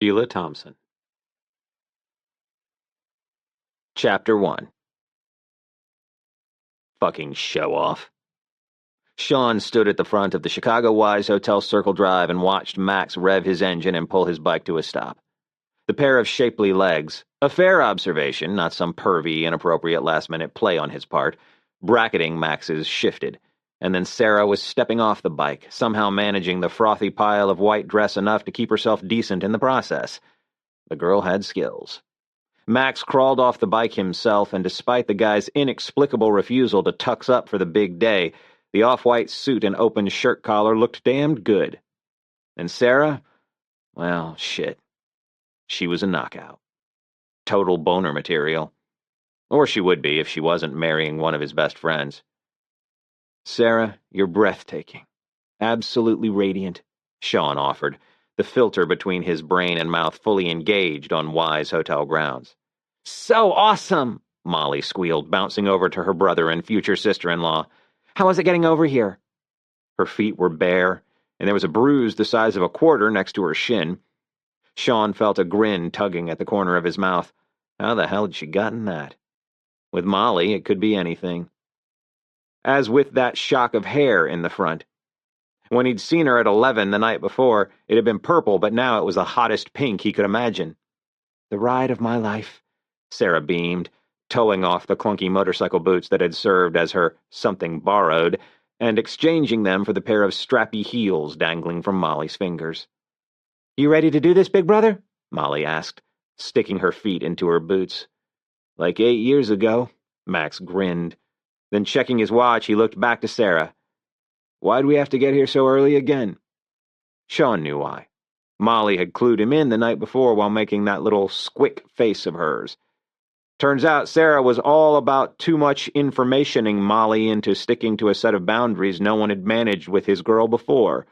Sheila Thompson. Chapter 1. Fucking show-off. Sean stood at the front of the Chicago Wise Hotel Circle Drive and watched Max rev his engine and pull his bike to a stop. The pair of shapely legs, a fair observation, not some pervy, inappropriate last-minute play on his part, bracketing Max's shifted, and then Sarah was stepping off the bike, somehow managing the frothy pile of white dress enough to keep herself decent in the process. The girl had skills. Max crawled off the bike himself, and despite the guy's inexplicable refusal to tux up for the big day, the off-white suit and open shirt collar looked damned good. And Sarah? Well, shit. She was a knockout. Total boner material. Or she would be if she wasn't marrying one of his best friends. Sarah, you're breathtaking. Absolutely radiant, Sean offered, the filter between his brain and mouth fully engaged on Wise Hotel grounds. So awesome, Molly squealed, bouncing over to her brother and future sister-in-law. How was it getting over here? Her feet were bare, and there was a bruise the size of a quarter next to her shin. Sean felt a grin tugging at the corner of his mouth. How the hell had she gotten that? With Molly, it could be anything. As with that shock of hair in the front. When he'd seen her at 11 the night before, it had been purple, but now it was the hottest pink he could imagine. The ride of my life, Sarah beamed, towing off the clunky motorcycle boots that had served as her something borrowed, and exchanging them for the pair of strappy heels dangling from Molly's fingers. You ready to do this, big brother? Molly asked, sticking her feet into her boots. Like 8 years ago, Max grinned. Then checking his watch, he looked back to Sarah. Why'd we have to get here so early again? Sean knew why. Molly had clued him in the night before while making that little squick face of hers. Turns out Sarah was all about too much informationing Molly into sticking to a set of boundaries no one had managed with his girl before.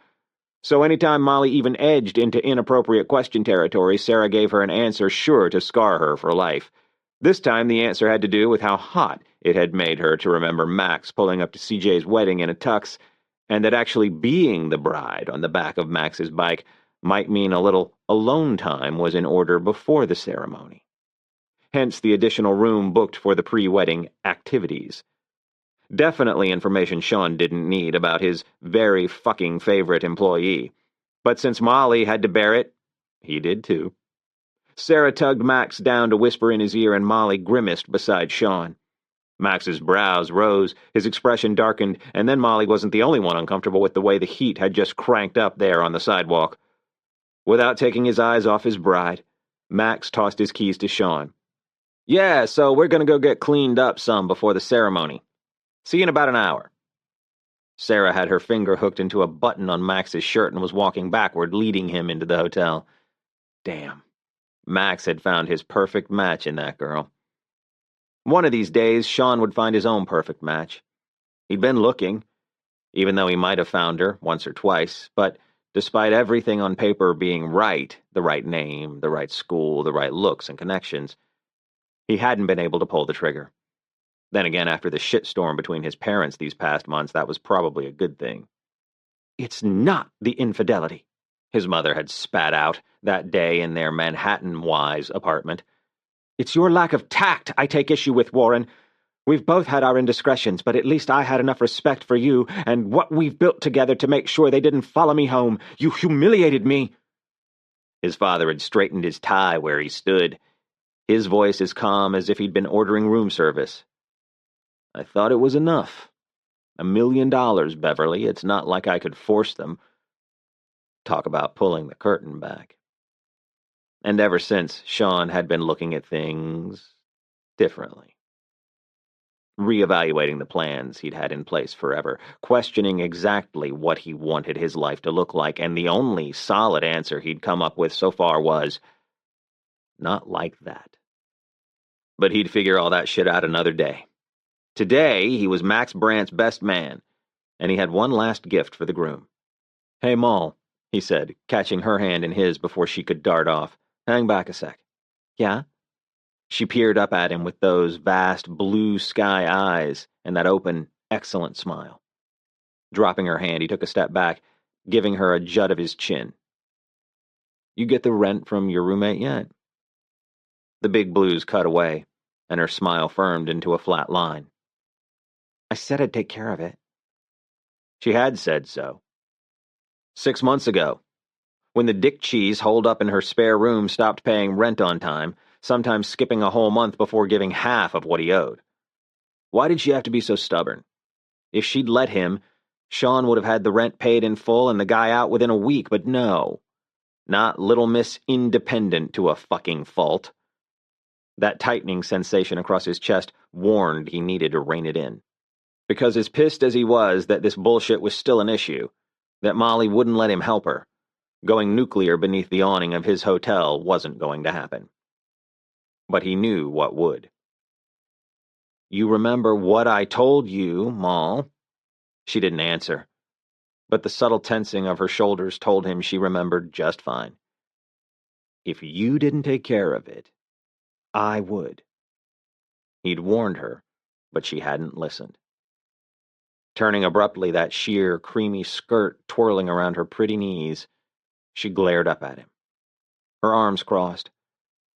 So anytime Molly even edged into inappropriate question territory, Sarah gave her an answer sure to scar her for life. This time the answer had to do with how hot it had made her to remember Max pulling up to CJ's wedding in a tux, and that actually being the bride on the back of Max's bike might mean a little alone time was in order before the ceremony. Hence the additional room booked for the pre-wedding activities. Definitely information Sean didn't need about his very fucking favorite employee. But since Molly had to bear it, he did too. Sarah tugged Max down to whisper in his ear, and Molly grimaced beside Sean. Max's brows rose, his expression darkened, and then Molly wasn't the only one uncomfortable with the way the heat had just cranked up there on the sidewalk. Without taking his eyes off his bride, Max tossed his keys to Sean. Yeah, so we're gonna go get cleaned up some before the ceremony. See you in about an hour. Sarah had her finger hooked into a button on Max's shirt and was walking backward, leading him into the hotel. Damn. Max had found his perfect match in that girl. One of these days, Sean would find his own perfect match. He'd been looking, even though he might have found her once or twice, but despite everything on paper being right, the right name, the right school, the right looks and connections, he hadn't been able to pull the trigger. Then again, after the shitstorm between his parents these past months, that was probably a good thing. It's not the infidelity, his mother had spat out that day in their Manhattan-wise apartment. It's your lack of tact I take issue with, Warren. We've both had our indiscretions, but at least I had enough respect for you and what we've built together to make sure they didn't follow me home. You humiliated me. His father had straightened his tie where he stood, his voice as calm as if he'd been ordering room service. I thought it was enough. $1 million, Beverly. It's not like I could force them. Talk about pulling the curtain back. And ever since, Sean had been looking at things differently. Reevaluating the plans he'd had in place forever, questioning exactly what he wanted his life to look like, and the only solid answer he'd come up with so far was, not like that. But he'd figure all that shit out another day. Today, he was Max Brandt's best man, and he had one last gift for the groom. Hey, Moll, he said, catching her hand in his before she could dart off. Hang back a sec. Yeah? She peered up at him with those vast blue sky eyes and that open, excellent smile. Dropping her hand, he took a step back, giving her a jut of his chin. You get the rent from your roommate yet?" The big blues cut away, and her smile firmed into a flat line. "I said I'd take care of it." She had said so. 6 months ago, when the dick cheese holed up in her spare room stopped paying rent on time, sometimes skipping a whole month before giving half of what he owed. Why did she have to be so stubborn? If she'd let him, Sean would have had the rent paid in full and the guy out within a week, but no. Not Little Miss Independent to a fucking fault. That tightening sensation across his chest warned he needed to rein it in. Because as pissed as he was that this bullshit was still an issue, that Molly wouldn't let him help her, going nuclear beneath the awning of his hotel wasn't going to happen. But he knew what would. "You remember what I told you, Moll?" She didn't answer, but the subtle tensing of her shoulders told him she remembered just fine. "If you didn't take care of it, I would." He'd warned her, but she hadn't listened. Turning abruptly, that sheer, creamy skirt twirling around her pretty knees, she glared up at him. Her arms crossed,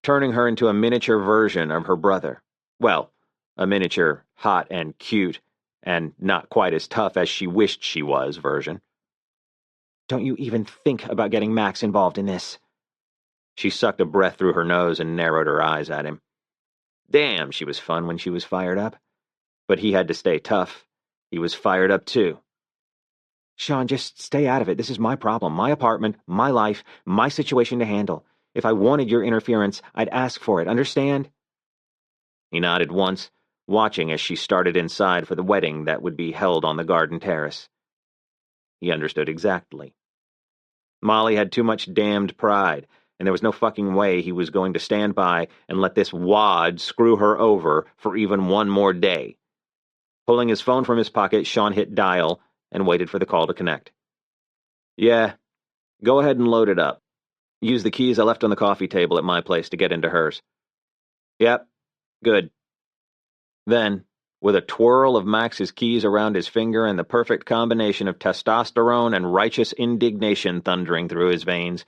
turning her into a miniature version of her brother. Well, a miniature, hot and cute, and not quite as tough as she wished she was version. "Don't you even think about getting Max involved in this." She sucked a breath through her nose and narrowed her eyes at him. Damn, she was fun when she was fired up. But he had to stay tough. He was fired up too. "Sean, just stay out of it. This is my problem, my apartment, my life, my situation to handle. If I wanted your interference, I'd ask for it, understand?" He nodded once, watching as she started inside for the wedding that would be held on the garden terrace. He understood exactly. Molly had too much damned pride, and there was no fucking way he was going to stand by and let this wad screw her over for even one more day. Pulling his phone from his pocket, Sean hit dial and waited for the call to connect. "Yeah, go ahead and load it up. Use the keys I left on the coffee table at my place to get into hers." "Yep, good." Then, with a twirl of Max's keys around his finger and the perfect combination of testosterone and righteous indignation thundering through his veins,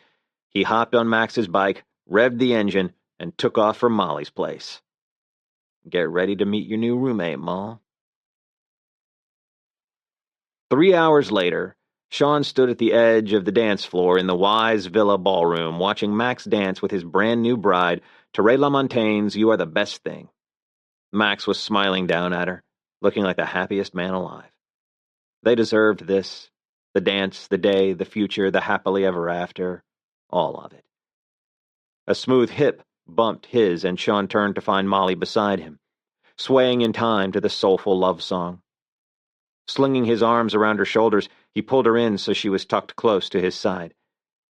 he hopped on Max's bike, revved the engine, and took off for Molly's place. Get ready to meet your new roommate, Ma. 3 hours later, Sean stood at the edge of the dance floor in the Wise Villa ballroom, watching Max dance with his brand-new bride, Teray LaMontagne's You Are the Best Thing. Max was smiling down at her, looking like the happiest man alive. They deserved this. The dance, the day, the future, the happily ever after. All of it. A smooth hip bumped his, and Sean turned to find Molly beside him, swaying in time to the soulful love song. Slinging his arms around her shoulders, he pulled her in so she was tucked close to his side.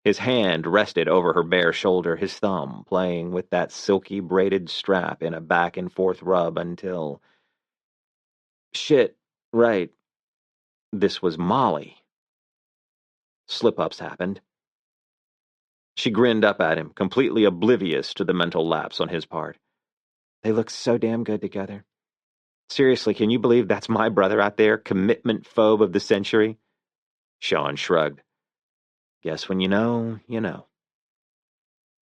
His hand rested over her bare shoulder, his thumb playing with that silky braided strap in a back-and-forth rub until... Shit, right. This was Molly. Slip-ups happened. She grinned up at him, completely oblivious to the mental lapse on his part. "They look so damn good together. Seriously, can you believe that's my brother out there, commitment phobe of the century?" Sean shrugged. "Guess when you know, you know."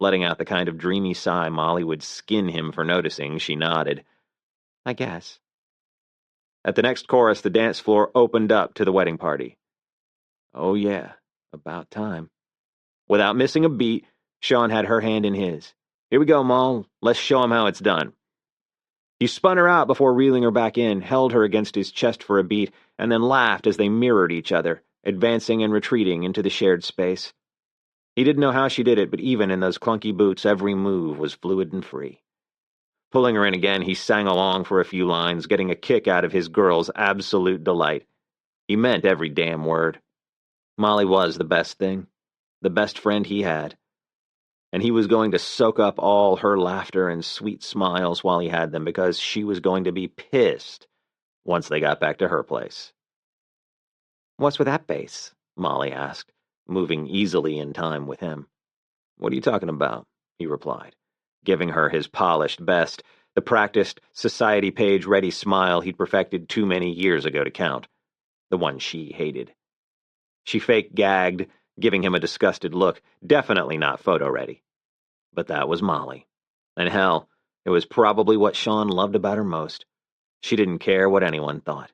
Letting out the kind of dreamy sigh Molly would skin him for noticing, she nodded. "I guess." At the next chorus, the dance floor opened up to the wedding party. Oh yeah, about time. Without missing a beat, Sean had her hand in his. "Here we go, Moll. Let's show 'em how it's done." He spun her out before reeling her back in, held her against his chest for a beat, and then laughed as they mirrored each other, advancing and retreating into the shared space. He didn't know how she did it, but even in those clunky boots, every move was fluid and free. Pulling her in again, he sang along for a few lines, getting a kick out of his girl's absolute delight. He meant every damn word. Molly was the best thing, the best friend he had. And he was going to soak up all her laughter and sweet smiles while he had them, because she was going to be pissed once they got back to her place. "What's with that bass?" Molly asked, moving easily in time with him. "What are you talking about?" he replied, giving her his polished best, the practiced, society page-ready smile he'd perfected too many years ago to count, the one she hated. She fake gagged, giving him a disgusted look, definitely not photo-ready. But that was Molly. And hell, it was probably what Sean loved about her most. She didn't care what anyone thought.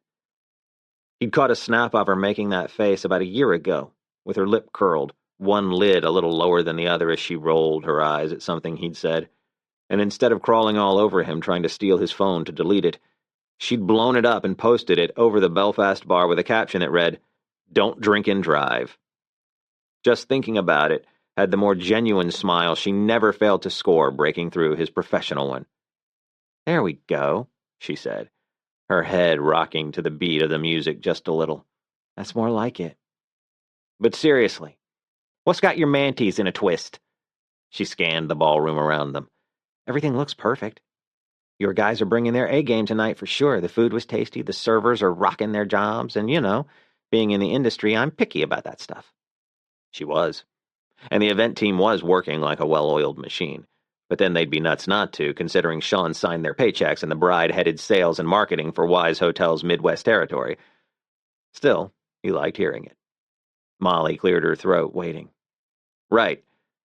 He'd caught a snap of her making that face about a year ago, with her lip curled, one lid a little lower than the other as she rolled her eyes at something he'd said. And instead of crawling all over him trying to steal his phone to delete it, she'd blown it up and posted it over the Belfast bar with a caption that read, "Don't drink and drive." Just thinking about it had the more genuine smile she never failed to score breaking through his professional one. "There we go," she said, her head rocking to the beat of the music just a little. "That's more like it. But seriously, what's got your manties in a twist?" She scanned the ballroom around them. "Everything looks perfect. Your guys are bringing their A-game tonight for sure. The food was tasty, the servers are rocking their jobs, and, being in the industry, I'm picky about that stuff." She was. And the event team was working like a well-oiled machine. But then they'd be nuts not to, considering Sean signed their paychecks and the bride headed sales and marketing for Wise Hotel's Midwest territory. Still, he liked hearing it. Molly cleared her throat, waiting. Right,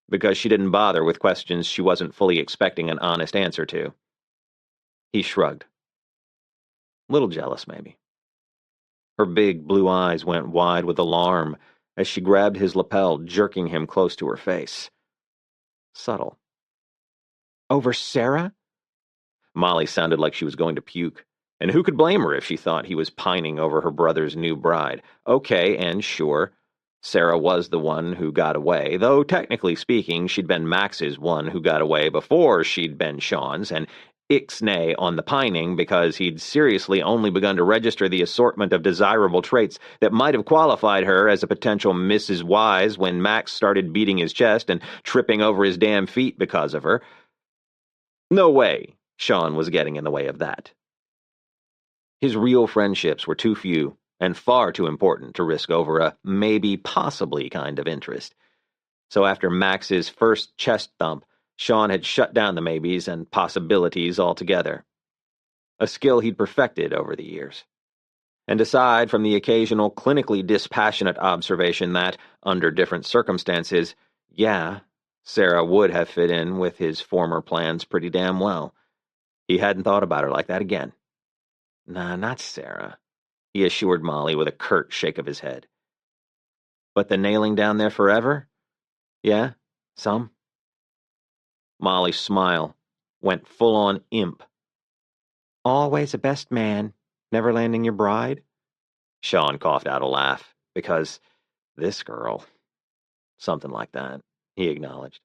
because she didn't bother with questions she wasn't fully expecting an honest answer to. He shrugged. Little jealous, maybe. Her big blue eyes went wide with alarm as she grabbed his lapel, jerking him close to her face. Subtle. "Over Sarah?" Molly sounded like she was going to puke. And who could blame her if she thought he was pining over her brother's new bride? Okay, and sure, Sarah was the one who got away, though technically speaking, she'd been Max's one who got away before she'd been Sean's, and ixnay on the pining because he'd seriously only begun to register the assortment of desirable traits that might have qualified her as a potential Mrs. Wise when Max started beating his chest and tripping over his damn feet because of her. No way Sean was getting in the way of that. His real friendships were too few and far too important to risk over a maybe possibly kind of interest. So after Max's first chest thump, Sean had shut down the maybes and possibilities altogether. A skill he'd perfected over the years. And aside from the occasional clinically dispassionate observation that, under different circumstances, yeah, Sarah would have fit in with his former plans pretty damn well. He hadn't thought about her like that again. "Nah, not Sarah," he assured Molly with a curt shake of his head. "But the nailing down there forever? Yeah, some?" Molly's smile went full-on imp. "Always a best man, never landing your bride?" Sean coughed out a laugh, because this girl... Something like that, he acknowledged.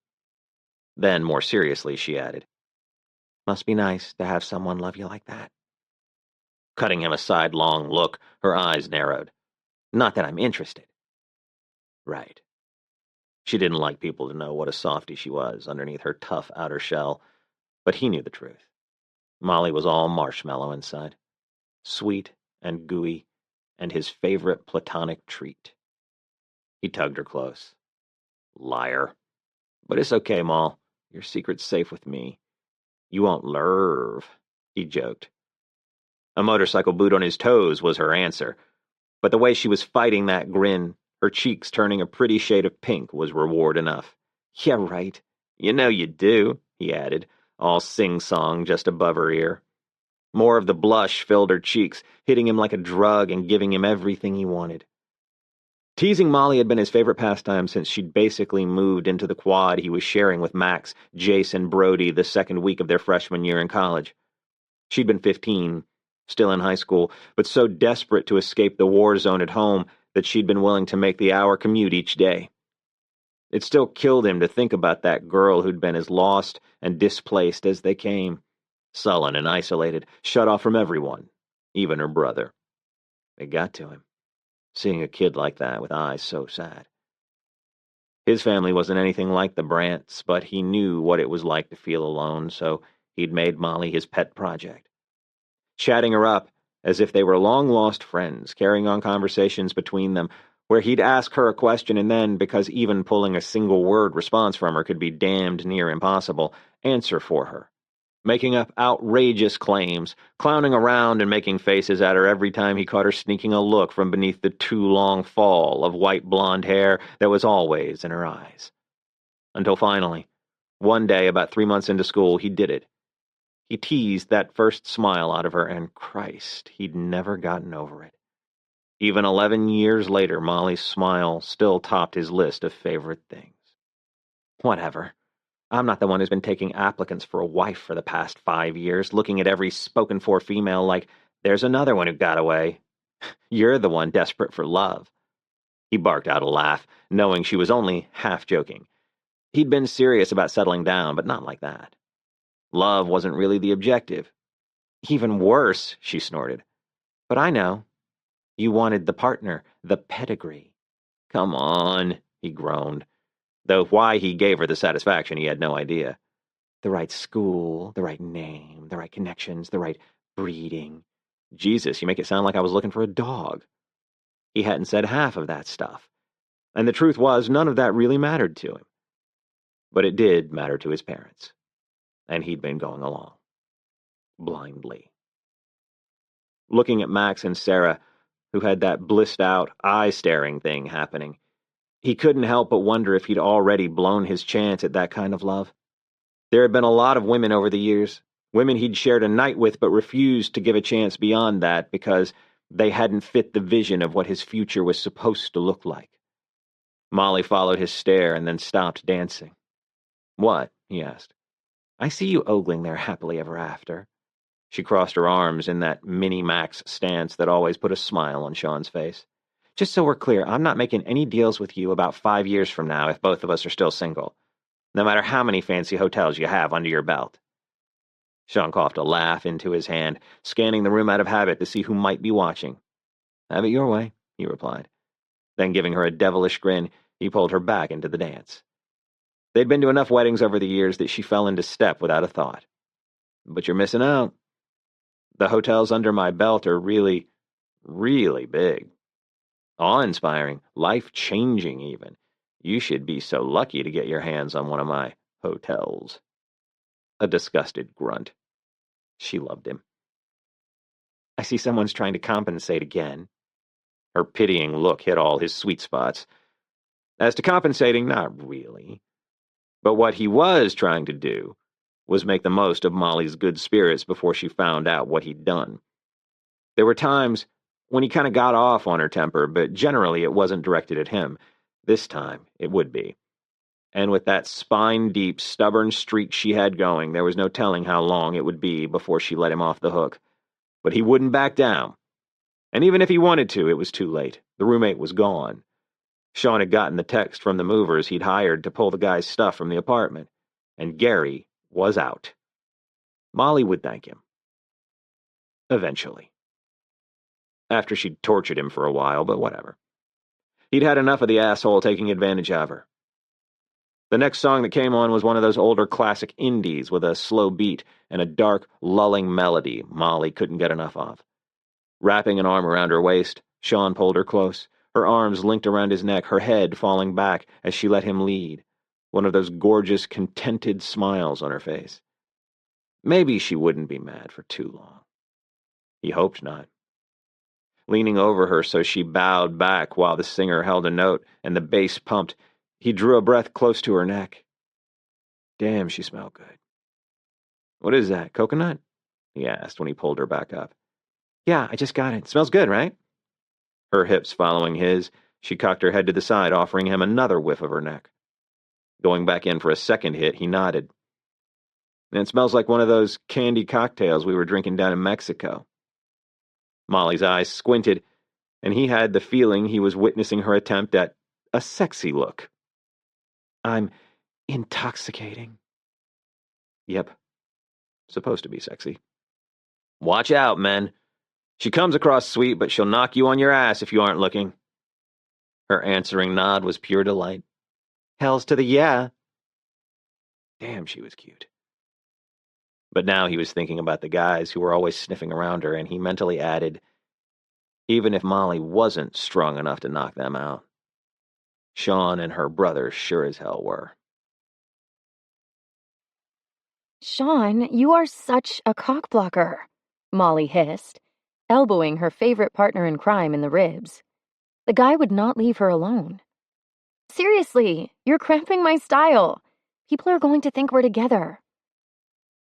Then, more seriously, she added, "Must be nice to have someone love you like that." Cutting him a sidelong look, her eyes narrowed. "Not that I'm interested." Right. She didn't like people to know what a softy she was underneath her tough outer shell, but he knew the truth. Molly was all marshmallow inside. Sweet and gooey, and his favorite platonic treat. He tugged her close. "Liar. But it's okay, Moll. Your secret's safe with me. You won't lerve," he joked. A motorcycle boot on his toes was her answer, but the way she was fighting that grin, her cheeks turning a pretty shade of pink, was reward enough. "Yeah, right. You know you do," he added, all sing-song just above her ear. More of the blush filled her cheeks, hitting him like a drug and giving him everything he wanted. Teasing Molly had been his favorite pastime since she'd basically moved into the quad he was sharing with Max, Jace, and Brody the second week of their freshman year in college. She'd been 15, still in high school, but so desperate to escape the war zone at home that she'd been willing to make the hour commute each day. It still killed him to think about that girl who'd been as lost and displaced as they came, sullen and isolated, shut off from everyone, even her brother. It got to him, seeing a kid like that with eyes so sad. His family wasn't anything like the Brants, but he knew what it was like to feel alone, so he'd made Molly his pet project. Chatting her up as if they were long-lost friends, carrying on conversations between them, where he'd ask her a question and then, because even pulling a single-word response from her could be damned near impossible, answer for her. making up outrageous claims, clowning around and making faces at her every time he caught her sneaking a look from beneath the too long fall of white blonde hair that was always in her eyes. Until finally, one day about 3 months into school, he did it. He teased that first smile out of her, and Christ, he'd never gotten over it. Even 11 years later, Molly's smile still topped his list of favorite things. Whatever. I'm not the one who's been taking applicants for a wife for the past 5 years, looking at every spoken-for female like, there's another one who got away. You're the one desperate for love. He barked out a laugh, knowing she was only half joking. He'd been serious about settling down, but not like that. Love wasn't really the objective. Even worse, she snorted. But I know. You wanted the partner, the pedigree. Come on, he groaned, though why he gave her the satisfaction he had no idea. The right school, the right name, the right connections, the right breeding. Jesus, you make it sound like I was looking for a dog. He hadn't said half of that stuff. And the truth was, none of that really mattered to him. But it did matter to his parents. And he'd been going along. Blindly. Looking at Max and Sarah, who had that blissed-out, eye-staring thing happening, he couldn't help but wonder if he'd already blown his chance at that kind of love. There had been a lot of women over the years, women he'd shared a night with but refused to give a chance beyond that because they hadn't fit the vision of what his future was supposed to look like. Molly followed his stare and then stopped dancing. What? He asked. I see you ogling there happily ever after. She crossed her arms in that mini-Max stance that always put a smile on Sean's face. Just so we're clear, I'm not making any deals with you about 5 years from now if both of us are still single, no matter how many fancy hotels you have under your belt. Sean coughed a laugh into his hand, scanning the room out of habit to see who might be watching. Have it your way, he replied. Then, giving her a devilish grin, he pulled her back into the dance. They'd been to enough weddings over the years that she fell into step without a thought. But you're missing out. The hotels under my belt are really, really big. Awe-inspiring, life-changing even. You should be so lucky to get your hands on one of my hotels. A disgusted grunt. She loved him. I see someone's trying to compensate again. Her pitying look hit all his sweet spots. As to compensating, not really. But what he was trying to do was make the most of Molly's good spirits before she found out what he'd done. There were times when he kind of got off on her temper, but generally it wasn't directed at him. This time, it would be. And with that spine-deep, stubborn streak she had going, there was no telling how long it would be before she let him off the hook. But he wouldn't back down. And even if he wanted to, it was too late. The roommate was gone. Sean had gotten the text from the movers he'd hired to pull the guy's stuff from the apartment. And Gary was out. Molly would thank him. Eventually. After she'd tortured him for a while, but whatever. He'd had enough of the asshole taking advantage of her. The next song that came on was one of those older classic indies with a slow beat and a dark, lulling melody Molly couldn't get enough of. Wrapping an arm around her waist, Sean pulled her close, her arms linked around his neck, her head falling back as she let him lead, one of those gorgeous, contented smiles on her face. Maybe she wouldn't be mad for too long. He hoped not. Leaning over her so she bowed back while the singer held a note and the bass pumped, he drew a breath close to her neck. Damn, she smelled good. What is that, coconut? He asked when he pulled her back up. Yeah, I just got it. Smells good, right? Her hips following his, she cocked her head to the side, offering him another whiff of her neck. Going back in for a second hit, he nodded. And it smells like one of those candy cocktails we were drinking down in Mexico. Molly's eyes squinted, and he had the feeling he was witnessing her attempt at a sexy look. I'm intoxicating. Yep. Supposed to be sexy. Watch out, men. She comes across sweet, but she'll knock you on your ass if you aren't looking. Her answering nod was pure delight. Hells to the yeah. Damn, she was cute. But now he was thinking about the guys who were always sniffing around her, and he mentally added, even if Molly wasn't strong enough to knock them out, Sean and her brother sure as hell were. Sean, you are such a cockblocker, Molly hissed, elbowing her favorite partner in crime in the ribs. The guy would not leave her alone. Seriously, you're cramping my style. People are going to think we're together.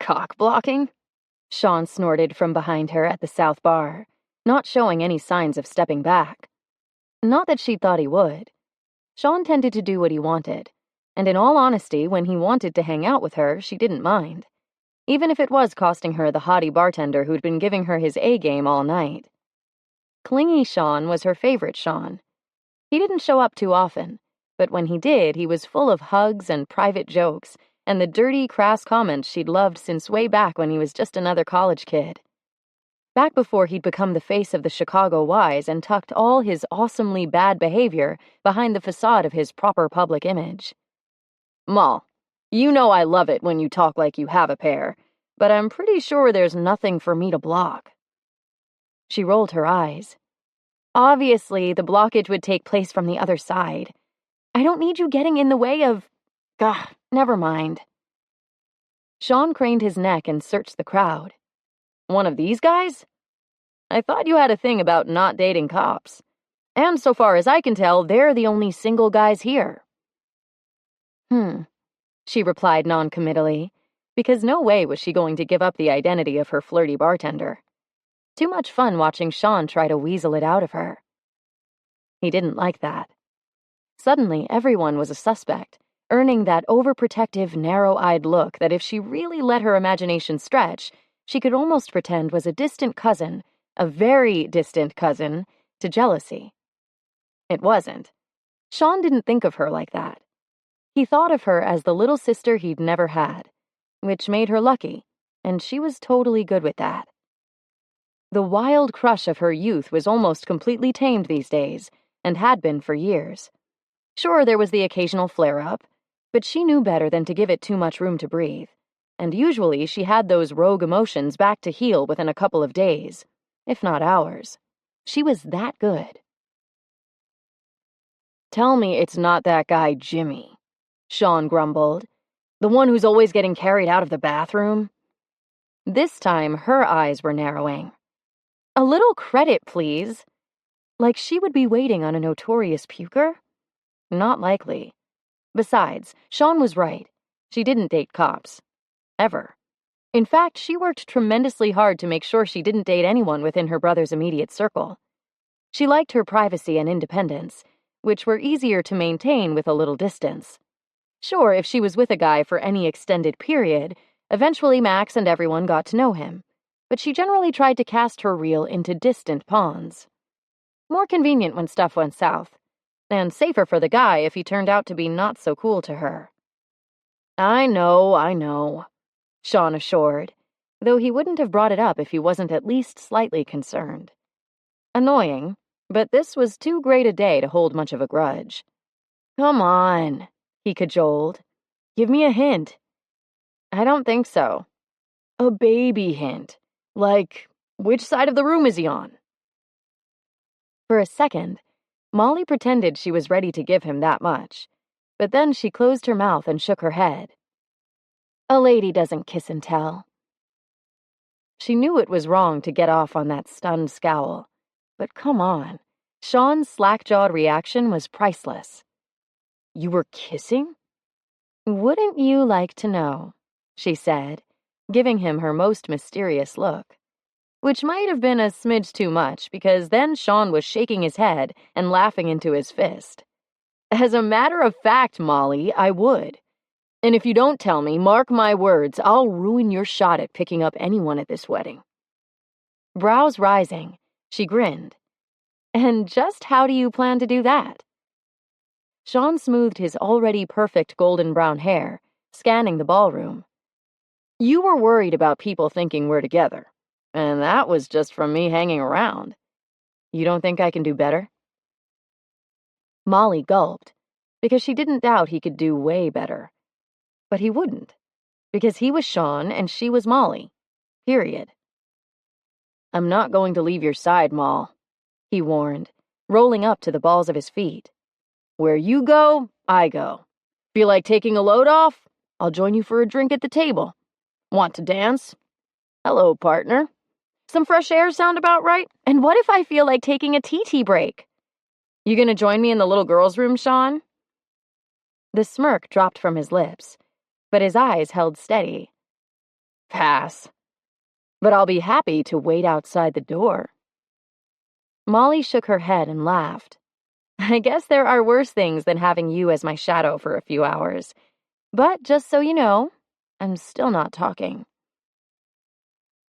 Cock-blocking? Sean snorted from behind her at the South Bar, not showing any signs of stepping back. Not that she thought he would. Sean tended to do what he wanted, and in all honesty, when he wanted to hang out with her, she didn't mind, even if it was costing her the haughty bartender who'd been giving her his A-game all night. Clingy Sean was her favorite Sean. He didn't show up too often, but when he did, he was full of hugs and private jokes and the dirty, crass comments she'd loved since way back when he was just another college kid. Back before he'd become the face of the Chicago Wise and tucked all his awesomely bad behavior behind the facade of his proper public image. Moll, you know I love it when you talk like you have a pair, but I'm pretty sure there's nothing for me to block. She rolled her eyes. Obviously, the blockage would take place from the other side. I don't need you getting in the way of... Gah, never mind. Sean craned his neck and searched the crowd. One of these guys? I thought you had a thing about not dating cops. And so far as I can tell, they're the only single guys here. She replied noncommittally, because no way was she going to give up the identity of her flirty bartender. Too much fun watching Sean try to weasel it out of her. He didn't like that. Suddenly, everyone was a suspect, earning that overprotective, narrow-eyed look that if she really let her imagination stretch, she could almost pretend was a distant cousin, a very distant cousin, to jealousy. It wasn't. Sean didn't think of her like that. He thought of her as the little sister he'd never had, which made her lucky, and she was totally good with that. The wild crush of her youth was almost completely tamed these days, and had been for years. Sure, there was the occasional flare-up, but she knew better than to give it too much room to breathe, and usually she had those rogue emotions back to heal within a couple of days, if not hours. She was that good. Tell me it's not that guy Jimmy, Sean grumbled. The one who's always getting carried out of the bathroom? This time, her eyes were narrowing. A little credit, please. Like she would be waiting on a notorious puker? Not likely. Besides, Sean was right. She didn't date cops. Ever. In fact, she worked tremendously hard to make sure she didn't date anyone within her brother's immediate circle. She liked her privacy and independence, which were easier to maintain with a little distance. Sure, if she was with a guy for any extended period, eventually Max and everyone got to know him, but she generally tried to cast her reel into distant ponds. More convenient when stuff went south, and safer for the guy if he turned out to be not so cool to her. I know, Sean assured, though he wouldn't have brought it up if he wasn't at least slightly concerned. Annoying, but this was too great a day to hold much of a grudge. Come on, he cajoled. Give me a hint. I don't think so. A baby hint. Like, which side of the room is he on? For a second, Molly pretended she was ready to give him that much, but then she closed her mouth and shook her head. A lady doesn't kiss and tell. She knew it was wrong to get off on that stunned scowl, but come on, Sean's slack-jawed reaction was priceless. You were kissing? Wouldn't you like to know? She said, giving him her most mysterious look. Which might have been a smidge too much, because then Sean was shaking his head and laughing into his fist. As a matter of fact, Molly, I would. And if you don't tell me, mark my words, I'll ruin your shot at picking up anyone at this wedding. Brows rising, she grinned. And just how do you plan to do that? Sean smoothed his already perfect golden brown hair, scanning the ballroom. You were worried about people thinking we're together, and that was just from me hanging around. You don't think I can do better? Molly gulped, because she didn't doubt he could do way better. But he wouldn't, because he was Sean and she was Molly. Period. I'm not going to leave your side, Moll, he warned, rolling up to the balls of his feet. Where you go, I go. Feel like taking a load off? I'll join you for a drink at the table. Want to dance? Hello, partner. Some fresh air sound about right? And what if I feel like taking a TT break? You gonna join me in the little girl's room, Sean? The smirk dropped from his lips, but his eyes held steady. Pass. But I'll be happy to wait outside the door. Molly shook her head and laughed. I guess there are worse things than having you as my shadow for a few hours. But just so you know, I'm still not talking.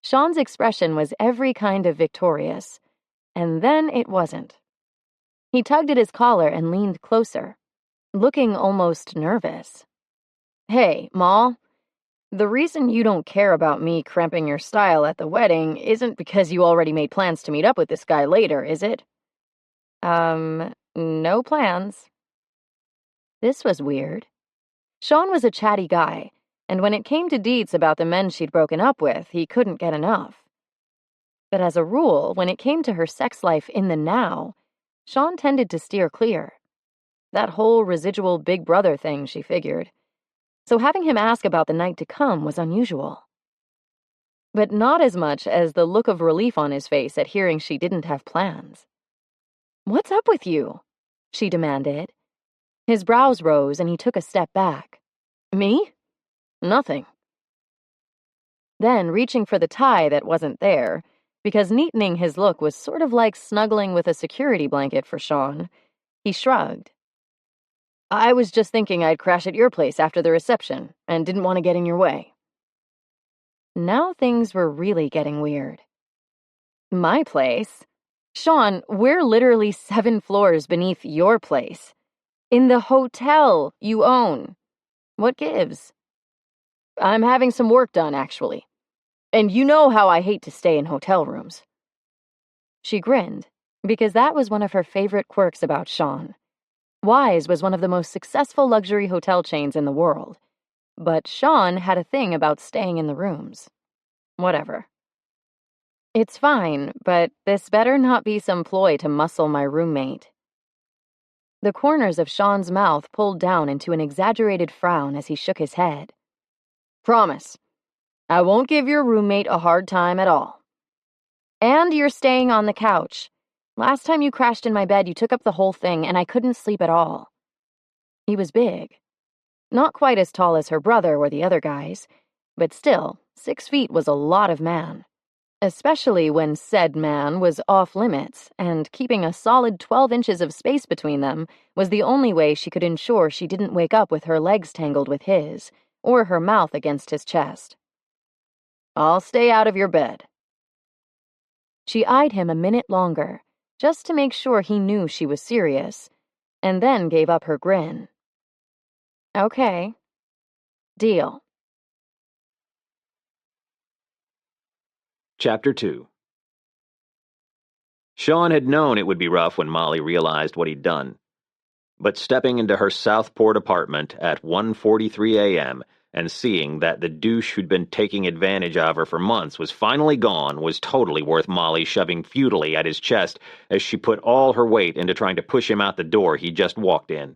Sean's expression was every kind of victorious, and then it wasn't. He tugged at his collar and leaned closer, looking almost nervous. Hey, Moll, the reason you don't care about me cramping your style at the wedding isn't because you already made plans to meet up with this guy later, is it? No plans. This was weird. Sean was a chatty guy, and when it came to deeds about the men she'd broken up with, he couldn't get enough. But as a rule, when it came to her sex life in the now, Sean tended to steer clear. That whole residual big brother thing, she figured. So having him ask about the night to come was unusual. But not as much as the look of relief on his face at hearing she didn't have plans. What's up with you? She demanded. His brows rose and he took a step back. Me? Nothing. Then, reaching for the tie that wasn't there, because neatening his look was sort of like snuggling with a security blanket for Sean, he shrugged. I was just thinking I'd crash at your place after the reception, and didn't want to get in your way. Now things were really getting weird. My place? Sean, we're literally 7 floors beneath your place. In the hotel you own. What gives? I'm having some work done, actually. And you know how I hate to stay in hotel rooms. She grinned, because that was one of her favorite quirks about Sean. Wise was one of the most successful luxury hotel chains in the world, but Sean had a thing about staying in the rooms. Whatever. It's fine, but this better not be some ploy to muscle my roommate. The corners of Sean's mouth pulled down into an exaggerated frown as he shook his head. Promise. I won't give your roommate a hard time at all. And you're staying on the couch. Last time you crashed in my bed, you took up the whole thing, and I couldn't sleep at all. He was big. Not quite as tall as her brother or the other guys, but still, 6 feet was a lot of man. Especially when said man was off limits, and keeping a solid 12 inches of space between them was the only way she could ensure she didn't wake up with her legs tangled with his, or her mouth against his chest. I'll stay out of your bed. She eyed him a minute longer, just to make sure he knew she was serious, and then gave up her grin. Okay. Deal. Chapter 2. Sean had known it would be rough when Molly realized what he'd done. But stepping into her Southport apartment at 1:43 a.m. and seeing that the douche who'd been taking advantage of her for months was finally gone was totally worth Molly shoving futilely at his chest as she put all her weight into trying to push him out the door he'd just walked in.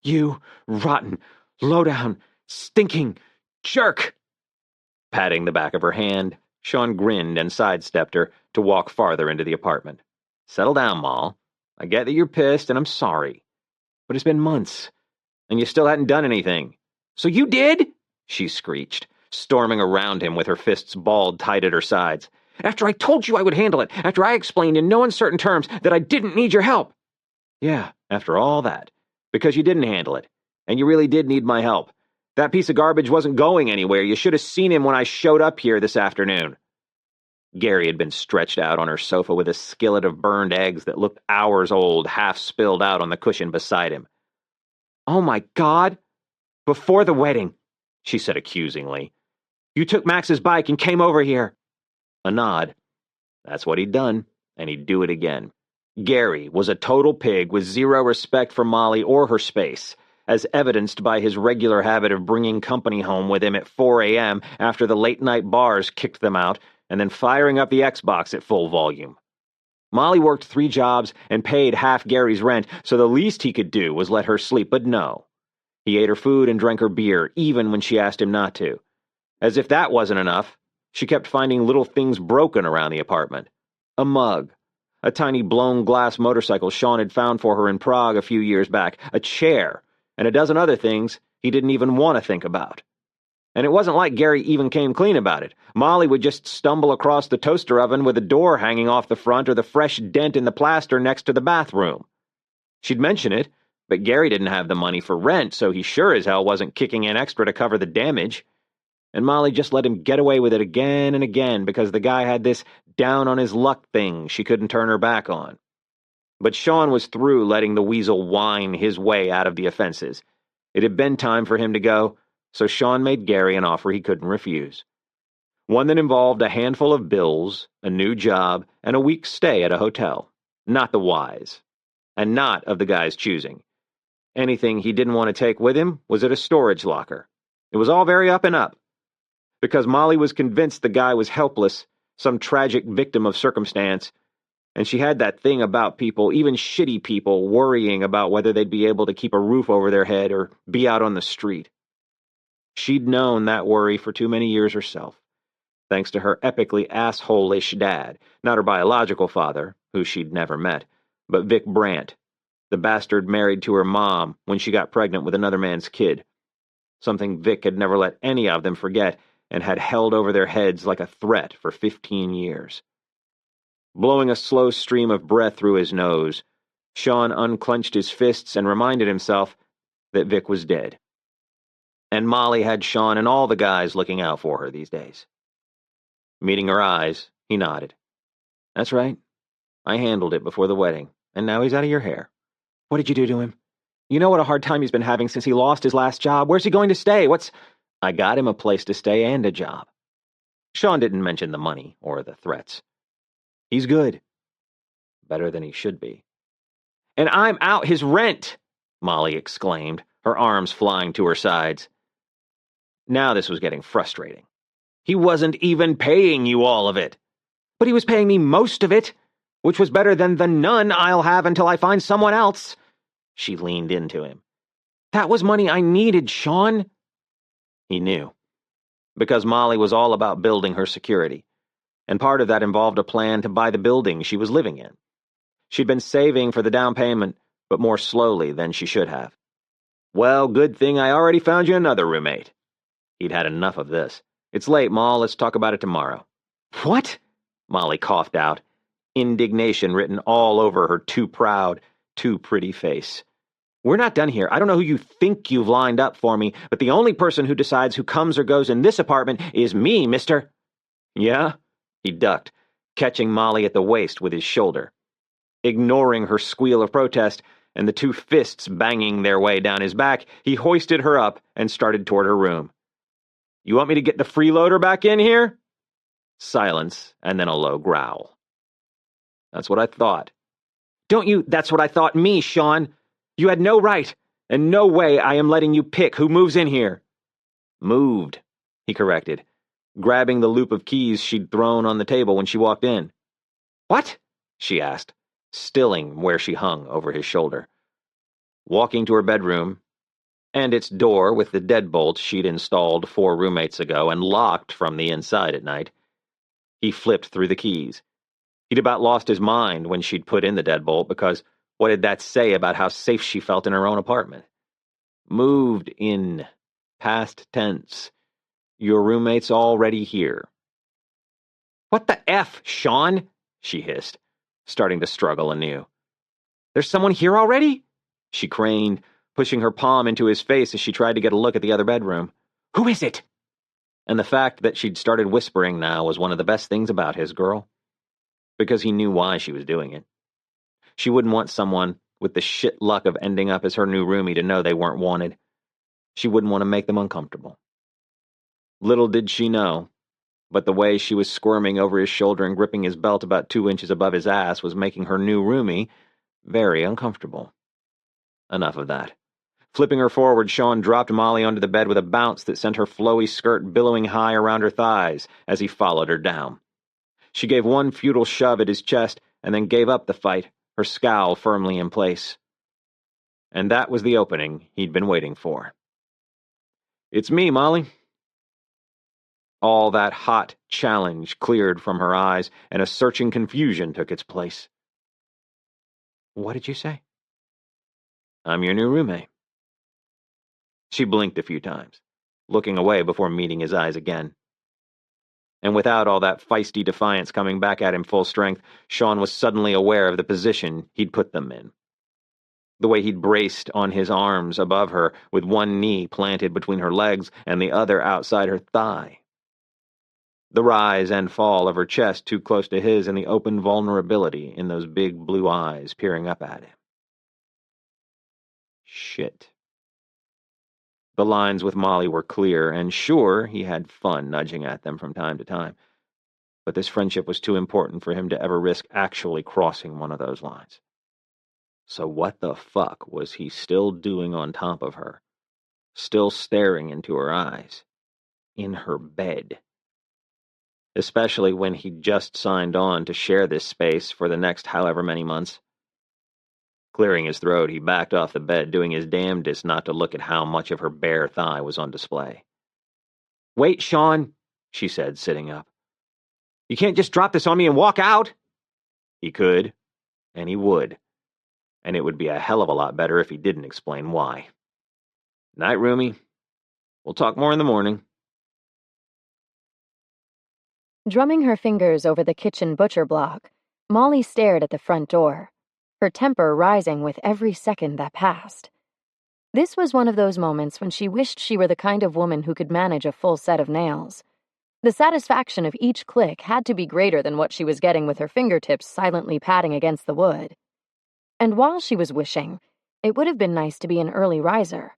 You rotten, low-down, stinking jerk! Patting the back of her hand, Sean grinned and sidestepped her to walk farther into the apartment. Settle down, Moll. I get that you're pissed, and I'm sorry. But it's been months, and you still hadn't done anything. So you did? She screeched, storming around him with her fists balled tight at her sides. After I told you I would handle it, after I explained in no uncertain terms that I didn't need your help. Yeah, after all that. Because you didn't handle it, and you really did need my help. That piece of garbage wasn't going anywhere. You should have seen him when I showed up here this afternoon. Gary had been stretched out on her sofa with a skillet of burned eggs that looked hours old, half spilled out on the cushion beside him. Oh my God! Before the wedding, she said accusingly. You took Max's bike and came over here. A nod. That's what he'd done, and he'd do it again. Gary was a total pig with zero respect for Molly or her space, as evidenced by his regular habit of bringing company home with him at 4 a.m. after the late-night bars kicked them out, and then firing up the Xbox at full volume. Molly worked 3 jobs and paid half Gary's rent, so the least he could do was let her sleep, but no. He ate her food and drank her beer, even when she asked him not to. As if that wasn't enough, she kept finding little things broken around the apartment. A mug, a tiny blown glass motorcycle Sean had found for her in Prague a few years back, a chair, and a dozen other things he didn't even want to think about. And it wasn't like Gary even came clean about it. Molly would just stumble across the toaster oven with a door hanging off the front or the fresh dent in the plaster next to the bathroom. She'd mention it, but Gary didn't have the money for rent, so he sure as hell wasn't kicking in extra to cover the damage. And Molly just let him get away with it again and again because the guy had this down-on-his-luck thing she couldn't turn her back on. But Sean was through letting the weasel whine his way out of the offenses. It had been time for him to go, so Sean made Gary an offer he couldn't refuse. One that involved a handful of bills, a new job, and a week's stay at a hotel. Not the wise. And not of the guy's choosing. Anything he didn't want to take with him was at a storage locker. It was all very up and up. Because Molly was convinced the guy was helpless, some tragic victim of circumstance, and she had that thing about people, even shitty people, worrying about whether they'd be able to keep a roof over their head or be out on the street. She'd known that worry for too many years herself, thanks to her epically asshole-ish dad, not her biological father, who she'd never met, but Vic Brandt, the bastard married to her mom when she got pregnant with another man's kid. Something Vic had never let any of them forget and had held over their heads like a threat for 15 years. Blowing a slow stream of breath through his nose, Sean unclenched his fists and reminded himself that Vic was dead. And Molly had Sean and all the guys looking out for her these days. Meeting her eyes, he nodded. That's right. I handled it before the wedding, and now he's out of your hair. What did you do to him? You know what a hard time he's been having since he lost his last job. Where's he going to stay? I got him a place to stay and a job. Sean didn't mention the money or the threats. He's good. Better than he should be. And I'm out his rent, Molly exclaimed, her arms flying to her sides. Now this was getting frustrating. He wasn't even paying you all of it. But he was paying me most of it, which was better than the none I'll have until I find someone else. She leaned into him. That was money I needed, Sean. He knew. Because Molly was all about building her security. And part of that involved a plan to buy the building she was living in. She'd been saving for the down payment, but more slowly than she should have. Well, good thing I already found you another roommate. He'd had enough of this. It's late, Ma. Let's talk about it tomorrow. What? Molly coughed out, indignation written all over her too proud, too pretty face. We're not done here. I don't know who you think you've lined up for me, but the only person who decides who comes or goes in this apartment is me, mister. Yeah? He ducked, catching Molly at the waist with his shoulder. Ignoring her squeal of protest and the two fists banging their way down his back, he hoisted her up and started toward her room. You want me to get the freeloader back in here? Silence, and then a low growl. That's what I thought. Don't you that's what I thought me, Sean. You had no right, and no way I am letting you pick who moves in here. Moved, he corrected, grabbing the loop of keys she'd thrown on the table when she walked in. What? She asked, stilling where she hung over his shoulder. Walking to her bedroom, and its door with the deadbolt she'd installed 4 roommates ago and locked from the inside at night, he flipped through the keys. He'd about lost his mind when she'd put in the deadbolt because what did that say about how safe she felt in her own apartment? Moved in. Past tense. Your roommate's already here. What the F, Sean? She hissed, starting to struggle anew. There's someone here already? She craned, pushing her palm into his face as she tried to get a look at the other bedroom. Who is it? And the fact that she'd started whispering now was one of the best things about his girl. Because he knew why she was doing it. She wouldn't want someone with the shit luck of ending up as her new roomie to know they weren't wanted. She wouldn't want to make them uncomfortable. Little did she know, but the way she was squirming over his shoulder and gripping his belt about 2 inches above his ass was making her new roomie very uncomfortable. Enough of that. Flipping her forward, Sean dropped Molly onto the bed with a bounce that sent her flowy skirt billowing high around her thighs as he followed her down. She gave one futile shove at his chest and then gave up the fight, her scowl firmly in place. And that was the opening he'd been waiting for. It's me, Molly. All that hot challenge cleared from her eyes, and a searching confusion took its place. "What did you say?" "I'm your new roommate." She blinked a few times, looking away before meeting his eyes again. And without all that feisty defiance coming back at him full strength, Sean was suddenly aware of the position he'd put them in. The way he'd braced on his arms above her, with one knee planted between her legs and the other outside her thigh. The rise and fall of her chest too close to his, and the open vulnerability in those big blue eyes peering up at him. Shit. The lines with Molly were clear, and sure, he had fun nudging at them from time to time. But this friendship was too important for him to ever risk actually crossing one of those lines. So what the fuck was he still doing on top of her? Still staring into her eyes? In her bed? Especially when he'd just signed on to share this space for the next however many months. Clearing his throat, he backed off the bed, doing his damnedest not to look at how much of her bare thigh was on display. "Wait, Sean," she said, sitting up. "You can't just drop this on me and walk out." He could, and he would. And it would be a hell of a lot better if he didn't explain why. "Night, roomie. We'll talk more in the morning." Drumming her fingers over the kitchen butcher block, Molly stared at the front door, her temper rising with every second that passed. This was one of those moments when she wished she were the kind of woman who could manage a full set of nails. The satisfaction of each click had to be greater than what she was getting with her fingertips silently patting against the wood. And while she was wishing, it would have been nice to be an early riser.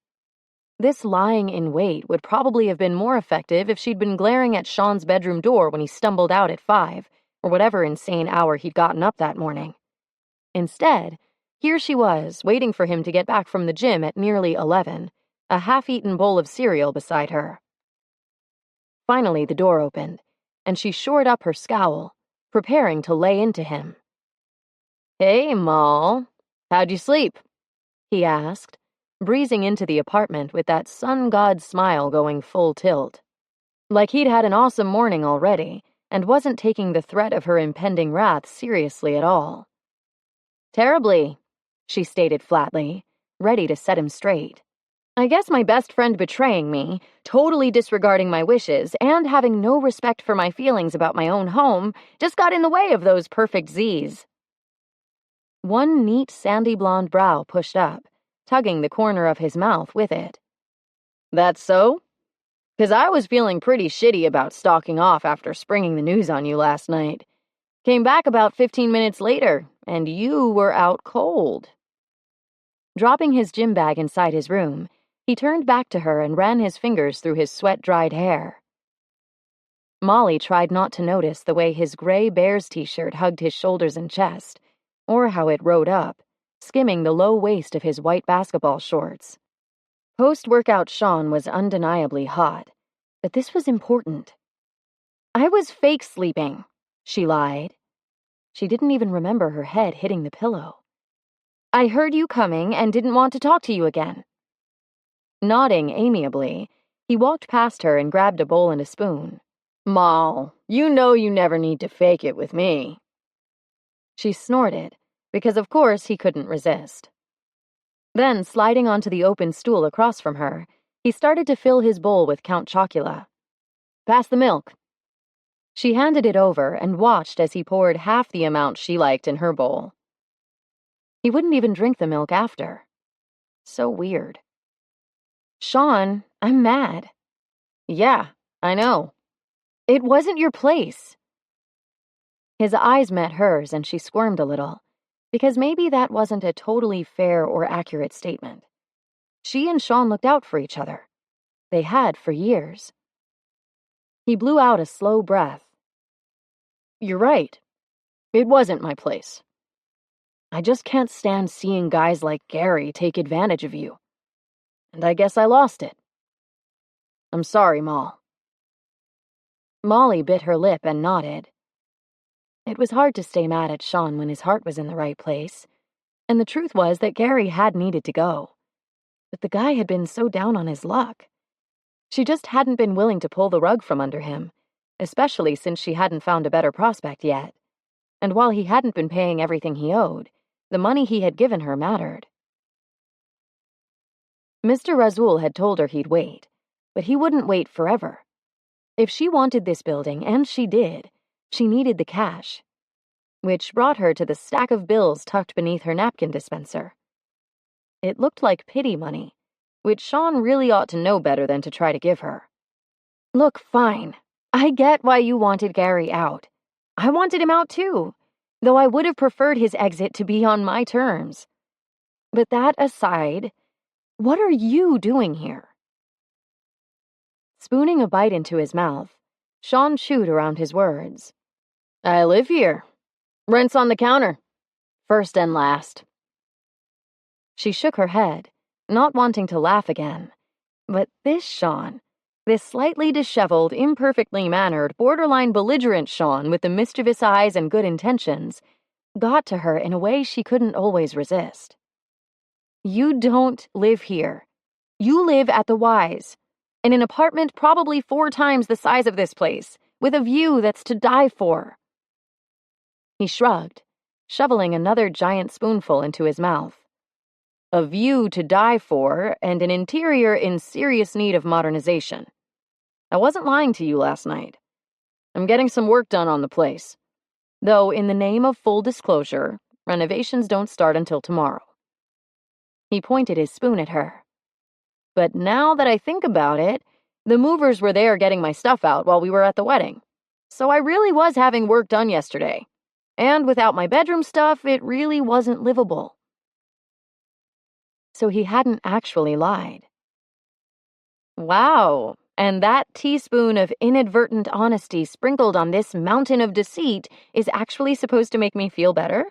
This lying in wait would probably have been more effective if she'd been glaring at Sean's bedroom door when he stumbled out at 5, or whatever insane hour he'd gotten up that morning. Instead, here she was, waiting for him to get back from the gym at nearly 11, a half-eaten bowl of cereal beside her. Finally, the door opened, and she shored up her scowl, preparing to lay into him. "Hey, Moll. How'd you sleep?" he asked, breezing into the apartment with that sun god smile going full tilt. Like he'd had an awesome morning already, and wasn't taking the threat of her impending wrath seriously at all. "Terribly," she stated flatly, ready to set him straight. "I guess my best friend betraying me, totally disregarding my wishes, and having no respect for my feelings about my own home just got in the way of those perfect Z's." One neat sandy blonde brow pushed up, tugging the corner of his mouth with it. "That's so? 'Cause I was feeling pretty shitty about stalking off after springing the news on you last night. Came back about 15 minutes later, and you were out cold." Dropping his gym bag inside his room, he turned back to her and ran his fingers through his sweat-dried hair. Molly tried not to notice the way his gray Bears t-shirt hugged his shoulders and chest, or how it rode up, skimming the low waist of his white basketball shorts. Post-workout Sean was undeniably hot, but this was important. "I was fake sleeping," she lied. She didn't even remember her head hitting the pillow. "I heard you coming and didn't want to talk to you again." Nodding amiably, he walked past her and grabbed a bowl and a spoon. "Moll, you know you never need to fake it with me." She snorted, because of course he couldn't resist. Then, sliding onto the open stool across from her, he started to fill his bowl with Count Chocula. "Pass the milk." She handed it over and watched as he poured half the amount she liked in her bowl. He wouldn't even drink the milk after. So weird. "Sean, I'm mad." "Yeah, I know. It wasn't your place." His eyes met hers and she squirmed a little, because maybe that wasn't a totally fair or accurate statement. She and Sean looked out for each other. They had for years. He blew out a slow breath. "You're right. It wasn't my place. I just can't stand seeing guys like Gary take advantage of you. And I guess I lost it. I'm sorry, Moll." Molly bit her lip and nodded. It was hard to stay mad at Sean when his heart was in the right place, and the truth was that Gary had needed to go. But the guy had been so down on his luck. She just hadn't been willing to pull the rug from under him, especially since she hadn't found a better prospect yet. And while he hadn't been paying everything he owed, the money he had given her mattered. Mr. Razul had told her he'd wait, but he wouldn't wait forever. If she wanted this building, and she did, she needed the cash, which brought her to the stack of bills tucked beneath her napkin dispenser. It looked like pity money, which Sean really ought to know better than to try to give her. Look, fine. I get why you wanted Gary out. I wanted him out too, though I would have preferred his exit to be on my terms. But that aside, what are you doing here? Spooning a bite into his mouth, Sean chewed around his words. I live here. Rent's on the counter. First and last. She shook her head, not wanting to laugh again. But this Sean, this slightly disheveled, imperfectly mannered, borderline belligerent Sean with the mischievous eyes and good intentions, got to her in a way she couldn't always resist. You don't live here. You live at the Y's, in an apartment probably 4 times the size of this place, with a view that's to die for. He shrugged, shoveling another giant spoonful into his mouth. A view to die for, and an interior in serious need of modernization. I wasn't lying to you last night. I'm getting some work done on the place. Though, in the name of full disclosure, renovations don't start until tomorrow. He pointed his spoon at her. But now that I think about it, the movers were there getting my stuff out while we were at the wedding. So I really was having work done yesterday. And without my bedroom stuff, it really wasn't livable. So he hadn't actually lied. Wow, and that teaspoon of inadvertent honesty sprinkled on this mountain of deceit is actually supposed to make me feel better?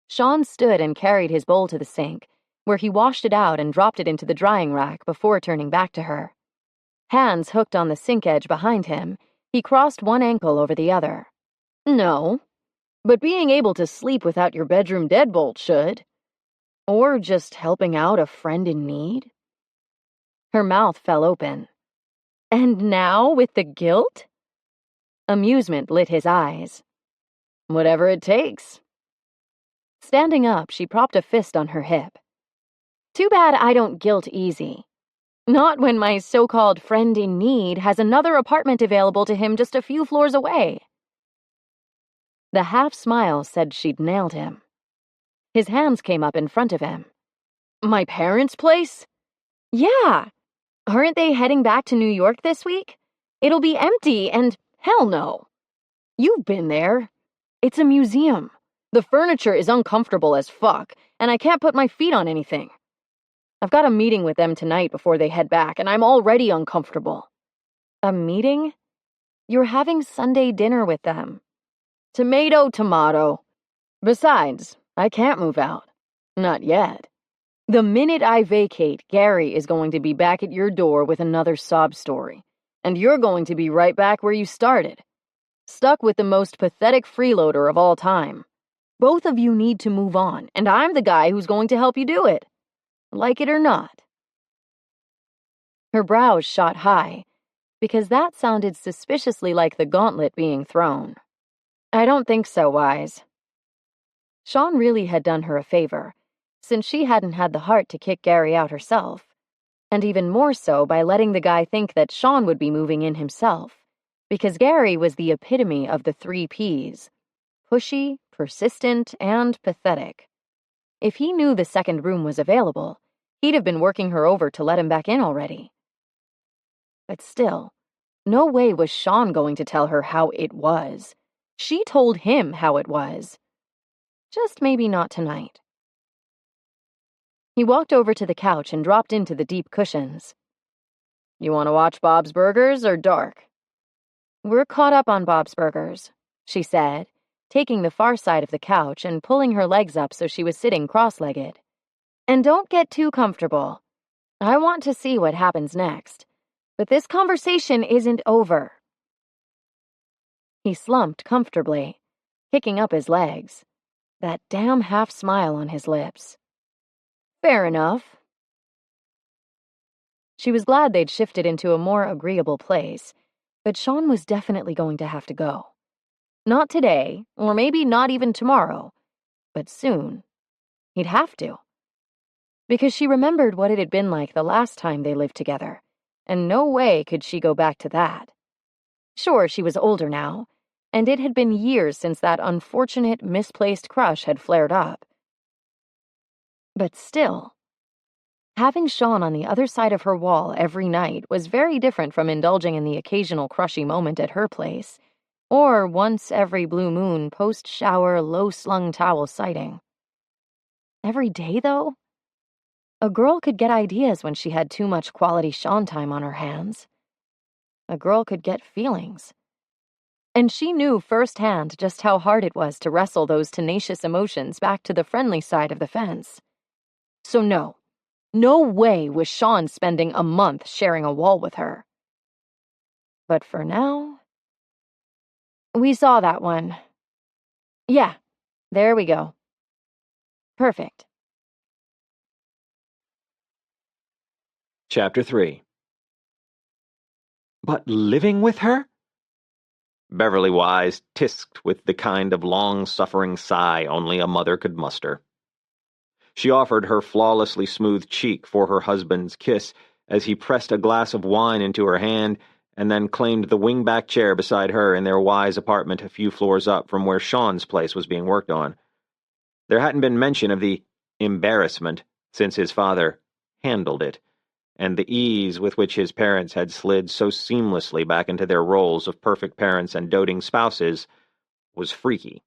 Sean stood and carried his bowl to the sink, where he washed it out and dropped it into the drying rack before turning back to her. Hands hooked on the sink edge behind him, he crossed one ankle over the other. No, but being able to sleep without your bedroom deadbolt should. Or just helping out a friend in need. Her mouth fell open. And now with the guilt? Amusement lit his eyes. Whatever it takes. Standing up, she propped a fist on her hip. Too bad I don't guilt easy. Not when my so-called friend in need has another apartment available to him just a few floors away. The half-smile said she'd nailed him. His hands came up in front of him. My parents' place? Yeah. Aren't they heading back to New York this week? It'll be empty and hell no. You've been there. It's a museum. The furniture is uncomfortable as fuck, and I can't put my feet on anything. I've got a meeting with them tonight before they head back, and I'm already uncomfortable. A meeting? You're having Sunday dinner with them. Tomato, tomato. Besides, I can't move out. Not yet. The minute I vacate, Gary is going to be back at your door with another sob story. And you're going to be right back where you started. Stuck with the most pathetic freeloader of all time. Both of you need to move on, and I'm the guy who's going to help you do it. Like it or not. Her brows shot high, because that sounded suspiciously like the gauntlet being thrown. I don't think so, Wise. Sean really had done her a favor, since she hadn't had the heart to kick Gary out herself, and even more so by letting the guy think that Sean would be moving in himself, because Gary was the epitome of the 3 Ps: pushy, persistent, and pathetic. If he knew the second room was available, he'd have been working her over to let him back in already. But still, no way was Sean going to tell her how it was. She told him how it was. Just maybe not tonight. He walked over to the couch and dropped into the deep cushions. You want to watch Bob's Burgers or Dark? We're caught up on Bob's Burgers, she said, taking the far side of the couch and pulling her legs up so she was sitting cross-legged. And don't get too comfortable. I want to see what happens next. But this conversation isn't over. He slumped comfortably, kicking up his legs, that damn half-smile on his lips. Fair enough. She was glad they'd shifted into a more agreeable place, but Sean was definitely going to have to go. Not today, or maybe not even tomorrow, but soon. He'd have to. Because she remembered what it had been like the last time they lived together, and no way could she go back to that. Sure, she was older now, and it had been years since that unfortunate, misplaced crush had flared up. But still, having Sean on the other side of her wall every night was very different from indulging in the occasional crushy moment at her place, or once every blue moon post-shower low-slung towel sighting. Every day, though? A girl could get ideas when she had too much quality Sean time on her hands. A girl could get feelings. And she knew firsthand just how hard it was to wrestle those tenacious emotions back to the friendly side of the fence. So no way was Sean spending a month sharing a wall with her. But for now... We saw that one. Yeah, there we go. Perfect. Chapter 3. But living with her? Beverly Wise tisked with the kind of long-suffering sigh only a mother could muster. She offered her flawlessly smooth cheek for her husband's kiss as he pressed a glass of wine into her hand and then claimed the wing-back chair beside her in their Wise apartment a few floors up from where Sean's place was being worked on. There hadn't been mention of the embarrassment since his father handled it, and the ease with which his parents had slid so seamlessly back into their roles of perfect parents and doting spouses was freaky.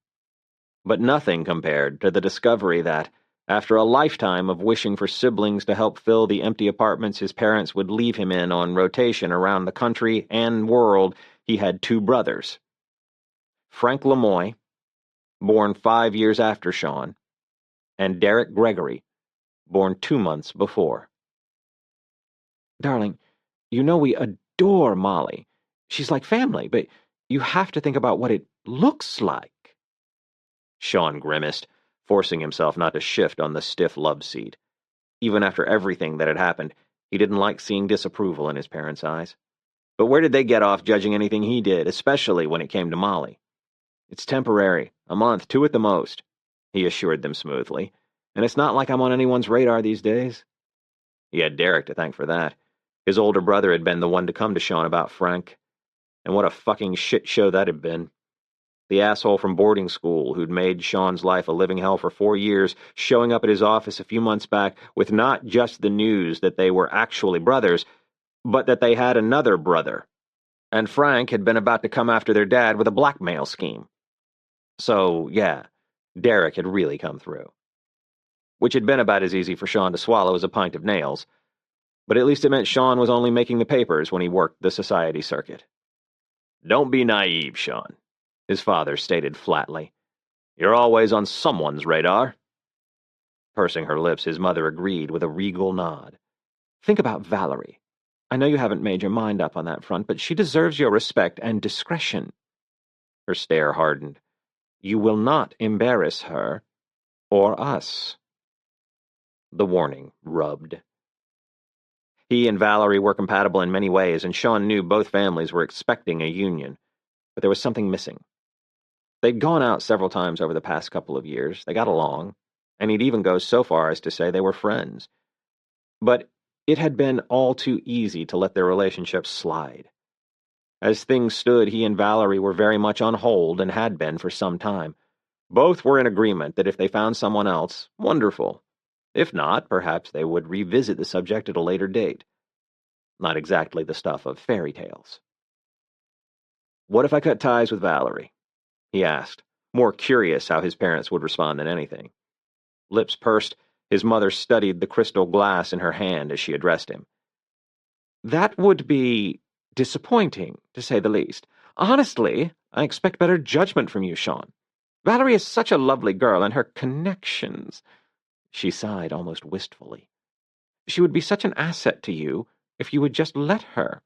But nothing compared to the discovery that, after a lifetime of wishing for siblings to help fill the empty apartments his parents would leave him in on rotation around the country and world, he had two brothers. Frank Lemoy, born 5 years after Sean, and Derek Gregory, born 2 months before. Darling, you know we adore Molly. She's like family, but you have to think about what it looks like. Sean grimaced, forcing himself not to shift on the stiff love seat. Even after everything that had happened, he didn't like seeing disapproval in his parents' eyes. But where did they get off judging anything he did, especially when it came to Molly? It's temporary, a month, 2 at the most, he assured them smoothly, and it's not like I'm on anyone's radar these days. He had Derek to thank for that. His older brother had been the one to come to Sean about Frank, and what a fucking shit show that had been. The asshole from boarding school who'd made Sean's life a living hell for 4 years, showing up at his office a few months back with not just the news that they were actually brothers, but that they had another brother. And Frank had been about to come after their dad with a blackmail scheme. So, yeah, Derek had really come through. Which had been about as easy for Sean to swallow as a pint of nails. But at least it meant Sean was only making the papers when he worked the society circuit. Don't be naive, Sean, his father stated flatly. You're always on someone's radar. Pursing her lips, his mother agreed with a regal nod. Think about Valerie. I know you haven't made your mind up on that front, but she deserves your respect and discretion. Her stare hardened. You will not embarrass her or us. The warning rubbed. He and Valerie were compatible in many ways, and Sean knew both families were expecting a union, but there was something missing. They'd gone out several times over the past couple of years. They got along, and he'd even go so far as to say they were friends. But it had been all too easy to let their relationship slide. As things stood, he and Valerie were very much on hold and had been for some time. Both were in agreement that if they found someone else, wonderful. If not, perhaps they would revisit the subject at a later date. Not exactly the stuff of fairy tales. What if I cut ties with Valerie? He asked, more curious how his parents would respond than anything. Lips pursed, his mother studied the crystal glass in her hand as she addressed him. That would be disappointing, to say the least. Honestly, I expect better judgment from you, Sean. Valerie is such a lovely girl, and her connections... She sighed almost wistfully. She would be such an asset to you if you would just let her.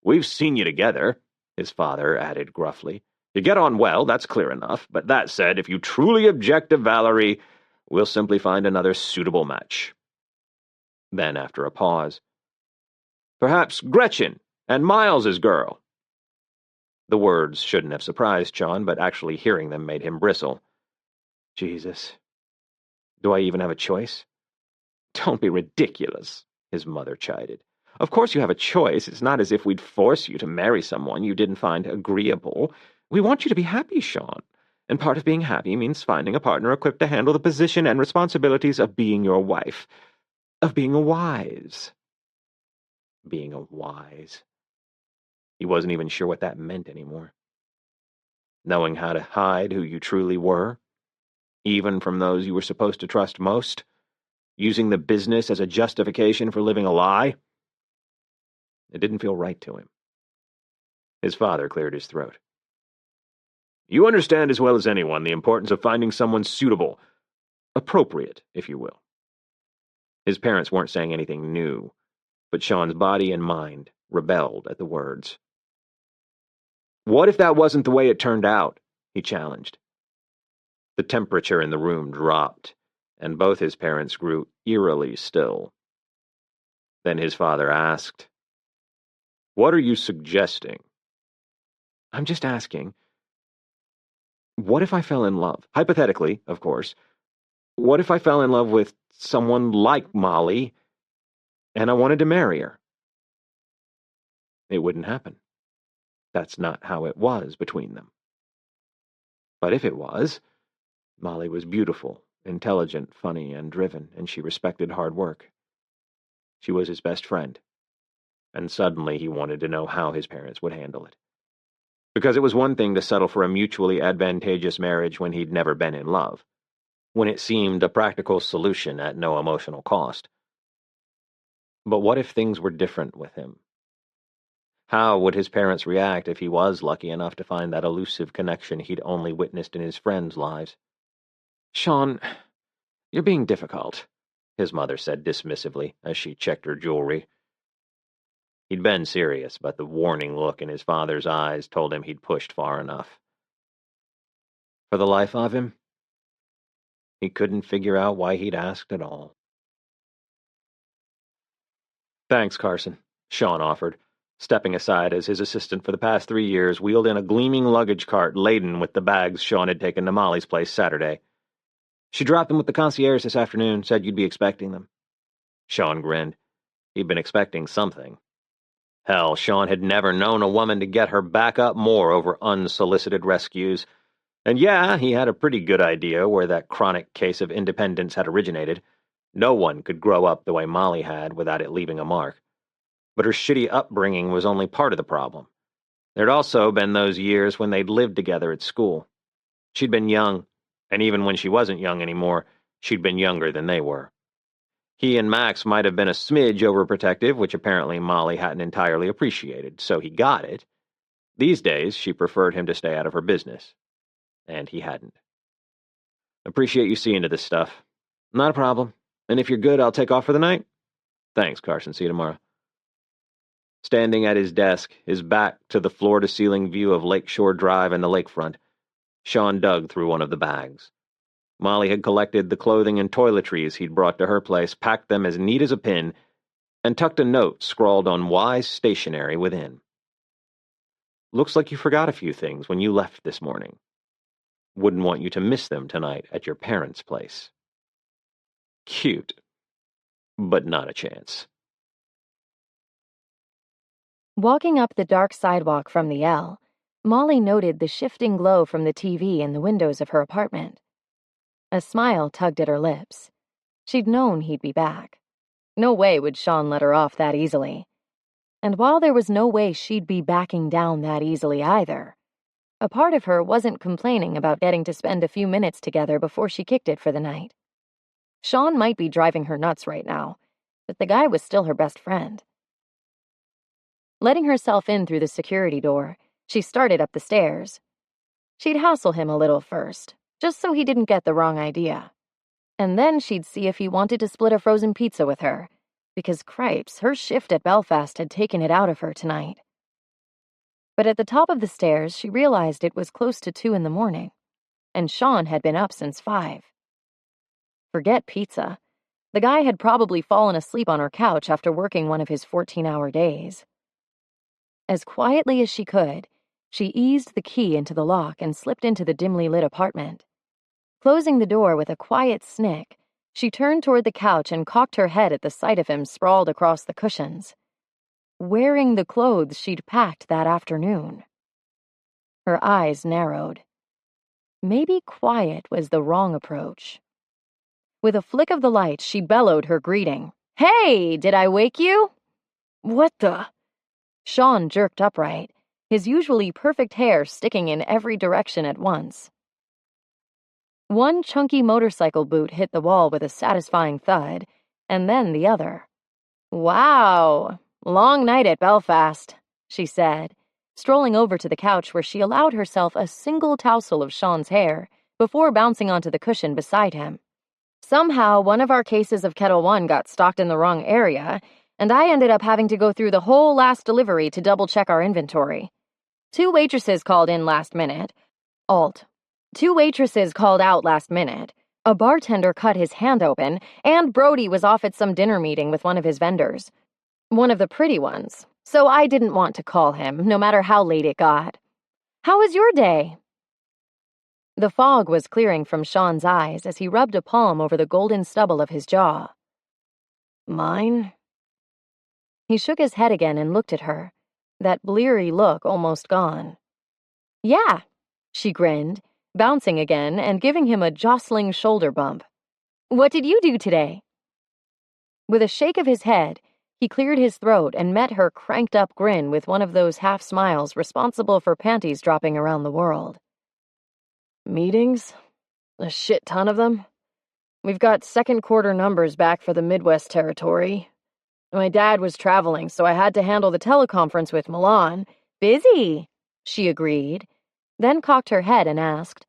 We've seen you together, his father added gruffly. You get on well, that's clear enough, but that said, if you truly object to Valerie, we'll simply find another suitable match. Then, after a pause, Perhaps Gretchen and Miles's girl." The words shouldn't have surprised Sean, but actually hearing them made him bristle. Jesus. Do I even have a choice? Don't be ridiculous, his mother chided. Of course you have a choice. It's not as if we'd force you to marry someone you didn't find agreeable. We want you to be happy, Sean. And part of being happy means finding a partner equipped to handle the position and responsibilities of being your wife. Of being a wise. Being a wise. He wasn't even sure what that meant anymore. Knowing how to hide who you truly were, even from those you were supposed to trust most, using the business as a justification for living a lie. It didn't feel right to him. His father cleared his throat. You understand as well as anyone the importance of finding someone suitable, appropriate, if you will. His parents weren't saying anything new, but Sean's body and mind rebelled at the words. What if that wasn't the way it turned out? He challenged. The temperature in the room dropped, and both his parents grew eerily still. Then his father asked, What are you suggesting? I'm just asking. What if I fell in love? Hypothetically, of course. What if I fell in love with someone like Molly, and I wanted to marry her? It wouldn't happen. That's not how it was between them. But if it was, Molly was beautiful, intelligent, funny, and driven, and she respected hard work. She was his best friend, and suddenly he wanted to know how his parents would handle it. Because it was one thing to settle for a mutually advantageous marriage when he'd never been in love, when it seemed a practical solution at no emotional cost. But what if things were different with him? How would his parents react if he was lucky enough to find that elusive connection he'd only witnessed in his friends' lives? Sean, you're being difficult, his mother said dismissively as she checked her jewelry. He'd been serious, but the warning look in his father's eyes told him he'd pushed far enough. For the life of him, he couldn't figure out why he'd asked at all. Thanks, Carson, Sean offered, stepping aside as his assistant for the past 3 years wheeled in a gleaming luggage cart laden with the bags Sean had taken to Molly's place Saturday. She dropped them with the concierge this afternoon, said you'd be expecting them. Sean grinned. He'd been expecting something. Hell, Sean had never known a woman to get her back up more over unsolicited rescues. And yeah, he had a pretty good idea where that chronic case of independence had originated. No one could grow up the way Molly had without it leaving a mark. But her shitty upbringing was only part of the problem. There'd also been those years when they'd lived together at school. She'd been young, and even when she wasn't young anymore, she'd been younger than they were. He and Max might have been a smidge overprotective, which apparently Molly hadn't entirely appreciated, so he got it. These days, she preferred him to stay out of her business. And he hadn't. Appreciate you seeing to this stuff. Not a problem. And if you're good, I'll take off for the night. Thanks, Carson. See you tomorrow. Standing at his desk, his back to the floor-to-ceiling view of Lakeshore Drive and the lakefront, Sean dug through one of the bags. Molly had collected the clothing and toiletries he'd brought to her place, packed them as neat as a pin, and tucked a note scrawled on wise stationery within. Looks like you forgot a few things when you left this morning. Wouldn't want you to miss them tonight at your parents' place. Cute, but not a chance. Walking up the dark sidewalk from the L, Molly noted the shifting glow from the TV in the windows of her apartment. A smile tugged at her lips. She'd known he'd be back. No way would Sean let her off that easily. And while there was no way she'd be backing down that easily either, a part of her wasn't complaining about getting to spend a few minutes together before she kicked it for the night. Sean might be driving her nuts right now, but the guy was still her best friend. Letting herself in through the security door, she started up the stairs. She'd hassle him a little first, just so he didn't get the wrong idea. And then she'd see if he wanted to split a frozen pizza with her, because cripes, her shift at Belfast had taken it out of her tonight. But at the top of the stairs, she realized it was close to 2 a.m, and Sean had been up since 5. Forget pizza. The guy had probably fallen asleep on her couch after working one of his 14-hour days. As quietly as she could, she eased the key into the lock and slipped into the dimly lit apartment. Closing the door with a quiet snick, she turned toward the couch and cocked her head at the sight of him sprawled across the cushions, wearing the clothes she'd packed that afternoon. Her eyes narrowed. Maybe quiet was the wrong approach. With a flick of the light, she bellowed her greeting. "Hey, did I wake you?" "What the?" Sean jerked upright, his usually perfect hair sticking in every direction at once. One chunky motorcycle boot hit the wall with a satisfying thud, and then the other. "Wow, long night at Belfast," she said, strolling over to the couch where she allowed herself a single tousle of Sean's hair before bouncing onto the cushion beside him. "Somehow, one of our cases of Kettle One got stocked in the wrong area, and I ended up having to go through the whole last delivery to double-check our inventory. 2 waitresses called in last minute. 2 waitresses called out last minute. A bartender cut his hand open, and Brody was off at some dinner meeting with one of his vendors. One of the pretty ones, so I didn't want to call him, no matter how late it got. How was your day?" The fog was clearing from Sean's eyes as he rubbed a palm over the golden stubble of his jaw. "Mine?" He shook his head again and looked at her, that bleary look almost gone. "Yeah," she grinned, bouncing again and giving him a jostling shoulder bump. "What did you do today?" With a shake of his head, he cleared his throat and met her cranked-up grin with one of those half-smiles responsible for panties dropping around the world. "Meetings? A shit ton of them. We've got second quarter numbers back for the Midwest territory. My dad was traveling, so I had to handle the teleconference with Milan." "Busy," she agreed, then cocked her head and asked,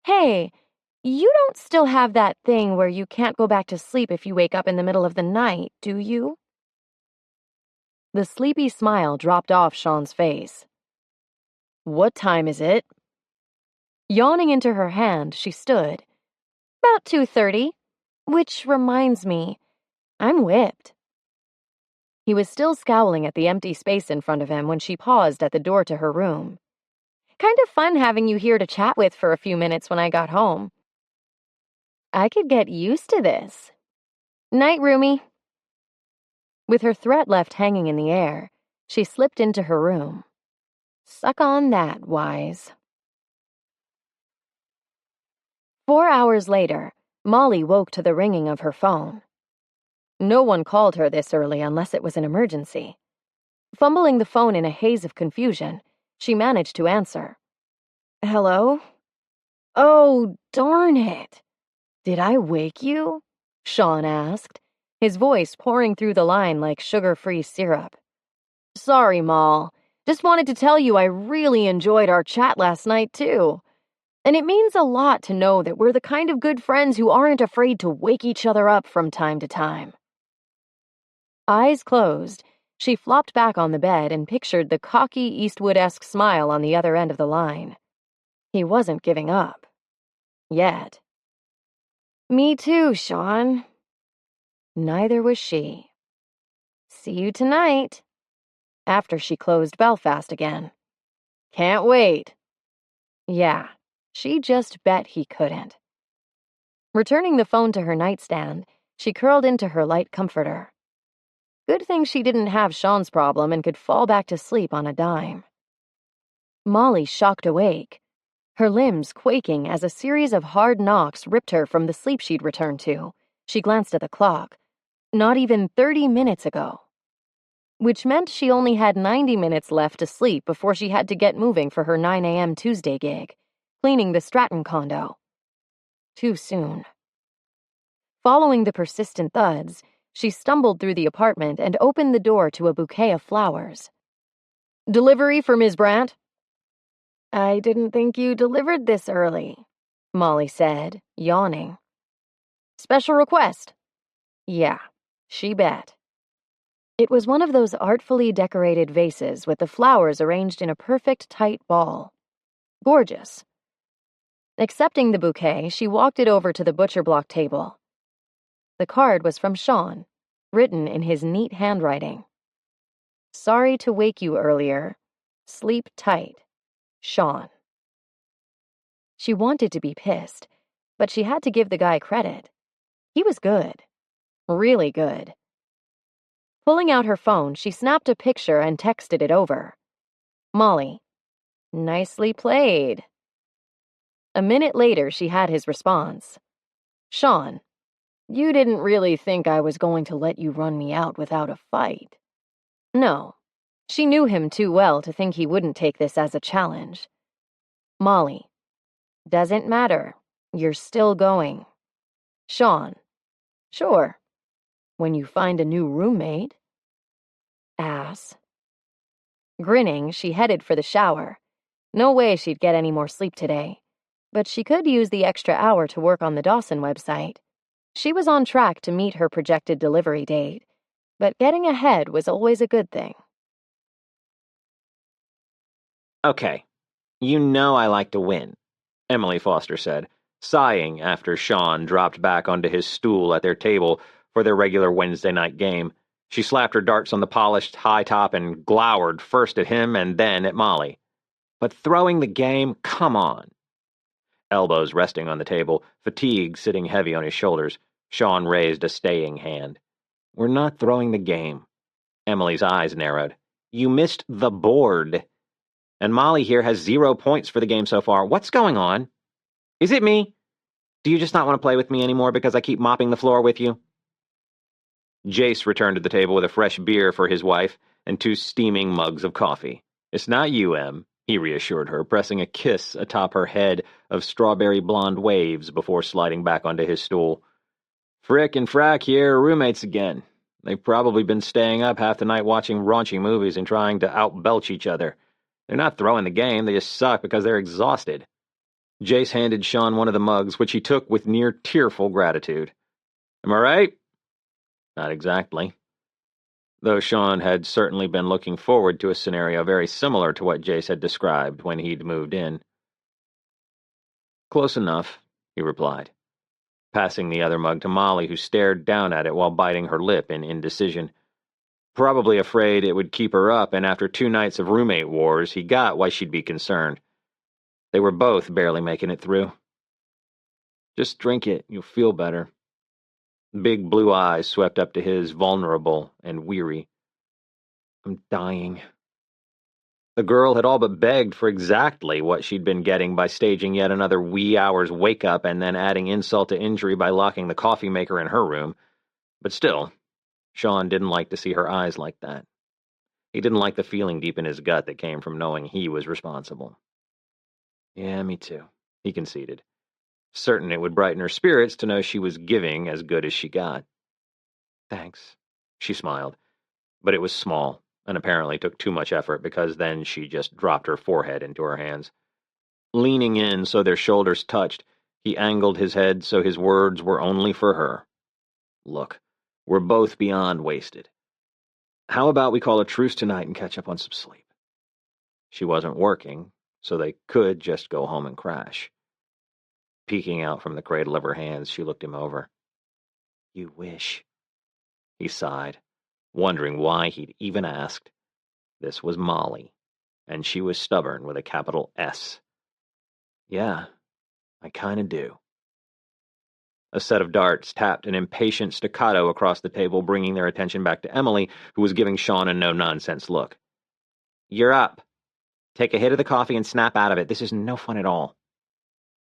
"Hey, you don't still have that thing where you can't go back to sleep if you wake up in the middle of the night, do you?" The sleepy smile dropped off Sean's face. "What time is it?" Yawning into her hand, she stood. "About 2:30, which reminds me, I'm whipped." He was still scowling at the empty space in front of him when she paused at the door to her room. "Kind of fun having you here to chat with for a few minutes when I got home." "I could get used to this." "Night, roomie." With her threat left hanging in the air, she slipped into her room. Suck on that, Wise. 4 hours later, Molly woke to the ringing of her phone. No one called her this early unless it was an emergency. Fumbling the phone in a haze of confusion, she managed to answer. "Hello?" "Oh, darn it. Did I wake you?" Sean asked, his voice pouring through the line like sugar-free syrup. "Sorry, Moll. Just wanted to tell you I really enjoyed our chat last night, too. And it means a lot to know that we're the kind of good friends who aren't afraid to wake each other up from time to time." Eyes closed, she flopped back on the bed and pictured the cocky Eastwood-esque smile on the other end of the line. He wasn't giving up. Yet. "Me too, Sean." Neither was she. "See you tonight." After she closed Belfast again. "Can't wait." Yeah, she just bet he couldn't. Returning the phone to her nightstand, she curled into her light comforter. Good thing she didn't have Sean's problem and could fall back to sleep on a dime. Molly shocked awake, her limbs quaking as a series of hard knocks ripped her from the sleep she'd returned to. She glanced at the clock. Not even 30 minutes ago. Which meant she only had 90 minutes left to sleep before she had to get moving for her 9 a.m. Tuesday gig, cleaning the Stratton condo. Too soon. Following the persistent thuds, she stumbled through the apartment and opened the door to a bouquet of flowers. "Delivery for Ms. Brandt?" "I didn't think you delivered this early," Molly said, yawning. "Special request?" Yeah, she bet. It was one of those artfully decorated vases with the flowers arranged in a perfect tight ball. Gorgeous. Accepting the bouquet, she walked it over to the butcher block table. The card was from Sean, written in his neat handwriting. Sorry to wake you earlier. Sleep tight. Sean. She wanted to be pissed, but she had to give the guy credit. He was good. Really good. Pulling out her phone, she snapped a picture and texted it over. Molly. Nicely played. A minute later, she had his response. Sean. You didn't really think I was going to let you run me out without a fight. No. She knew him too well to think he wouldn't take this as a challenge. Molly. Doesn't matter. You're still going. Sean. Sure. When you find a new roommate. Ass. Grinning, she headed for the shower. No way she'd get any more sleep today. But she could use the extra hour to work on the Dawson website. She was on track to meet her projected delivery date, but getting ahead was always a good thing. Okay, you know I like to win, Emily Foster said, sighing after Sean dropped back onto his stool at their table for their regular Wednesday night game. She slapped her darts on the polished high top and glowered first at him and then at Molly. But throwing the game, come on. Elbows resting on the table, fatigue sitting heavy on his shoulders, Sean raised a staying hand. We're not throwing the game. Emily's eyes narrowed. You missed the board. And Molly here has 0 points for the game so far. What's going on? Is it me? Do you just not want to play with me anymore because I keep mopping the floor with you? Jace returned to the table with a fresh beer for his wife and 2 steaming mugs of coffee. It's not you, Em, he reassured her, pressing a kiss atop her head of strawberry blonde waves before sliding back onto his stool. Frick and Frack here are roommates again. They've probably been staying up half the night watching raunchy movies and trying to outbelch each other. They're not throwing the game, they just suck because they're exhausted. Jace handed Sean one of the mugs, which he took with near tearful gratitude. Am I right? Not exactly. Though Sean had certainly been looking forward to a scenario very similar to what Jace had described when he'd moved in. Close enough, he replied, passing the other mug to Molly, who stared down at it while biting her lip in indecision. Probably afraid it would keep her up, and after 2 nights of roommate wars, he got why she'd be concerned. They were both barely making it through. Just drink it, you'll feel better. Big blue eyes swept up to his, vulnerable and weary. I'm dying. The girl had all but begged for exactly what she'd been getting by staging yet another wee hour's wake-up and then adding insult to injury by locking the coffee maker in her room. But still, Sean didn't like to see her eyes like that. He didn't like the feeling deep in his gut that came from knowing he was responsible. Yeah, me too, he conceded, certain it would brighten her spirits to know she was giving as good as she got. Thanks, she smiled, but it was small, and apparently took too much effort because then she just dropped her forehead into her hands. Leaning in so their shoulders touched, he angled his head so his words were only for her. Look, we're both beyond wasted. How about we call a truce tonight and catch up on some sleep? She wasn't working, so they could just go home and crash. Peeking out from the cradle of her hands, she looked him over. You wish. He sighed, wondering why he'd even asked. This was Molly, and she was stubborn with a capital S. Yeah, I kinda do. A set of darts tapped an impatient staccato across the table, bringing their attention back to Emily, who was giving Sean a no-nonsense look. You're up. Take a hit of the coffee and snap out of it. This is no fun at all.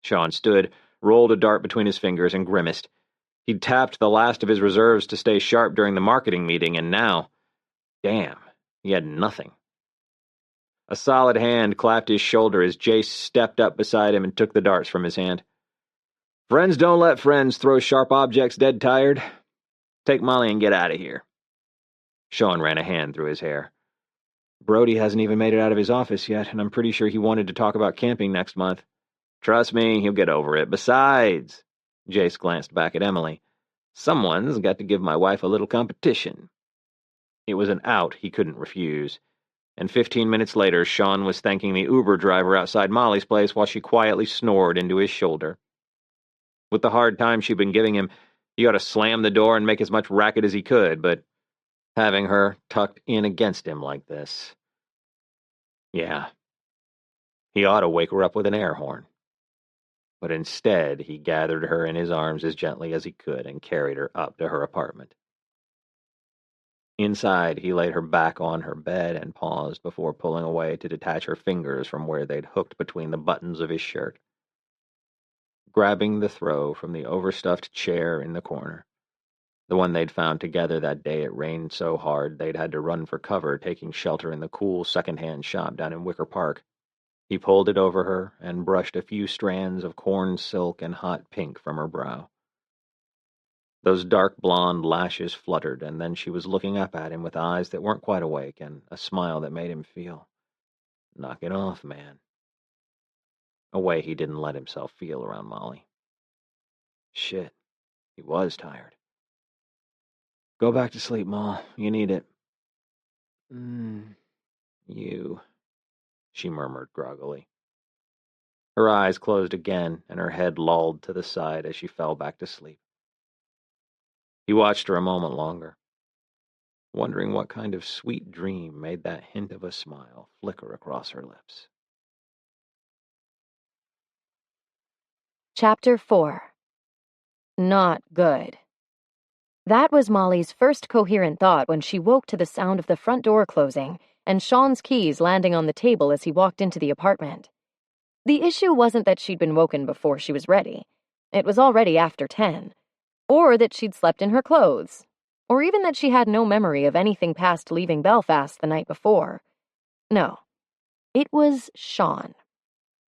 Sean stood, rolled a dart between his fingers, and grimaced. He'd tapped the last of his reserves to stay sharp during the marketing meeting, and now, damn, he had nothing. A solid hand clapped his shoulder as Jace stepped up beside him and took the darts from his hand. Friends don't let friends throw sharp objects dead tired. Take Molly and get out of here. Sean ran a hand through his hair. Brody hasn't even made it out of his office yet, and I'm pretty sure he wanted to talk about camping next month. Trust me, he'll get over it. Besides, Jace glanced back at Emily, someone's got to give my wife a little competition. It was an out he couldn't refuse, and 15 minutes later, Sean was thanking the Uber driver outside Molly's place while she quietly snored into his shoulder. With the hard time she'd been giving him, He ought to slam the door and make as much racket as he could, but having her tucked in against him like this... Yeah. He ought to wake her up with an air horn. But instead, he gathered her in his arms as gently as he could and carried her up to her apartment. Inside, he laid her back on her bed and paused before pulling away to detach her fingers from where they'd hooked between the buttons of his shirt. Grabbing the throw from the overstuffed chair in the corner, the one they'd found together that day it rained so hard they'd had to run for cover, taking shelter in the cool second-hand shop down in Wicker Park, he pulled it over her and brushed a few strands of corn silk and hot pink from her brow. Those dark blonde lashes fluttered, and then she was looking up at him with eyes that weren't quite awake and a smile that made him feel, knock it off, man. A way he didn't let himself feel around Molly. Shit, he was tired. Go back to sleep, Ma. You need it. You, she murmured groggily. Her eyes closed again, and her head lolled to the side as she fell back to sleep. He watched her a moment longer, wondering what kind of sweet dream made that hint of a smile flicker across her lips. Chapter 4. Not good. That was Molly's first coherent thought when she woke to the sound of the front door closing and Sean's keys landing on the table as he walked into the apartment. The issue wasn't that she'd been woken before she was ready. It was already after 10. Or that she'd slept in her clothes. Or even that she had no memory of anything past leaving Belfast the night before. No. It was Sean.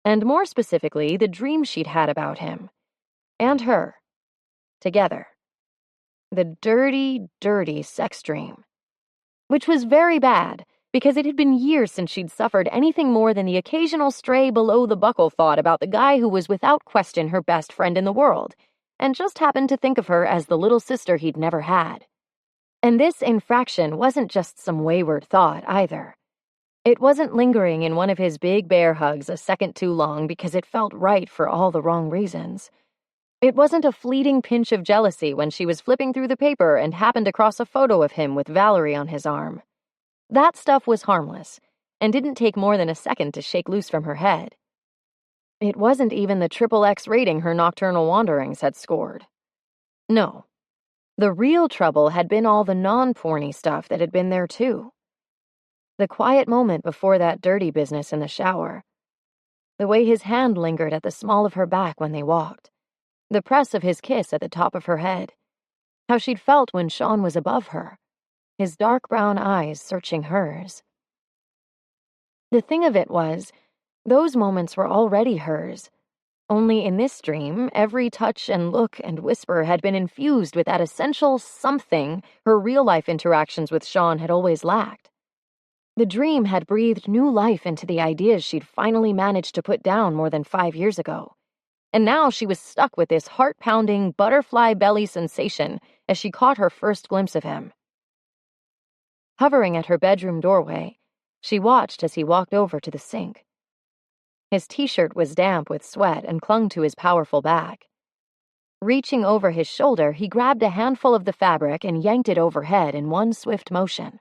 And more specifically, the dream she'd had about him. And her. Together. The dirty, dirty sex dream. Which was very bad, because it had been years since she'd suffered anything more than the occasional stray below-the-buckle thought about the guy who was without question her best friend in the world, and just happened to think of her as the little sister he'd never had. And this infraction wasn't just some wayward thought, either. It wasn't lingering in one of his big bear hugs a second too long because it felt right for all the wrong reasons. It wasn't a fleeting pinch of jealousy when she was flipping through the paper and happened across a photo of him with Valerie on his arm. That stuff was harmless, and didn't take more than a second to shake loose from her head. It wasn't even the XXX rating her nocturnal wanderings had scored. No. The real trouble had been all the non-porny stuff that had been there too. The quiet moment before that dirty business in the shower. The way his hand lingered at the small of her back when they walked. The press of his kiss at the top of her head. How she'd felt when Sean was above her. His dark brown eyes searching hers. The thing of it was, those moments were already hers. Only in this dream, every touch and look and whisper had been infused with that essential something her real-life interactions with Sean had always lacked. The dream had breathed new life into the ideas she'd finally managed to put down more than 5 years ago. And now she was stuck with this heart-pounding, butterfly belly sensation as she caught her first glimpse of him. Hovering at her bedroom doorway, she watched as he walked over to the sink. His t-shirt was damp with sweat and clung to his powerful back. Reaching over his shoulder, he grabbed a handful of the fabric and yanked it overhead in one swift motion.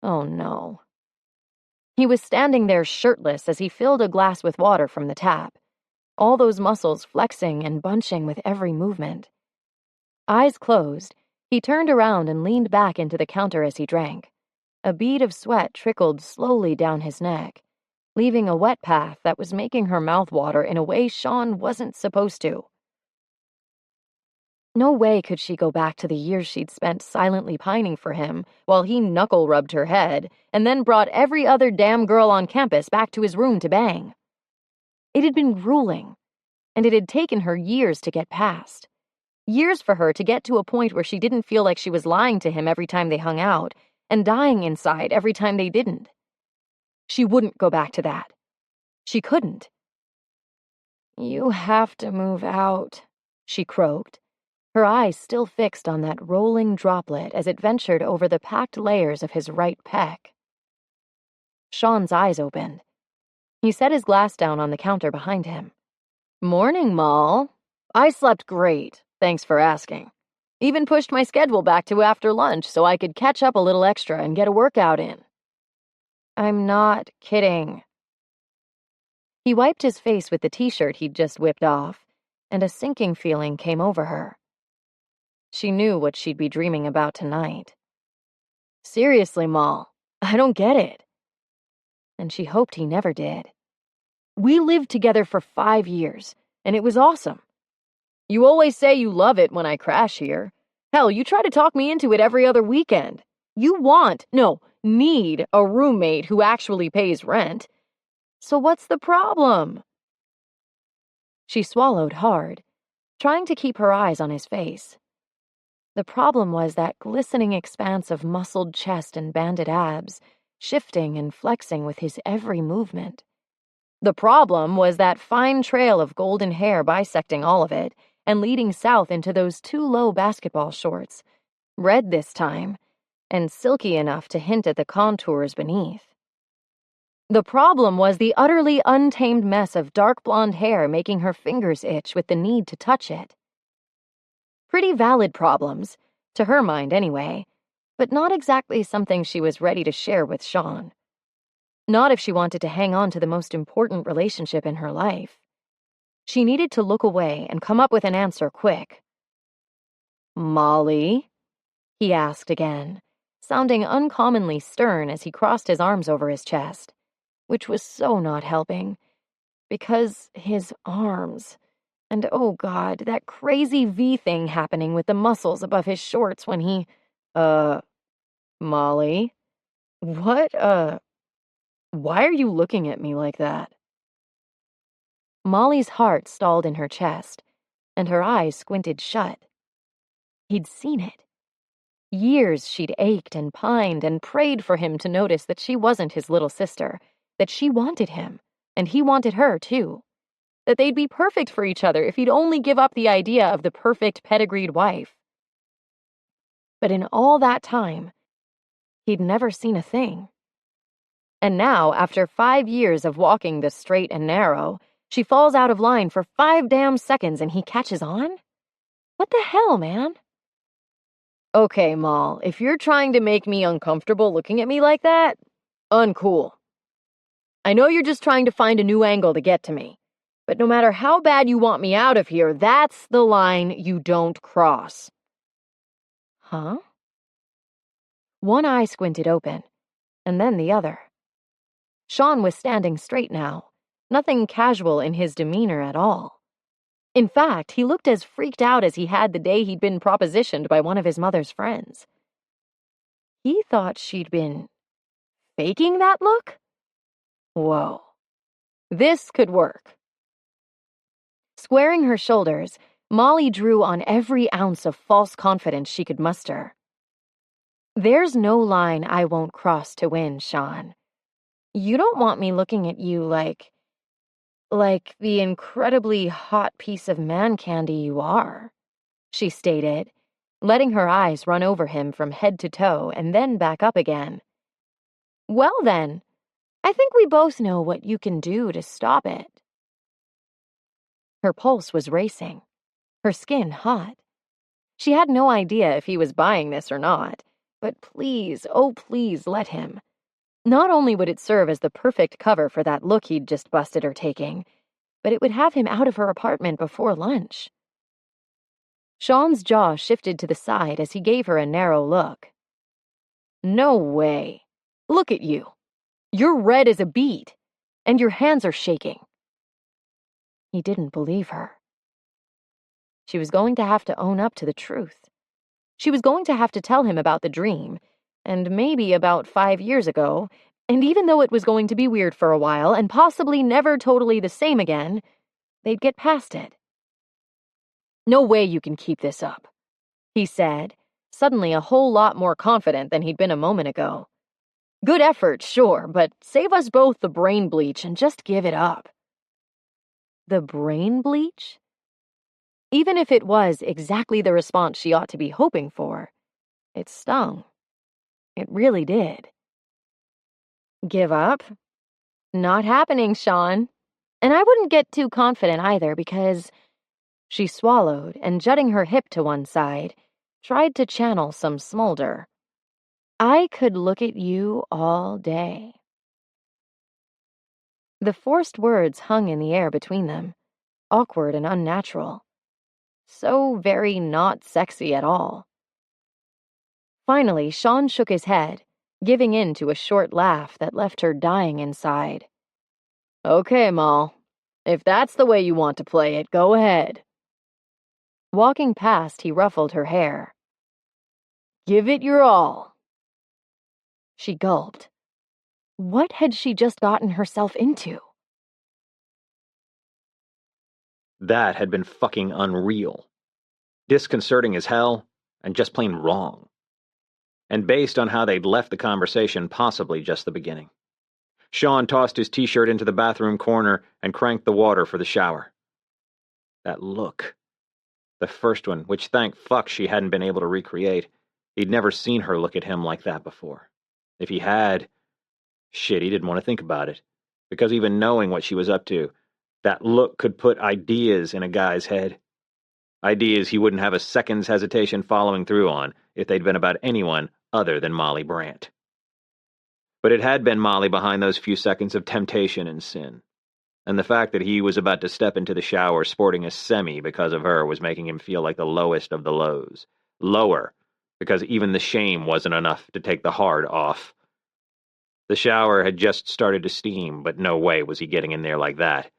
Oh no. He was standing there shirtless as he filled a glass with water from the tap, all those muscles flexing and bunching with every movement. Eyes closed, he turned around and leaned back into the counter as he drank. A bead of sweat trickled slowly down his neck, leaving a wet path that was making her mouth water in a way Sean wasn't supposed to. No way could she go back to the years she'd spent silently pining for him while he knuckle-rubbed her head and then brought every other damn girl on campus back to his room to bang. It had been grueling, and it had taken her years to get past. Years for her to get to a point where she didn't feel like she was lying to him every time they hung out and dying inside every time they didn't. She wouldn't go back to that. She couldn't. You have to move out, she croaked, her eyes still fixed on that rolling droplet as it ventured over the packed layers of his right pec. Sean's eyes opened. He set his glass down on the counter behind him. Morning, Moll. I slept great, thanks for asking. Even pushed my schedule back to after lunch so I could catch up a little extra and get a workout in. I'm not kidding. He wiped his face with the t-shirt he'd just whipped off, and a sinking feeling came over her. She knew what she'd be dreaming about tonight. Seriously, Mal, I don't get it. And she hoped he never did. We lived together for 5 years, and it was awesome. You always say you love it when I crash here. Hell, you try to talk me into it every other weekend. You need a roommate who actually pays rent. So what's the problem? She swallowed hard, trying to keep her eyes on his face. The problem was that glistening expanse of muscled chest and banded abs, shifting and flexing with his every movement. The problem was that fine trail of golden hair bisecting all of it and leading south into those too low basketball shorts, red this time, and silky enough to hint at the contours beneath. The problem was the utterly untamed mess of dark blonde hair making her fingers itch with the need to touch it. Pretty valid problems, to her mind anyway, but not exactly something she was ready to share with Sean. Not if she wanted to hang on to the most important relationship in her life. She needed to look away and come up with an answer quick. Molly? He asked again, sounding uncommonly stern as he crossed his arms over his chest, which was so not helping. Because his arms, and oh God, that crazy V thing happening with the muscles above his shorts when he, Molly? What, why are you looking at me like that? Molly's heart stalled in her chest, and her eyes squinted shut. He'd seen it. Years she'd ached and pined and prayed for him to notice that she wasn't his little sister, that she wanted him, and he wanted her too, that they'd be perfect for each other if he'd only give up the idea of the perfect pedigreed wife. But in all that time, he'd never seen a thing. And now, after 5 years of walking the straight and narrow, she falls out of line for 5 damn seconds and he catches on? What the hell, man? Okay, Mal, if you're trying to make me uncomfortable looking at me like that, uncool. I know you're just trying to find a new angle to get to me, but no matter how bad you want me out of here, that's the line you don't cross. Huh? One eye squinted open, and then the other. Sean was standing straight now, nothing casual in his demeanor at all. In fact, he looked as freaked out as he had the day he'd been propositioned by one of his mother's friends. He thought she'd been faking that look? Whoa. This could work. Squaring her shoulders, Molly drew on every ounce of false confidence she could muster. There's no line I won't cross to win, Sean. You don't want me looking at you like the incredibly hot piece of man candy you are, she stated, letting her eyes run over him from head to toe and then back up again. Well then, I think we both know what you can do to stop it. Her pulse was racing, her skin hot. She had no idea if he was buying this or not, but please, oh please let him. Not only would it serve as the perfect cover for that look he'd just busted her taking, but it would have him out of her apartment before lunch. Sean's jaw shifted to the side as he gave her a narrow look. No way. Look at you. You're red as a beet, and your hands are shaking. He didn't believe her. She was going to have to own up to the truth. She was going to have to tell him about the dream, and maybe about 5 years ago, and even though it was going to be weird for a while and possibly never totally the same again, they'd get past it. No way you can keep this up, he said, suddenly a whole lot more confident than he'd been a moment ago. Good effort, sure, but save us both the brain bleach and just give it up. The brain bleach? Even if it was exactly the response she ought to be hoping for, it stung. It really did. Give up? Not happening, Sean. And I wouldn't get too confident either because She swallowed and, jutting her hip to one side, tried to channel some smolder. I could look at you all day. The forced words hung in the air between them, awkward and unnatural. So very not sexy at all. Finally, Sean shook his head, giving in to a short laugh that left her dying inside. Okay, Moll. If that's the way you want to play it, go ahead. Walking past, he ruffled her hair. Give it your all. She gulped. What had she just gotten herself into? That had been fucking unreal. Disconcerting as hell, and just plain wrong. And based on how they'd left the conversation, possibly just the beginning. Sean tossed his t-shirt into the bathroom corner and cranked the water for the shower. That look. The first one, which thank fuck she hadn't been able to recreate. He'd never seen her look at him like that before. If he had... Shit, he didn't want to think about it. Because even knowing what she was up to, that look could put ideas in a guy's head. Ideas he wouldn't have a second's hesitation following through on if they'd been about anyone other than Molly Brandt. But it had been Molly behind those few seconds of temptation and sin. And the fact that he was about to step into the shower sporting a semi because of her was making him feel like the lowest of the lows. Lower, because even the shame wasn't enough to take the hard off. The shower had just started to steam, but no way was he getting in there like that.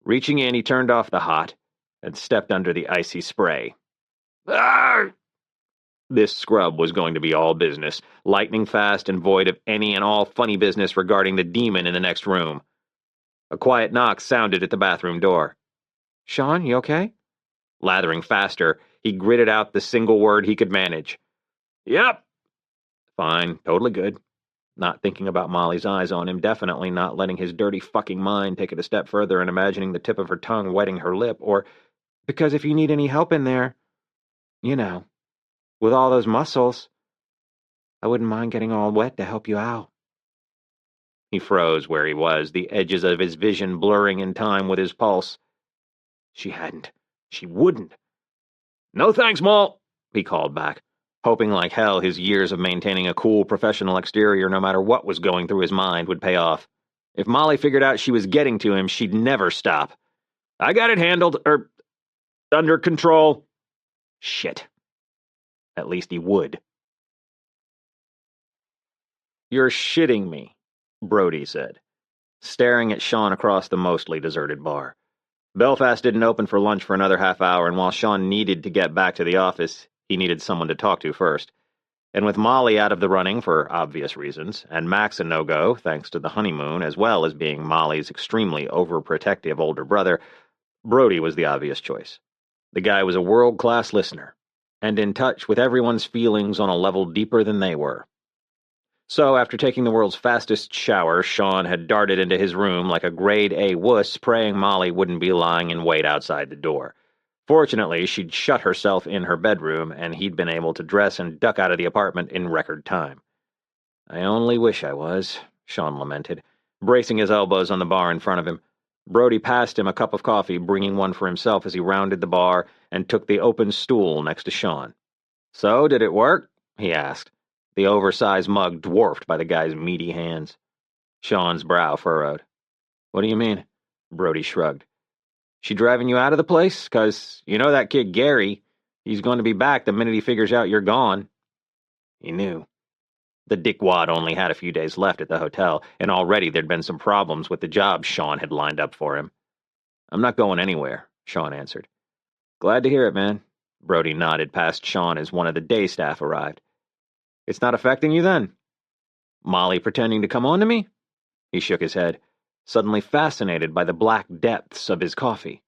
Reaching in, he turned off the hot and stepped under the icy spray. Arrgh! This scrub was going to be all business, lightning fast and void of any and all funny business regarding the demon in the next room. A quiet knock sounded at the bathroom door. Sean, you okay? Lathering faster, he gritted out the single word he could manage. Yep. Fine, totally good. Not thinking about Molly's eyes on him, definitely not letting his dirty fucking mind take it a step further and imagining the tip of her tongue wetting her lip, or, because if you need any help in there, you know, with all those muscles, I wouldn't mind getting all wet to help you out. He froze where he was, the edges of his vision blurring in time with his pulse. She hadn't. She wouldn't. No thanks, Moll, he called back, hoping like hell his years of maintaining a cool professional exterior no matter what was going through his mind would pay off. If Molly figured out she was getting to him, she'd never stop. I got it handled, under control. Shit. At least he would. You're shitting me, Brody said, staring at Sean across the mostly deserted bar. Belfast didn't open for lunch for another half hour, and while Sean needed to get back to the office, he needed someone to talk to first. And with Molly out of the running for obvious reasons, and Max a no-go thanks to the honeymoon, as well as being Molly's extremely overprotective older brother, Brody was the obvious choice. The guy was a world-class listener, and in touch with everyone's feelings on a level deeper than they were. So, after taking the world's fastest shower, Sean had darted into his room like a grade-A wuss, praying Molly wouldn't be lying in wait outside the door. Fortunately, she'd shut herself in her bedroom, and he'd been able to dress and duck out of the apartment in record time. I only wish I was, Sean lamented, bracing his elbows on the bar in front of him. Brody passed him a cup of coffee, bringing one for himself as he rounded the bar and took the open stool next to Sean. So, did it work? He asked, the oversized mug dwarfed by the guy's meaty hands. Sean's brow furrowed. What do you mean? Brody shrugged. She driving you out of the place? 'Cause you know that kid Gary, he's going to be back the minute he figures out you're gone. He knew. The dickwad only had a few days left at the hotel, and already there'd been some problems with the job Sean had lined up for him. I'm not going anywhere, Sean answered. Glad to hear it, man. Brody nodded past Sean as one of the day staff arrived. It's not affecting you then? Molly pretending to come on to me? He shook his head, suddenly fascinated by the black depths of his coffee.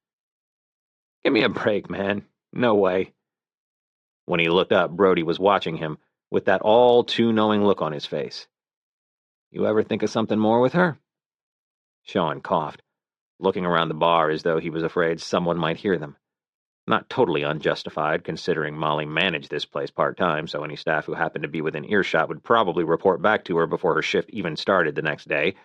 Give me a break, man. No way. When he looked up, Brody was watching him with that all-too-knowing look on his face. You ever think of something more with her? Sean coughed, looking around the bar as though he was afraid someone might hear them. Not totally unjustified, considering Molly managed this place part-time, so any staff who happened to be within earshot would probably report back to her before her shift even started the next day.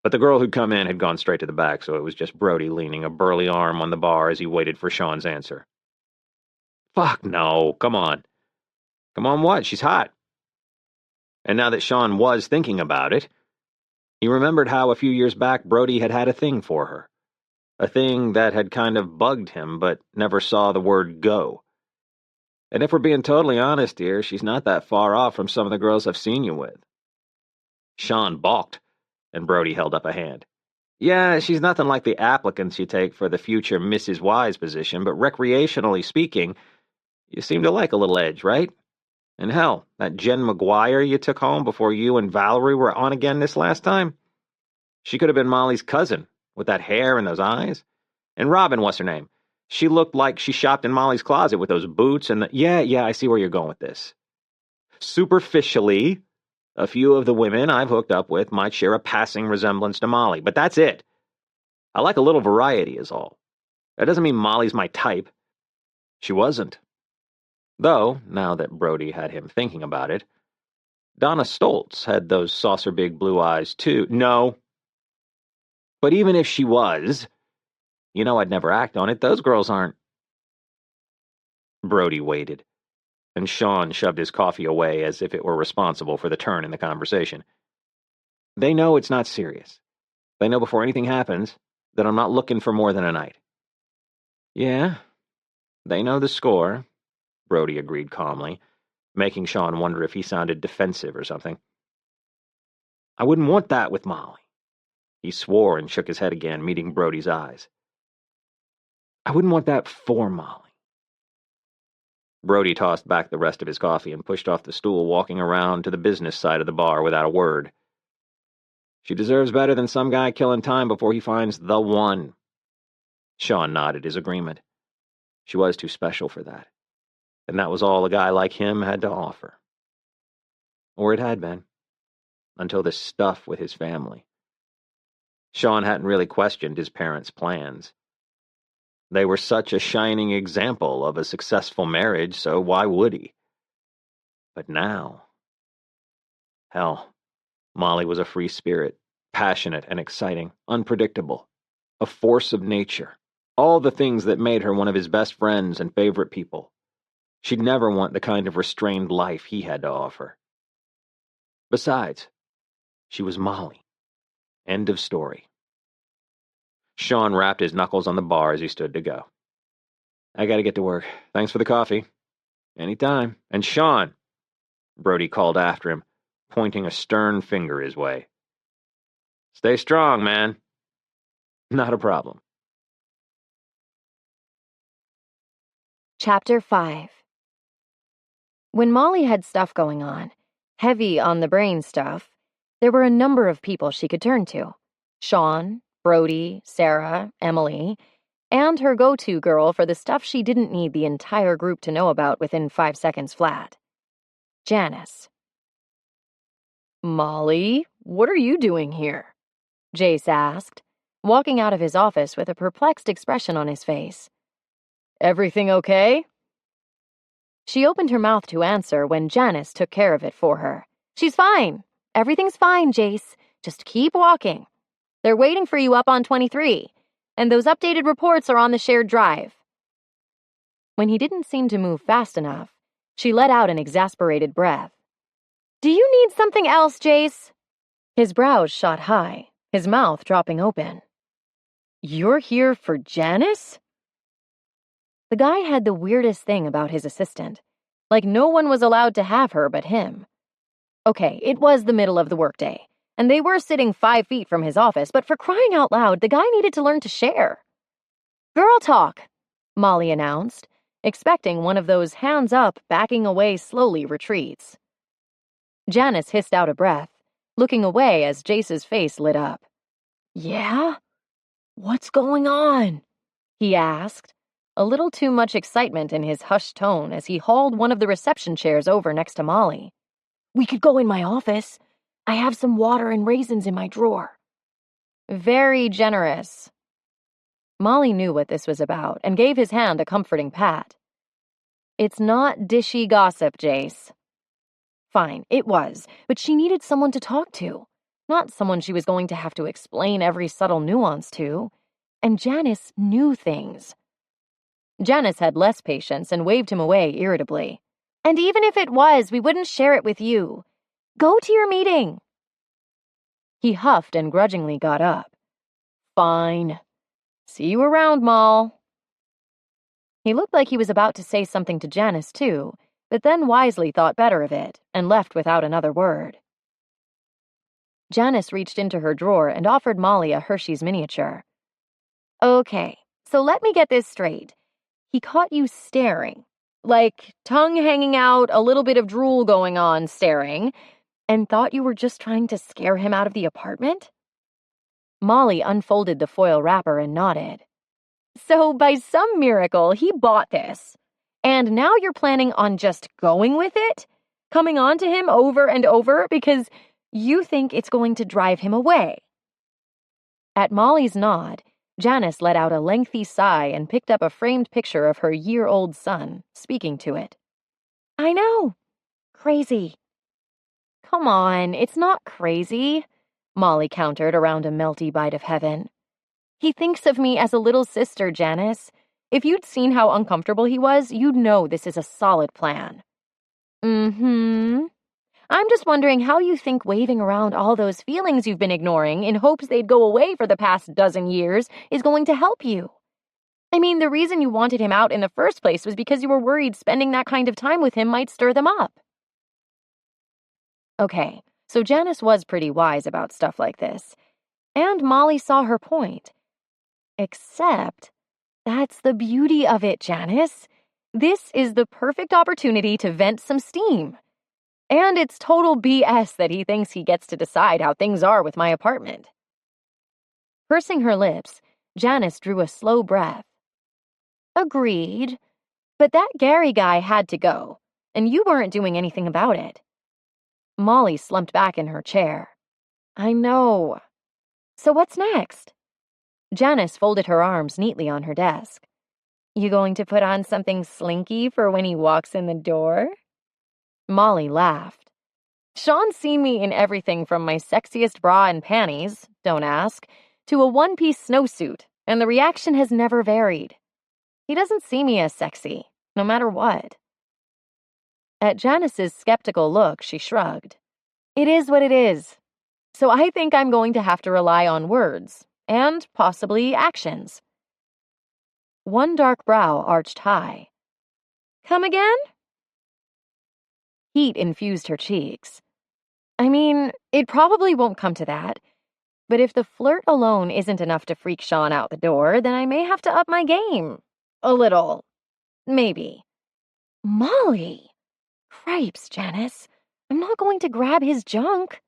But the girl who'd come in had gone straight to the back, so it was just Brody leaning a burly arm on the bar as he waited for Sean's answer. Fuck no, come on. Come on what? She's hot. And now that Sean was thinking about it, he remembered how a few years back Brody had had a thing for her. A thing that had kind of bugged him, but never saw the word go. And if we're being totally honest here, she's not that far off from some of the girls I've seen you with. Sean balked, and Brody held up a hand. Yeah, she's nothing like the applicants you take for the future Mrs. Wise position, but recreationally speaking, you seem to like a little edge, right? And hell, that Jen McGuire you took home before you and Valerie were on again this last time? She could have been Molly's cousin, with that hair and those eyes. And Robin, what's her name? She looked like she shopped in Molly's closet with those boots and the... Yeah, I see where you're going with this. Superficially, a few of the women I've hooked up with might share a passing resemblance to Molly, but that's it. I like a little variety is all. That doesn't mean Molly's my type. She wasn't. Though, now that Brody had him thinking about it, Donna Stoltz had those saucer-big blue eyes too. No. But even if she was, you know I'd never act on it. Those girls aren't... Brody waited, and Sean shoved his coffee away as if it were responsible for the turn in the conversation. They know it's not serious. They know before anything happens that I'm not looking for more than a night. Yeah, they know the score, Brody agreed calmly, making Sean wonder if he sounded defensive or something. I wouldn't want that with Molly. He swore and shook his head again, meeting Brody's eyes. I wouldn't want that for Molly. Brody tossed back the rest of his coffee and pushed off the stool, walking around to the business side of the bar without a word. She deserves better than some guy killing time before he finds the one. Sean nodded his agreement. She was too special for that. And that was all a guy like him had to offer. Or it had been. Until this stuff with his family. Sean hadn't really questioned his parents' plans. They were such a shining example of a successful marriage, so why would he? But now... Hell, Molly was a free spirit, passionate and exciting, unpredictable, a force of nature, all the things that made her one of his best friends and favorite people. She'd never want the kind of restrained life he had to offer. Besides, she was Molly. End of story. Sean rapped his knuckles on the bar as he stood to go. I gotta get to work. Thanks for the coffee. Anytime. And Sean, Brody called after him, pointing a stern finger his way. Stay strong, man. Not a problem. Chapter 5. When Molly had stuff going on, heavy on the brain stuff, there were a number of people she could turn to. Sean, Brody, Sarah, Emily, and her go-to girl for the stuff she didn't need the entire group to know about within 5 seconds flat. Janice. Molly, what are you doing here? Jace asked, walking out of his office with a perplexed expression on his face. Everything okay? She opened her mouth to answer when Janice took care of it for her. She's fine. Everything's fine, Jace. Just keep walking. They're waiting for you up on 23, and those updated reports are on the shared drive. When he didn't seem to move fast enough, she let out an exasperated breath. Do you need something else, Jace? His brows shot high, his mouth dropping open. You're here for Janice? The guy had the weirdest thing about his assistant. Like no one was allowed to have her but him. Okay, it was the middle of the workday, and they were sitting 5 feet from his office, but for crying out loud, the guy needed to learn to share. Girl talk, Molly announced, expecting one of those hands up, backing away slowly retreats. Janice hissed out a breath, looking away as Jace's face lit up. Yeah? What's going on? He asked, a little too much excitement in his hushed tone as he hauled one of the reception chairs over next to Molly. We could go in my office. I have some water and raisins in my drawer. Very generous. Molly knew what this was about and gave his hand a comforting pat. It's not dishy gossip, Jace. Fine, it was, but she needed someone to talk to. not someone she was going to have to explain every subtle nuance to. And Janice knew things. Janice had less patience and waved him away irritably. And even if it was, we wouldn't share it with you. Go to your meeting. He huffed and grudgingly got up. Fine. See you around, Moll. He looked like he was about to say something to Janice, too, but then wisely thought better of it and left without another word. Janice reached into her drawer and offered Molly a Hershey's miniature. Okay, so let me get this straight. He caught you staring, like tongue hanging out, a little bit of drool going on staring, and thought you were just trying to scare him out of the apartment? Molly unfolded the foil wrapper and nodded. So by some miracle, he bought this. And now you're planning on just going with it? Coming on to him over and over because you think it's going to drive him away? At Molly's nod, Janice let out a lengthy sigh and picked up a framed picture of her year-old son, speaking to it. I know. Crazy. Come on, it's not crazy, Molly countered around a melty bite of heaven. He thinks of me as a little sister, Janice. If you'd seen how uncomfortable he was, you'd know this is a solid plan. I'm just wondering how you think waving around all those feelings you've been ignoring in hopes they'd go away for the past dozen years is going to help you. I mean, the reason you wanted him out in the first place was because you were worried spending that kind of time with him might stir them up. Okay, so Janice was pretty wise about stuff like this, and Molly saw her point. Except, that's the beauty of it, Janice. This is the perfect opportunity to vent some steam. And it's total BS that he thinks he gets to decide how things are with my apartment. Pursing her lips, Janice drew a slow breath. Agreed. But that Gary guy had to go, and you weren't doing anything about it. Molly slumped back in her chair. I know. So what's next? Janice folded her arms neatly on her desk. You going to put on something slinky for when he walks in the door? Molly laughed. Sean's seen me in everything from my sexiest bra and panties, don't ask, to a one-piece snowsuit, and the reaction has never varied. He doesn't see me as sexy, no matter what. At Janice's skeptical look, she shrugged. It is what it is. So I think I'm going to have to rely on words, and possibly actions. One dark brow arched high. Come again? Heat infused her cheeks. I mean, it probably won't come to that, but if the flirt alone isn't enough to freak Sean out the door, then I may have to up my game. A little. Maybe. Molly! Cripes, Janice. I'm not going to grab his junk,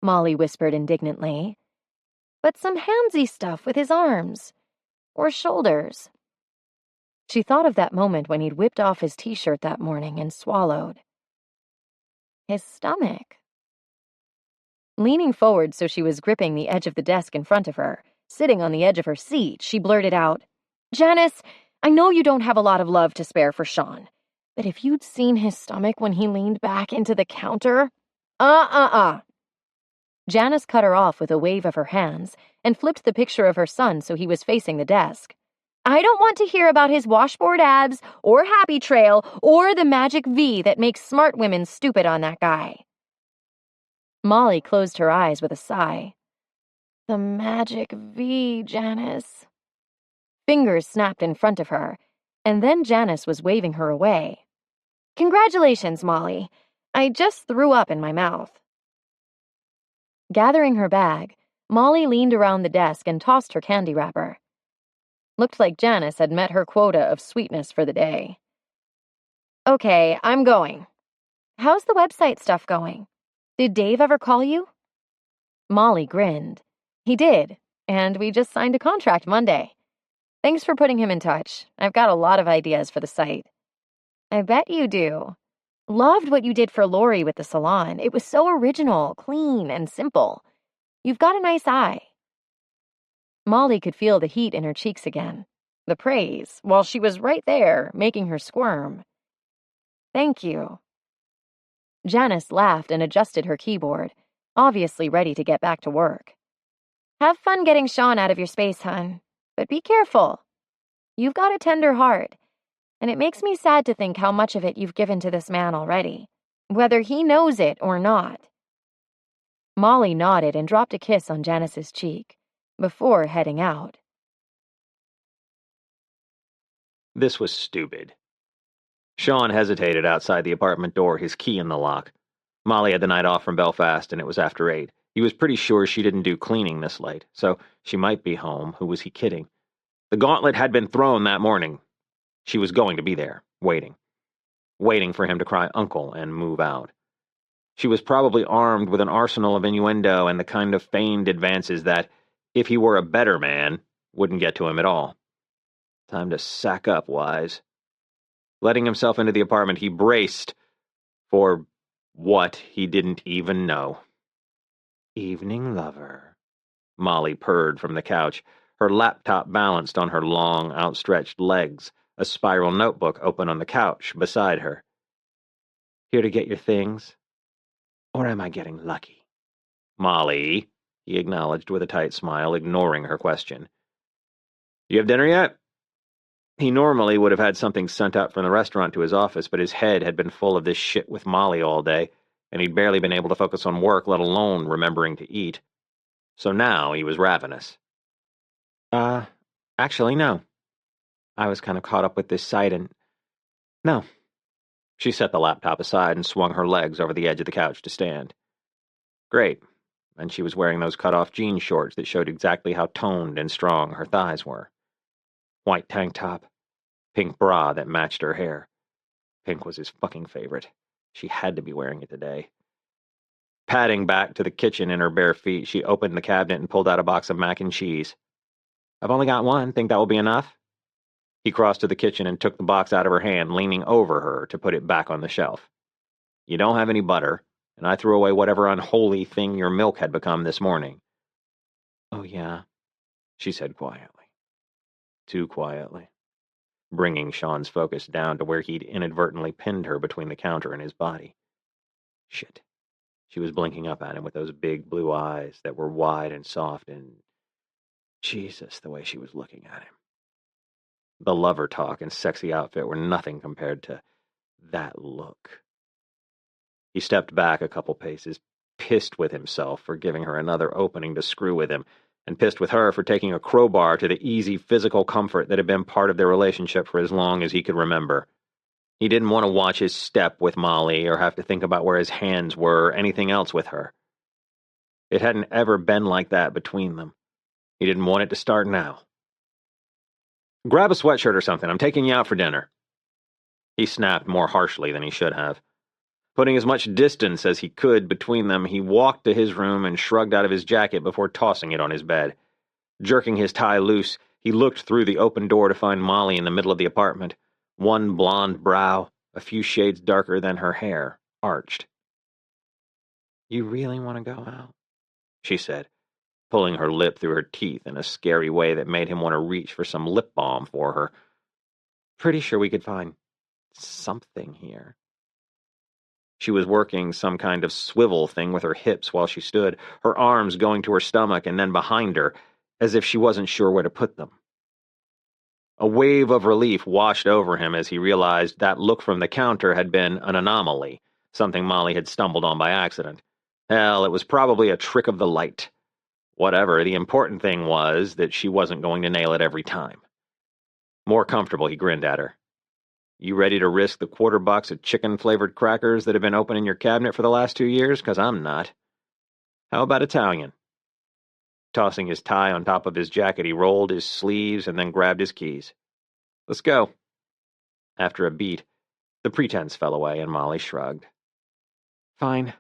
Molly whispered indignantly. But some handsy stuff with his arms. Or shoulders. She thought of that moment when he'd whipped off his t-shirt that morning and swallowed. His stomach. Leaning forward so she was gripping the edge of the desk in front of her, sitting on the edge of her seat, she blurted out, Janice, I know you don't have a lot of love to spare for Sean, but if you'd seen his stomach when he leaned back into the counter... Janice cut her off with a wave of her hands and flipped the picture of her son so he was facing the desk. I don't want to hear about his washboard abs, or happy trail, or the magic V that makes smart women stupid on that guy. Molly closed her eyes with a sigh. The magic V, Janice. Fingers snapped in front of her, and then Janice was waving her away. Congratulations, Molly. I just threw up in my mouth. Gathering her bag, Molly leaned around the desk and tossed her candy wrapper. Looked like Janice had met her quota of sweetness for the day. Okay, I'm going. How's the website stuff going? Did Dave ever call you? Molly grinned. He did, and we just signed a contract Monday. Thanks for putting him in touch. I've got a lot of ideas for the site. I bet you do. Loved what you did for Lori with the salon. It was so original, clean, and simple. You've got a nice eye. Molly could feel the heat in her cheeks again, the praise, while she was right there, making her squirm. Thank you. Janice laughed and adjusted her keyboard, obviously ready to get back to work. Have fun getting Sean out of your space, hun. But be careful. You've got a tender heart, and it makes me sad to think how much of it you've given to this man already, whether he knows it or not. Molly nodded and dropped a kiss on Janice's cheek before heading out. This was stupid. Sean hesitated outside the apartment door, his key in the lock. Molly had the night off from Belfast, and it was after 8. He was pretty sure she didn't do cleaning this late, so she might be home. Who was he kidding? The gauntlet had been thrown that morning. She was going to be there, waiting for him to cry uncle and move out. She was probably armed with an arsenal of innuendo and the kind of feigned advances that, if he were a better man, wouldn't get to him at all. Time to sack up, Wise. Letting himself into the apartment, he braced for what he didn't even know. Evening lover. Molly purred from the couch, her laptop balanced on her long, outstretched legs, a spiral notebook open on the couch beside her. Here to get your things? Or am I getting lucky? Molly, he acknowledged with a tight smile, ignoring her question. You have dinner yet? He normally would have had something sent out from the restaurant to his office, but his head had been full of this shit with Molly all day, and he'd barely been able to focus on work, let alone remembering to eat. So now he was ravenous. Actually, no. I was kind of caught up with this site and... No. She set the laptop aside and swung her legs over the edge of the couch to stand. Great. And she was wearing those cut-off jean shorts that showed exactly how toned and strong her thighs were. White tank top. Pink bra that matched her hair. Pink was his fucking favorite. She had to be wearing it today. Padding back to the kitchen in her bare feet, she opened the cabinet and pulled out a box of mac and cheese. I've only got one. Think that will be enough? He crossed to the kitchen and took the box out of her hand, leaning over her to put it back on the shelf. You don't have any butter, and I threw away whatever unholy thing your milk had become this morning. Oh, yeah, she said quietly. Too quietly. Bringing Sean's focus down to where he'd inadvertently pinned her between the counter and his body. Shit. She was blinking up at him with those big blue eyes that were wide and soft, and Jesus, the way she was looking at him. The lover talk and sexy outfit were nothing compared to that look. He stepped back a couple paces, pissed with himself for giving her another opening to screw with him, and pissed with her for taking a crowbar to the easy physical comfort that had been part of their relationship for as long as he could remember. He didn't want to watch his step with Molly or have to think about where his hands were or anything else with her. It hadn't ever been like that between them. He didn't want it to start now. Grab a sweatshirt or something. I'm taking you out for dinner. He snapped more harshly than he should have. Putting as much distance as he could between them, he walked to his room and shrugged out of his jacket before tossing it on his bed. Jerking his tie loose, he looked through the open door to find Molly in the middle of the apartment, one blonde brow, a few shades darker than her hair, arched. You really want to go out? She said, pulling her lip through her teeth in a scary way that made him want to reach for some lip balm for her. Pretty sure we could find something here. She was working some kind of swivel thing with her hips while she stood, her arms going to her stomach and then behind her, as if she wasn't sure where to put them. A wave of relief washed over him as he realized that look from the counter had been an anomaly, something Molly had stumbled on by accident. Hell, it was probably a trick of the light. Whatever, the important thing was that she wasn't going to nail it every time. More comfortable, he grinned at her. You ready to risk the quarter box of chicken-flavored crackers that have been open in your cabinet for the last 2 years? 'Cause I'm not. How about Italian? Tossing his tie on top of his jacket, he rolled his sleeves and then grabbed his keys. Let's go. After a beat, the pretense fell away and Molly shrugged. Fine.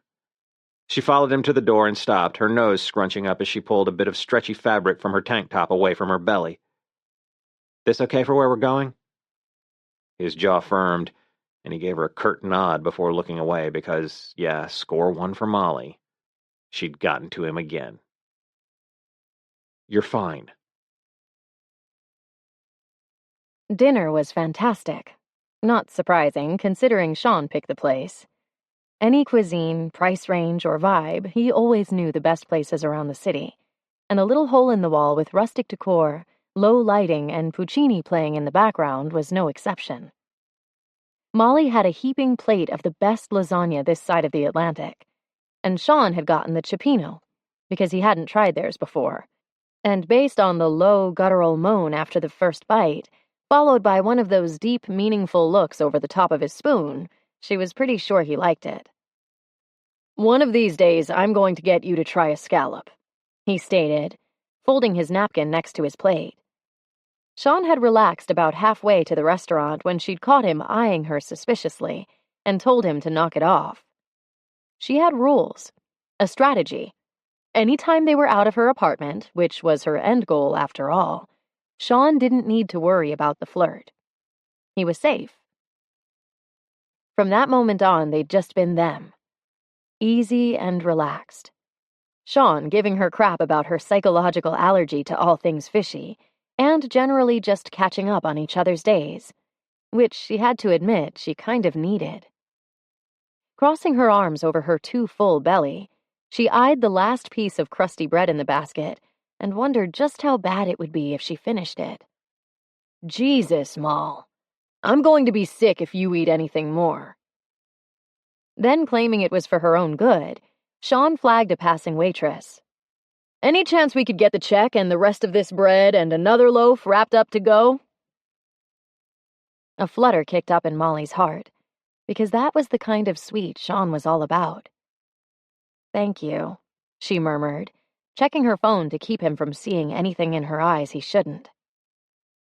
She followed him to the door and stopped, her nose scrunching up as she pulled a bit of stretchy fabric from her tank top away from her belly. This okay for where we're going? His jaw firmed, and he gave her a curt nod before looking away because, yeah, score one for Molly. She'd gotten to him again. You're fine. Dinner was fantastic. Not surprising, considering Sean picked the place. Any cuisine, price range, or vibe, he always knew the best places around the city, and a little hole in the wall with rustic decor, low lighting, and Puccini playing in the background was no exception. Molly had a heaping plate of the best lasagna this side of the Atlantic, and Sean had gotten the cioppino, because he hadn't tried theirs before, and based on the low, guttural moan after the first bite, followed by one of those deep, meaningful looks over the top of his spoon, she was pretty sure he liked it. "One of these days, I'm going to get you to try a scallop," he stated, folding his napkin next to his plate. Sean had relaxed about halfway to the restaurant when she'd caught him eyeing her suspiciously and told him to knock it off. She had rules, a strategy. Anytime they were out of her apartment, which was her end goal after all, Sean didn't need to worry about the flirt. He was safe. From that moment on, they'd just been them. Easy and relaxed. Sean giving her crap about her psychological allergy to all things fishy, and generally just catching up on each other's days, which she had to admit she kind of needed. Crossing her arms over her too full belly, she eyed the last piece of crusty bread in the basket and wondered just how bad it would be if she finished it. "Jesus, Moll. I'm going to be sick if you eat anything more." Then, claiming it was for her own good, Sean flagged a passing waitress. "Any chance we could get the check and the rest of this bread and another loaf wrapped up to go?" A flutter kicked up in Molly's heart, because that was the kind of sweet Sean was all about. "Thank you," she murmured, checking her phone to keep him from seeing anything in her eyes he shouldn't.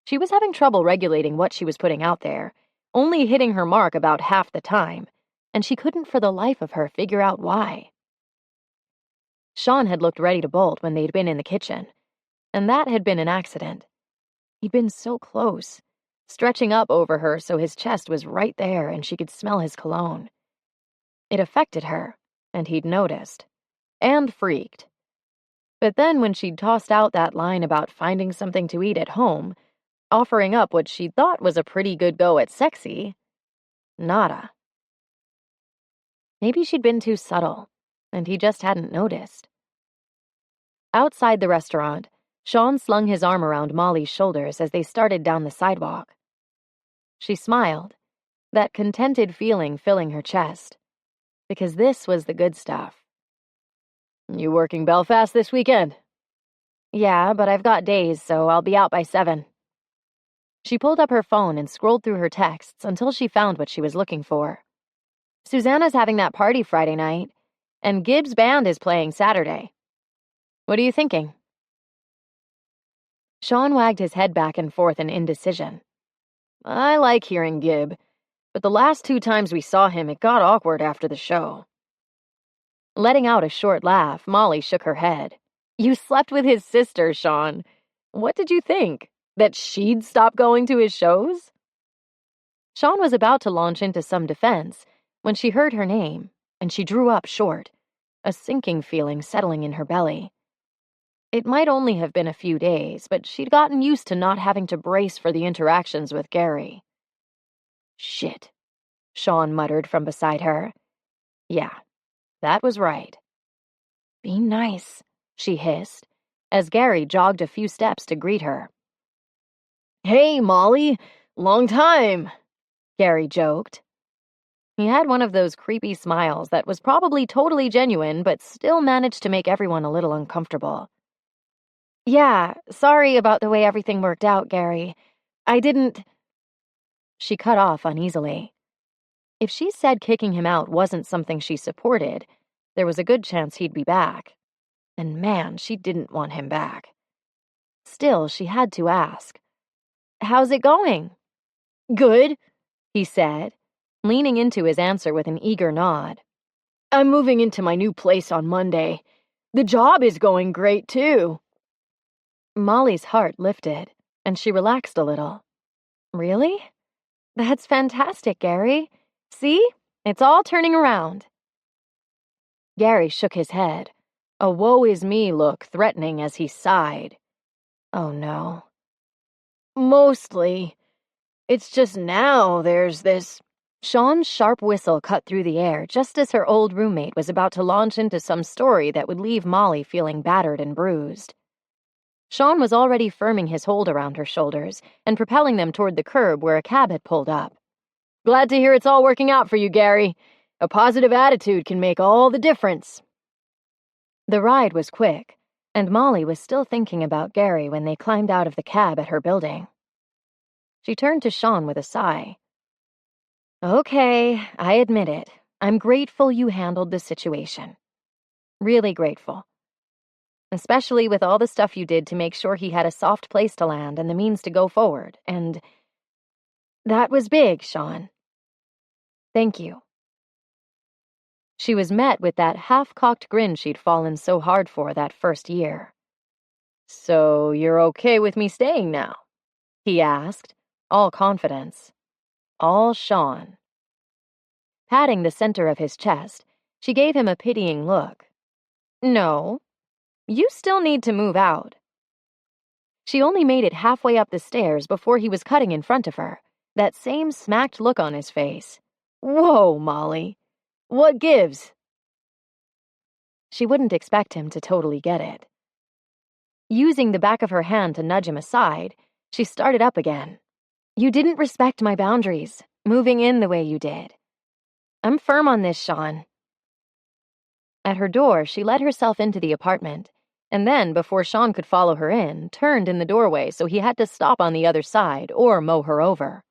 She was having trouble regulating what she was putting out there, only hitting her mark about half the time, and she couldn't for the life of her figure out why. Sean had looked ready to bolt when they'd been in the kitchen, and that had been an accident. He'd been so close, stretching up over her so his chest was right there and she could smell his cologne. It affected her, and he'd noticed, and freaked. But then when she'd tossed out that line about finding something to eat at home, offering up what she thought was a pretty good go at sexy, nada. Maybe she'd been too subtle, and he just hadn't noticed. Outside the restaurant, Sean slung his arm around Molly's shoulders as they started down the sidewalk. She smiled, that contented feeling filling her chest, because this was the good stuff. "You working Belfast this weekend?" "Yeah, but I've got days, so I'll be out by 7. She pulled up her phone and scrolled through her texts until she found what she was looking for. "Susanna's having that party Friday night, and Gibbs' band is playing Saturday. What are you thinking?" Sean wagged his head back and forth in indecision. "I like hearing Gib, but the last 2 times we saw him, it got awkward after the show." Letting out a short laugh, Molly shook her head. "You slept with his sister, Sean. What did you think? That she'd stop going to his shows?" Sean was about to launch into some defense when she heard her name, and she drew up short, a sinking feeling settling in her belly. It might only have been a few days, but she'd gotten used to not having to brace for the interactions with Gary. "Shit," Sean muttered from beside her. Yeah, that was right. "Be nice," she hissed, as Gary jogged a few steps to greet her. "Hey, Molly, long time," Gary joked. He had one of those creepy smiles that was probably totally genuine but still managed to make everyone a little uncomfortable. "Yeah, sorry about the way everything worked out, Gary. I didn't—" She cut off uneasily. If she said kicking him out wasn't something she supported, there was a good chance he'd be back. And man, she didn't want him back. Still, she had to ask. "How's it going?" "Good," he said, leaning into his answer with an eager nod. "I'm moving into my new place on Monday. The job is going great, too." Molly's heart lifted, and she relaxed a little. "Really? That's fantastic, Gary. See? It's all turning around." Gary shook his head, a woe-is-me look threatening as he sighed. Oh, no. "Mostly. It's just now there's this Sean's sharp whistle cut through the air just as her old roommate was about to launch into some story that would leave Molly feeling battered and bruised. Sean was already firming his hold around her shoulders and propelling them toward the curb where a cab had pulled up. "Glad to hear it's all working out for you, Gary. A positive attitude can make all the difference." The ride was quick, and Molly was still thinking about Gary when they climbed out of the cab at her building. She turned to Sean with a sigh. "Okay, I admit it. I'm grateful you handled the situation. Really grateful. Especially with all the stuff you did to make sure he had a soft place to land and the means to go forward, and that was big, Sean. Thank you." She was met with that half-cocked grin she'd fallen so hard for that first year. "So you're okay with me staying now?" he asked, all confidence. All Sean. Patting the center of his chest, she gave him a pitying look. "No. You still need to move out." She only made it halfway up the stairs before he was cutting in front of her, that same smacked look on his face. "Whoa, Molly. What gives?" She wouldn't expect him to totally get it. Using the back of her hand to nudge him aside, she started up again. "You didn't respect my boundaries, moving in the way you did. I'm firm on this, Sean." At her door, she let herself into the apartment, and then, before Sean could follow her in, turned in the doorway so he had to stop on the other side or mow her over.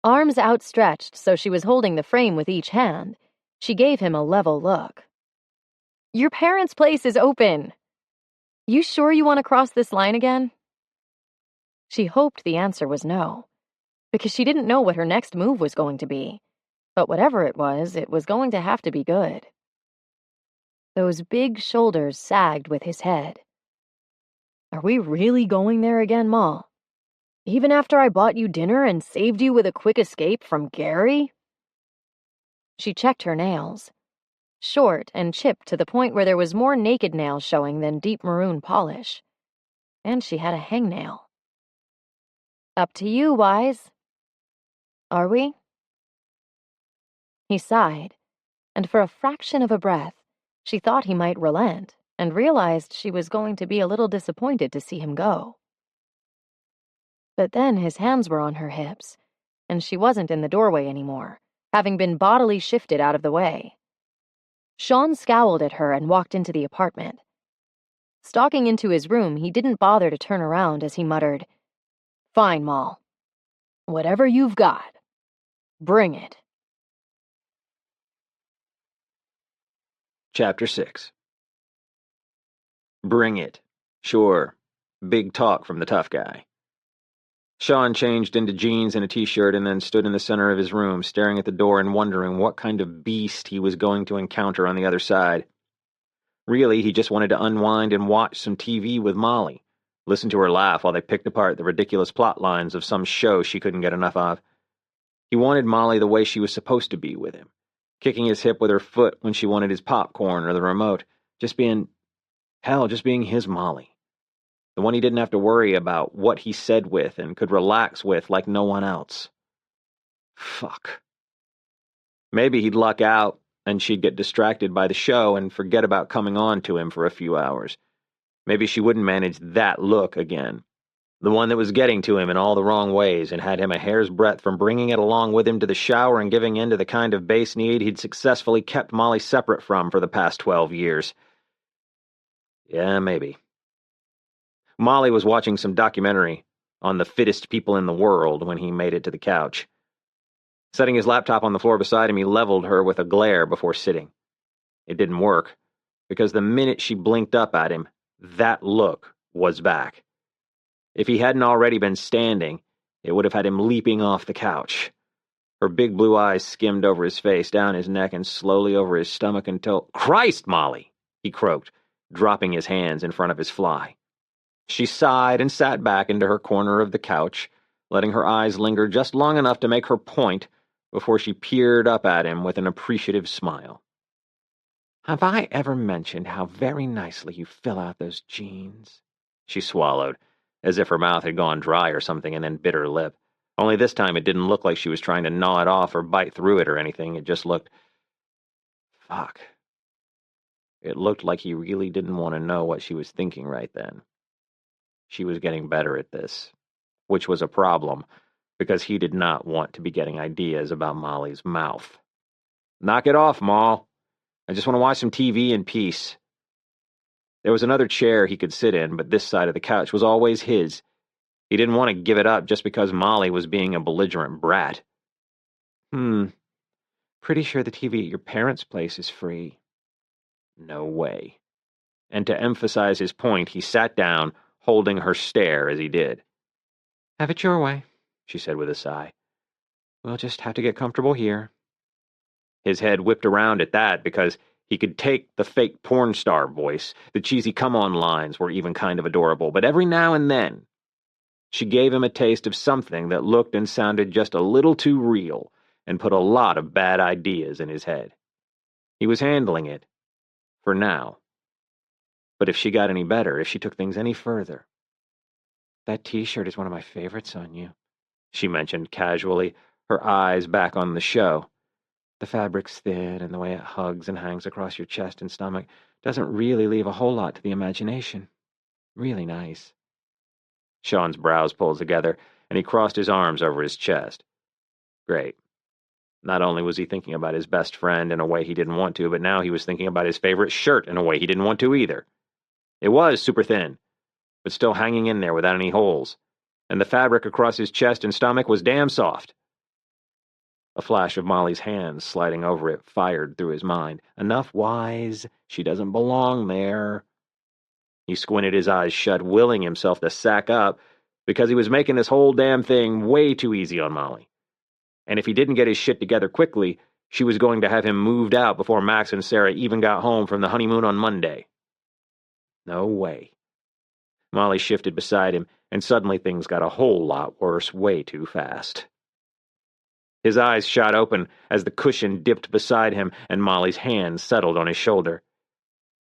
Arms outstretched so she was holding the frame with each hand, she gave him a level look. "Your parents' place is open. You sure you want to cross this line again?" She hoped the answer was no, because she didn't know what her next move was going to be. But whatever it was going to have to be good. Those big shoulders sagged with his head. "Are we really going there again, Ma? Even after I bought you dinner and saved you with a quick escape from Gary?" She checked her nails. Short and chipped to the point where there was more naked nail showing than deep maroon polish. And she had a hangnail. "Up to you, Wise." "Are we?" He sighed, and for a fraction of a breath, she thought he might relent and realized she was going to be a little disappointed to see him go. But then his hands were on her hips, and she wasn't in the doorway anymore, having been bodily shifted out of the way. Sean scowled at her and walked into the apartment. Stalking into his room, he didn't bother to turn around as he muttered, "Fine, Moll. Whatever you've got. Bring it." Chapter 6. Bring it. Sure. Big talk from the tough guy. Sean changed into jeans and a t-shirt and then stood in the center of his room, staring at the door and wondering what kind of beast he was going to encounter on the other side. Really, he just wanted to unwind and watch some TV with Molly, listen to her laugh while they picked apart the ridiculous plot lines of some show she couldn't get enough of. He wanted Molly the way she was supposed to be with him, kicking his hip with her foot when she wanted his popcorn or the remote, just being his Molly. The one he didn't have to worry about what he said with and could relax with like no one else. Fuck. Maybe he'd luck out and she'd get distracted by the show and forget about coming on to him for a few hours. Maybe she wouldn't manage that look again. The one that was getting to him in all the wrong ways and had him a hair's breadth from bringing it along with him to the shower and giving in to the kind of base need he'd successfully kept Molly separate from for the past 12 years. Yeah, maybe. Molly was watching some documentary on the fittest people in the world when he made it to the couch. Setting his laptop on the floor beside him, he leveled her with a glare before sitting. It didn't work, because the minute she blinked up at him, that look was back. If he hadn't already been standing, it would have had him leaping off the couch. Her big blue eyes skimmed over his face, down his neck, and slowly over his stomach until... "Christ, Molly!" he croaked, dropping his hands in front of his fly. She sighed and sat back into her corner of the couch, letting her eyes linger just long enough to make her point before she peered up at him with an appreciative smile. "Have I ever mentioned how very nicely you fill out those jeans?" She swallowed, as if her mouth had gone dry or something, and then bit her lip. Only this time it didn't look like she was trying to gnaw it off or bite through it or anything. It just looked... Fuck. It looked like he really didn't want to know what she was thinking right then. She was getting better at this, which was a problem, because he did not want to be getting ideas about Molly's mouth. Knock it off, Moll. I just want to watch some TV in peace. There was another chair he could sit in, but this side of the couch was always his. He didn't want to give it up just because Molly was being a belligerent brat. Pretty sure the TV at your parents' place is free. No way. And to emphasize his point, he sat down, holding her stare as he did. Have it your way, she said with a sigh. We'll just have to get comfortable here. His head whipped around at that because he could take the fake porn star voice. The cheesy come-on lines were even kind of adorable, but every now and then she gave him a taste of something that looked and sounded just a little too real and put a lot of bad ideas in his head. He was handling it, for now. But if she got any better, if she took things any further... That t-shirt is one of my favorites on you, she mentioned casually, her eyes back on the show. The fabric's thin, and the way it hugs and hangs across your chest and stomach doesn't really leave a whole lot to the imagination. Really nice. Sean's brows pulled together, and he crossed his arms over his chest. Great. Not only was he thinking about his best friend in a way he didn't want to, but now he was thinking about his favorite shirt in a way he didn't want to either. It was super thin, but still hanging in there without any holes, and the fabric across his chest and stomach was damn soft. A flash of Molly's hands sliding over it fired through his mind. Enough wise, she doesn't belong there. He squinted his eyes shut, willing himself to sack up, because he was making this whole damn thing way too easy on Molly. And if he didn't get his shit together quickly, she was going to have him moved out before Max and Sarah even got home from the honeymoon on Monday. No way. Molly shifted beside him, and suddenly things got a whole lot worse way too fast. His eyes shot open as the cushion dipped beside him and Molly's hand settled on his shoulder.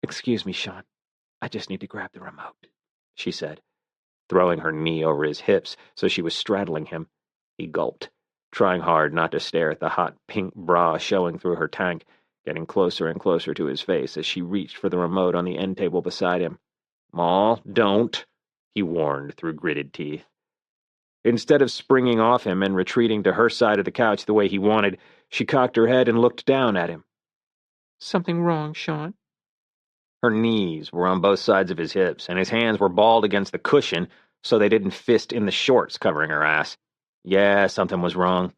Excuse me, Sean. I just need to grab the remote, she said, throwing her knee over his hips so she was straddling him. He gulped, trying hard not to stare at the hot pink bra showing through her tank, getting closer and closer to his face as she reached for the remote on the end table beside him. Moll, don't, he warned through gritted teeth. Instead of springing off him and retreating to her side of the couch the way he wanted, she cocked her head and looked down at him. Something wrong, Sean? Her knees were on both sides of his hips, and his hands were balled against the cushion so they didn't fist in the shorts covering her ass. Yeah, something was wrong.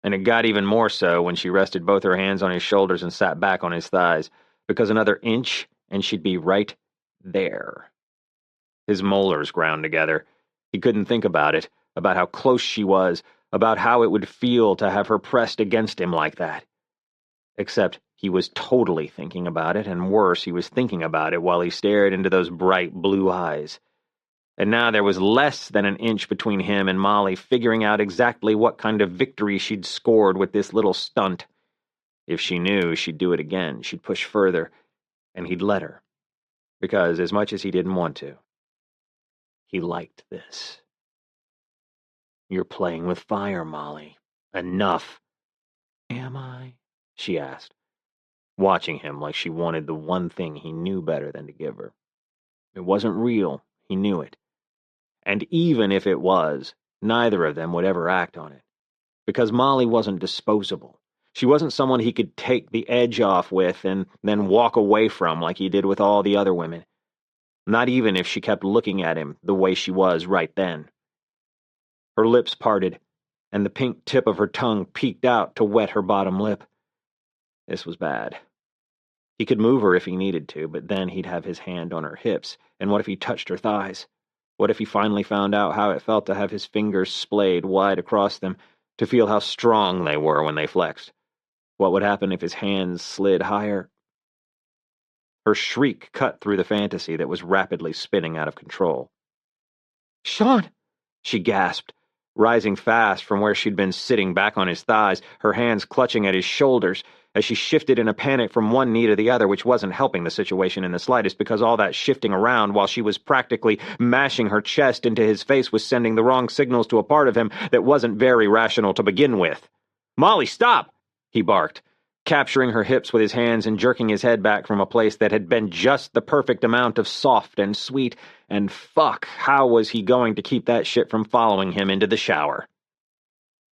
And it got even more so when she rested both her hands on his shoulders and sat back on his thighs, because another inch and she'd be right there. His molars ground together. He couldn't think about it, about how close she was, about how it would feel to have her pressed against him like that. Except he was totally thinking about it, and worse, he was thinking about it while he stared into those bright blue eyes. And now there was less than an inch between him and Molly figuring out exactly what kind of victory she'd scored with this little stunt. If she knew, she'd do it again, she'd push further, and he'd let her. Because as much as he didn't want to, he liked this. You're playing with fire, Molly. Enough. Am I? She asked, watching him like she wanted the one thing he knew better than to give her. It wasn't real, he knew it. And even if it was, neither of them would ever act on it. Because Molly wasn't disposable. She wasn't someone he could take the edge off with and then walk away from like he did with all the other women. Not even if she kept looking at him the way she was right then. Her lips parted, and the pink tip of her tongue peeked out to wet her bottom lip. This was bad. He could move her if he needed to, but then he'd have his hand on her hips, and what if he touched her thighs? What if he finally found out how it felt to have his fingers splayed wide across them, to feel how strong they were when they flexed? What would happen if his hands slid higher? Her shriek cut through the fantasy that was rapidly spinning out of control. Sean! She gasped, rising fast from where she'd been sitting back on his thighs, her hands clutching at his shoulders. as she shifted in a panic from one knee to the other, which wasn't helping the situation in the slightest because all that shifting around while she was practically mashing her chest into his face was sending the wrong signals to a part of him that wasn't very rational to begin with. "Molly, stop!" he barked, capturing her hips with his hands and jerking his head back from a place that had been just the perfect amount of soft and sweet, and fuck, how was he going to keep that shit from following him into the shower?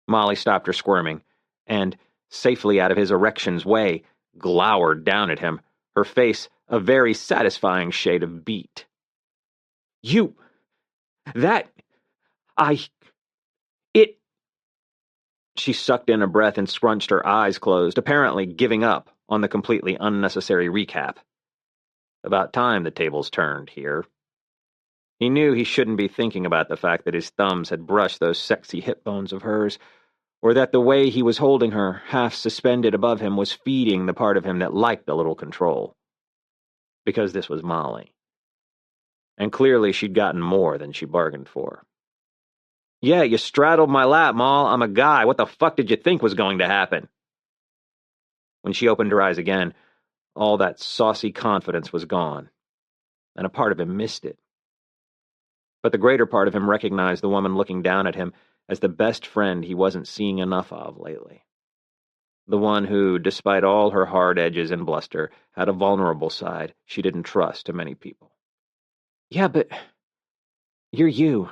Molly stopped her squirming, and, safely out of his erection's way, glowered down at him, her face a very satisfying shade of beet. "You... that... it..." She sucked in a breath and scrunched her eyes closed, apparently giving up on the completely unnecessary recap. About time the tables turned here. He knew he shouldn't be thinking about the fact that his thumbs had brushed those sexy hip bones of hers, or that the way he was holding her, half suspended above him, was feeding the part of him that liked a little control. Because this was Molly. And clearly she'd gotten more than she bargained for. "Yeah, you straddled my lap, Moll. I'm a guy. What the fuck did you think was going to happen?" When she opened her eyes again, all that saucy confidence was gone, and a part of him missed it. But the greater part of him recognized the woman looking down at him as the best friend he wasn't seeing enough of lately. The one who, despite all her hard edges and bluster, had a vulnerable side she didn't trust to many people. "Yeah, but you're you,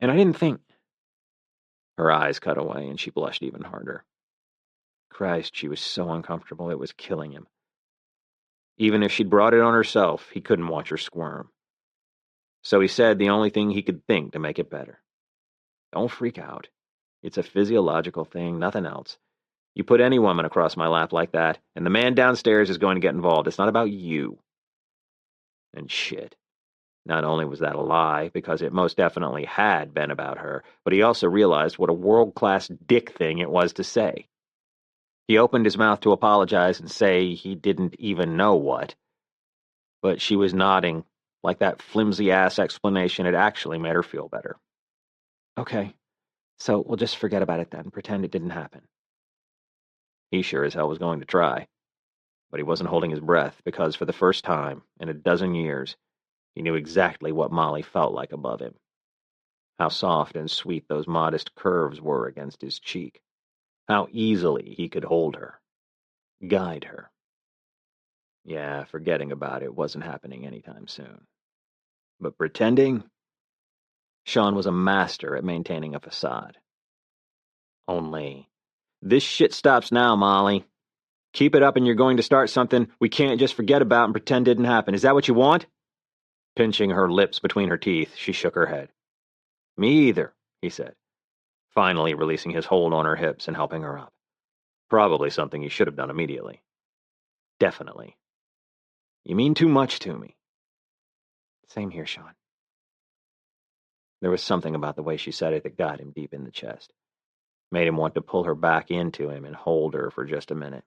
and I didn't think..." Her eyes cut away, and she blushed even harder. Christ, she was so uncomfortable it was killing him. Even if she'd brought it on herself, he couldn't watch her squirm. So he said the only thing he could think to make it better. "Don't freak out. It's a physiological thing, nothing else. You put any woman across my lap like that, and the man downstairs is going to get involved. It's not about you." And shit. Not only was that a lie, because it most definitely had been about her, but he also realized what a world-class dick thing it was to say. He opened his mouth to apologize and say he didn't even know what. But she was nodding, like that flimsy-ass explanation had actually made her feel better. "Okay, so we'll just forget about it then, pretend it didn't happen." He sure as hell was going to try. But he wasn't holding his breath, because for the first time in a dozen years, he knew exactly what Molly felt like above him. How soft and sweet those modest curves were against his cheek. How easily he could hold her. Guide her. Yeah, forgetting about it wasn't happening anytime soon. But pretending? Sean was a master at maintaining a facade. Only, this shit stops now, Molly. Keep it up and you're going to start something we can't just forget about and pretend didn't happen. Is that what you want? Pinching her lips between her teeth, she shook her head. "Me either," he said, finally releasing his hold on her hips and helping her up. Probably something he should have done immediately. Definitely. "You mean too much to me." "Same here, Sean." There was something about the way she said it that got him deep in the chest. Made him want to pull her back into him and hold her for just a minute.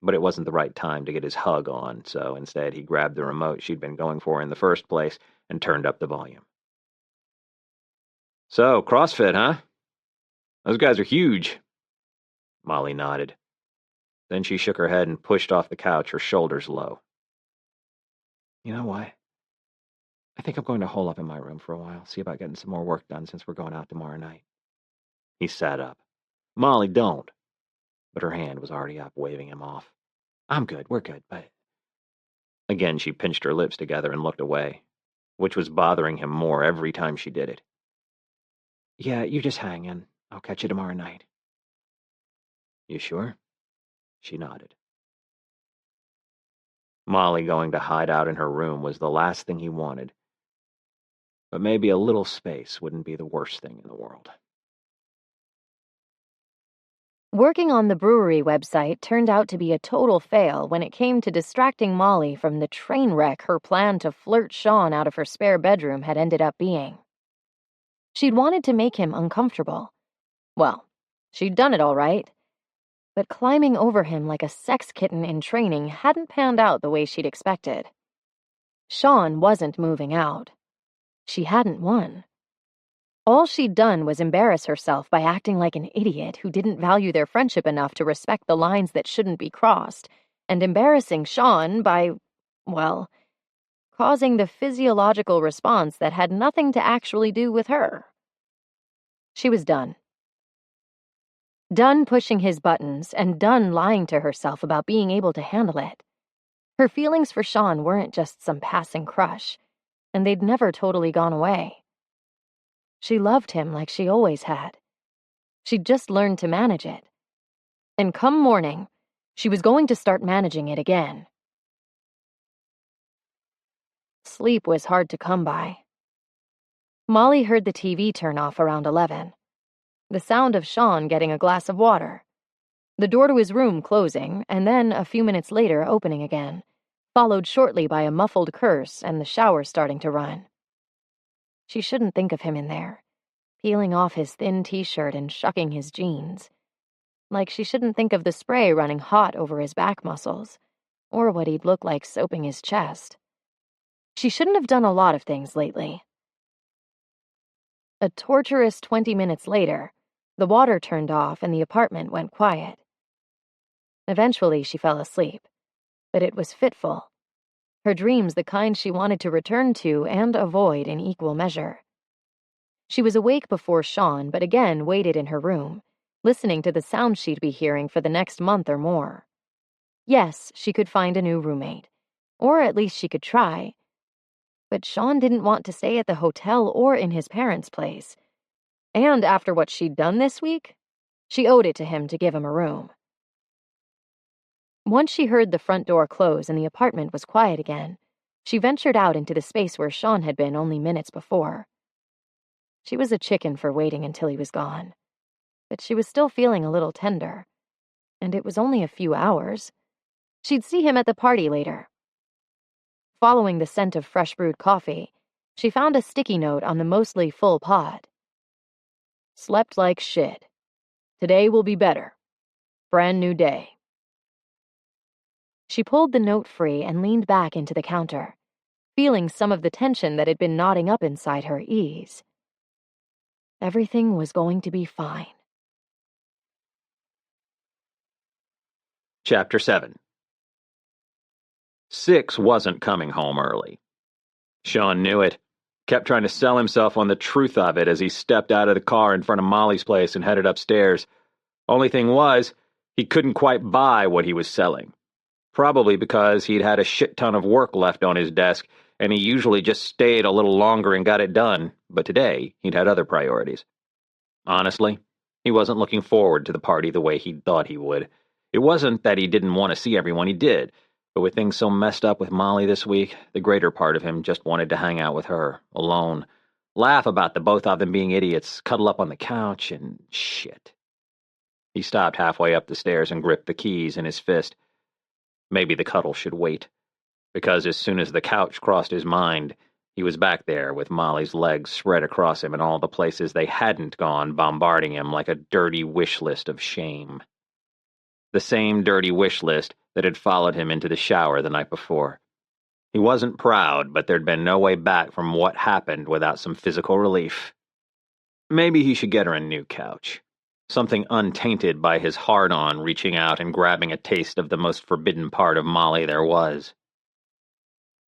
But it wasn't the right time to get his hug on, so instead he grabbed the remote she'd been going for in the first place and turned up the volume. "So, CrossFit, huh? Those guys are huge." Molly nodded. Then she shook her head and pushed off the couch, her shoulders low. "You know what? I think I'm going to hole up in my room for a while, see about getting some more work done since we're going out tomorrow night." He sat up. "Molly, don't." But her hand was already up, waving him off. "I'm good, we're good, but..." Again, she pinched her lips together and looked away, which was bothering him more every time she did it. "Yeah, you just hang in. I'll catch you tomorrow night." "You sure?" She nodded. Molly going to hide out in her room was the last thing he wanted. But maybe a little space wouldn't be the worst thing in the world. Working on the brewery website turned out to be a total fail when it came to distracting Molly from the train wreck her plan to flirt Sean out of her spare bedroom had ended up being. She'd wanted to make him uncomfortable. Well, she'd done it all right. But climbing over him like a sex kitten in training hadn't panned out the way she'd expected. Sean wasn't moving out. She hadn't won. All she'd done was embarrass herself by acting like an idiot who didn't value their friendship enough to respect the lines that shouldn't be crossed, and embarrassing Sean by, well, causing the physiological response that had nothing to actually do with her. She was done. Done pushing his buttons, and done lying to herself about being able to handle it. Her feelings for Sean weren't just some passing crush, and they'd never totally gone away. She loved him like she always had. She'd just learned to manage it. And come morning, she was going to start managing it again. Sleep was hard to come by. Molly heard the TV turn off around 11. The sound of Sean getting a glass of water. The door to his room closing, and then, a few minutes later, opening again, followed shortly by a muffled curse and the shower starting to run. She shouldn't think of him in there, peeling off his thin t-shirt and shucking his jeans. Like she shouldn't think of the spray running hot over his back muscles, or what he'd look like soaping his chest. She shouldn't have done a lot of things lately. A torturous 20 minutes later, the water turned off and the apartment went quiet. Eventually she fell asleep, but it was fitful. Her dreams the kind she wanted to return to and avoid in equal measure. She was awake before Sean, but again waited in her room, listening to the sound she'd be hearing for the next month or more. Yes, she could find a new roommate, or at least she could try. But Sean didn't want to stay at the hotel or in his parents' place. And after what she'd done this week, she owed it to him to give him a room. Once she heard the front door close and the apartment was quiet again, she ventured out into the space where Sean had been only minutes before. She was a chicken for waiting until he was gone, but she was still feeling a little tender. And it was only a few hours. She'd see him at the party later. Following the scent of fresh brewed coffee, she found a sticky note on the mostly full pod. Slept like shit. Today will be better. Brand new day. She pulled the note free and leaned back into the counter, feeling some of the tension that had been knotting up inside her ease. Everything was going to be fine. Chapter 7. Six wasn't coming home early. Sean knew it, kept trying to sell himself on the truth of it as he stepped out of the car in front of Molly's place and headed upstairs. Only thing was, he couldn't quite buy what he was selling. Probably because he'd had a shit ton of work left on his desk, and he usually just stayed a little longer and got it done, but today he'd had other priorities. Honestly, he wasn't looking forward to the party the way he'd thought he would. It wasn't that he didn't want to see everyone, he did, but with things so messed up with Molly this week, the greater part of him just wanted to hang out with her, alone, laugh about the both of them being idiots, cuddle up on the couch, and shit. He stopped halfway up the stairs and gripped the keys in his fist. Maybe the cuddle should wait, because as soon as the couch crossed his mind, he was back there with Molly's legs spread across him and all the places they hadn't gone bombarding him like a dirty wish list of shame. The same dirty wish list that had followed him into the shower the night before. He wasn't proud, but there'd been no way back from what happened without some physical relief. Maybe he should get her a new couch. Something untainted by his hard-on reaching out and grabbing a taste of the most forbidden part of Molly there was.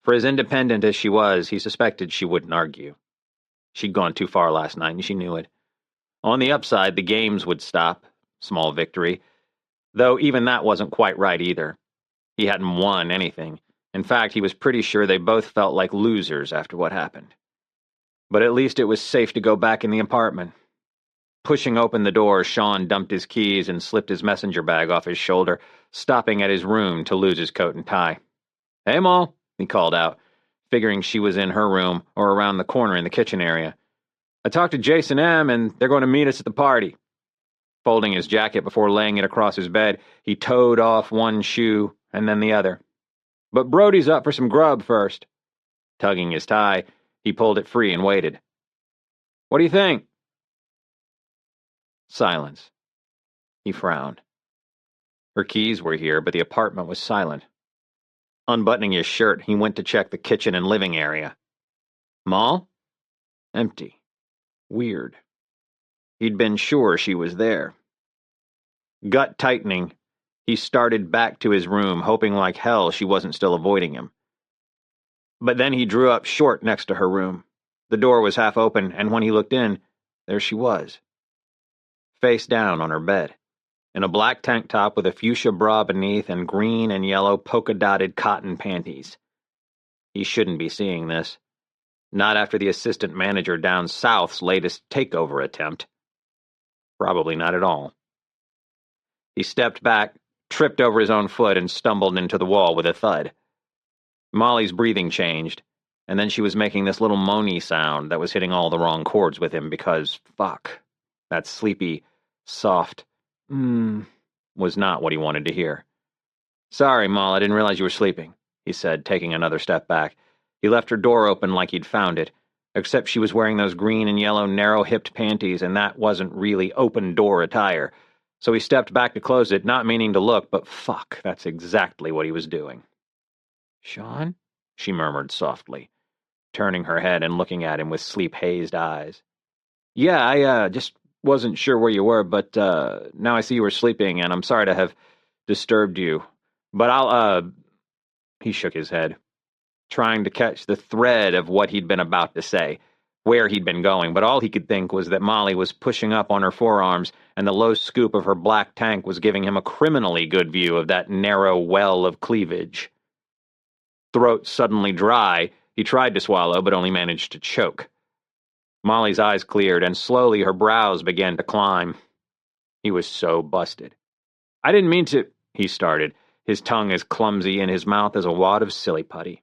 For as independent as she was, he suspected she wouldn't argue. She'd gone too far last night, and she knew it. On the upside, the games would stop. Small victory. Though even that wasn't quite right either. He hadn't won anything. In fact, he was pretty sure they both felt like losers after what happened. But at least it was safe to go back in the apartment. Pushing open the door, Sean dumped his keys and slipped his messenger bag off his shoulder, stopping at his room to lose his coat and tie. "Hey, Ma," he called out, figuring she was in her room or around the corner in the kitchen area. "I talked to Jason M., and they're going to meet us at the party." Folding his jacket before laying it across his bed, he toed off one shoe and then the other. "But Brody's up for some grub first." Tugging his tie, he pulled it free and waited. "What do you think?" Silence. He frowned. Her keys were here, but the apartment was silent. Unbuttoning his shirt, he went to check the kitchen and living area. Ma? Empty. Weird. He'd been sure she was there. Gut tightening, he started back to his room, hoping like hell she wasn't still avoiding him. But then he drew up short next to her room. The door was half open, and when he looked in, there she was. Face down on her bed, in a black tank top with a fuchsia bra beneath and green and yellow polka-dotted cotton panties. He shouldn't be seeing this. Not after the assistant manager down South's latest takeover attempt. Probably not at all. He stepped back, tripped over his own foot, and stumbled into the wall with a thud. Molly's breathing changed, and then she was making this little moany sound that was hitting all the wrong chords with him because, fuck, that sleepy, soft, was not what he wanted to hear. Sorry, Moll, I didn't realize you were sleeping, he said, taking another step back. He left her door open like he'd found it, except she was wearing those green and yellow narrow-hipped panties, and that wasn't really open-door attire. So he stepped back to close it, not meaning to look, but fuck, that's exactly what he was doing. Sean? She murmured softly, turning her head and looking at him with sleep-hazed eyes. Yeah, I just wasn't sure where you were, but now I see you were sleeping, and I'm sorry to have disturbed you. But I'll, He shook his head, trying to catch the thread of what he'd been about to say, where he'd been going, but all he could think was that Molly was pushing up on her forearms, and the low scoop of her black tank was giving him a criminally good view of that narrow well of cleavage. Throat suddenly dry, he tried to swallow, but only managed to choke. Molly's eyes cleared, and slowly her brows began to climb. He was so busted. I didn't mean to, he started, his tongue as clumsy and his mouth as a wad of silly putty.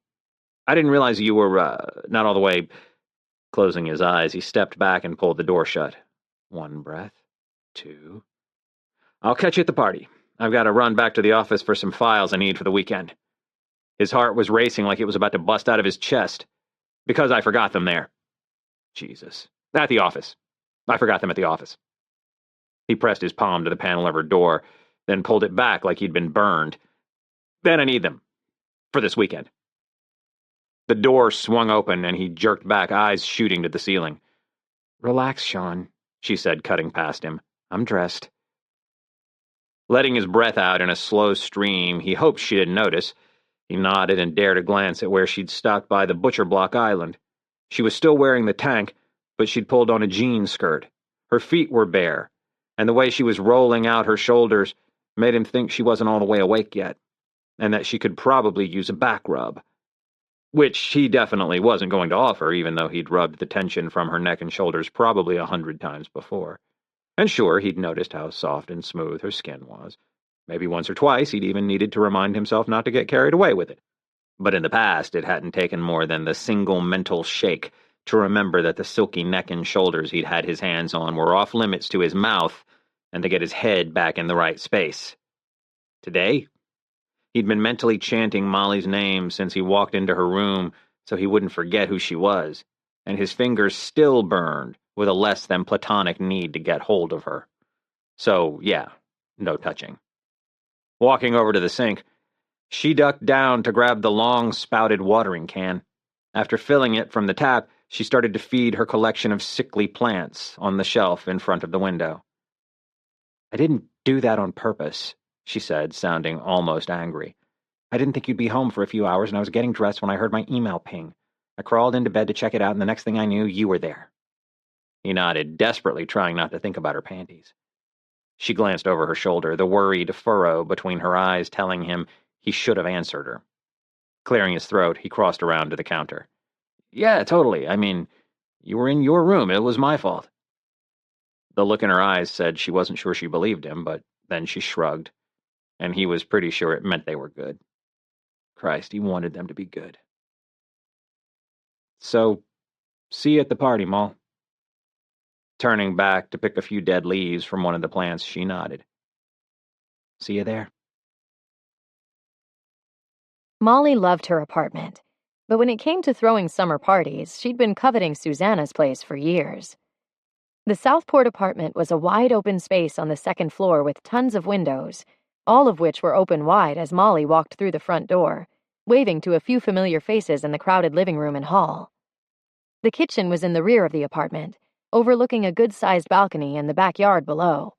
I didn't realize you were, not all the way. Closing his eyes, he stepped back and pulled the door shut. One breath, two. I'll catch you at the party. I've got to run back to the office for some files I need for the weekend. His heart was racing like it was about to bust out of his chest. Because I forgot them there. Jesus. At the office. I forgot them at the office. He pressed his palm to the panel of her door, then pulled it back like he'd been burned. Then I need them. For this weekend. The door swung open, and he jerked back, eyes shooting to the ceiling. Relax, Sean, she said, cutting past him. I'm dressed. Letting his breath out in a slow stream, he hoped she didn't notice. He nodded and dared a glance at where she'd stopped by the butcher block island. She was still wearing the tank, but she'd pulled on a jean skirt. Her feet were bare, and the way she was rolling out her shoulders made him think she wasn't all the way awake yet, and that she could probably use a back rub. Which he definitely wasn't going to offer, even though he'd rubbed the tension from her neck and shoulders probably 100 times before. And sure, he'd noticed how soft and smooth her skin was. Maybe once or twice he'd even needed to remind himself not to get carried away with it. But in the past, it hadn't taken more than the single mental shake to remember that the silky neck and shoulders he'd had his hands on were off limits to his mouth, and to get his head back in the right space. Today, he'd been mentally chanting Molly's name since he walked into her room so he wouldn't forget who she was, and his fingers still burned with a less than platonic need to get hold of her. So, yeah, no touching. Walking over to the sink, she ducked down to grab the long-spouted watering can. After filling it from the tap, she started to feed her collection of sickly plants on the shelf in front of the window. I didn't do that on purpose, she said, sounding almost angry. I didn't think you'd be home for a few hours, and I was getting dressed when I heard my email ping. I crawled into bed to check it out, and the next thing I knew, you were there. He nodded, desperately trying not to think about her panties. She glanced over her shoulder, the worried furrow between her eyes telling him he should have answered her. Clearing his throat, he crossed around to the counter. Yeah, totally. I mean, you were in your room. It was my fault. The look in her eyes said she wasn't sure she believed him, but then she shrugged, and he was pretty sure it meant they were good. Christ, he wanted them to be good. So, see you at the party, Moll. Turning back to pick a few dead leaves from one of the plants, she nodded. See you there. Molly loved her apartment, but when it came to throwing summer parties, she'd been coveting Susanna's place for years. The Southport apartment was a wide-open space on the second floor with tons of windows, all of which were open wide as Molly walked through the front door, waving to a few familiar faces in the crowded living room and hall. The kitchen was in the rear of the apartment, overlooking a good-sized balcony and the backyard below.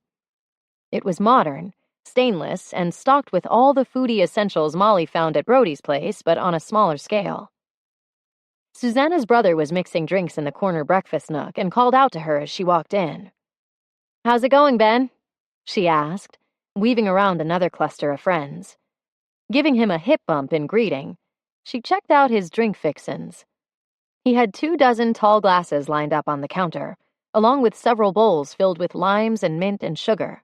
It was modern, stainless, and stocked with all the foodie essentials Molly found at Brody's place, but on a smaller scale. Susanna's brother was mixing drinks in the corner breakfast nook and called out to her as she walked in. "How's it going, Ben?" she asked, weaving around another cluster of friends. Giving him a hip bump in greeting, she checked out his drink fixins. He had 24 tall glasses lined up on the counter, along with several bowls filled with limes and mint and sugar.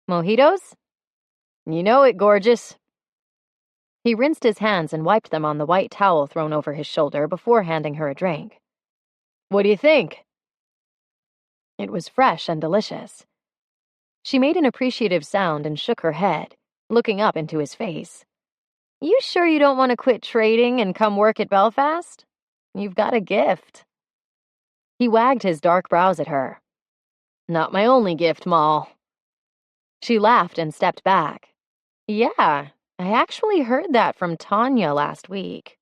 "Mojitos?" "You know it, gorgeous." He rinsed his hands and wiped them on the white towel thrown over his shoulder before handing her a drink. "What do you think?" It was fresh and delicious. She made an appreciative sound and shook her head, looking up into his face. "You sure you don't want to quit trading and come work at Belfast? You've got a gift." He wagged his dark brows at her. "Not my only gift, Moll." She laughed and stepped back. "Yeah, I actually heard that from Tanya last week."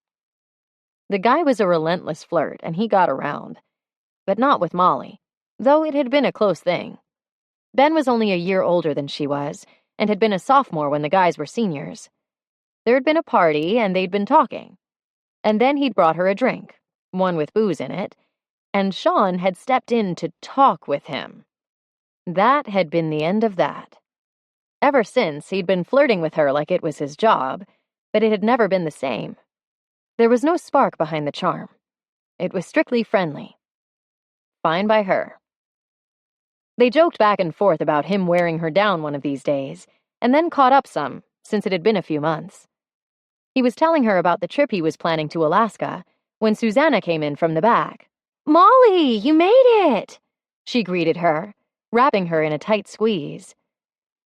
The guy was a relentless flirt, and he got around. But not with Molly, though it had been a close thing. Ben was only a year older than she was, and had been a sophomore when the guys were seniors. There'd been a party, and they'd been talking. And then he'd brought her a drink, one with booze in it, and Sean had stepped in to talk with him. That had been the end of that. Ever since, he'd been flirting with her like it was his job, but it had never been the same. There was no spark behind the charm. It was strictly friendly. Fine by her. They joked back and forth about him wearing her down one of these days, and then caught up some, since it had been a few months. He was telling her about the trip he was planning to Alaska, when Susanna came in from the back. "Molly, you made it!" she greeted her, wrapping her in a tight squeeze.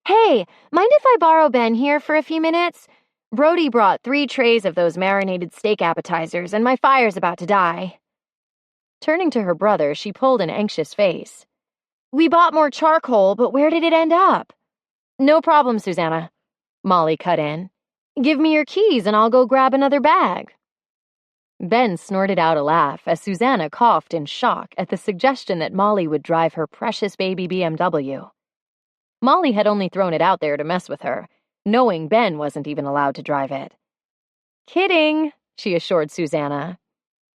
"Hey, mind if I borrow Ben here for a few minutes? Brody brought 3 trays of those marinated steak appetizers, and my fire's about to die." Turning to her brother, she pulled an anxious face. "We bought more charcoal, but where did it end up?" "No problem, Susanna," Molly cut in. "Give me your keys and I'll go grab another bag." Ben snorted out a laugh as Susanna coughed in shock at the suggestion that Molly would drive her precious baby BMW. Molly had only thrown it out there to mess with her, knowing Ben wasn't even allowed to drive it. "Kidding," she assured Susanna.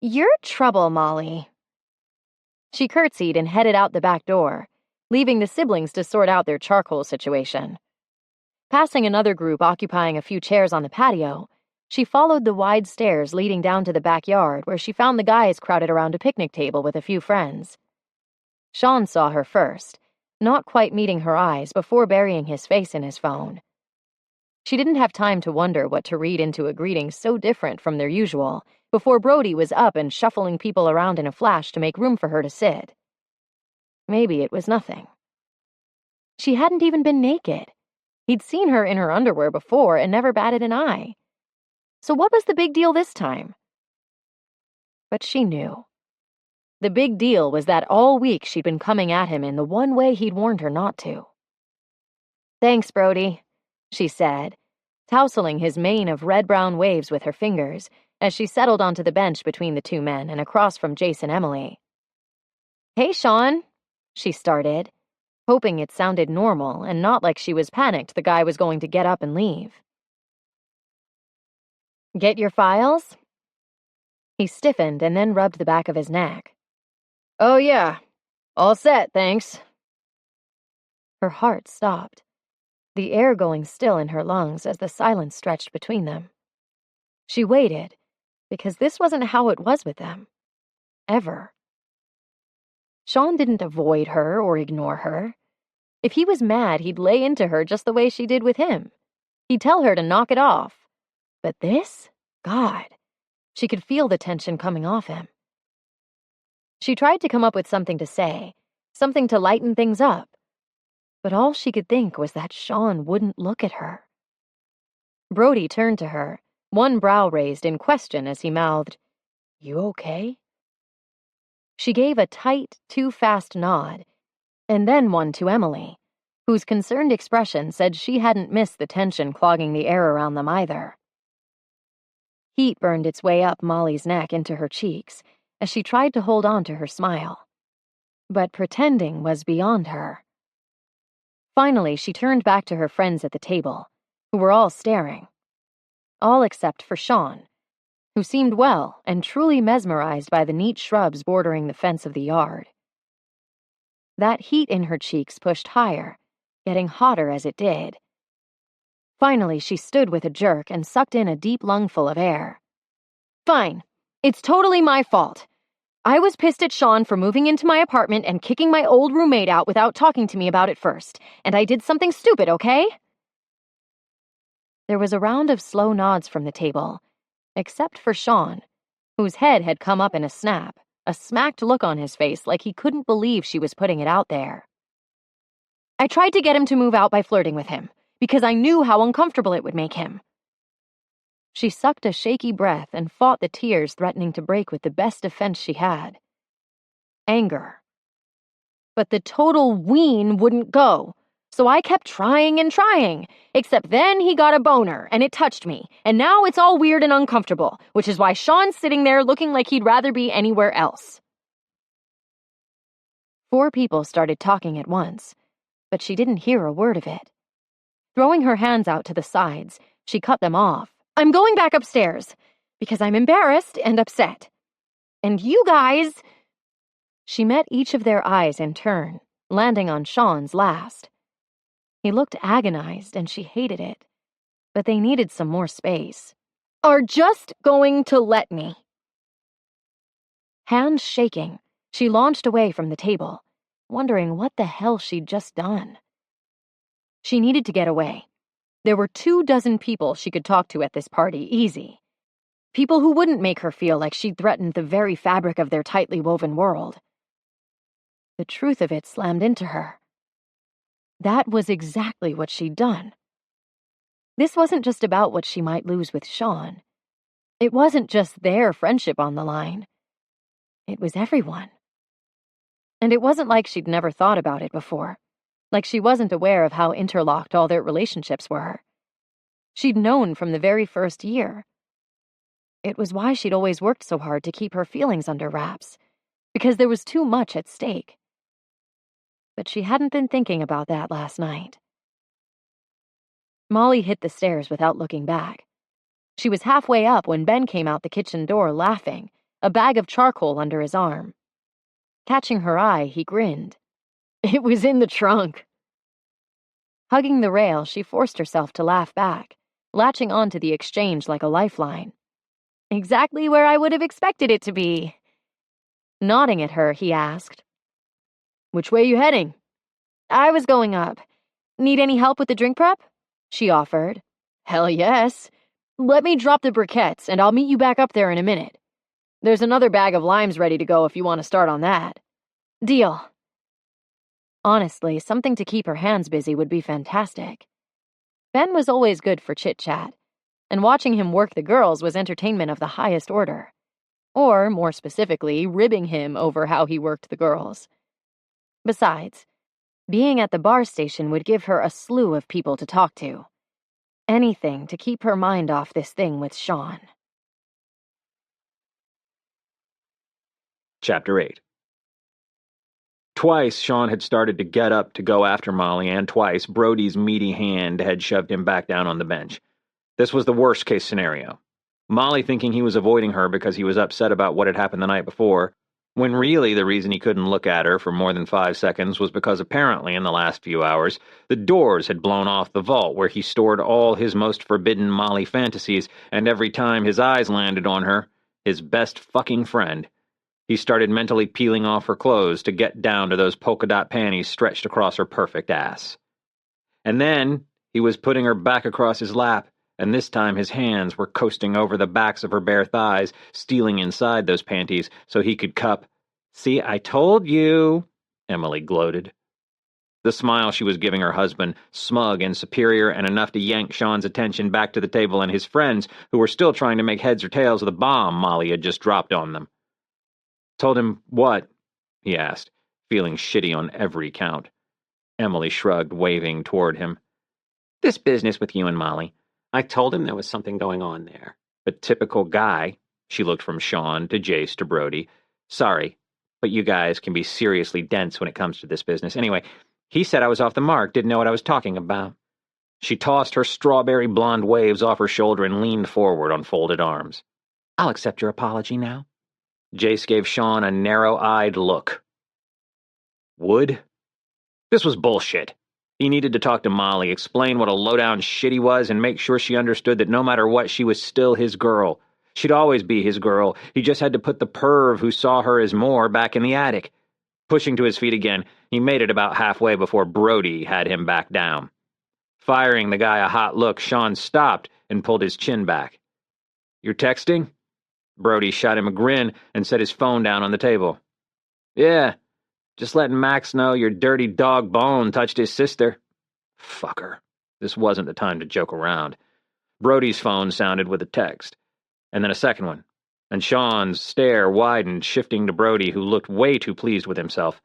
"You're trouble, Molly." She curtsied and headed out the back door, leaving the siblings to sort out their charcoal situation. Passing another group occupying a few chairs on the patio, she followed the wide stairs leading down to the backyard where she found the guys crowded around a picnic table with a few friends. Sean saw her first, not quite meeting her eyes before burying his face in his phone. She didn't have time to wonder what to read into a greeting so different from their usual before Brody was up and shuffling people around in a flash to make room for her to sit. Maybe it was nothing. She hadn't even been naked. He'd seen her in her underwear before and never batted an eye. So what was the big deal this time? But she knew. The big deal was that all week she'd been coming at him in the one way he'd warned her not to. "Thanks, Brody," she said, tousling his mane of red-brown waves with her fingers as she settled onto the bench between the two men and across from Jace and Emily. "Hey, Sean," she started, hoping it sounded normal and not like she was panicked the guy was going to get up and leave. "Get your files?" He stiffened and then rubbed the back of his neck. "Oh, yeah. All set, thanks." Her heart stopped, the air going still in her lungs as the silence stretched between them. She waited, because this wasn't how it was with them. Ever. Sean didn't avoid her or ignore her. If he was mad, he'd lay into her just the way she did with him. He'd tell her to knock it off. But this? God. She could feel the tension coming off him. She tried to come up with something to say, something to lighten things up. But all she could think was that Sean wouldn't look at her. Brody turned to her, one brow raised in question as he mouthed, "You okay?" She gave a tight, too-fast nod, and then one to Emily, whose concerned expression said she hadn't missed the tension clogging the air around them either. Heat burned its way up Molly's neck into her cheeks as she tried to hold on to her smile. but pretending was beyond her. Finally, she turned back to her friends at the table, who were all staring. All except for Sean, who seemed well and truly mesmerized by the neat shrubs bordering the fence of the yard. That heat in her cheeks pushed higher, getting hotter as it did. Finally, she stood with a jerk and sucked in a deep lungful of air. Fine. It's totally my fault. I was pissed at Sean for moving into my apartment and kicking my old roommate out without talking to me about it first, and I did something stupid, okay? There was a round of slow nods from the table, except for Sean, whose head had come up in a snap, a smacked look on his face like he couldn't believe she was putting it out there. I tried to get him to move out by flirting with him, because I knew how uncomfortable it would make him. She sucked a shaky breath and fought the tears threatening to break with the best defense she had. Anger. But the total ween wouldn't go, so I kept trying and trying, except then he got a boner, and it touched me, and now it's all weird and uncomfortable, which is why Sean's sitting there looking like he'd rather be anywhere else. 4 people started talking at once, but she didn't hear a word of it. Throwing her hands out to the sides, she cut them off. I'm going back upstairs, because I'm embarrassed and upset. And you guys... She met each of their eyes in turn, landing on Sean's last. He looked agonized, and she hated it, but they needed some more space. Are just going to let me. Hands shaking, she launched away from the table, wondering what the hell she'd just done. She needed to get away. There were 24 people she could talk to at this party, easy. People who wouldn't make her feel like she'd threatened the very fabric of their tightly woven world. The truth of it slammed into her. That was exactly what she'd done. This wasn't just about what she might lose with Sean. It wasn't just their friendship on the line. It was everyone. And it wasn't like she'd never thought about it before. Like she wasn't aware of how interlocked all their relationships were. She'd known from the very first year. It was why she'd always worked so hard to keep her feelings under wraps, because there was too much at stake. But she hadn't been thinking about that last night. Molly hit the stairs without looking back. She was halfway up when Ben came out the kitchen door laughing, a bag of charcoal under his arm. Catching her eye, he grinned. It was in the trunk. Hugging the rail, she forced herself to laugh back, latching onto the exchange like a lifeline. Exactly where I would have expected it to be. Nodding at her, he asked, Which way you heading? I was going up. Need any help with the drink prep? She offered. Hell yes. Let me drop the briquettes, and I'll meet you back up there in a minute. There's another bag of limes ready to go if you want to start on that. Deal. Honestly, something to keep her hands busy would be fantastic. Ben was always good for chit-chat, and watching him work the girls was entertainment of the highest order. Or, more specifically, ribbing him over how he worked the girls. Besides, being at the bar station would give her a slew of people to talk to. Anything to keep her mind off this thing with Sean. Chapter 8. Twice, Sean had started to get up to go after Molly, and twice, Brody's meaty hand had shoved him back down on the bench. This was the worst-case scenario. Molly thinking he was avoiding her because he was upset about what had happened the night before, when really the reason he couldn't look at her for more than 5 seconds was because apparently in the last few hours, the doors had blown off the vault where he stored all his most forbidden Molly fantasies, and every time his eyes landed on her, his best fucking friend, he started mentally peeling off her clothes to get down to those polka dot panties stretched across her perfect ass. And then he was putting her back across his lap, and this time his hands were coasting over the backs of her bare thighs, stealing inside those panties so he could cup. See, I told you, Emily gloated. The smile she was giving her husband, smug and superior and enough to yank Sean's attention back to the table and his friends, who were still trying to make heads or tails of the bomb Molly had just dropped on them. Told him what? He asked, feeling shitty on every count. Emily shrugged, waving toward him. This business with you and Molly. I told him there was something going on there. But typical guy. She looked from Sean to Jace to Brody. Sorry, but you guys can be seriously dense when it comes to this business. Anyway, he said I was off the mark, didn't know what I was talking about. She tossed her strawberry blonde waves off her shoulder and leaned forward on folded arms. I'll accept your apology now. Jace gave Sean a narrow-eyed look. Would? This was bullshit. He needed to talk to Molly, explain what a low-down shit he was, and make sure she understood that no matter what, she was still his girl. She'd always be his girl. He just had to put the perv who saw her as more back in the attic. Pushing to his feet again, he made it about halfway before Brody had him back down. Firing the guy a hot look, Sean stopped and pulled his chin back. You're texting? Brody shot him a grin and set his phone down on the table. Yeah, just letting Max know your dirty dog Bone touched his sister. Fucker. This wasn't the time to joke around. Brody's phone sounded with a text, and then a second one, and Sean's stare widened, shifting to Brody, who looked way too pleased with himself.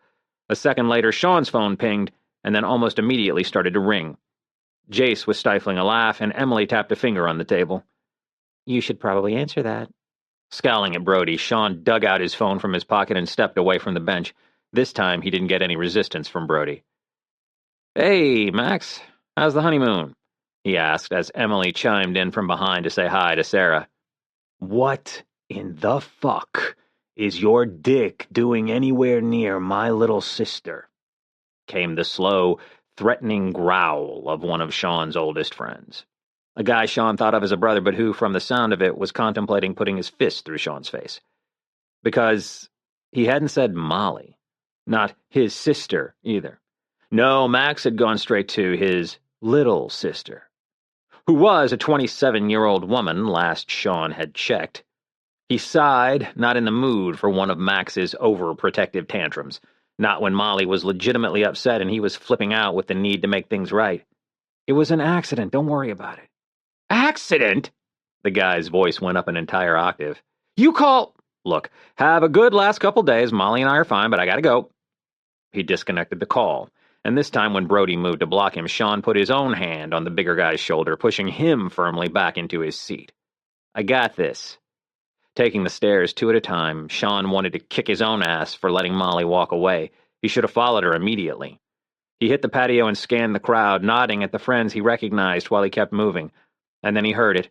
A second later, Sean's phone pinged, and then almost immediately started to ring. Jace was stifling a laugh, and Emily tapped a finger on the table. You should probably answer that. Scowling at Brody, Sean dug out his phone from his pocket and stepped away from the bench. This time, he didn't get any resistance from Brody. Hey, Max, how's the honeymoon? He asked as Emily chimed in from behind to say hi to Sarah. What in the fuck is your dick doing anywhere near my little sister? Came the slow, threatening growl of one of Sean's oldest friends. A guy Sean thought of as a brother, but who, from the sound of it, was contemplating putting his fist through Sean's face. Because he hadn't said Molly. Not his sister, either. No, Max had gone straight to his little sister, who was a 27-year-old woman, last Sean had checked. He sighed, not in the mood for one of Max's overprotective tantrums, not when Molly was legitimately upset and he was flipping out with the need to make things right. It was an accident, don't worry about it. Accident? The guy's voice went up an entire octave. You call... Look, have a good last couple days. Molly and I are fine, but I gotta go. He disconnected the call, and this time when Brody moved to block him, Sean put his own hand on the bigger guy's shoulder, pushing him firmly back into his seat. I got this. Taking the stairs two at a time, Sean wanted to kick his own ass for letting Molly walk away. He should have followed her immediately. He hit the patio and scanned the crowd, nodding at the friends he recognized while he kept moving. And then he heard it.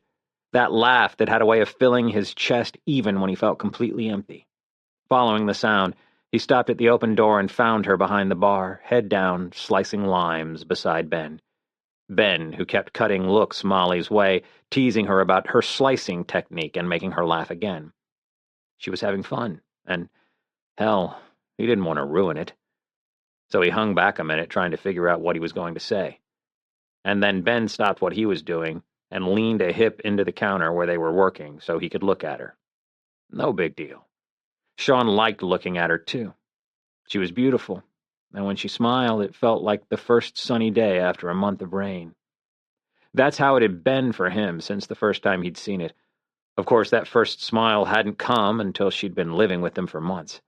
That laugh that had a way of filling his chest even when he felt completely empty. Following the sound, he stopped at the open door and found her behind the bar, head down, slicing limes beside Ben. Ben, who kept cutting looks Molly's way, teasing her about her slicing technique and making her laugh again. She was having fun, and, hell, he didn't want to ruin it. So he hung back a minute, trying to figure out what he was going to say. And then Ben stopped what he was doing and leaned a hip into the counter where they were working so he could look at her. No big deal. Sean liked looking at her, too. She was beautiful, and when she smiled, it felt like the first sunny day after a month of rain. That's how it had been for him since the first time he'd seen it. Of course, that first smile hadn't come until she'd been living with him for months.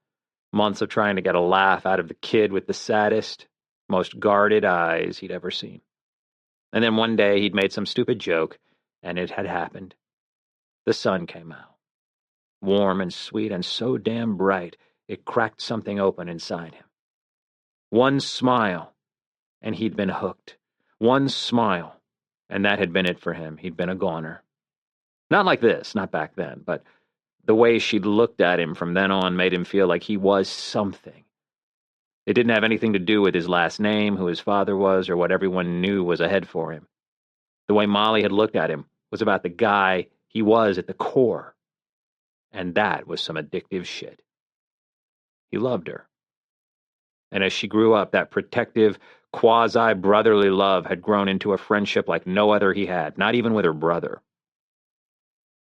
Months of trying to get a laugh out of the kid with the saddest, most guarded eyes he'd ever seen. And then one day he'd made some stupid joke, and it had happened. The sun came out. Warm and sweet and so damn bright, it cracked something open inside him. One smile, and he'd been hooked. One smile, and that had been it for him. He'd been a goner. Not like this, not back then, but the way she'd looked at him from then on made him feel like he was something. It didn't have anything to do with his last name, who his father was, or what everyone knew was ahead for him. The way Molly had looked at him was about the guy he was at the core. And that was some addictive shit. He loved her. And as she grew up, that protective, quasi-brotherly love had grown into a friendship like no other he had, not even with her brother.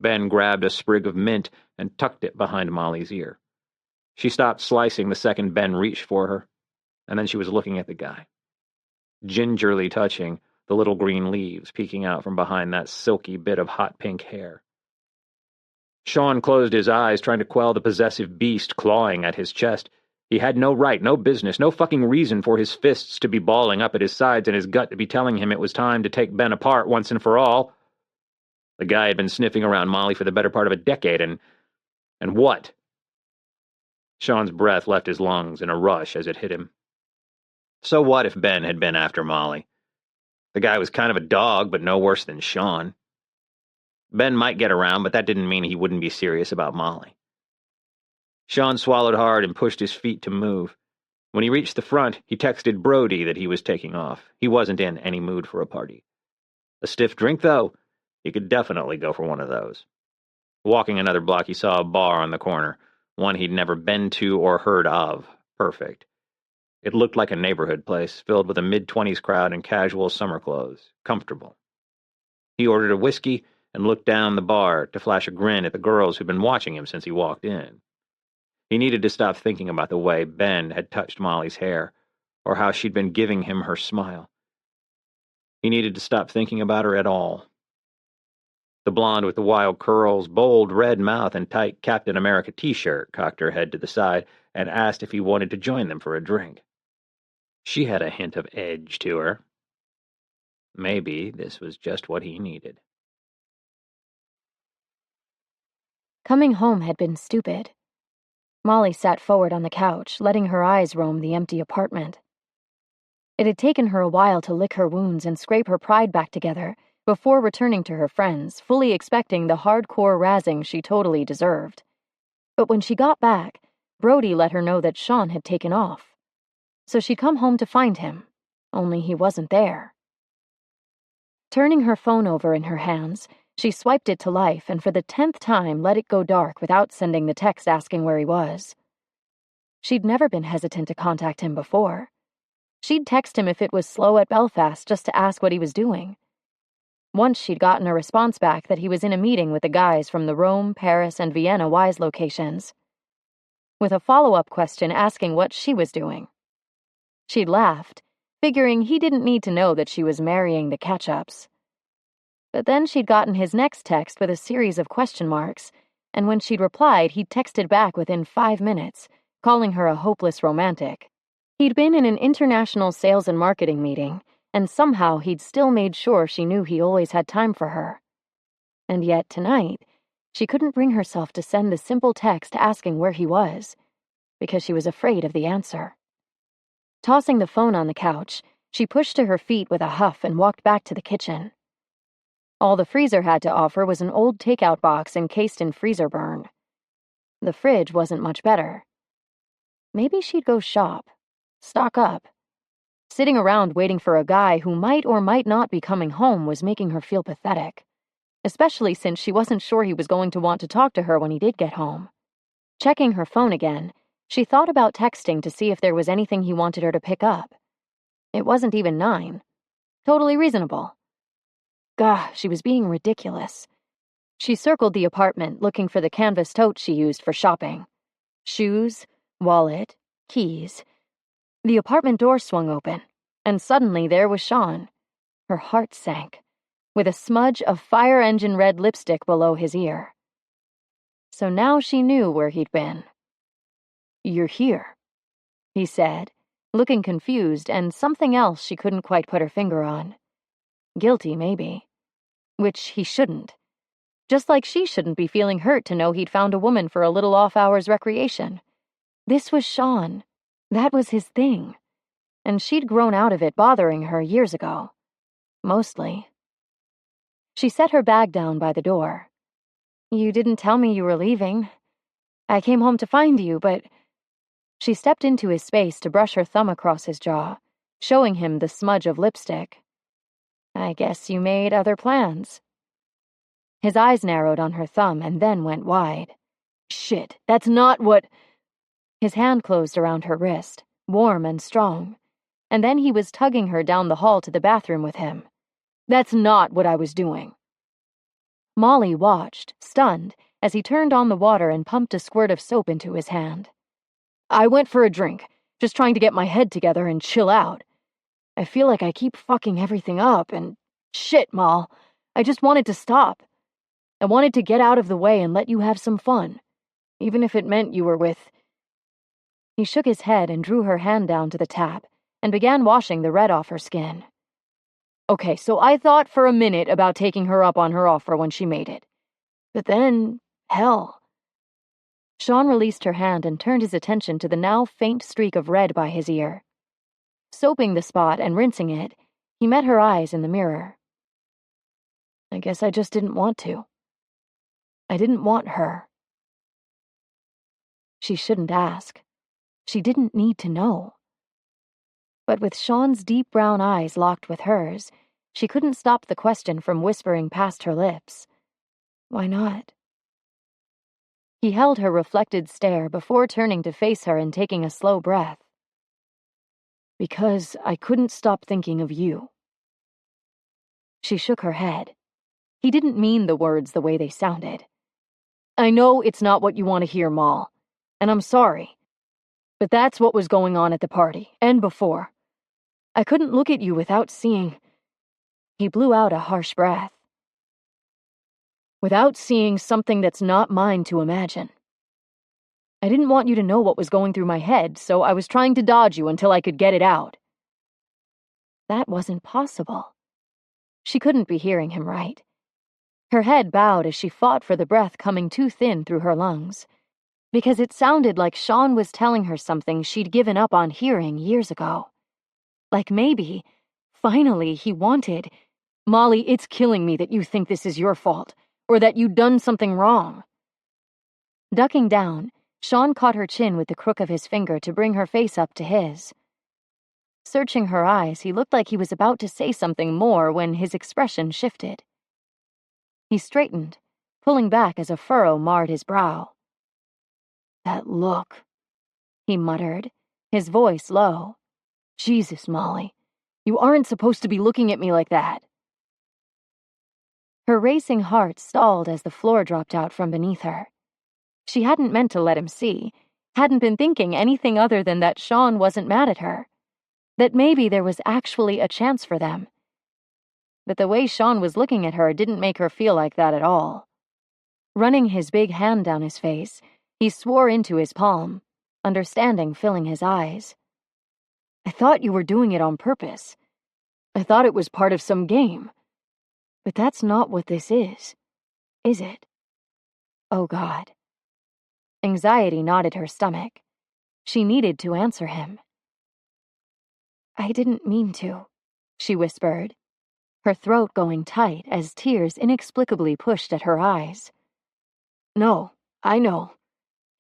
Ben grabbed a sprig of mint and tucked it behind Molly's ear. She stopped slicing the second Ben reached for her, and then she was looking at the guy, gingerly touching the little green leaves peeking out from behind that silky bit of hot pink hair. Sean closed his eyes, trying to quell the possessive beast clawing at his chest. He had no right, no business, no fucking reason for his fists to be balling up at his sides and his gut to be telling him it was time to take Ben apart once and for all. The guy had been sniffing around Molly for the better part of a decade, and what? Sean's breath left his lungs in a rush as it hit him. So what if Ben had been after Molly? The guy was kind of a dog, but no worse than Sean. Ben might get around, but that didn't mean he wouldn't be serious about Molly. Sean swallowed hard and pushed his feet to move. When he reached the front, he texted Brody that he was taking off. He wasn't in any mood for a party. A stiff drink, though? He could definitely go for one of those. Walking another block, he saw a bar on the corner, one he'd never been to or heard of. Perfect. It looked like a neighborhood place, filled with a mid-20s crowd in casual summer clothes. Comfortable. He ordered a whiskey and looked down the bar to flash a grin at the girls who'd been watching him since he walked in. He needed to stop thinking about the way Ben had touched Molly's hair, or how she'd been giving him her smile. He needed to stop thinking about her at all. The blonde with the wild curls, bold red mouth, and tight Captain America t-shirt cocked her head to the side and asked if he wanted to join them for a drink. She had a hint of edge to her. Maybe this was just what he needed. Coming home had been stupid. Molly sat forward on the couch, letting her eyes roam the empty apartment. It had taken her a while to lick her wounds and scrape her pride back together before returning to her friends, fully expecting the hardcore razzing she totally deserved. But when she got back, Brody let her know that Sean had taken off. So she'd come home to find him, only he wasn't there. Turning her phone over in her hands, she swiped it to life and for the 10th time let it go dark without sending the text asking where he was. She'd never been hesitant to contact him before. She'd text him if it was slow at Belfast just to ask what he was doing. Once she'd gotten a response back that he was in a meeting with the guys from the Rome, Paris, and Vienna Wise locations, with a follow-up question asking what she was doing. She'd laughed, figuring he didn't need to know that she was marrying the catch-ups. But then she'd gotten his next text with a series of question marks, and when she'd replied, he'd texted back within 5 minutes, calling her a hopeless romantic. He'd been in an international sales and marketing meeting, and somehow he'd still made sure she knew he always had time for her. And yet tonight, she couldn't bring herself to send the simple text asking where he was, because she was afraid of the answer. Tossing the phone on the couch, she pushed to her feet with a huff and walked back to the kitchen. All the freezer had to offer was an old takeout box encased in freezer burn. The fridge wasn't much better. Maybe she'd go shop, stock up. Sitting around waiting for a guy who might or might not be coming home was making her feel pathetic, especially since she wasn't sure he was going to want to talk to her when he did get home. Checking her phone again, she thought about texting to see if there was anything he wanted her to pick up. It wasn't even 9. Totally reasonable. Gah, she was being ridiculous. She circled the apartment looking for the canvas tote she used for shopping. Shoes, wallet, keys. The apartment door swung open, and suddenly there was Sean. Her heart sank, with a smudge of fire engine red lipstick below his ear. So now she knew where he'd been. "You're here," he said, looking confused and something else she couldn't quite put her finger on. Guilty, maybe. Which he shouldn't. Just like she shouldn't be feeling hurt to know he'd found a woman for a little off-hours recreation. This was Sean. That was his thing. And she'd grown out of it bothering her years ago. Mostly. She set her bag down by the door. "You didn't tell me you were leaving. I came home to find you, but..." She stepped into his space to brush her thumb across his jaw, showing him the smudge of lipstick. "I guess you made other plans." His eyes narrowed on her thumb and then went wide. "Shit, that's not what..." His hand closed around her wrist, warm and strong, and then he was tugging her down the hall to the bathroom with him. "That's not what I was doing." Molly watched, stunned, as he turned on the water and pumped a squirt of soap into his hand. "I went for a drink, just trying to get my head together and chill out. I feel like I keep fucking everything up and... Shit, Moll. I just wanted to stop. I wanted to get out of the way and let you have some fun, even if it meant you were with..." He shook his head and drew her hand down to the tap and began washing the red off her skin. "Okay, so I thought for a minute about taking her up on her offer when she made it. But then, hell..." Sean released her hand and turned his attention to the now faint streak of red by his ear. Soaping the spot and rinsing it, he met her eyes in the mirror. I guess I just didn't want to. I didn't want her. She shouldn't ask. She didn't need to know. But with Sean's deep brown eyes locked with hers, she couldn't stop the question from whispering past her lips. Why not? He held her reflected stare before turning to face her and taking a slow breath. Because I couldn't stop thinking of you. She shook her head. He didn't mean the words the way they sounded. I know it's not what you want to hear, Mal, and I'm sorry. But that's what was going on at the party, and before. I couldn't look at you without seeing... He blew out a harsh breath. Without seeing something that's not mine to imagine. I didn't want you to know what was going through my head, so I was trying to dodge you until I could get it out. That wasn't possible. She couldn't be hearing him right. Her head bowed as she fought for the breath coming too thin through her lungs, because it sounded like Sean was telling her something she'd given up on hearing years ago. Like maybe, finally, he wanted... Molly, it's killing me that you think this is your fault, or that you'd done something wrong. Ducking down, Sean caught her chin with the crook of his finger to bring her face up to his. Searching her eyes, he looked like he was about to say something more when his expression shifted. He straightened, pulling back as a furrow marred his brow. That look, he muttered, his voice low. Jesus, Molly, you aren't supposed to be looking at me like that. Her racing heart stalled as the floor dropped out from beneath her. She hadn't meant to let him see, hadn't been thinking anything other than that Sean wasn't mad at her, that maybe there was actually a chance for them. But the way Sean was looking at her didn't make her feel like that at all. Running his big hand down his face, he swore into his palm, understanding filling his eyes. I thought you were doing it on purpose. I thought it was part of some game. But that's not what this is it? Oh, God. Anxiety knotted her stomach. She needed to answer him. I didn't mean to, she whispered, her throat going tight as tears inexplicably pushed at her eyes. No, I know,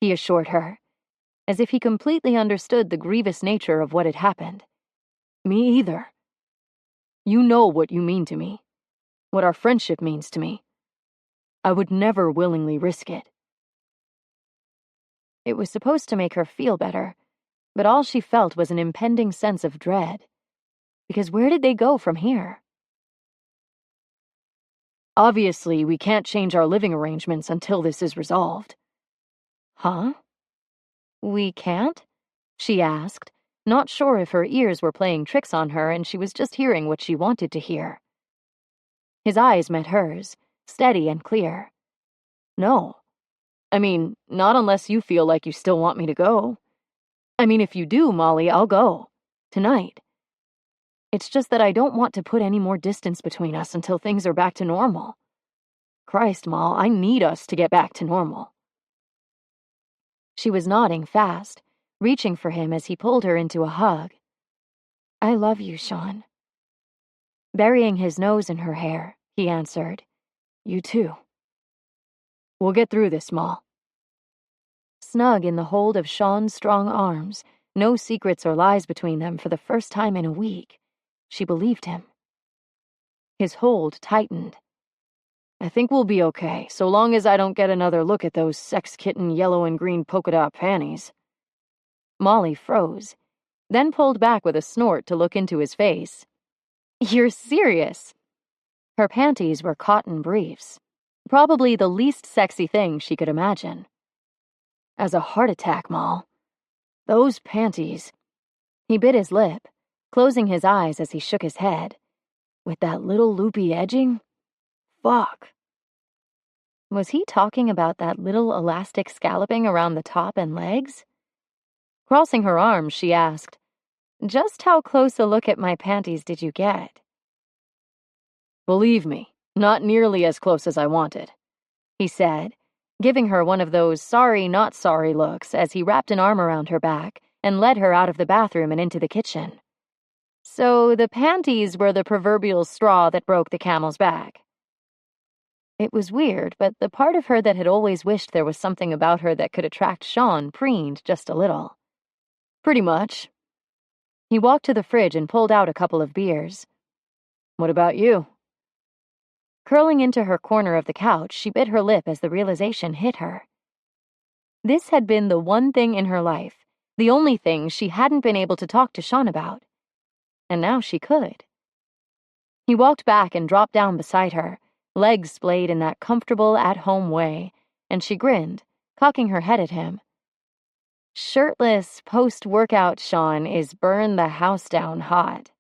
he assured her, as if he completely understood the grievous nature of what had happened. Me either. You know what you mean to me. What our friendship means to me. I would never willingly risk it. It was supposed to make her feel better, but all she felt was an impending sense of dread. Because where did they go from here? Obviously, we can't change our living arrangements until this is resolved. Huh? We can't? She asked, not sure if her ears were playing tricks on her and she was just hearing what she wanted to hear. His eyes met hers, steady and clear. No. I mean, not unless you feel like you still want me to go. I mean, if you do, Molly, I'll go. Tonight. It's just that I don't want to put any more distance between us until things are back to normal. Christ, Moll, I need us to get back to normal. She was nodding fast, reaching for him as he pulled her into a hug. I love you, Sean. Burying his nose in her hair, he answered, You too. We'll get through this, Moll. Snug in the hold of Sean's strong arms, no secrets or lies between them for the first time in a week, she believed him. His hold tightened. I think we'll be okay, so long as I don't get another look at those sex kitten yellow and green polka dot panties. Molly froze, then pulled back with a snort to look into his face. You're serious? Her panties were cotton briefs, probably the least sexy thing she could imagine. As a heart attack, Moll. Those panties. He bit his lip, closing his eyes as he shook his head. With that little loopy edging? Fuck. Was he talking about that little elastic scalloping around the top and legs? Crossing her arms, she asked, Just how close a look at my panties did you get? Believe me, not nearly as close as I wanted, he said, giving her one of those sorry, not sorry looks as he wrapped an arm around her back and led her out of the bathroom and into the kitchen. So the panties were the proverbial straw that broke the camel's back. It was weird, but the part of her that had always wished there was something about her that could attract Sean preened just a little. Pretty much. He walked to the fridge and pulled out a couple of beers. What about you? Curling into her corner of the couch, she bit her lip as the realization hit her. This had been the one thing in her life, the only thing she hadn't been able to talk to Sean about. And now she could. He walked back and dropped down beside her, legs splayed in that comfortable, at-home way, and she grinned, cocking her head at him. Shirtless, post-workout Sean is burn the house down hot.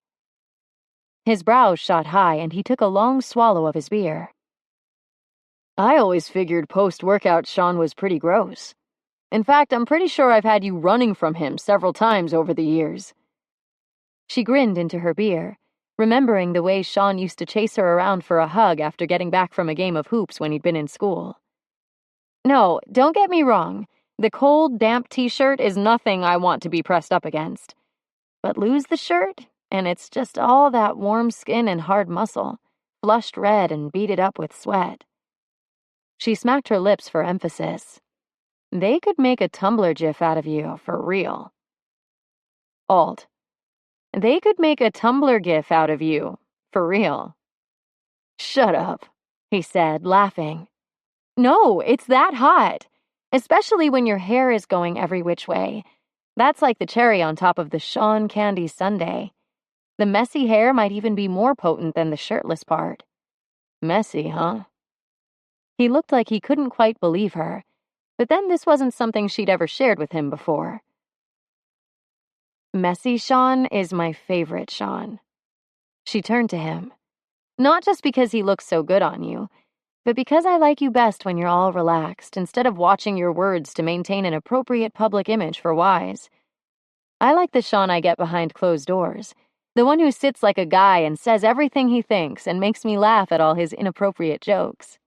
His brows shot high, and he took a long swallow of his beer. I always figured post-workout Sean was pretty gross. In fact, I'm pretty sure I've had you running from him several times over the years. She grinned into her beer, remembering the way Sean used to chase her around for a hug after getting back from a game of hoops when he'd been in school. No, don't get me wrong. The cold, damp t-shirt is nothing I want to be pressed up against. But lose the shirt, and it's just all that warm skin and hard muscle, flushed red and beaded up with sweat. She smacked her lips for emphasis. They could make a Tumblr gif out of you, for real. Alt. They could make a Tumblr gif out of you, for real. Shut up, he said, laughing. No, it's that hot, especially when your hair is going every which way. That's like the cherry on top of the Sean candy sundae. The messy hair might even be more potent than the shirtless part. Messy, huh? He looked like he couldn't quite believe her, but then this wasn't something she'd ever shared with him before. Messy Sean is my favorite Sean. She turned to him. Not just because he looks so good on you, but because I like you best when you're all relaxed, instead of watching your words to maintain an appropriate public image for Wise. I like the Sean I get behind closed doors, the one who sits like a guy and says everything he thinks and makes me laugh at all his inappropriate jokes.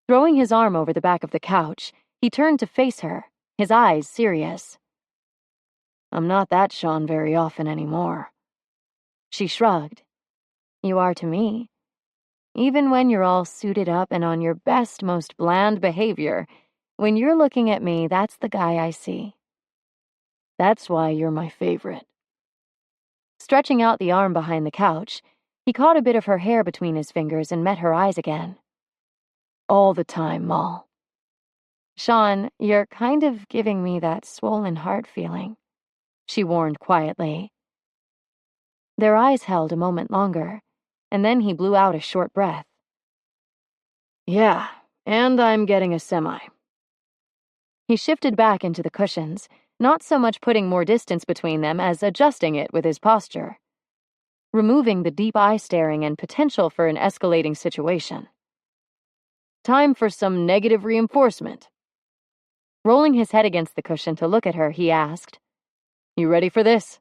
Throwing his arm over the back of the couch, he turned to face her, his eyes serious. I'm not that Sean very often anymore. She shrugged. You are to me. Even when you're all suited up and on your best, most bland behavior, when you're looking at me, that's the guy I see. That's why you're my favorite. Stretching out the arm behind the couch, he caught a bit of her hair between his fingers and met her eyes again. All the time, Moll. Sean, you're kind of giving me that swollen heart feeling, she warned quietly. Their eyes held a moment longer, and then he blew out a short breath. Yeah, and I'm getting a semi. He shifted back into the cushions, not so much putting more distance between them as adjusting it with his posture, removing the deep eye staring and potential for an escalating situation. Time for some negative reinforcement. Rolling his head against the cushion to look at her, he asked, You ready for this?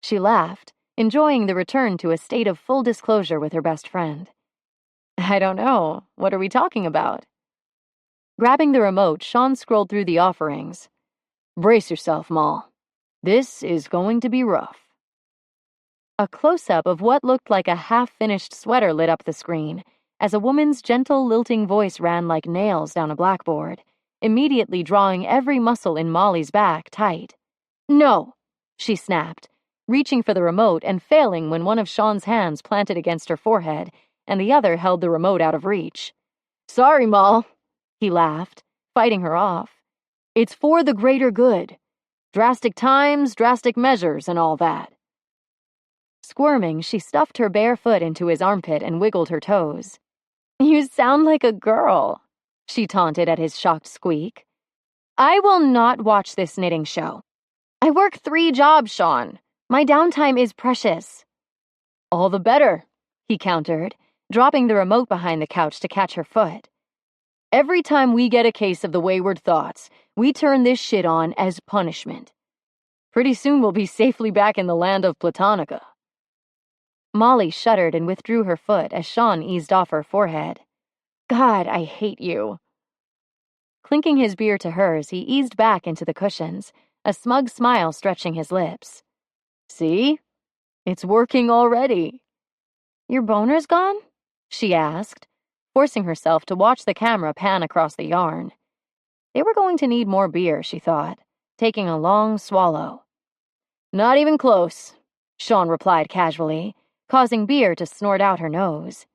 She laughed, enjoying the return to a state of full disclosure with her best friend. I don't know. What are we talking about? Grabbing the remote, Sean scrolled through the offerings. Brace yourself, Moll. This is going to be rough. A close-up of what looked like a half-finished sweater lit up the screen as a woman's gentle, lilting voice ran like nails down a blackboard, immediately drawing every muscle in Molly's back tight. No, she snapped, reaching for the remote and failing when one of Sean's hands planted against her forehead and the other held the remote out of reach. Sorry, Moll, he laughed, fighting her off. It's for the greater good. Drastic times, drastic measures, and all that. Squirming, she stuffed her bare foot into his armpit and wiggled her toes. You sound like a girl, she taunted at his shocked squeak. I will not watch this knitting show. I work 3 jobs, Sean. My downtime is precious. All the better, he countered, dropping the remote behind the couch to catch her foot. Every time we get a case of the wayward thoughts, we turn this shit on as punishment. Pretty soon we'll be safely back in the land of Platonica. Molly shuddered and withdrew her foot as Sean eased off her forehead. God, I hate you. Clinking his beer to hers, he eased back into the cushions, a smug smile stretching his lips. See? It's working already. Your boner's gone? She asked, forcing herself to watch the camera pan across the yarn. They were going to need more beer, she thought, taking a long swallow. Not even close, Sean replied casually, causing beer to snort out her nose.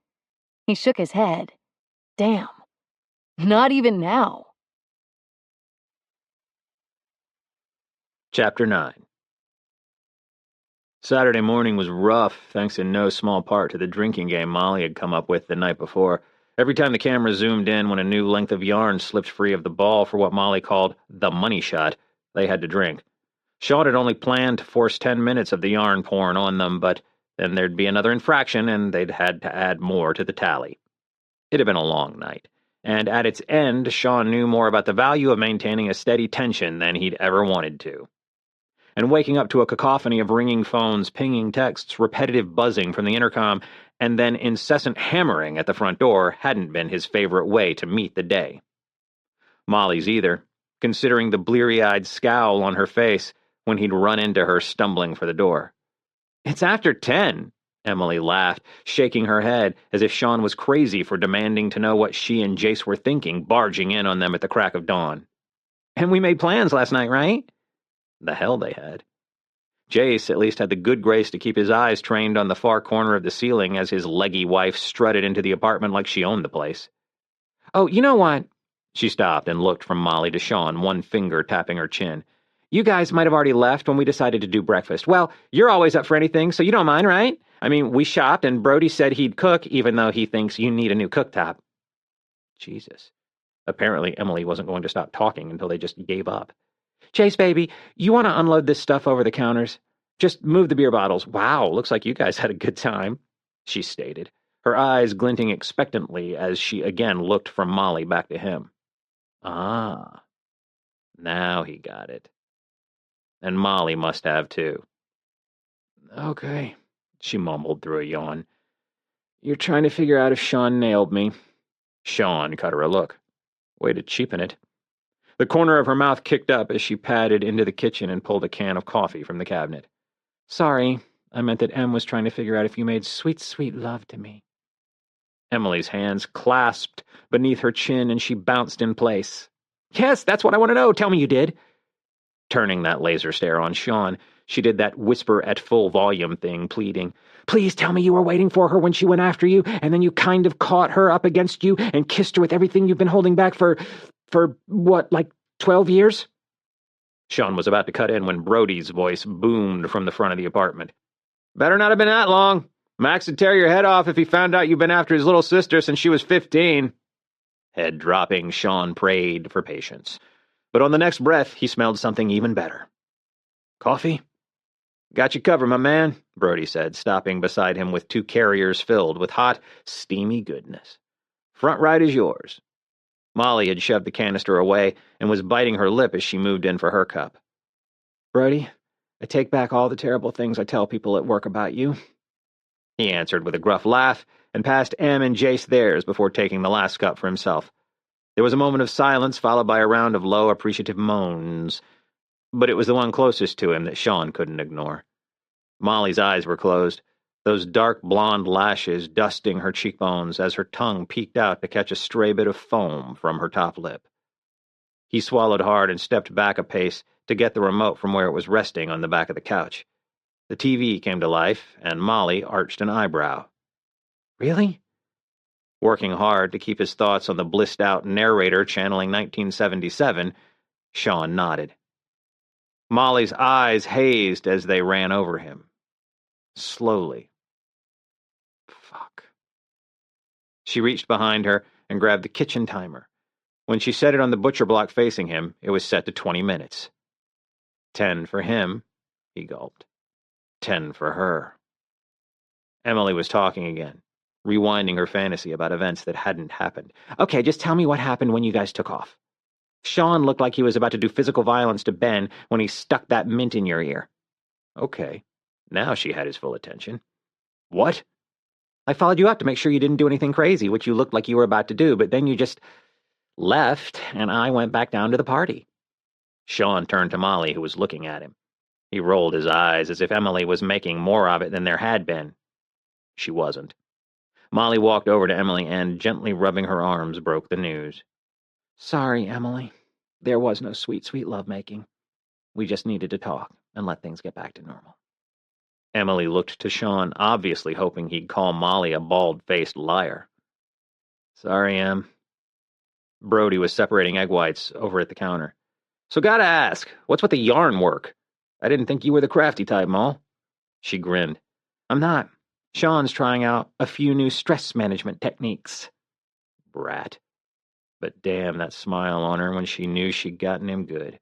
He shook his head. Damn. Not even now. Chapter 9. Saturday morning was rough, thanks in no small part to the drinking game Molly had come up with the night before. Every time the camera zoomed in when a new length of yarn slipped free of the ball for what Molly called the money shot, they had to drink. Sean had only planned to force 10 minutes of the yarn porn on them, but then there'd be another infraction, and they'd had to add more to the tally. It had been a long night, and at its end, Sean knew more about the value of maintaining a steady tension than he'd ever wanted to. And waking up to a cacophony of ringing phones, pinging texts, repetitive buzzing from the intercom, and then incessant hammering at the front door hadn't been his favorite way to meet the day. Molly's either, considering the bleary-eyed scowl on her face when he'd run into her stumbling for the door. "It's after 10, Emily laughed, shaking her head as if Sean was crazy for demanding to know what she and Jace were thinking, barging in on them at the crack of dawn. "And we made plans last night, right?" The hell they had. Jace at least had the good grace to keep his eyes trained on the far corner of the ceiling as his leggy wife strutted into the apartment like she owned the place. "Oh, you know what?" She stopped and looked from Molly to Sean, one finger tapping her chin. "You guys might have already left when we decided to do breakfast. Well, you're always up for anything, so you don't mind, right? I mean, we shopped and Brody said he'd cook, even though he thinks you need a new cooktop." Jesus. Apparently Emily wasn't going to stop talking until they just gave up. "Chase, baby, you want to unload this stuff over the counters? Just move the beer bottles. Wow, looks like you guys had a good time," she stated, her eyes glinting expectantly as she again looked from Molly back to him. Ah, now he got it. And Molly must have, too. "Okay," she mumbled through a yawn. "You're trying to figure out if Sean nailed me." Sean cut her a look. Way to cheapen it. The corner of her mouth kicked up as she padded into the kitchen and pulled a can of coffee from the cabinet. "Sorry, I meant that Em was trying to figure out if you made sweet, sweet love to me." Emily's hands clasped beneath her chin and she bounced in place. "Yes, that's what I want to know. Tell me you did." Turning that laser stare on Sean, she did that whisper at full volume thing, pleading, "Please tell me you were waiting for her when she went after you, and then you kind of caught her up against you and kissed her with everything you've been holding back for what, like 12 years? Sean was about to cut in when Brody's voice boomed from the front of the apartment. "Better not have been that long. Max would tear your head off if he found out you've been after his little sister since she was 15. Head dropping, Sean prayed for patience. But on the next breath, he smelled something even better. "Coffee?" "Got you covered, my man," Brody said, stopping beside him with 2 carriers filled with hot, steamy goodness. "Front right is yours." Molly had shoved the canister away and was biting her lip as she moved in for her cup. "Brody, I take back all the terrible things I tell people at work about you," he answered with a gruff laugh and passed Em and Jace theirs before taking the last cup for himself. There was a moment of silence followed by a round of low, appreciative moans, but it was the one closest to him that Sean couldn't ignore. Molly's eyes were closed, those dark blonde lashes dusting her cheekbones as her tongue peeked out to catch a stray bit of foam from her top lip. He swallowed hard and stepped back a pace to get the remote from where it was resting on the back of the couch. The TV came to life, and Molly arched an eyebrow. "Really?" Working hard to keep his thoughts on the blissed-out narrator channeling 1977, Sean nodded. Molly's eyes hazed as they ran over him. Slowly. Fuck. She reached behind her and grabbed the kitchen timer. When she set it on the butcher block facing him, it was set to 20 minutes. 10 for him, he gulped. 10 for her. Emily was talking again, rewinding her fantasy about events that hadn't happened. "Okay, just tell me what happened when you guys took off." "Sean looked like he was about to do physical violence to Ben when he stuck that mint in your ear." Okay, now she had his full attention. "What?" I followed you up to make sure you didn't do anything crazy, which you looked like you were about to do, but then you just left, and I went back down to the party." Sean turned to Molly, who was looking at him. He rolled his eyes as if Emily was making more of it than there had been. She wasn't. Molly walked over to Emily and, gently rubbing her arms, broke the news. "Sorry, Emily. There was no sweet, sweet lovemaking. We just needed to talk and let things get back to normal." Emily looked to Sean, obviously hoping he'd call Molly a bald-faced liar. "Sorry, Em." Brody was separating egg whites over at the counter. "So gotta ask, what's with the yarn work? I didn't think you were the crafty type, Moll." She grinned. "I'm not. Sean's trying out a few new stress management techniques." Brat. But damn that smile on her when she knew she'd gotten him good.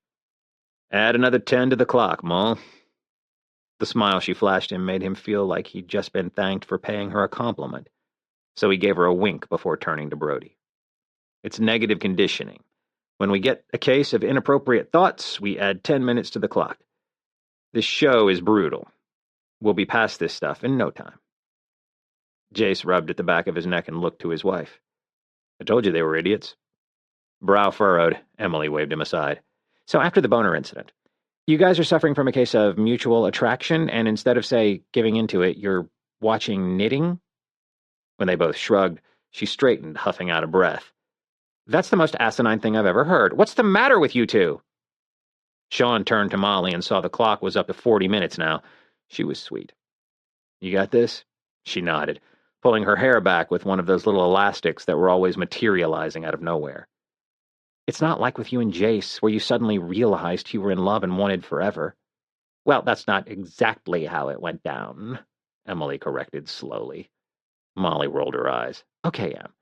"Add another 10 to the clock, Moll." The smile she flashed him made him feel like he'd just been thanked for paying her a compliment, so he gave her a wink before turning to Brody. "It's negative conditioning. When we get a case of inappropriate thoughts, we add 10 minutes to the clock. This show is brutal. We'll be past this stuff in no time." Jace rubbed at the back of his neck and looked to his wife. "I told you they were idiots." Brow furrowed, Emily waved him aside. "So after the boner incident, you guys are suffering from a case of mutual attraction, and instead of, say, giving into it, you're watching knitting?" When they both shrugged, she straightened, huffing out a breath. "That's the most asinine thing I've ever heard. What's the matter with you two?" Sean turned to Molly and saw the clock was up to 40 minutes now. She was sweet. "You got this?" She nodded, pulling her hair back with one of those little elastics that were always materializing out of nowhere. "It's not like with you and Jace, where you suddenly realized you were in love and wanted forever." "Well, that's not exactly how it went down," Emily corrected slowly. Molly rolled her eyes. "Okay, Em.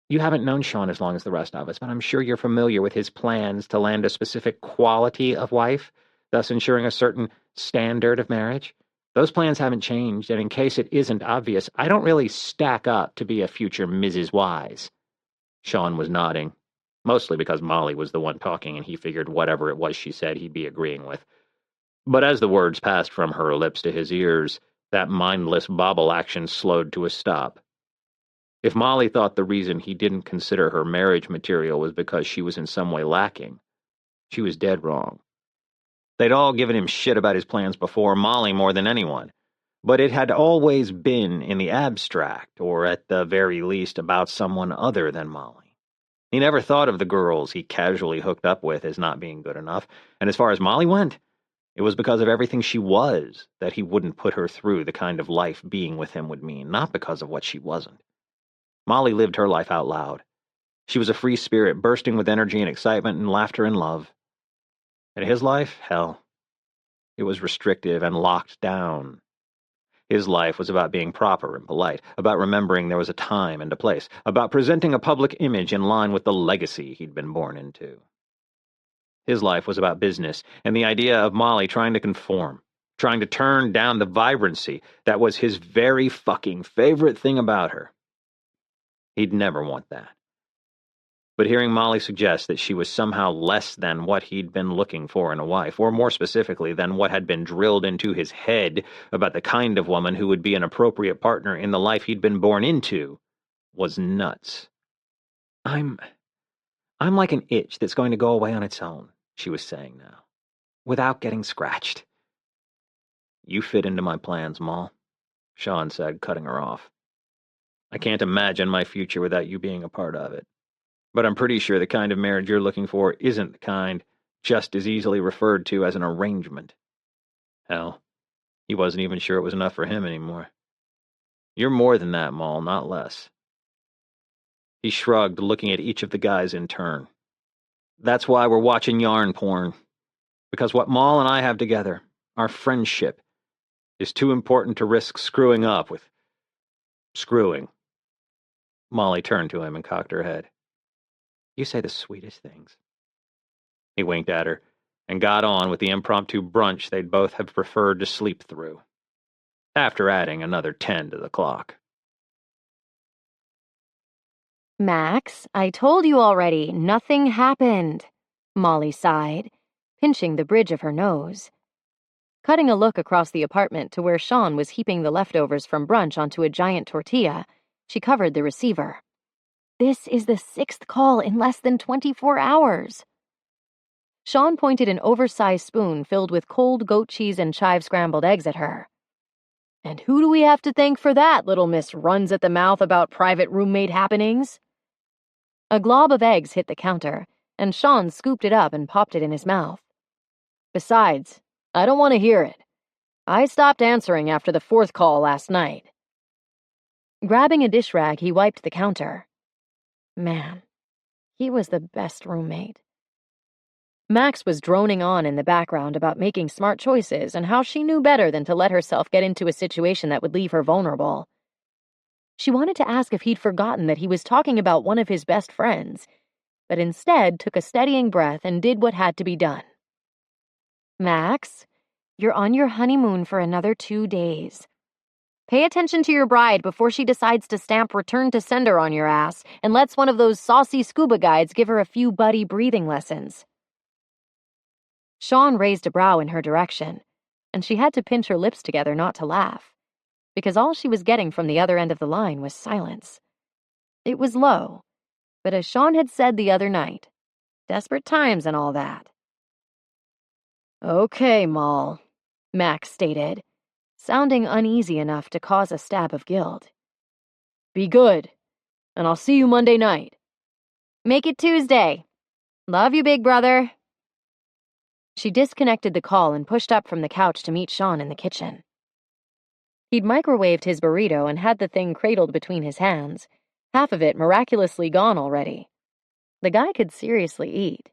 You haven't known Sean as long as the rest of us, but I'm sure you're familiar with his plans to land a specific quality of wife, thus ensuring a certain standard of marriage. Those plans haven't changed, and in case it isn't obvious, I don't really stack up to be a future Mrs. Wise." Sean was nodding, mostly because Molly was the one talking and he figured whatever it was she said he'd be agreeing with. But as the words passed from her lips to his ears, that mindless bobble action slowed to a stop. If Molly thought the reason he didn't consider her marriage material was because she was in some way lacking, she was dead wrong. They'd all given him shit about his plans before, Molly more than anyone. But it had always been in the abstract, or at the very least about someone other than Molly. He never thought of the girls he casually hooked up with as not being good enough, and as far as Molly went, it was because of everything she was that he wouldn't put her through the kind of life being with him would mean, not because of what she wasn't. Molly lived her life out loud. She was a free spirit, bursting with energy and excitement and laughter and love. And his life, hell, it was restrictive and locked down. His life was about being proper and polite, about remembering there was a time and a place, about presenting a public image in line with the legacy he'd been born into. His life was about business and the idea of Molly trying to conform, trying to turn down the vibrancy that was his very fucking favorite thing about her. He'd never want that. But hearing Molly suggest that she was somehow less than what he'd been looking for in a wife, or more specifically, than what had been drilled into his head about the kind of woman who would be an appropriate partner in the life he'd been born into, was nuts. I'm like an itch that's going to go away on its own," she was saying now, "without getting scratched." "You fit into my plans, Moll," Sean said, cutting her off. "I can't imagine my future without you being a part of it. But I'm pretty sure the kind of marriage you're looking for isn't the kind just as easily referred to as an arrangement." Hell, he wasn't even sure it was enough for him anymore. "You're more than that, Moll, not less." He shrugged, looking at each of the guys in turn. "That's why we're watching yarn porn. Because what Moll and I have together, our friendship, is too important to risk screwing up with screwing." Molly turned to him and cocked her head. "You say the sweetest things." He winked at her and got on with the impromptu brunch they'd both have preferred to sleep through, after adding another 10 to the clock. "Max, I told you already, nothing happened," Molly sighed, pinching the bridge of her nose. Cutting a look across the apartment to where Sean was heaping the leftovers from brunch onto a giant tortilla, she covered the receiver. This is the 6th call in less than 24 hours. Sean pointed an oversized spoon filled with cold goat cheese and chive scrambled eggs at her. And who do we have to thank for that, little miss runs at the mouth about private roommate happenings? A glob of eggs hit the counter, and Sean scooped it up and popped it in his mouth. Besides, I don't want to hear it. I stopped answering after the 4th call last night. Grabbing a dish rag, he wiped the counter. Man, he was the best roommate. Max was droning on in the background about making smart choices and how she knew better than to let herself get into a situation that would leave her vulnerable. She wanted to ask if he'd forgotten that he was talking about one of his best friends, but instead took a steadying breath and did what had to be done. Max, you're on your honeymoon for another 2 days. Pay attention to your bride before she decides to stamp return to sender on your ass and lets one of those saucy scuba guides give her a few buddy breathing lessons. Sean raised a brow in her direction, and she had to pinch her lips together not to laugh, because all she was getting from the other end of the line was silence. It was low, but as Sean had said the other night, desperate times and all that. Okay, Moll, Max stated, sounding uneasy enough to cause a stab of guilt. Be good, and I'll see you Monday night. Make it Tuesday. Love you, big brother. She disconnected the call and pushed up from the couch to meet Sean in the kitchen. He'd microwaved his burrito and had the thing cradled between his hands, half of it miraculously gone already. The guy could seriously eat.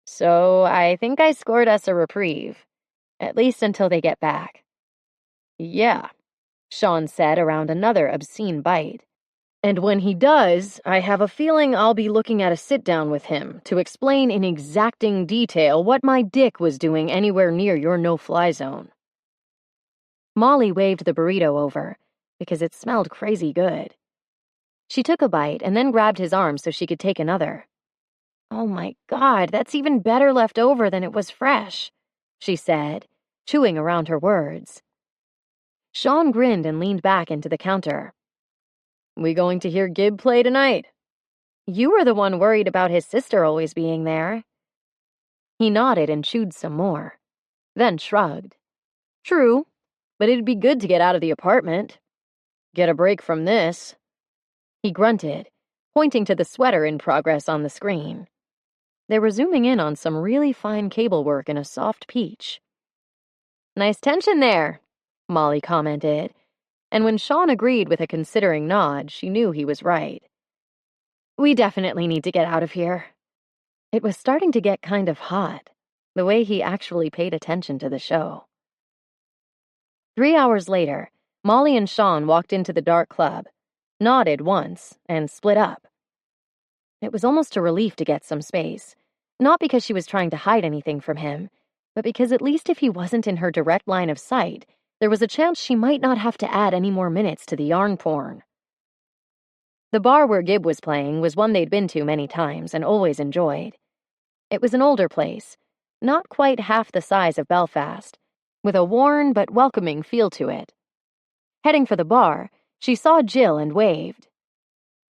So I think I scored us a reprieve, at least until they get back. Yeah, Sean said around another obscene bite. And when he does, I have a feeling I'll be looking at a sit-down with him to explain in exacting detail what my dick was doing anywhere near your no-fly zone. Molly waved the burrito over, because it smelled crazy good. She took a bite and then grabbed his arm so she could take another. Oh my God, that's even better left over than it was fresh, she said, chewing around her words. Sean grinned and leaned back into the counter. We going to hear Gib play tonight? You were the one worried about his sister always being there. He nodded and chewed some more, then shrugged. True, but it'd be good to get out of the apartment. Get a break from this. He grunted, pointing to the sweater in progress on the screen. They were zooming in on some really fine cable work in a soft peach. Nice tension there, Molly commented, and when Sean agreed with a considering nod, she knew he was right. We definitely need to get out of here. It was starting to get kind of hot, the way he actually paid attention to the show. 3 hours later, Molly and Sean walked into the dark club, nodded once, and split up. It was almost a relief to get some space, not because she was trying to hide anything from him, but because at least if he wasn't in her direct line of sight, there was a chance she might not have to add any more minutes to the yarn porn. The bar where Gib was playing was one they'd been to many times and always enjoyed. It was an older place, not quite half the size of Belfast, with a worn but welcoming feel to it. Heading for the bar, she saw Jill and waved.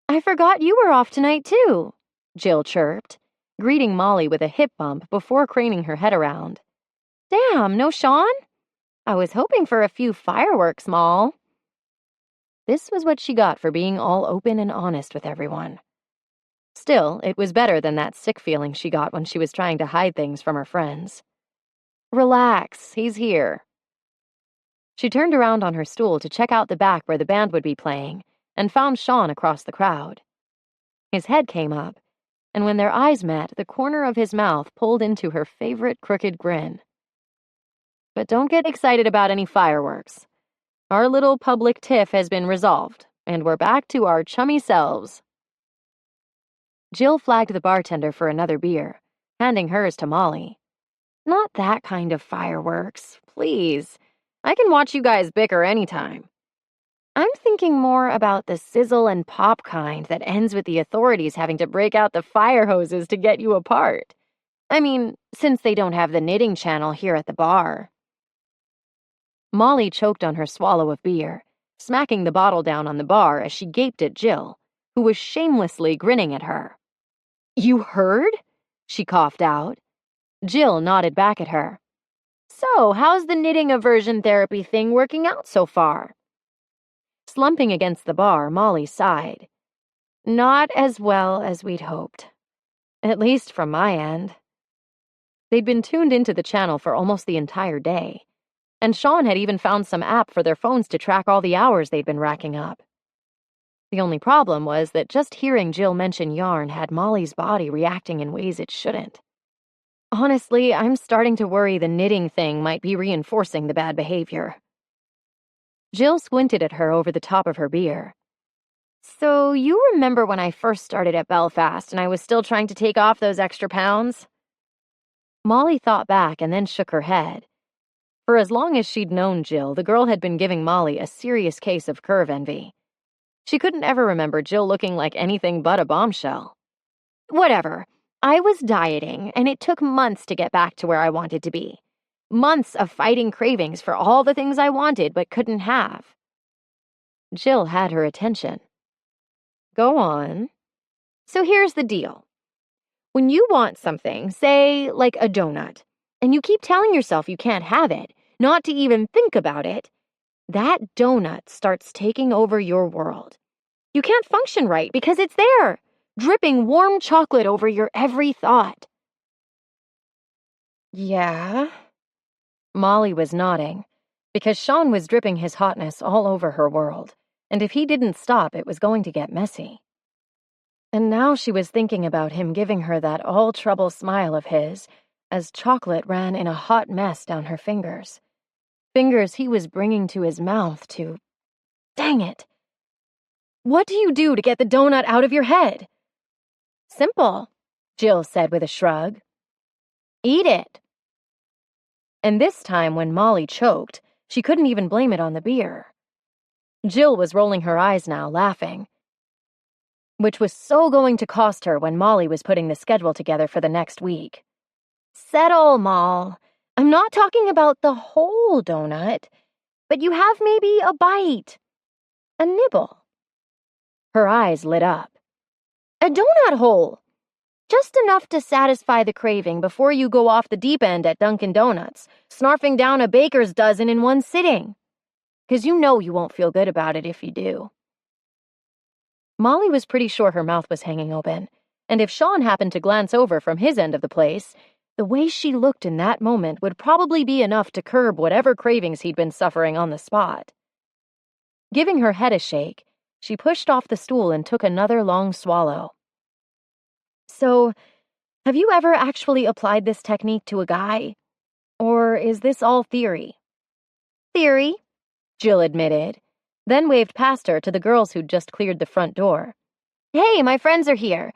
I forgot you were off tonight, too, Jill chirped, greeting Molly with a hip bump before craning her head around. Damn, no Sean? I was hoping for a few fireworks, Moll. This was what she got for being all open and honest with everyone. Still, it was better than that sick feeling she got when she was trying to hide things from her friends. Relax, he's here. She turned around on her stool to check out the back where the band would be playing and found Sean across the crowd. His head came up, and when their eyes met, the corner of his mouth pulled into her favorite crooked grin. But don't get excited about any fireworks. Our little public tiff has been resolved, and we're back to our chummy selves. Jill flagged the bartender for another beer, handing hers to Molly. Not that kind of fireworks, please. I can watch you guys bicker anytime. I'm thinking more about the sizzle and pop kind that ends with the authorities having to break out the fire hoses to get you apart. I mean, since they don't have the knitting channel here at the bar. Molly choked on her swallow of beer, smacking the bottle down on the bar as she gaped at Jill, who was shamelessly grinning at her. You heard? She coughed out. Jill nodded back at her. So, how's the knitting aversion therapy thing working out so far? Slumping against the bar, Molly sighed. Not as well as we'd hoped. At least from my end. They'd been tuned into the channel for almost the entire day, and Sean had even found some app for their phones to track all the hours they'd been racking up. The only problem was that just hearing Jill mention yarn had Molly's body reacting in ways it shouldn't. Honestly, I'm starting to worry the knitting thing might be reinforcing the bad behavior. Jill squinted at her over the top of her beer. So you remember when I first started at Belfast and I was still trying to take off those extra pounds? Molly thought back and then shook her head. For as long as she'd known Jill, the girl had been giving Molly a serious case of curve envy. She couldn't ever remember Jill looking like anything but a bombshell. Whatever. I was dieting, and it took months to get back to where I wanted to be. Months of fighting cravings for all the things I wanted but couldn't have. Jill had her attention. Go on. So here's the deal. When you want something, say, like a donut, and you keep telling yourself you can't have it, not to even think about it, that donut starts taking over your world. You can't function right because it's there, dripping warm chocolate over your every thought. Yeah? Molly was nodding, because Sean was dripping his hotness all over her world, and if he didn't stop, it was going to get messy. And now she was thinking about him giving her that all-trouble smile of his as chocolate ran in a hot mess down her fingers. Fingers he was bringing to his mouth to... Dang it! What do you do to get the donut out of your head? Simple, Jill said with a shrug. Eat it. And this time when Molly choked, she couldn't even blame it on the beer. Jill was rolling her eyes now, laughing, which was so going to cost her when Molly was putting the schedule together for the next week. Settle, Moll. I'm not talking about the whole donut, but you have maybe a bite. A nibble. Her eyes lit up. A donut hole. Just enough to satisfy the craving before you go off the deep end at Dunkin' Donuts, snarfing down a baker's dozen in one sitting. 'Cause you know you won't feel good about it if you do. Molly was pretty sure her mouth was hanging open, and if Sean happened to glance over from his end of the place, the way she looked in that moment would probably be enough to curb whatever cravings he'd been suffering on the spot. Giving her head a shake, she pushed off the stool and took another long swallow. So, have you ever actually applied this technique to a guy? Or is this all theory? Theory, Jill admitted, then waved past her to the girls who'd just cleared the front door. Hey, my friends are here.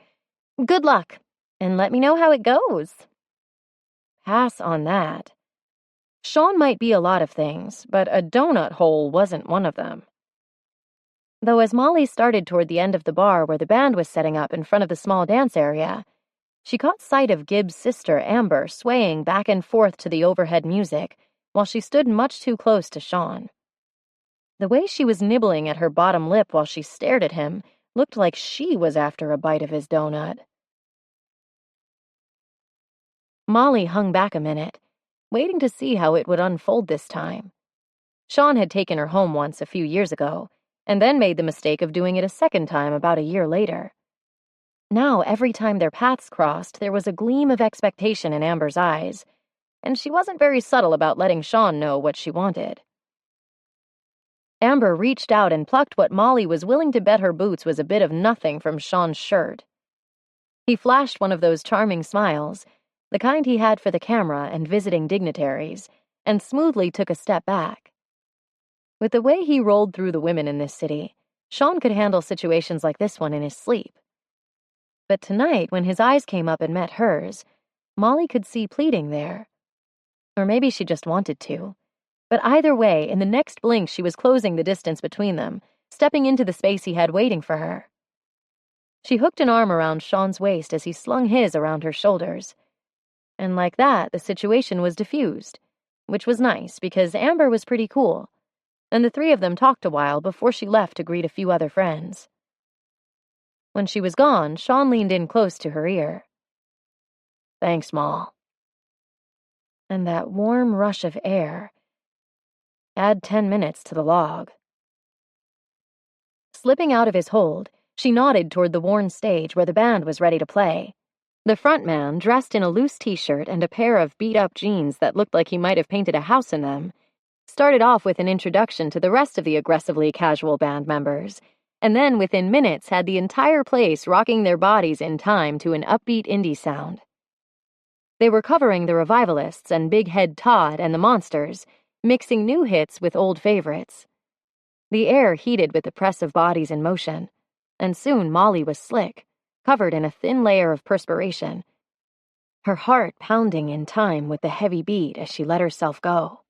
Good luck, and let me know how it goes. Pass on that. Sean might be a lot of things, but a donut hole wasn't one of them. Though as Molly started toward the end of the bar where the band was setting up in front of the small dance area, she caught sight of Gibbs' sister, Amber, swaying back and forth to the overhead music while she stood much too close to Sean. The way she was nibbling at her bottom lip while she stared at him looked like she was after a bite of his donut. Molly hung back a minute, waiting to see how it would unfold this time. Sean had taken her home once a few years ago, and then made the mistake of doing it a second time about a year later. Now, every time their paths crossed, there was a gleam of expectation in Amber's eyes, and she wasn't very subtle about letting Sean know what she wanted. Amber reached out and plucked what Molly was willing to bet her boots was a bit of nothing from Sean's shirt. He flashed one of those charming smiles, the kind he had for the camera and visiting dignitaries, and smoothly took a step back. With the way he rolled through the women in this city, Sean could handle situations like this one in his sleep. But tonight, when his eyes came up and met hers, Molly could see pleading there. Or maybe she just wanted to. But either way, in the next blink she was closing the distance between them, stepping into the space he had waiting for her. She hooked an arm around Sean's waist as he slung his around her shoulders. And like that, the situation was diffused, which was nice because Amber was pretty cool, and the three of them talked a while before she left to greet a few other friends. When she was gone, Sean leaned in close to her ear. "Thanks, Ma." And that warm rush of air. Add 10 minutes to the log. Slipping out of his hold, she nodded toward the worn stage where the band was ready to play. The front man, dressed in a loose t-shirt and a pair of beat-up jeans that looked like he might have painted a house in them, started off with an introduction to the rest of the aggressively casual band members, and then within minutes had the entire place rocking their bodies in time to an upbeat indie sound. They were covering the Revivalists and Big Head Todd and the Monsters, mixing new hits with old favorites. The air heated with the press of bodies in motion, and soon Molly was slick, covered in a thin layer of perspiration, her heart pounding in time with the heavy beat as she let herself go.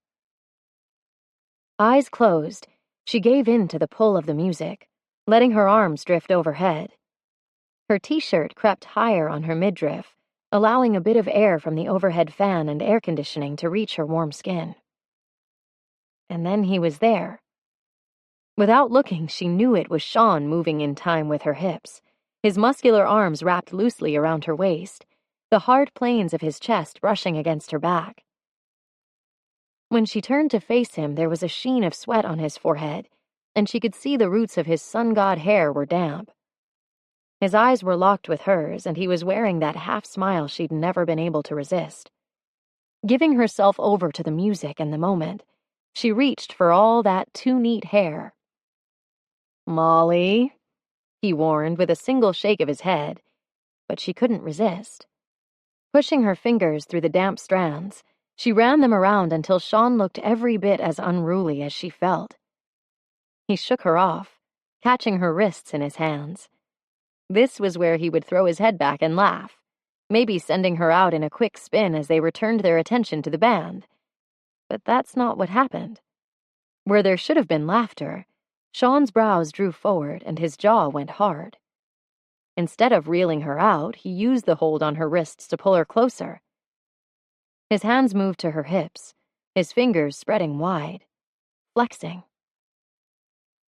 Eyes closed, she gave in to the pull of the music, letting her arms drift overhead. Her t-shirt crept higher on her midriff, allowing a bit of air from the overhead fan and air conditioning to reach her warm skin. And then he was there. Without looking, she knew it was Sean moving in time with her hips, his muscular arms wrapped loosely around her waist, the hard planes of his chest brushing against her back. When she turned to face him, there was a sheen of sweat on his forehead, and she could see the roots of his sun-god hair were damp. His eyes were locked with hers, and he was wearing that half-smile she'd never been able to resist. Giving herself over to the music and the moment, she reached for all that too-neat hair. "Molly," he warned with a single shake of his head, but she couldn't resist. Pushing her fingers through the damp strands, she ran them around until Sean looked every bit as unruly as she felt. He shook her off, catching her wrists in his hands. This was where he would throw his head back and laugh, maybe sending her out in a quick spin as they returned their attention to the band. But that's not what happened. Where there should have been laughter, Sean's brows drew forward and his jaw went hard. Instead of reeling her out, he used the hold on her wrists to pull her closer. His hands moved to her hips, his fingers spreading wide, flexing.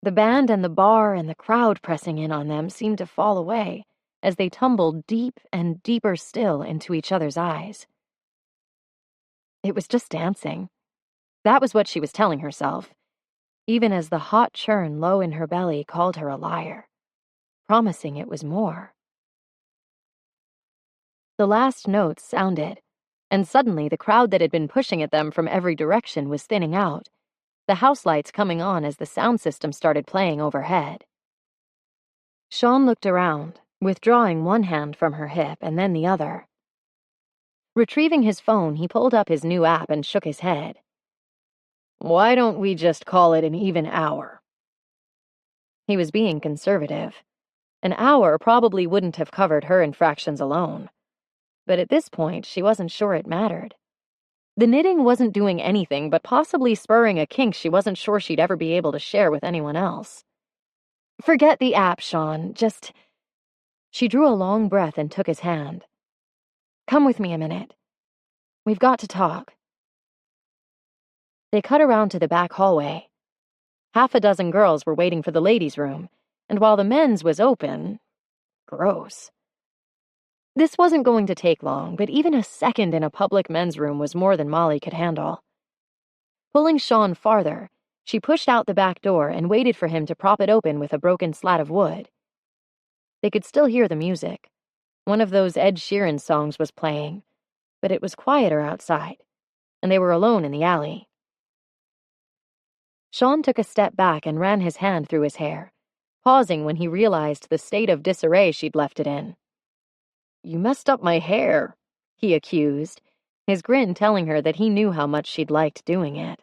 The band and the bar and the crowd pressing in on them seemed to fall away as they tumbled deep and deeper still into each other's eyes. It was just dancing. That was what she was telling herself, even as the hot churn low in her belly called her a liar, promising it was more. The last notes sounded, and suddenly the crowd that had been pushing at them from every direction was thinning out, the house lights coming on as the sound system started playing overhead. Sean looked around, withdrawing one hand from her hip and then the other. Retrieving his phone, he pulled up his new app and shook his head. "Why don't we just call it an even hour?" He was being conservative. An hour probably wouldn't have covered her infractions alone. But at this point, she wasn't sure it mattered. The knitting wasn't doing anything but possibly spurring a kink she wasn't sure she'd ever be able to share with anyone else. "Forget the app, Sean. Just..." She drew a long breath and took his hand. "Come with me a minute. We've got to talk." They cut around to the back hallway. Half a dozen girls were waiting for the ladies' room, and while the men's was open... gross. This wasn't going to take long, but even a second in a public men's room was more than Molly could handle. Pulling Sean farther, she pushed out the back door and waited for him to prop it open with a broken slat of wood. They could still hear the music. One of those Ed Sheeran songs was playing, but it was quieter outside, and they were alone in the alley. Sean took a step back and ran his hand through his hair, pausing when he realized the state of disarray she'd left it in. "You messed up my hair," he accused, his grin telling her that he knew how much she'd liked doing it.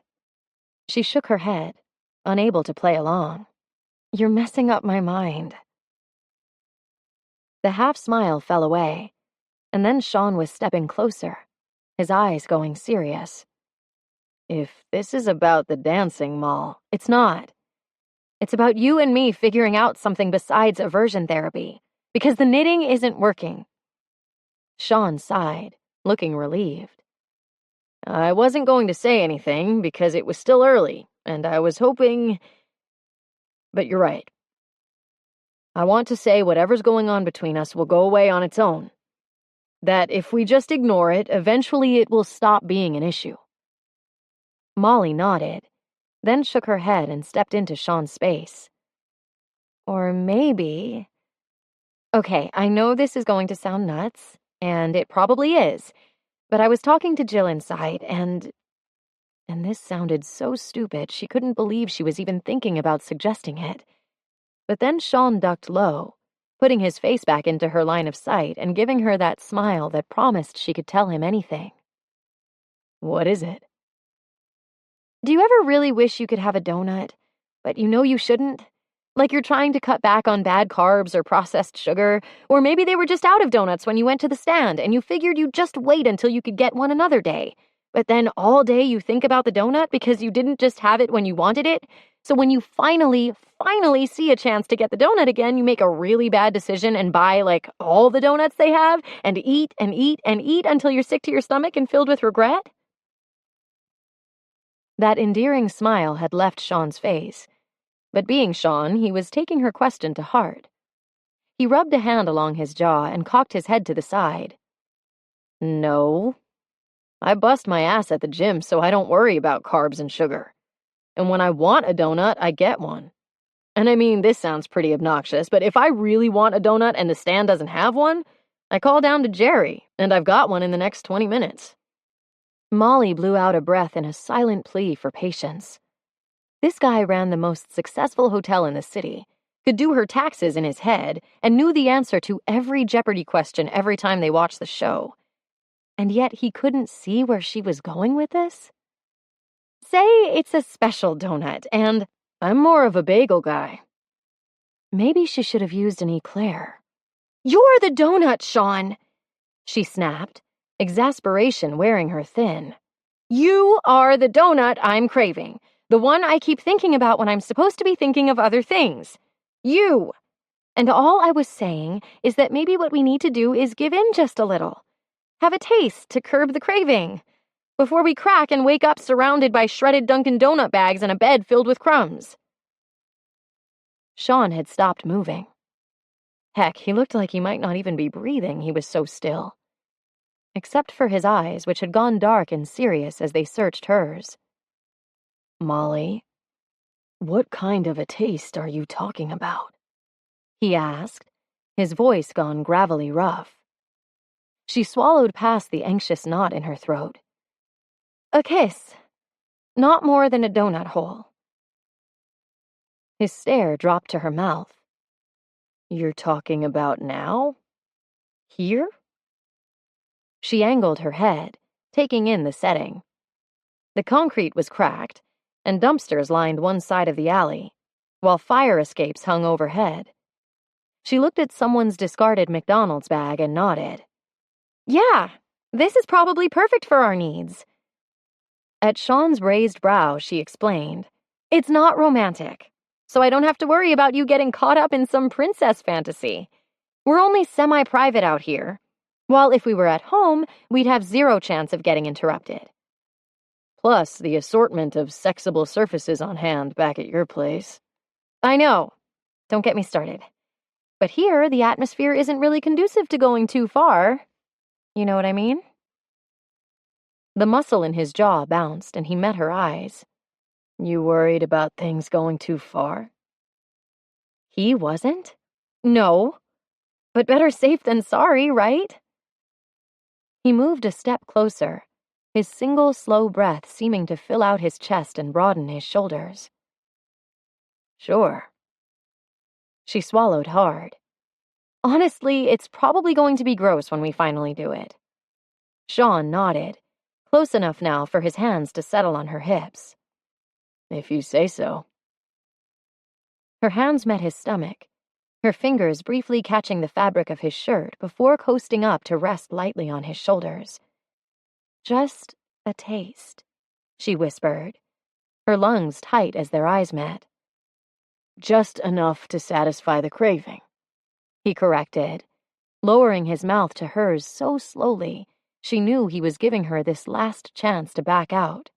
She shook her head, unable to play along. "You're messing up my mind." The half-smile fell away, and then Sean was stepping closer, his eyes going serious. "If this is about the dancing, Moll, it's not. It's about you and me figuring out something besides aversion therapy, because the knitting isn't working." Sean sighed, looking relieved. I wasn't going to say anything because it was still early, and I was hoping... But you're right. I want to say whatever's going on between us will go away on its own. That if we just ignore it, eventually it will stop being an issue. Molly nodded, then shook her head and stepped into Sean's space. Or maybe... Okay, I know this is going to sound nuts, and it probably is, but I was talking to Jill inside, and this sounded so stupid she couldn't believe she was even thinking about suggesting it. But then Sean ducked low, putting his face back into her line of sight and giving her that smile that promised she could tell him anything. What is it? Do you ever really wish you could have a donut, but you know you shouldn't? Like you're trying to cut back on bad carbs or processed sugar, or maybe they were just out of donuts when you went to the stand and you figured you'd just wait until you could get one another day. But then all day you think about the donut because you didn't just have it when you wanted it. So when you finally see a chance to get the donut again, you make a really bad decision and buy like all the donuts they have and eat and eat and eat until you're sick to your stomach and filled with regret? That endearing smile had left Sean's face. But being Sean, he was taking her question to heart. He rubbed a hand along his jaw and cocked his head to the side. No. I bust my ass at the gym so I don't worry about carbs and sugar. And when I want a donut, I get one. And I mean, this sounds pretty obnoxious, but if I really want a donut and the stand doesn't have one, I call down to Jerry, and I've got one in the next 20 minutes. Molly blew out a breath in a silent plea for patience. This guy ran the most successful hotel in the city, could do her taxes in his head, and knew the answer to every Jeopardy question every time they watched the show. And yet he couldn't see where she was going with this? Say it's a special donut, and I'm more of a bagel guy. Maybe she should have used an eclair. You're the donut, Sean, she snapped, exasperation wearing her thin. You are the donut I'm craving. The one I keep thinking about when I'm supposed to be thinking of other things. You. And all I was saying is that maybe what we need to do is give in just a little. Have a taste to curb the craving. Before we crack and wake up surrounded by shredded Dunkin' Donut bags and a bed filled with crumbs. Sean had stopped moving. Heck, he looked like he might not even be breathing, he was so still. Except for his eyes, which had gone dark and serious as they searched hers. Molly, what kind of a taste are you talking about? He asked, his voice gone gravelly rough. She swallowed past the anxious knot in her throat. A kiss. Not more than a donut hole. His stare dropped to her mouth. You're talking about now? Here? She angled her head, taking in the setting. The concrete was cracked, and dumpsters lined one side of the alley, while fire escapes hung overhead. She looked at someone's discarded McDonald's bag and nodded. Yeah, this is probably perfect for our needs. At Sean's raised brow, she explained, It's not romantic, so I don't have to worry about you getting caught up in some princess fantasy. We're only semi-private out here, while if we were at home, we'd have zero chance of getting interrupted. Plus, the assortment of sexable surfaces on hand back at your place. I know. Don't get me started. But here, the atmosphere isn't really conducive to going too far. You know what I mean? The muscle in his jaw bounced, and he met her eyes. You worried about things going too far? He wasn't? No. But better safe than sorry, right? He moved a step closer, his single slow breath seeming to fill out his chest and broaden his shoulders. Sure. She swallowed hard. Honestly, it's probably going to be gross when we finally do it. Sean nodded, close enough now for his hands to settle on her hips. If you say so. Her hands met his stomach, her fingers briefly catching the fabric of his shirt before coasting up to rest lightly on his shoulders. Just a taste, she whispered, her lungs tight as their eyes met. Just enough to satisfy the craving, he corrected, lowering his mouth to hers so slowly She knew he was giving her this last chance to back out.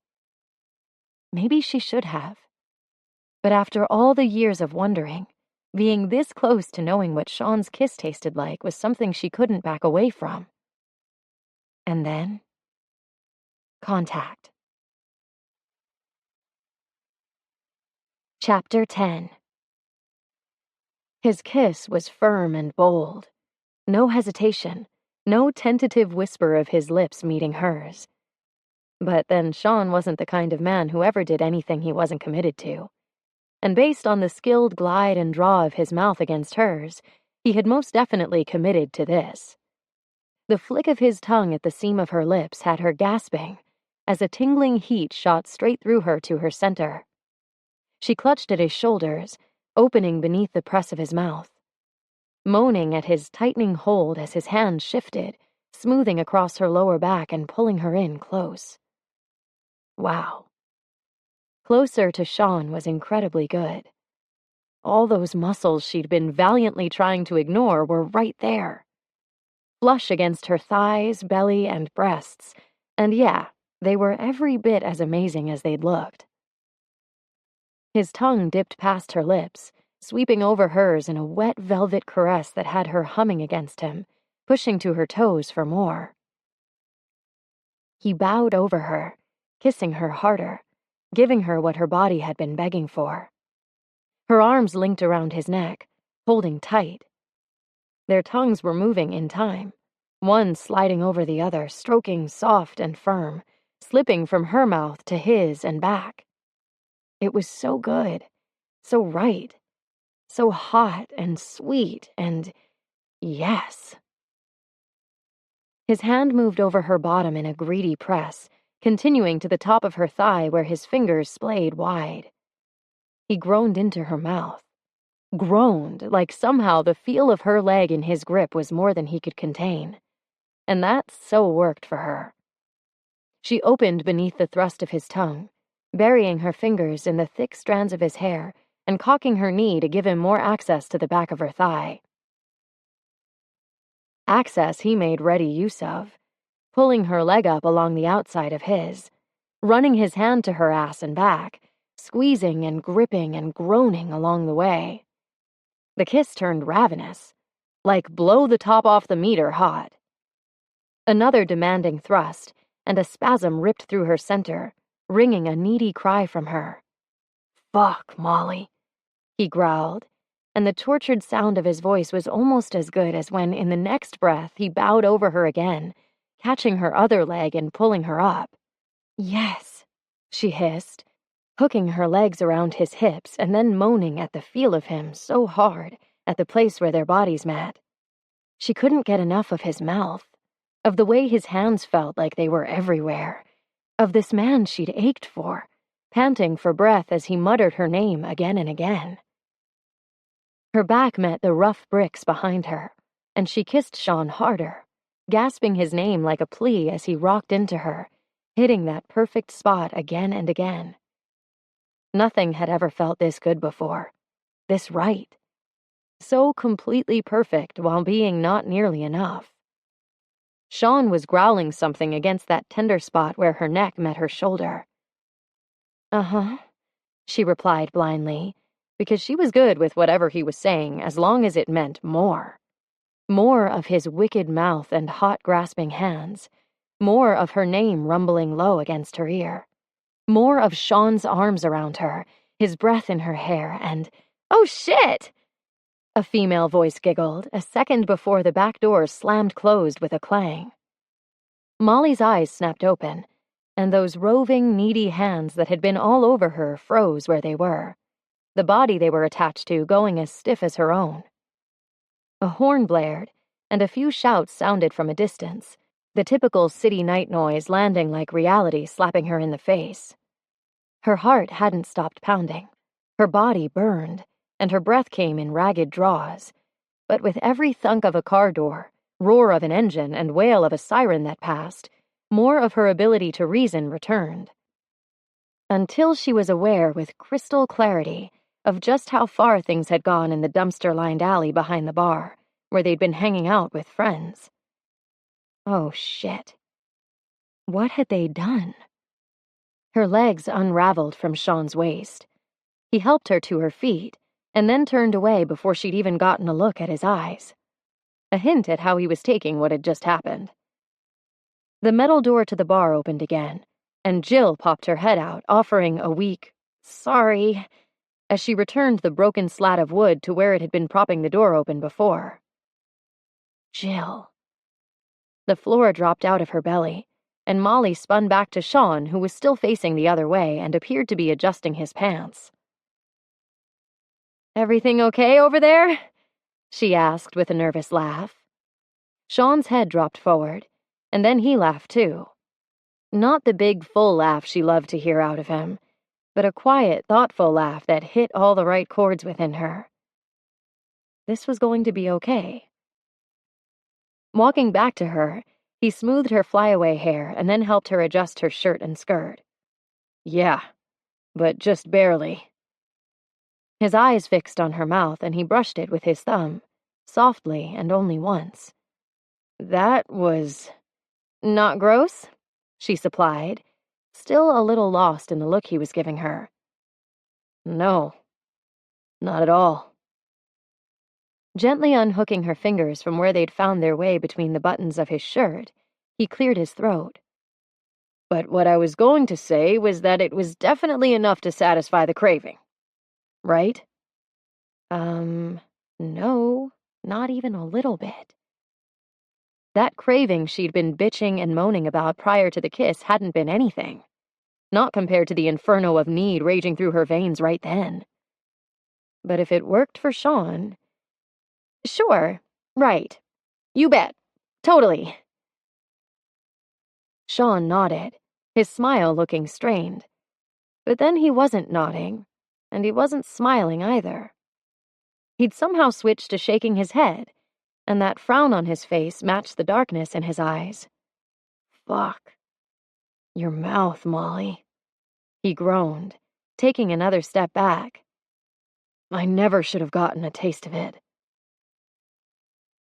Maybe she should have. But after all the years of wondering, being this close to knowing what Sean's kiss tasted like was something she couldn't back away from. And then, contact. Chapter 10. His kiss was firm and bold. No hesitation, no tentative whisper of his lips meeting hers. But then Sean wasn't the kind of man who ever did anything he wasn't committed to. And based on the skilled glide and draw of his mouth against hers, he had most definitely committed to this. The flick of his tongue at the seam of her lips had her gasping, as a tingling heat shot straight through her to her center. She clutched at his shoulders, opening beneath the press of his mouth, moaning at his tightening hold as his hand shifted, smoothing across her lower back and pulling her in close. Wow. Closer to Sean was incredibly good. All those muscles she'd been valiantly trying to ignore were right there. Flush against her thighs, belly, and breasts, and yeah, they were every bit as amazing as they'd looked. His tongue dipped past her lips, sweeping over hers in a wet velvet caress that had her humming against him, pushing to her toes for more. He bowed over her, kissing her harder, giving her what her body had been begging for. Her arms linked around his neck, holding tight. Their tongues were moving in time, one sliding over the other, stroking soft and firm, slipping from her mouth to his and back. It was so good, so right, so hot and sweet and yes. His hand moved over her bottom in a greedy press, continuing to the top of her thigh where his fingers splayed wide. He groaned into her mouth. Groaned like somehow the feel of her leg in his grip was more than he could contain. And that so worked for her. She opened beneath the thrust of his tongue, burying her fingers in the thick strands of his hair and cocking her knee to give him more access to the back of her thigh. Access he made ready use of, pulling her leg up along the outside of his, running his hand to her ass and back, squeezing and gripping and groaning along the way. The kiss turned ravenous, like blow the top off the meter hot. Another demanding thrust, and a spasm ripped through her center, wringing a needy cry from her. "Fuck, Molly," he growled, and the tortured sound of his voice was almost as good as when, in the next breath, he bowed over her again, catching her other leg and pulling her up. "Yes," she hissed, hooking her legs around his hips and then moaning at the feel of him so hard at the place where their bodies met. She couldn't get enough of his mouth, of the way his hands felt like they were everywhere, of this man she'd ached for, panting for breath as he muttered her name again and again. Her back met the rough bricks behind her, and she kissed Sean harder, gasping his name like a plea as he rocked into her, hitting that perfect spot again and again. Nothing had ever felt this good before, this right. So completely perfect while being not nearly enough. Sean was growling something against that tender spot where her neck met her shoulder. "Uh-huh," she replied blindly, because she was good with whatever he was saying as long as it meant more. More of his wicked mouth and hot grasping hands. More of her name rumbling low against her ear. More of Sean's arms around her, his breath in her hair, and, "Oh shit!" a female voice giggled a second before the back door slammed closed with a clang. Molly's eyes snapped open, and those roving, needy hands that had been all over her froze where they were, the body they were attached to going as stiff as her own. A horn blared, and a few shouts sounded from a distance, the typical city night noise landing like reality slapping her in the face. Her heart hadn't stopped pounding, her body burned, and her breath came in ragged draws. But with every thunk of a car door, roar of an engine, and wail of a siren that passed, more of her ability to reason returned. Until she was aware with crystal clarity of just how far things had gone in the dumpster-lined alley behind the bar, where they'd been hanging out with friends. Oh, shit. What had they done? Her legs unraveled from Sean's waist. He helped her to her feet, and then turned away before she'd even gotten a look at his eyes. A hint at how he was taking what had just happened. The metal door to the bar opened again, and Jill popped her head out, offering a weak, "Sorry," as she returned the broken slat of wood to where it had been propping the door open before. Jill. The floor dropped out of her belly, and Molly spun back to Sean, who was still facing the other way and appeared to be adjusting his pants. "Everything okay over there?" she asked with a nervous laugh. Sean's head dropped forward, and then he laughed too. Not the big, full laugh she loved to hear out of him, but a quiet, thoughtful laugh that hit all the right chords within her. This was going to be okay. Walking back to her, he smoothed her flyaway hair and then helped her adjust her shirt and skirt. "Yeah, but just barely." His eyes fixed on her mouth, and he brushed it with his thumb, softly and only once. "That was not gross?" she supplied, still a little lost in the look he was giving her. "No, not at all." Gently unhooking her fingers from where they'd found their way between the buttons of his shirt, he cleared his throat. "But what I was going to say was that it was definitely enough to satisfy the craving. Right?" No, not even a little bit. That craving she'd been bitching and moaning about prior to the kiss hadn't been anything. Not compared to the inferno of need raging through her veins right then. But if it worked for Sean... "Sure, right. You bet. Totally." Sean nodded, his smile looking strained. But then he wasn't nodding, and he wasn't smiling either. He'd somehow switched to shaking his head, and that frown on his face matched the darkness in his eyes. "Fuck. Your mouth, Molly," he groaned, taking another step back. "I never should have gotten a taste of it."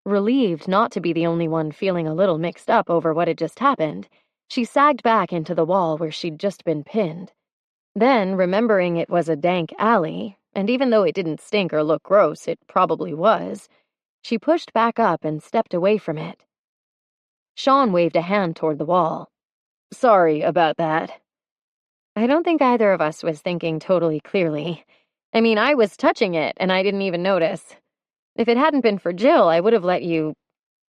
Relieved not to be the only one feeling a little mixed up over what had just happened, she sagged back into the wall where she'd just been pinned. Then, remembering it was a dank alley, and even though it didn't stink or look gross, it probably was, she pushed back up and stepped away from it. Sean waved a hand toward the wall. "Sorry about that." I don't think either of us was thinking totally clearly. I mean, I was touching it, and I didn't even notice. If it hadn't been for Jill, I would have let you...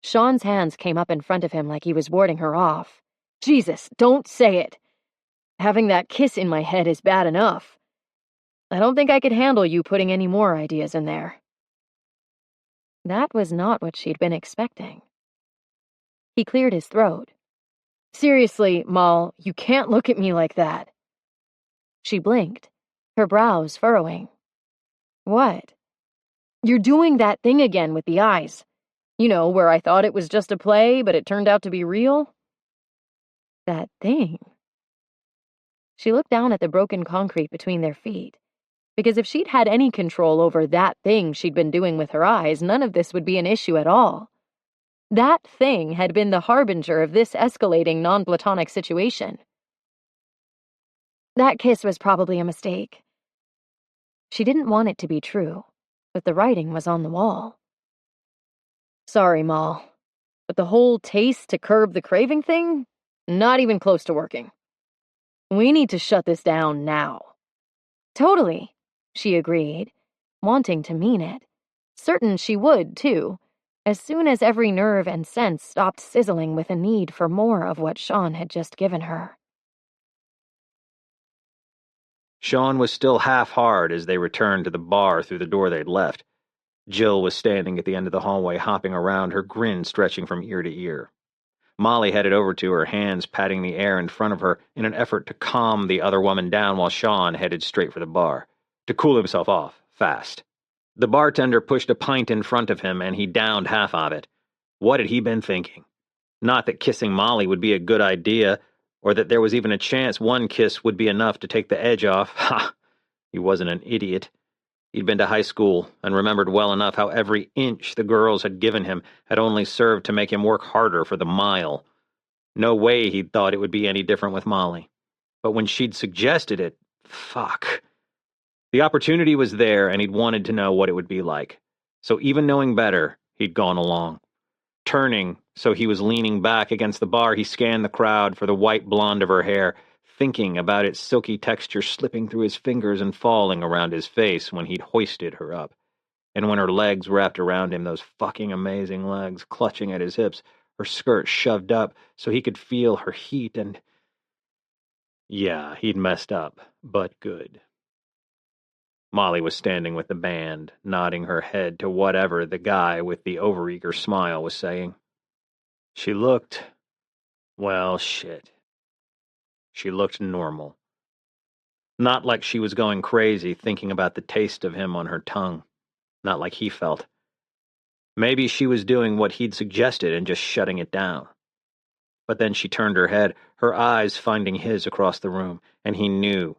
Sean's hands came up in front of him like he was warding her off. "Jesus, don't say it. Having that kiss in my head is bad enough. I don't think I could handle you putting any more ideas in there." That was not what she'd been expecting. He cleared his throat. "Seriously, Moll, you can't look at me like that." She blinked, her brows furrowing. "What?" "You're doing that thing again with the eyes. You know, where I thought it was just a play, but it turned out to be real." "That thing?" She looked down at the broken concrete between their feet, because if she'd had any control over that thing she'd been doing with her eyes, none of this would be an issue at all. That thing had been the harbinger of this escalating non-platonic situation. "That kiss was probably a mistake." She didn't want it to be true, but the writing was on the wall. "Sorry, Moll, but the whole taste to curb the craving thing? Not even close to working. We need to shut this down now." "Totally," she agreed, wanting to mean it. Certain she would, too, as soon as every nerve and sense stopped sizzling with a need for more of what Sean had just given her. Sean was still half hard as they returned to the bar through the door they'd left. Jill was standing at the end of the hallway, hopping around, her grin stretching from ear to ear. Molly headed over to her, hands patting the air in front of her in an effort to calm the other woman down, while Sean headed straight for the bar, to cool himself off, fast. The bartender pushed a pint in front of him, and he downed half of it. What had he been thinking? Not that kissing Molly would be a good idea, or that there was even a chance one kiss would be enough to take the edge off. Ha! He wasn't an idiot. He'd been to high school and remembered well enough how every inch the girls had given him had only served to make him work harder for the mile. No way he'd thought it would be any different with Molly. But when she'd suggested it, fuck. The opportunity was there, and he'd wanted to know what it would be like. So even knowing better, he'd gone along. Turning, so he was leaning back against the bar, he scanned the crowd for the white blonde of her hair, thinking about its silky texture slipping through his fingers and falling around his face when he'd hoisted her up. And when her legs wrapped around him, those fucking amazing legs clutching at his hips, her skirt shoved up so he could feel her heat and... Yeah, he'd messed up, but good. Molly was standing with the band, nodding her head to whatever the guy with the overeager smile was saying. She looked... well, shit. She looked normal. Not like she was going crazy thinking about the taste of him on her tongue. Not like he felt. Maybe she was doing what he'd suggested and just shutting it down. But then she turned her head, her eyes finding his across the room, and he knew.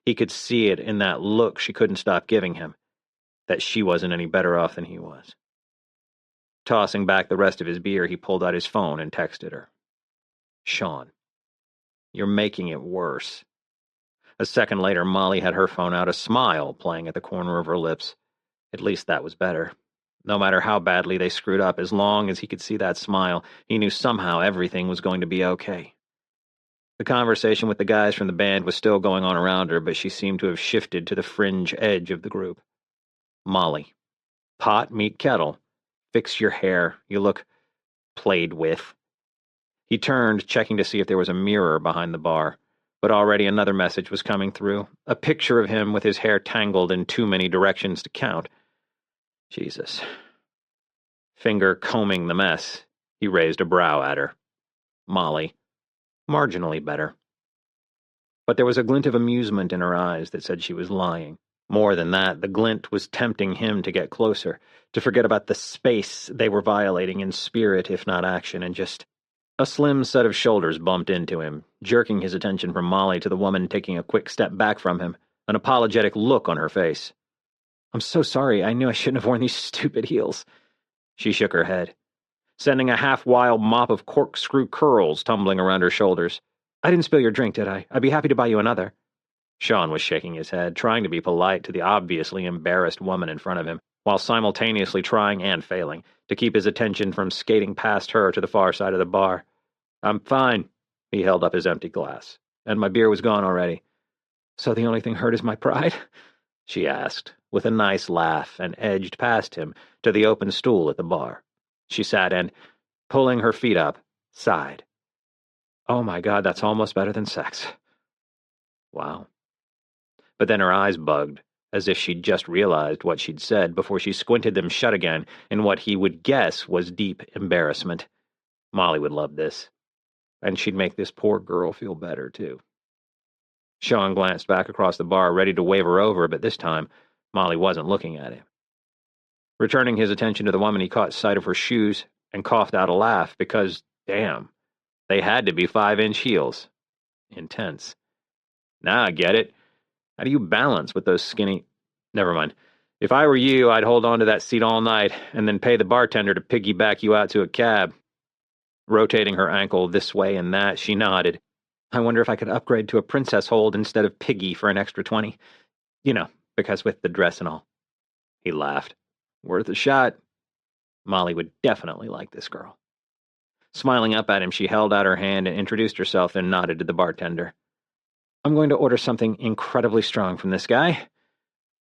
He could see it in that look she couldn't stop giving him, that she wasn't any better off than he was. Tossing back the rest of his beer, he pulled out his phone and texted her. Sean, you're making it worse. A second later, Molly had her phone out, a smile playing at the corner of her lips. At least that was better. No matter how badly they screwed up, as long as he could see that smile, he knew somehow everything was going to be okay. The conversation with the guys from the band was still going on around her, but she seemed to have shifted to the fringe edge of the group. Molly. Pot, meet kettle. Fix your hair. You look played with. He turned, checking to see if there was a mirror behind the bar, but already another message was coming through, a picture of him with his hair tangled in too many directions to count. Jesus. Finger combing the mess, he raised a brow at her. Molly. Marginally better. But there was a glint of amusement in her eyes that said she was lying. More than that, the glint was tempting him to get closer, to forget about the space they were violating in spirit, if not action, and just... A slim set of shoulders bumped into him, jerking his attention from Molly to the woman taking a quick step back from him, an apologetic look on her face. I'm so sorry, I knew I shouldn't have worn these stupid heels. She shook her head, sending a half-wild mop of corkscrew curls tumbling around her shoulders. I didn't spill your drink, did I? I'd be happy to buy you another. Sean was shaking his head, trying to be polite to the obviously embarrassed woman in front of him, while simultaneously trying and failing to keep his attention from skating past her to the far side of the bar. I'm fine. He held up his empty glass, and my beer was gone already. So the only thing hurt is my pride? She asked, with a nice laugh, and edged past him to the open stool at the bar. She sat and, pulling her feet up, sighed. Oh my God, that's almost better than sex. Wow. But then her eyes bugged, as if she'd just realized what she'd said before she squinted them shut again in what he would guess was deep embarrassment. Molly would love this. And she'd make this poor girl feel better, too. Sean glanced back across the bar, ready to wave her over, but this time, Molly wasn't looking at him. Returning his attention to the woman, he caught sight of her shoes and coughed out a laugh because, damn, they had to be 5-inch heels. Intense. Now I get it. How do you balance with those skinny... Never mind. If I were you, I'd hold on to that seat all night and then pay the bartender to piggyback you out to a cab. Rotating her ankle this way and that, she nodded. I wonder if I could upgrade to a princess hold instead of piggy for an extra 20. You know, because with the dress and all. He laughed. Worth a shot. Molly would definitely like this girl. Smiling up at him, she held out her hand and introduced herself and nodded to the bartender. I'm going to order something incredibly strong from this guy.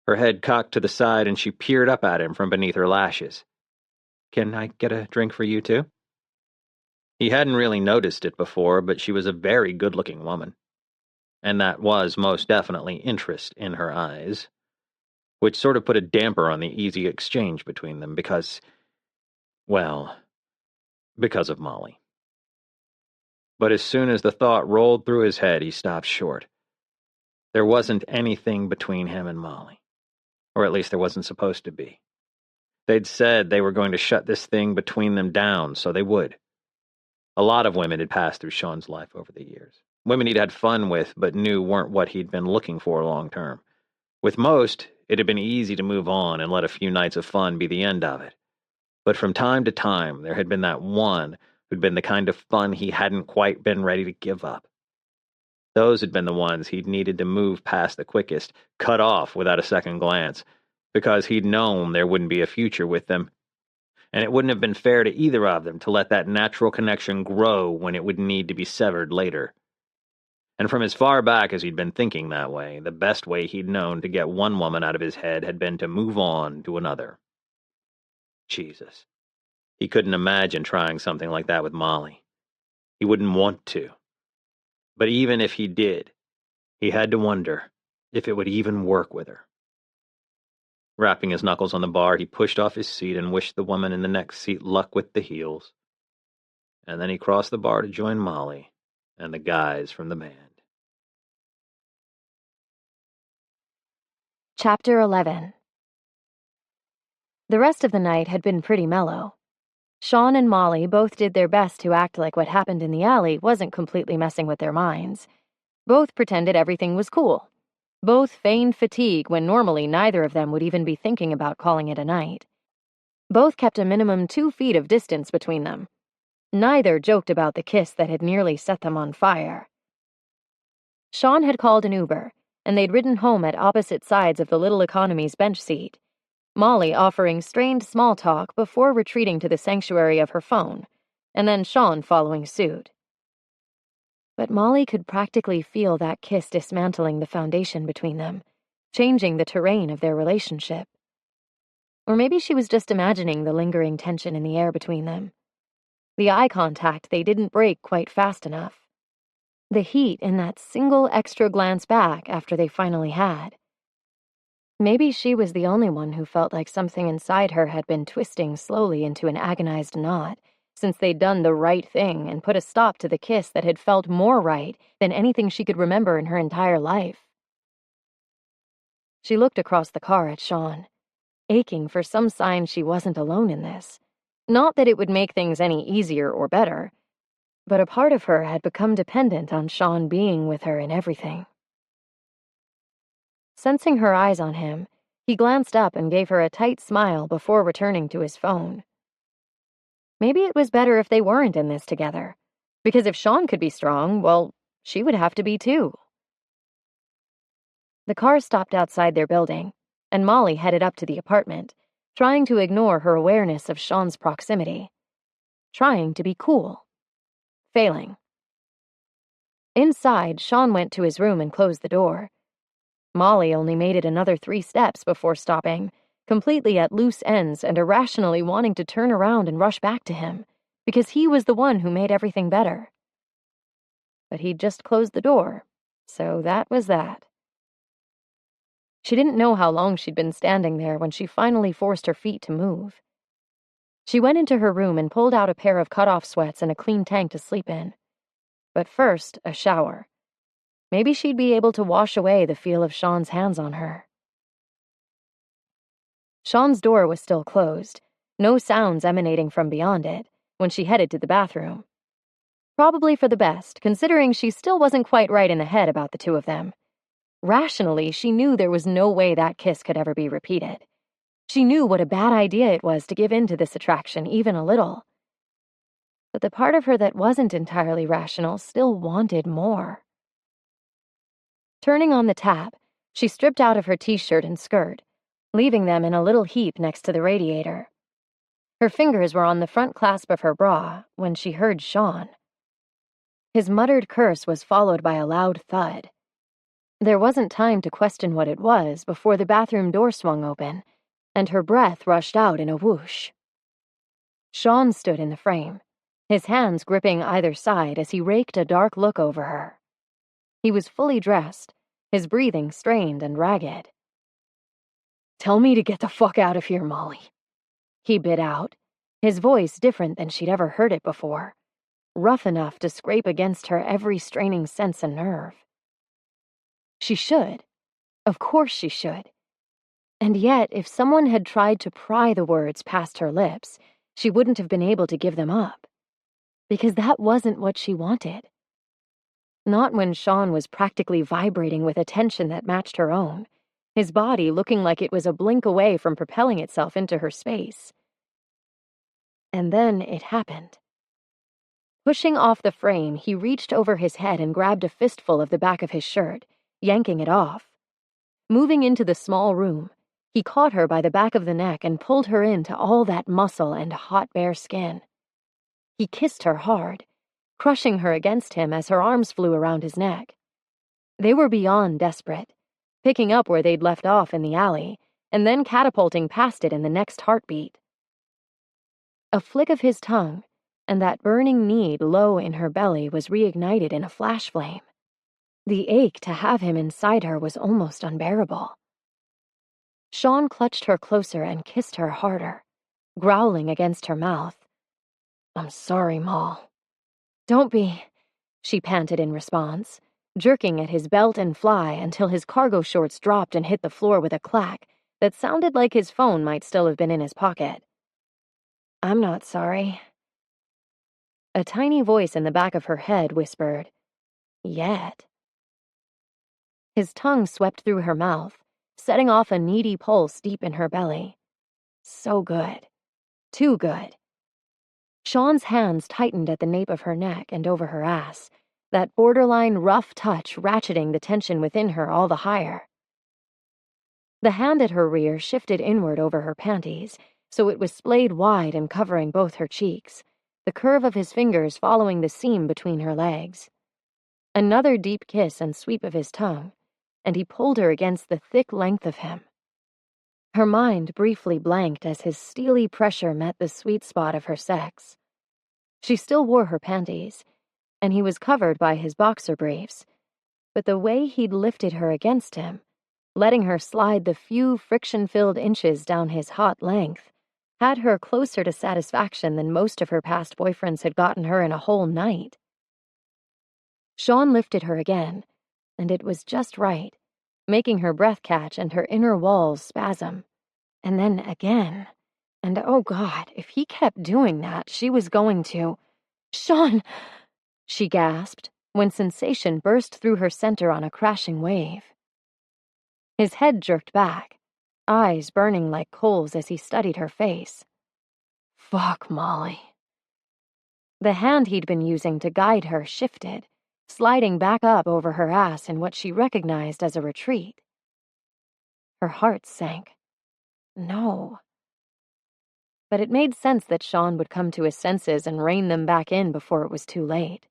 Her head cocked to the side and she peered up at him from beneath her lashes. Can I get a drink for you too? He hadn't really noticed it before, but she was a very good-looking woman. And that was most definitely interest in her eyes, which sort of put a damper on the easy exchange between them because, well, because of Molly. But as soon as the thought rolled through his head, he stopped short. There wasn't anything between him and Molly. Or at least there wasn't supposed to be. They'd said they were going to shut this thing between them down, so they would. A lot of women had passed through Sean's life over the years. Women he'd had fun with, but knew weren't what he'd been looking for long term. With most, it had been easy to move on and let a few nights of fun be the end of it. But from time to time, there had been that one who'd been the kind of fun he hadn't quite been ready to give up. Those had been the ones he'd needed to move past the quickest, cut off without a second glance, because he'd known there wouldn't be a future with them, and it wouldn't have been fair to either of them to let that natural connection grow when it would need to be severed later. And from as far back as he'd been thinking that way, the best way he'd known to get one woman out of his head had been to move on to another. Jesus. He couldn't imagine trying something like that with Molly. He wouldn't want to. But even if he did, he had to wonder if it would even work with her. Rapping his knuckles on the bar, he pushed off his seat and wished the woman in the next seat luck with the heels. And then he crossed the bar to join Molly and the guys from the band. Chapter 11. The rest of the night had been pretty mellow. Sean and Molly both did their best to act like what happened in the alley wasn't completely messing with their minds. Both pretended everything was cool. Both feigned fatigue when normally neither of them would even be thinking about calling it a night. Both kept a minimum 2 feet of distance between them. Neither joked about the kiss that had nearly set them on fire. Sean had called an Uber, and they'd ridden home at opposite sides of the little economy's bench seat, Molly offering strained small talk before retreating to the sanctuary of her phone, and then Sean following suit. But Molly could practically feel that kiss dismantling the foundation between them, changing the terrain of their relationship. Or maybe she was just imagining the lingering tension in the air between them. The eye contact they didn't break quite fast enough. The heat in that single extra glance back after they finally had. Maybe she was the only one who felt like something inside her had been twisting slowly into an agonized knot, since they'd done the right thing and put a stop to the kiss that had felt more right than anything she could remember in her entire life. She looked across the car at Sean, aching for some sign she wasn't alone in this. Not that it would make things any easier or better, but a part of her had become dependent on Sean being with her in everything. Sensing her eyes on him, he glanced up and gave her a tight smile before returning to his phone. Maybe it was better if they weren't in this together, because if Sean could be strong, well, she would have to be too. The car stopped outside their building, and Molly headed up to the apartment, trying to ignore her awareness of Sean's proximity. Trying to be cool. Failing. Inside, Sean went to his room and closed the door. Molly only made it another 3 steps before stopping, completely at loose ends and irrationally wanting to turn around and rush back to him, because he was the one who made everything better. But he'd just closed the door, so that was that. She didn't know how long she'd been standing there when she finally forced her feet to move. She went into her room and pulled out a pair of cut-off sweats and a clean tank to sleep in. But first, a shower. Maybe she'd be able to wash away the feel of Sean's hands on her. Sean's door was still closed, no sounds emanating from beyond it, when she headed to the bathroom. Probably for the best, considering she still wasn't quite right in the head about the two of them. Rationally, she knew there was no way that kiss could ever be repeated. She knew what a bad idea it was to give in to this attraction even a little. But the part of her that wasn't entirely rational still wanted more. Turning on the tap, she stripped out of her t-shirt and skirt, leaving them in a little heap next to the radiator. Her fingers were on the front clasp of her bra when she heard Sean. His muttered curse was followed by a loud thud. There wasn't time to question what it was before the bathroom door swung open, and her breath rushed out in a whoosh. Sean stood in the frame, his hands gripping either side as he raked a dark look over her. He was fully dressed, his breathing strained and ragged. "Tell me to get the fuck out of here, Molly," he bit out, his voice different than she'd ever heard it before, rough enough to scrape against her every straining sense and nerve. She should. Of course she should. And yet, if someone had tried to pry the words past her lips, she wouldn't have been able to give them up. Because that wasn't what she wanted. Not when Sean was practically vibrating with a tension that matched her own, his body looking like it was a blink away from propelling itself into her space. And then it happened. Pushing off the frame, he reached over his head and grabbed a fistful of the back of his shirt, yanking it off. Moving into the small room, he caught her by the back of the neck and pulled her into all that muscle and hot bare skin. He kissed her hard, crushing her against him as her arms flew around his neck. They were beyond desperate, picking up where they'd left off in the alley, and then catapulting past it in the next heartbeat. A flick of his tongue, and that burning need low in her belly was reignited in a flash flame. The ache to have him inside her was almost unbearable. Sean clutched her closer and kissed her harder, growling against her mouth. "I'm sorry, Moll." "Don't be," she panted in response, jerking at his belt and fly until his cargo shorts dropped and hit the floor with a clack that sounded like his phone might still have been in his pocket. "I'm not sorry." A tiny voice in the back of her head whispered, "Yet." His tongue swept through her mouth, setting off a needy pulse deep in her belly. So good. Too good. Sean's hands tightened at the nape of her neck and over her ass, that borderline rough touch ratcheting the tension within her all the higher. The hand at her rear shifted inward over her panties, so it was splayed wide and covering both her cheeks, the curve of his fingers following the seam between her legs. Another deep kiss and sweep of his tongue, and he pulled her against the thick length of him. Her mind briefly blanked as his steely pressure met the sweet spot of her sex. She still wore her panties, and he was covered by his boxer briefs, but the way he'd lifted her against him, letting her slide the few friction-filled inches down his hot length, had her closer to satisfaction than most of her past boyfriends had gotten her in a whole night. Sean lifted her again, and it was just right, making her breath catch and her inner walls spasm. And then again. And oh God, if he kept doing that, she was going to... "Sean!" she gasped, when sensation burst through her center on a crashing wave. His head jerked back, eyes burning like coals as he studied her face. "Fuck, Molly." The hand he'd been using to guide her shifted, sliding back up over her ass in what she recognized as a retreat. Her heart sank. No. But it made sense that Sean would come to his senses and rein them back in before it was too late.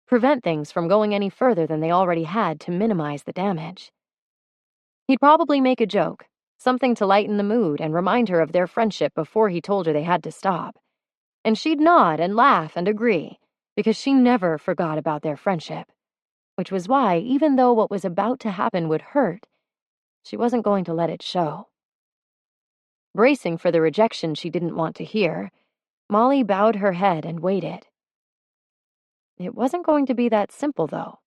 Prevent things from going any further than they already had to minimize the damage. He'd probably make a joke, something to lighten the mood and remind her of their friendship before he told her they had to stop. And she'd nod and laugh and agree, because she never forgot about their friendship. Which was why, even though what was about to happen would hurt, she wasn't going to let it show. Bracing for the rejection she didn't want to hear, Molly bowed her head and waited. It wasn't going to be that simple, though.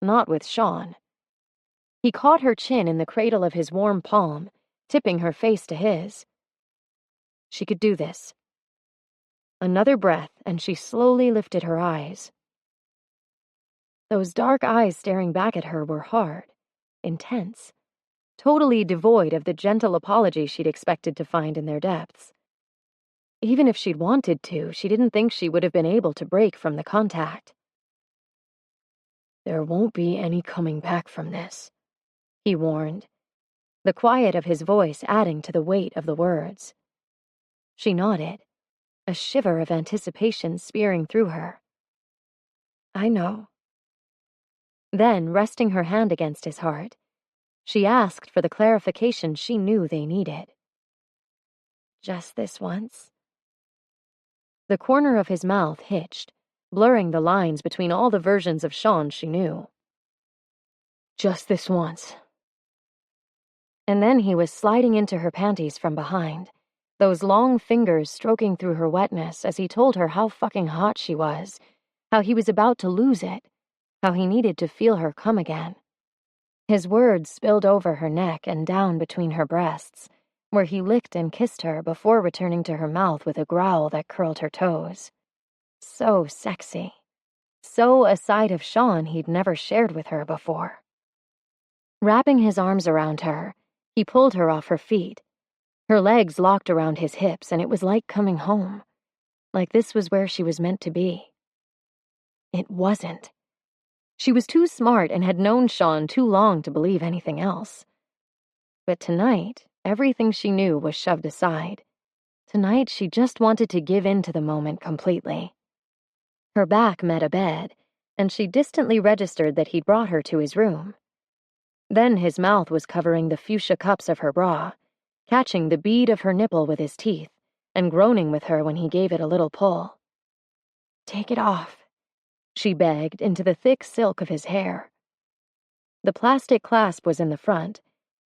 Not with Sean. He caught her chin in the cradle of his warm palm, tipping her face to his. She could do this. Another breath, and she slowly lifted her eyes. Those dark eyes staring back at her were hard, intense, totally devoid of the gentle apology she'd expected to find in their depths. Even if she'd wanted to, she didn't think she would have been able to break from the contact. "There won't be any coming back from this," he warned, the quiet of his voice adding to the weight of the words. She nodded, a shiver of anticipation spearing through her. "I know." Then, resting her hand against his heart, she asked for the clarification she knew they needed. "Just this once?" The corner of his mouth hitched, blurring the lines between all the versions of Sean she knew. "Just this once." And then he was sliding into her panties from behind, those long fingers stroking through her wetness as he told her how fucking hot she was, how he was about to lose it, how he needed to feel her come again. His words spilled over her neck and down between her breasts, where he licked and kissed her before returning to her mouth with a growl that curled her toes. So sexy. So a side of Sean he'd never shared with her before. Wrapping his arms around her, he pulled her off her feet. Her legs locked around his hips, and it was like coming home. Like this was where she was meant to be. It wasn't. She was too smart and had known Sean too long to believe anything else. But tonight, everything she knew was shoved aside. Tonight, she just wanted to give in to the moment completely. Her back met a bed, and she distantly registered that he'd brought her to his room. Then his mouth was covering the fuchsia cups of her bra, catching the bead of her nipple with his teeth, and groaning with her when he gave it a little pull. "Take it off," she begged into the thick silk of his hair. The plastic clasp was in the front,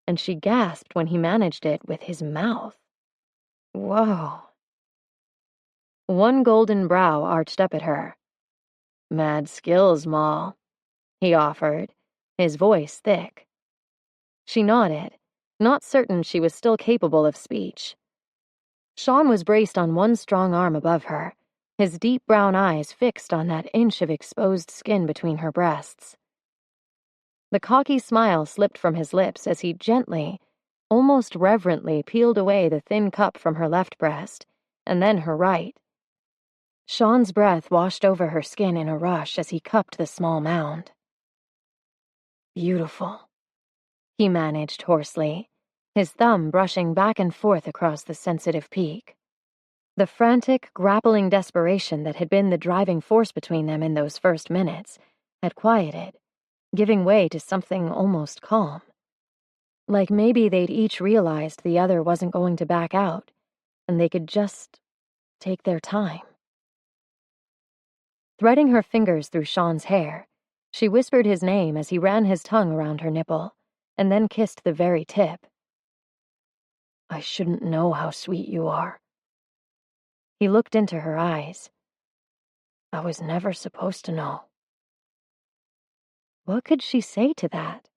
and she gasped when he managed it with his mouth. Whoa. One golden brow arched up at her. "Mad skills, Ma," he offered, his voice thick. She nodded, not certain she was still capable of speech. Sean was braced on one strong arm above her, his deep brown eyes fixed on that inch of exposed skin between her breasts. The cocky smile slipped from his lips as he gently, almost reverently peeled away the thin cup from her left breast, and then her right. Sean's breath washed over her skin in a rush as he cupped the small mound. "Beautiful," he managed hoarsely, his thumb brushing back and forth across the sensitive peak. The frantic, grappling desperation that had been the driving force between them in those first minutes had quieted, giving way to something almost calm. Like maybe they'd each realized the other wasn't going to back out, and they could just take their time. Threading her fingers through Sean's hair, she whispered his name as he ran his tongue around her nipple, and then kissed the very tip. "I shouldn't know how sweet you are." He looked into her eyes. "I was never supposed to know." What could she say to that?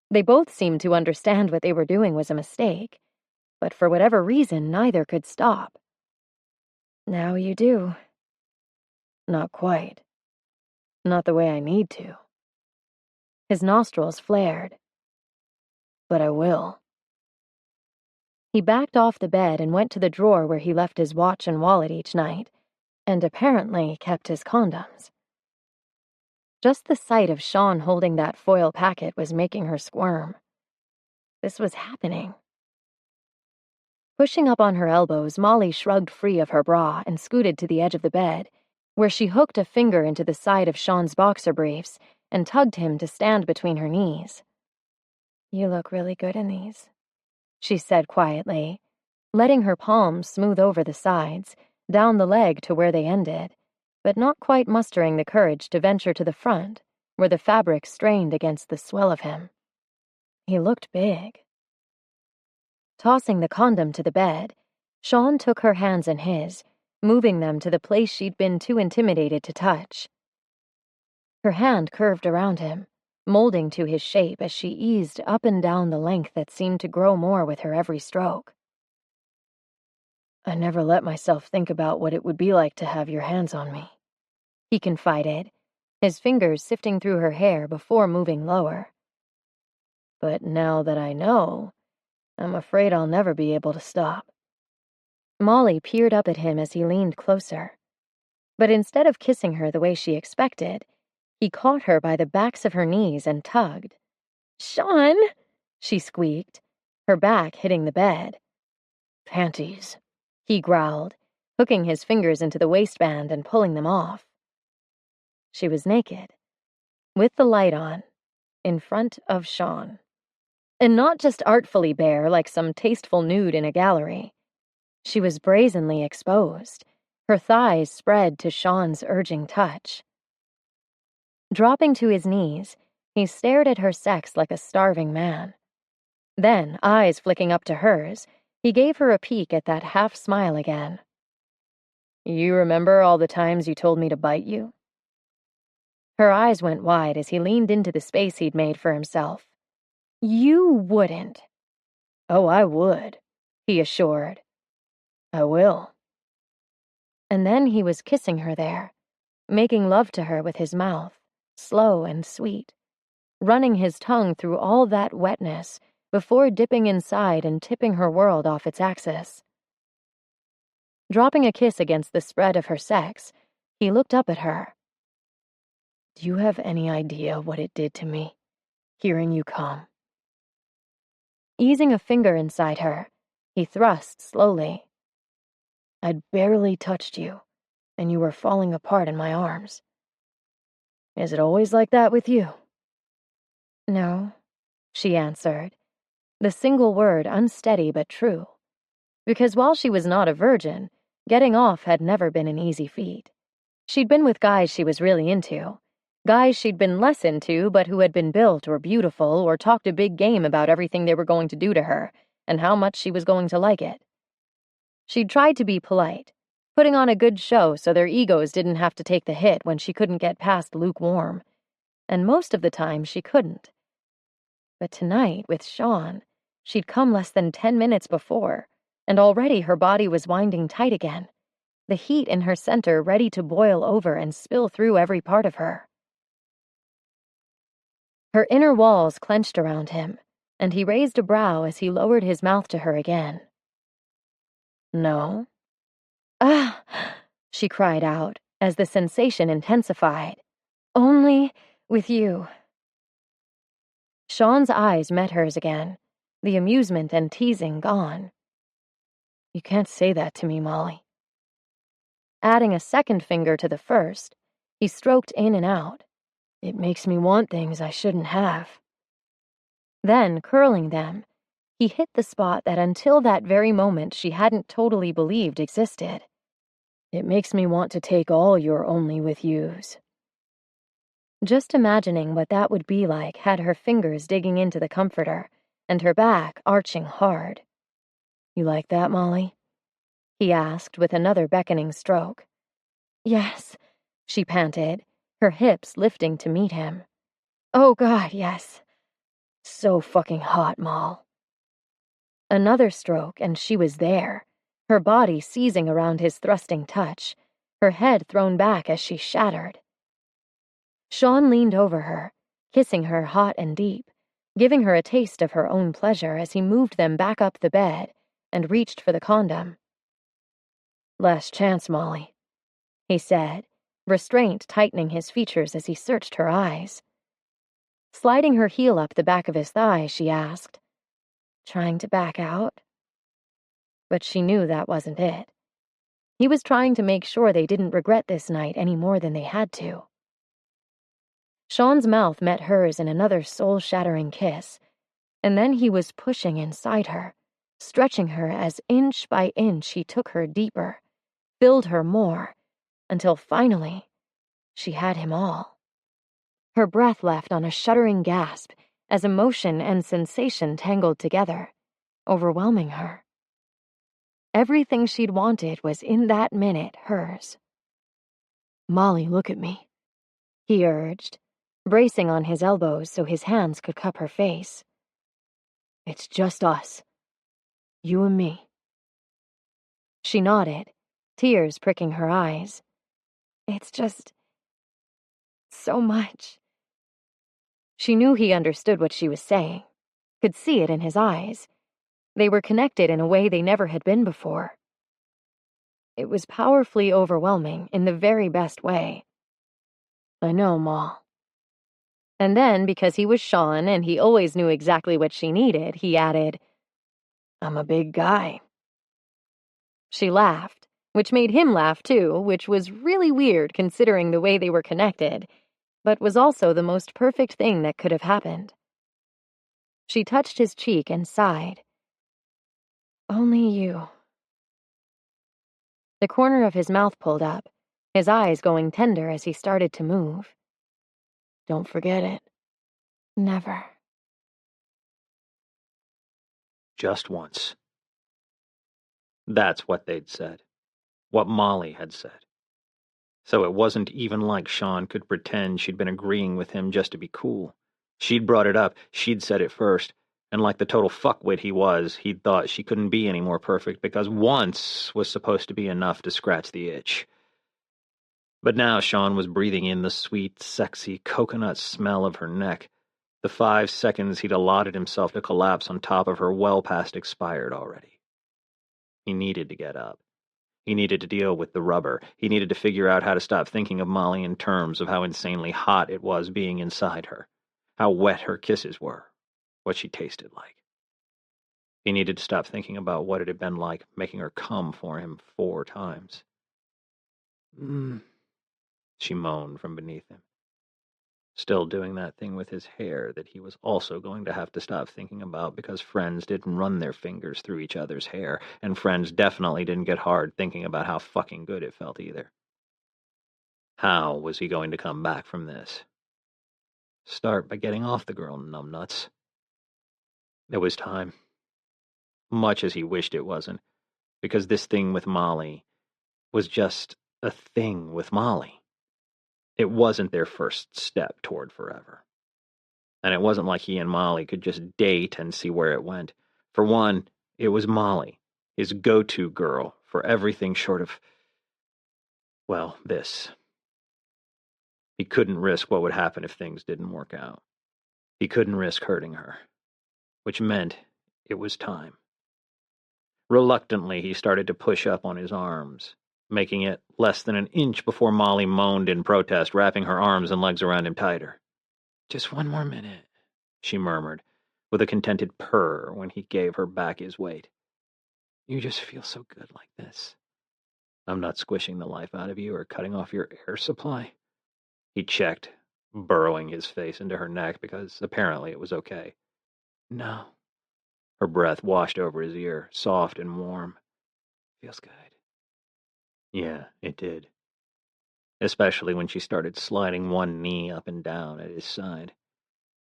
They both seemed to understand what they were doing was a mistake, but for whatever reason, neither could stop. "Now you do." "Not quite. Not the way I need to." His nostrils flared. "But I will." He backed off the bed and went to the drawer where he left his watch and wallet each night, and apparently kept his condoms. Just the sight of Sean holding that foil packet was making her squirm. This was happening. Pushing up on her elbows, Molly shrugged free of her bra and scooted to the edge of the bed, where she hooked a finger into the side of Sean's boxer briefs and tugged him to stand between her knees. "You look really good in these," she said quietly, letting her palms smooth over the sides, down the leg to where they ended, but not quite mustering the courage to venture to the front, where the fabric strained against the swell of him. He looked big. Tossing the condom to the bed, Sean took her hands in his, moving them to the place she'd been too intimidated to touch. Her hand curved around him, molding to his shape as she eased up and down the length that seemed to grow more with her every stroke. "I never let myself think about what it would be like to have your hands on me," he confided, his fingers sifting through her hair before moving lower. "But now that I know, I'm afraid I'll never be able to stop." Molly peered up at him as he leaned closer. But instead of kissing her the way she expected, he caught her by the backs of her knees and tugged. "Sean!" she squeaked, her back hitting the bed. "Panties," he growled, hooking his fingers into the waistband and pulling them off. She was naked, with the light on, in front of Sean. And not just artfully bare like some tasteful nude in a gallery. She was brazenly exposed, her thighs spread to Sean's urging touch. Dropping to his knees, he stared at her sex like a starving man. Then, eyes flicking up to hers, he gave her a peek at that half smile again. "You remember all the times you told me to bite you?" Her eyes went wide as he leaned into the space he'd made for himself. "You wouldn't." "Oh, I would," he assured. "I will." And then he was kissing her there, making love to her with his mouth, slow and sweet, running his tongue through all that wetness before dipping inside and tipping her world off its axis. Dropping a kiss against the spread of her sex, he looked up at her. Do you have any idea what it did to me, hearing you come? Easing a finger inside her, he thrust slowly. I'd barely touched you, and you were falling apart in my arms. Is it always like that with you? No, she answered, the single word unsteady but true. Because while she was not a virgin, getting off had never been an easy feat. She'd been with guys she was really into, guys she'd been less into but who had been built or beautiful or talked a big game about everything they were going to do to her and how much she was going to like it. She'd tried to be polite, putting on a good show so their egos didn't have to take the hit when she couldn't get past lukewarm, and most of the time she couldn't. But tonight, with Sean, she'd come less than 10 minutes before, and already her body was winding tight again, the heat in her center ready to boil over and spill through every part of her. Her inner walls clenched around him, and he raised a brow as he lowered his mouth to her again. No? Ah! She cried out as the sensation intensified. Only with you. Sean's eyes met hers again, the amusement and teasing gone. You can't say that to me, Molly. Adding a second finger to the first, he stroked in and out. It makes me want things I shouldn't have. Then, curling them, he hit the spot that until that very moment she hadn't totally believed existed. It makes me want to take all your only with yous. Just imagining what that would be like had her fingers digging into the comforter and her back arching hard. You like that, Molly? He asked with another beckoning stroke. Yes, she panted, her hips lifting to meet him. Oh God, yes. So fucking hot, Moll. Another stroke and she was there, her body seizing around his thrusting touch, her head thrown back as she shattered. Sean leaned over her, kissing her hot and deep, giving her a taste of her own pleasure as he moved them back up the bed and reached for the condom. Last chance, Molly, he said, restraint tightening his features as he searched her eyes. Sliding her heel up the back of his thigh, she asked, trying to back out? But she knew that wasn't it. He was trying to make sure they didn't regret this night any more than they had to. Sean's mouth met hers in another soul-shattering kiss, and then he was pushing inside her, stretching her as inch by inch he took her deeper, filled her more, until finally she had him all. Her breath left on a shuddering gasp as emotion and sensation tangled together, overwhelming her. Everything she'd wanted was in that minute hers. Molly, look at me, he urged, bracing on his elbows so his hands could cup her face. It's just us. You and me. She nodded, tears pricking her eyes. It's just so much. She knew he understood what she was saying, could see it in his eyes. They were connected in a way they never had been before. It was powerfully overwhelming in the very best way. I know, Ma. And then, because he was Sean and he always knew exactly what she needed, he added, I'm a big guy. She laughed, which made him laugh too, which was really weird considering the way they were connected, but was also the most perfect thing that could have happened. She touched his cheek and sighed. Only you. The corner of his mouth pulled up, his eyes going tender as he started to move. Don't forget it. Never. Just once. That's what they'd said. What Molly had said. So it wasn't even like Sean could pretend she'd been agreeing with him just to be cool. She'd brought it up, she'd said it first, and like the total fuckwit he was, he'd thought she couldn't be any more perfect because once was supposed to be enough to scratch the itch. But now Sean was breathing in the sweet, sexy coconut smell of her neck. The 5 seconds he'd allotted himself to collapse on top of her well past expired already. He needed to get up. He needed to deal with the rubber. He needed to figure out how to stop thinking of Molly in terms of how insanely hot it was being inside her, how wet her kisses were, what she tasted like. He needed to stop thinking about what it had been like making her come for him 4 times. She moaned from beneath him, still doing that thing with his hair that he was also going to have to stop thinking about because friends didn't run their fingers through each other's hair, and friends definitely didn't get hard thinking about how fucking good it felt either. How was he going to come back from this? Start by getting off the girl, numbnuts. It was time. Much as he wished it wasn't, because this thing with Molly was just a thing with Molly. It wasn't their first step toward forever. And it wasn't like he and Molly could just date and see where it went. For one, it was Molly, his go-to girl for everything short of, well, this. He couldn't risk what would happen if things didn't work out. He couldn't risk hurting her, which meant it was time. Reluctantly, he started to push up on his arms, making it less than an inch before Molly moaned in protest, wrapping her arms and legs around him tighter. Just 1 more minute, she murmured, with a contented purr when he gave her back his weight. You just feel so good like this. I'm not squishing the life out of you or cutting off your air supply. He checked, burrowing his face into her neck because apparently it was okay. No. Her breath washed over his ear, soft and warm. Feels good. Yeah, it did. Especially when she started sliding one knee up and down at his side.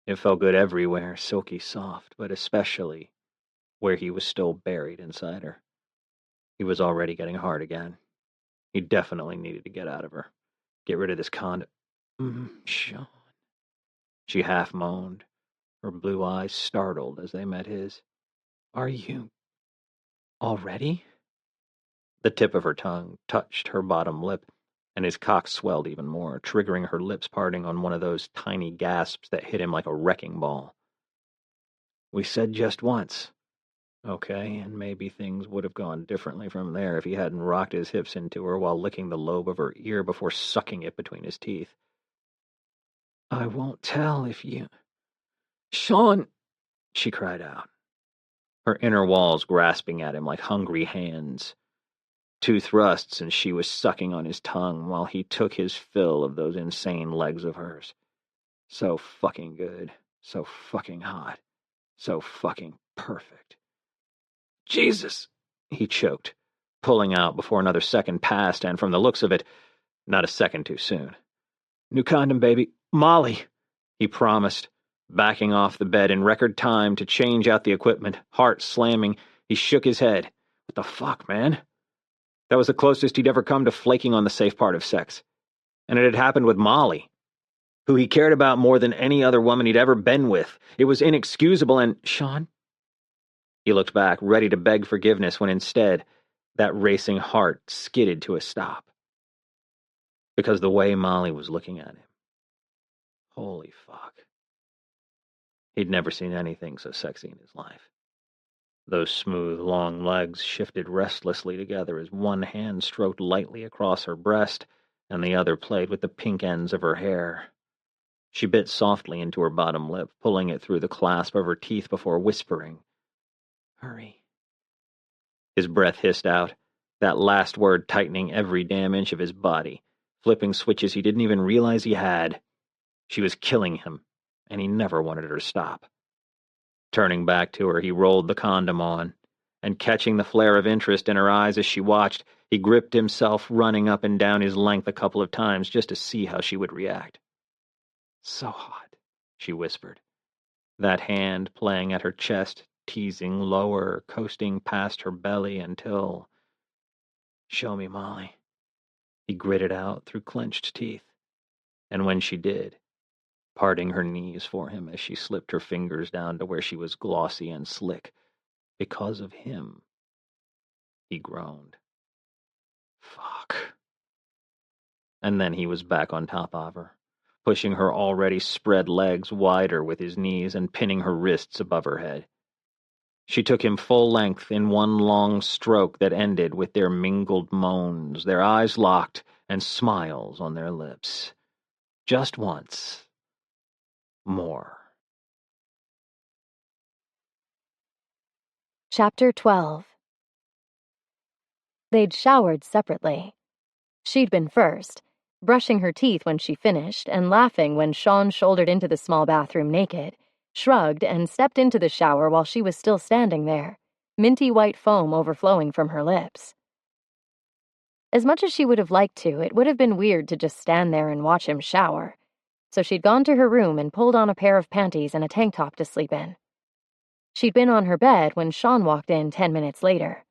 It felt good everywhere, silky soft, but especially where he was still buried inside her. He was already getting hard again. He definitely needed to get out of her. Get rid of this Sean. She half moaned, her blue eyes startled as they met his. Are you already? The tip of her tongue touched her bottom lip, and his cock swelled even more, triggering her lips parting on one of those tiny gasps that hit him like a wrecking ball. We said just once. Okay, and maybe things would have gone differently from there if he hadn't rocked his hips into her while licking the lobe of her ear before sucking it between his teeth. I won't tell if you... Sean! She cried out, her inner walls grasping at him like hungry hands. 2 thrusts and she was sucking on his tongue while he took his fill of those insane legs of hers. So fucking good, so fucking hot, so fucking perfect. Jesus! He choked, pulling out before another second passed, and from the looks of it, not a second too soon. New condom, baby. Molly! He promised, backing off the bed in record time to change out the equipment, heart slamming. He shook his head. What the fuck, man? That was the closest he'd ever come to flaking on the safe part of sex. And it had happened with Molly, who he cared about more than any other woman he'd ever been with. It was inexcusable and... Sean? He looked back, ready to beg forgiveness, when instead, that racing heart skidded to a stop. Because the way Molly was looking at him. Holy fuck. He'd never seen anything so sexy in his life. Those smooth, long legs shifted restlessly together as one hand stroked lightly across her breast, and the other played with the pink ends of her hair. She bit softly into her bottom lip, pulling it through the clasp of her teeth before whispering, Hurry. His breath hissed out, that last word tightening every damn inch of his body, flipping switches he didn't even realize he had. She was killing him, and he never wanted her to stop. Turning back to her, he rolled the condom on, and catching the flare of interest in her eyes as she watched, he gripped himself, running up and down his length a couple of times just to see how she would react. So hot, she whispered, that hand playing at her chest, teasing lower, coasting past her belly until... Show me, Molly. He gritted out through clenched teeth, and when she did, parting her knees for him as she slipped her fingers down to where she was glossy and slick. Because of him, he groaned. Fuck. And then he was back on top of her, pushing her already spread legs wider with his knees and pinning her wrists above her head. She took him full length in one long stroke that ended with their mingled moans, their eyes locked, and smiles on their lips. Just once. More. Chapter 12. They'd showered separately. She'd been first, brushing her teeth when she finished and laughing when Sean shouldered into the small bathroom naked, shrugged, and stepped into the shower while she was still standing there, minty white foam overflowing from her lips. As much as she would have liked to, it would have been weird to just stand there and watch him shower, so she'd gone to her room and pulled on a pair of panties and a tank top to sleep in. She'd been on her bed when Sean walked in 10 minutes later.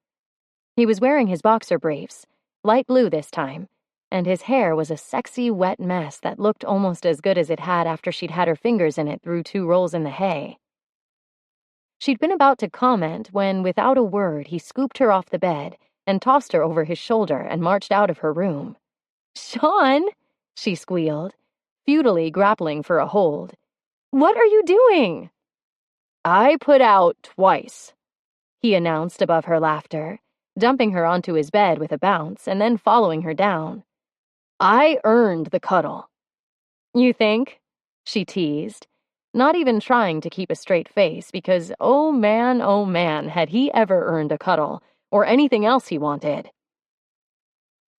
He was wearing his boxer briefs, light blue this time, and his hair was a sexy, wet mess that looked almost as good as it had after she'd had her fingers in it through 2 rolls in the hay. She'd been about to comment when, without a word, he scooped her off the bed and tossed her over his shoulder and marched out of her room. "Sean!" she squealed, futilely grappling for a hold. "What are you doing?" "I put out twice," he announced above her laughter, dumping her onto his bed with a bounce and then following her down. "I earned the cuddle." "You think?" she teased, not even trying to keep a straight face because, oh man, had he ever earned a cuddle or anything else he wanted.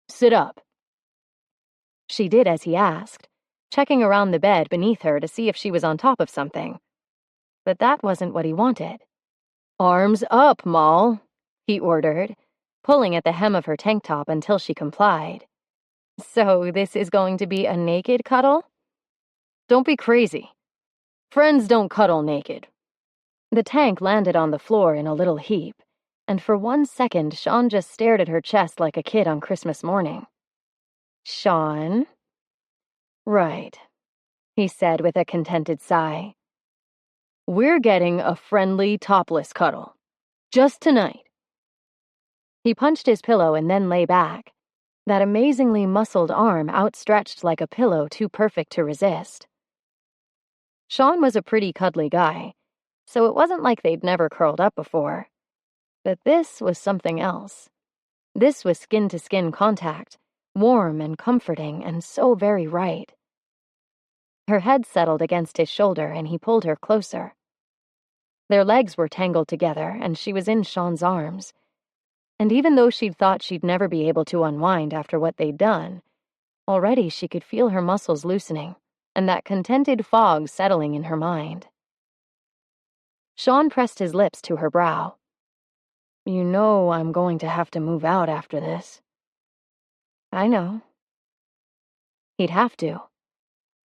"Sit up." She did as he asked, checking around the bed beneath her to see if she was on top of something. But that wasn't what he wanted. "Arms up, Moll," he ordered, pulling at the hem of her tank top until she complied. "So this is going to be a naked cuddle?" "Don't be crazy. Friends don't cuddle naked." The tank landed on the floor in a little heap, and for 1 second Sean just stared at her chest like a kid on Christmas morning. "Sean?" "Right," he said with a contented sigh. "We're getting a friendly topless cuddle. Just tonight." He punched his pillow and then lay back, that amazingly muscled arm outstretched like a pillow too perfect to resist. Sean was a pretty cuddly guy, so it wasn't like they'd never curled up before. But this was something else. This was skin-to-skin contact, warm and comforting and so very right. Her head settled against his shoulder and he pulled her closer. Their legs were tangled together and she was in Sean's arms. And even though she'd thought she'd never be able to unwind after what they'd done, already she could feel her muscles loosening and that contented fog settling in her mind. Sean pressed his lips to her brow. "You know I'm going to have to move out after this." "I know." He'd have to.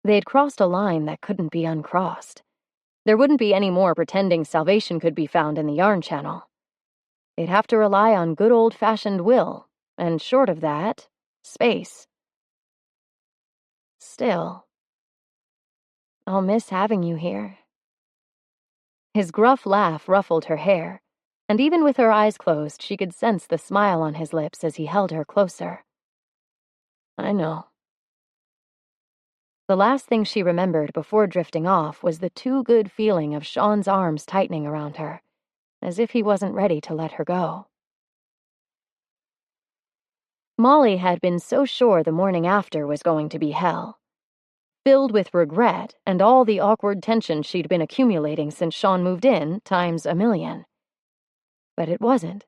They'd crossed a line that couldn't be uncrossed. There wouldn't be any more pretending salvation could be found in the yarn channel. They'd have to rely on good old-fashioned will, and short of that, space. Still, I'll miss having you here. His gruff laugh ruffled her hair, and even with her eyes closed, she could sense the smile on his lips as he held her closer. "I know." The last thing she remembered before drifting off was the too-good feeling of Sean's arms tightening around her, as if he wasn't ready to let her go. Molly had been so sure the morning after was going to be hell. Filled with regret and all the awkward tension she'd been accumulating since Sean moved in, times a million. But it wasn't.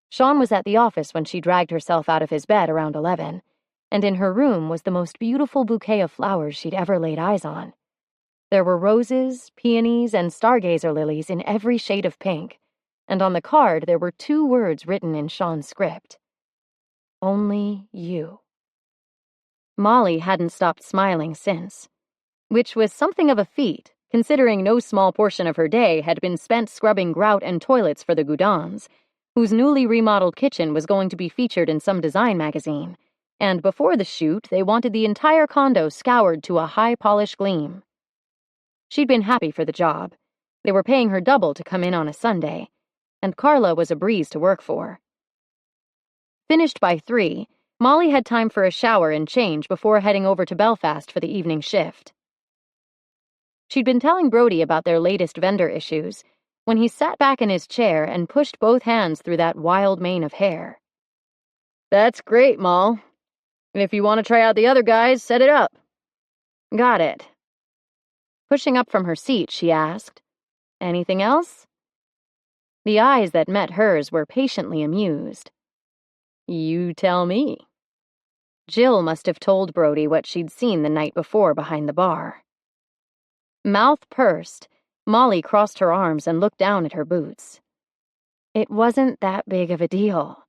Sean was at the office when she dragged herself out of his bed around 11, and in her room was the most beautiful bouquet of flowers she'd ever laid eyes on. There were roses, peonies, and stargazer lilies in every shade of pink, and on the card there were 2 words written in Sean's script. "Only you." Molly hadn't stopped smiling since, which was something of a feat, considering no small portion of her day had been spent scrubbing grout and toilets for the Goudans, whose newly remodeled kitchen was going to be featured in some design magazine, and before the shoot, they wanted the entire condo scoured to a high-polish gleam. She'd been happy for the job. They were paying her double to come in on a Sunday, and Carla was a breeze to work for. Finished by 3, Molly had time for a shower and change before heading over to Belfast for the evening shift. She'd been telling Brody about their latest vendor issues, when he sat back in his chair and pushed both hands through that wild mane of hair. "That's great, Moll. If you want to try out the other guys, set it up." "Got it." Pushing up from her seat, she asked, "Anything else?" The eyes that met hers were patiently amused. "You tell me." Jill must have told Brody what she'd seen the night before behind the bar. Mouth pursed, Molly crossed her arms and looked down at her boots. It wasn't that big of a deal.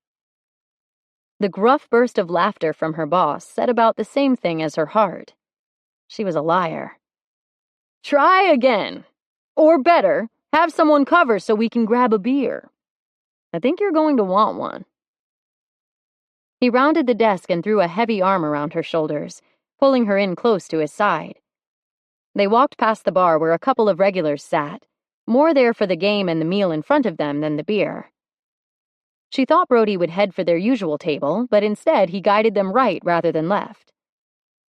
The gruff burst of laughter from her boss said about the same thing as her heart. She was a liar. "Try again. Or better, have someone cover so we can grab a beer. I think you're going to want one." He rounded the desk and threw a heavy arm around her shoulders, pulling her in close to his side. They walked past the bar where a couple of regulars sat, more there for the game and the meal in front of them than the beer. She thought Brody would head for their usual table, but instead he guided them right rather than left.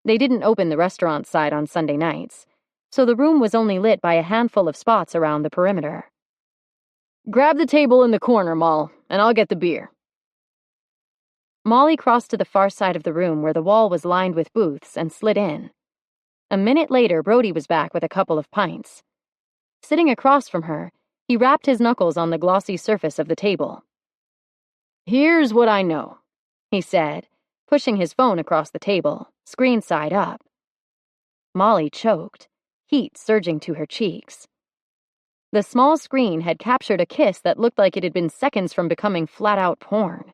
They didn't open the restaurant side on Sunday nights, so the room was only lit by a handful of spots around the perimeter. "Grab the table in the corner, Moll, and I'll get the beer." Molly crossed to the far side of the room where the wall was lined with booths and slid in. A minute later, Brody was back with a couple of pints. Sitting across from her, he rapped his knuckles on the glossy surface of the table. "Here's what I know," he said, pushing his phone across the table, screen side up. Molly choked, heat surging to her cheeks. The small screen had captured a kiss that looked like it had been seconds from becoming flat-out porn.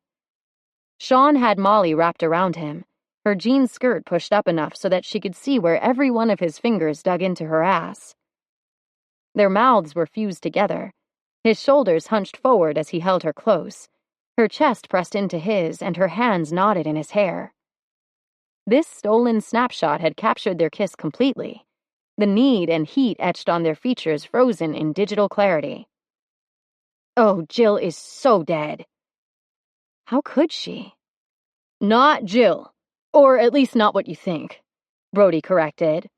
Sean had Molly wrapped around him, her jean skirt pushed up enough so that she could see where every one of his fingers dug into her ass. Their mouths were fused together, his shoulders hunched forward as he held her close, her chest pressed into his and her hands knotted in his hair. This stolen snapshot had captured their kiss completely, the need and heat etched on their features frozen in digital clarity. Oh, Jill is so dead. How could she? "Not Jill. Or at least not what you think," Brody corrected.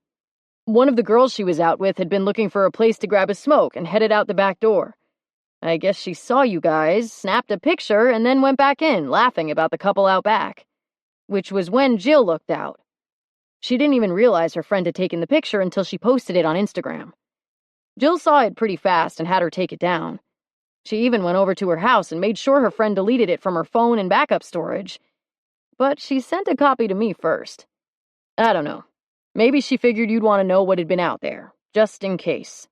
"One of the girls she was out with had been looking for a place to grab a smoke and headed out the back door. I guess she saw you guys, snapped a picture, and then went back in, laughing about the couple out back. Which was when Jill looked out. She didn't even realize her friend had taken the picture until she posted it on Instagram. Jill saw it pretty fast and had her take it down. She even went over to her house and made sure her friend deleted it from her phone and backup storage. But she sent a copy to me first. I don't know. Maybe she figured you'd want to know what had been out there, just in case."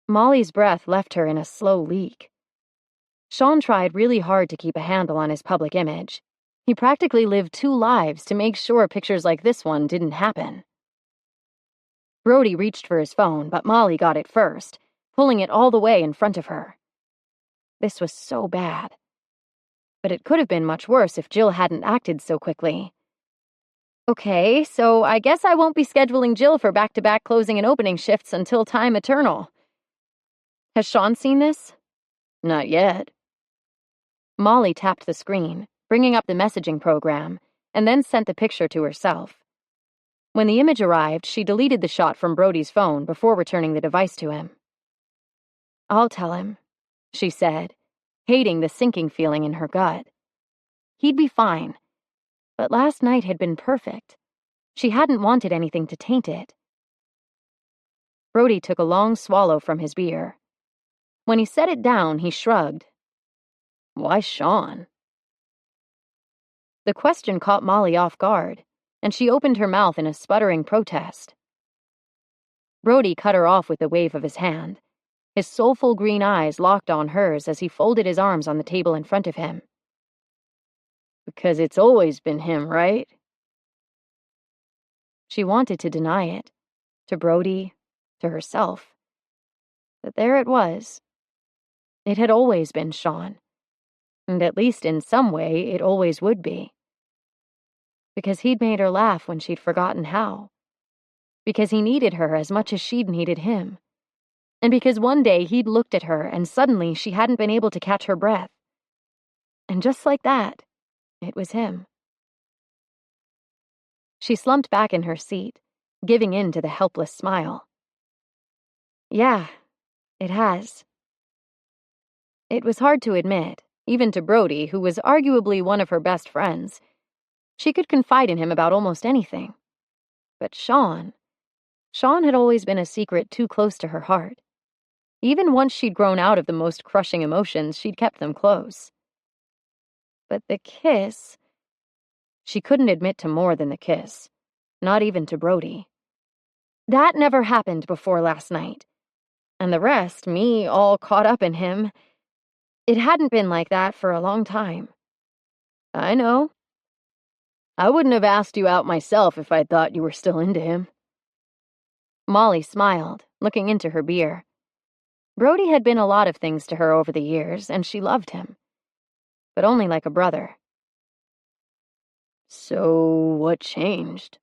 Molly's breath left her in a slow leak. Sean tried really hard to keep a handle on his public image. He practically lived two lives to make sure pictures like this one didn't happen. Brody reached for his phone, but Molly got it first, pulling it all the way in front of her. This was so bad. But it could have been much worse if Jill hadn't acted so quickly. "Okay, so I guess I won't be scheduling Jill for back-to-back closing and opening shifts until time eternal. Has Sean seen this?" "Not yet." Molly tapped the screen, bringing up the messaging program, and then sent the picture to herself. When the image arrived, she deleted the shot from Brody's phone before returning the device to him. "I'll tell him," she said, hating the sinking feeling in her gut. He'd be fine. But last night had been perfect. She hadn't wanted anything to taint it. Brody took a long swallow from his beer. When he set it down, he shrugged. "Why Sean?" The question caught Molly off guard, and she opened her mouth in a sputtering protest. Brody cut her off with a wave of his hand, his soulful green eyes locked on hers as he folded his arms on the table in front of him. "Because it's always been him, right?" She wanted to deny it, to Brody, to herself. But there it was. It had always been Sean, and at least in some way it always would be. Because he'd made her laugh when she'd forgotten how. Because he needed her as much as she'd needed him. And because one day he'd looked at her and suddenly she hadn't been able to catch her breath. And just like that, it was him. She slumped back in her seat, giving in to the helpless smile. "Yeah, It has. It was hard to admit, even to Brody, who was arguably one of her best friends. She could confide in him about almost anything. But Sean had always been a secret too close to her heart. Even once she'd grown out of the most crushing emotions, she'd kept them close. But the kiss... She couldn't admit to more than the kiss. Not even to Brody. That never happened before last night. And the rest, me all caught up in him, it hadn't been like that for a long time. I know. I wouldn't have asked you out myself if I'd thought you were still into him. Molly smiled, looking into her beer. Brody had been a lot of things to her over the years, and she loved him. But only like a brother. So, what changed?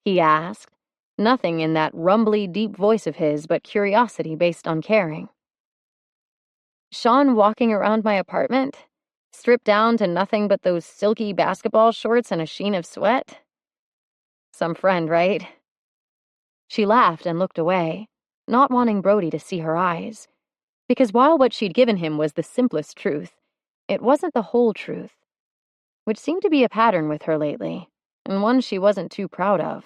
He asked, nothing in that rumbly, deep voice of his but curiosity based on caring. Sean walking around my apartment, stripped down to nothing but those silky basketball shorts and a sheen of sweat? Some friend, right? She laughed and looked away, not wanting Brody to see her eyes, because while what she'd given him was the simplest truth, it wasn't the whole truth, which seemed to be a pattern with her lately, and one she wasn't too proud of.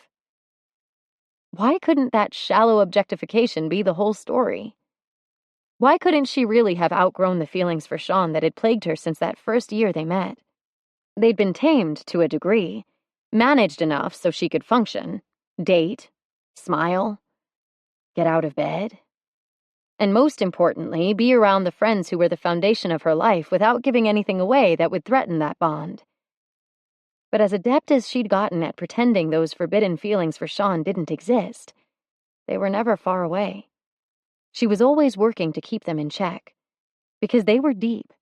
Why couldn't that shallow objectification be the whole story? Why couldn't she really have outgrown the feelings for Sean that had plagued her since that first year they met? They'd been tamed to a degree, managed enough so she could function, date, smile, get out of bed, and most importantly, be around the friends who were the foundation of her life without giving anything away that would threaten that bond. But as adept as she'd gotten at pretending those forbidden feelings for Sean didn't exist, they were never far away. She was always working to keep them in check, because they were deep,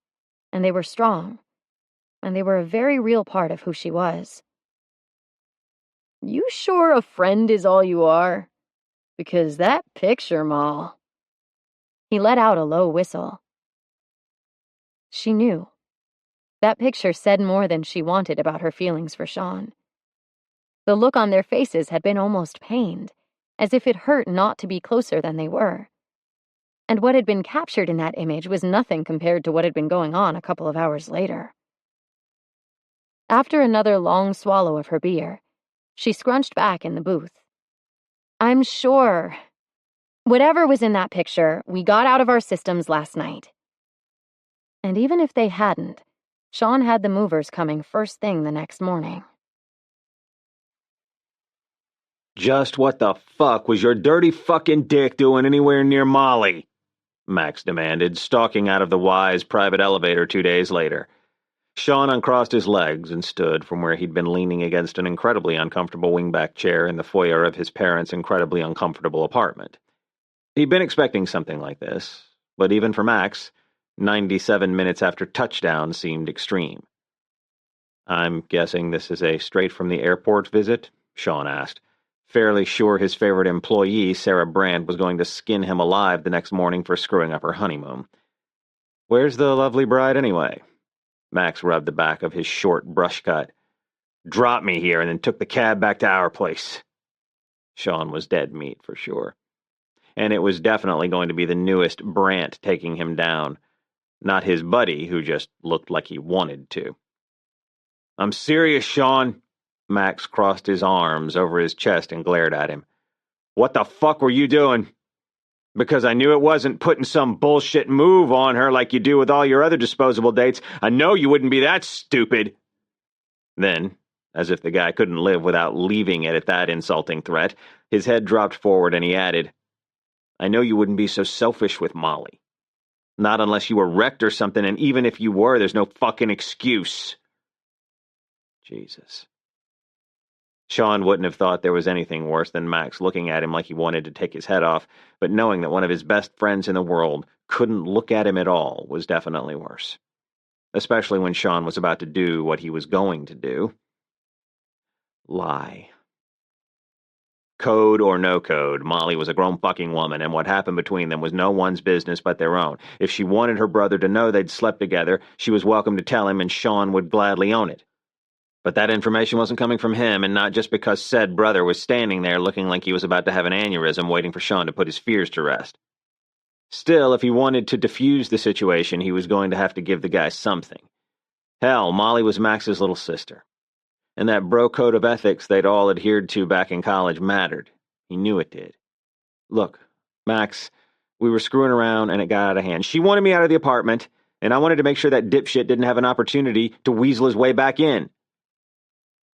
and they were strong, and they were a very real part of who she was. You sure a friend is all you are? Because that picture, Moll. He let out a low whistle. She knew. That picture said more than she wanted about her feelings for Sean. The look on their faces had been almost pained, as if it hurt not to be closer than they were. And what had been captured in that image was nothing compared to what had been going on a couple of hours later. After another long swallow of her beer, she scrunched back in the booth. I'm sure. Whatever was in that picture, we got out of our systems last night. And even if they hadn't, Sean had the movers coming first thing the next morning. Just what the fuck was your dirty fucking dick doing anywhere near Molly? Max demanded, stalking out of the Y's private elevator 2 days later. Sean uncrossed his legs and stood from where he'd been leaning against an incredibly uncomfortable wingback chair in the foyer of his parents' incredibly uncomfortable apartment. He'd been expecting something like this, but even for Max, 97 minutes after touchdown seemed extreme. I'm guessing this is a straight-from-the-airport visit? Sean asked, fairly sure his favorite employee, Sarah Brandt, was going to skin him alive the next morning for screwing up her honeymoon. Where's the lovely bride anyway? Max rubbed the back of his short brush cut. Dropped me here and then took the cab back to our place. Sean was dead meat for sure. And it was definitely going to be the newest Brandt taking him down, not his buddy who just looked like he wanted to. I'm serious, Sean. Max crossed his arms over his chest and glared at him. What the fuck were you doing? Because I knew it wasn't putting some bullshit move on her like you do with all your other disposable dates. I know you wouldn't be that stupid. Then, as if the guy couldn't live without leaving it at that insulting threat, his head dropped forward and he added, I know you wouldn't be so selfish with Molly. Not unless you were wrecked or something, and even if you were, there's no fucking excuse. Jesus. Sean wouldn't have thought there was anything worse than Max looking at him like he wanted to take his head off, but knowing that one of his best friends in the world couldn't look at him at all was definitely worse. Especially when Sean was about to do what he was going to do. Lie. Code or no code, Molly was a grown fucking woman, and what happened between them was no one's business but their own. If she wanted her brother to know they'd slept together, she was welcome to tell him, and Sean would gladly own it. But that information wasn't coming from him, and not just because said brother was standing there looking like he was about to have an aneurysm waiting for Sean to put his fears to rest. Still, if he wanted to defuse the situation, he was going to have to give the guy something. Hell, Molly was Max's little sister. And that bro code of ethics they'd all adhered to back in college mattered. He knew it did. Look, Max, we were screwing around and it got out of hand. She wanted me out of the apartment, and I wanted to make sure that dipshit didn't have an opportunity to weasel his way back in.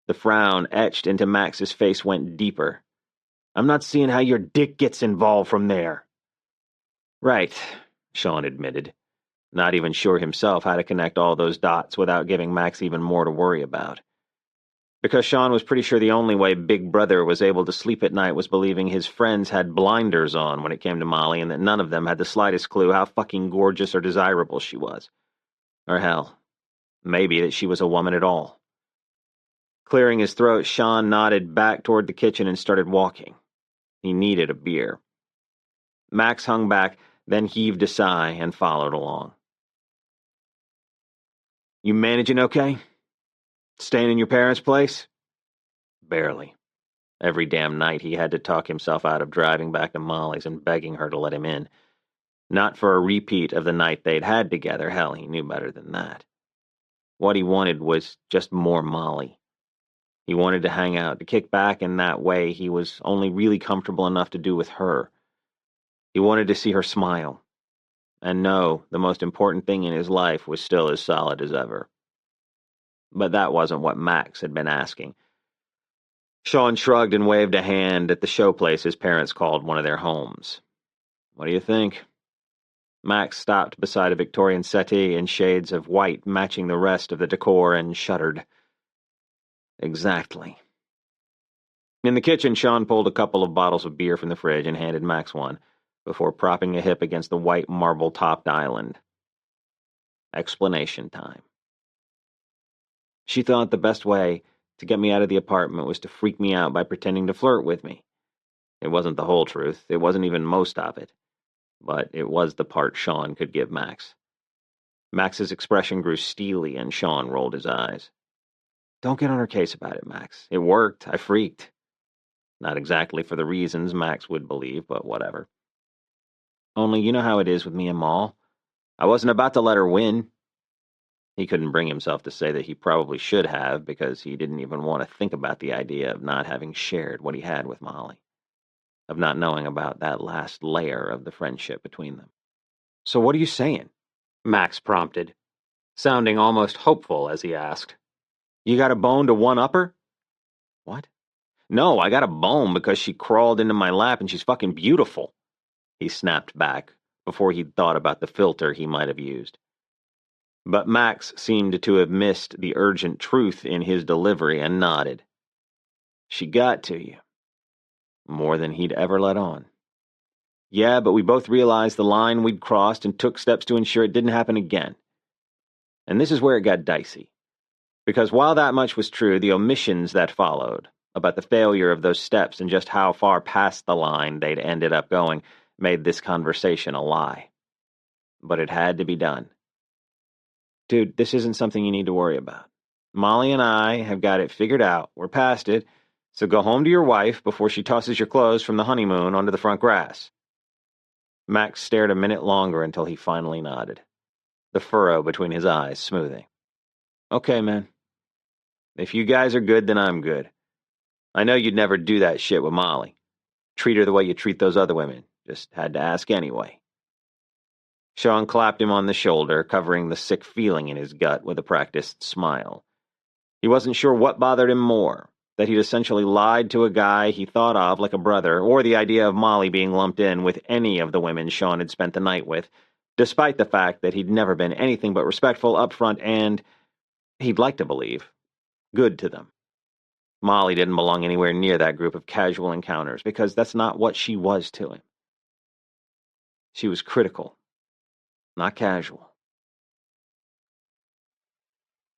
The frown etched into Max's face went deeper. I'm not seeing how your dick gets involved from there. Right, Sean admitted, not even sure himself how to connect all those dots without giving Max even more to worry about. Because Sean was pretty sure the only way Big Brother was able to sleep at night was believing his friends had blinders on when it came to Molly and that none of them had the slightest clue how fucking gorgeous or desirable she was. Or hell, maybe that she was a woman at all. Clearing his throat, Sean nodded back toward the kitchen and started walking. He needed a beer. Max hung back, then heaved a sigh and followed along. You managing okay? Staying in your parents' place? Barely. Every damn night he had to talk himself out of driving back to Molly's and begging her to let him in. Not for a repeat of the night they'd had together. Hell, he knew better than that. What he wanted was just more Molly. He wanted to hang out, to kick back in that way he was only really comfortable enough to do with her. He wanted to see her smile. And know the most important thing in his life was still as solid as ever. But that wasn't what Max had been asking. Sean shrugged and waved a hand at the showplace his parents called one of their homes. What do you think? Max stopped beside a Victorian settee in shades of white matching the rest of the decor and shuddered. Exactly. In the kitchen, Sean pulled a couple of bottles of beer from the fridge and handed Max one, before propping a hip against the white marble-topped island. Explanation time. She thought the best way to get me out of the apartment was to freak me out by pretending to flirt with me. It wasn't the whole truth. It wasn't even most of it. But it was the part Sean could give Max. Max's expression grew steely, and Sean rolled his eyes. Don't get on her case about it, Max. It worked. I freaked. Not exactly for the reasons Max would believe, but whatever. Only you know how it is with me and Maul. I wasn't about to let her win. He couldn't bring himself to say that he probably should have, because he didn't even want to think about the idea of not having shared what he had with Molly, of not knowing about that last layer of the friendship between them. So what are you saying? Max prompted, sounding almost hopeful as he asked. You got a bone to one-up her? What? No, I got a bone because she crawled into my lap and she's fucking beautiful. He snapped back before he'd thought about the filter he might have used. But Max seemed to have missed the urgent truth in his delivery and nodded. She got to you. More than he'd ever let on. Yeah, but we both realized the line we'd crossed and took steps to ensure it didn't happen again. And this is where it got dicey. Because while that much was true, the omissions that followed, about the failure of those steps and just how far past the line they'd ended up going, made this conversation a lie. But it had to be done. Dude, this isn't something you need to worry about. Molly and I have got it figured out. We're past it. So go home to your wife before she tosses your clothes from the honeymoon onto the front grass. Max stared a minute longer until he finally nodded, the furrow between his eyes smoothing. Okay, man. If you guys are good, then I'm good. I know you'd never do that shit with Molly. Treat her the way you treat those other women. Just had to ask anyway. Sean clapped him on the shoulder, covering the sick feeling in his gut with a practiced smile. He wasn't sure what bothered him more, that he'd essentially lied to a guy he thought of like a brother, or the idea of Molly being lumped in with any of the women Sean had spent the night with, despite the fact that he'd never been anything but respectful, upfront, and, he'd like to believe, good to them. Molly didn't belong anywhere near that group of casual encounters, because that's not what she was to him. She was critical, not casual.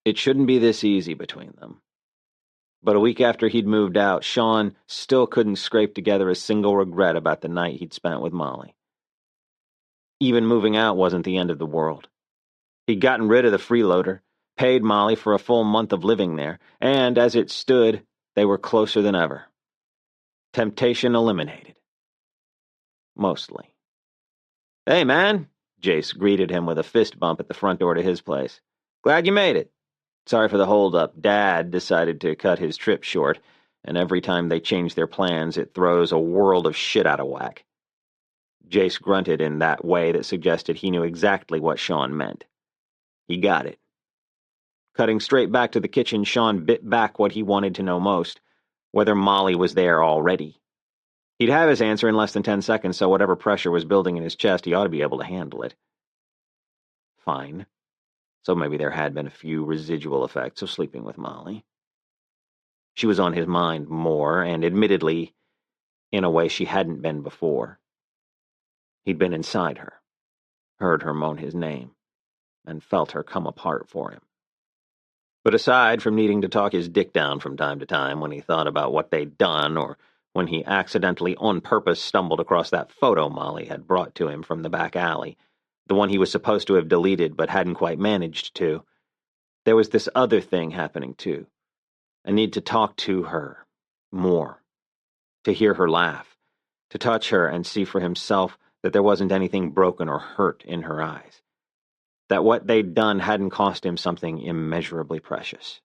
It shouldn't be this easy between them. But a week after he'd moved out, Sean still couldn't scrape together a single regret about the night he'd spent with Molly. Even moving out wasn't the end of the world. He'd gotten rid of the freeloader, paid Molly for a full month of living there, and as it stood, they were closer than ever. Temptation eliminated. Mostly. "Hey, man," Jace greeted him with a fist bump at the front door to his place. "Glad you made it. Sorry for the holdup. Dad decided to cut his trip short, and every time they change their plans, it throws a world of shit out of whack." Jace grunted in that way that suggested he knew exactly what Sean meant. He got it. Cutting straight back to the kitchen, Sean bit back what he wanted to know most, whether Molly was there already. He'd have his answer in less than 10 seconds, so whatever pressure was building in his chest, he ought to be able to handle it. Fine. So maybe there had been a few residual effects of sleeping with Molly. She was on his mind more, and admittedly, in a way she hadn't been before. He'd been inside her, heard her moan his name, and felt her come apart for him. But aside from needing to talk his dick down from time to time when he thought about what they'd done, or when he accidentally on purpose stumbled across that photo Molly had brought to him from the back alley, the one he was supposed to have deleted but hadn't quite managed to, there was this other thing happening too. A need to talk to her more, to hear her laugh, to touch her and see for himself that there wasn't anything broken or hurt in her eyes, that what they'd done hadn't cost him something immeasurably precious.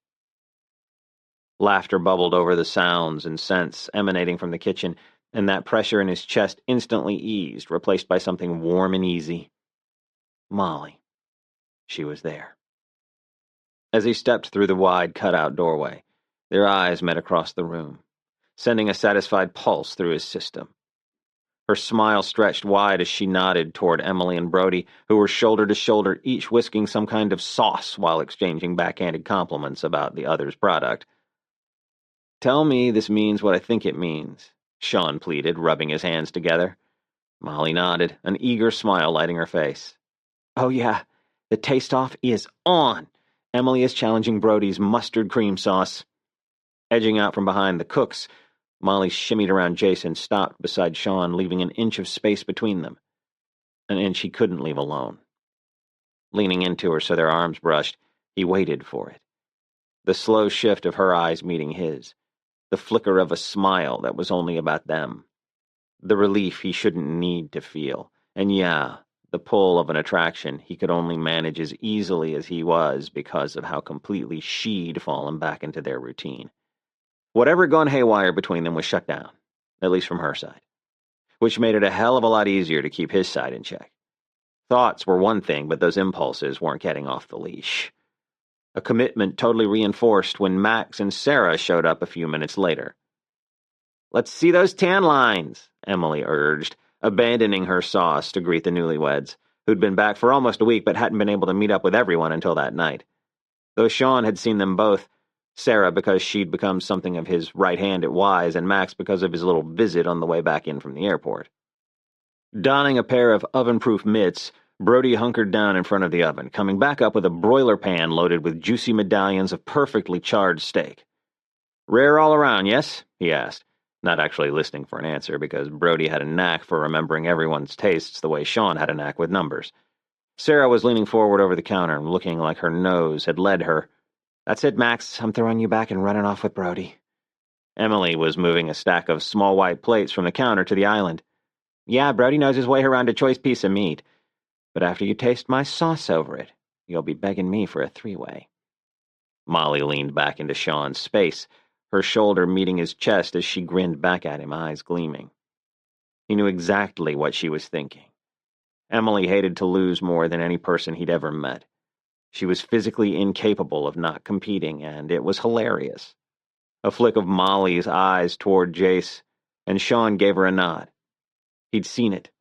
Laughter bubbled over the sounds and scents emanating from the kitchen, and that pressure in his chest instantly eased, replaced by something warm and easy. Molly. She was there. As he stepped through the wide cutout doorway, their eyes met across the room, sending a satisfied pulse through his system. Her smile stretched wide as she nodded toward Emily and Brody, who were shoulder to shoulder, each whisking some kind of sauce while exchanging backhanded compliments about the other's product. "Tell me this means what I think it means," Sean pleaded, rubbing his hands together. Molly nodded, an eager smile lighting her face. "Oh yeah, the taste-off is on. Emily is challenging Brody's mustard cream sauce." Edging out from behind the cooks, Molly shimmied around Jason and stopped beside Sean, leaving an inch of space between them. An inch he couldn't leave alone. Leaning into her so their arms brushed, he waited for it. The slow shift of her eyes meeting his. The flicker of a smile that was only about them. The relief he shouldn't need to feel. And yeah, the pull of an attraction he could only manage as easily as he was because of how completely she'd fallen back into their routine. Whatever had gone haywire between them was shut down, at least from her side, which made it a hell of a lot easier to keep his side in check. Thoughts were one thing, but those impulses weren't getting off the leash. A commitment totally reinforced when Max and Sarah showed up a few minutes later. "Let's see those tan lines," Emily urged, abandoning her sauce to greet the newlyweds, who'd been back for almost a week but hadn't been able to meet up with everyone until that night. Though Sean had seen them both, Sarah because she'd become something of his right hand at Wise, and Max because of his little visit on the way back in from the airport. Donning a pair of oven-proof mitts, Brody hunkered down in front of the oven, coming back up with a broiler pan loaded with juicy medallions of perfectly charred steak. "Rare all around, yes?" he asked, not actually listening for an answer because Brody had a knack for remembering everyone's tastes the way Sean had a knack with numbers. Sarah was leaning forward over the counter and looking like her nose had led her. "That's it, Max. I'm throwing you back and running off with Brody." Emily was moving a stack of small white plates from the counter to the island. "Yeah, Brody knows his way around a choice piece of meat. But after you taste my sauce over it, you'll be begging me for a three-way." Molly leaned back into Sean's space, her shoulder meeting his chest as she grinned back at him, eyes gleaming. He knew exactly what she was thinking. Emily hated to lose more than any person he'd ever met. She was physically incapable of not competing, and it was hilarious. A flick of Molly's eyes toward Jace, and Sean gave her a nod. He'd seen it.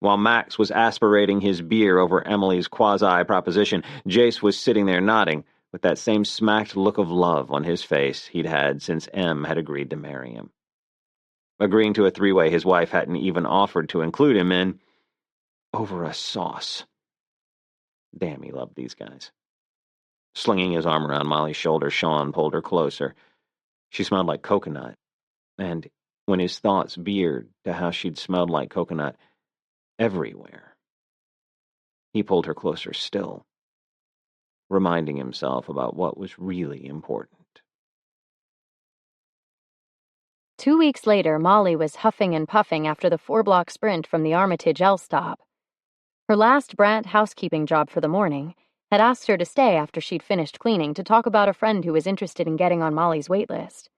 While Max was aspirating his beer over Emily's quasi-proposition, Jace was sitting there nodding, with that same smacked look of love on his face he'd had since Em had agreed to marry him. Agreeing to a three-way his wife hadn't even offered to include him in, over a sauce. Damn, he loved these guys. Slinging his arm around Molly's shoulder, Sean pulled her closer. She smelled like coconut, and when his thoughts veered to how she'd smelled like coconut everywhere, he pulled her closer still, reminding himself about what was really important. 2 weeks later, Molly was huffing and puffing after the 4-block sprint from the Armitage L stop. Her last Brant housekeeping job for the morning had asked her to stay after she'd finished cleaning to talk about a friend who was interested in getting on Molly's wait list.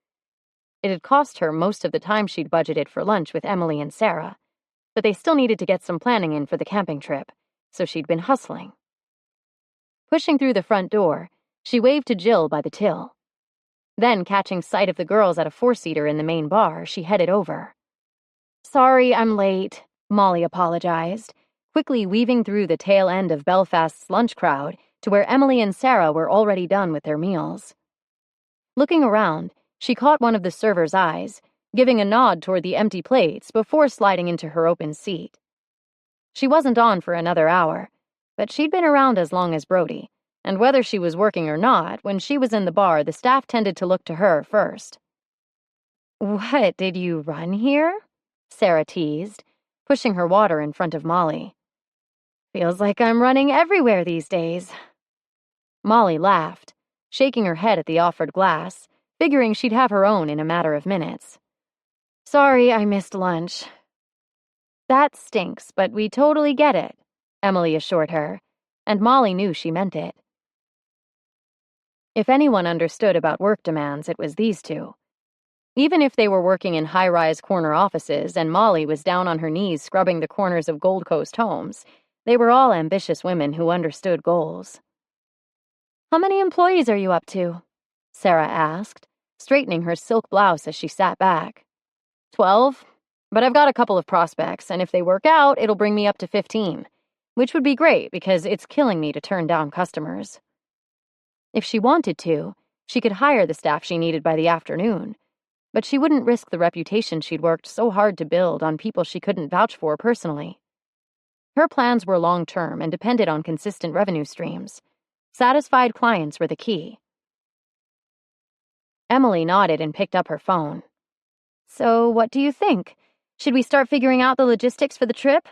It had cost her most of the time she'd budgeted for lunch with Emily and Sarah, but they still needed to get some planning in for the camping trip, so she'd been hustling. Pushing through the front door, she waved to Jill by the till. Then, catching sight of the girls at a four-seater in the main bar, she headed over. "Sorry, I'm late," Molly apologized, quickly weaving through the tail end of Belfast's lunch crowd to where Emily and Sarah were already done with their meals. Looking around, she caught one of the server's eyes, giving a nod toward the empty plates before sliding into her open seat. She wasn't on for another hour, but she'd been around as long as Brody, and whether she was working or not, when she was in the bar, the staff tended to look to her first. "What, did you run here?" Sarah teased, pushing her water in front of Molly. "Feels like I'm running everywhere these days." Molly laughed, shaking her head at the offered glass, figuring she'd have her own in a matter of minutes. "Sorry, I missed lunch." "That stinks, but we totally get it," Emily assured her, and Molly knew she meant it. If anyone understood about work demands, it was these two. Even if they were working in high-rise corner offices and Molly was down on her knees scrubbing the corners of Gold Coast homes, they were all ambitious women who understood goals. "How many employees are you up to?" Sarah asked, straightening her silk blouse as she sat back. 12, but I've got a couple of prospects, and if they work out, it'll bring me up to 15, which would be great because it's killing me to turn down customers. If she wanted to, she could hire the staff she needed by the afternoon, but she wouldn't risk the reputation she'd worked so hard to build on people she couldn't vouch for personally. Her plans were long-term and depended on consistent revenue streams. Satisfied clients were the key. Emily nodded and picked up her phone. "So, what do you think? Should we start figuring out the logistics for the trip?"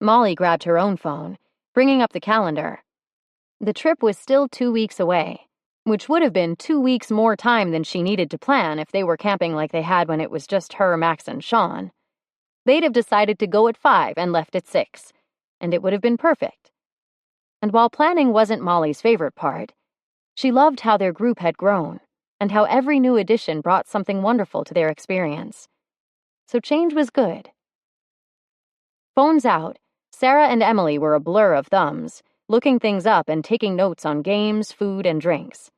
Molly grabbed her own phone, bringing up the calendar. The trip was still 2 weeks away, which would have been 2 weeks more time than she needed to plan if they were camping like they had when it was just her, Max, and Sean. They'd have decided to go at 5 and left at 6, and it would have been perfect. And while planning wasn't Molly's favorite part, she loved how their group had grown and how every new addition brought something wonderful to their experience. So change was good. Phones out, Sarah and Emily were a blur of thumbs, looking things up and taking notes on games, food, and drinks.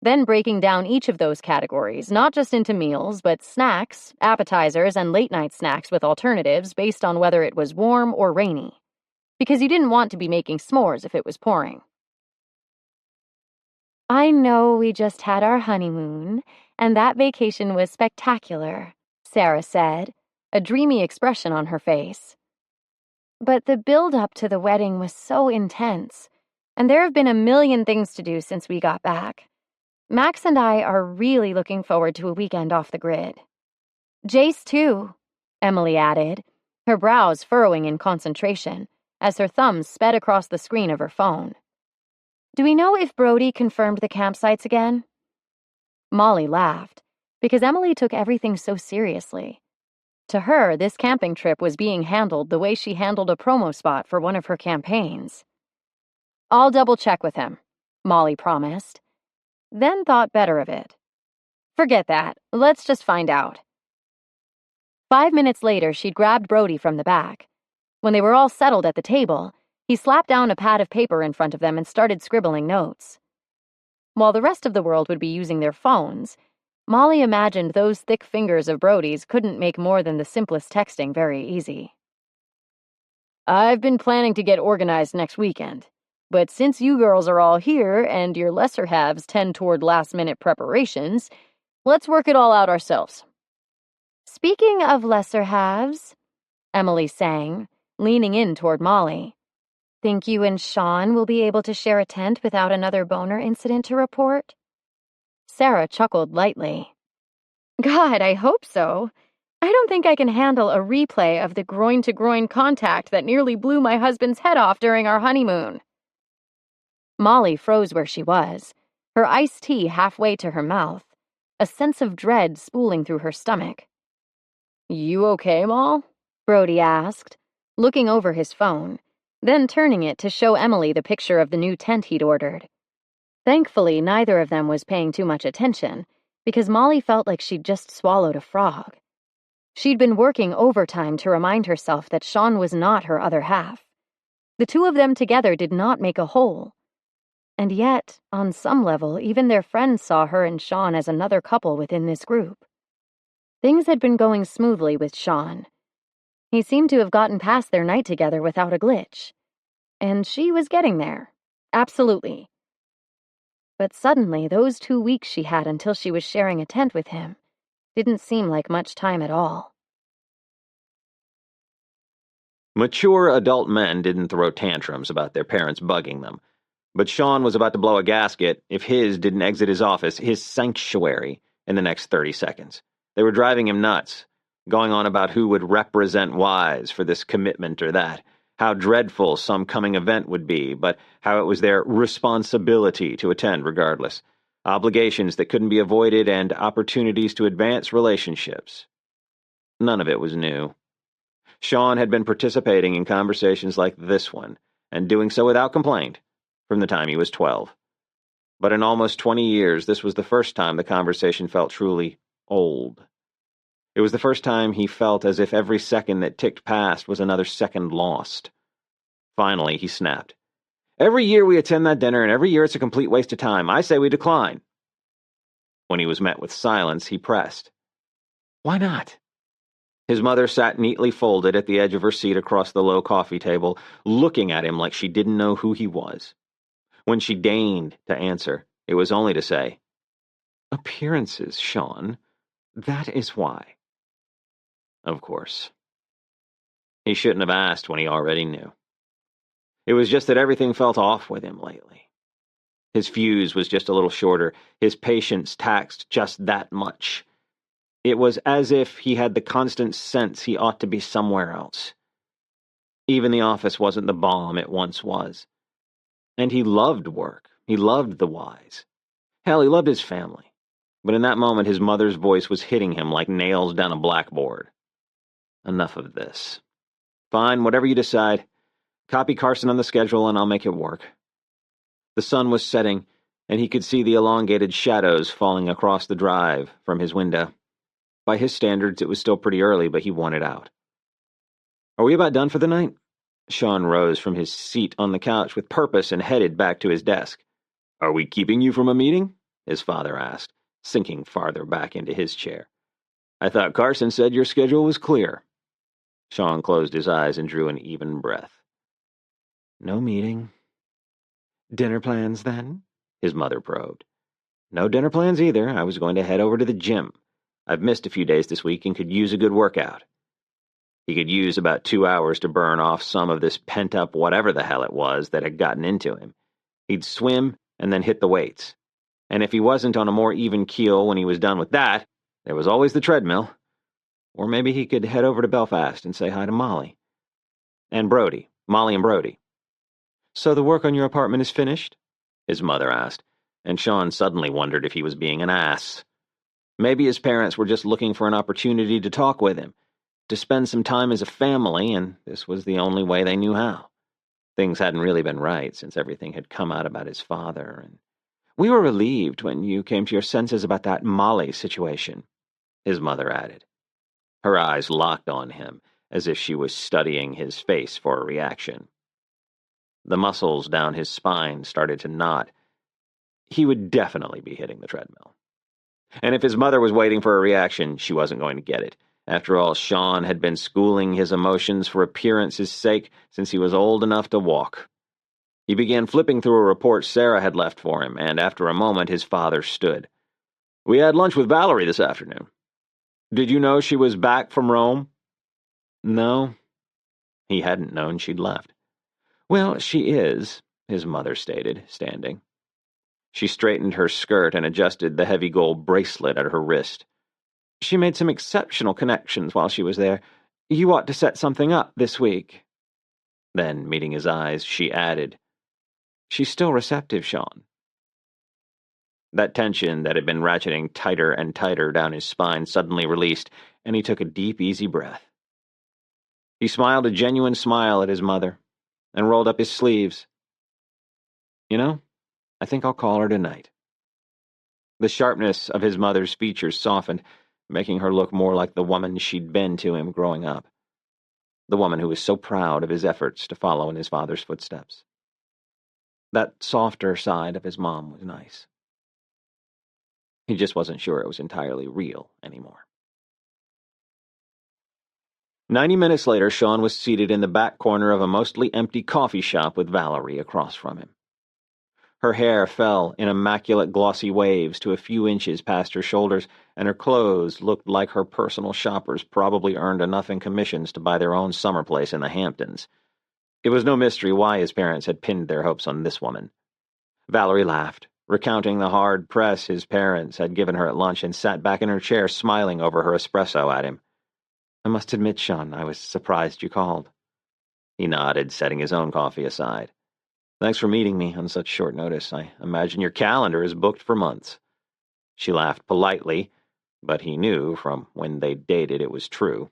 Then breaking down each of those categories, not just into meals, but snacks, appetizers, and late-night snacks with alternatives based on whether it was warm or rainy. Because you didn't want to be making s'mores if it was pouring. "I know we just had our honeymoon, and that vacation was spectacular," Sarah said, a dreamy expression on her face. "But the build-up to the wedding was so intense, and there have been a million things to do since we got back. Max and I are really looking forward to a weekend off the grid." "Jace, too," Emily added, her brows furrowing in concentration as her thumbs sped across the screen of her phone. "Do we know if Brody confirmed the campsites again?" Molly laughed, because Emily took everything so seriously. To her, this camping trip was being handled the way she handled a promo spot for one of her campaigns. "I'll double-check with him," Molly promised, then thought better of it. "Forget that. Let's just find out." 5 minutes later, she'd grabbed Brody from the back. When they were all settled at the table, he slapped down a pad of paper in front of them and started scribbling notes. While the rest of the world would be using their phones, Molly imagined those thick fingers of Brody's couldn't make more than the simplest texting very easy. "I've been planning to get organized next weekend, but since you girls are all here and your lesser halves tend toward last-minute preparations, let's work it all out ourselves." "Speaking of lesser halves," Emily sang, leaning in toward Molly, "think you and Sean will be able to share a tent without another boner incident to report?" Sarah chuckled lightly. "God, I hope so. I don't think I can handle a replay of the groin-to-groin contact that nearly blew my husband's head off during our honeymoon." Molly froze where she was, her iced tea halfway to her mouth, a sense of dread spooling through her stomach. "You okay, Moll?" Brody asked, looking over his phone, then turning it to show Emily the picture of the new tent he'd ordered. Thankfully, neither of them was paying too much attention, because Molly felt like she'd just swallowed a frog. She'd been working overtime to remind herself that Sean was not her other half. The two of them together did not make a whole. And yet, on some level, even their friends saw her and Sean as another couple within this group. Things had been going smoothly with Sean. He seemed to have gotten past their night together without a glitch. And she was getting there. Absolutely. But suddenly, those 2 weeks she had until she was sharing a tent with him didn't seem like much time at all. Mature adult men didn't throw tantrums about their parents bugging them. But Sean was about to blow a gasket if his didn't exit his office, his sanctuary, in the next 30 seconds. They were driving him nuts, going on about who would represent Wise for this commitment or that, how dreadful some coming event would be, but how it was their responsibility to attend regardless, obligations that couldn't be avoided, and opportunities to advance relationships. None of it was new. Sean had been participating in conversations like this one, and doing so without complaint, from the time he was 12. But in almost 20 years, this was the first time the conversation felt truly old. It was the first time he felt as if every second that ticked past was another second lost. Finally, he snapped. "Every year we attend that dinner, and every year it's a complete waste of time. I say we decline." When he was met with silence, he pressed. "Why not?" His mother sat neatly folded at the edge of her seat across the low coffee table, looking at him like she didn't know who he was. When she deigned to answer, it was only to say, "Appearances, Sean. That is why." Of course. He shouldn't have asked when he already knew. It was just that everything felt off with him lately. His fuse was just a little shorter, his patience taxed just that much. It was as if he had the constant sense he ought to be somewhere else. Even the office wasn't the balm it once was. And he loved work. He loved the Wise. Hell, he loved his family. But in that moment, his mother's voice was hitting him like nails down a blackboard. Enough of this. Fine, whatever you decide. Copy Carson on the schedule and I'll make it work. The sun was setting, and he could see the elongated shadows falling across the drive from his window. By his standards, it was still pretty early, but he wanted out. "Are we about done for the night?" Sean rose from his seat on the couch with purpose and headed back to his desk. "Are we keeping you from a meeting?" his father asked, sinking farther back into his chair. "I thought Carson said your schedule was clear." Sean closed his eyes and drew an even breath. "No meeting." "Dinner plans, then?" his mother probed. "No dinner plans either. I was going to head over to the gym. I've missed a few days this week and could use a good workout." He could use about 2 hours to burn off some of this pent-up whatever the hell it was that had gotten into him. He'd swim and then hit the weights. And if he wasn't on a more even keel when he was done with that, there was always the treadmill. Or maybe he could head over to Belfast and say hi to Molly. And Brody. Molly and Brody. "So the work on your apartment is finished?" his mother asked, and Sean suddenly wondered if he was being an ass. Maybe his parents were just looking for an opportunity to talk with him, to spend some time as a family, and this was the only way they knew how. Things hadn't really been right since everything had come out about his father, and "We were relieved when you came to your senses about that Molly situation," his mother added. Her eyes locked on him, as if she was studying his face for a reaction. The muscles down his spine started to knot. He would definitely be hitting the treadmill. And if his mother was waiting for a reaction, she wasn't going to get it. After all, Sean had been schooling his emotions for appearance's sake since he was old enough to walk. He began flipping through a report Sarah had left for him, and after a moment his father stood. "We had lunch with Valerie this afternoon. Did you know she was back from Rome?" No. He hadn't known she'd left. "Well, she is," his mother stated, standing. She straightened her skirt and adjusted the heavy gold bracelet at her wrist. "She made some exceptional connections while she was there. You ought to set something up this week." Then, meeting his eyes, she added, "She's still receptive, Sean." That tension that had been ratcheting tighter and tighter down his spine suddenly released, and he took a deep, easy breath. He smiled a genuine smile at his mother. and rolled up his sleeves. You know, I think I'll call her tonight. The sharpness of his mother's features softened, making her look more like the woman she'd been to him growing up. The woman who was so proud of his efforts to follow in his father's footsteps. That softer side of his mom was nice. He just wasn't sure it was entirely real anymore. 90 minutes later, Sean was seated in the back corner of a mostly empty coffee shop with Valerie across from him. Her hair fell in immaculate glossy waves to a few inches past her shoulders, and her clothes looked like her personal shoppers probably earned enough in commissions to buy their own summer place in the Hamptons. It was no mystery why his parents had pinned their hopes on this woman. Valerie laughed, recounting the hard press his parents had given her at lunch, and sat back in her chair smiling over her espresso at him. I must admit, Sean, I was surprised you called. He nodded, setting his own coffee aside. Thanks for meeting me on such short notice. I imagine your calendar is booked for months. She laughed politely, but he knew from when they dated it was true.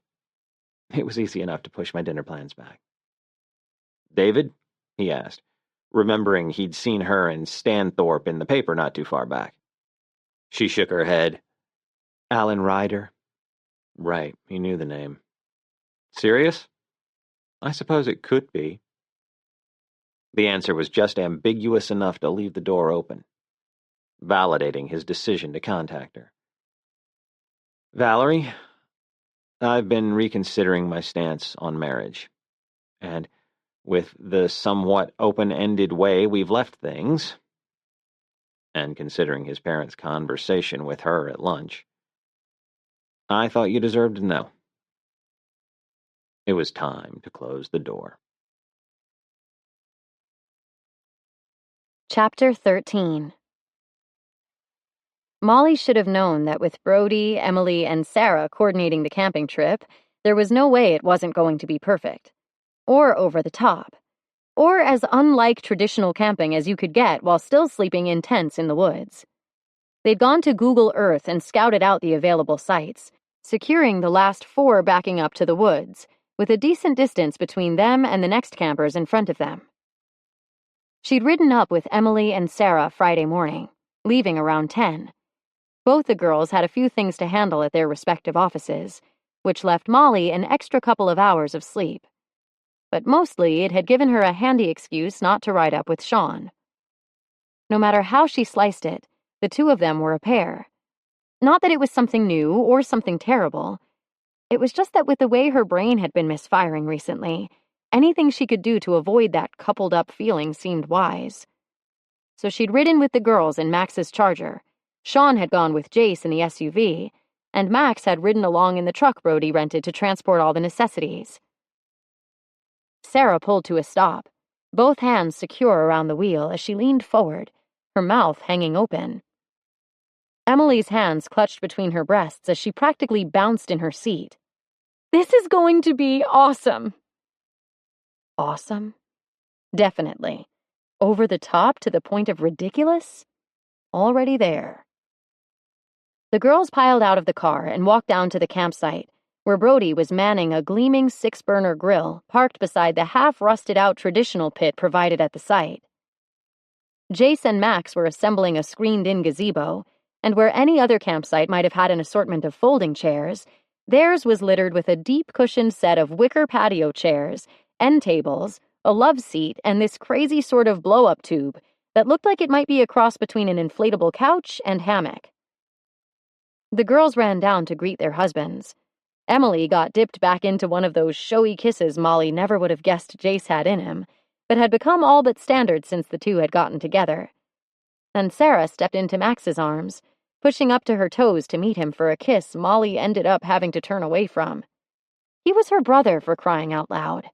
It was easy enough to push my dinner plans back. David? He asked, remembering he'd seen her and Stanthorpe in the paper not too far back. She shook her head. Alan Ryder. Right, he knew the name. Serious? I suppose it could be. The answer was just ambiguous enough to leave the door open, validating his decision to contact her. Valerie, I've been reconsidering my stance on marriage, and with the somewhat open-ended way we've left things, and considering his parents' conversation with her at lunch, I thought you deserved to know. It was time to close the door. Chapter 13. Molly should have known that with Brody, Emily, and Sarah coordinating the camping trip, there was no way it wasn't going to be perfect. Or over the top. Or as unlike traditional camping as you could get while still sleeping in tents in the woods. They'd gone to Google Earth and scouted out the available sites, securing the last 4 backing up to the woods, with a decent distance between them and the next campers in front of them. She'd ridden up with Emily and Sarah Friday morning, leaving around 10. Both the girls had a few things to handle at their respective offices, which left Molly an extra couple of hours of sleep. But mostly it had given her a handy excuse not to ride up with Sean. No matter how she sliced it, the two of them were a pair. Not that it was something new or something terrible. It was just that with the way her brain had been misfiring recently, anything she could do to avoid that coupled-up feeling seemed wise. So she'd ridden with the girls in Max's Charger. Sean had gone with Jace in the SUV, and Max had ridden along in the truck Brody rented to transport all the necessities. Sarah pulled to a stop, both hands secure around the wheel as she leaned forward, her mouth hanging open. Emily's hands clutched between her breasts as she practically bounced in her seat. This is going to be awesome! Awesome? Definitely. Over the top to the point of ridiculous? Already there. The girls piled out of the car and walked down to the campsite, where Brody was manning a gleaming 6-burner grill parked beside the half-rusted-out traditional pit provided at the site. Jace and Max were assembling a screened-in gazebo, and where any other campsite might have had an assortment of folding chairs, theirs was littered with a deep-cushioned set of wicker patio chairs, end tables, a love seat, and this crazy sort of blow-up tube that looked like it might be a cross between an inflatable couch and hammock. The girls ran down to greet their husbands. Emily got dipped back into one of those showy kisses Molly never would have guessed Jace had in him, but had become all but standard since the two had gotten together. And Sarah stepped into Max's arms, pushing up to her toes to meet him for a kiss Molly ended up having to turn away from. He was her brother, for crying out loud.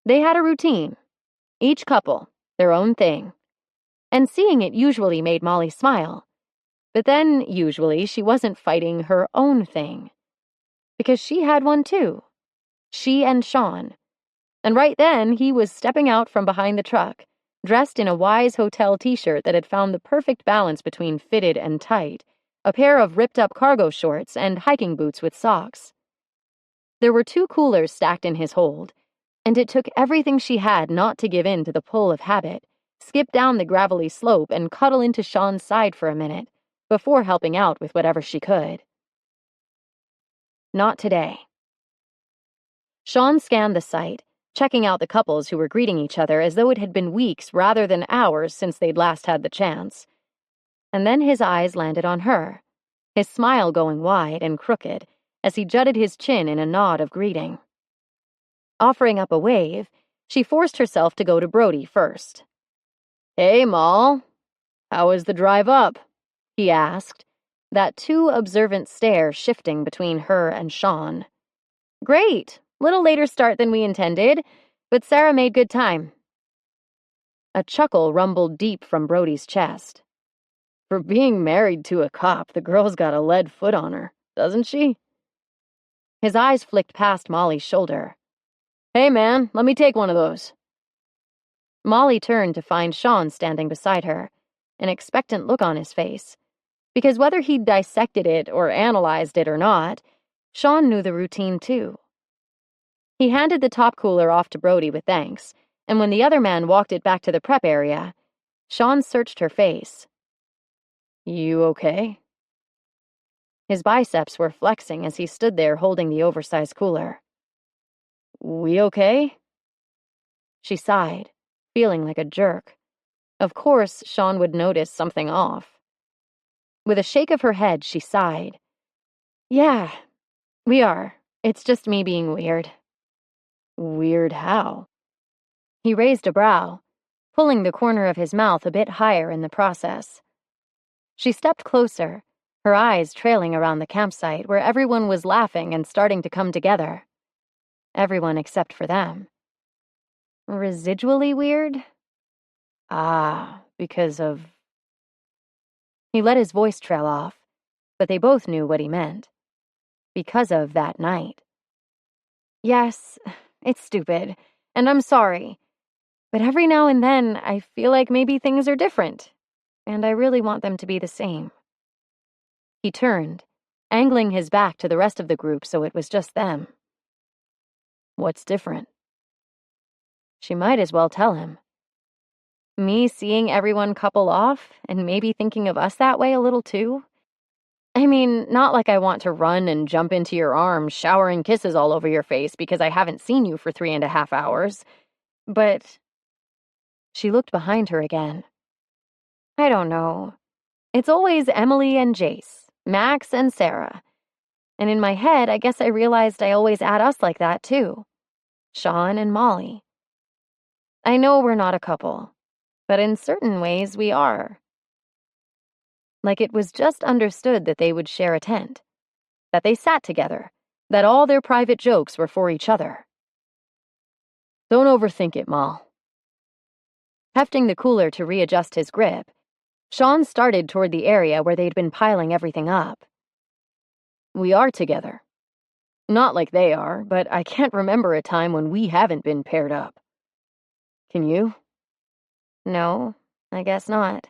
They had a routine. Each couple, their own thing. And seeing it usually made Molly smile. But then, usually, she wasn't fighting her own thing. Because she had one too. She and Sean. And right then, he was stepping out from behind the truck, dressed in a Wise Hotel t-shirt that had found the perfect balance between fitted and tight, a pair of ripped-up cargo shorts, and hiking boots with socks. There were 2 coolers stacked in his hold, and it took everything she had not to give in to the pull of habit, skip down the gravelly slope, and cuddle into Sean's side for a minute, before helping out with whatever she could. Not today. Sean scanned the site, checking out the couples who were greeting each other as though it had been weeks rather than hours since they'd last had the chance. And then his eyes landed on her, his smile going wide and crooked as he jutted his chin in a nod of greeting. Offering up a wave, she forced herself to go to Brody first. "Hey, Moll. How was the drive up?" he asked, that too observant stare shifting between her and Sean. "Great. Little later start than we intended, but Sarah made good time." A chuckle rumbled deep from Brody's chest. "For being married to a cop, the girl's got a lead foot on her, doesn't she?" His eyes flicked past Molly's shoulder. "Hey, man, let me take one of those." Molly turned to find Sean standing beside her, an expectant look on his face, because whether he'd dissected it or analyzed it or not, Sean knew the routine too. He handed the top cooler off to Brody with thanks, and when the other man walked it back to the prep area, Sean searched her face. "You okay?" His biceps were flexing as he stood there holding the oversized cooler. "We okay?" She sighed, feeling like a jerk. Of course, Sean would notice something off. With a shake of her head, she sighed. "Yeah, we are. It's just me being weird." "Weird how?" He raised a brow, pulling the corner of his mouth a bit higher in the process. She stepped closer, her eyes trailing around the campsite where everyone was laughing and starting to come together. Everyone except for them. Residually weird? Ah, because of... He let his voice trail off, but they both knew what he meant. Because of that night. "Yes, it's stupid, and I'm sorry. But every now and then, I feel like maybe things are different, and I really want them to be the same." He turned, angling his back to the rest of the group so it was just them. "What's different?" She might as well tell him. Me seeing everyone couple off, and maybe thinking of us that way a little too? I mean, not like I want to run and jump into your arms, showering kisses all over your face because I haven't seen you for 3.5 hours. But... She looked behind her again. I don't know. It's always Emily and Jace, Max and Sarah. And in my head, I guess I realized I always add us like that too. Sean and Molly. I know we're not a couple, but in certain ways we are. Like it was just understood that they would share a tent, that they sat together, that all their private jokes were for each other. "Don't overthink it, Moll." Hefting the cooler to readjust his grip, Sean started toward the area where they'd been piling everything up. "We are together. Not like they are, but I can't remember a time when we haven't been paired up. Can you?" "No, I guess not."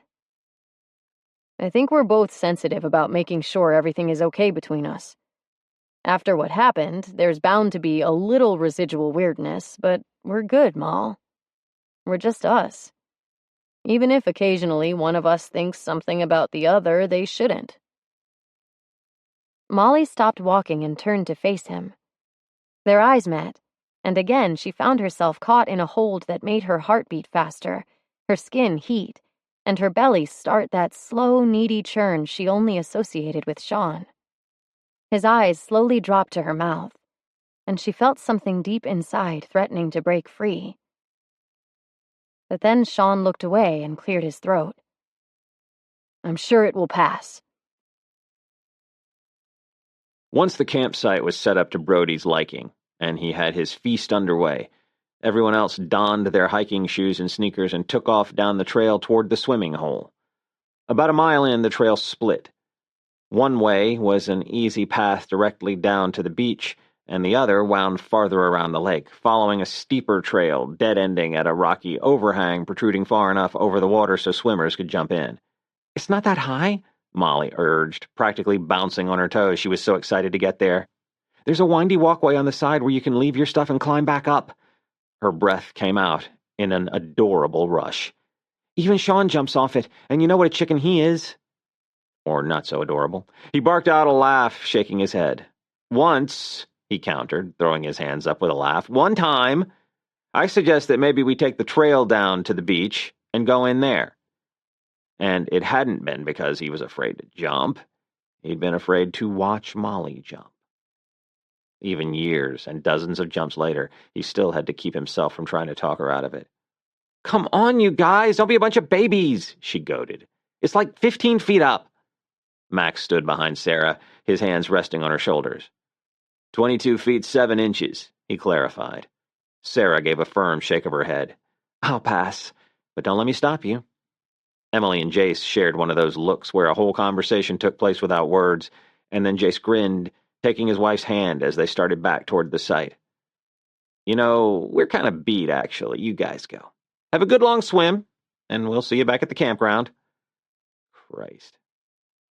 "I think we're both sensitive about making sure everything is okay between us. After what happened, there's bound to be a little residual weirdness, but we're good, Moll. We're just us. Even if occasionally one of us thinks something about the other they shouldn't." Molly stopped walking and turned to face him. Their eyes met, and again she found herself caught in a hold that made her heart beat faster, her skin heat, and her belly start that slow, needy churn she only associated with Sean. His eyes slowly dropped to her mouth, and she felt something deep inside threatening to break free. But then Sean looked away and cleared his throat. "I'm sure it will pass." Once the campsite was set up to Brody's liking, and he had his feast underway, everyone else donned their hiking shoes and sneakers and took off down the trail toward the swimming hole. About a mile in, the trail split. One way was an easy path directly down to the beach, and the other wound farther around the lake, following a steeper trail, dead-ending at a rocky overhang protruding far enough over the water so swimmers could jump in. "It's not that high," Molly urged, practically bouncing on her toes. She was so excited to get there. "There's a windy walkway on the side where you can leave your stuff and climb back up." Her breath came out in an adorable rush. Even Sean jumps off it, and you know what a chicken he is. Or not so adorable. He barked out a laugh, shaking his head. Once, he countered, throwing his hands up with a laugh. One time, I suggest that maybe we take the trail down to the beach and go in there. And it hadn't been because he was afraid to jump. He'd been afraid to watch Molly jump. Even years and dozens of jumps later, he still had to keep himself from trying to talk her out of it. Come on, you guys, don't be a bunch of babies, she goaded. It's like 15 feet up. Max stood behind Sarah, his hands resting on her shoulders. 22 feet 7 inches, he clarified. Sarah gave a firm shake of her head. I'll pass, but don't let me stop you. Emily and Jace shared one of those looks where a whole conversation took place without words, and then Jace grinned, taking his wife's hand as they started back toward the site. You know, we're kind of beat, actually. You guys go. Have a good long swim, and we'll see you back at the campground. Christ.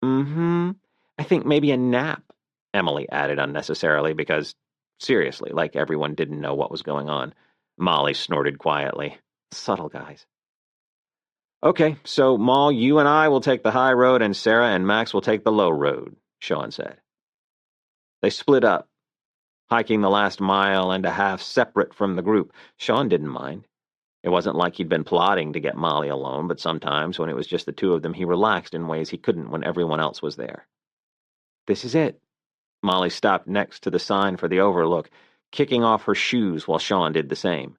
I think maybe a nap, Emily added unnecessarily because, seriously, like everyone didn't know what was going on. Molly snorted quietly. Subtle guys. Okay, so Moll, you and I will take the high road and Sarah and Max will take the low road, Sean said. They split up, hiking the last mile and a half separate from the group. Sean didn't mind. It wasn't like he'd been plotting to get Molly alone, but sometimes when it was just the two of them, he relaxed in ways he couldn't when everyone else was there. This is it. Molly stopped next to the sign for the overlook, kicking off her shoes while Sean did the same.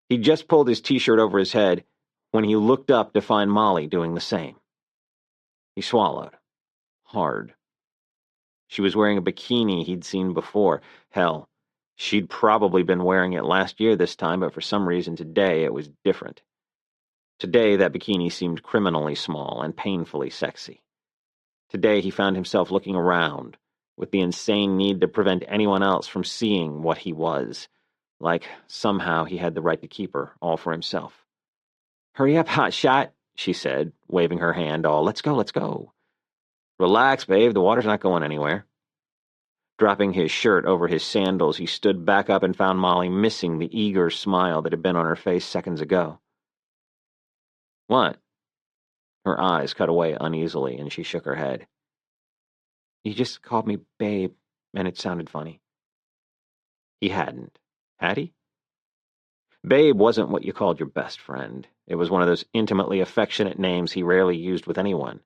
He'd just pulled his t-shirt over his head when he looked up to find Molly doing the same. He swallowed. Hard. She was wearing a bikini he'd seen before. Hell, she'd probably been wearing it last year this time, but for some reason today it was different. Today that bikini seemed criminally small and painfully sexy. Today he found himself looking around, with the insane need to prevent anyone else from seeing what he was, like somehow he had the right to keep her, all for himself. Hurry up, hotshot, she said, waving her hand all, let's go, let's go. Relax, babe, the water's not going anywhere. Dropping his shirt over his sandals, he stood back up and found Molly missing the eager smile that had been on her face seconds ago. What? Her eyes cut away uneasily, and she shook her head. You just called me babe, and it sounded funny. He hadn't. Had he? Babe wasn't what you called your best friend. It was one of those intimately affectionate names he rarely used with anyone.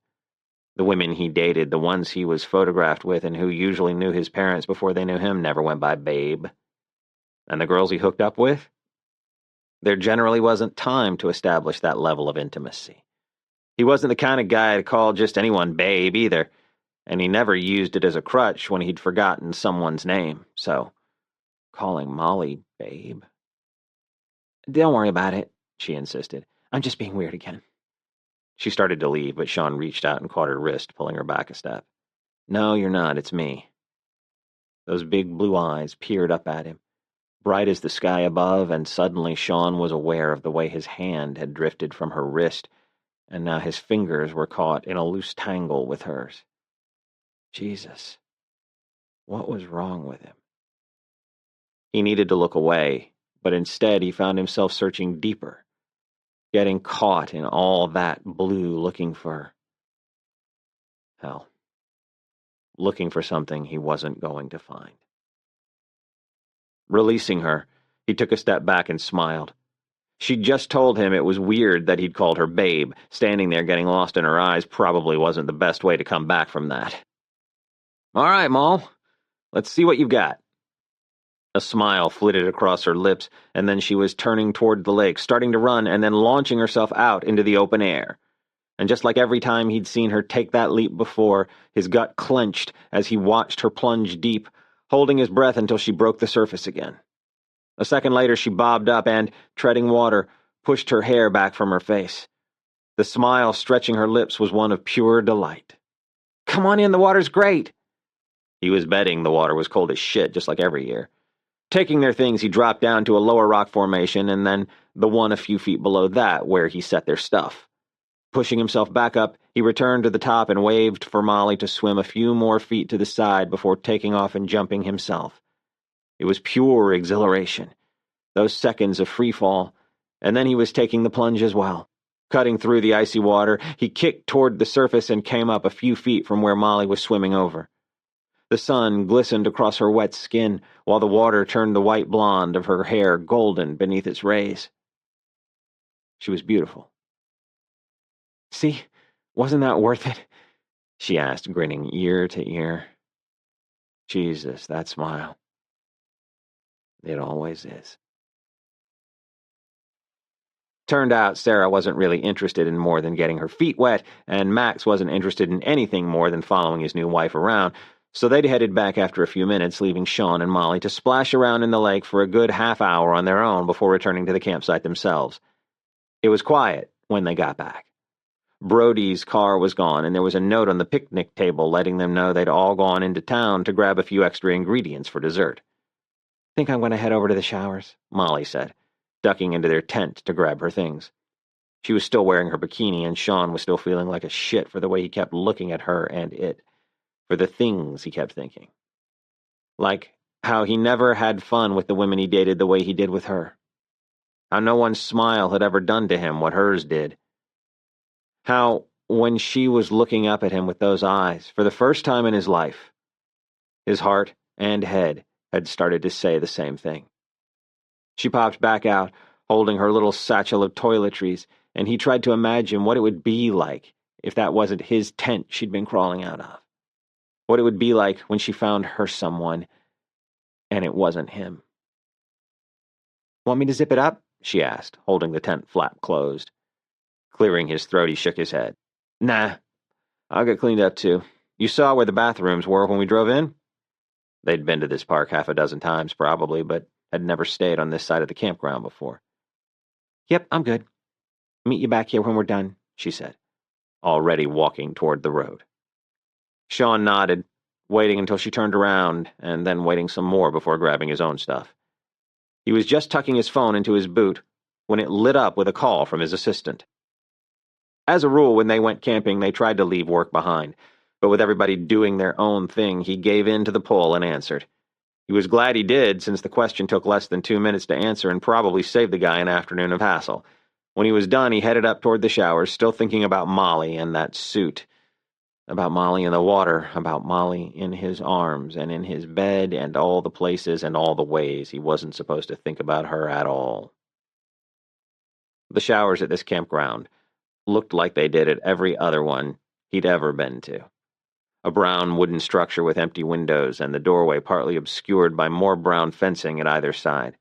The women he dated, the ones he was photographed with and who usually knew his parents before they knew him, never went by babe. And the girls he hooked up with? There generally wasn't time to establish that level of intimacy. He wasn't the kind of guy to call just anyone babe either, and he never used it as a crutch when he'd forgotten someone's name, so calling Molly babe. Don't worry about it, she insisted. I'm just being weird again. She started to leave, but Sean reached out and caught her wrist, pulling her back a step. No, you're not, it's me. Those big blue eyes peered up at him, bright as the sky above, and suddenly Sean was aware of the way his hand had drifted from her wrist, and now his fingers were caught in a loose tangle with hers. Jesus. What was wrong with him? He needed to look away, but instead he found himself searching deeper, getting caught in all that blue, looking for... hell. Looking for something he wasn't going to find. Releasing her, he took a step back and smiled. She'd just told him it was weird that he'd called her babe. Standing there getting lost in her eyes probably wasn't the best way to come back from that. All right, Moll. Let's see what you've got. A smile flitted across her lips, and then she was turning toward the lake, starting to run, and then launching herself out into the open air. And just like every time he'd seen her take that leap before, his gut clenched as he watched her plunge deep, holding his breath until she broke the surface again. A second later, she bobbed up and, treading water, pushed her hair back from her face. The smile stretching her lips was one of pure delight. Come on in, the water's great. He was betting the water was cold as shit, just like every year. Taking their things, he dropped down to a lower rock formation and then the one a few feet below that where he set their stuff. Pushing himself back up, he returned to the top and waved for Molly to swim a few more feet to the side before taking off and jumping himself. It was pure exhilaration. Those seconds of free fall, and then he was taking the plunge as well. Cutting through the icy water, he kicked toward the surface and came up a few feet from where Molly was swimming over. The sun glistened across her wet skin, while the water turned the white blonde of her hair golden beneath its rays. She was beautiful. "See, wasn't that worth it?" she asked, grinning ear to ear. Jesus, that smile. It always is. Turned out Sarah wasn't really interested in more than getting her feet wet, and Max wasn't interested in anything more than following his new wife around, so they'd headed back after a few minutes, leaving Sean and Molly to splash around in the lake for a good half hour on their own before returning to the campsite themselves. It was quiet when they got back. Brody's car was gone, and there was a note on the picnic table letting them know they'd all gone into town to grab a few extra ingredients for dessert. "Think I'm going to head over to the showers," Molly said, ducking into their tent to grab her things. She was still wearing her bikini, and Sean was still feeling like a shit for the way he kept looking at her and it, for the things he kept thinking. Like how he never had fun with the women he dated the way he did with her. How no one's smile had ever done to him what hers did. How, when she was looking up at him with those eyes, for the first time in his life, his heart and head had started to say the same thing. She popped back out, holding her little satchel of toiletries, and he tried to imagine what it would be like if that wasn't his tent she'd been crawling out of. What it would be like when she found her someone, and it wasn't him. "Want me to zip it up?" she asked, holding the tent flap closed. Clearing his throat, he shook his head. "Nah, I'll get cleaned up too. You saw where the bathrooms were when we drove in?" They'd been to this park half a dozen times, probably, but had never stayed on this side of the campground before. "Yep, I'm good. Meet you back here when we're done," she said, already walking toward the road. Sean nodded, waiting until she turned around, and then waiting some more before grabbing his own stuff. He was just tucking his phone into his boot when it lit up with a call from his assistant. As a rule, when they went camping, they tried to leave work behind, but with everybody doing their own thing, he gave in to the pull and answered. He was glad he did, since the question took less than 2 minutes to answer and probably saved the guy an afternoon of hassle. When he was done, he headed up toward the showers, still thinking about Molly and that suit. About Molly in the water, about Molly in his arms and in his bed and all the places and all the ways he wasn't supposed to think about her at all. The showers at this campground looked like they did at every other one he'd ever been to. A brown wooden structure with empty windows and the doorway partly obscured by more brown fencing at either side.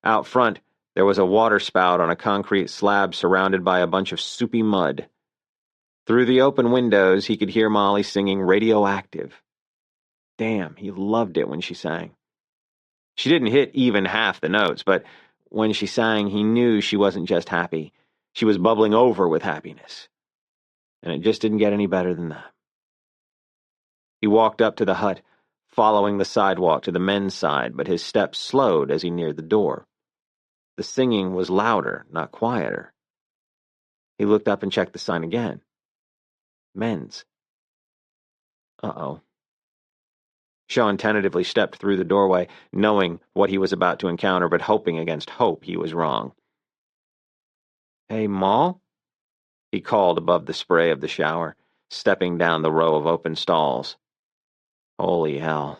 Out front, there was a water spout on a concrete slab surrounded by a bunch of soupy mud. Through the open windows, he could hear Molly singing Radioactive. Damn, he loved it when she sang. She didn't hit even half the notes, but when she sang, he knew she wasn't just happy. She was bubbling over with happiness. And it just didn't get any better than that. He walked up to the hut, following the sidewalk to the men's side, but his steps slowed as he neared the door. The singing was louder, not quieter. He looked up and checked the sign again. Men's. Uh-oh. Sean tentatively stepped through the doorway, knowing what he was about to encounter, but hoping against hope he was wrong. "Hey, Ma?" he called above the spray of the shower, stepping down the row of open stalls. Holy hell.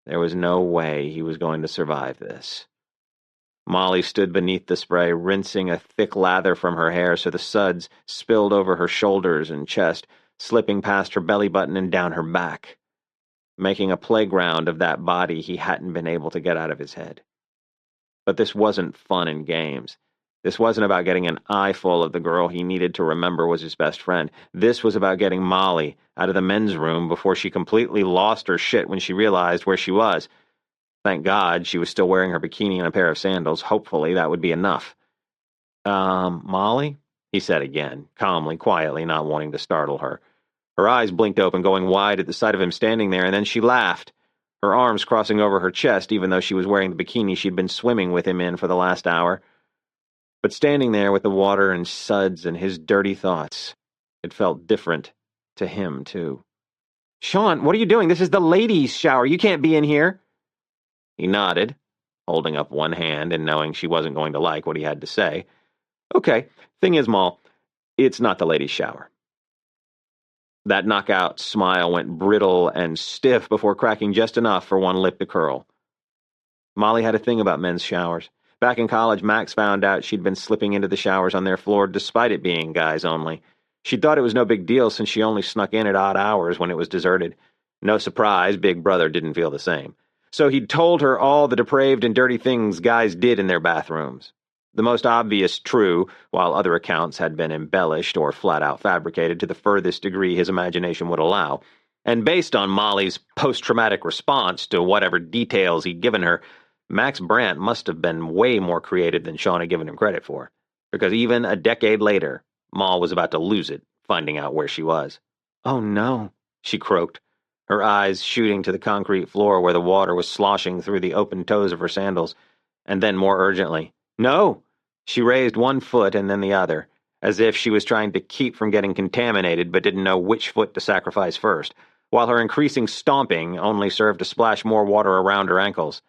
There was no way he was going to survive this. Molly stood beneath the spray, rinsing a thick lather from her hair so the suds spilled over her shoulders and chest, slipping past her belly button and down her back, making a playground of that body he hadn't been able to get out of his head. But this wasn't fun and games. This wasn't about getting an eyeful of the girl he needed to remember was his best friend. This was about getting Molly out of the men's room before she completely lost her shit when she realized where she was. Thank God she was still wearing her bikini and a pair of sandals. Hopefully that would be enough. Molly?" he said again, calmly, quietly, not wanting to startle her. Her eyes blinked open, going wide at the sight of him standing there, and then she laughed, her arms crossing over her chest, even though she was wearing the bikini she'd been swimming with him in for the last hour. But standing there with the water and suds and his dirty thoughts, it felt different to him, too. "Sean, what are you doing? This is the ladies' shower. You can't be in here." He nodded, holding up one hand and knowing she wasn't going to like what he had to say. Okay, thing is, Moll, it's not the ladies' shower. That knockout smile went brittle and stiff before cracking just enough for one lip to curl. Molly had a thing about men's showers. Back in college, Max found out she'd been slipping into the showers on their floor despite it being guys only. She thought it was no big deal since she only snuck in at odd hours when it was deserted. No surprise, Big Brother didn't feel the same. So he'd told her all the depraved and dirty things guys did in their bathrooms. The most obvious true, while other accounts had been embellished or flat-out fabricated to the furthest degree his imagination would allow. And based on Molly's post-traumatic response to whatever details he'd given her, Max Brandt must have been way more creative than Sean had given him credit for, because even a decade later, Moll was about to lose it, finding out where she was. "Oh no," she croaked, her eyes shooting to the concrete floor where the water was sloshing through the open toes of her sandals, and then more urgently, "No!" She raised one foot and then the other, as if she was trying to keep from getting contaminated but didn't know which foot to sacrifice first, while her increasing stomping only served to splash more water around her ankles.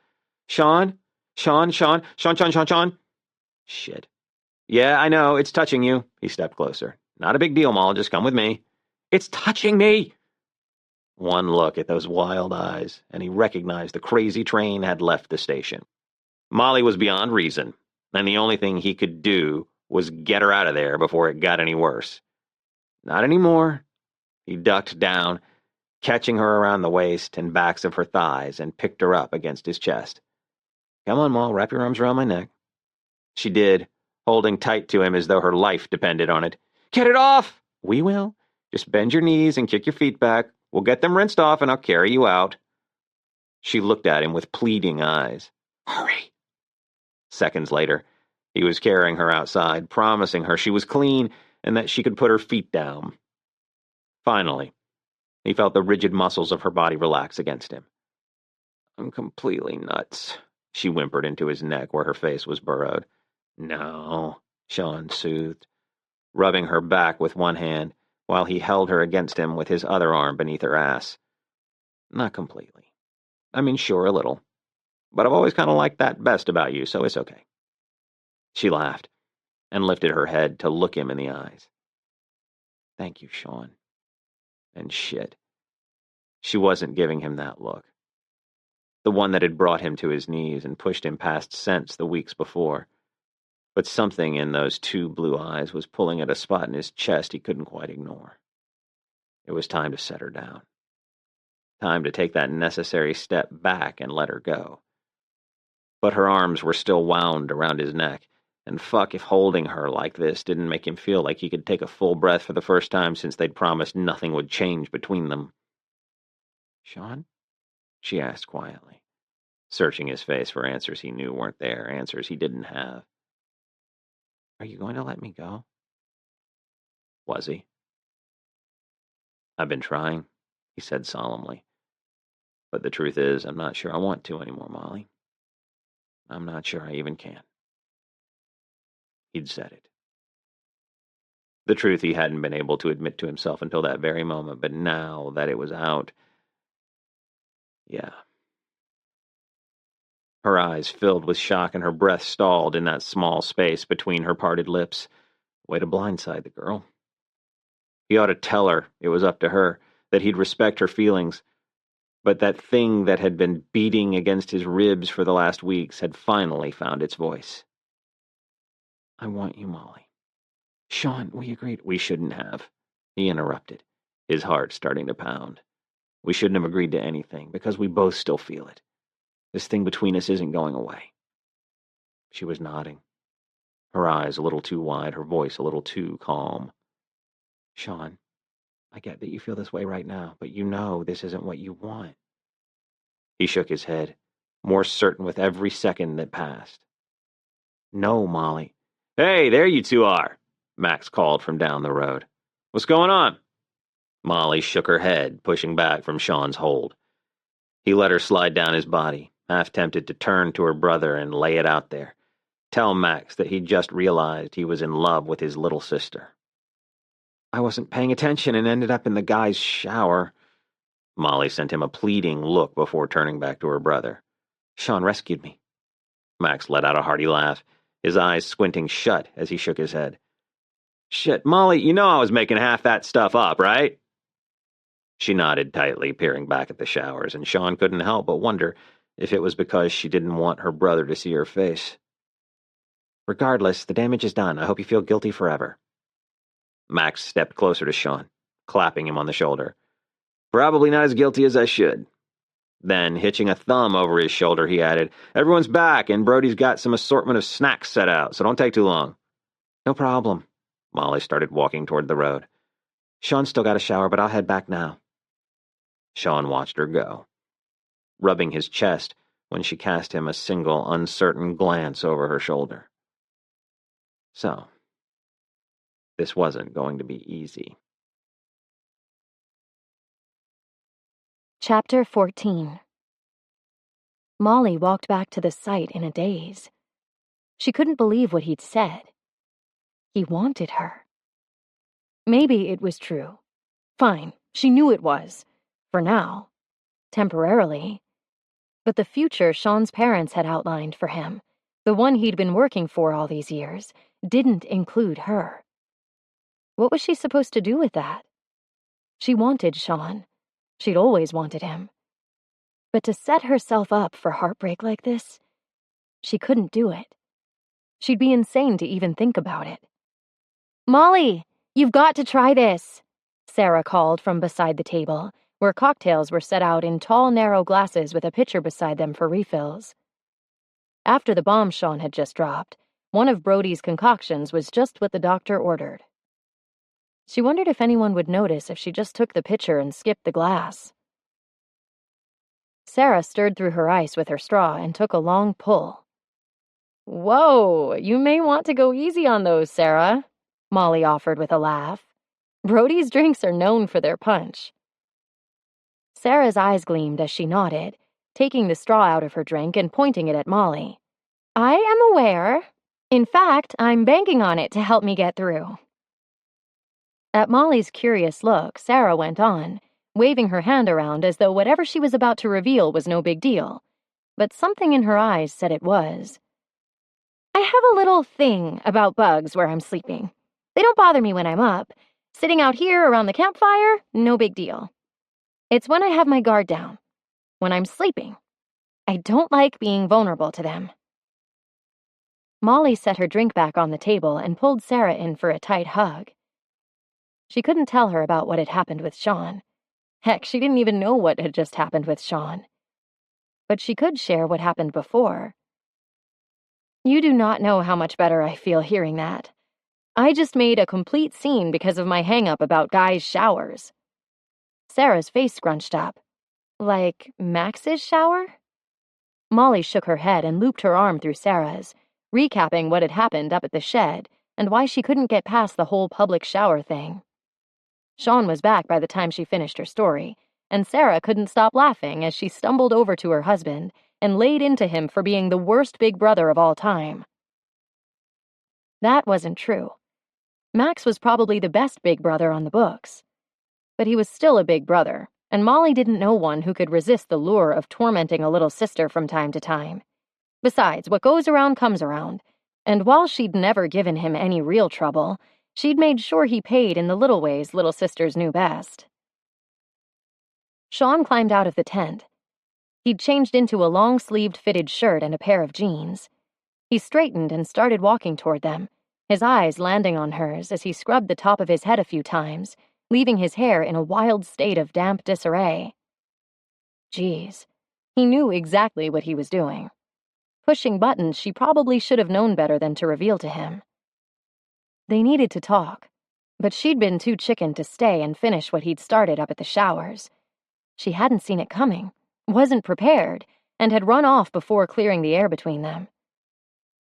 Sean? Sean? Shit. Yeah, I know, it's touching you. He stepped closer. Not a big deal, Moll, just come with me. It's touching me! One look at those wild eyes, and he recognized the crazy train had left the station. Molly was beyond reason, and the only thing he could do was get her out of there before it got any worse. Not anymore. He ducked down, catching her around the waist and backs of her thighs, and picked her up against his chest. Come on, Moll, wrap your arms around my neck. She did, holding tight to him as though her life depended on it. Get it off! We will. Just bend your knees and kick your feet back. We'll get them rinsed off and I'll carry you out. She looked at him with pleading eyes. Hurry. Seconds later, he was carrying her outside, promising her she was clean and that she could put her feet down. Finally, he felt the rigid muscles of her body relax against him. I'm completely nuts, she whimpered into his neck where her face was burrowed. No, Sean soothed, rubbing her back with one hand while he held her against him with his other arm beneath her ass. Not completely. I mean, sure, a little. But I've always kind of liked that best about you, so it's okay. She laughed and lifted her head to look him in the eyes. Thank you, Sean. And shit. She wasn't giving him that look. The one that had brought him to his knees and pushed him past sense the weeks before. But something in those two blue eyes was pulling at a spot in his chest he couldn't quite ignore. It was time to set her down. Time to take that necessary step back and let her go. But her arms were still wound around his neck, and fuck if holding her like this didn't make him feel like he could take a full breath for the first time since they'd promised nothing would change between them. Sean? She asked quietly, searching his face for answers he knew weren't there, answers he didn't have. Are you going to let me go? Was he? I've been trying, he said solemnly. But the truth is, I'm not sure I want to anymore, Molly. I'm not sure I even can. He'd said it. The truth he hadn't been able to admit to himself until that very moment, but now that it was out, yeah. Her eyes filled with shock and her breath stalled in that small space between her parted lips. Way to blindside the girl. He ought to tell her it was up to her, that he'd respect her feelings. But that thing that had been beating against his ribs for the last weeks had finally found its voice. I want you, Molly. Sean, we agreed. We shouldn't have. He interrupted, his heart starting to pound. We shouldn't have agreed to anything, because we both still feel it. This thing between us isn't going away. She was nodding, her eyes a little too wide, her voice a little too calm. Sean, I get that you feel this way right now, but you know this isn't what you want. He shook his head, more certain with every second that passed. No, Molly. Hey, there you two are, Max called from down the road. What's going on? Molly shook her head, pushing back from Sean's hold. He let her slide down his body, half tempted to turn to her brother and lay it out there. Tell Max that he'd just realized he was in love with his little sister. I wasn't paying attention and ended up in the guy's shower. Molly sent him a pleading look before turning back to her brother. Sean rescued me. Max let out a hearty laugh, his eyes squinting shut as he shook his head. Shit, Molly, you know I was making half that stuff up, right? She nodded tightly, peering back at the showers, and Sean couldn't help but wonder if it was because she didn't want her brother to see her face. Regardless, the damage is done. I hope you feel guilty forever. Max stepped closer to Sean, clapping him on the shoulder. Probably not as guilty as I should. Then, hitching a thumb over his shoulder, he added, Everyone's back, and Brody's got some assortment of snacks set out, so don't take too long. No problem. Molly started walking toward the road. Sean's still got a shower, but I'll head back now. Sean watched her go, rubbing his chest when she cast him a single, uncertain glance over her shoulder. So, this wasn't going to be easy. Chapter 14. Molly walked back to the site in a daze. She couldn't believe what he'd said. He wanted her. Maybe it was true. Fine, she knew it was. For now. Temporarily. But the future Sean's parents had outlined for him, the one he'd been working for all these years, didn't include her. What was she supposed to do with that? She wanted Sean. She'd always wanted him. But to set herself up for heartbreak like this, she couldn't do it. She'd be insane to even think about it. Molly, you've got to try this, Sarah called from beside the table, where cocktails were set out in tall, narrow glasses with a pitcher beside them for refills. After the bomb Sean had just dropped, one of Brody's concoctions was just what the doctor ordered. She wondered if anyone would notice if she just took the pitcher and skipped the glass. Sarah stirred through her ice with her straw and took a long pull. Whoa, you may want to go easy on those, Sarah, Molly offered with a laugh. Brody's drinks are known for their punch. Sarah's eyes gleamed as she nodded, taking the straw out of her drink and pointing it at Molly. I am aware. In fact, I'm banking on it to help me get through. At Molly's curious look, Sarah went on, waving her hand around as though whatever she was about to reveal was no big deal, but something in her eyes said it was. I have a little thing about bugs where I'm sleeping. They don't bother me when I'm up. Sitting out here around the campfire, no big deal. It's when I have my guard down, when I'm sleeping. I don't like being vulnerable to them. Molly set her drink back on the table and pulled Sarah in for a tight hug. She couldn't tell her about what had happened with Sean. Heck, she didn't even know what had just happened with Sean. But she could share what happened before. You do not know how much better I feel hearing that. I just made a complete scene because of my hang-up about guys' showers. Sarah's face scrunched up. Like Max's shower? Molly shook her head and looped her arm through Sarah's, recapping what had happened up at the shed and why she couldn't get past the whole public shower thing. Sean was back by the time she finished her story, and Sarah couldn't stop laughing as she stumbled over to her husband and laid into him for being the worst big brother of all time. That wasn't true. Max was probably the best big brother on the books. But he was still a big brother, and Molly didn't know one who could resist the lure of tormenting a little sister from time to time. Besides, what goes around comes around, and while she'd never given him any real trouble, she'd made sure he paid in the little ways little sisters knew best. Sean climbed out of the tent. He'd changed into a long-sleeved fitted shirt and a pair of jeans. He straightened and started walking toward them, his eyes landing on hers as he scrubbed the top of his head a few times, leaving his hair in a wild state of damp disarray. Geez, he knew exactly what he was doing. Pushing buttons she probably should have known better than to reveal to him. They needed to talk, but she'd been too chicken to stay and finish what he'd started up at the showers. She hadn't seen it coming, wasn't prepared, and had run off before clearing the air between them.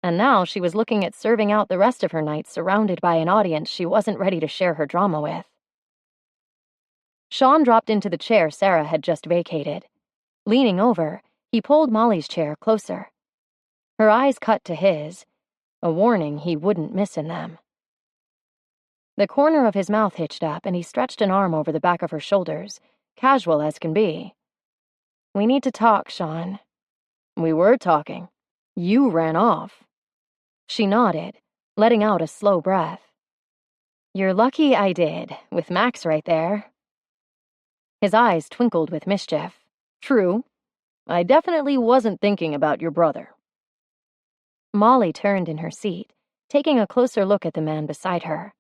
And now she was looking at serving out the rest of her night surrounded by an audience she wasn't ready to share her drama with. Sean dropped into the chair Sarah had just vacated. Leaning over, he pulled Molly's chair closer. Her eyes cut to his, a warning he wouldn't miss in them. The corner of his mouth hitched up, and he stretched an arm over the back of her shoulders, casual as can be. We need to talk, Sean. We were talking. You ran off. She nodded, letting out a slow breath. You're lucky I did, with Max right there. His eyes twinkled with mischief. True. I definitely wasn't thinking about your brother. Molly turned in her seat, taking a closer look at the man beside her.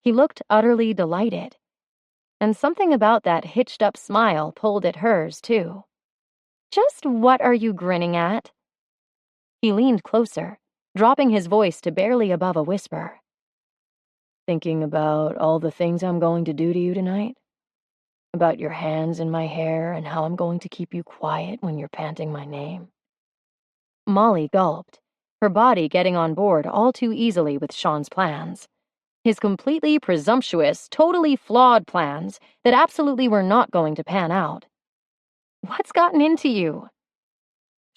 He looked utterly delighted. And something about that hitched-up smile pulled at hers, too. Just what are you grinning at? He leaned closer, dropping his voice to barely above a whisper. Thinking about all the things I'm going to do to you tonight? About your hands in my hair and how I'm going to keep you quiet when you're panting my name? Molly gulped, her body getting on board all too easily with Sean's plans. His completely presumptuous, totally flawed plans that absolutely were not going to pan out. What's gotten into you?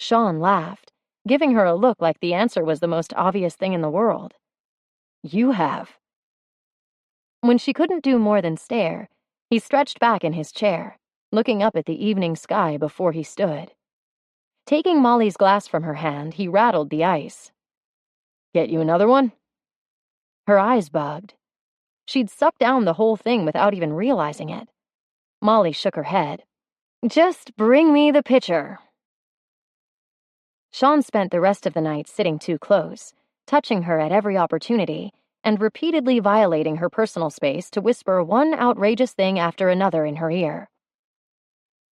Sean laughed, giving her a look like the answer was the most obvious thing in the world. You have. When she couldn't do more than stare, he stretched back in his chair, looking up at the evening sky before he stood. Taking Molly's glass from her hand, he rattled the ice. Get you another one? Her eyes bugged. She'd sucked down the whole thing without even realizing it. Molly shook her head. Just bring me the pitcher. Sean spent the rest of the night sitting too close, touching her at every opportunity, and repeatedly violating her personal space to whisper one outrageous thing after another in her ear.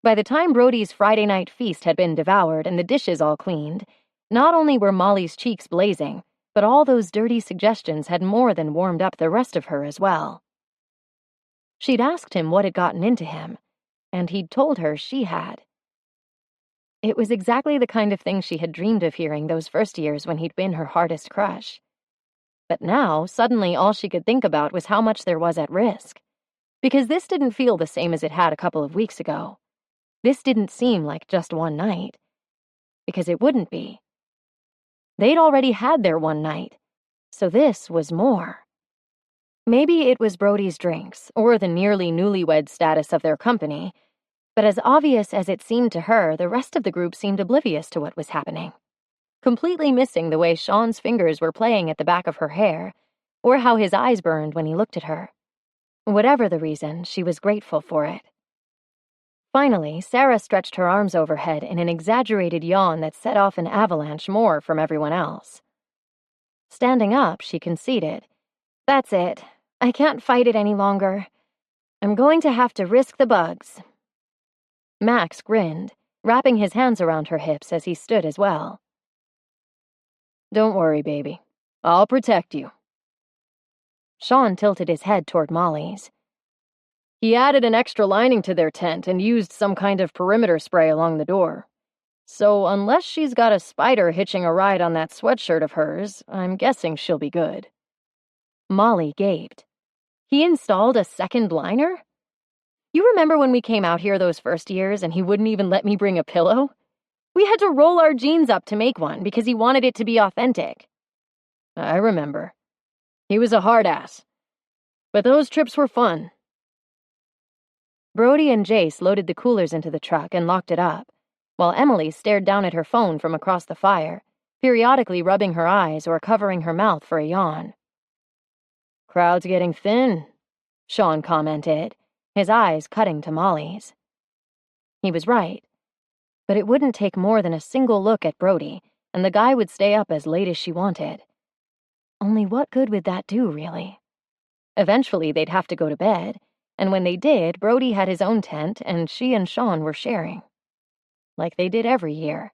By the time Brody's Friday night feast had been devoured and the dishes all cleaned, not only were Molly's cheeks blazing, but all those dirty suggestions had more than warmed up the rest of her as well. She'd asked him what had gotten into him, and he'd told her she had. It was exactly the kind of thing she had dreamed of hearing those first years when he'd been her hardest crush. But now, suddenly all she could think about was how much there was at risk. Because this didn't feel the same as it had a couple of weeks ago. This didn't seem like just one night. Because it wouldn't be. They'd already had their one night, so this was more. Maybe it was Brody's drinks, or the nearly newlywed status of their company, but as obvious as it seemed to her, the rest of the group seemed oblivious to what was happening, completely missing the way Sean's fingers were playing at the back of her hair, or how his eyes burned when he looked at her. Whatever the reason, she was grateful for it. Finally, Sarah stretched her arms overhead in an exaggerated yawn that set off an avalanche more from everyone else. Standing up, she conceded. That's it. I can't fight it any longer. I'm going to have to risk the bugs. Max grinned, wrapping his hands around her hips as he stood as well. Don't worry, baby. I'll protect you. Sean tilted his head toward Molly's. He added an extra lining to their tent and used some kind of perimeter spray along the door. So unless she's got a spider hitching a ride on that sweatshirt of hers, I'm guessing she'll be good. Molly gaped. He installed a second liner? You remember when we came out here those first years and he wouldn't even let me bring a pillow? We had to roll our jeans up to make one because he wanted it to be authentic. I remember. He was a hard ass. But those trips were fun. Brody and Jace loaded the coolers into the truck and locked it up, while Emily stared down at her phone from across the fire, periodically rubbing her eyes or covering her mouth for a yawn. Crowd's getting thin, Sean commented, his eyes cutting to Molly's. He was right, but it wouldn't take more than a single look at Brody, and the guy would stay up as late as she wanted. Only what good would that do, really? Eventually, they'd have to go to bed, and when they did, Brody had his own tent, and she and Sean were sharing. Like they did every year.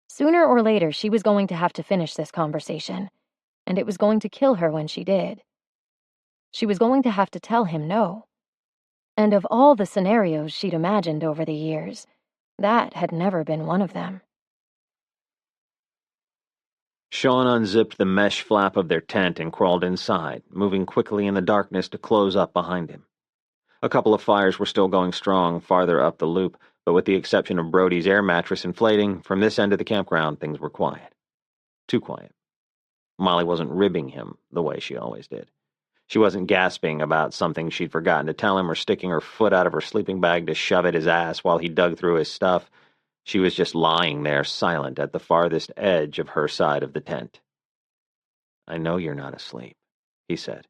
Sooner or later, she was going to have to finish this conversation, and it was going to kill her when she did. She was going to have to tell him no. And of all the scenarios she'd imagined over the years, that had never been one of them. Sean unzipped the mesh flap of their tent and crawled inside, moving quickly in the darkness to close up behind him. A couple of fires were still going strong farther up the loop, but with the exception of Brody's air mattress inflating, from this end of the campground things were quiet. Too quiet. Molly wasn't ribbing him the way she always did. She wasn't gasping about something she'd forgotten to tell him or sticking her foot out of her sleeping bag to shove at his ass while he dug through his stuff. She was just lying there, silent, at the farthest edge of her side of the tent. "I know you're not asleep," he said,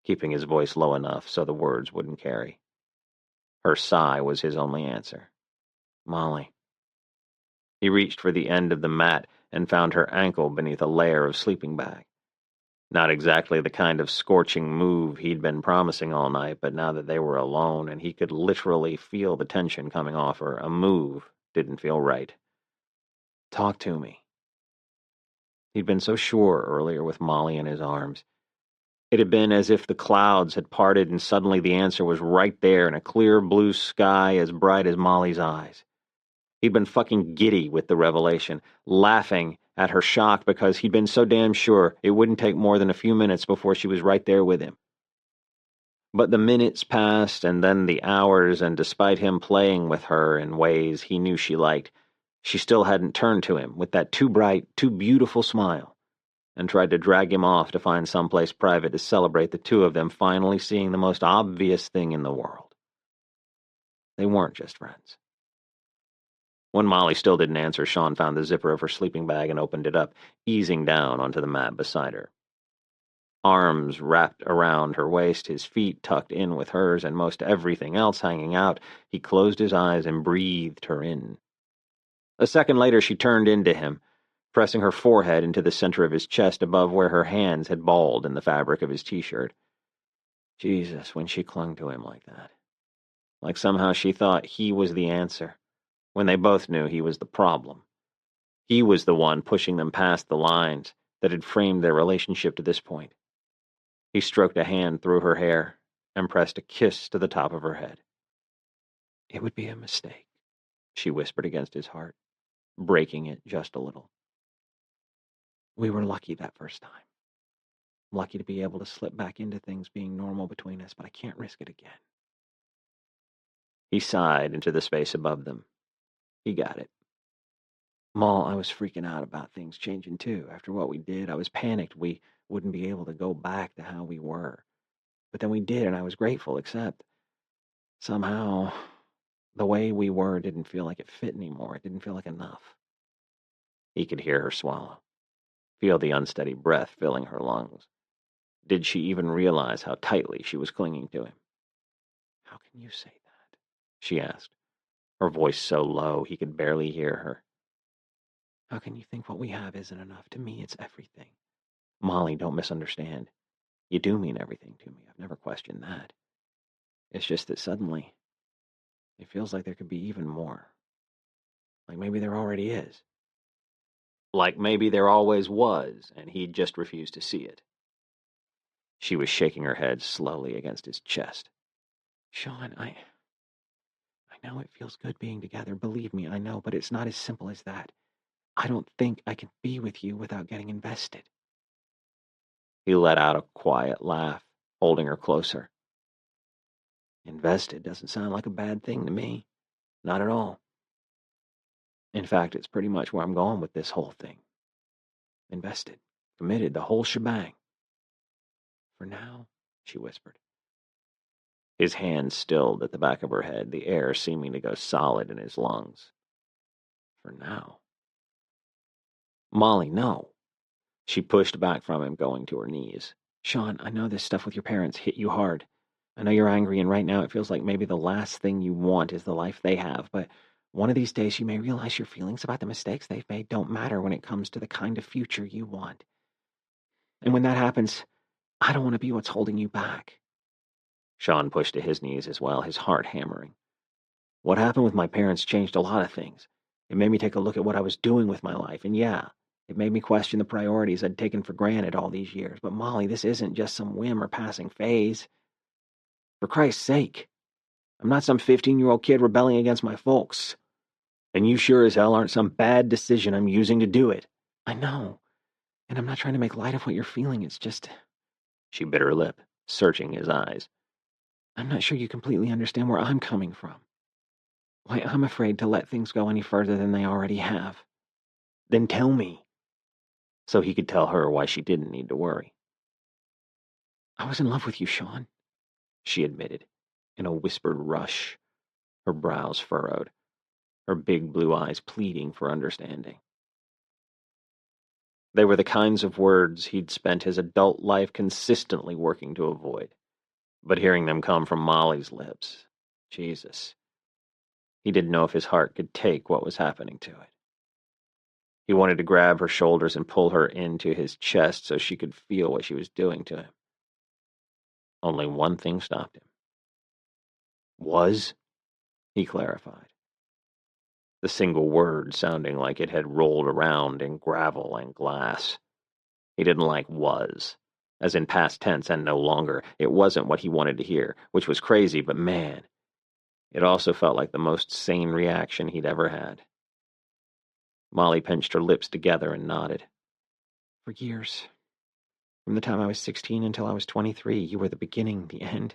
keeping his voice low enough so the words wouldn't carry. Her sigh was his only answer. "Molly." He reached for the end of the mat and found her ankle beneath a layer of sleeping bag. Not exactly the kind of scorching move he'd been promising all night, but now that they were alone and he could literally feel the tension coming off her, a move didn't feel right. "Talk to me." He'd been so sure earlier with Molly in his arms. It had been as if the clouds had parted and suddenly the answer was right there in a clear blue sky as bright as Molly's eyes. He'd been fucking giddy with the revelation, laughing at her shock because he'd been so damn sure it wouldn't take more than a few minutes before she was right there with him. But the minutes passed and then the hours, and despite him playing with her in ways he knew she liked, she still hadn't turned to him with that too bright, too beautiful smile, and tried to drag him off to find someplace private to celebrate the two of them finally seeing the most obvious thing in the world. They weren't just friends. When Molly still didn't answer, Sean found the zipper of her sleeping bag and opened it up, easing down onto the mat beside her. Arms wrapped around her waist, his feet tucked in with hers, and most everything else hanging out, he closed his eyes and breathed her in. A second later, she turned into him, pressing her forehead into the center of his chest above where her hands had balled in the fabric of his t-shirt. Jesus, when she clung to him like that. Like somehow she thought he was the answer, when they both knew he was the problem. He was the one pushing them past the lines that had framed their relationship to this point. He stroked a hand through her hair and pressed a kiss to the top of her head. "It would be a mistake," she whispered against his heart, breaking it just a little. "We were lucky that first time. Lucky to be able to slip back into things being normal between us, but I can't risk it again." He sighed into the space above them. He got it. "Maul, I was freaking out about things changing too. After what we did, I was panicked we wouldn't be able to go back to how we were. But then we did, and I was grateful, except somehow the way we were didn't feel like it fit anymore. It didn't feel like enough." He could hear her swallow, feel the unsteady breath filling her lungs. Did she even realize how tightly she was clinging to him? "How can you say that?" she asked, her voice so low he could barely hear her. "How can you think what we have isn't enough? To me, it's everything. Molly, don't misunderstand. You do mean everything to me. I've never questioned that. It's just that suddenly, it feels like there could be even more. Like maybe there already is. Like maybe there always was, and he'd just refused to see it." She was shaking her head slowly against his chest. "Sean, I know it feels good being together. Believe me, I know, but it's not as simple as that. I don't think I can be with you without getting invested." He let out a quiet laugh, holding her closer. "Invested doesn't sound like a bad thing to me. Not at all. In fact, it's pretty much where I'm going with this whole thing. Invested, committed, the whole shebang." "For now," she whispered. His hand stilled at the back of her head, the air seeming to go solid in his lungs. "For now." "Molly, no." She pushed back from him, going to her knees. "Sean, I know this stuff with your parents hit you hard. I know you're angry, and right now it feels like maybe the last thing you want is the life they have, but one of these days you may realize your feelings about the mistakes they've made don't matter when it comes to the kind of future you want. And when that happens, I don't want to be what's holding you back." Sean pushed to his knees as well, his heart hammering. "What happened with my parents changed a lot of things. It made me take a look at what I was doing with my life, and yeah, it made me question the priorities I'd taken for granted all these years. But Molly, this isn't just some whim or passing phase. For Christ's sake, I'm not some 15-year-old kid rebelling against my folks. And you sure as hell aren't some bad decision I'm using to do it." "I know, and I'm not trying to make light of what you're feeling. It's just..." She bit her lip, searching his eyes. "I'm not sure you completely understand where I'm coming from. Why I'm afraid to let things go any further than they already have." "Then tell me." So he could tell her why she didn't need to worry. "I was in love with you, Sean," she admitted, in a whispered rush, her brows furrowed, her big blue eyes pleading for understanding. They were the kinds of words he'd spent his adult life consistently working to avoid. But hearing them come from Molly's lips, Jesus, he didn't know if his heart could take what was happening to it. He wanted to grab her shoulders and pull her into his chest so she could feel what she was doing to him. Only one thing stopped him. Was, he clarified. The single word sounding like it had rolled around in gravel and glass. He didn't like was, as in past tense and no longer. It wasn't what he wanted to hear, which was crazy, but man, it also felt like the most sane reaction he'd ever had. Molly pinched her lips together and nodded. For years, from the time I was 16 until I was 23, you were the beginning, the end,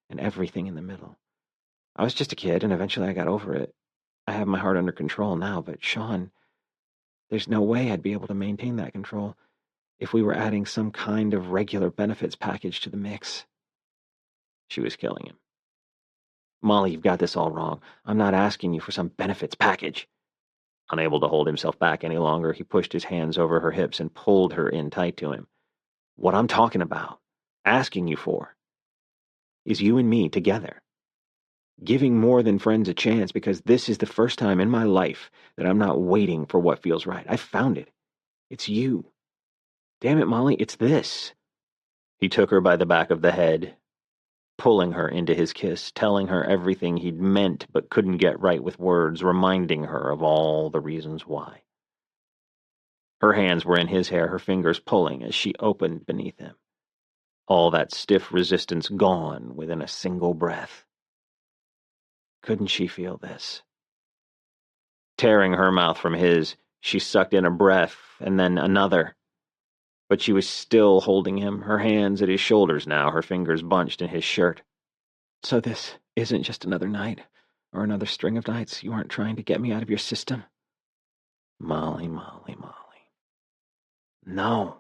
and everything in the middle. I was just a kid, and eventually I got over it. I have my heart under control now, but Sean, there's no way I'd be able to maintain that control if we were adding some kind of regular benefits package to the mix. She was killing him. Molly, you've got this all wrong. I'm not asking you for some benefits package. Unable to hold himself back any longer, he pushed his hands over her hips and pulled her in tight to him. What I'm talking about, asking you for, is you and me together. Giving more than friends a chance, because this is the first time in my life that I'm not waiting for what feels right. I found it. It's you. Damn it, Molly, it's this. He took her by the back of the head, pulling her into his kiss, telling her everything he'd meant but couldn't get right with words, reminding her of all the reasons why. Her hands were in his hair, her fingers pulling as she opened beneath him. All that stiff resistance gone within a single breath. Couldn't she feel this? Tearing her mouth from his, she sucked in a breath and then another. But she was still holding him, her hands at his shoulders now, her fingers bunched in his shirt. So this isn't just another night, or another string of nights. You aren't trying to get me out of your system? Molly, Molly, Molly. No.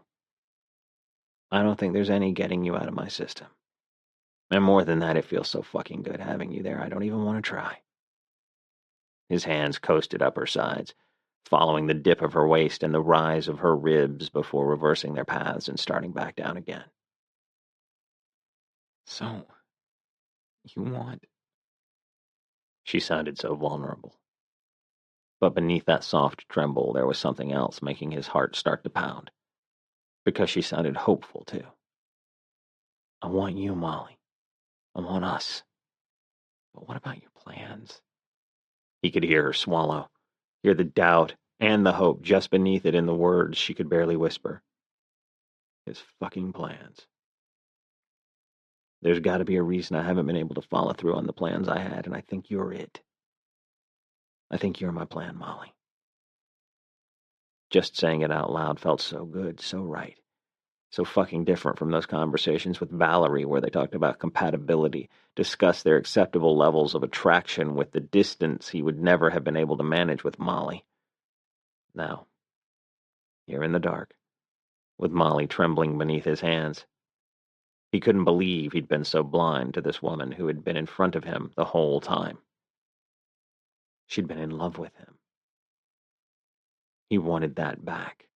I don't think there's any getting you out of my system. And more than that, it feels so fucking good having you there, I don't even want to try. His hands coasted up her sides, following the dip of her waist and the rise of her ribs before reversing their paths and starting back down again. So, you want... She sounded so vulnerable. But beneath that soft tremble, there was something else making his heart start to pound. Because she sounded hopeful, too. I want you, Molly. I want us. But what about your plans? He could hear her swallow, hear the doubt and the hope just beneath it in the words she could barely whisper. His fucking plans. There's got to be a reason I haven't been able to follow through on the plans I had, and I think you're it. I think you're my plan, Molly. Just saying it out loud felt so good, so right. So fucking different from those conversations with Valerie where they talked about compatibility, discussed their acceptable levels of attraction with the distance he would never have been able to manage with Molly. Now, here in the dark, with Molly trembling beneath his hands, he couldn't believe he'd been so blind to this woman who had been in front of him the whole time. She'd been in love with him. He wanted that back.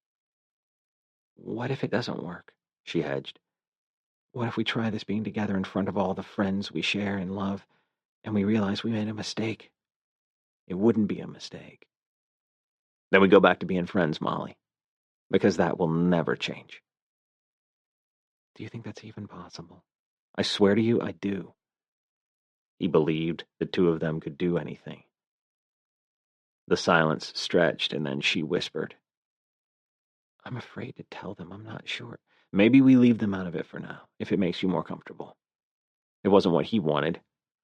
What if it doesn't work? She hedged. What if we try this being together in front of all the friends we share and love, and we realize we made a mistake? It wouldn't be a mistake. Then we go back to being friends, Molly, because that will never change. Do you think that's even possible? I swear to you, I do. He believed the two of them could do anything. The silence stretched, and then she whispered, I'm afraid to tell them. I'm not sure. Maybe we leave them out of it for now, if it makes you more comfortable. It wasn't what he wanted,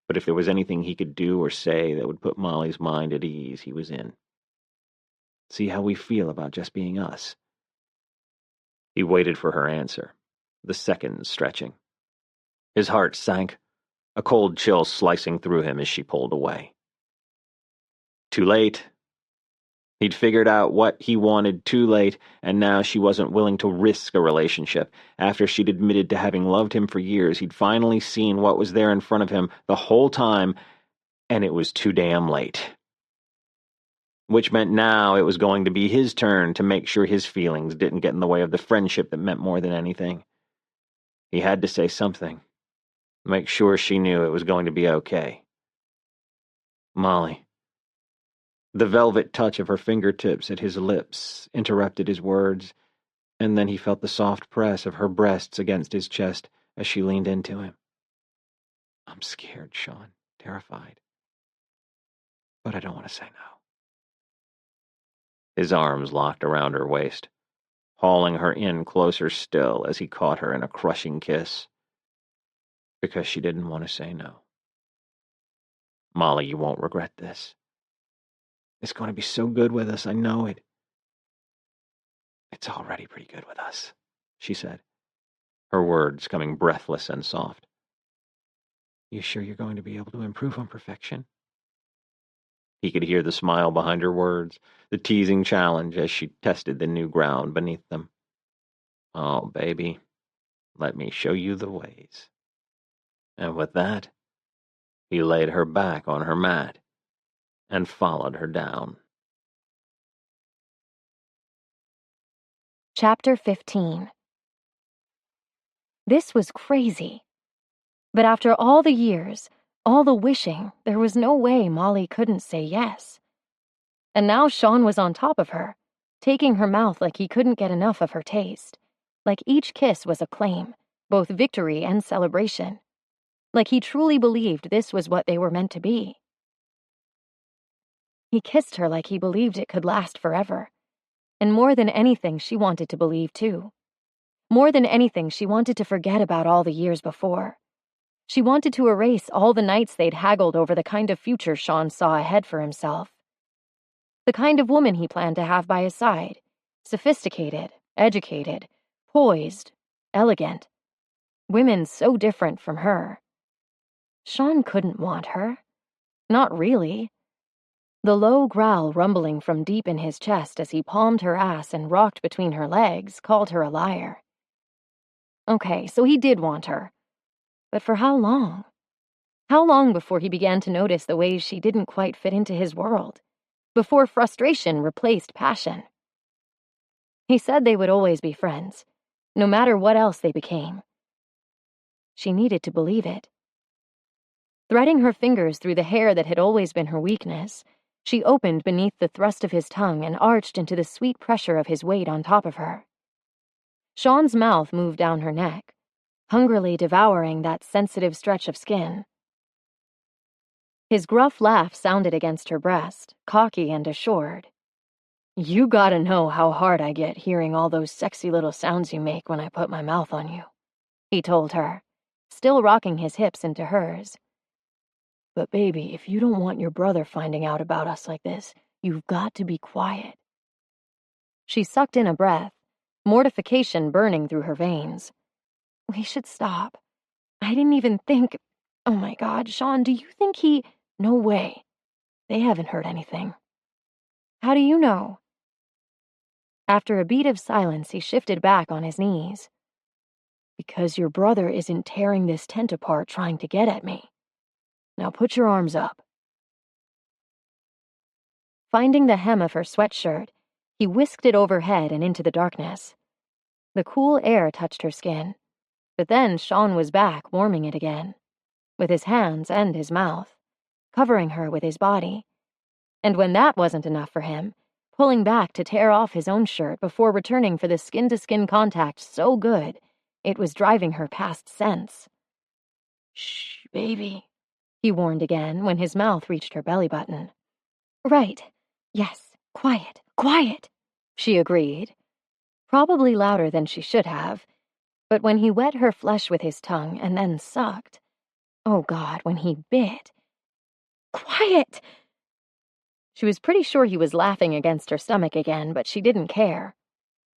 but if there was anything he could do or say that would put Molly's mind at ease, he was in. See how we feel about just being us. He waited for her answer, the seconds stretching. His heart sank, a cold chill slicing through him as she pulled away. Too late. He'd figured out what he wanted too late, and now she wasn't willing to risk a relationship. After she'd admitted to having loved him for years, he'd finally seen what was there in front of him the whole time, and it was too damn late. which meant now it was going to be his turn to make sure his feelings didn't get in the way of the friendship that meant more than anything. He had to say something, make sure she knew it was going to be okay. Molly. The velvet touch of her fingertips at his lips interrupted his words, and then he felt the soft press of her breasts against his chest as she leaned into him. I'm scared, Sean, terrified. But I don't want to say no. His arms locked around her waist, hauling her in closer still as he caught her in a crushing kiss. Because she didn't want to say no. Molly, you won't regret this. It's going to be so good with us, I know it. It's already pretty good with us, she said, her words coming breathless and soft. You sure you're going to be able to improve on perfection? He could hear the smile behind her words, the teasing challenge as she tested the new ground beneath them. Oh, baby, let me show you the ways. And with that, he laid her back on her mat and followed her down. Chapter 15. This was crazy. But after all the years, all the wishing, there was no way Molly couldn't say yes. And now Sean was on top of her, taking her mouth like he couldn't get enough of her taste. Like each kiss was a claim, both victory and celebration. Like he truly believed this was what they were meant to be. He kissed her like he believed it could last forever. And more than anything, she wanted to believe too. More than anything, she wanted to forget about all the years before. She wanted to erase all the nights they'd haggled over the kind of future Sean saw ahead for himself. The kind of woman he planned to have by his side. Sophisticated, educated, poised, elegant. Women so different from her. Sean couldn't want her. Not really. The low growl rumbling from deep in his chest as he palmed her ass and rocked between her legs called her a liar. Okay, so he did want her. But for how long? How long before he began to notice the ways she didn't quite fit into his world? Before frustration replaced passion? He said they would always be friends, no matter what else they became. She needed to believe it. Threading her fingers through the hair that had always been her weakness, she opened beneath the thrust of his tongue and arched into the sweet pressure of his weight on top of her. Sean's mouth moved down her neck, hungrily devouring that sensitive stretch of skin. His gruff laugh sounded against her breast, cocky and assured. You gotta know how hard I get hearing all those sexy little sounds you make when I put my mouth on you, he told her, still rocking his hips into hers. But baby, if you don't want your brother finding out about us like this, you've got to be quiet. She sucked in a breath, mortification burning through her veins. We should stop. I didn't even think... Oh my God, Sean, do you think he... No way. They haven't heard anything. How do you know? After a beat of silence, he shifted back on his knees. Because your brother isn't tearing this tent apart trying to get at me. Now put your arms up. Finding the hem of her sweatshirt, he whisked it overhead and into the darkness. The cool air touched her skin, but then Sean was back, warming it again, with his hands and his mouth, covering her with his body. And when that wasn't enough for him, pulling back to tear off his own shirt before returning for the skin-to-skin contact so good, it was driving her past sense. Shh, baby, he warned again when his mouth reached her belly button. Right. Yes. Quiet. Quiet, she agreed. Probably louder than she should have. But when he wet her flesh with his tongue and then sucked... Oh God, when he bit... Quiet! She was pretty sure he was laughing against her stomach again, but she didn't care.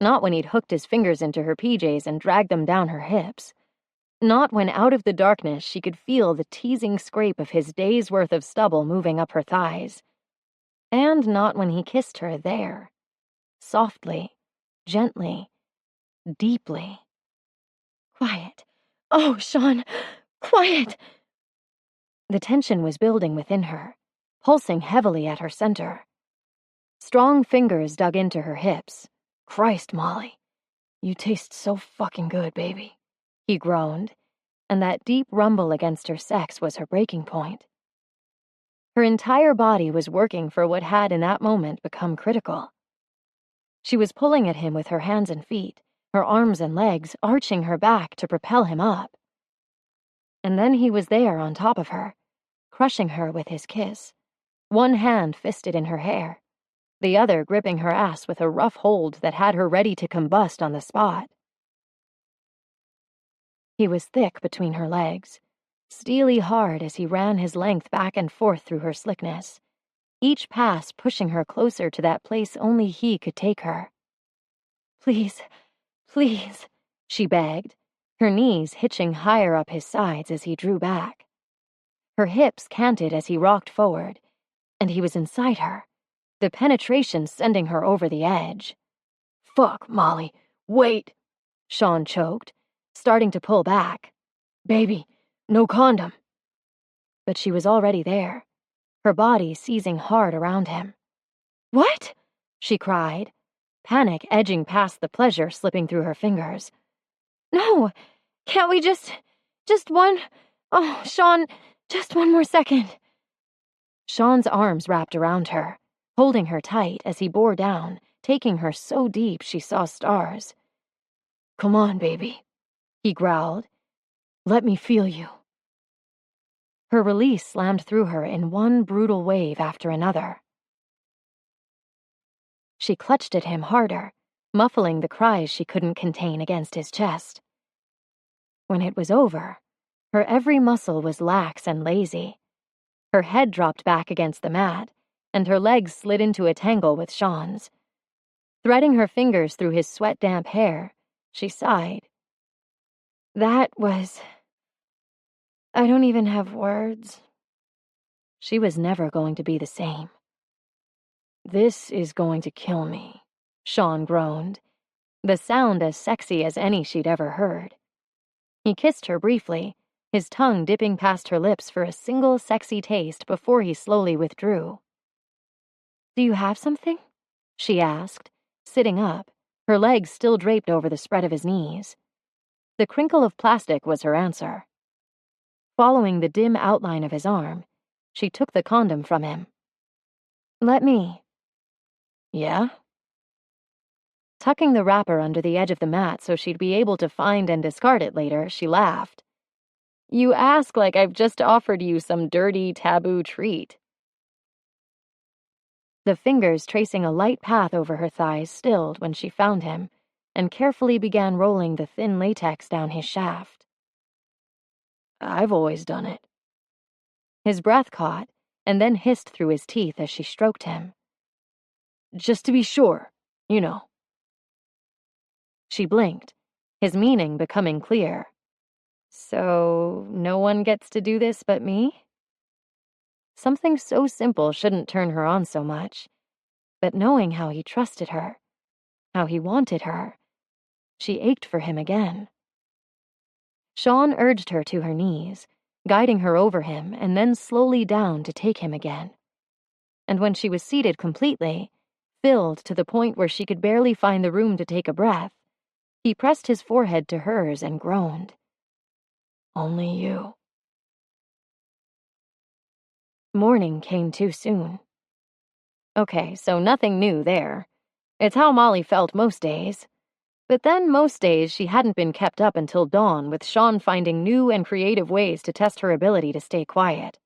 Not when he'd hooked his fingers into her PJs and dragged them down her hips. Not when out of the darkness she could feel the teasing scrape of his day's worth of stubble moving up her thighs. And not when he kissed her there. Softly, gently, deeply. Quiet. Oh, Sean, quiet! The tension was building within her, pulsing heavily at her center. Strong fingers dug into her hips. "Christ, Molly, you taste so fucking good, baby," he groaned, and that deep rumble against her sex was her breaking point. Her entire body was working for what had in that moment become critical. She was pulling at him with her hands and feet, her arms and legs arching her back to propel him up. And then he was there on top of her, crushing her with his kiss, one hand fisted in her hair, the other gripping her ass with a rough hold that had her ready to combust on the spot. He was thick between her legs, steely hard as he ran his length back and forth through her slickness, each pass pushing her closer to that place only he could take her. "Please, please," she begged, her knees hitching higher up his sides as he drew back. Her hips canted as he rocked forward, and he was inside her, the penetration sending her over the edge. "Fuck, Molly, wait," Sean choked, starting to pull back. "Baby, no condom." But she was already there, her body seizing hard around him. "What?" she cried, panic edging past the pleasure slipping through her fingers. "No, can't we just one, oh, Sean, just one more second." Sean's arms wrapped around her, holding her tight as he bore down, taking her so deep she saw stars. "Come on, baby," he growled. "Let me feel you." Her release slammed through her in one brutal wave after another. She clutched at him harder, muffling the cries she couldn't contain against his chest. When it was over, her every muscle was lax and lazy. Her head dropped back against the mat, and her legs slid into a tangle with Sean's. Threading her fingers through his sweat-damp hair, she sighed. "That was... I don't even have words." She was never going to be the same. "This is going to kill me," Sean groaned, the sound as sexy as any she'd ever heard. He kissed her briefly, his tongue dipping past her lips for a single sexy taste before he slowly withdrew. "Do you have something?" she asked, sitting up, her legs still draped over the spread of his knees. The crinkle of plastic was her answer. Following the dim outline of his arm, she took the condom from him. "Let me." "Yeah?" Tucking the wrapper under the edge of the mat so she'd be able to find and discard it later, she laughed. "You ask like I've just offered you some dirty, taboo treat." The fingers tracing a light path over her thighs stilled when she found him and carefully began rolling the thin latex down his shaft. "I've always done it." His breath caught and then hissed through his teeth as she stroked him. "Just to be sure, you know." She blinked, his meaning becoming clear. "So, no one gets to do this but me?" Something so simple shouldn't turn her on so much, but knowing how he trusted her, how he wanted her, she ached for him again. Sean urged her to her knees, guiding her over him and then slowly down to take him again. And when she was seated completely, filled to the point where she could barely find the room to take a breath, he pressed his forehead to hers and groaned. "Only you." Morning came too soon. Okay, so nothing new there. It's how Molly felt most days. But then most days she hadn't been kept up until dawn, with Sean finding new and creative ways to test her ability to stay quiet.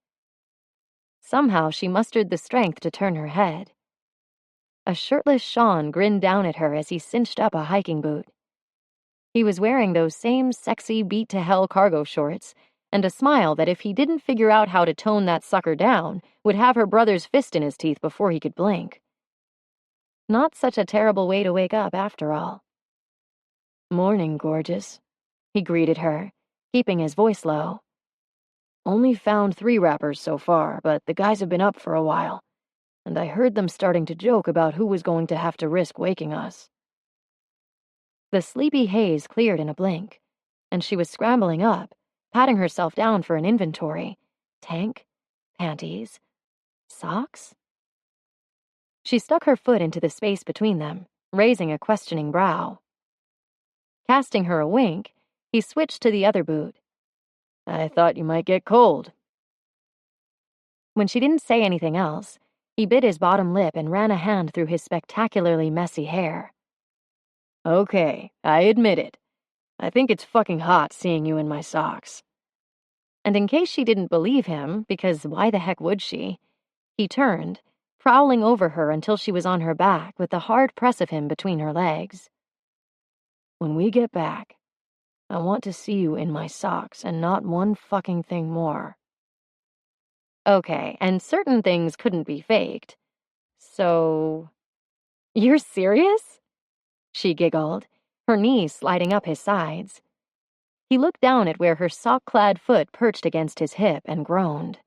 Somehow she mustered the strength to turn her head. A shirtless Sean grinned down at her as he cinched up a hiking boot. He was wearing those same sexy beat-to-hell cargo shorts, and a smile that if he didn't figure out how to tone that sucker down, would have her brother's fist in his teeth before he could blink. Not such a terrible way to wake up, after all. "Morning, gorgeous," he greeted her, keeping his voice low. "Only found 3 wrappers so far, but the guys have been up for a while, and I heard them starting to joke about who was going to have to risk waking us." The sleepy haze cleared in a blink, and she was scrambling up, patting herself down for an inventory. Tank, panties, socks? She stuck her foot into the space between them, raising a questioning brow. Casting her a wink, he switched to the other boot. I thought you might get cold. When she didn't say anything else, he bit his bottom lip and ran a hand through his spectacularly messy hair. Okay, I admit it. I think it's fucking hot seeing you in my socks. And in case she didn't believe him, because why the heck would she, he turned, prowling over her until she was on her back with the hard press of him between her legs. When we get back, I want to see you in my socks and not one fucking thing more. Okay, and certain things couldn't be faked. So... You're serious? She giggled, her knees sliding up his sides. He looked down at where her sock-clad foot perched against his hip and groaned.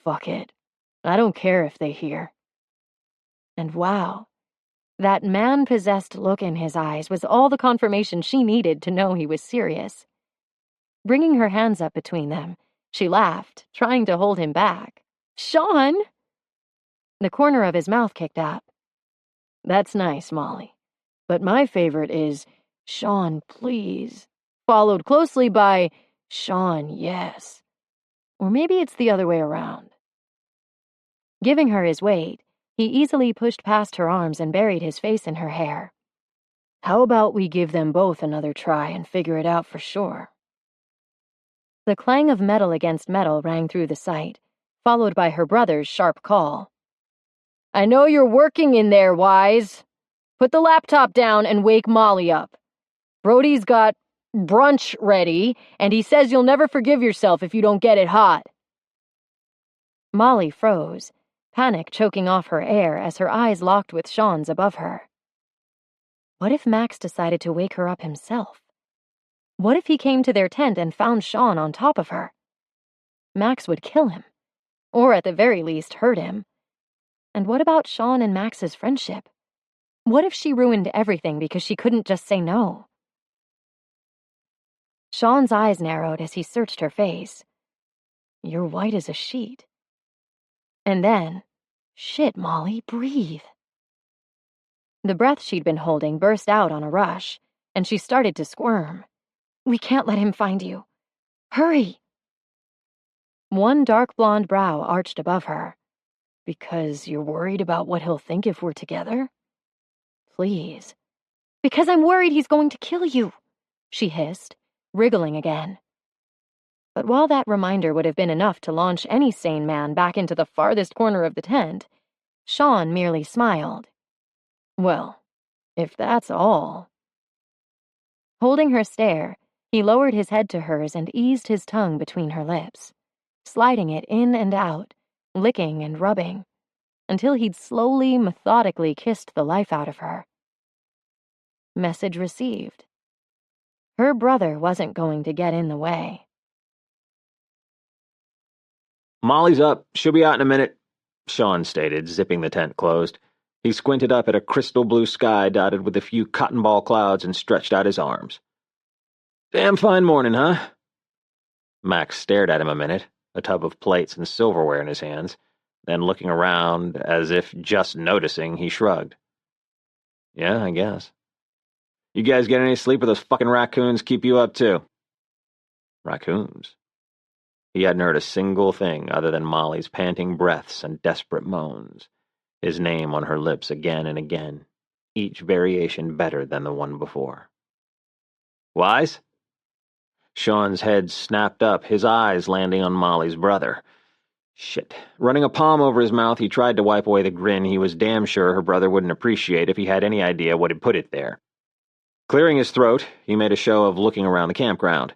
Fuck it. I don't care if they hear. And wow, that man-possessed look in his eyes was all the confirmation she needed to know he was serious. Bringing her hands up between them, she laughed, trying to hold him back. Sean! The corner of his mouth kicked up. That's nice, Molly. But my favorite is, Sean, please. Followed closely by, Sean, yes. Or maybe it's the other way around. Giving her his weight, he easily pushed past her arms and buried his face in her hair. How about we give them both another try and figure it out for sure? The clang of metal against metal rang through the site, followed by her brother's sharp call. I know you're working in there, Wise. Put the laptop down and wake Molly up. Brody's got brunch ready, and he says you'll never forgive yourself if you don't get it hot. Molly froze, panic choking off her air as her eyes locked with Sean's above her. What if Max decided to wake her up himself? What if he came to their tent and found Sean on top of her? Max would kill him, or at the very least hurt him. And what about Sean and Max's friendship? What if she ruined everything because she couldn't just say no? Sean's eyes narrowed as he searched her face. You're white as a sheet. And then, shit, Molly, breathe. The breath she'd been holding burst out on a rush, and she started to squirm. We can't let him find you. Hurry! One dark blonde brow arched above her. Because you're worried about what he'll think if we're together? Please. Because I'm worried he's going to kill you, she hissed, wriggling again. But while that reminder would have been enough to launch any sane man back into the farthest corner of the tent, Sean merely smiled. Well, if that's all. Holding her stare, he lowered his head to hers and eased his tongue between her lips, sliding it in and out, licking and rubbing, until he'd slowly, methodically kissed the life out of her. Message received. Her brother wasn't going to get in the way. Molly's up. She'll be out in a minute, Sean stated, zipping the tent closed. He squinted up at a crystal blue sky dotted with a few cotton ball clouds and stretched out his arms. Damn fine morning, huh? Max stared at him a minute, a tub of plates and silverware in his hands. Then looking around, as if just noticing, he shrugged. Yeah, I guess. You guys get any sleep or those fucking raccoons keep you up too? Raccoons? He hadn't heard a single thing other than Molly's panting breaths and desperate moans, his name on her lips again and again, each variation better than the one before. Wise? Sean's head snapped up, his eyes landing on Molly's brother. Shit. Running a palm over his mouth, he tried to wipe away the grin he was damn sure her brother wouldn't appreciate if he had any idea what had put it there. Clearing his throat, he made a show of looking around the campground.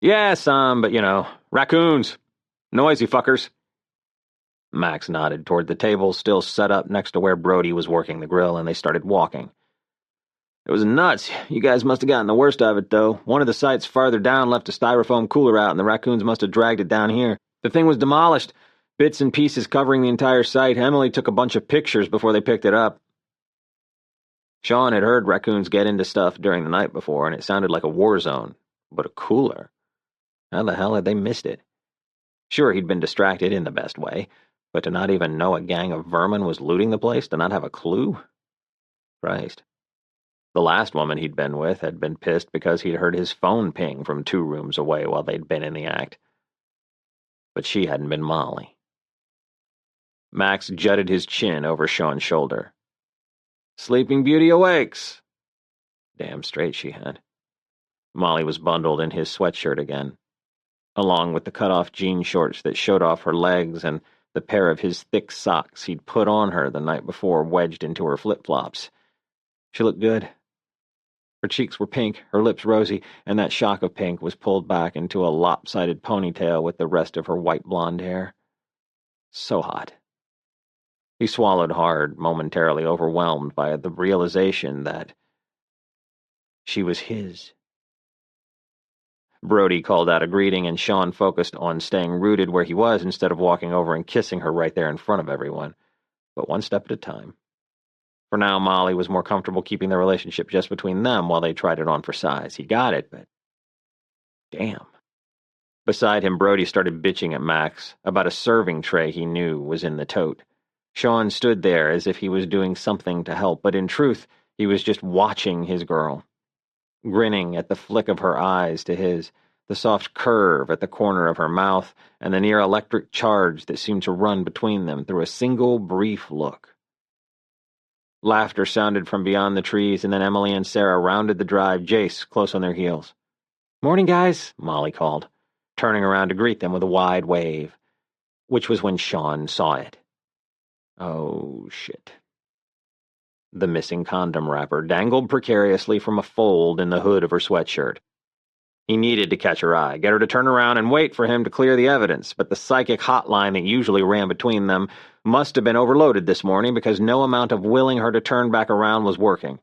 Yeah, some, but raccoons. Noisy fuckers. Max nodded toward the table still set up next to where Brody was working the grill, and they started walking. It was nuts. You guys must have gotten the worst of it, though. One of the sites farther down left a styrofoam cooler out, and the raccoons must have dragged it down here. The thing was demolished, bits and pieces covering the entire site. Emily took a bunch of pictures before they picked it up. Sean had heard raccoons get into stuff during the night before, and it sounded like a war zone. But a cooler? How the hell had they missed it? Sure, he'd been distracted in the best way, But to not even know a gang of vermin was looting the place, to not have a clue? Christ. The last woman he'd been with had been pissed because he'd heard his phone ping from 2 rooms away while they'd been in the act. But she hadn't been Molly. Max jutted his chin over Sean's shoulder. Sleeping Beauty awakes. Damn straight she had. Molly was bundled in his sweatshirt again, along with the cut-off jean shorts that showed off her legs and the pair of his thick socks he'd put on her the night before wedged into her flip-flops. She looked good. Her cheeks were pink, her lips rosy, and that shock of pink was pulled back into a lopsided ponytail with the rest of her white blonde hair. So hot. He swallowed hard, momentarily overwhelmed by the realization that she was his. Brody called out a greeting, and Sean focused on staying rooted where he was instead of walking over and kissing her right there in front of everyone. But one step at a time. For now, Molly was more comfortable keeping the relationship just between them while they tried it on for size. He got it, but damn. Beside him, Brody started bitching at Max about a serving tray he knew was in the tote. Sean stood there as if he was doing something to help, but in truth, he was just watching his girl. Grinning at the flick of her eyes to his, the soft curve at the corner of her mouth, and the near electric charge that seemed to run between them through a single brief look. Laughter sounded from beyond the trees, and then Emily and Sarah rounded the drive, Jace close on their heels. "Morning, guys," Molly called, turning around to greet them with a wide wave, which was when Sean saw it. Oh, shit. The missing condom wrapper dangled precariously from a fold in the hood of her sweatshirt. He needed to catch her eye, get her to turn around and wait for him to clear the evidence, but the psychic hotline that usually ran between them must have been overloaded this morning because no amount of willing her to turn back around was working.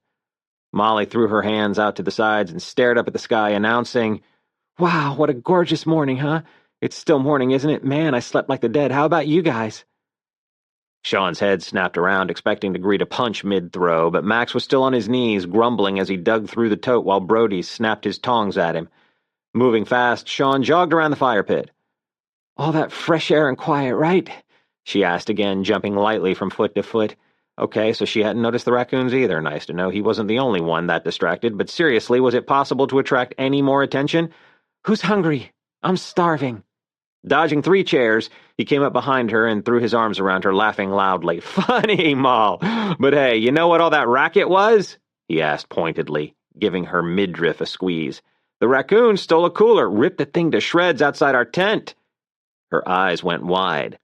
Molly threw her hands out to the sides and stared up at the sky, announcing, "Wow, what a gorgeous morning, huh? It's still morning, isn't it? Man, I slept like the dead. How about you guys?" Sean's head snapped around, expecting to greet a punch mid-throw, but Max was still on his knees, grumbling as he dug through the tote while Brody snapped his tongs at him. Moving fast, Sean jogged around the fire pit. "All that fresh air and quiet, right?" she asked again, jumping lightly from foot to foot. Okay, so she hadn't noticed the raccoons either. Nice to know he wasn't the only one that distracted, but seriously, was it possible to attract any more attention? "Who's hungry? I'm starving." Dodging 3 chairs, he came up behind her and threw his arms around her, laughing loudly. "Funny, Moll. But hey, you know what all that racket was?" he asked pointedly, giving her midriff a squeeze. "The raccoon stole a cooler, ripped the thing to shreds outside our tent." Her eyes went wide.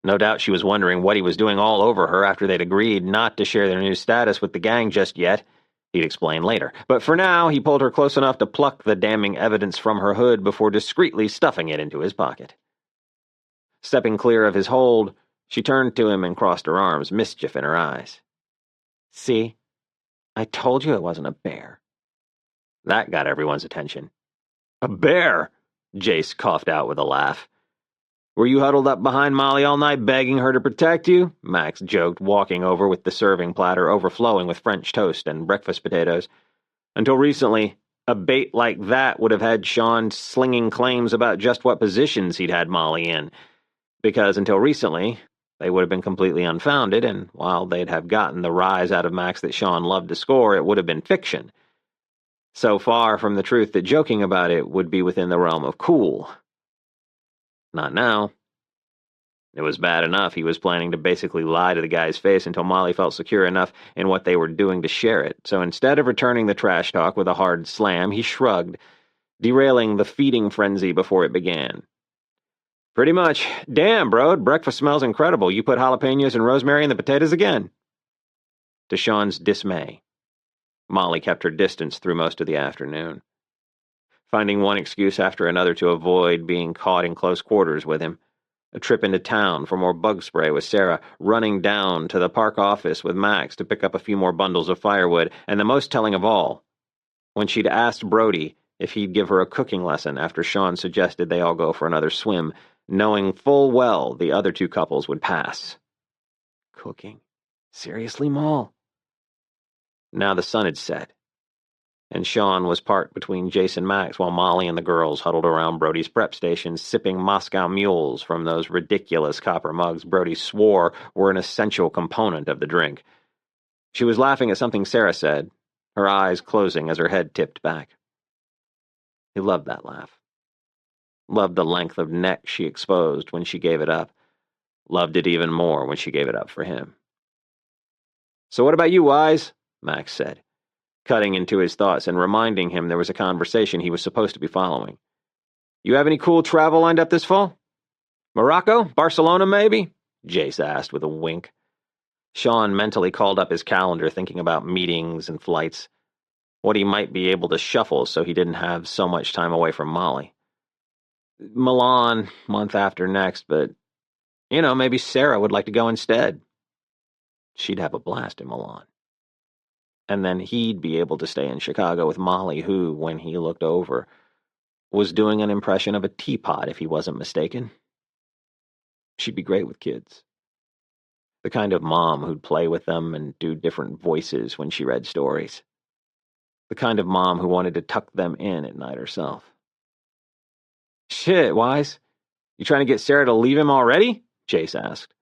No doubt she was wondering what he was doing all over her after they'd agreed not to share their new status with the gang just yet. He'd explain later. But for now, he pulled her close enough to pluck the damning evidence from her hood before discreetly stuffing it into his pocket. Stepping clear of his hold, she turned to him and crossed her arms, mischief in her eyes. "See? I told you it wasn't a bear." That got everyone's attention. "A bear?" Jace coughed out with a laugh. "Were you huddled up behind Molly all night begging her to protect you?" Max joked, walking over with the serving platter overflowing with French toast and breakfast potatoes. Until recently, a bait like that would have had Sean slinging claims about just what positions he'd had Molly in. Because until recently, they would have been completely unfounded, and while they'd have gotten the rise out of Max that Sean loved to score, it would have been fiction. So far from the truth that joking about it would be within the realm of cool. Not now. It was bad enough he was planning to basically lie to the guy's face until Molly felt secure enough in what they were doing to share it. So instead of returning the trash talk with a hard slam, he shrugged, derailing the feeding frenzy before it began. "Pretty much. Damn, bro, breakfast smells incredible. You put jalapenos and rosemary in the potatoes again." To Sean's dismay, Molly kept her distance through most of the afternoon, finding one excuse after another to avoid being caught in close quarters with him. A trip into town for more bug spray with Sarah, running down to the park office with Max to pick up a few more bundles of firewood, and the most telling of all, when she'd asked Brody if he'd give her a cooking lesson after Sean suggested they all go for another swim, knowing full well the other 2 couples would pass. Cooking? Seriously, Moll? Now the sun had set, And Sean was parked between Jace and Max while Molly and the girls huddled around Brody's prep station, sipping Moscow mules from those ridiculous copper mugs Brody swore were an essential component of the drink. She was laughing at something Sarah said, her eyes closing as her head tipped back. He loved that laugh. Loved the length of neck she exposed when she gave it up. Loved it even more when she gave it up for him. "So what about you, Wise?" Max said, cutting into his thoughts and reminding him there was a conversation he was supposed to be following. "You have any cool travel lined up this fall? Morocco? Barcelona, maybe?" Jace asked with a wink. Sean mentally called up his calendar, thinking about meetings and flights, what he might be able to shuffle so he didn't have so much time away from Molly. Milan, month after next, but, maybe Sarah would like to go instead. She'd have a blast in Milan. And then he'd be able to stay in Chicago with Molly, who, when he looked over, was doing an impression of a teapot, if he wasn't mistaken. She'd be great with kids. The kind of mom who'd play with them and do different voices when she read stories. The kind of mom who wanted to tuck them in at night herself. "Shit, Wise. You trying to get Sarah to leave him already?" Jace asked.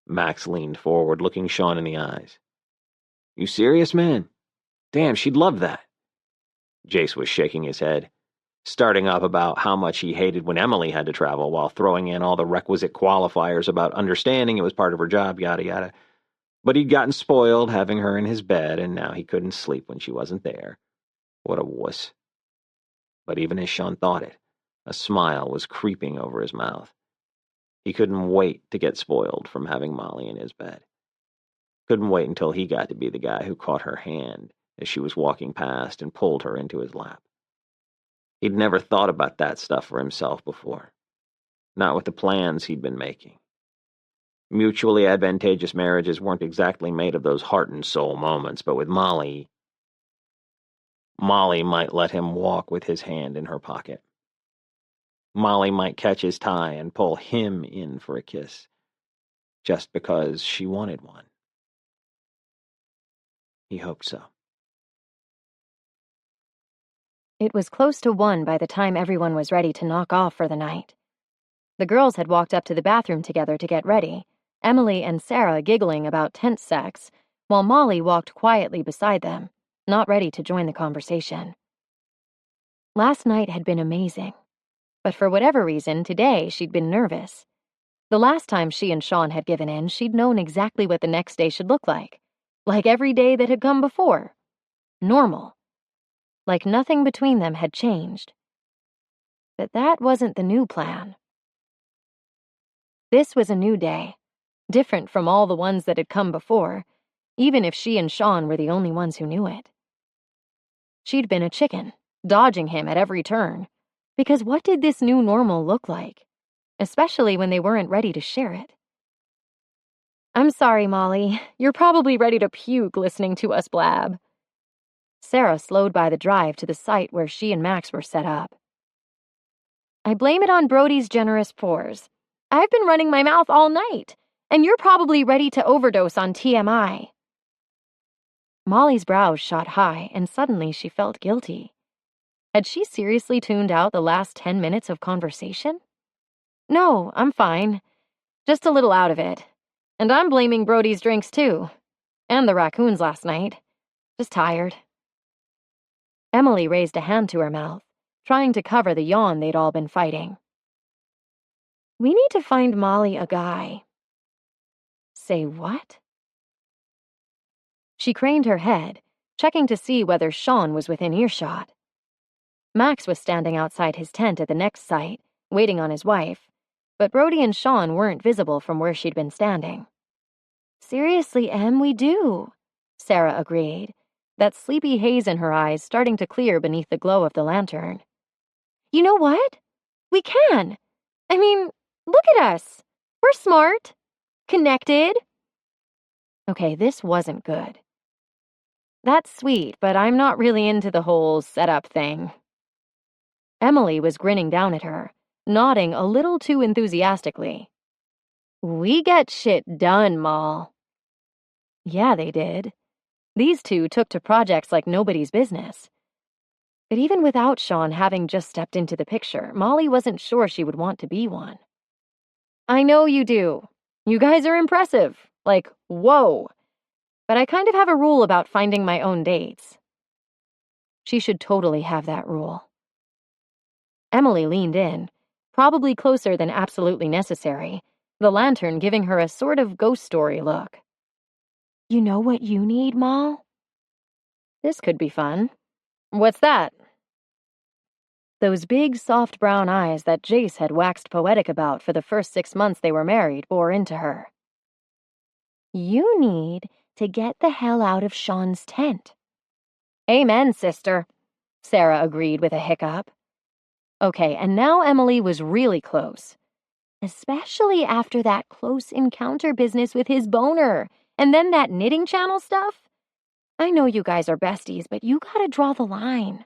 Max leaned forward, looking Sean in the eyes. "You serious, man? Damn, she'd love that." Jace was shaking his head, starting up about how much he hated when Emily had to travel, while throwing in all the requisite qualifiers about understanding it was part of her job, yada yada. But he'd gotten spoiled having her in his bed, and now he couldn't sleep when she wasn't there. What a wuss. But even as Sean thought it, a smile was creeping over his mouth. He couldn't wait to get spoiled from having Molly in his bed. Couldn't wait until he got to be the guy who caught her hand as she was walking past and pulled her into his lap. He'd never thought about that stuff for himself before. Not with the plans he'd been making. Mutually advantageous marriages weren't exactly made of those heart and soul moments, but with Molly might let him walk with his hand in her pocket. Molly might catch his tie and pull him in for a kiss, just because she wanted one. He hoped so. It was close to 1 by the time everyone was ready to knock off for the night. The girls had walked up to the bathroom together to get ready, Emily and Sarah giggling about tent sex, while Molly walked quietly beside them, not ready to join the conversation. Last night had been amazing, but for whatever reason, today she'd been nervous. The last time she and Sean had given in, she'd known exactly what the next day should look like every day that had come before. Normal. Like nothing between them had changed. But that wasn't the new plan. This was a new day, different from all the ones that had come before, even if she and Sean were the only ones who knew it. She'd been a chicken, dodging him at every turn, because what did this new normal look like, especially when they weren't ready to share it? "I'm sorry, Molly. You're probably ready to puke listening to us blab." Sarah slowed by the drive to the site where she and Max were set up. "I blame it on Brody's generous pores. I've been running my mouth all night, and you're probably ready to overdose on TMI." Molly's brows shot high, and suddenly she felt guilty. Had she seriously tuned out the last 10 minutes of conversation? "No, I'm fine. Just a little out of it. And I'm blaming Brody's drinks too. And the raccoons last night. Just tired." Emily raised a hand to her mouth, trying to cover the yawn they'd all been fighting. "We need to find Molly a guy." "Say what?" She craned her head, checking to see whether Sean was within earshot. Max was standing outside his tent at the next site, waiting on his wife, but Brody and Sean weren't visible from where she'd been standing. "Seriously, Em, we do," Sarah agreed, that sleepy haze in her eyes starting to clear beneath the glow of the lantern. "You know what? We can. I mean, look at us. We're smart. Connected." Okay, this wasn't good. "That's sweet, but I'm not really into the whole setup thing." Emily was grinning down at her, nodding a little too enthusiastically. "We get shit done, Moll." Yeah, they did. These two took to projects like nobody's business. But even without Sean having just stepped into the picture, Molly wasn't sure she would want to be one. I know you do. You guys are impressive. Like, whoa. But I kind of have a rule about finding my own dates. She should totally have that rule. Emily leaned in, probably closer than absolutely necessary, the lantern giving her a sort of ghost story look. You know what you need, Moll? This could be fun. What's that? Those big, soft brown eyes that Jace had waxed poetic about for the first 6 months they were married bore into her. You need to get the hell out of Sean's tent. Amen, sister, Sarah agreed with a hiccup. Okay, and now Emily was really close. Especially after that close encounter business with his boner, and then that knitting channel stuff. I know you guys are besties, but you gotta draw the line.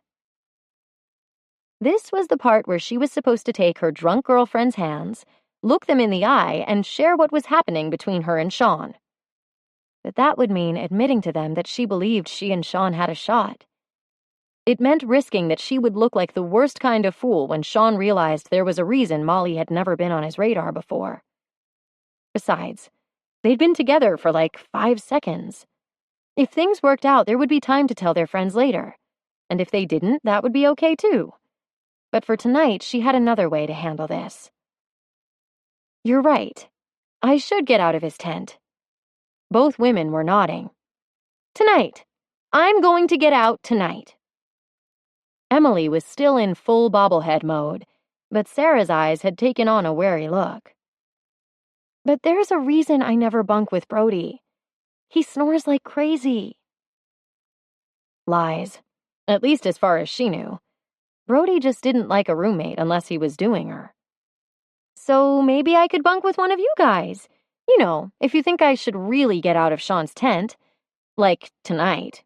This was the part where she was supposed to take her drunk girlfriend's hands, look them in the eye, and share what was happening between her and Sean. But that would mean admitting to them that she believed she and Sean had a shot. It meant risking that she would look like the worst kind of fool when Sean realized there was a reason Molly had never been on his radar before. Besides, they'd been together for like 5 seconds. If things worked out, there would be time to tell their friends later. And if they didn't, that would be okay too. But for tonight, she had another way to handle this. You're right. I should get out of his tent. Both women were nodding. Tonight. I'm going to get out tonight. Emily was still in full bobblehead mode, but Sarah's eyes had taken on a wary look. But there's a reason I never bunk with Brody. He snores like crazy. Lies. At least as far as she knew. Brody just didn't like a roommate unless he was doing her. So maybe I could bunk with one of you guys. You know, if you think I should really get out of Sean's tent. Like, tonight.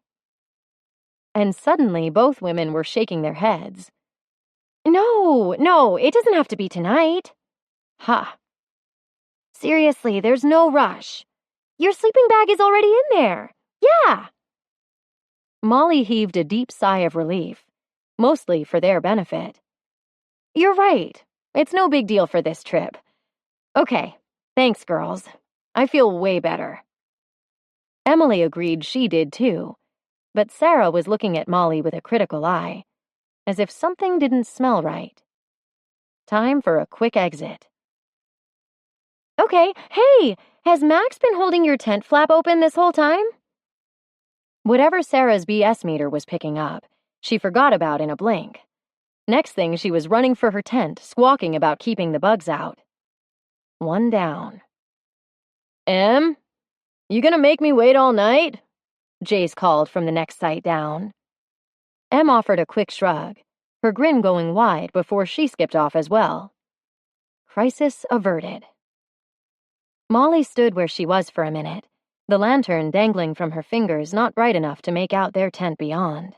And suddenly both women were shaking their heads. No, it doesn't have to be tonight. Ha. Seriously, there's no rush. Your sleeping bag is already in there. Yeah. Molly heaved a deep sigh of relief. Mostly for their benefit. You're right. It's no big deal for this trip. Okay, thanks, girls. I feel way better. Emily agreed she did too, but Sarah was looking at Molly with a critical eye, as if something didn't smell right. Time for a quick exit. Okay, hey, has Max been holding your tent flap open this whole time? Whatever Sarah's BS meter was picking up, she forgot about in a blink. Next thing, she was running for her tent, squawking about keeping the bugs out. One down. Em? You gonna make me wait all night? Jace called from the next site down. Em offered a quick shrug, her grin going wide before she skipped off as well. Crisis averted. Molly stood where she was for a minute, the lantern dangling from her fingers not bright enough to make out their tent beyond.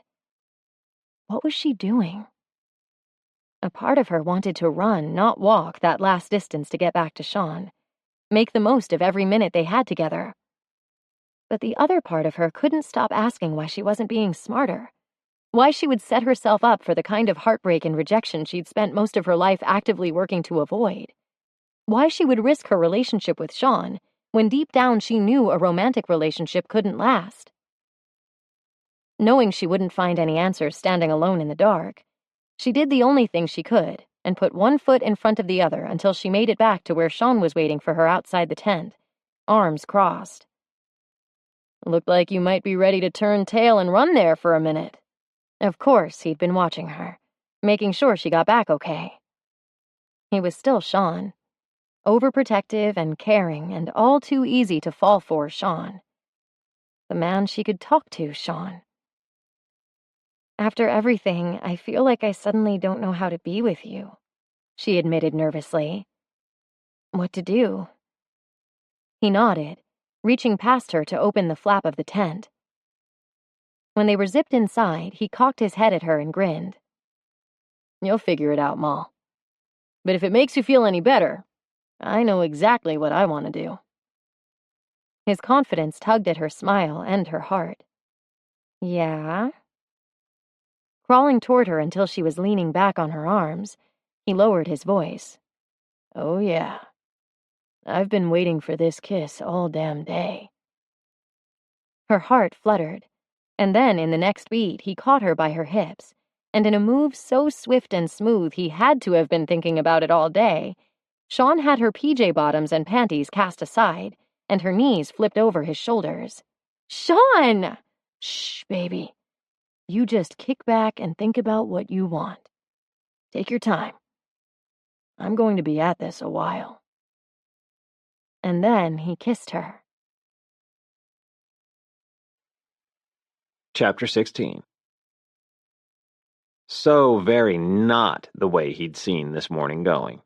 What was she doing? A part of her wanted to run, not walk, that last distance to get back to Sean, make the most of every minute they had together. But the other part of her couldn't stop asking why she wasn't being smarter, why she would set herself up for the kind of heartbreak and rejection she'd spent most of her life actively working to avoid, why she would risk her relationship with Sean when deep down she knew a romantic relationship couldn't last. Knowing she wouldn't find any answers standing alone in the dark, she did the only thing she could and put one foot in front of the other until she made it back to where Sean was waiting for her outside the tent, arms crossed. Looked like you might be ready to turn tail and run there for a minute. Of course, he'd been watching her, making sure she got back okay. He was still Sean, overprotective and caring and all too easy to fall for Sean. The man she could talk to, Sean. After everything, I feel like I suddenly don't know how to be with you, she admitted nervously. What to do? He nodded, reaching past her to open the flap of the tent. When they were zipped inside, he cocked his head at her and grinned. You'll figure it out, Moll. But if it makes you feel any better, I know exactly what I want to do. His confidence tugged at her smile and her heart. Yeah? Crawling toward her until she was leaning back on her arms, he lowered his voice. "Oh, yeah. I've been waiting for this kiss all damn day." Her heart fluttered, and then in the next beat he caught her by her hips, and in a move so swift and smooth he had to have been thinking about it all day, Sean had her PJ bottoms and panties cast aside, and her knees flipped over his shoulders. "Sean!" "Shh, baby. You just kick back and think about what you want. Take your time. I'm going to be at this a while." And then he kissed her. Chapter 16. So very not the way he'd seen this morning going.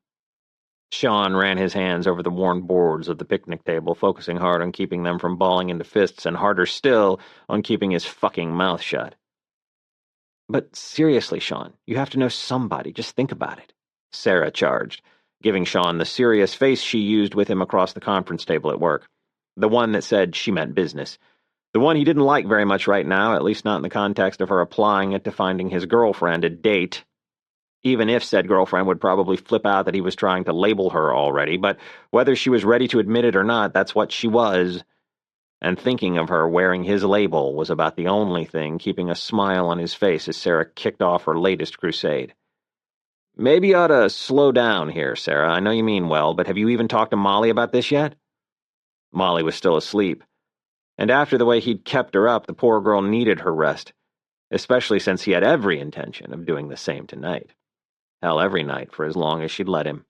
Sean ran his hands over the worn boards of the picnic table, focusing hard on keeping them from balling into fists and harder still on keeping his fucking mouth shut. "But seriously, Sean, you have to know somebody. Just think about it," Sarah charged, giving Sean the serious face she used with him across the conference table at work. The one that said she meant business. The one he didn't like very much right now, at least not in the context of her applying it to finding his girlfriend a date. Even if said girlfriend would probably flip out that he was trying to label her already, but whether she was ready to admit it or not, that's what she was. And thinking of her wearing his label was about the only thing keeping a smile on his face as Sarah kicked off her latest crusade. "Maybe you ought to slow down here, Sarah. I know you mean well, but have you even talked to Molly about this yet?" Molly was still asleep. And after the way he'd kept her up, the poor girl needed her rest, especially since he had every intention of doing the same tonight. Hell, every night for as long as she'd let him.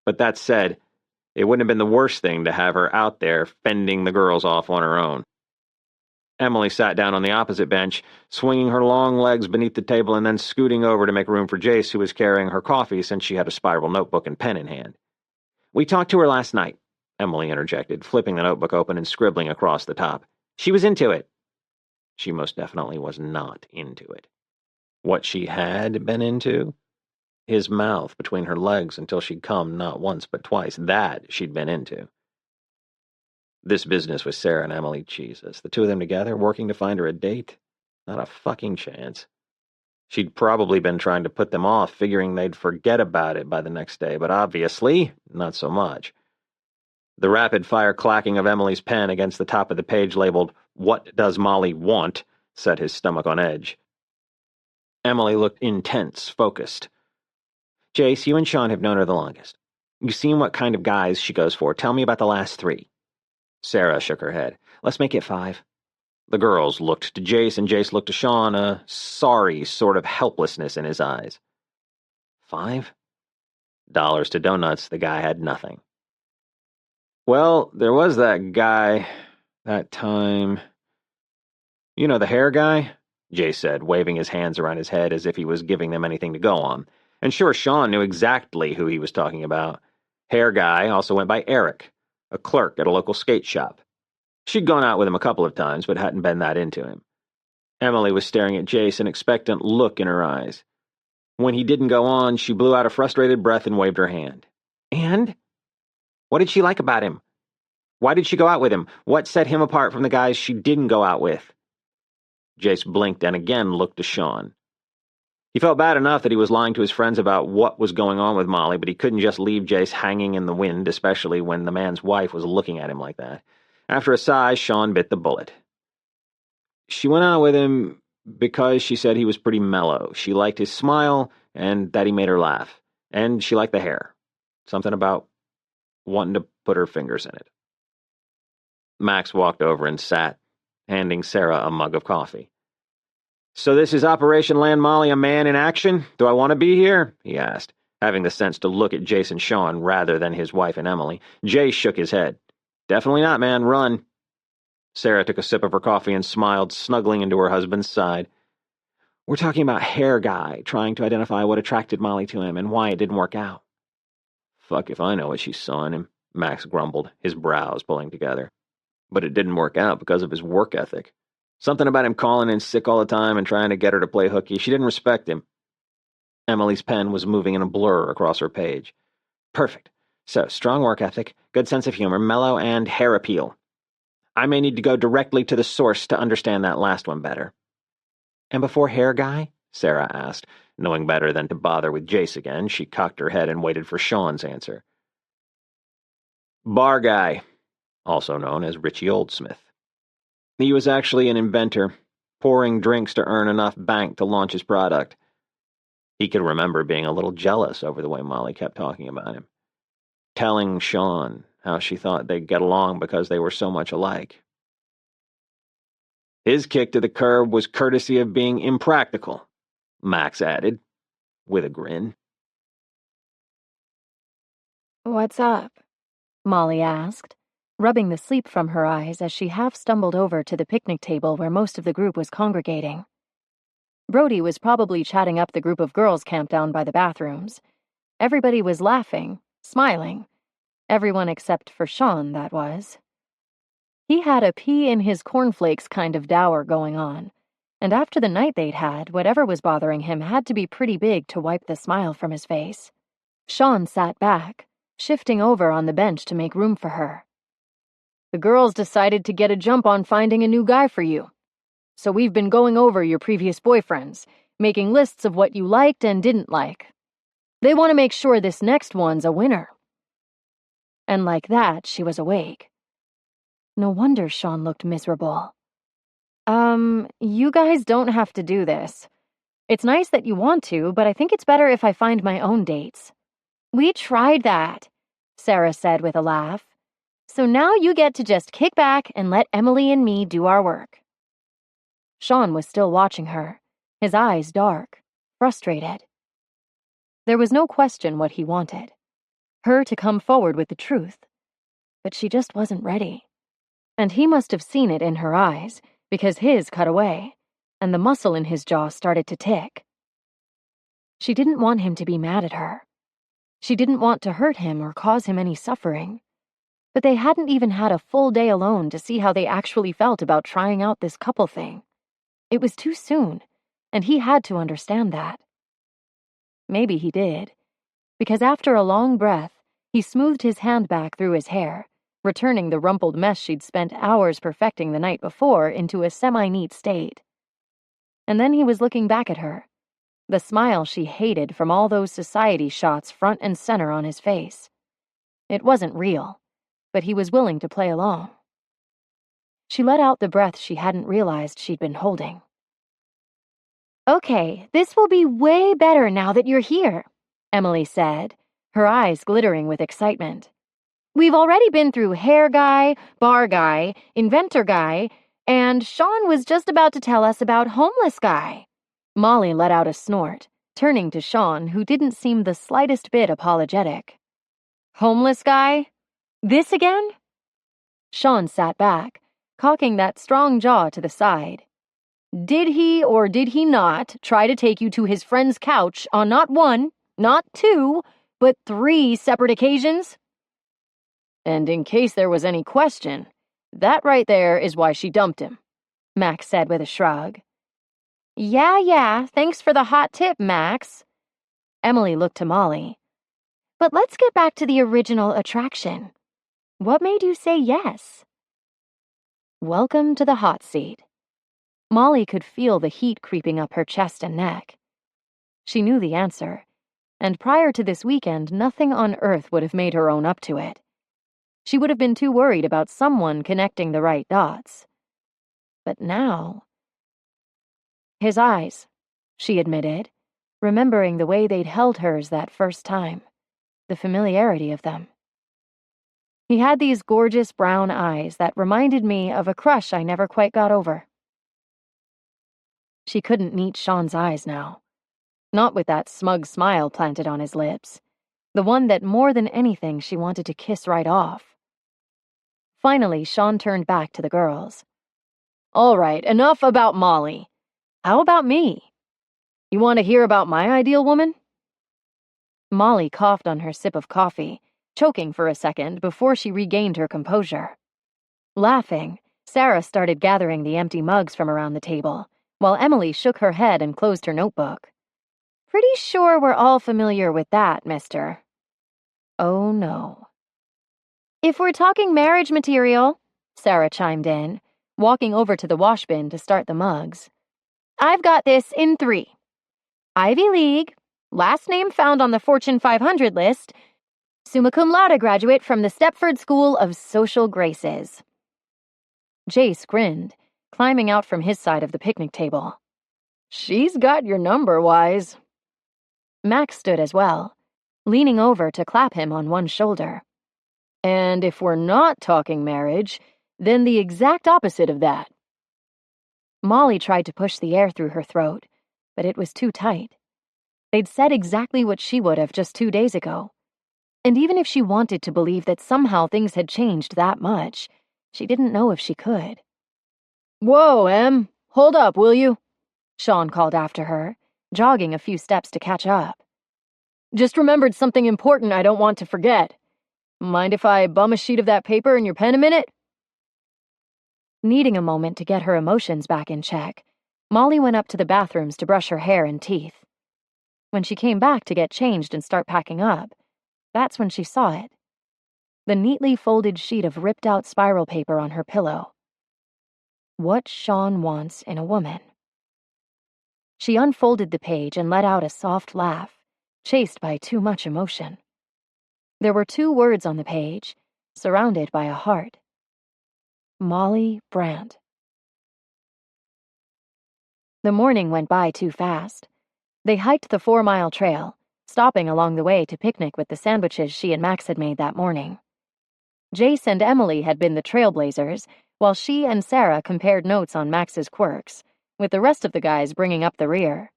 But that said, it wouldn't have been the worst thing to have her out there fending the girls off on her own. Emily sat down on the opposite bench, swinging her long legs beneath the table and then scooting over to make room for Jace, who was carrying her coffee since she had a spiral notebook and pen in hand. "We talked to her last night," Emily interjected, flipping the notebook open and scribbling across the top. "She was into it." She most definitely was not into it. What she had been into? His mouth between her legs until she'd come not once but twice. That she'd been into. This business with Sarah and Emily, Jesus. The two of them together, working to find her a date? Not a fucking chance. She'd probably been trying to put them off, figuring they'd forget about it by the next day, but obviously, not so much. The rapid-fire clacking of Emily's pen against the top of the page labeled, "What Does Molly Want?" set his stomach on edge. Emily looked intense, focused. "Jace, you and Sean have known her the longest. You've seen what kind of guys she goes for. Tell me about the last 3. Sarah shook her head. "Let's make it 5. The girls looked to Jace, and Jace looked to Sean, a sorry sort of helplessness in his eyes. 5? Dollars to donuts, the guy had nothing. "Well, there was that guy, that time. You know, the hair guy?" Jace said, waving his hands around his head as if he was giving them anything to go on. And sure, Sean knew exactly who he was talking about. Hair guy also went by Eric, a clerk at a local skate shop. She'd gone out with him a couple of times, but hadn't been that into him. Emily was staring at Jace, an expectant look in her eyes. When he didn't go on, she blew out a frustrated breath and waved her hand. "And? What did she like about him? Why did she go out with him? What set him apart from the guys she didn't go out with?" Jace blinked and again looked to Sean. He felt bad enough that he was lying to his friends about what was going on with Molly, but he couldn't just leave Jace hanging in the wind, especially when the man's wife was looking at him like that. After a sigh, Sean bit the bullet. "She went out with him because she said he was pretty mellow. She liked his smile and that he made her laugh. And she liked the hair. Something about wanting to put her fingers in it." Max walked over and sat, handing Sarah a mug of coffee. "So this is Operation Land Molly, a man in action? Do I want to be here?" he asked, having the sense to look at Jace and Sean rather than his wife and Emily. Jace shook his head. "Definitely not, man. Run." Sarah took a sip of her coffee and smiled, snuggling into her husband's side. "We're talking about hair guy, trying to identify what attracted Molly to him and why it didn't work out." "Fuck if I know what she saw in him," Max grumbled, his brows pulling together. "But it didn't work out because of his work ethic. Something about him calling in sick all the time and trying to get her to play hooky. She didn't respect him." Emily's pen was moving in a blur across her page. "Perfect. So, strong work ethic, good sense of humor, mellow, and hair appeal. I may need to go directly to the source to understand that last one better." "And before hair guy?" Sarah asked. Knowing better than to bother with Jace again, she cocked her head and waited for Sean's answer. Bar guy, also known as Richie Oldsmith. He was actually an inventor, pouring drinks to earn enough bank to launch his product. He could remember being a little jealous over the way Molly kept talking about him, telling Sean how she thought they'd get along because they were so much alike. His kick to the curb was courtesy of being impractical, Max added, with a grin. What's up? Molly asked, rubbing the sleep from her eyes as she half stumbled over to the picnic table where most of the group was congregating. Brody was probably chatting up the group of girls camped down by the bathrooms. Everybody was laughing, smiling. Everyone except for Sean, that was. He had a pea in his cornflakes kind of dour going on, and after the night they'd had, whatever was bothering him had to be pretty big to wipe the smile from his face. Sean sat back, shifting over on the bench to make room for her. The girls decided to get a jump on finding a new guy for you. So we've been going over your previous boyfriends, making lists of what you liked and didn't like. They want to make sure this next one's a winner. And like that, she was awake. No wonder Sean looked miserable. You guys don't have to do this. It's nice that you want to, but I think it's better if I find my own dates. We tried that, Sarah said with a laugh. So now you get to just kick back and let Emily and me do our work. Sean was still watching her, his eyes dark, frustrated. There was no question what he wanted. Her to come forward with the truth. But she just wasn't ready. And he must have seen it in her eyes, because his cut away, and the muscle in his jaw started to tick. She didn't want him to be mad at her. She didn't want to hurt him or cause him any suffering. But they hadn't even had a full day alone to see how they actually felt about trying out this couple thing. It was too soon, and he had to understand that. Maybe he did, because after a long breath, he smoothed his hand back through his hair, returning the rumpled mess she'd spent hours perfecting the night before into a semi-neat state. And then he was looking back at her, the smile she hated from all those society shots front and center on his face. It wasn't real, but he was willing to play along. She let out the breath she hadn't realized she'd been holding. Okay, this will be way better now that you're here, Emily said, her eyes glittering with excitement. We've already been through hair guy, bar guy, inventor guy, and Sean was just about to tell us about homeless guy. Molly let out a snort, turning to Sean, who didn't seem the slightest bit apologetic. Homeless guy? This again? Sean sat back, cocking that strong jaw to the side. Did he or did he not try to take you to his friend's couch on not one, not two, but 3 separate occasions? And in case there was any question, that right there is why she dumped him, Max said with a shrug. Yeah, thanks for the hot tip, Max. Emily looked to Molly. But let's get back to the original attraction. What made you say yes? Welcome to the hot seat. Molly could feel the heat creeping up her chest and neck. She knew the answer, and prior to this weekend, nothing on earth would have made her own up to it. She would have been too worried about someone connecting the right dots. But now... His eyes, she admitted, remembering the way they'd held hers that first time, the familiarity of them. He had these gorgeous brown eyes that reminded me of a crush I never quite got over. She couldn't meet Sean's eyes now. Not with that smug smile planted on his lips, the one that more than anything she wanted to kiss right off. Finally, Sean turned back to the girls. All right, enough about Molly. How about me? You want to hear about my ideal woman? Molly coughed on her sip of coffee, choking for a second before she regained her composure. Laughing, Sarah started gathering the empty mugs from around the table, while Emily shook her head and closed her notebook. Pretty sure we're all familiar with that, mister. Oh, no. If we're talking marriage material, Sarah chimed in, walking over to the wash bin to start the mugs. I've got this in 3. Ivy League, last name found on the Fortune 500 list, summa cum laude graduate from the Stepford School of Social Graces. Jace grinned, climbing out from his side of the picnic table. She's got your number, Wise. Max stood as well, leaning over to clap him on one shoulder. And if we're not talking marriage, then the exact opposite of that. Molly tried to push the air through her throat, but it was too tight. They'd said exactly what she would have just 2 days ago. And even if she wanted to believe that somehow things had changed that much, she didn't know if she could. Whoa, Em, hold up, will you? Sean called after her, jogging a few steps to catch up. Just remembered something important I don't want to forget. Mind if I bum a sheet of that paper and your pen a minute? Needing a moment to get her emotions back in check, Molly went up to the bathrooms to brush her hair and teeth. When she came back to get changed and start packing up, that's when she saw it. The neatly folded sheet of ripped-out spiral paper on her pillow. What Sean wants in a woman. She unfolded the page and let out a soft laugh, chased by too much emotion. There were 2 words on the page, surrounded by a heart. Molly Brandt. The morning went by too fast. They hiked the 4-mile trail, stopping along the way to picnic with the sandwiches she and Max had made that morning. Jace and Emily had been the trailblazers, while she and Sarah compared notes on Max's quirks, with the rest of the guys bringing up the rear.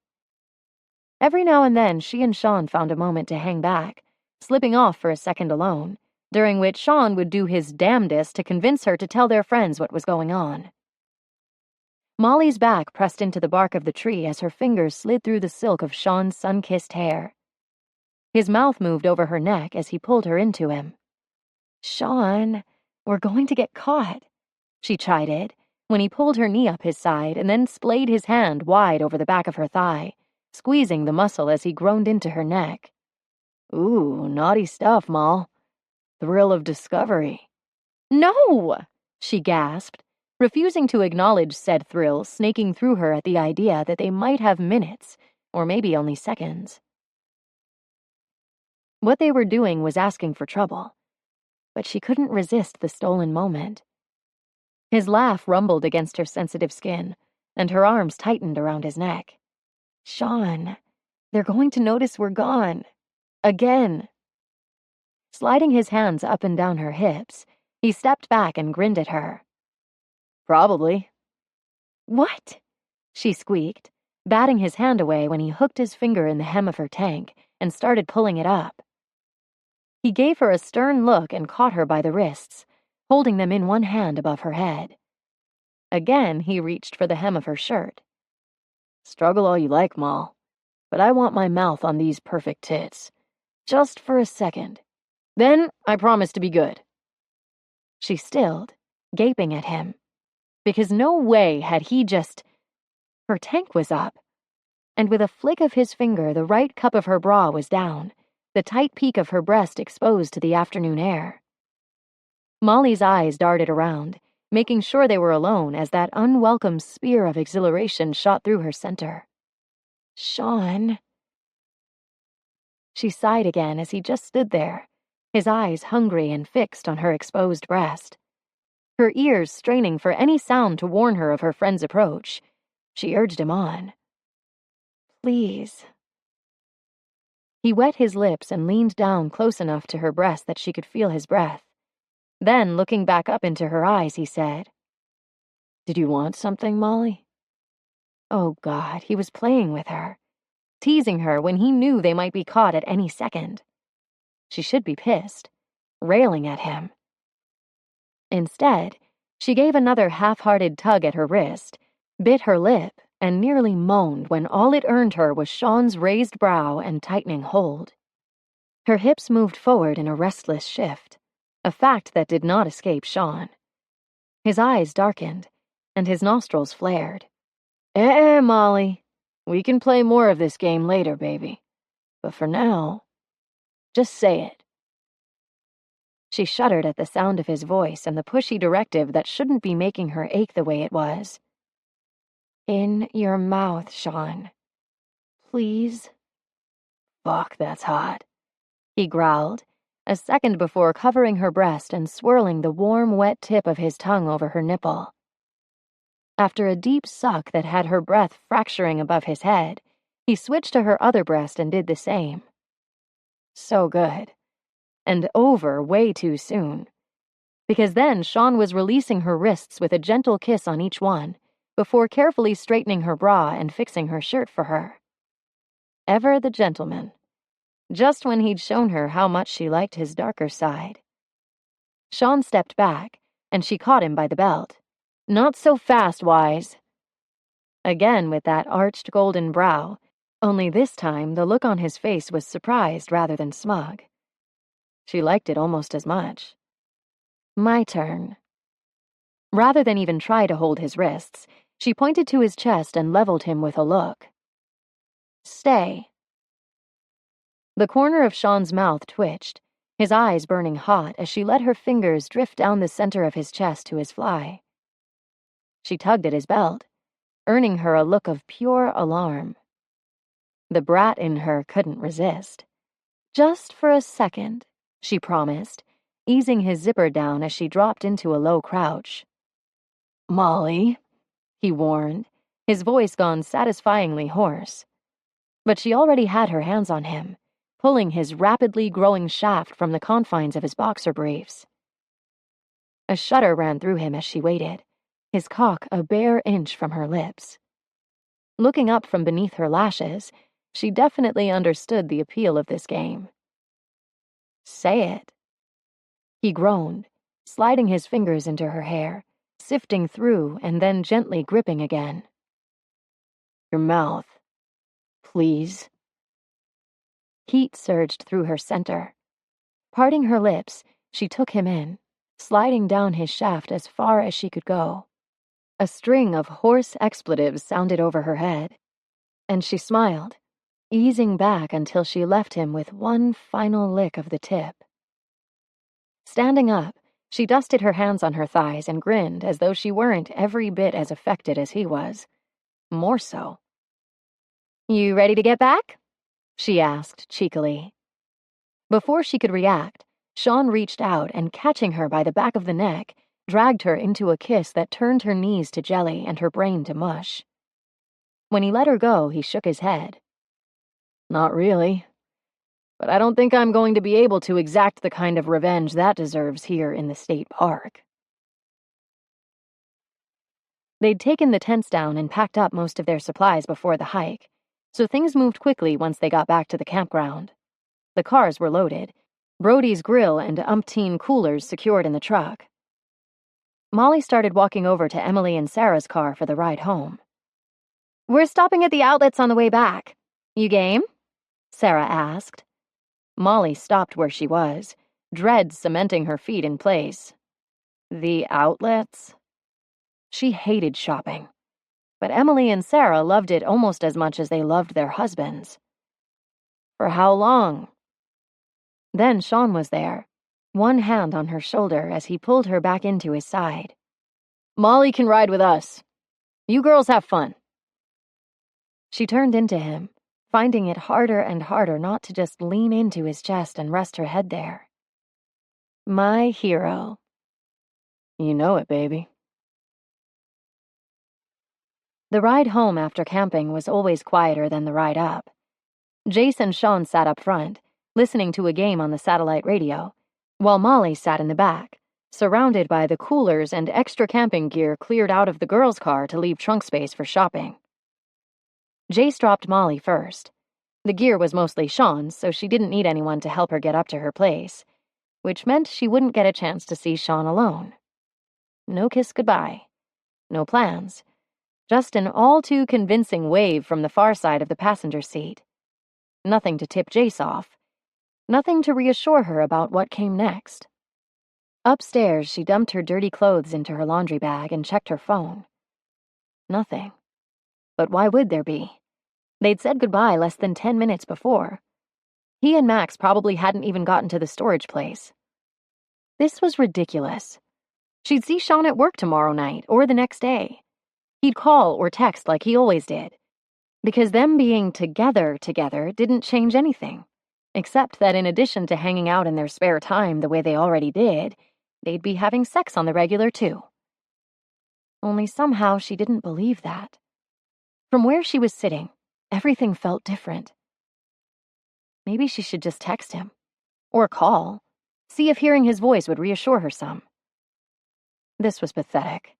Every now and then, she and Sean found a moment to hang back, slipping off for a second alone, during which Sean would do his damnedest to convince her to tell their friends what was going on. Molly's back pressed into the bark of the tree as her fingers slid through the silk of Sean's sun-kissed hair. His mouth moved over her neck as he pulled her into him. Sean, we're going to get caught, she chided, when he pulled her knee up his side and then splayed his hand wide over the back of her thigh, squeezing the muscle as he groaned into her neck. Ooh, naughty stuff, Moll. Thrill of discovery. No! She gasped, refusing to acknowledge said thrill snaking through her at the idea that they might have minutes, or maybe only seconds. What they were doing was asking for trouble, but she couldn't resist the stolen moment. His laugh rumbled against her sensitive skin, and her arms tightened around his neck. Sean, they're going to notice we're gone. Again. Sliding his hands up and down her hips, he stepped back and grinned at her. Probably. What? She squeaked, batting his hand away when he hooked his finger in the hem of her tank and started pulling it up. He gave her a stern look and caught her by the wrists, holding them in one hand above her head. Again, he reached for the hem of her shirt. Struggle all you like, Moll, but I want my mouth on these perfect tits. Just for a second. Then I promise to be good. She stilled, gaping at him, because no way had he just... Her tank was up, and with a flick of his finger, the right cup of her bra was down, the tight peak of her breast exposed to the afternoon air. Molly's eyes darted around, making sure they were alone as that unwelcome spear of exhilaration shot through her center. Sean... She sighed again as he just stood there, his eyes hungry and fixed on her exposed breast. Her ears straining for any sound to warn her of her friend's approach. She urged him on. Please. He wet his lips and leaned down close enough to her breast that she could feel his breath. Then, looking back up into her eyes, he said, Did you want something, Molly? Oh, God, he was playing with her, teasing her when he knew they might be caught at any second. She should be pissed, railing at him. Instead, she gave another half-hearted tug at her wrist, bit her lip, and nearly moaned when all it earned her was Sean's raised brow and tightening hold. Her hips moved forward in a restless shift, a fact that did not escape Sean. His eyes darkened, and his nostrils flared. Molly. We can play more of this game later, baby. But for now, just say it. She shuddered at the sound of his voice and the pushy directive that shouldn't be making her ache the way it was. In your mouth, Sean. please? Fuck, that's hot, he growled, a second before covering her breast and swirling the warm, wet tip of his tongue over her nipple. After a deep suck that had her breath fracturing above his head, he switched to her other breast and did the same. So good. And over way too soon. Because then Sean was releasing her wrists with a gentle kiss on each one, before carefully straightening her bra and fixing her shirt for her. Ever the gentleman. Just when he'd shown her how much she liked his darker side. Sean stepped back, and she caught him by the belt. Not so fast, Wise. Again with that arched golden brow, only this time the look on his face was surprised rather than smug. She liked it almost as much. My turn. Rather than even try to hold his wrists, she pointed to his chest and leveled him with a look. Stay. The corner of Sean's mouth twitched, his eyes burning hot as she let her fingers drift down the center of his chest to his fly. She tugged at his belt, earning her a look of pure alarm. The brat in her couldn't resist. Just for a second, she promised, easing his zipper down as she dropped into a low crouch. Molly, he warned, his voice gone satisfyingly hoarse. But she already had her hands on him, pulling his rapidly growing shaft from the confines of his boxer briefs. A shudder ran through him as she waited, his cock a bare inch from her lips. Looking up from beneath her lashes, she definitely understood the appeal of this game. Say it. He groaned, sliding his fingers into her hair, sifting through and then gently gripping again. Your mouth. Please. Heat surged through her center. Parting her lips, she took him in, sliding down his shaft as far as she could go. A string of hoarse expletives sounded over her head, and she smiled, easing back until she left him with one final lick of the tip. Standing up, she dusted her hands on her thighs and grinned as though she weren't every bit as affected as he was. More so. You ready to get back? She asked cheekily. Before she could react, Sean reached out and, catching her by the back of the neck, dragged her into a kiss that turned her knees to jelly and her brain to mush. When he let her go, he shook his head. Not really. But I don't think I'm going to be able to exact the kind of revenge that deserves here in the state park. They'd taken the tents down and packed up most of their supplies before the hike, so things moved quickly once they got back to the campground. The cars were loaded, Brody's grill and umpteen coolers secured in the truck. Molly started walking over to Emily and Sarah's car for the ride home. We're stopping at the outlets on the way back. You game? Sarah asked. Molly stopped where she was, dread cementing her feet in place. The outlets? She hated shopping, but Emily and Sarah loved it almost as much as they loved their husbands. For how long? Then Sean was there, one hand on her shoulder as he pulled her back into his side. Molly can ride with us. You girls have fun. She turned into him, finding it harder and harder not to just lean into his chest and rest her head there. My hero. You know it, baby. The ride home after camping was always quieter than the ride up. Jace and Sean sat up front, listening to a game on the satellite radio, while Molly sat in the back, surrounded by the coolers and extra camping gear cleared out of the girls' car to leave trunk space for shopping. Jace dropped Molly first. The gear was mostly Sean's, so she didn't need anyone to help her get up to her place, which meant she wouldn't get a chance to see Sean alone. No kiss goodbye. No plans. Just an all-too convincing wave from the far side of the passenger seat. Nothing to tip Jace off. Nothing to reassure her about what came next. Upstairs, she dumped her dirty clothes into her laundry bag and checked her phone. Nothing. But why would there be? They'd said goodbye less than 10 minutes before. He and Max probably hadn't even gotten to the storage place. This was ridiculous. She'd see Sean at work tomorrow night or the next day. He'd call or text like he always did. Because them being together didn't change anything, except that in addition to hanging out in their spare time the way they already did, they'd be having sex on the regular too. Only somehow she didn't believe that. From where she was sitting, everything felt different. Maybe she should just text him. Or call. See if hearing his voice would reassure her some. This was pathetic.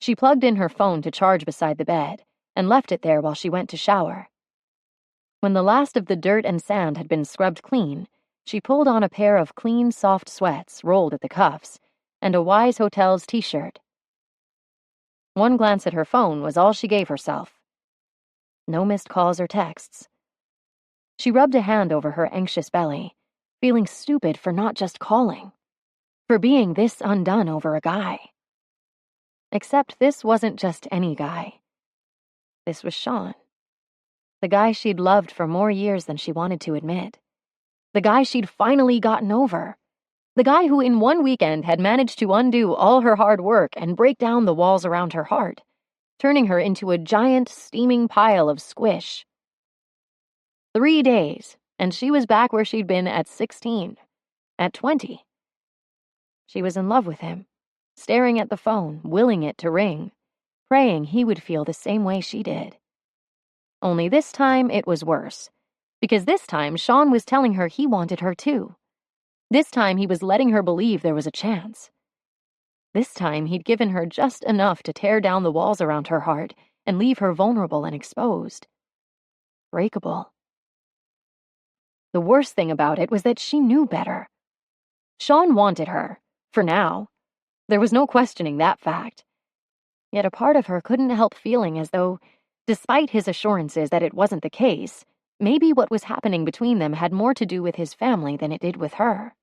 She plugged in her phone to charge beside the bed and left it there while she went to shower. When the last of the dirt and sand had been scrubbed clean, she pulled on a pair of clean, soft sweats rolled at the cuffs and a Wise Hotels t-shirt. One glance at her phone was all she gave herself. No missed calls or texts. She rubbed a hand over her anxious belly, feeling stupid for not just calling, for being this undone over a guy. Except this wasn't just any guy. This was Sean. The guy she'd loved for more years than she wanted to admit. The guy she'd finally gotten over. The guy who in one weekend had managed to undo all her hard work and break down the walls around her heart, turning her into a giant, steaming pile of squish. 3 days, and she was back where she'd been at 16, at 20. She was in love with him, staring at the phone, willing it to ring, praying he would feel the same way she did. Only this time it was worse, because this time Sean was telling her he wanted her too. This time he was letting her believe there was a chance. This time he'd given her just enough to tear down the walls around her heart and leave her vulnerable and exposed. Breakable. The worst thing about it was that she knew better. Sean wanted her, for now. There was no questioning that fact. Yet a part of her couldn't help feeling as though, despite his assurances that it wasn't the case, maybe what was happening between them had more to do with his family than it did with her.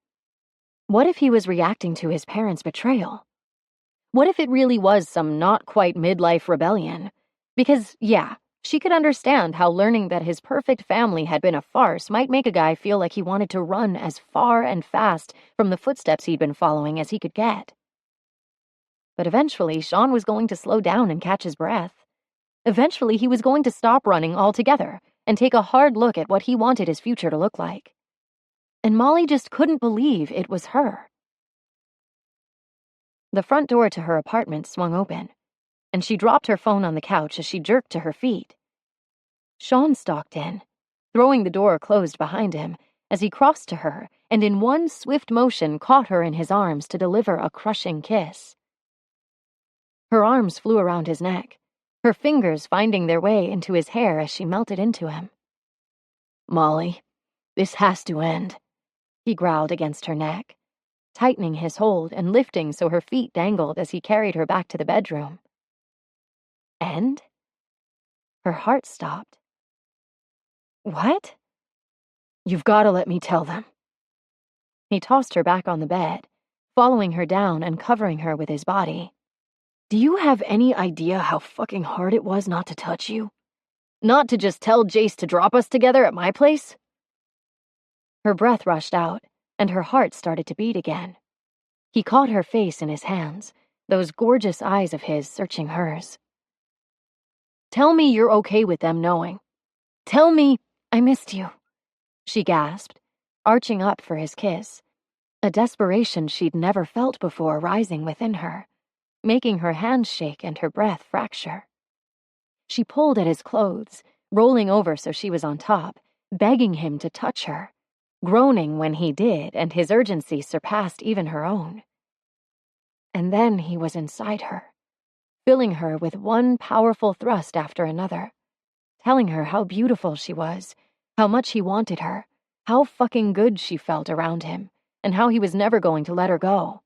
What if he was reacting to his parents' betrayal? What if it really was some not quite midlife rebellion? Because, yeah, she could understand how learning that his perfect family had been a farce might make a guy feel like he wanted to run as far and fast from the footsteps he'd been following as he could get. But eventually, Sean was going to slow down and catch his breath. Eventually, he was going to stop running altogether and take a hard look at what he wanted his future to look like. And Molly just couldn't believe it was her. The front door to her apartment swung open, and she dropped her phone on the couch as she jerked to her feet. Sean stalked in, throwing the door closed behind him as he crossed to her and in one swift motion caught her in his arms to deliver a crushing kiss. Her arms flew around his neck, her fingers finding their way into his hair as she melted into him. "Molly, this has to end," he growled against her neck, tightening his hold and lifting so her feet dangled as he carried her back to the bedroom. End? Her heart stopped. What? "You've got to let me tell them." He tossed her back on the bed, following her down and covering her with his body. "Do you have any idea how fucking hard it was not to touch you? Not to just tell Jace to drop us together at my place?" Her breath rushed out, and her heart started to beat again. He caught her face in his hands, those gorgeous eyes of his searching hers. "Tell me you're okay with them knowing. Tell me—" "I missed you," she gasped, arching up for his kiss, a desperation she'd never felt before rising within her, making her hands shake and her breath fracture. She pulled at his clothes, rolling over so she was on top, begging him to touch her, groaning when he did, and his urgency surpassed even her own. And then he was inside her, filling her with one powerful thrust after another, telling her how beautiful she was, how much he wanted her, how fucking good she felt around him, and how he was never going to let her go.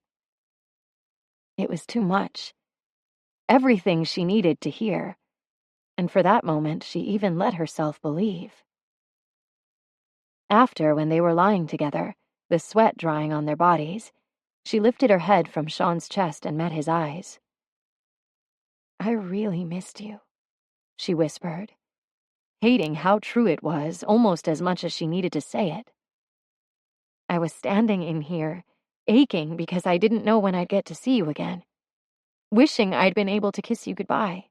It was too much. Everything she needed to hear, and for that moment she even let herself believe. After, when they were lying together, the sweat drying on their bodies, she lifted her head from Sean's chest and met his eyes. "I really missed you," she whispered, hating how true it was almost as much as she needed to say it. "I was standing in here, aching because I didn't know when I'd get to see you again, wishing I'd been able to kiss you goodbye."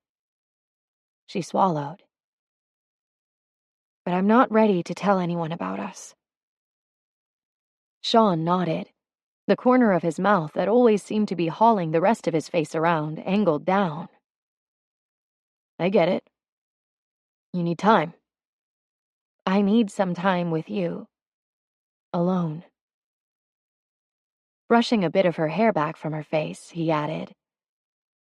She swallowed. but I'm not ready to tell anyone about us. Sean nodded, the corner of his mouth that always seemed to be hauling the rest of his face around, angled down. I get it. You need time. I need some time with you. Alone. Brushing a bit of her hair back from her face, he added,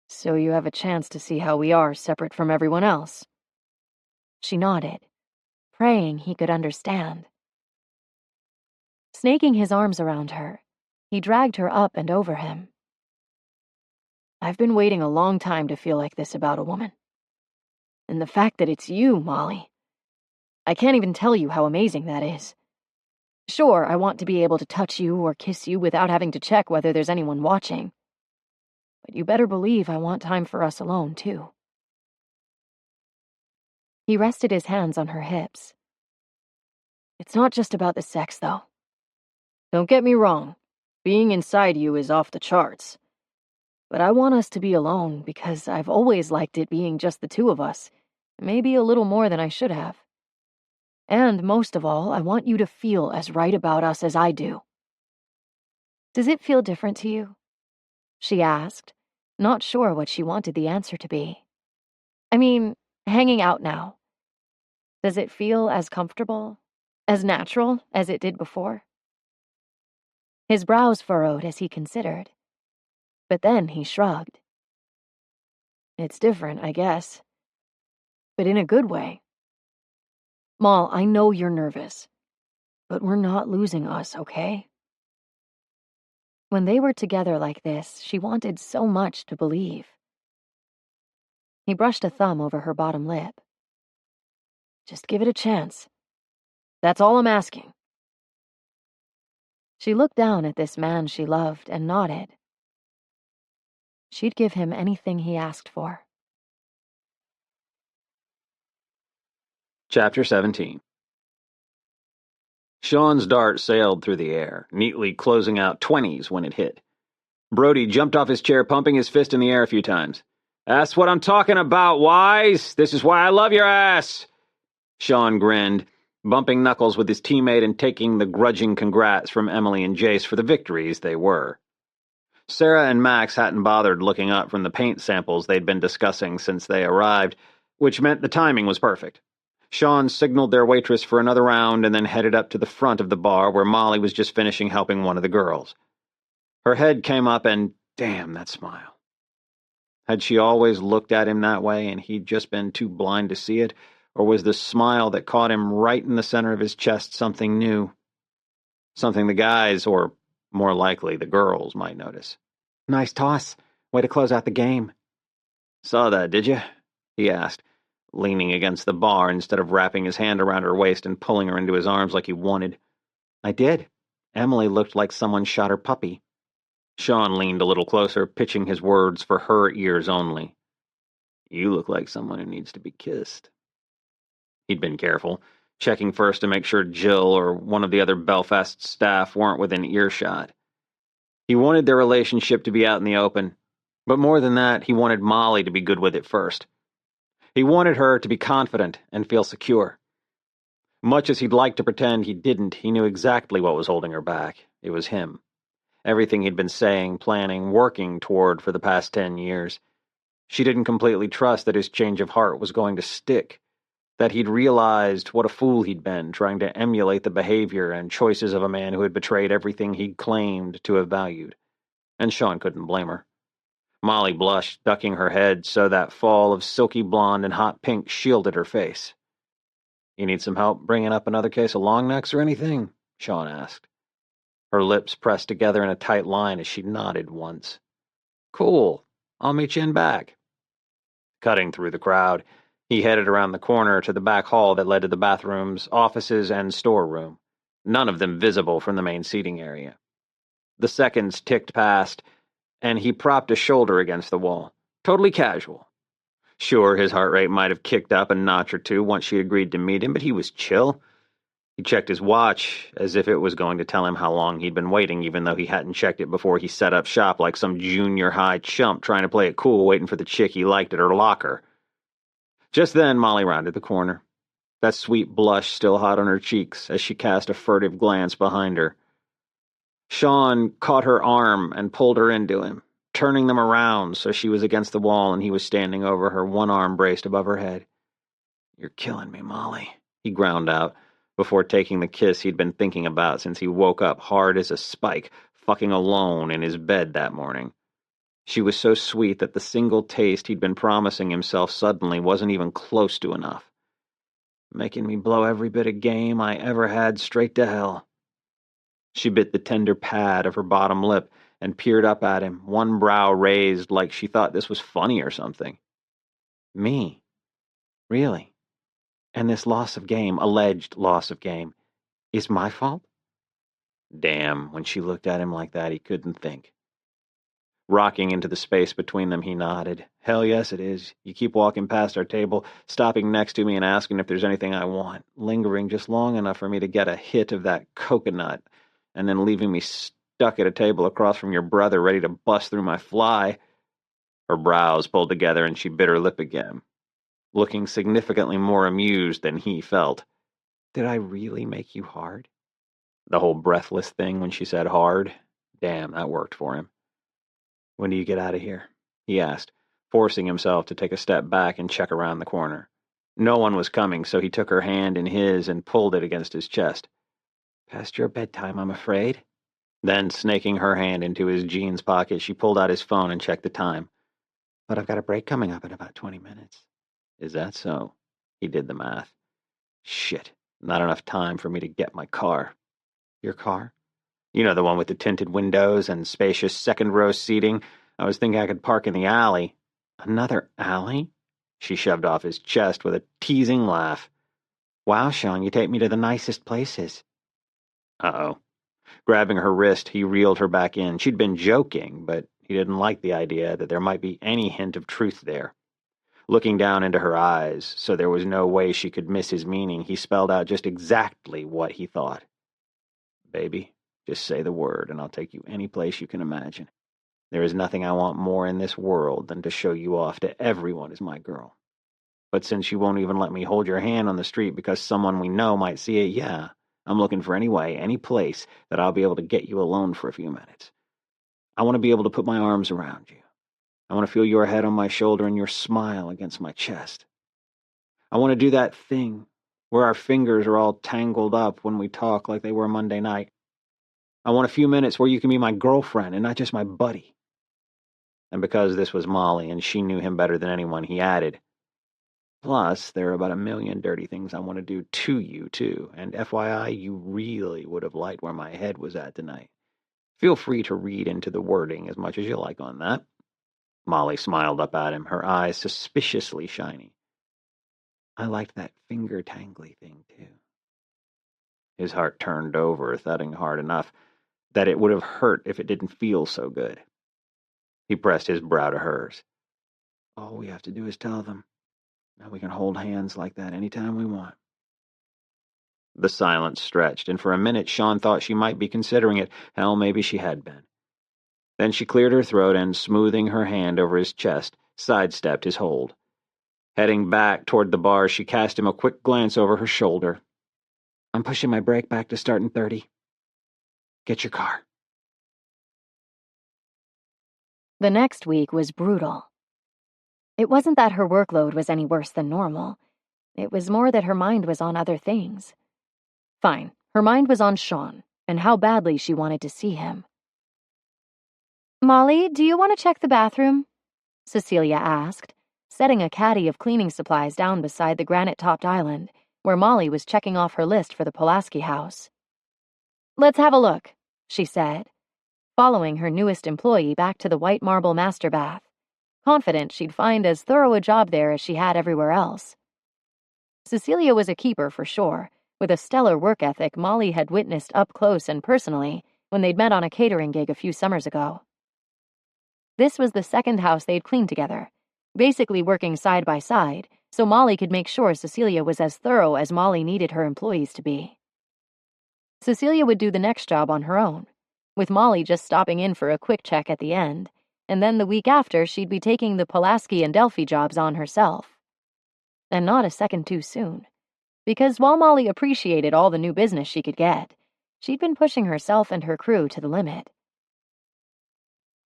So you have a chance to see how we are separate from everyone else. She nodded, praying he could understand. Snaking his arms around her, he dragged her up and over him. I've been waiting a long time to feel like this about a woman. And the fact that it's you, Molly. I can't even tell you how amazing that is. Sure, I want to be able to touch you or kiss you without having to check whether there's anyone watching. But you better believe I want time for us alone, too. He rested his hands on her hips. It's not just about the sex, though. Don't get me wrong. Being inside you is off the charts. But I want us to be alone because I've always liked it being just the two of us, maybe a little more than I should have. And most of all, I want you to feel as right about us as I do. Does it feel different to you? She asked, not sure what she wanted the answer to be. I mean, hanging out now. Does it feel as comfortable, as natural as it did before? His brows furrowed as he considered. But then he shrugged. It's different, I guess. But in a good way. Moll, I know you're nervous. But we're not losing us, okay? When they were together like this, she wanted so much to believe. He brushed a thumb over her bottom lip. Just give it a chance. That's all I'm asking. She looked down at this man she loved and nodded. She'd give him anything he asked for. Chapter 17. Sean's dart sailed through the air, neatly closing out 20s when it hit. Brody jumped off his chair, pumping his fist in the air a few times. That's what I'm talking about, Wise! This is why I love your ass! Sean grinned, bumping knuckles with his teammate and taking the grudging congrats from Emily and Jace for the victories they were. Sarah and Max hadn't bothered looking up from the paint samples they'd been discussing since they arrived, which meant the timing was perfect. Sean signaled their waitress for another round and then headed up to the front of the bar where Molly was just finishing helping one of the girls. Her head came up and, damn, that smile. Had she always looked at him that way and he'd just been too blind to see it, or was the smile that caught him right in the center of his chest something new? Something the guys, or more likely the girls, might notice. Nice toss. Way to close out the game. Saw that, did you? He asked, leaning against the bar instead of wrapping his hand around her waist and pulling her into his arms like he wanted. I did. Emily looked like someone shot her puppy. Sean leaned a little closer, pitching his words for her ears only. You look like someone who needs to be kissed. He'd been careful, checking first to make sure Jill or one of the other Belfast staff weren't within earshot. He wanted their relationship to be out in the open, but more than that, he wanted Molly to be good with it first. He wanted her to be confident and feel secure. Much as he'd like to pretend he didn't, he knew exactly what was holding her back. It was him. Everything he'd been saying, planning, working toward for the past 10 years. She didn't completely trust that his change of heart was going to stick, that he'd realized what a fool he'd been, trying to emulate the behavior and choices of a man who had betrayed everything he'd claimed to have valued. And Sean couldn't blame her. Molly blushed, ducking her head so that fall of silky blonde and hot pink shielded her face. You need some help bringing up another case of long necks or anything? Sean asked. Her lips pressed together in a tight line as she nodded once. Cool. I'll meet you in back. Cutting through the crowd, he headed around the corner to the back hall that led to the bathrooms, offices, and storeroom, none of them visible from the main seating area. The seconds ticked past, and he propped a shoulder against the wall. Totally casual. Sure, his heart rate might have kicked up a notch or two once she agreed to meet him, but he was chill. He checked his watch, as if it was going to tell him how long he'd been waiting, even though he hadn't checked it before he set up shop like some junior high chump trying to play it cool waiting for the chick he liked at her locker. Just then, Molly rounded the corner. that sweet blush still hot on her cheeks as she cast a furtive glance behind her. Sean caught her arm and pulled her into him, turning them around so she was against the wall and he was standing over her, one arm braced above her head. "You're killing me, Molly," he ground out, before taking the kiss he'd been thinking about since he woke up hard as a spike, fucking alone in his bed that morning. She was so sweet that the single taste he'd been promising himself suddenly wasn't even close to enough. "Making me blow every bit of game I ever had straight to hell." She bit the tender pad of her bottom lip and peered up at him, one brow raised like she thought this was funny or something. "Me? Really? And this loss of game, alleged loss of game, is my fault?" Damn, when she looked at him like that, he couldn't think. Rocking into the space between them, he nodded. "Hell yes, it is. You keep walking past our table, stopping next to me and asking if there's anything I want, lingering just long enough for me to get a hit of that coconut, and then leaving me stuck at a table across from your brother ready to bust through my fly." Her brows pulled together and she bit her lip again, looking significantly more amused than he felt. "Did I really make you hard?" The whole breathless thing when she said hard, damn, that worked for him. "When do you get out of here?" he asked, forcing himself to take a step back and check around the corner. No one was coming, so he took her hand in his and pulled it against his chest. "Past your bedtime, I'm afraid." Then, snaking her hand into his jeans pocket, she pulled out his phone and checked the time. "But I've got a break coming up in about 20 minutes. "Is that so?" He did the math. "Shit, not enough time for me to get my car." "Your car?" "You know, the one with the tinted windows and spacious second-row seating. I was thinking I could park in the alley." "Another alley?" She shoved off his chest with a teasing laugh. "Wow, Sean, you take me to the nicest places." Uh-oh. Grabbing her wrist, he reeled her back in. She'd been joking, but he didn't like the idea that there might be any hint of truth there. Looking down into her eyes, so there was no way she could miss his meaning, he spelled out just exactly what he thought. "Baby, just say the word, and I'll take you any place you can imagine. There is nothing I want more in this world than to show you off to everyone as my girl. But since you won't even let me hold your hand on the street because someone we know might see it, yeah, I'm looking for any way, any place that I'll be able to get you alone for a few minutes. I want to be able to put my arms around you. I want to feel your head on my shoulder and your smile against my chest. I want to do that thing where our fingers are all tangled up when we talk like they were Monday night. I want a few minutes where you can be my girlfriend and not just my buddy." And because this was Molly and she knew him better than anyone, he added, "Plus, there are about a million dirty things I want to do to you, too, and FYI, you really would have liked where my head was at tonight. Feel free to read into the wording as much as you like on that." Molly smiled up at him, her eyes suspiciously shiny. "I liked that finger-tangly thing, too." His heart turned over, thudding hard enough that it would have hurt if it didn't feel so good. He pressed his brow to hers. "All we have to do is tell them. Now we can hold hands like that anytime we want." The silence stretched, and for a minute Sean thought she might be considering it. Hell, maybe she had been. Then she cleared her throat and, smoothing her hand over his chest, sidestepped his hold. Heading back toward the bar, she cast him a quick glance over her shoulder. "I'm pushing my break back to start in 30. Get your car." The next week was brutal. It wasn't that her workload was any worse than normal. It was more that her mind was on other things. Fine, her mind was on Sean, and how badly she wanted to see him. "Molly, do you want to check the bathroom?" Cecilia asked, setting a caddy of cleaning supplies down beside the granite-topped island, where Molly was checking off her list for the Pulaski house. "Let's have a look," she said, following her newest employee back to the white marble master bath, confident she'd find as thorough a job there as she had everywhere else. Cecilia was a keeper for sure, with a stellar work ethic Molly had witnessed up close and personally when they'd met on a catering gig a few summers ago. This was the second house they'd cleaned together, basically working side by side, so Molly could make sure Cecilia was as thorough as Molly needed her employees to be. Cecilia would do the next job on her own, with Molly just stopping in for a quick check at the end, and then the week after she'd be taking the Pulaski and Delphi jobs on herself. And not a second too soon, because while Molly appreciated all the new business she could get, she'd been pushing herself and her crew to the limit.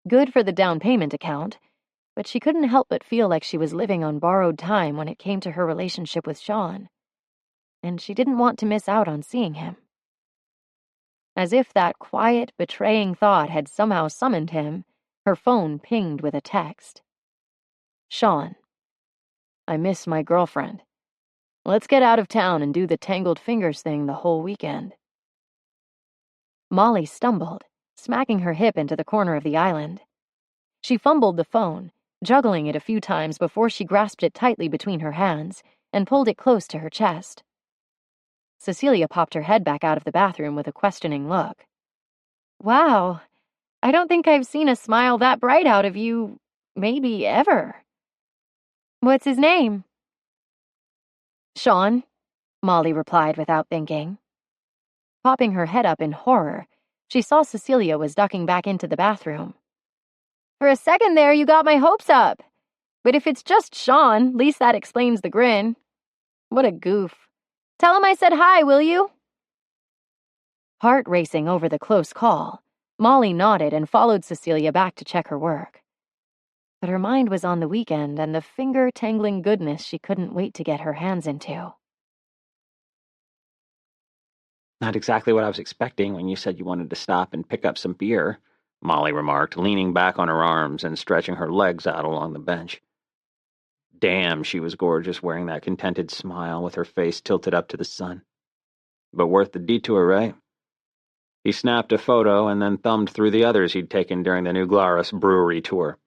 Good for the down payment account, but she couldn't help but feel like she was living on borrowed time when it came to her relationship with Sean, and she didn't want to miss out on seeing him. As if that quiet, betraying thought had somehow summoned him, her phone pinged with a text. Sean, I miss my girlfriend. Let's get out of town and do the tangled fingers thing the whole weekend. Molly stumbled, smacking her hip into the corner of the island. She fumbled the phone, juggling it a few times before she grasped it tightly between her hands and pulled it close to her chest. Cecilia popped her head back out of the bathroom with a questioning look. Wow, I don't think I've seen a smile that bright out of you, maybe ever. What's his name? Sean, Molly replied without thinking. Popping her head up in horror, she saw Cecilia was ducking back into the bathroom. For a second there, you got my hopes up. But if it's just Sean, least that explains the grin. What a goof. Tell him I said hi, will you? Heart racing over the close call, Molly nodded and followed Cecilia back to check her work. But her mind was on the weekend and the finger-tangling goodness she couldn't wait to get her hands into. Not exactly what I was expecting when you said you wanted to stop and pick up some beer, Molly remarked, leaning back on her arms and stretching her legs out along the bench. Damn, she was gorgeous wearing that contented smile with her face tilted up to the sun. But worth the detour, right? He snapped a photo and then thumbed through the others he'd taken during the New Glarus brewery tour.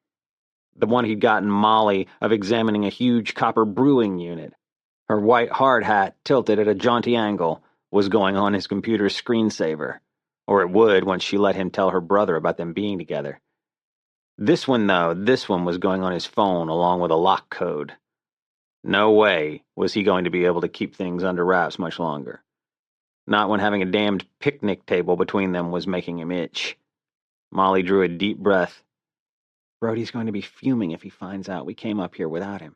The one he'd gotten Molly of examining a huge copper brewing unit. Her white hard hat, tilted at a jaunty angle, was going on his computer's screensaver. Or it would once she let him tell her brother about them being together. This one was going on his phone along with a lock code. No way was he going to be able to keep things under wraps much longer. Not when having a damned picnic table between them was making him itch. Molly drew a deep breath. Brody's going to be fuming if he finds out we came up here without him.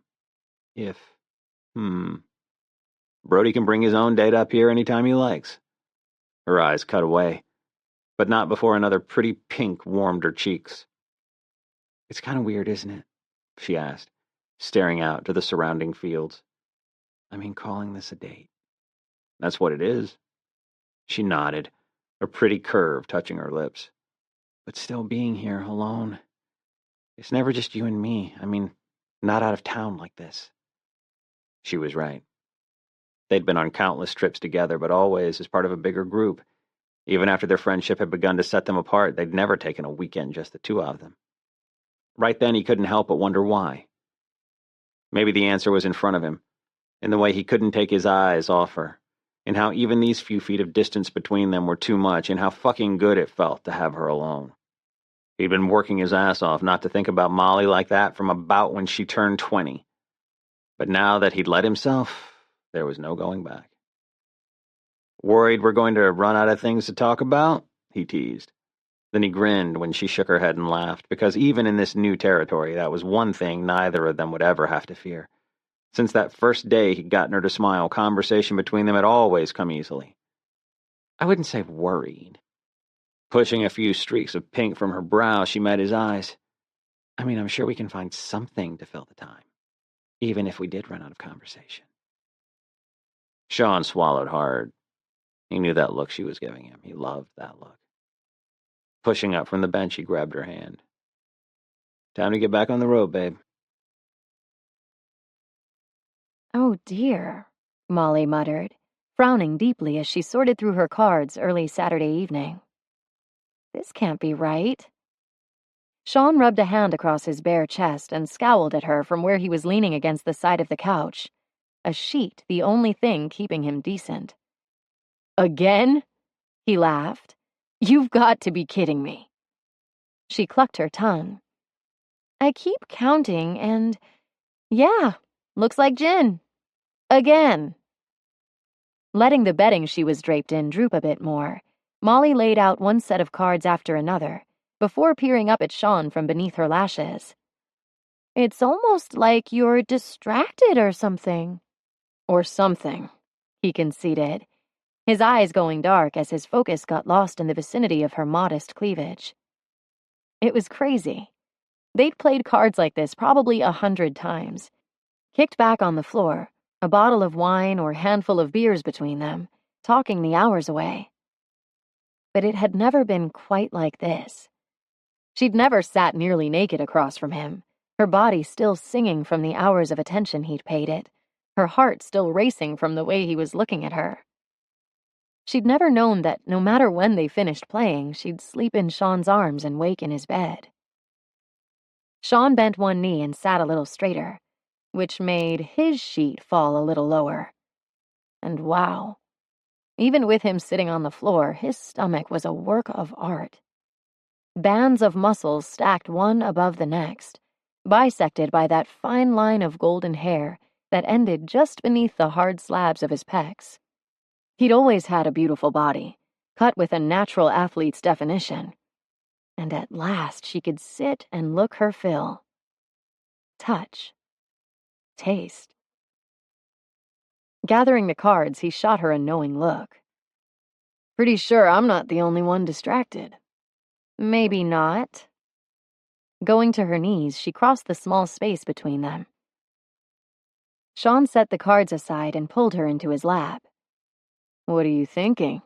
Brody can bring his own date up here anytime he likes. Her eyes cut away, but not before another pretty pink warmed her cheeks. It's kind of weird, isn't it? She asked, staring out to the surrounding fields. I mean, calling this a date. That's what it is. She nodded, a pretty curve touching her lips. But still being here alone. It's never just you and me. I mean, not out of town like this. She was right. They'd been on countless trips together, but always as part of a bigger group. Even after their friendship had begun to set them apart, they'd never taken a weekend just the two of them. Right then, he couldn't help but wonder why. Maybe the answer was in front of him, in the way he couldn't take his eyes off her, in how even these few feet of distance between them were too much, and how fucking good it felt to have her alone. He'd been working his ass off not to think about Molly like that from about when she turned 20. But now that he'd let himself, there was no going back. Worried we're going to run out of things to talk about? He teased. Then he grinned when she shook her head and laughed, because even in this new territory, that was one thing neither of them would ever have to fear. Since that first day he'd gotten her to smile, conversation between them had always come easily. I wouldn't say worried. Pushing a few streaks of pink from her brow, she met his eyes. I mean, I'm sure we can find something to fill the time, even if we did run out of conversation. Sean swallowed hard. He knew that look she was giving him. He loved that look. Pushing up from the bench, he grabbed her hand. Time to get back on the road, babe. Oh dear, Molly muttered, frowning deeply as she sorted through her cards early Saturday evening. This can't be right. Sean rubbed a hand across his bare chest and scowled at her from where he was leaning against the side of the couch, a sheet the only thing keeping him decent. Again? He laughed. You've got to be kidding me. She clucked her tongue. I keep counting and, yeah, looks like gin. Again. Letting the bedding she was draped in droop a bit more, Molly laid out one set of cards after another, before peering up at Sean from beneath her lashes. It's almost like you're distracted or something. Or something, he conceded, his eyes going dark as his focus got lost in the vicinity of her modest cleavage. It was crazy. They'd played cards like this probably 100 times, kicked back on the floor, a bottle of wine or handful of beers between them, talking the hours away. But it had never been quite like this. She'd never sat nearly naked across from him, her body still singing from the hours of attention he'd paid it, her heart still racing from the way he was looking at her. She'd never known that no matter when they finished playing, she'd sleep in Sean's arms and wake in his bed. Sean bent one knee and sat a little straighter, which made his sheet fall a little lower. And wow, even with him sitting on the floor, his stomach was a work of art. Bands of muscles stacked one above the next, bisected by that fine line of golden hair that ended just beneath the hard slabs of his pecs. He'd always had a beautiful body, cut with a natural athlete's definition. And at last she could sit and look her fill. Touch. Taste. Gathering the cards, he shot her a knowing look. Pretty sure I'm not the only one distracted. Maybe not. Going to her knees, she crossed the small space between them. Sean set the cards aside and pulled her into his lap. What are you thinking?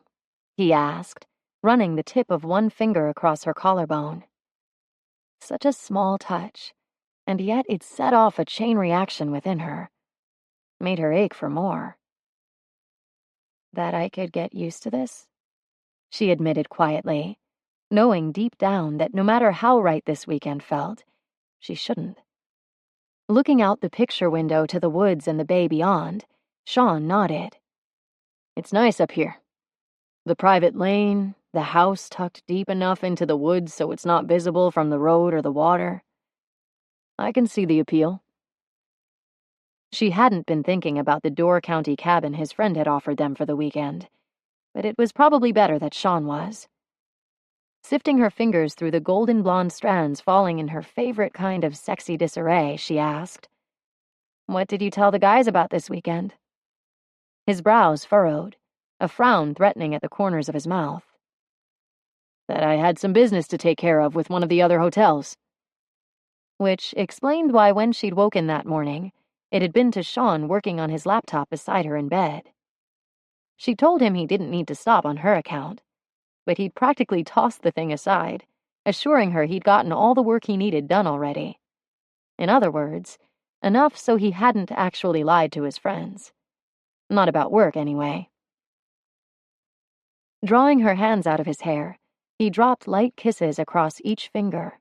He asked, running the tip of one finger across her collarbone. Such a small touch, and yet it set off a chain reaction within her. Made her ache for more. That I could get used to this? She admitted quietly, knowing deep down that no matter how right this weekend felt, she shouldn't. Looking out the picture window to the woods and the bay beyond, Sean nodded. It's nice up here. The private lane, the house tucked deep enough into the woods so it's not visible from the road or the water. I can see the appeal. She hadn't been thinking about the Door County cabin his friend had offered them for the weekend, but it was probably better that Sean was. Sifting her fingers through the golden blonde strands falling in her favorite kind of sexy disarray, she asked, What did you tell the guys about this weekend? His brows furrowed, a frown threatening at the corners of his mouth. That I had some business to take care of with one of the other hotels. Which explained why when she'd woken that morning, it had been to Sean working on his laptop beside her in bed. She told him he didn't need to stop on her account, but he'd practically tossed the thing aside, assuring her he'd gotten all the work he needed done already. In other words, enough so he hadn't actually lied to his friends. Not about work, anyway. Drawing her hands out of his hair, he dropped light kisses across each finger.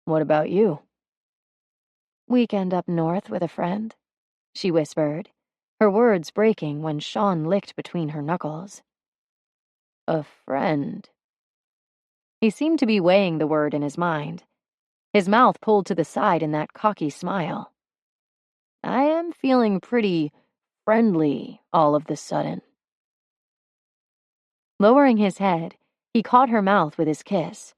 What about you? Weekend up north with a friend, she whispered, her words breaking when Sean licked between her knuckles. A friend. He seemed to be weighing the word in his mind, his mouth pulled to the side in that cocky smile. I am feeling pretty friendly all of the sudden. Lowering his head, he caught her mouth with his kiss.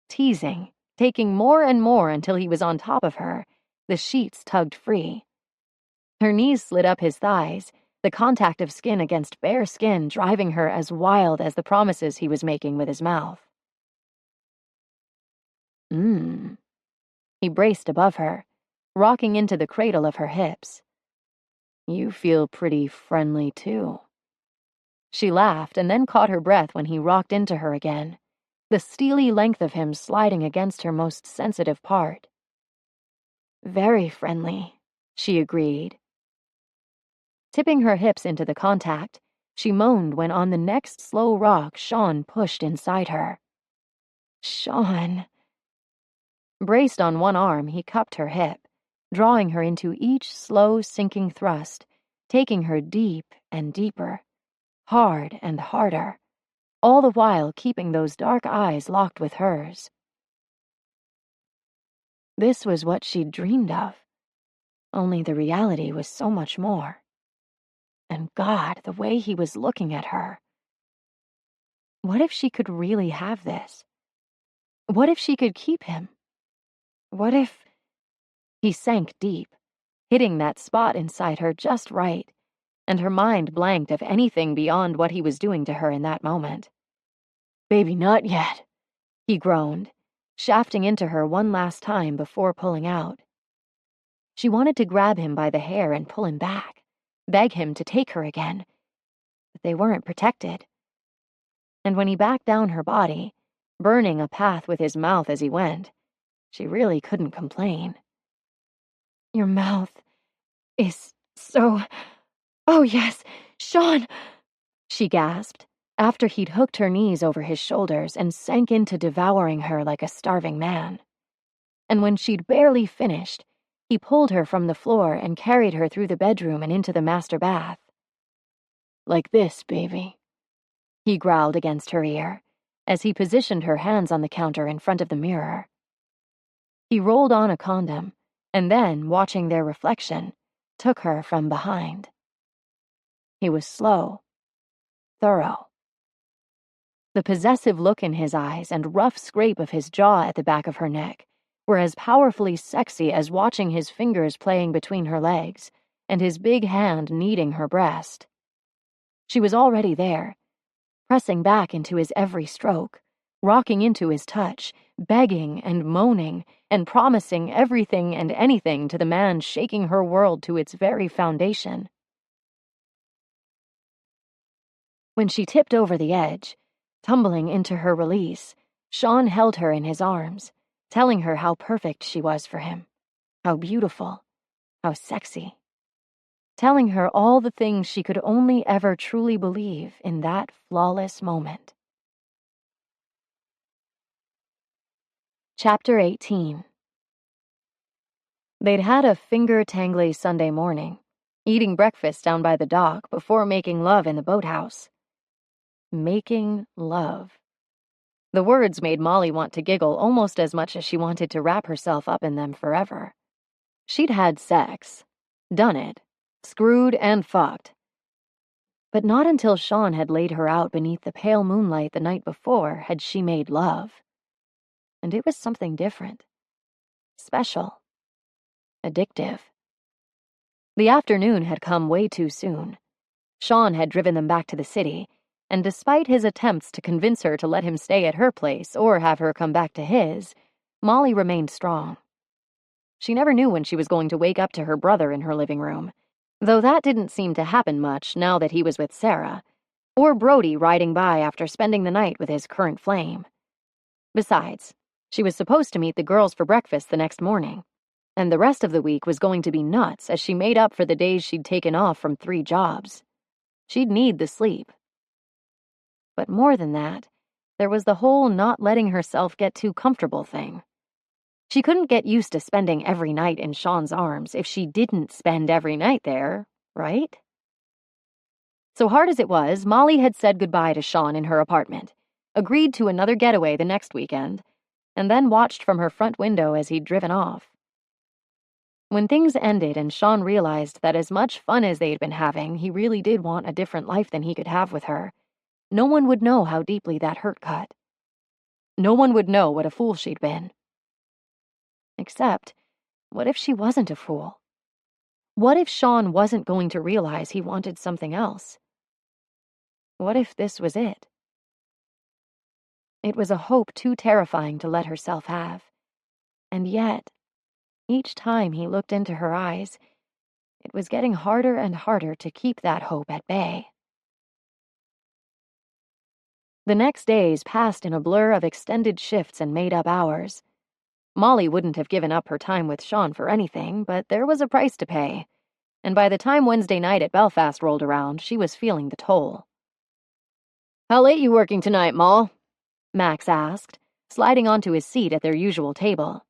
Teasing, taking more and more until he was on top of her, the sheets tugged free. Her knees slid up his thighs, the contact of skin against bare skin driving her as wild as the promises he was making with his mouth. He braced above her, rocking into the cradle of her hips. You feel pretty friendly, too. She laughed and then caught her breath when he rocked into her again, the steely length of him sliding against her most sensitive part. Very friendly, she agreed. Tipping her hips into the contact, she moaned when on the next slow rock Sean pushed inside her. Sean. Braced on one arm, he cupped her hip, drawing her into each slow sinking thrust, taking her deep and deeper, hard and harder, all the while keeping those dark eyes locked with hers. This was what she'd dreamed of, only the reality was so much more. And God, the way he was looking at her. What if she could really have this? What if she could keep him? What if... He sank deep, hitting that spot inside her just right, and her mind blanked of anything beyond what he was doing to her in that moment. "Baby, not yet," he groaned, shafting into her one last time before pulling out. She wanted to grab him by the hair and pull him back, beg him to take her again, but they weren't protected. And when he backed down her body, burning a path with his mouth as he went, she really couldn't complain. "Your mouth is so... Oh, yes, Sean!" she gasped, after he'd hooked her knees over his shoulders and sank into devouring her like a starving man. And when she'd barely finished, he pulled her from the floor and carried her through the bedroom and into the master bath. "Like this, baby," he growled against her ear, as he positioned her hands on the counter in front of the mirror. He rolled on a condom, and then, watching their reflection, took her from behind. He was slow, thorough. The possessive look in his eyes and rough scrape of his jaw at the back of her neck were as powerfully sexy as watching his fingers playing between her legs and his big hand kneading her breast. She was already there, pressing back into his every stroke, rocking into his touch, begging and moaning and promising everything and anything to the man shaking her world to its very foundation. When she tipped over the edge, tumbling into her release, Sean held her in his arms, telling her how perfect she was for him, how beautiful, how sexy. Telling her all the things she could only ever truly believe in that flawless moment. Chapter 18. They'd had a finger-tangly Sunday morning, eating breakfast down by the dock before making love in the boathouse. Making love. The words made Molly want to giggle almost as much as she wanted to wrap herself up in them forever. She'd had sex, done it, screwed and fucked. But not until Sean had laid her out beneath the pale moonlight the night before had she made love. And it was something different. Special. Addictive. The afternoon had come way too soon. Sean had driven them back to the city, and despite his attempts to convince her to let him stay at her place or have her come back to his, Molly remained strong. She never knew when she was going to wake up to her brother in her living room, though that didn't seem to happen much now that he was with Sarah, or Brody riding by after spending the night with his current flame. Besides, she was supposed to meet the girls for breakfast the next morning, and the rest of the week was going to be nuts as she made up for the days she'd taken off from 3 jobs. She'd need the sleep. But more than that, there was the whole not letting herself get too comfortable thing. She couldn't get used to spending every night in Sean's arms if she didn't spend every night there, right? So hard as it was, Molly had said goodbye to Sean in her apartment, agreed to another getaway the next weekend, and then watched from her front window as he'd driven off. When things ended and Sean realized that as much fun as they'd been having, he really did want a different life than he could have with her, no one would know how deeply that hurt cut. No one would know what a fool she'd been. Except, what if she wasn't a fool? What if Sean wasn't going to realize he wanted something else? What if this was it? It was a hope too terrifying to let herself have. And yet, each time he looked into her eyes, it was getting harder and harder to keep that hope at bay. The next days passed in a blur of extended shifts and made-up hours. Molly wouldn't have given up her time with Sean for anything, but there was a price to pay, and by the time Wednesday night at Belfast rolled around, she was feeling the toll. "How late you working tonight, Moll?" Max asked, sliding onto his seat at their usual table.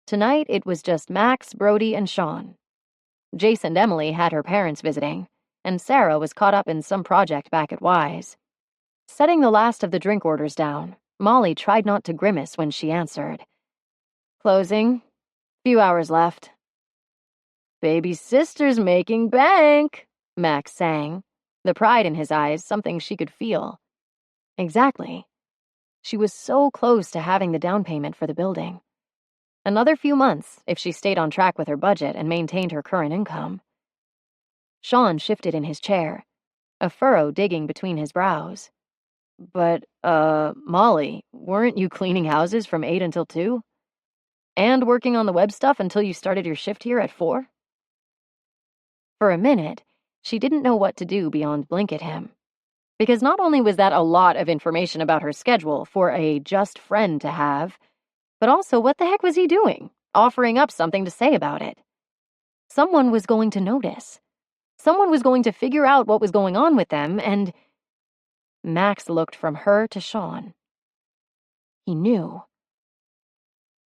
Tonight it was just Max, Brody, and Sean. Jace and Emily had her parents visiting, and Sarah was caught up in some project back at Wise. Setting the last of the drink orders down, Molly tried not to grimace when she answered. "Closing. Few hours left." "Baby sister's making bank," Max sang, the pride in his eyes something she could feel. Exactly. She was so close to having the down payment for the building. Another few months if she stayed on track with her budget and maintained her current income. Sean shifted in his chair, a furrow digging between his brows. But, Molly, weren't you cleaning houses from 8 until 2? And working on the web stuff until you started your shift here at 4? For a minute, she didn't know what to do beyond blink at him. Because not only was that a lot of information about her schedule for a just friend to have, but also what the heck was he doing, offering up something to say about it? Someone was going to notice. Someone was going to figure out what was going on with them, and Max looked from her to Sean. He knew.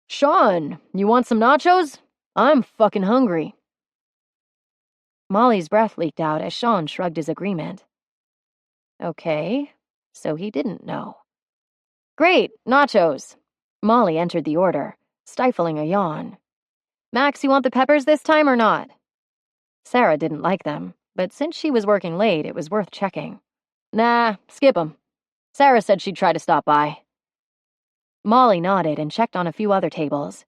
Sean, you want some nachos? I'm fucking hungry. Molly's breath leaked out as Sean shrugged his agreement. Okay, so he didn't know. Great, nachos. Molly entered the order, stifling a yawn. Max, you want the peppers this time or not? Sarah didn't like them, but since she was working late, it was worth checking. Nah, skip 'em. Sarah said she'd try to stop by. Molly nodded and checked on a few other tables.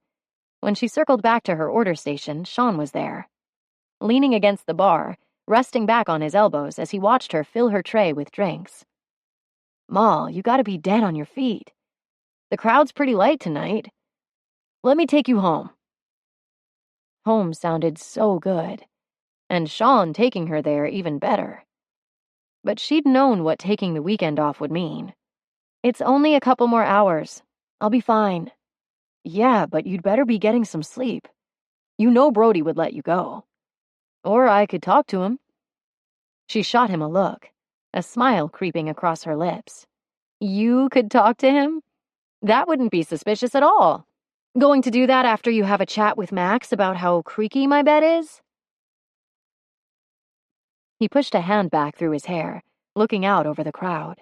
When she circled back to her order station, Sean was there. Leaning against the bar, resting back on his elbows as he watched her fill her tray with drinks. Moll, you gotta be dead on your feet. The crowd's pretty light tonight. Let me take you home. Home sounded so good, and Sean taking her there even better. But she'd known what taking the weekend off would mean. It's only a couple more hours. I'll be fine. Yeah, but you'd better be getting some sleep. You know Brody would let you go. Or I could talk to him. She shot him a look, a smile creeping across her lips. You could talk to him? That wouldn't be suspicious at all. Going to do that after you have a chat with Max about how creaky my bed is? He pushed a hand back through his hair, looking out over the crowd.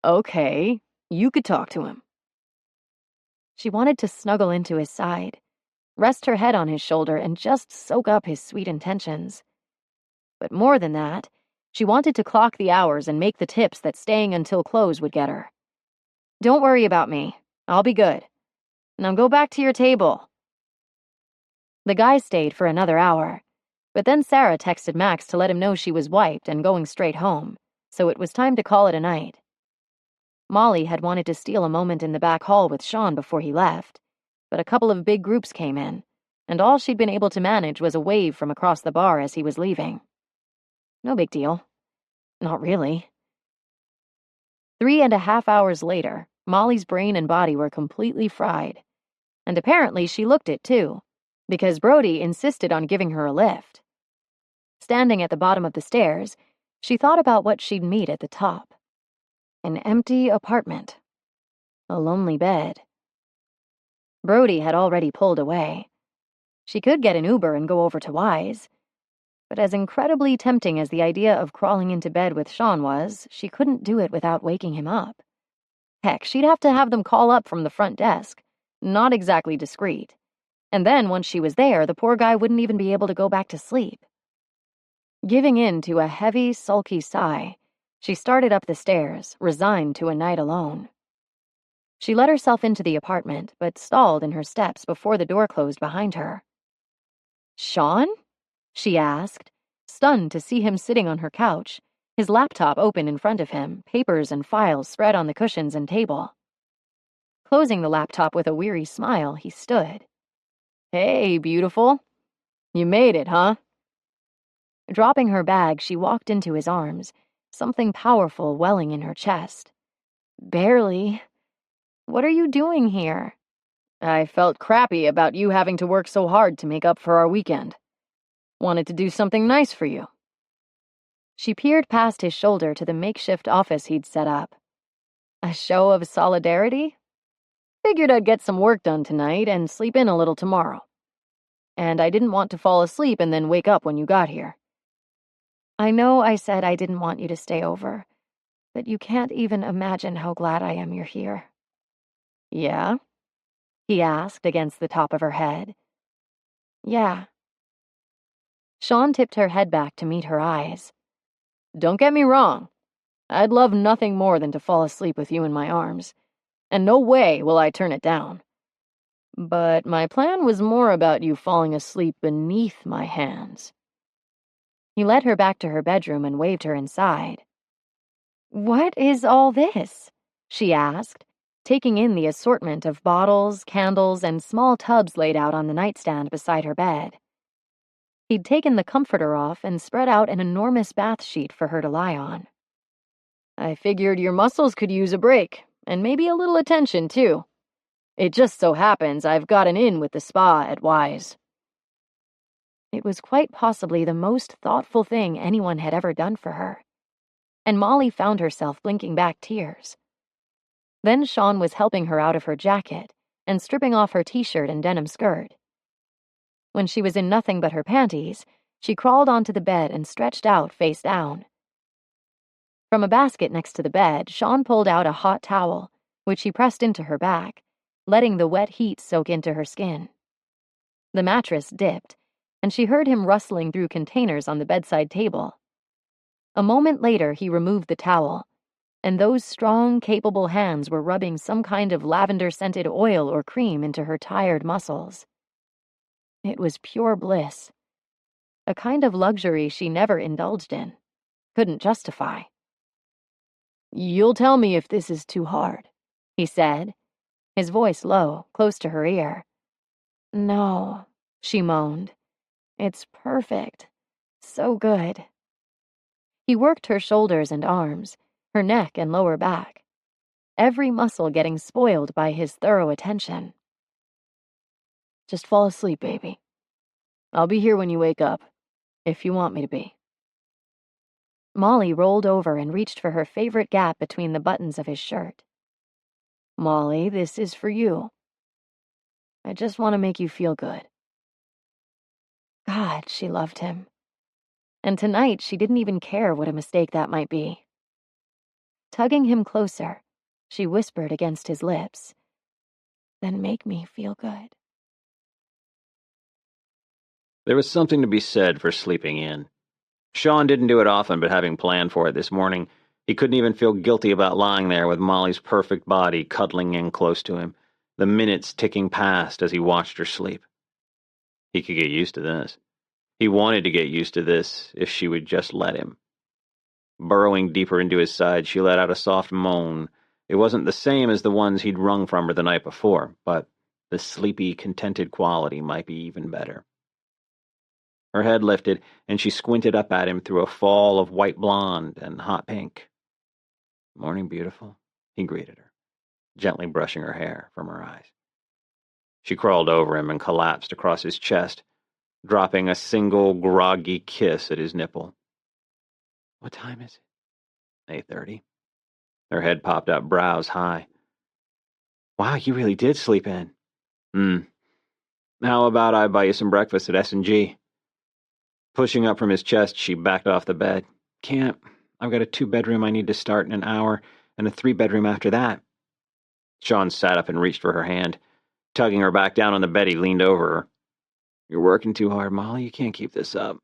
Okay, you could talk to him. She wanted to snuggle into his side, rest her head on his shoulder, and just soak up his sweet intentions. But more than that, she wanted to clock the hours and make the tips that staying until close would get her. Don't worry about me. I'll be good. Now go back to your table. The guy stayed for another hour, but then Sarah texted Max to let him know she was wiped and going straight home, so it was time to call it a night. Molly had wanted to steal a moment in the back hall with Sean before he left, but a couple of big groups came in, and all she'd been able to manage was a wave from across the bar as he was leaving. No big deal. Not really. 3.5 hours later, Molly's brain and body were completely fried. And apparently she looked it too, because Brody insisted on giving her a lift. Standing at the bottom of the stairs, she thought about what she'd meet at the top. An empty apartment. A lonely bed. Brody had already pulled away. She could get an Uber and go over to Wise. But as incredibly tempting as the idea of crawling into bed with Sean was, she couldn't do it without waking him up. Heck, she'd have to have them call up from the front desk. Not exactly discreet. And then, once she was there, the poor guy wouldn't even be able to go back to sleep. Giving in to a heavy, sulky sigh, she started up the stairs, resigned to a night alone. She let herself into the apartment, but stalled in her steps before the door closed behind her. Sean? She asked, stunned to see him sitting on her couch, his laptop open in front of him, papers and files spread on the cushions and table. Closing the laptop with a weary smile, he stood. Hey, beautiful. You made it, huh? Dropping her bag, she walked into his arms, something powerful welling in her chest. Barely. What are you doing here? I felt crappy about you having to work so hard to make up for our weekend. Wanted to do something nice for you. She peered past his shoulder to the makeshift office he'd set up. A show of solidarity? Figured I'd get some work done tonight and sleep in a little tomorrow. And I didn't want to fall asleep and then wake up when you got here. I know I said I didn't want you to stay over, but you can't even imagine how glad I am you're here. Yeah? He asked against the top of her head. Yeah. Sean tipped her head back to meet her eyes. Don't get me wrong. I'd love nothing more than to fall asleep with you in my arms, and no way will I turn it down. But my plan was more about you falling asleep beneath my hands. He led her back to her bedroom and waved her inside. "What is all this?" she asked, taking in the assortment of bottles, candles, and small tubs laid out on the nightstand beside her bed. He'd taken the comforter off and spread out an enormous bath sheet for her to lie on. "I figured your muscles could use a break, and maybe a little attention, too. It just so happens I've got an in with the spa at Wise." It was quite possibly the most thoughtful thing anyone had ever done for her, and Molly found herself blinking back tears. Then Sean was helping her out of her jacket and stripping off her t-shirt and denim skirt. When she was in nothing but her panties, she crawled onto the bed and stretched out face down. From a basket next to the bed, Sean pulled out a hot towel, which he pressed into her back, letting the wet heat soak into her skin. The mattress dipped, and she heard him rustling through containers on the bedside table. A moment later, he removed the towel, and those strong, capable hands were rubbing some kind of lavender-scented oil or cream into her tired muscles. It was pure bliss, a kind of luxury she never indulged in, couldn't justify. "You'll tell me if this is too hard," he said, his voice low, close to her ear. "No," she moaned. "It's perfect. So good." He worked her shoulders and arms, her neck and lower back, every muscle getting spoiled by his thorough attention. "Just fall asleep, baby. I'll be here when you wake up, if you want me to be." Molly rolled over and reached for her favorite gap between the buttons of his shirt. "Molly, this is for you. I just want to make you feel good." God, she loved him. And tonight she didn't even care what a mistake that might be. Tugging him closer, she whispered against his lips, "Then make me feel good." There was something to be said for sleeping in. Sean didn't do it often, but having planned for it this morning, he couldn't even feel guilty about lying there with Molly's perfect body cuddling in close to him, the minutes ticking past as he watched her sleep. He could get used to this. He wanted to get used to this if she would just let him. Burrowing deeper into his side, she let out a soft moan. It wasn't the same as the ones he'd wrung from her the night before, but the sleepy, contented quality might be even better. Her head lifted, and she squinted up at him through a fall of white blonde and hot pink. "Morning, beautiful," he greeted her, gently brushing her hair from her eyes. She crawled over him and collapsed across his chest, dropping a single groggy kiss at his nipple. "What time is it?" "8:30. Her head popped up, brows high. "Wow, you really did sleep in." How about I buy you some breakfast at S&G? Pushing up from his chest, she backed off the bed. "Can't. I've got a 2-bedroom I need to start in an hour, and a 3-bedroom after that." Sean sat up and reached for her hand. Tugging her back down on the bed, he leaned over her. "You're working too hard, Molly. You can't keep this up."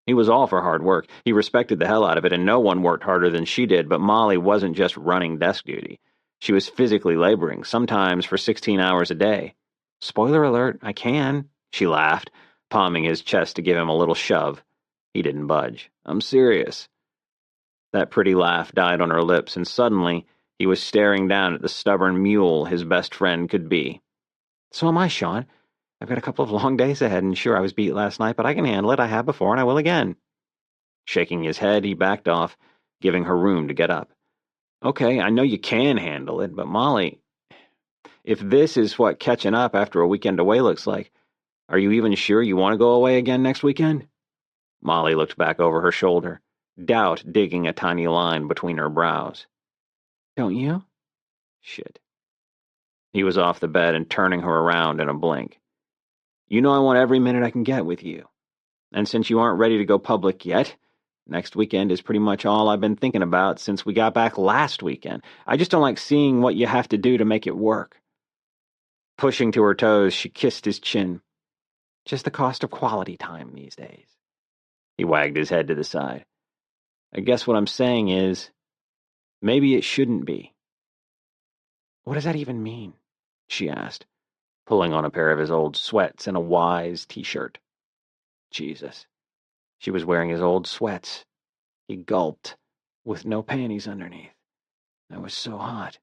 He was all for hard work. He respected the hell out of it, and no one worked harder than she did, but Molly wasn't just running desk duty. She was physically laboring, sometimes for 16 hours a day. "Spoiler alert, I can," she laughed, palming his chest to give him a little shove. He didn't budge. "I'm serious." That pretty laugh died on her lips, and suddenly he was staring down at the stubborn mule his best friend could be. "So am I, Sean. I've got a couple of long days ahead, and sure, I was beat last night, but I can handle it. I have before, and I will again." Shaking his head, he backed off, giving her room to get up. "Okay, I know you can handle it, but Molly, if this is what catching up after a weekend away looks like, are you even sure you want to go away again next weekend?" Molly looked back over her shoulder, doubt digging a tiny line between her brows. "Don't you?" Shit. He was off the bed and turning her around in a blink. "You know I want every minute I can get with you. And since you aren't ready to go public yet, next weekend is pretty much all I've been thinking about since we got back last weekend. I just don't like seeing what you have to do to make it work." Pushing to her toes, she kissed his chin. "Just the cost of quality time these days." He wagged his head to the side. "I guess what I'm saying is, maybe it shouldn't be." "What does that even mean?" she asked, pulling on a pair of his old sweats and a Wise t-shirt. Jesus. She was wearing his old sweats. He gulped, with no panties underneath. That was so hot.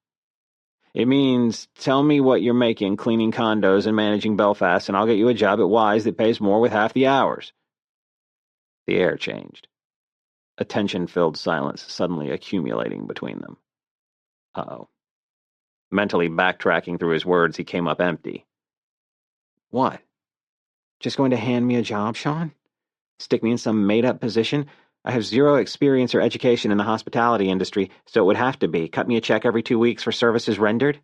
It means, tell me what you're making cleaning condos and managing Belfast, and I'll get you a job at Wise that pays more with half the hours. The air changed. A tension-filled silence suddenly accumulating between them. Uh-oh. Mentally backtracking through his words, he came up empty. What? Just going to hand me a job, Sean? Stick me in some made-up position? I have zero experience or education in the hospitality industry, so it would have to be. Cut me a check every 2 weeks for services rendered?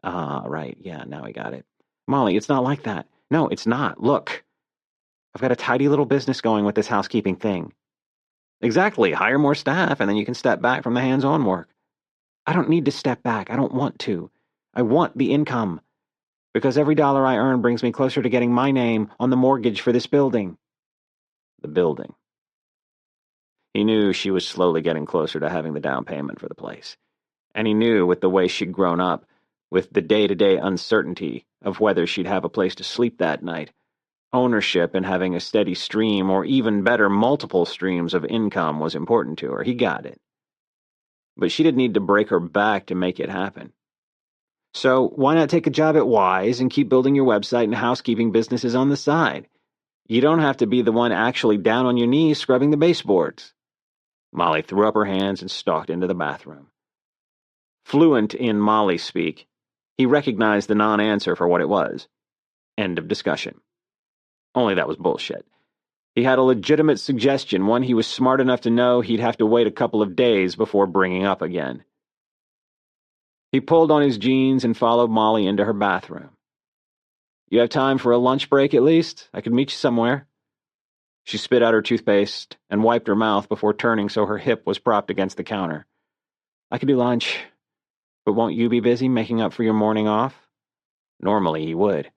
Ah, right. Yeah, now I got it. Molly, it's not like that. No, it's not. Look. I've got a tidy little business going with this housekeeping thing. Exactly. Hire more staff, and then you can step back from the hands-on work. I don't need to step back. I don't want to. I want the income. Because every dollar I earn brings me closer to getting my name on the mortgage for this building. The building. He knew she was slowly getting closer to having the down payment for the place. And he knew, with the way she'd grown up, with the day-to-day uncertainty of whether she'd have a place to sleep that night, ownership and having a steady stream, or even better, multiple streams of income was important to her. He got it. But she didn't need to break her back to make it happen. So why not take a job at Wise and keep building your website and housekeeping businesses on the side? You don't have to be the one actually down on your knees scrubbing the baseboards. Molly threw up her hands and stalked into the bathroom. Fluent in Molly speak, he recognized the non-answer for what it was. End of discussion. Only that was bullshit. He had a legitimate suggestion, one he was smart enough to know he'd have to wait a couple of days before bringing up again. He pulled on his jeans and followed Molly into her bathroom. You have time for a lunch break at least? I could meet you somewhere. She spit out her toothpaste and wiped her mouth before turning so her hip was propped against the counter. I could do lunch, but won't you be busy making up for your morning off? Normally he would.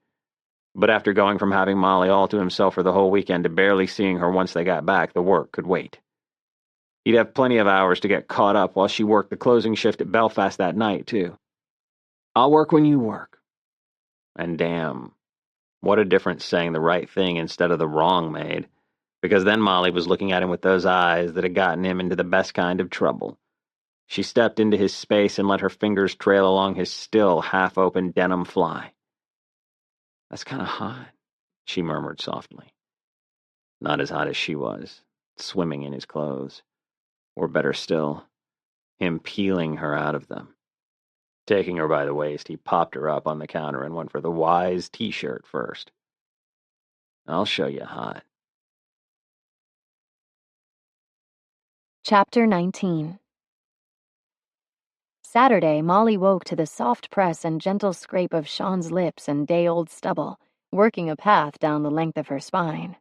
But after going from having Molly all to himself for the whole weekend to barely seeing her once they got back, the work could wait. He'd have plenty of hours to get caught up while she worked the closing shift at Belfast that night, too. I'll work when you work. And damn, what a difference saying the right thing instead of the wrong made, because then Molly was looking at him with those eyes that had gotten him into the best kind of trouble. She stepped into his space and let her fingers trail along his still half-open denim fly. That's kind of hot, she murmured softly. Not as hot as she was, swimming in his clothes. Or better still, him peeling her out of them. Taking her by the waist, he popped her up on the counter and went for the Wise t-shirt first. I'll show you hot. Chapter 19. Saturday, Molly woke to the soft press and gentle scrape of Sean's lips and day-old stubble, working a path down the length of her spine.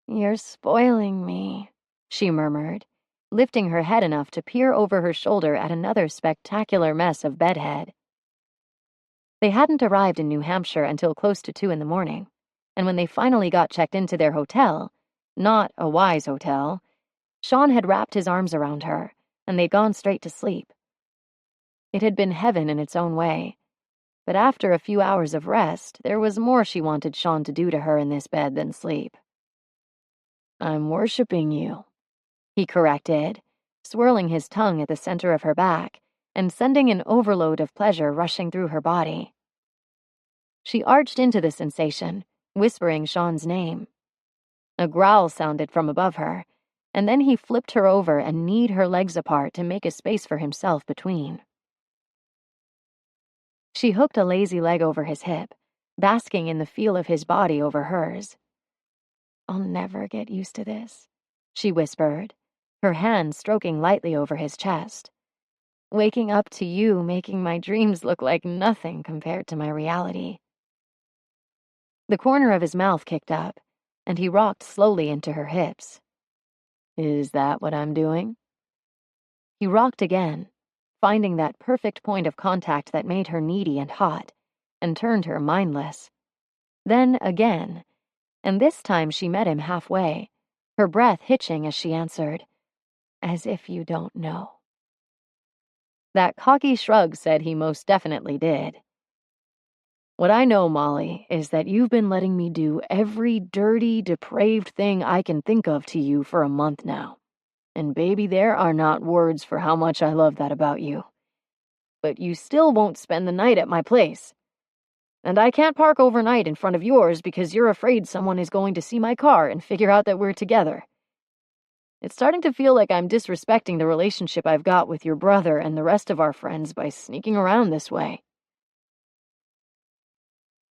You're spoiling me, she murmured, lifting her head enough to peer over her shoulder at another spectacular mess of bedhead. They hadn't arrived in New Hampshire until close to 2 in the morning, and when they finally got checked into their hotel, not a Wise hotel, Sean had wrapped his arms around her, and they'd gone straight to sleep. It had been heaven in its own way, but after a few hours of rest, there was more she wanted Sean to do to her in this bed than sleep. I'm worshipping you, he corrected, swirling his tongue at the center of her back and sending an overload of pleasure rushing through her body. She arched into the sensation, whispering Sean's name. A growl sounded from above her, and then he flipped her over and kneed her legs apart to make a space for himself between. She hooked a lazy leg over his hip, basking in the feel of his body over hers. I'll never get used to this, she whispered, her hand stroking lightly over his chest. Waking up to you making my dreams look like nothing compared to my reality. The corner of his mouth kicked up, and he rocked slowly into her hips. Is that what I'm doing? He rocked again, finding that perfect point of contact that made her needy and hot, and turned her mindless. Then again, and this time she met him halfway, her breath hitching as she answered, as if you don't know. That cocky shrug said he most definitely did. What I know, Molly, is that you've been letting me do every dirty, depraved thing I can think of to you for a month now. And baby, there are not words for how much I love that about you. But you still won't spend the night at my place. And I can't park overnight in front of yours because you're afraid someone is going to see my car and figure out that we're together. It's starting to feel like I'm disrespecting the relationship I've got with your brother and the rest of our friends by sneaking around this way.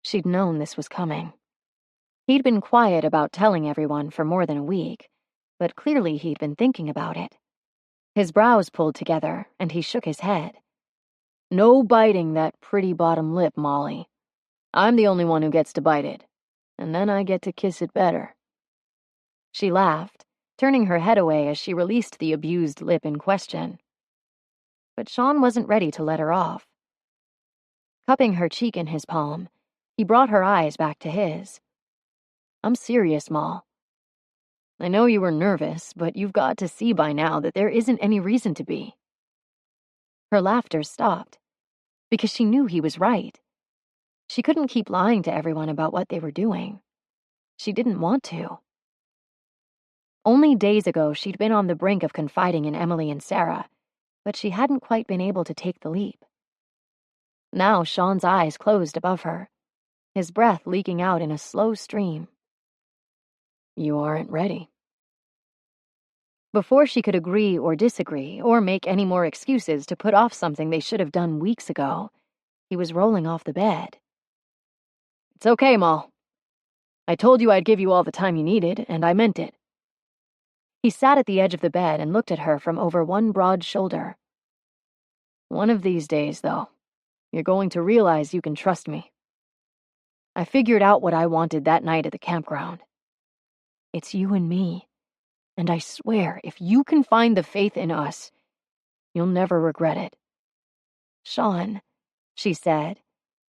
She'd known this was coming. He'd been quiet about telling everyone for more than a week, but clearly he'd been thinking about it. His brows pulled together, and he shook his head. No biting that pretty bottom lip, Molly. I'm the only one who gets to bite it, and then I get to kiss it better. She laughed, turning her head away as she released the abused lip in question. But Sean wasn't ready to let her off. Cupping her cheek in his palm, he brought her eyes back to his. I'm serious, Moll. I know you were nervous, but you've got to see by now that there isn't any reason to be. Her laughter stopped, because she knew he was right. She couldn't keep lying to everyone about what they were doing. She didn't want to. Only days ago, she'd been on the brink of confiding in Emily and Sarah, but she hadn't quite been able to take the leap. Now Sean's eyes closed above her, his breath leaking out in a slow stream. You aren't ready. Before she could agree or disagree or make any more excuses to put off something they should have done weeks ago, he was rolling off the bed. It's okay, Moll. I told you I'd give you all the time you needed, and I meant it. He sat at the edge of the bed and looked at her from over one broad shoulder. One of these days, though, you're going to realize you can trust me. I figured out what I wanted that night at the campground. It's you and me, and I swear if you can find the faith in us, you'll never regret it. Sean, she said,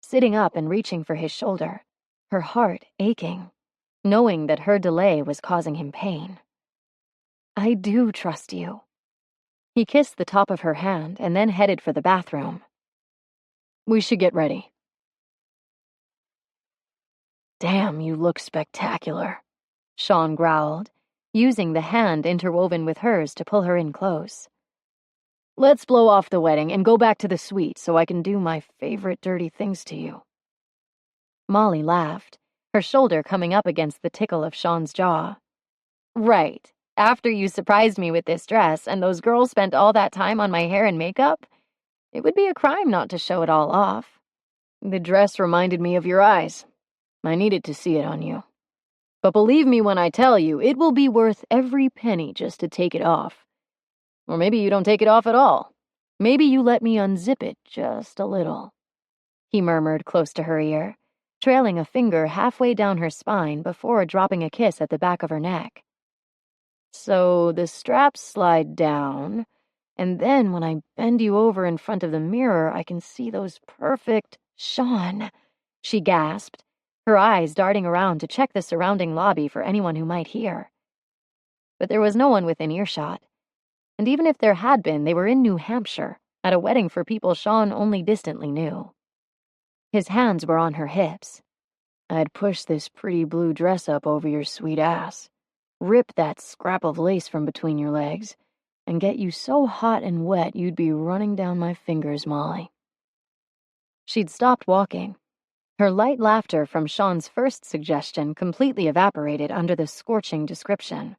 sitting up and reaching for his shoulder, her heart aching, knowing that her delay was causing him pain. I do trust you. He kissed the top of her hand and then headed for the bathroom. We should get ready. Damn, you look spectacular, Sean growled, using the hand interwoven with hers to pull her in close. Let's blow off the wedding and go back to the suite so I can do my favorite dirty things to you. Molly laughed, her shoulder coming up against the tickle of Sean's jaw. Right. After you surprised me with this dress and those girls spent all that time on my hair and makeup, it would be a crime not to show it all off. The dress reminded me of your eyes. I needed to see it on you. But believe me when I tell you, it will be worth every penny just to take it off. Or maybe you don't take it off at all. Maybe you let me unzip it just a little. He murmured close to her ear, trailing a finger halfway down her spine before dropping a kiss at the back of her neck. So the straps slide down, and then when I bend you over in front of the mirror, I can see those perfect... Sean, she gasped, her eyes darting around to check the surrounding lobby for anyone who might hear. But there was no one within earshot, and even if there had been, they were in New Hampshire, at a wedding for people Sean only distantly knew. His hands were on her hips. I'd push this pretty blue dress up over your sweet ass, rip that scrap of lace from between your legs, and get you so hot and wet you'd be running down my fingers, Molly. She'd stopped walking. Her light laughter from Sean's first suggestion completely evaporated under the scorching description.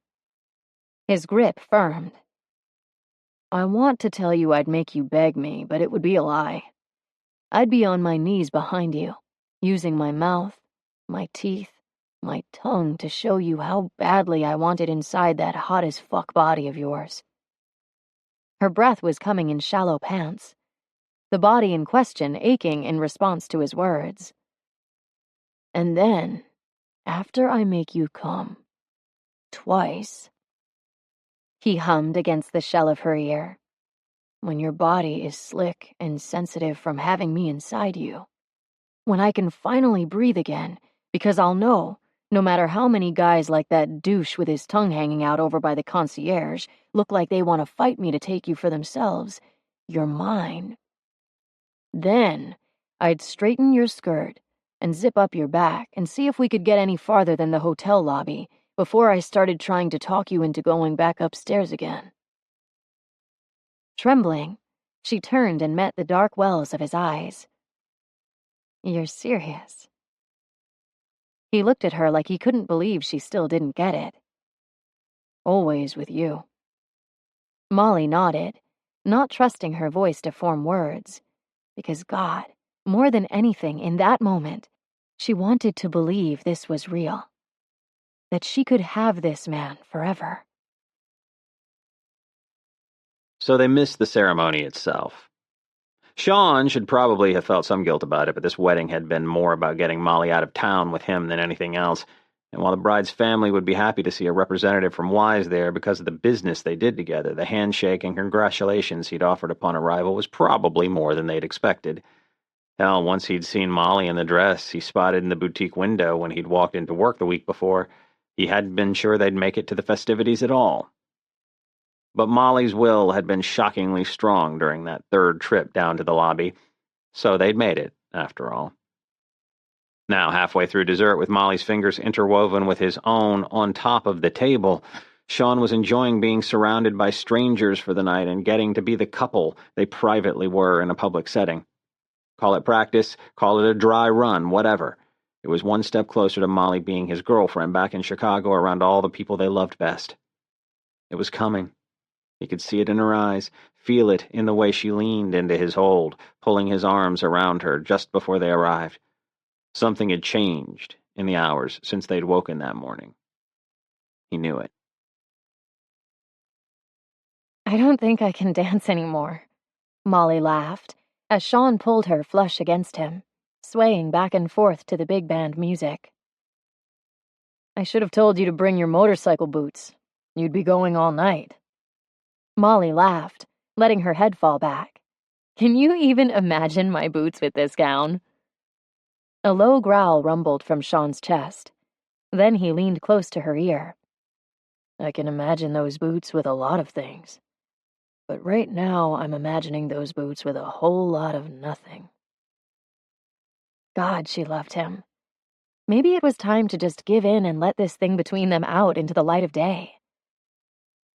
His grip firmed. I want to tell you I'd make you beg me, but it would be a lie. I'd be on my knees behind you, using my mouth, my teeth, my tongue to show you how badly I want it inside that hot-as-fuck body of yours. Her breath was coming in shallow pants, the body in question aching in response to his words. And then, after I make you come, twice, he hummed against the shell of her ear, when your body is slick and sensitive from having me inside you, when I can finally breathe again, because I'll know, no matter how many guys like that douche with his tongue hanging out over by the concierge look like they want to fight me to take you for themselves, you're mine. Then I'd straighten your skirt and zip up your back and see if we could get any farther than the hotel lobby before I started trying to talk you into going back upstairs again." Trembling, she turned and met the dark wells of his eyes. "You're serious?" He looked at her like he couldn't believe she still didn't get it. "Always with you." Molly nodded, not trusting her voice to form words, because God, more than anything in that moment, she wanted to believe this was real, that she could have this man forever. So they missed the ceremony itself. Sean should probably have felt some guilt about it, but this wedding had been more about getting Molly out of town with him than anything else. And while the bride's family would be happy to see a representative from Wise there because of the business they did together, the handshake and congratulations he'd offered upon arrival was probably more than they'd expected. Hell, once he'd seen Molly in the dress he spotted in the boutique window when he'd walked into work the week before, he hadn't been sure they'd make it to the festivities at all. But Molly's will had been shockingly strong during that third trip down to the lobby, so they'd made it, after all. Now, halfway through dessert, with Molly's fingers interwoven with his own on top of the table, Sean was enjoying being surrounded by strangers for the night and getting to be the couple they privately were in a public setting. Call it practice, call it a dry run, whatever. It was one step closer to Molly being his girlfriend back in Chicago around all the people they loved best. It was coming. He could see it in her eyes, feel it in the way she leaned into his hold, pulling his arms around her just before they arrived. Something had changed in the hours since they'd woken that morning. He knew it. "I don't think I can dance anymore," Molly laughed, as Sean pulled her flush against him, swaying back and forth to the big band music. "I should have told you to bring your motorcycle boots. You'd be going all night." Molly laughed, letting her head fall back. "Can you even imagine my boots with this gown?" A low growl rumbled from Sean's chest. Then he leaned close to her ear. "I can imagine those boots with a lot of things. But right now I'm imagining those boots with a whole lot of nothing." God, she loved him. Maybe it was time to just give in and let this thing between them out into the light of day.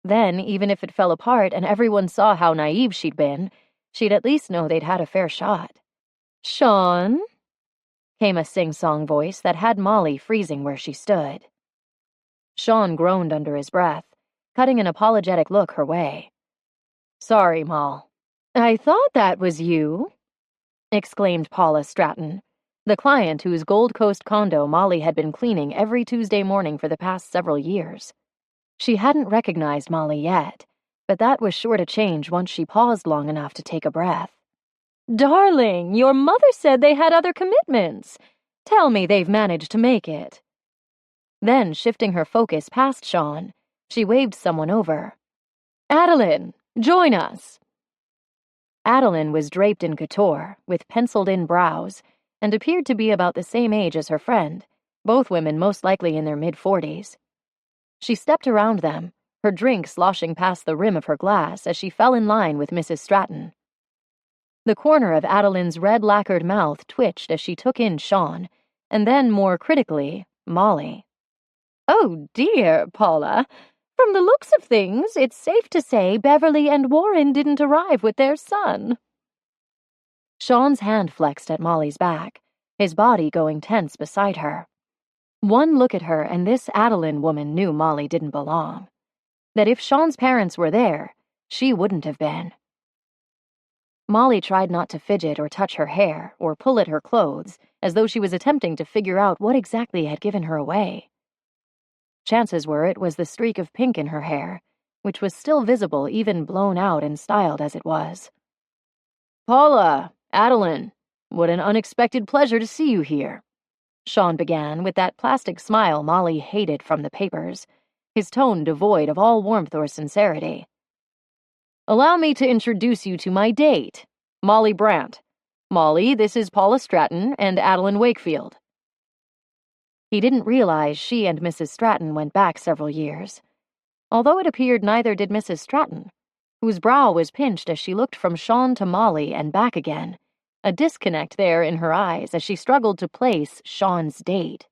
Then, even if it fell apart and everyone saw how naive she'd been, she'd at least know they'd had a fair shot. "Sean?" came a sing-song voice that had Molly freezing where she stood. Sean groaned under his breath, cutting an apologetic look her way. "Sorry, Moll." "I thought that was you," exclaimed Paula Stratton, the client whose Gold Coast condo Molly had been cleaning every Tuesday morning for the past several years. She hadn't recognized Molly yet, but that was sure to change once she paused long enough to take a breath. "Darling, your mother said they had other commitments. Tell me they've managed to make it." Then, shifting her focus past Sean, she waved someone over. "Adeline, join us." Adeline was draped in couture, with penciled-in brows, and appeared to be about the same age as her friend, both women most likely in their mid-40s. She stepped around them, her drink sloshing past the rim of her glass as she fell in line with Mrs. Stratton. The corner of Adeline's red-lacquered mouth twitched as she took in Sean, and then, more critically, Molly. "Oh dear, Paula. From the looks of things, it's safe to say Beverly and Warren didn't arrive with their son." Sean's hand flexed at Molly's back, his body going tense beside her. One look at her and this Adeline woman knew Molly didn't belong. That if Sean's parents were there, she wouldn't have been. Molly tried not to fidget or touch her hair or pull at her clothes, as though she was attempting to figure out what exactly had given her away. Chances were it was the streak of pink in her hair, which was still visible even blown out and styled as it was. "Paula, Adeline, what an unexpected pleasure to see you here," Sean began with that plastic smile Molly hated from the papers, his tone devoid of all warmth or sincerity. "Allow me to introduce you to my date, Molly Brandt. Molly, this is Paula Stratton and Adeline Wakefield." He didn't realize she and Mrs. Stratton went back several years, although it appeared neither did Mrs. Stratton, whose brow was pinched as she looked from Sean to Molly and back again, a disconnect there in her eyes as she struggled to place Sean's date.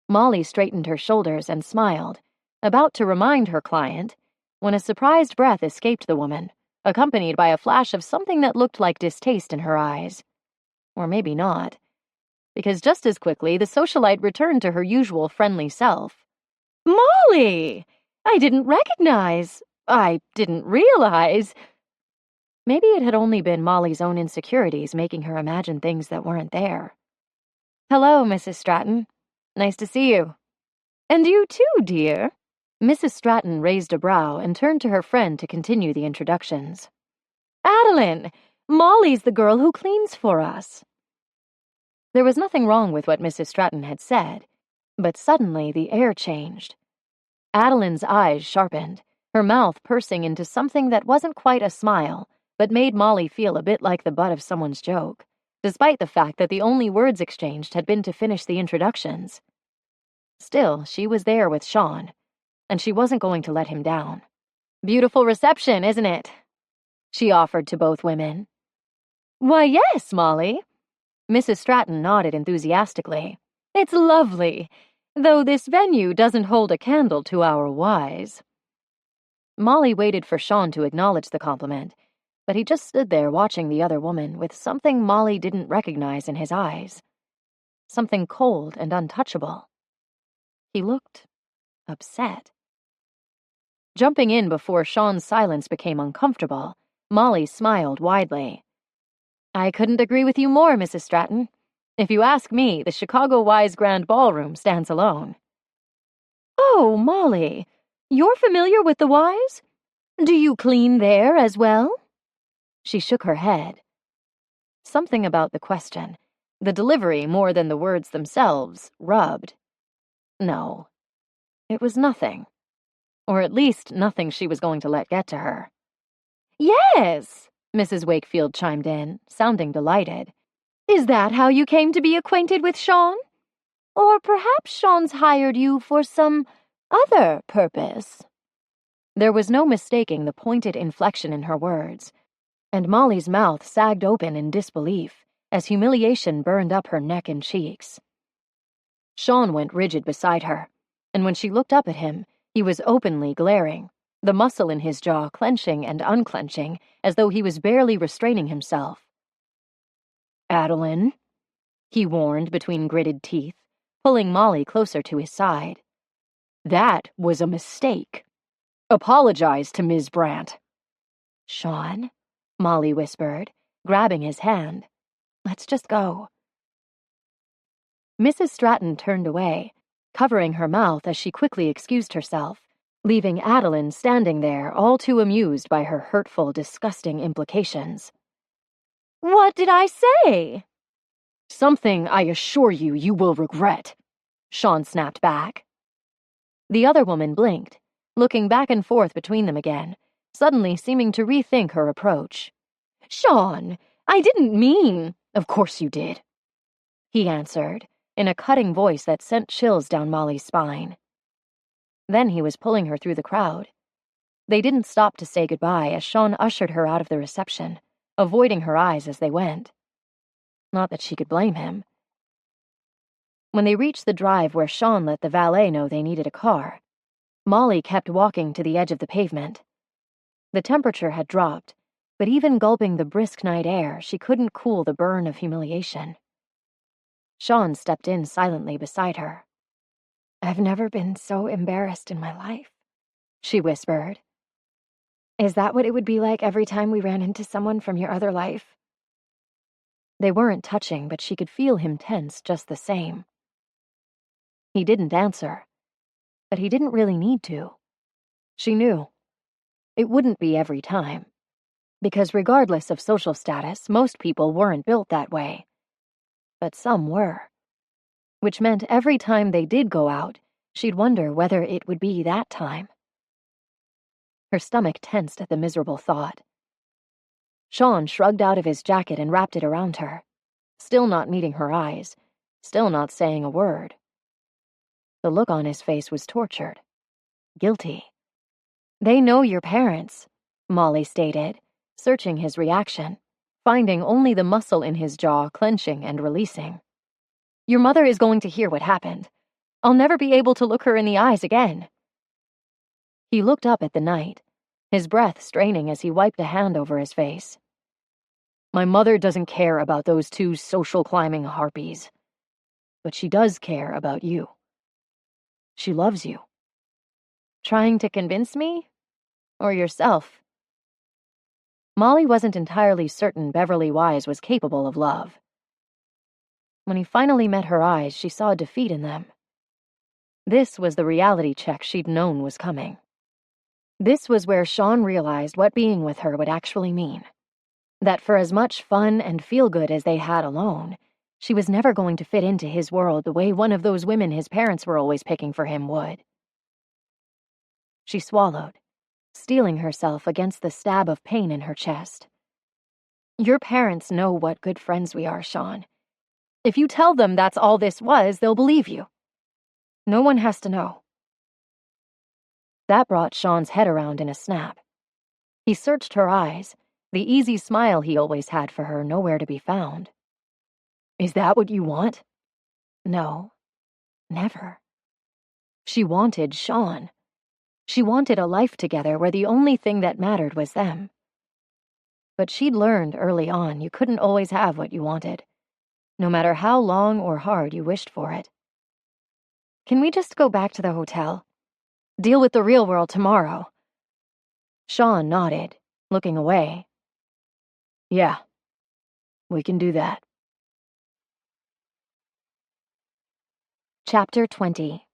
Molly straightened her shoulders and smiled, about to remind her client, when a surprised breath escaped the woman, accompanied by a flash of something that looked like distaste in her eyes. Or maybe not, because just as quickly the socialite returned to her usual friendly self. "Molly! I didn't realize. Maybe it had only been Molly's own insecurities making her imagine things that weren't there. "Hello, Mrs. Stratton. Nice to see you." "And you too, dear." Mrs. Stratton raised a brow and turned to her friend to continue the introductions. "Adeline, Molly's the girl who cleans for us." There was nothing wrong with what Mrs. Stratton had said, but suddenly the air changed. Adeline's eyes sharpened, her mouth pursing into something that wasn't quite a smile, but made Molly feel a bit like the butt of someone's joke, despite the fact that the only words exchanged had been to finish the introductions. Still, she was there with Sean, and she wasn't going to let him down. "Beautiful reception, isn't it?" she offered to both women. "Why, yes, Molly." Mrs. Stratton nodded enthusiastically. "It's lovely, though this venue doesn't hold a candle to our whys." Molly waited for Sean to acknowledge the compliment, but he just stood there watching the other woman with something Molly didn't recognize in his eyes. Something cold and untouchable. He looked upset. Jumping in before Sean's silence became uncomfortable, Molly smiled widely. "I couldn't agree with you more, Mrs. Stratton. If you ask me, the Chicago Wise Grand Ballroom stands alone." "Oh, Molly, you're familiar with the Wise? Do you clean there as well?" She shook her head. Something about the question, the delivery more than the words themselves, rubbed. No, it was nothing. Or at least nothing she was going to let get to her. "Yes," Mrs. Wakefield chimed in, sounding delighted. "Is that how you came to be acquainted with Sean? Or perhaps Sean's hired you for some other purpose?" There was no mistaking the pointed inflection in her words, and Molly's mouth sagged open in disbelief as humiliation burned up her neck and cheeks. Sean went rigid beside her, and when she looked up at him, he was openly glaring, the muscle in his jaw clenching and unclenching as though he was barely restraining himself. "Adeline," he warned between gritted teeth, pulling Molly closer to his side. "That was a mistake. Apologize to Ms. Brandt." "Sean," Molly whispered, grabbing his hand. "Let's just go." Mrs. Stratton turned away, covering her mouth as she quickly excused herself, leaving Adeline standing there all too amused by her hurtful, disgusting implications. "What did I say?" "Something I assure you you will regret," Sean snapped back. The other woman blinked, looking back and forth between them again, suddenly seeming to rethink her approach. "Sean, I didn't mean—" "Of course you did," he answered, in a cutting voice that sent chills down Molly's spine. Then he was pulling her through the crowd. They didn't stop to say goodbye as Sean ushered her out of the reception, avoiding her eyes as they went. Not that she could blame him. When they reached the drive where Sean let the valet know they needed a car, Molly kept walking to the edge of the pavement. The temperature had dropped, but even gulping the brisk night air, she couldn't cool the burn of humiliation. Sean stepped in silently beside her. "I've never been so embarrassed in my life," she whispered. "Is that what it would be like every time we ran into someone from your other life?" They weren't touching, but she could feel him tense just the same. He didn't answer, but he didn't really need to. She knew. It wouldn't be every time, because regardless of social status, most people weren't built that way. But some were. Which meant every time they did go out, she'd wonder whether it would be that time. Her stomach tensed at the miserable thought. Sean shrugged out of his jacket and wrapped it around her, still not meeting her eyes, still not saying a word. The look on his face was tortured. Guilty. "They know your parents," Molly stated, searching his reaction. finding only the muscle in his jaw clenching and releasing. "Your mother is going to hear what happened. I'll never be able to look her in the eyes again." He looked up at the night, his breath straining as he wiped a hand over his face. "My mother doesn't care about those two social climbing harpies. But she does care about you. She loves you." "Trying to convince me? Or yourself?" Molly wasn't entirely certain Beverly Wise was capable of love. When he finally met her eyes, she saw defeat in them. This was the reality check she'd known was coming. This was where Sean realized what being with her would actually mean. That for as much fun and feel-good as they had alone, she was never going to fit into his world the way one of those women his parents were always picking for him would. She swallowed, steeling herself against the stab of pain in her chest. "Your parents know what good friends we are, Sean. If you tell them that's all this was, they'll believe you. No one has to know." That brought Sean's head around in a snap. He searched her eyes, the easy smile he always had for her nowhere to be found. "Is that what you want?" No, never. She wanted Sean. She wanted a life together where the only thing that mattered was them. But she'd learned early on you couldn't always have what you wanted, no matter how long or hard you wished for it. "Can we just go back to the hotel? Deal with the real world tomorrow?" Sean nodded, looking away. "Yeah, we can do that." Chapter 20.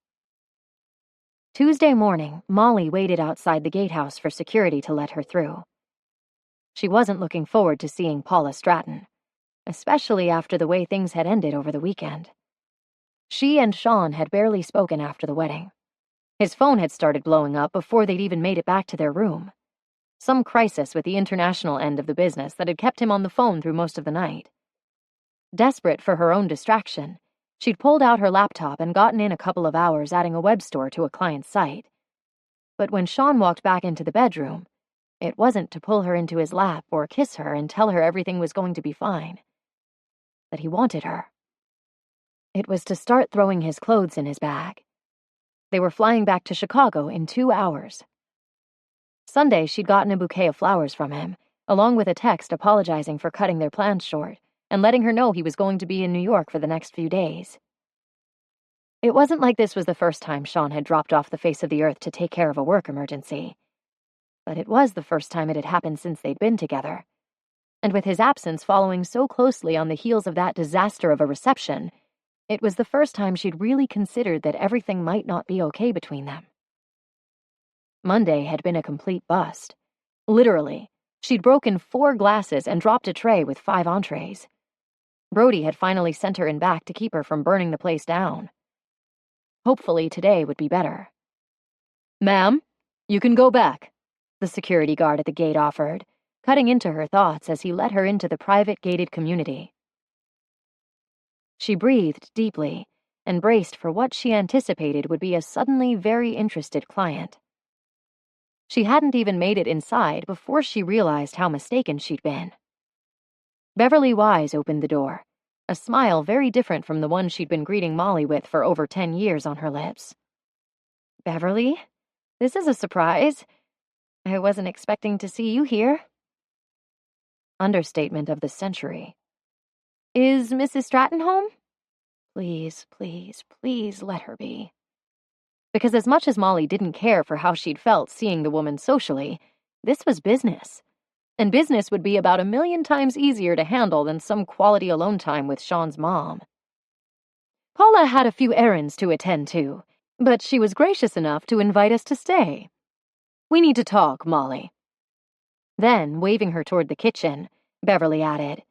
Tuesday morning, Molly waited outside the gatehouse for security to let her through. She wasn't looking forward to seeing Paula Stratton, especially after the way things had ended over the weekend. She and Sean had barely spoken after the wedding. His phone had started blowing up before they'd even made it back to their room. Some crisis with the international end of the business that had kept him on the phone through most of the night. Desperate for her own distraction, she'd pulled out her laptop and gotten in a couple of hours adding a web store to a client's site. But when Sean walked back into the bedroom, it wasn't to pull her into his lap or kiss her and tell her everything was going to be fine. That he wanted her. It was to start throwing his clothes in his bag. They were flying back to Chicago in 2 hours. Sunday, she'd gotten a bouquet of flowers from him, along with a text apologizing for cutting their plans short and letting her know he was going to be in New York for the next few days. It wasn't like this was the first time Sean had dropped off the face of the earth to take care of a work emergency. But it was the first time it had happened since they'd been together. And with his absence following so closely on the heels of that disaster of a reception, it was the first time she'd really considered that everything might not be okay between them. Monday had been a complete bust. Literally, she'd broken 4 glasses and dropped a tray with 5 entrees. Brody had finally sent her in back to keep her from burning the place down. Hopefully today would be better. "Ma'am, you can go back," the security guard at the gate offered, cutting into her thoughts as he let her into the private gated community. She breathed deeply and braced for what she anticipated would be a suddenly very interested client. She hadn't even made it inside before she realized how mistaken she'd been. Beverly Wise opened the door, a smile very different from the one she'd been greeting Molly with for over 10 years on her lips. "Beverly, this is a surprise. I wasn't expecting to see you here." Understatement of the century. "Is Mrs. Stratton home?" Please, please, please let her be. Because as much as Molly didn't care for how she'd felt seeing the woman socially, this was business. And business would be about 1,000,000 times easier to handle than some quality alone time with Sean's mom. Paula had a few errands to attend to, but she was gracious enough to invite us to stay. "We need to talk, Molly." Then, waving her toward the kitchen, Beverly added,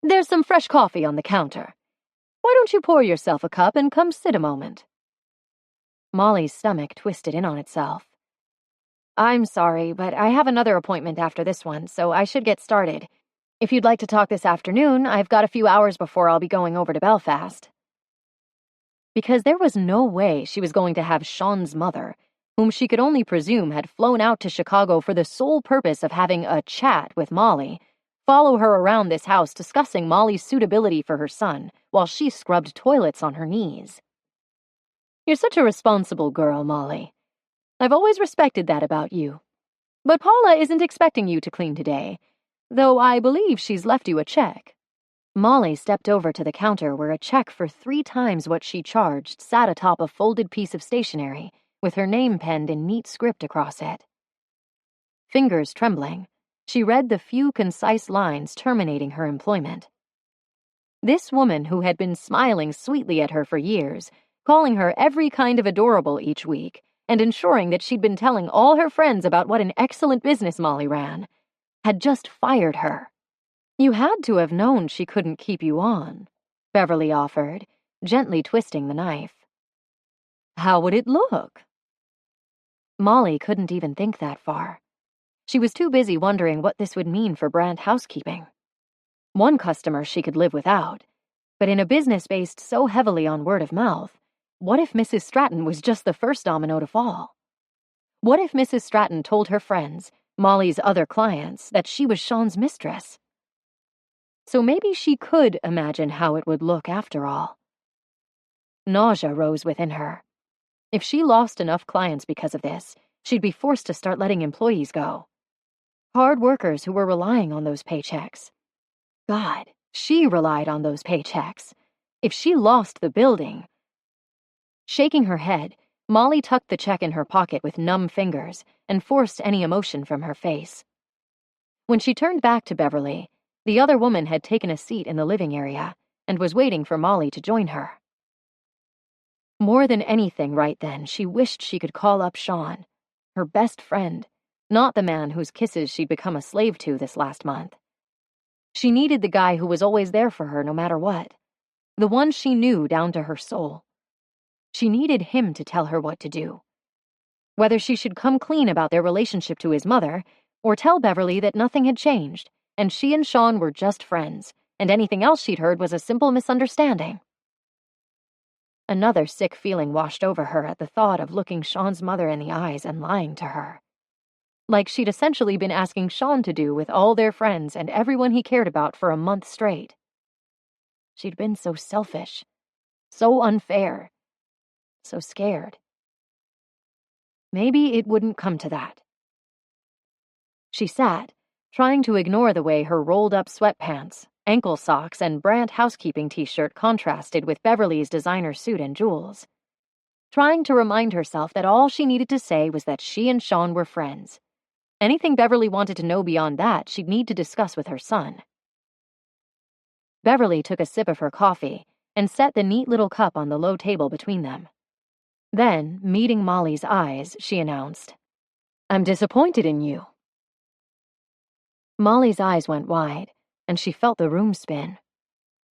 "There's some fresh coffee on the counter. Why don't you pour yourself a cup and come sit a moment?" Molly's stomach twisted in on itself. "I'm sorry, but I have another appointment after this one, so I should get started. If you'd like to talk this afternoon, I've got a few hours before I'll be going over to Belfast." Because there was no way she was going to have Sean's mother, whom she could only presume had flown out to Chicago for the sole purpose of having a chat with Molly, follow her around this house discussing Molly's suitability for her son while she scrubbed toilets on her knees. You're such a responsible girl, Molly. I've always respected that about you. But Paula isn't expecting you to clean today, though I believe she's left you a check. Molly stepped over to the counter where a check for 3 times what she charged sat atop a folded piece of stationery with her name penned in neat script across it. Fingers trembling, she read the few concise lines terminating her employment. This woman who had been smiling sweetly at her for years, calling her every kind of adorable each week, and ensuring that she'd been telling all her friends about what an excellent business Molly ran, had just fired her. You had to have known she couldn't keep you on, Beverly offered, gently twisting the knife. How would it look? Molly couldn't even think that far. She was too busy wondering what this would mean for Brant housekeeping. One customer she could live without, but in a business based so heavily on word of mouth, what if Mrs. Stratton was just the first domino to fall? What if Mrs. Stratton told her friends, Molly's other clients, that she was Sean's mistress? So maybe she could imagine how it would look after all. Nausea rose within her. If she lost enough clients because of this, she'd be forced to start letting employees go. Hard workers who were relying on those paychecks. God, she relied on those paychecks. If she lost the building... Shaking her head, Molly tucked the check in her pocket with numb fingers and forced any emotion from her face. When she turned back to Beverly, the other woman had taken a seat in the living area and was waiting for Molly to join her. More than anything right then, she wished she could call up Sean, her best friend, not the man whose kisses she'd become a slave to this last month. She needed the guy who was always there for her no matter what, the one she knew down to her soul. She needed him to tell her what to do. Whether she should come clean about their relationship to his mother, or tell Beverly that nothing had changed, and she and Sean were just friends, and anything else she'd heard was a simple misunderstanding. Another sick feeling washed over her at the thought of looking Sean's mother in the eyes and lying to her. Like she'd essentially been asking Sean to do with all their friends and everyone he cared about for a month straight. She'd been so selfish, so unfair, so scared. Maybe it wouldn't come to that. She sat, trying to ignore the way her rolled-up sweatpants, ankle socks, and Brant housekeeping t-shirt contrasted with Beverly's designer suit and jewels. Trying to remind herself that all she needed to say was that she and Sean were friends. Anything Beverly wanted to know beyond that, she'd need to discuss with her son. Beverly took a sip of her coffee and set the neat little cup on the low table between them. Then, meeting Molly's eyes, she announced, "I'm disappointed in you." Molly's eyes went wide, and she felt the room spin,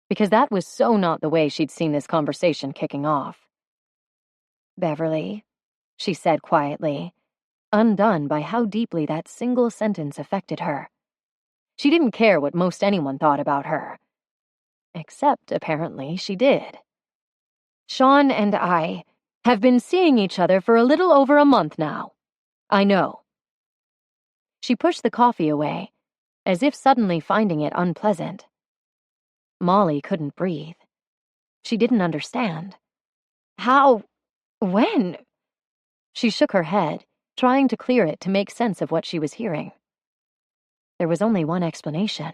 because that was so not the way she'd seen this conversation kicking off. "Beverly," she said quietly, undone by how deeply that single sentence affected her. She didn't care what most anyone thought about her. Except, apparently, she did. "Sean and I have been seeing each other for a little over a month now. I know." She pushed the coffee away, as if suddenly finding it unpleasant. Molly couldn't breathe. She didn't understand. How? When? She shook her head, trying to clear it to make sense of what she was hearing. There was only one explanation.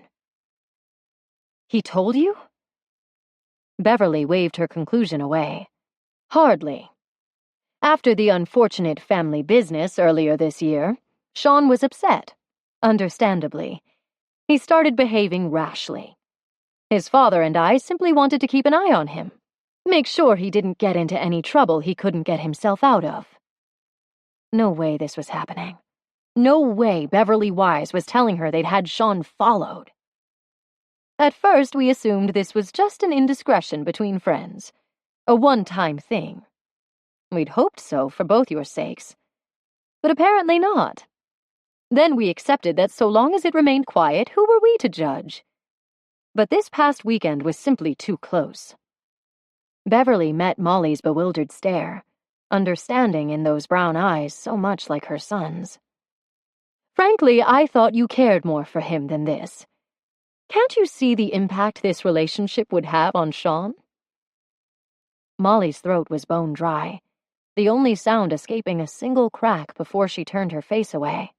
"He told you?" Beverly waved her conclusion away. "Hardly. After the unfortunate family business earlier this year, Sean was upset. Understandably. He started behaving rashly. His father and I simply wanted to keep an eye on him, make sure he didn't get into any trouble he couldn't get himself out of." No way this was happening. No way Beverly Wise was telling her they'd had Sean followed. "At first we assumed this was just an indiscretion between friends, a one-time thing. We'd hoped so for both your sakes, but apparently not. Then we accepted that so long as it remained quiet, who were we to judge? But this past weekend was simply too close." Beverly met Molly's bewildered stare, understanding in those brown eyes so much like her son's. "Frankly, I thought you cared more for him than this. Can't you see the impact this relationship would have on Sean? Molly's throat was bone dry, the only sound escaping a single crack before she turned her face away.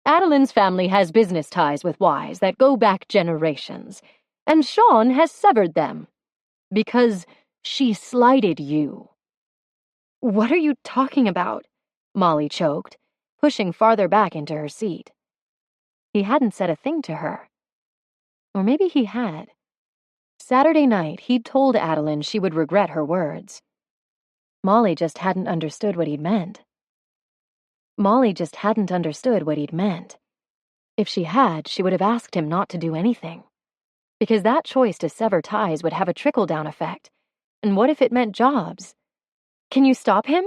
Adeline's family has business ties with Wise that go back generations, and Sean has severed them. Because she slighted you. What are you talking about? Molly choked, pushing farther back into her seat. He hadn't said a thing to her. Or maybe he had. Saturday night, he'd told Adeline she would regret her words. Molly just hadn't understood what he'd meant. If she had, she would have asked him not to do anything. Because that choice to sever ties would have a trickle-down effect. And what if it meant jobs? Can you stop him?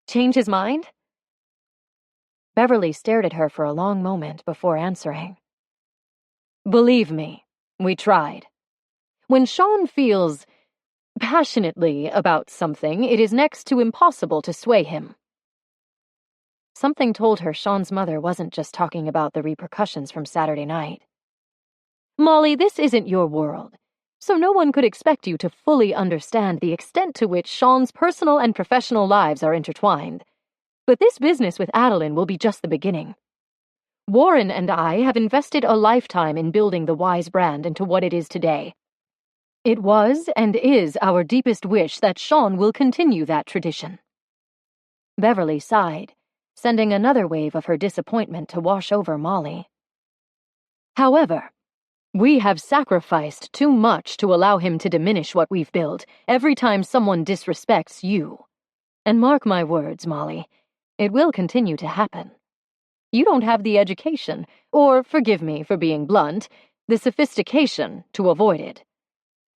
Change his mind? Beverly stared at her for a long moment before answering. Believe me, we tried. When Sean feels passionately about something, it is next to impossible to sway him. Something told her Sean's mother wasn't just talking about the repercussions from Saturday night. Molly, this isn't your world, so no one could expect you to fully understand the extent to which Sean's personal and professional lives are intertwined. But this business with Adeline will be just the beginning. Warren and I have invested a lifetime in building the Wise brand into what it is today. It was and is our deepest wish that Sean will continue that tradition. Beverly sighed, sending another wave of her disappointment to wash over Molly. However, we have sacrificed too much to allow him to diminish what we've built every time someone disrespects you. And mark my words, Molly, it will continue to happen. You don't have the education, or, forgive me for being blunt, the sophistication to avoid it.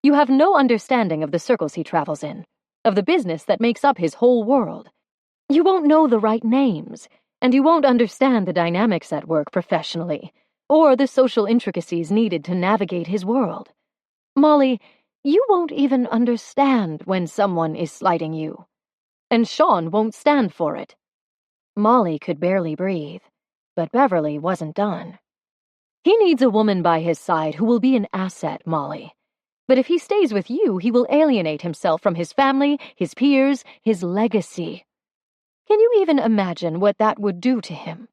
You have no understanding of the circles he travels in, of the business that makes up his whole world. You won't know the right names, and you won't understand the dynamics at work professionally, or the social intricacies needed to navigate his world. Molly, you won't even understand when someone is slighting you. And Sean won't stand for it. Molly could barely breathe, but Beverly wasn't done. He needs a woman by his side who will be an asset, Molly. But if he stays with you, he will alienate himself from his family, his peers, his legacy. Can you even imagine what that would do to him?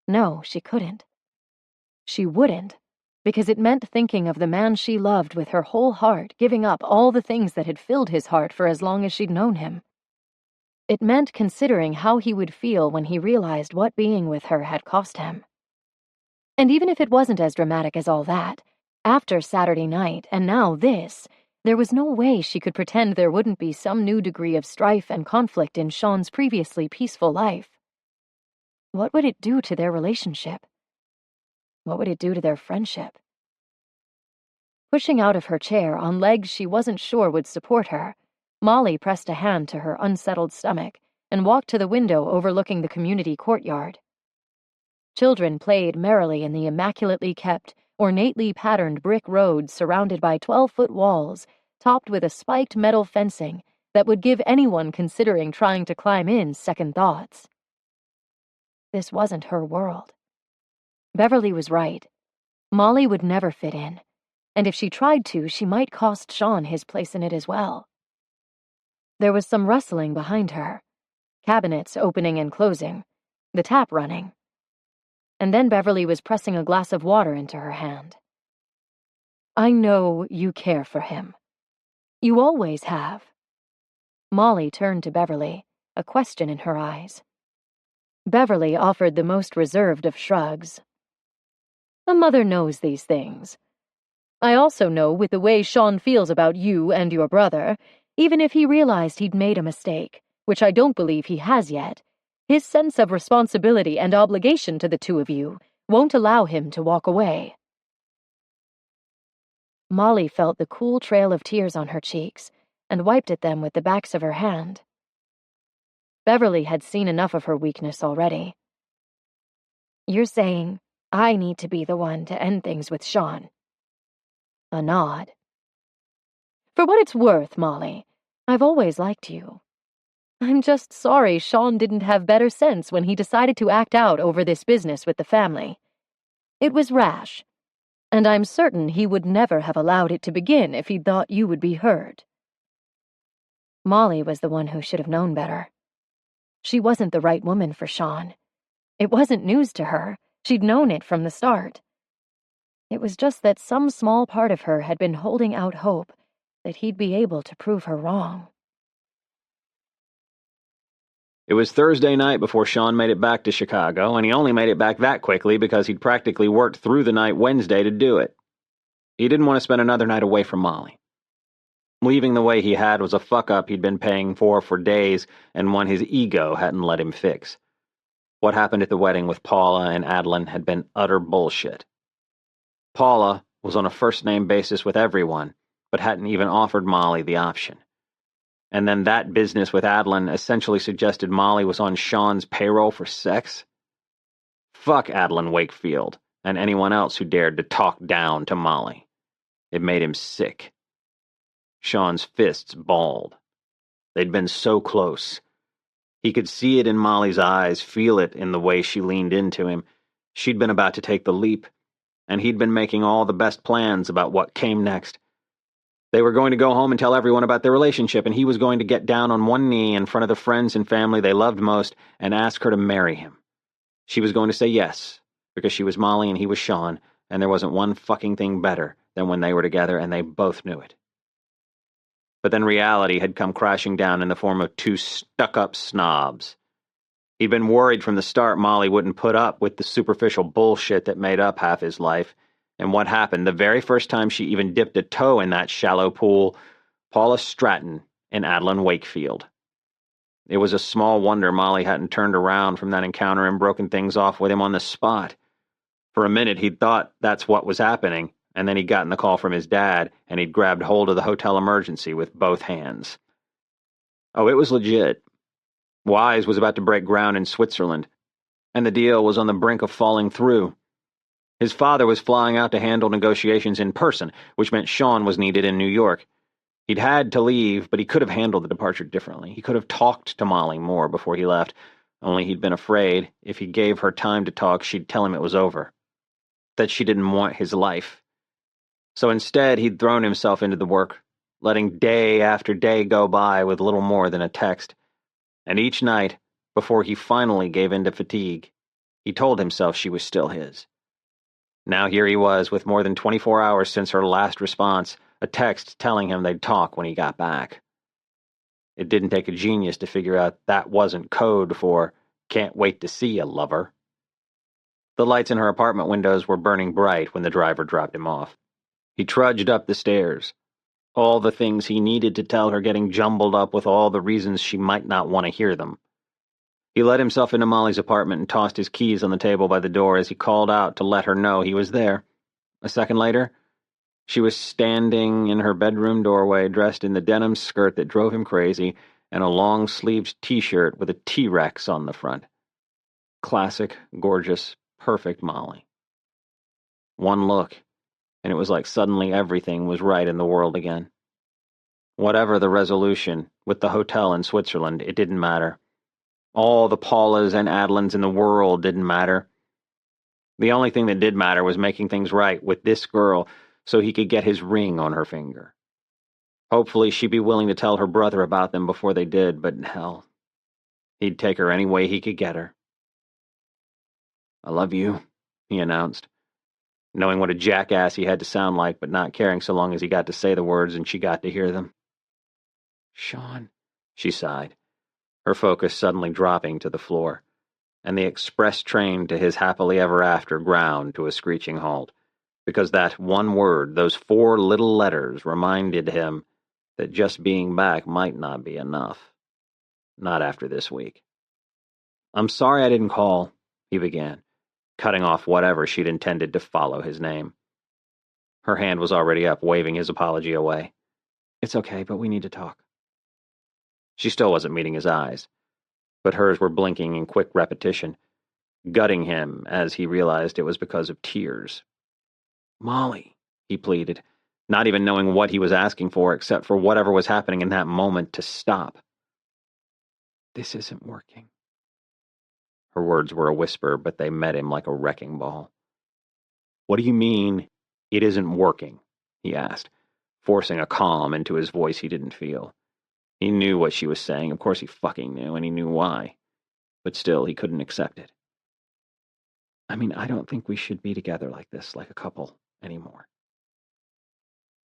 No, she couldn't. She wouldn't, because it meant thinking of the man she loved with her whole heart, giving up all the things that had filled his heart for as long as she'd known him. It meant considering how he would feel when he realized what being with her had cost him. And even if it wasn't as dramatic as all that, after Saturday night, and now this, there was no way she could pretend there wouldn't be some new degree of strife and conflict in Sean's previously peaceful life. What would it do to their relationship? What would it do to their friendship? Pushing out of her chair on legs she wasn't sure would support her, Molly pressed a hand to her unsettled stomach and walked to the window overlooking the community courtyard. Children played merrily in the immaculately kept, ornately patterned brick road surrounded by 12-foot walls, topped with a spiked metal fencing that would give anyone considering trying to climb in second thoughts. This wasn't her world. Beverly was right. Molly would never fit in, and if she tried to, she might cost Sean his place in it as well. There was some rustling behind her, cabinets opening and closing, the tap running. And then Beverly was pressing a glass of water into her hand. I know you care for him. You always have. Molly turned to Beverly, a question in her eyes. Beverly offered the most reserved of shrugs. A mother knows these things. I also know with the way Sean feels about you and your brother, even if he realized he'd made a mistake, which I don't believe he has yet, his sense of responsibility and obligation to the two of you won't allow him to walk away. Molly felt the cool trail of tears on her cheeks and wiped at them with the backs of her hand. Beverly had seen enough of her weakness already. You're saying I need to be the one to end things with Sean. A nod. For what it's worth, Molly, I've always liked you. I'm just sorry Sean didn't have better sense when he decided to act out over this business with the family. It was rash, and I'm certain he would never have allowed it to begin if he'd thought you would be hurt. Molly was the one who should have known better. She wasn't the right woman for Sean. It wasn't news to her. She'd known it from the start. It was just that some small part of her had been holding out hope that he'd be able to prove her wrong. It was Thursday night before Sean made it back to Chicago, and he only made it back that quickly because he'd practically worked through the night Wednesday to do it. He didn't want to spend another night away from Molly. Leaving the way he had was a fuck-up he'd been paying for days, and one his ego hadn't let him fix. What happened at the wedding with Paula and Adeline had been utter bullshit. Paula was on a first-name basis with everyone, but hadn't even offered Molly the option. And then that business with Adeline essentially suggested Molly was on Sean's payroll for sex? Fuck Adeline Wakefield and anyone else who dared to talk down to Molly. It made him sick. Sean's fists balled. They'd been so close. He could see it in Molly's eyes, feel it in the way she leaned into him. She'd been about to take the leap, and he'd been making all the best plans about what came next. They were going to go home and tell everyone about their relationship, and he was going to get down on one knee in front of the friends and family they loved most and ask her to marry him. She was going to say yes, because she was Molly and he was Sean, and there wasn't one fucking thing better than when they were together, and they both knew it. But then reality had come crashing down in the form of two stuck-up snobs. He'd been worried from the start Molly wouldn't put up with the superficial bullshit that made up half his life. And what happened the very first time she even dipped a toe in that shallow pool? Paula Stratton and Adeline Wakefield. It was a small wonder Molly hadn't turned around from that encounter and broken things off with him on the spot. For a minute he'd thought that's what was happening, and then he'd gotten the call from his dad, and he'd grabbed hold of the hotel emergency with both hands. Oh, it was legit. Wise was about to break ground in Switzerland, and the deal was on the brink of falling through. His father was flying out to handle negotiations in person, which meant Sean was needed in New York. He'd had to leave, but he could have handled the departure differently. He could have talked to Molly more before he left, only he'd been afraid if he gave her time to talk, she'd tell him it was over, that she didn't want his life. So instead, he'd thrown himself into the work, letting day after day go by with little more than a text. And each night, before he finally gave in to fatigue, he told himself she was still his. Now here he was, with more than 24 hours since her last response, a text telling him they'd talk when he got back. It didn't take a genius to figure out that wasn't code for, "Can't wait to see ya, lover." The lights in her apartment windows were burning bright when the driver dropped him off. He trudged up the stairs, all the things he needed to tell her getting jumbled up with all the reasons she might not want to hear them. He let himself into Molly's apartment and tossed his keys on the table by the door as he called out to let her know he was there. A second later, she was standing in her bedroom doorway, dressed in the denim skirt that drove him crazy and a long-sleeved t-shirt with a T-Rex on the front. Classic, gorgeous, perfect Molly. One look, and it was like suddenly everything was right in the world again. Whatever the resolution, with the hotel in Switzerland, it didn't matter. All the Paulas and Adelines in the world didn't matter. The only thing that did matter was making things right with this girl so he could get his ring on her finger. Hopefully she'd be willing to tell her brother about them before they did, but hell, he'd take her any way he could get her. "I love you," he announced, knowing what a jackass he had to sound like, but not caring so long as he got to say the words and she got to hear them. "Sean," she sighed, her focus suddenly dropping to the floor, and the express train to his happily ever after ground to a screeching halt, because that one word, those 4 little letters, reminded him that just being back might not be enough. Not after this week. "I'm sorry I didn't call," he began, cutting off whatever she'd intended to follow his name. Her hand was already up, waving his apology away. "It's okay, but we need to talk." She still wasn't meeting his eyes, but hers were blinking in quick repetition, gutting him as he realized it was because of tears. "Molly," he pleaded, not even knowing what he was asking for except for whatever was happening in that moment to stop. "This isn't working." Her words were a whisper, but they met him like a wrecking ball. "What do you mean?" "It isn't working?" he asked, forcing a calm into his voice he didn't feel. He knew what she was saying, of course he fucking knew, and he knew why. But still, he couldn't accept it. "I mean, I don't think we should be together like this, like a couple, anymore."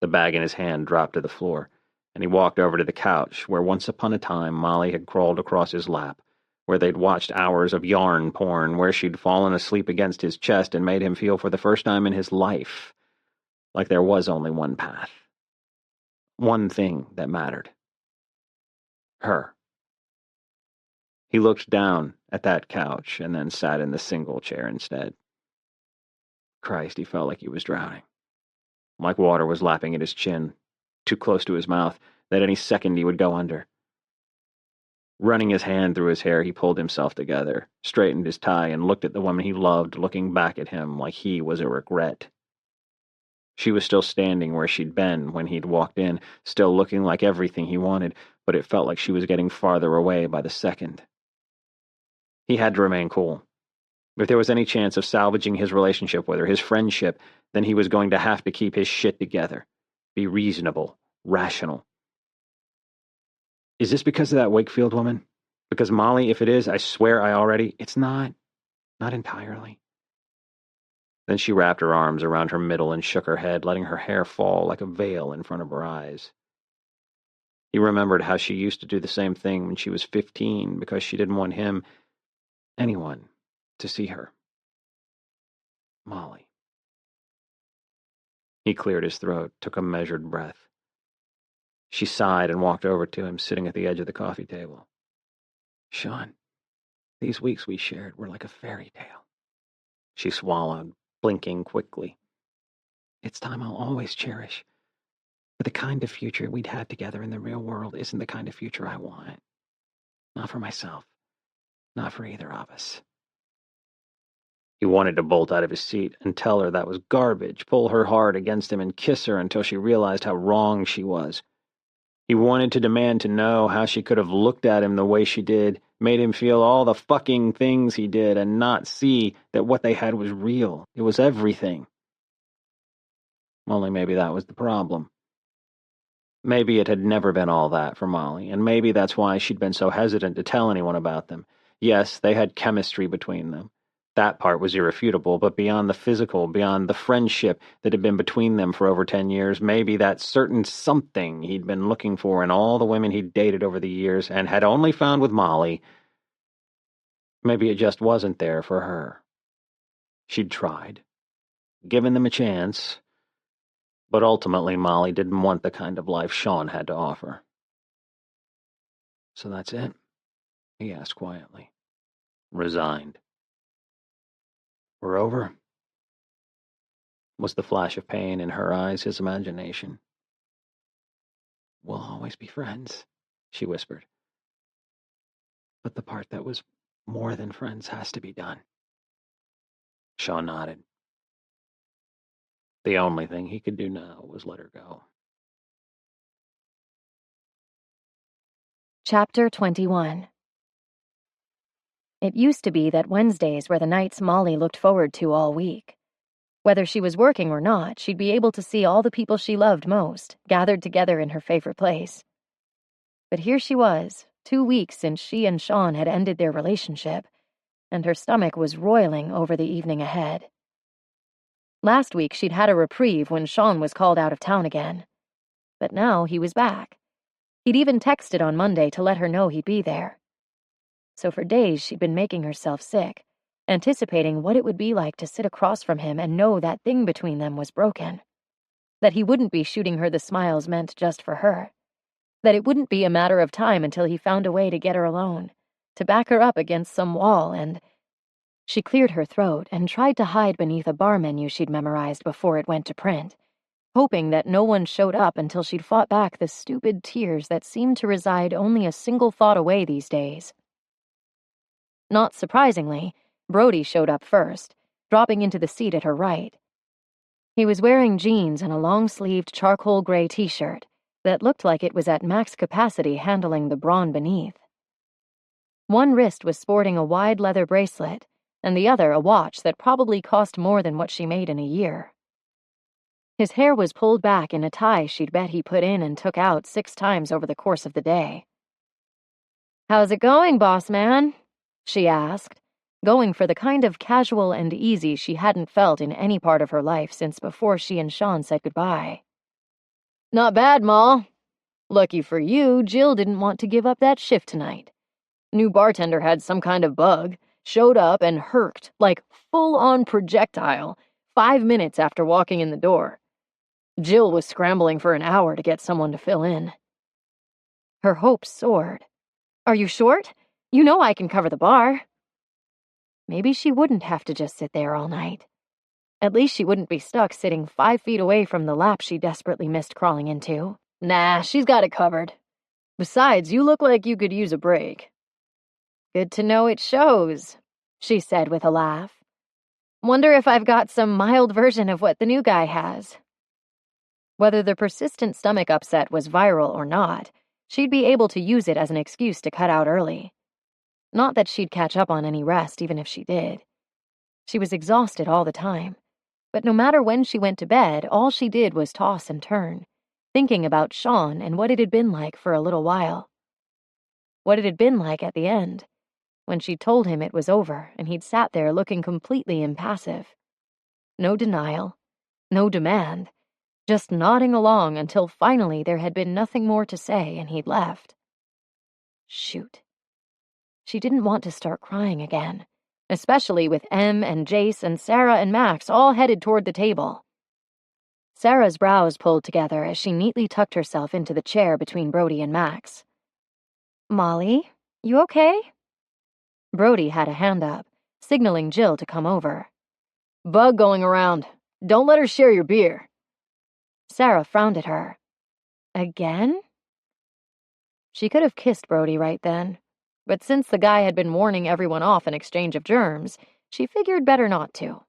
The bag in his hand dropped to the floor, and he walked over to the couch where once upon a time Molly had crawled across his lap, where they'd watched hours of yarn porn, where she'd fallen asleep against his chest and made him feel for the first time in his life like there was only one path. One thing that mattered. Her. He looked down at that couch and then sat in the single chair instead. Christ, he felt like he was drowning. Like water was lapping at his chin, too close to his mouth, that any second he would go under. Running his hand through his hair, he pulled himself together, straightened his tie, and looked at the woman he loved, looking back at him like he was a regret. She was still standing where she'd been when he'd walked in, still looking like everything he wanted, but it felt like she was getting farther away by the second. He had to remain cool. If there was any chance of salvaging his relationship with her, his friendship, then he was going to have to keep his shit together. Be reasonable, rational. "Is this because of that Wakefield woman? Because Molly, if it is, I swear it's not. Not entirely." Then she wrapped her arms around her middle and shook her head, letting her hair fall like a veil in front of her eyes. He remembered how she used to do the same thing when she was 15 because she didn't want him, anyone, to see her. Molly. He cleared his throat, took a measured breath. She sighed and walked over to him, sitting at the edge of the coffee table. "Sean, these weeks we shared were like a fairy tale." She swallowed, blinking quickly. "It's time I'll always cherish. But the kind of future we'd have together in the real world isn't the kind of future I want. Not for myself. Not for either of us." He wanted to bolt out of his seat and tell her that was garbage, pull her hard against him and kiss her until she realized how wrong she was. He wanted to demand to know how she could have looked at him the way she did, made him feel all the fucking things he did, and not see that what they had was real. It was everything. Only maybe that was the problem. Maybe it had never been all that for Molly, and maybe that's why she'd been so hesitant to tell anyone about them. Yes, they had chemistry between them. That part was irrefutable, but beyond the physical, beyond the friendship that had been between them for over 10 years, maybe that certain something he'd been looking for in all the women he'd dated over the years and had only found with Molly, maybe it just wasn't there for her. She'd tried, given them a chance, but ultimately Molly didn't want the kind of life Sean had to offer. "So that's it?" he asked quietly. Resigned. "We're over?" Was the flash of pain in her eyes his imagination? "We'll always be friends," she whispered. "But the part that was more than friends has to be done." Sean nodded. The only thing he could do now was let her go. Chapter 21. It used to be that Wednesdays were the nights Molly looked forward to all week. Whether she was working or not, she'd be able to see all the people she loved most, gathered together in her favorite place. But here she was, 2 weeks since she and Sean had ended their relationship, and her stomach was roiling over the evening ahead. Last week she'd had a reprieve when Sean was called out of town again. But now he was back. He'd even texted on Monday to let her know he'd be there. So for days she'd been making herself sick, anticipating what it would be like to sit across from him and know that thing between them was broken. That he wouldn't be shooting her the smiles meant just for her. That it wouldn't be a matter of time until he found a way to get her alone, to back her up against some wall and... She cleared her throat and tried to hide beneath a bar menu she'd memorized before it went to print, hoping that no one showed up until she'd fought back the stupid tears that seemed to reside only a single thought away these days. Not surprisingly, Brody showed up first, dropping into the seat at her right. He was wearing jeans and a long-sleeved charcoal gray t-shirt that looked like it was at max capacity handling the brawn beneath. One wrist was sporting a wide leather bracelet, and the other a watch that probably cost more than what she made in a year. His hair was pulled back in a tie she'd bet he put in and took out 6 times over the course of the day. "How's it going, boss man?" she asked, going for the kind of casual and easy she hadn't felt in any part of her life since before she and Sean said goodbye. "Not bad, Ma. Lucky for you, Jill didn't want to give up that shift tonight. New bartender had some kind of bug, showed up and herked, like full-on projectile, 5 minutes after walking in the door. Jill was scrambling for an hour to get someone to fill in." Her hopes soared. "Are you short? You know I can cover the bar." Maybe she wouldn't have to just sit there all night. At least she wouldn't be stuck sitting 5 feet away from the lap she desperately missed crawling into. "Nah, she's got it covered. Besides, you look like you could use a break." "Good to know it shows," she said with a laugh. "Wonder if I've got some mild version of what the new guy has." Whether the persistent stomach upset was viral or not, she'd be able to use it as an excuse to cut out early. Not that she'd catch up on any rest, even if she did. She was exhausted all the time, but no matter when she went to bed, all she did was toss and turn, thinking about Sean and what it had been like for a little while. What it had been like at the end, when she told him it was over and he'd sat there looking completely impassive. No denial, no demand, just nodding along until finally there had been nothing more to say and he'd left. Shoot. She didn't want to start crying again, especially with Em and Jace and Sarah and Max all headed toward the table. Sarah's brows pulled together as she neatly tucked herself into the chair between Brody and Max. "Molly, you okay?" Brody had a hand up, signaling Jill to come over. "Bug going around. Don't let her share your beer." Sarah frowned at her. "Again?" She could have kissed Brody right then, but since the guy had been warning everyone off an exchange of germs, she figured better not to.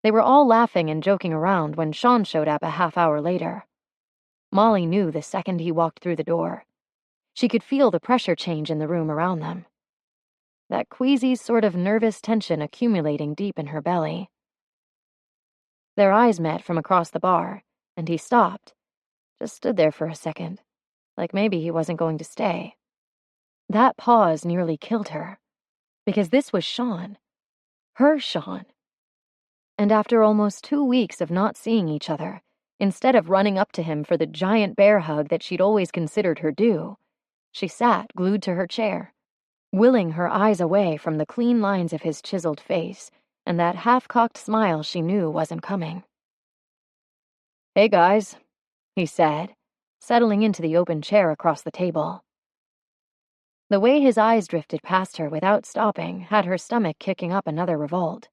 They were all laughing and joking around when Sean showed up a half-hour later. Molly knew the second he walked through the door. She could feel the pressure change in the room around them. That queasy sort of nervous tension accumulating deep in her belly. Their eyes met from across the bar, and he stopped, just stood there for a second, like maybe he wasn't going to stay. That pause nearly killed her, because this was Sean. Her Sean. And after almost 2 weeks of not seeing each other, instead of running up to him for the giant bear hug that she'd always considered her due, she sat glued to her chair, willing her eyes away from the clean lines of his chiseled face and that half-cocked smile she knew wasn't coming. "Hey, guys," he said, settling into the open chair across the table. The way his eyes drifted past her without stopping had her stomach kicking up another revolt.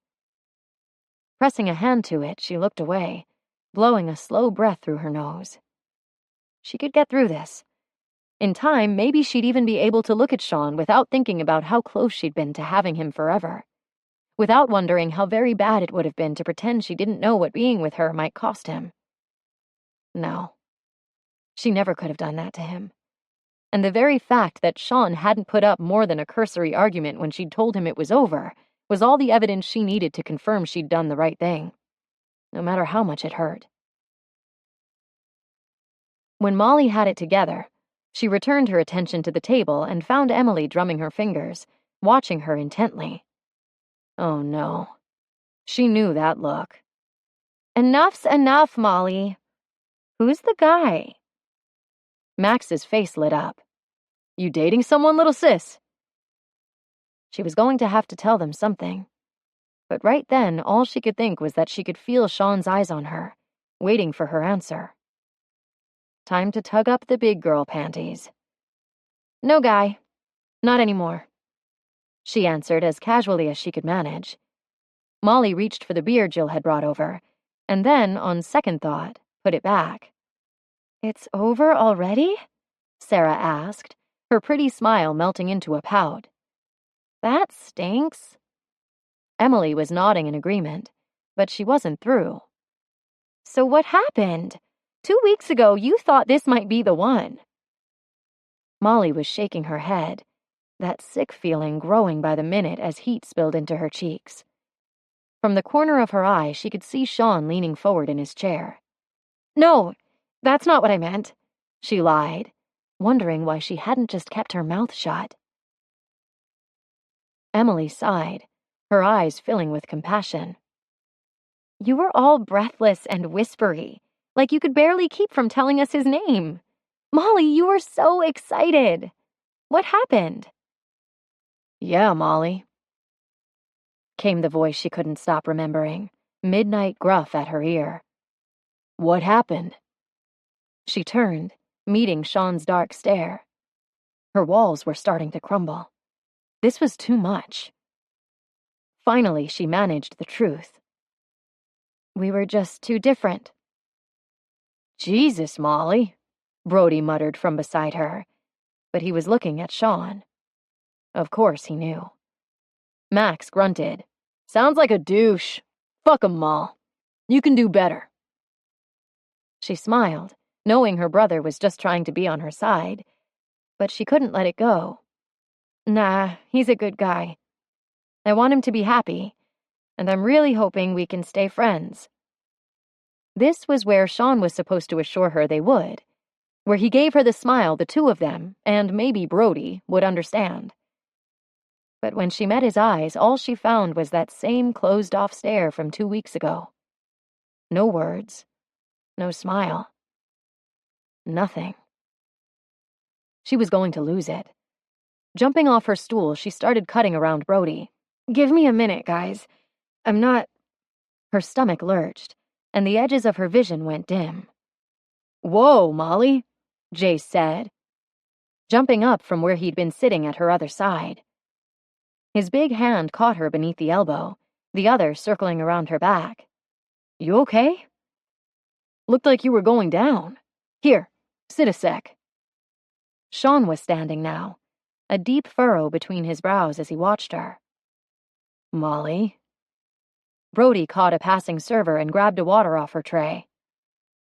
Pressing a hand to it, she looked away, blowing a slow breath through her nose. She could get through this. In time, maybe she'd even be able to look at Sean without thinking about how close she'd been to having him forever, without wondering how very bad it would have been to pretend she didn't know what being with her might cost him. No. She never could have done that to him. And the very fact that Sean hadn't put up more than a cursory argument when she'd told him it was over was all the evidence she needed to confirm she'd done the right thing, no matter how much it hurt. When Molly had it together, she returned her attention to the table and found Emily drumming her fingers, watching her intently. Oh no. She knew that look. "Enough's enough, Molly." "Who's the guy?" Max's face lit up. "You dating someone, little sis?" She was going to have to tell them something. But right then, all she could think was that she could feel Sean's eyes on her, waiting for her answer. Time to tug up the big girl panties. "No guy. Not anymore," she answered as casually as she could manage. Molly reached for the beer Jill had brought over, and then, on second thought, put it back. "It's over already?" Sarah asked, her pretty smile melting into a pout. "That stinks." Emily was nodding in agreement, but she wasn't through. "So what happened? 2 weeks ago, you thought this might be the one." Molly was shaking her head, that sick feeling growing by the minute as heat spilled into her cheeks. From the corner of her eye, she could see Sean leaning forward in his chair. "No, that's not what I meant," she lied, wondering why she hadn't just kept her mouth shut. Emily sighed, her eyes filling with compassion. "You were all breathless and whispery, like you could barely keep from telling us his name. Molly, you were so excited. What happened?" "Yeah, Molly," came the voice she couldn't stop remembering, midnight gruff at her ear. "What happened?" She turned, meeting Sean's dark stare. Her walls were starting to crumble. This was too much. Finally, she managed the truth. "We were just too different." "Jesus, Molly," Brody muttered from beside her, but he was looking at Sean. Of course he knew. Max grunted. "Sounds like a douche. Fuck 'em, Moll. You can do better." She smiled, knowing her brother was just trying to be on her side, but she couldn't let it go. "Nah, he's a good guy. I want him to be happy, and I'm really hoping we can stay friends." This was where Sean was supposed to assure her they would, where he gave her the smile the two of them, and maybe Brody, would understand. But when she met his eyes, all she found was that same closed-off stare from 2 weeks ago. No words, no smile. Nothing. She was going to lose it. Jumping off her stool, she started cutting around Brody. "Give me a minute, guys. I'm not..." Her stomach lurched, and the edges of her vision went dim. "Whoa, Molly," Jace said, jumping up from where he'd been sitting at her other side. His big hand caught her beneath the elbow, the other circling around her back. "You okay? Looked like you were going down. Here, sit a sec." Sean was standing now, a deep furrow between his brows as he watched her. "Molly." Brody caught a passing server and grabbed a water off her tray.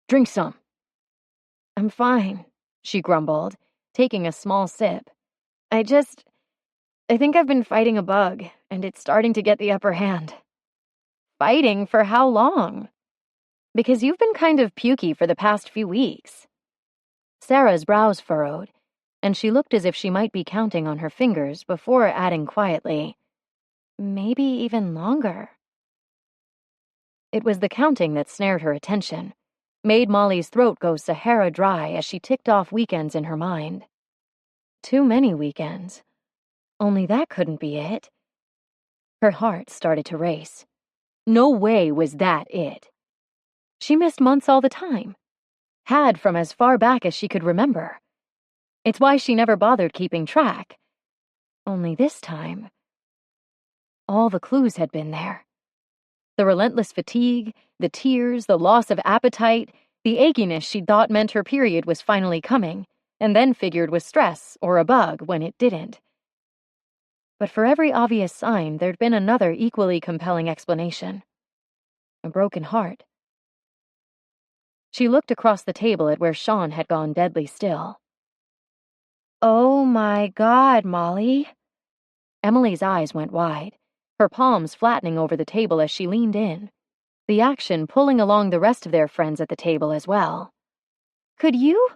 "Drink some." "I'm fine," she grumbled, taking a small sip. I think I've been fighting a bug, and it's starting to get the upper hand." "Fighting for how long?" "Because you've been kind of pukey for the past few weeks." Sarah's brows furrowed, and she looked as if she might be counting on her fingers before adding quietly, "Maybe even longer." It was the counting that snared her attention, made Molly's throat go Sahara dry as she ticked off weekends in her mind. Too many weekends. Only that couldn't be it. Her heart started to race. No way was that it. She missed months all the time. Had from as far back as she could remember. It's why she never bothered keeping track. Only this time, all the clues had been there. The relentless fatigue, the tears, the loss of appetite, the achiness she'd thought meant her period was finally coming, and then figured was stress or a bug when it didn't. But for every obvious sign, there'd been another equally compelling explanation. A broken heart. She looked across the table at where Sean had gone deadly still. "Oh my God, Molly." Emily's eyes went wide, her palms flattening over the table as she leaned in, the action pulling along the rest of their friends at the table as well. "Could you?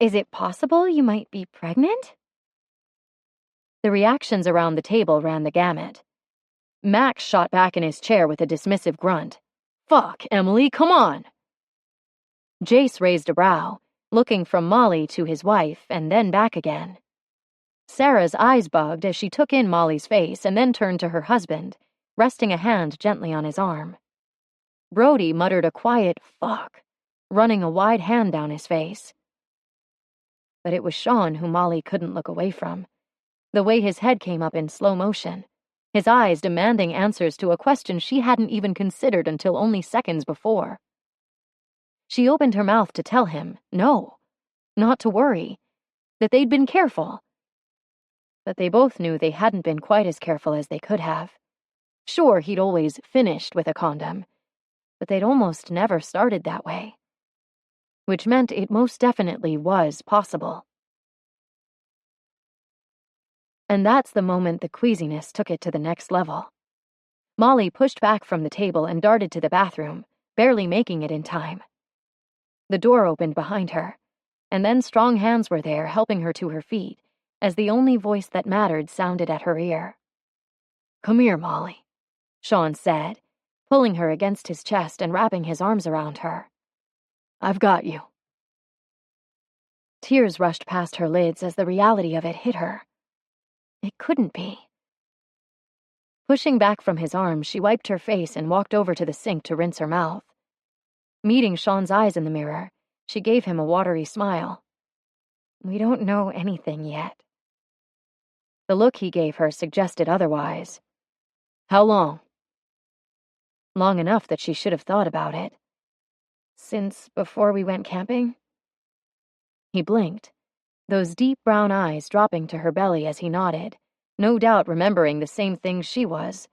Is it possible you might be pregnant?" The reactions around the table ran the gamut. Max shot back in his chair with a dismissive grunt. "Fuck, Emily, come on!" Jace raised a brow, looking from Molly to his wife and then back again. Sarah's eyes bugged as she took in Molly's face and then turned to her husband, resting a hand gently on his arm. Brody muttered a quiet "fuck," running a wide hand down his face. But it was Sean who Molly couldn't look away from, the way his head came up in slow motion, his eyes demanding answers to a question she hadn't even considered until only seconds before. She opened her mouth to tell him, no, not to worry, that they'd been careful. But they both knew they hadn't been quite as careful as they could have. Sure, he'd always finished with a condom, but they'd almost never started that way. Which meant it most definitely was possible. And that's the moment the queasiness took it to the next level. Molly pushed back from the table and darted to the bathroom, barely making it in time. The door opened behind her, and then strong hands were there helping her to her feet as the only voice that mattered sounded at her ear. "Come here, Molly," Sean said, pulling her against his chest and wrapping his arms around her. "I've got you." Tears rushed past her lids as the reality of it hit her. It couldn't be. Pushing back from his arms, she wiped her face and walked over to the sink to rinse her mouth. Meeting Sean's eyes in the mirror, she gave him a watery smile. "We don't know anything yet." The look he gave her suggested otherwise. "How long?" Long enough that she should have thought about it. "Since before we went camping?" He blinked, those deep brown eyes dropping to her belly as he nodded, no doubt remembering the same things she was.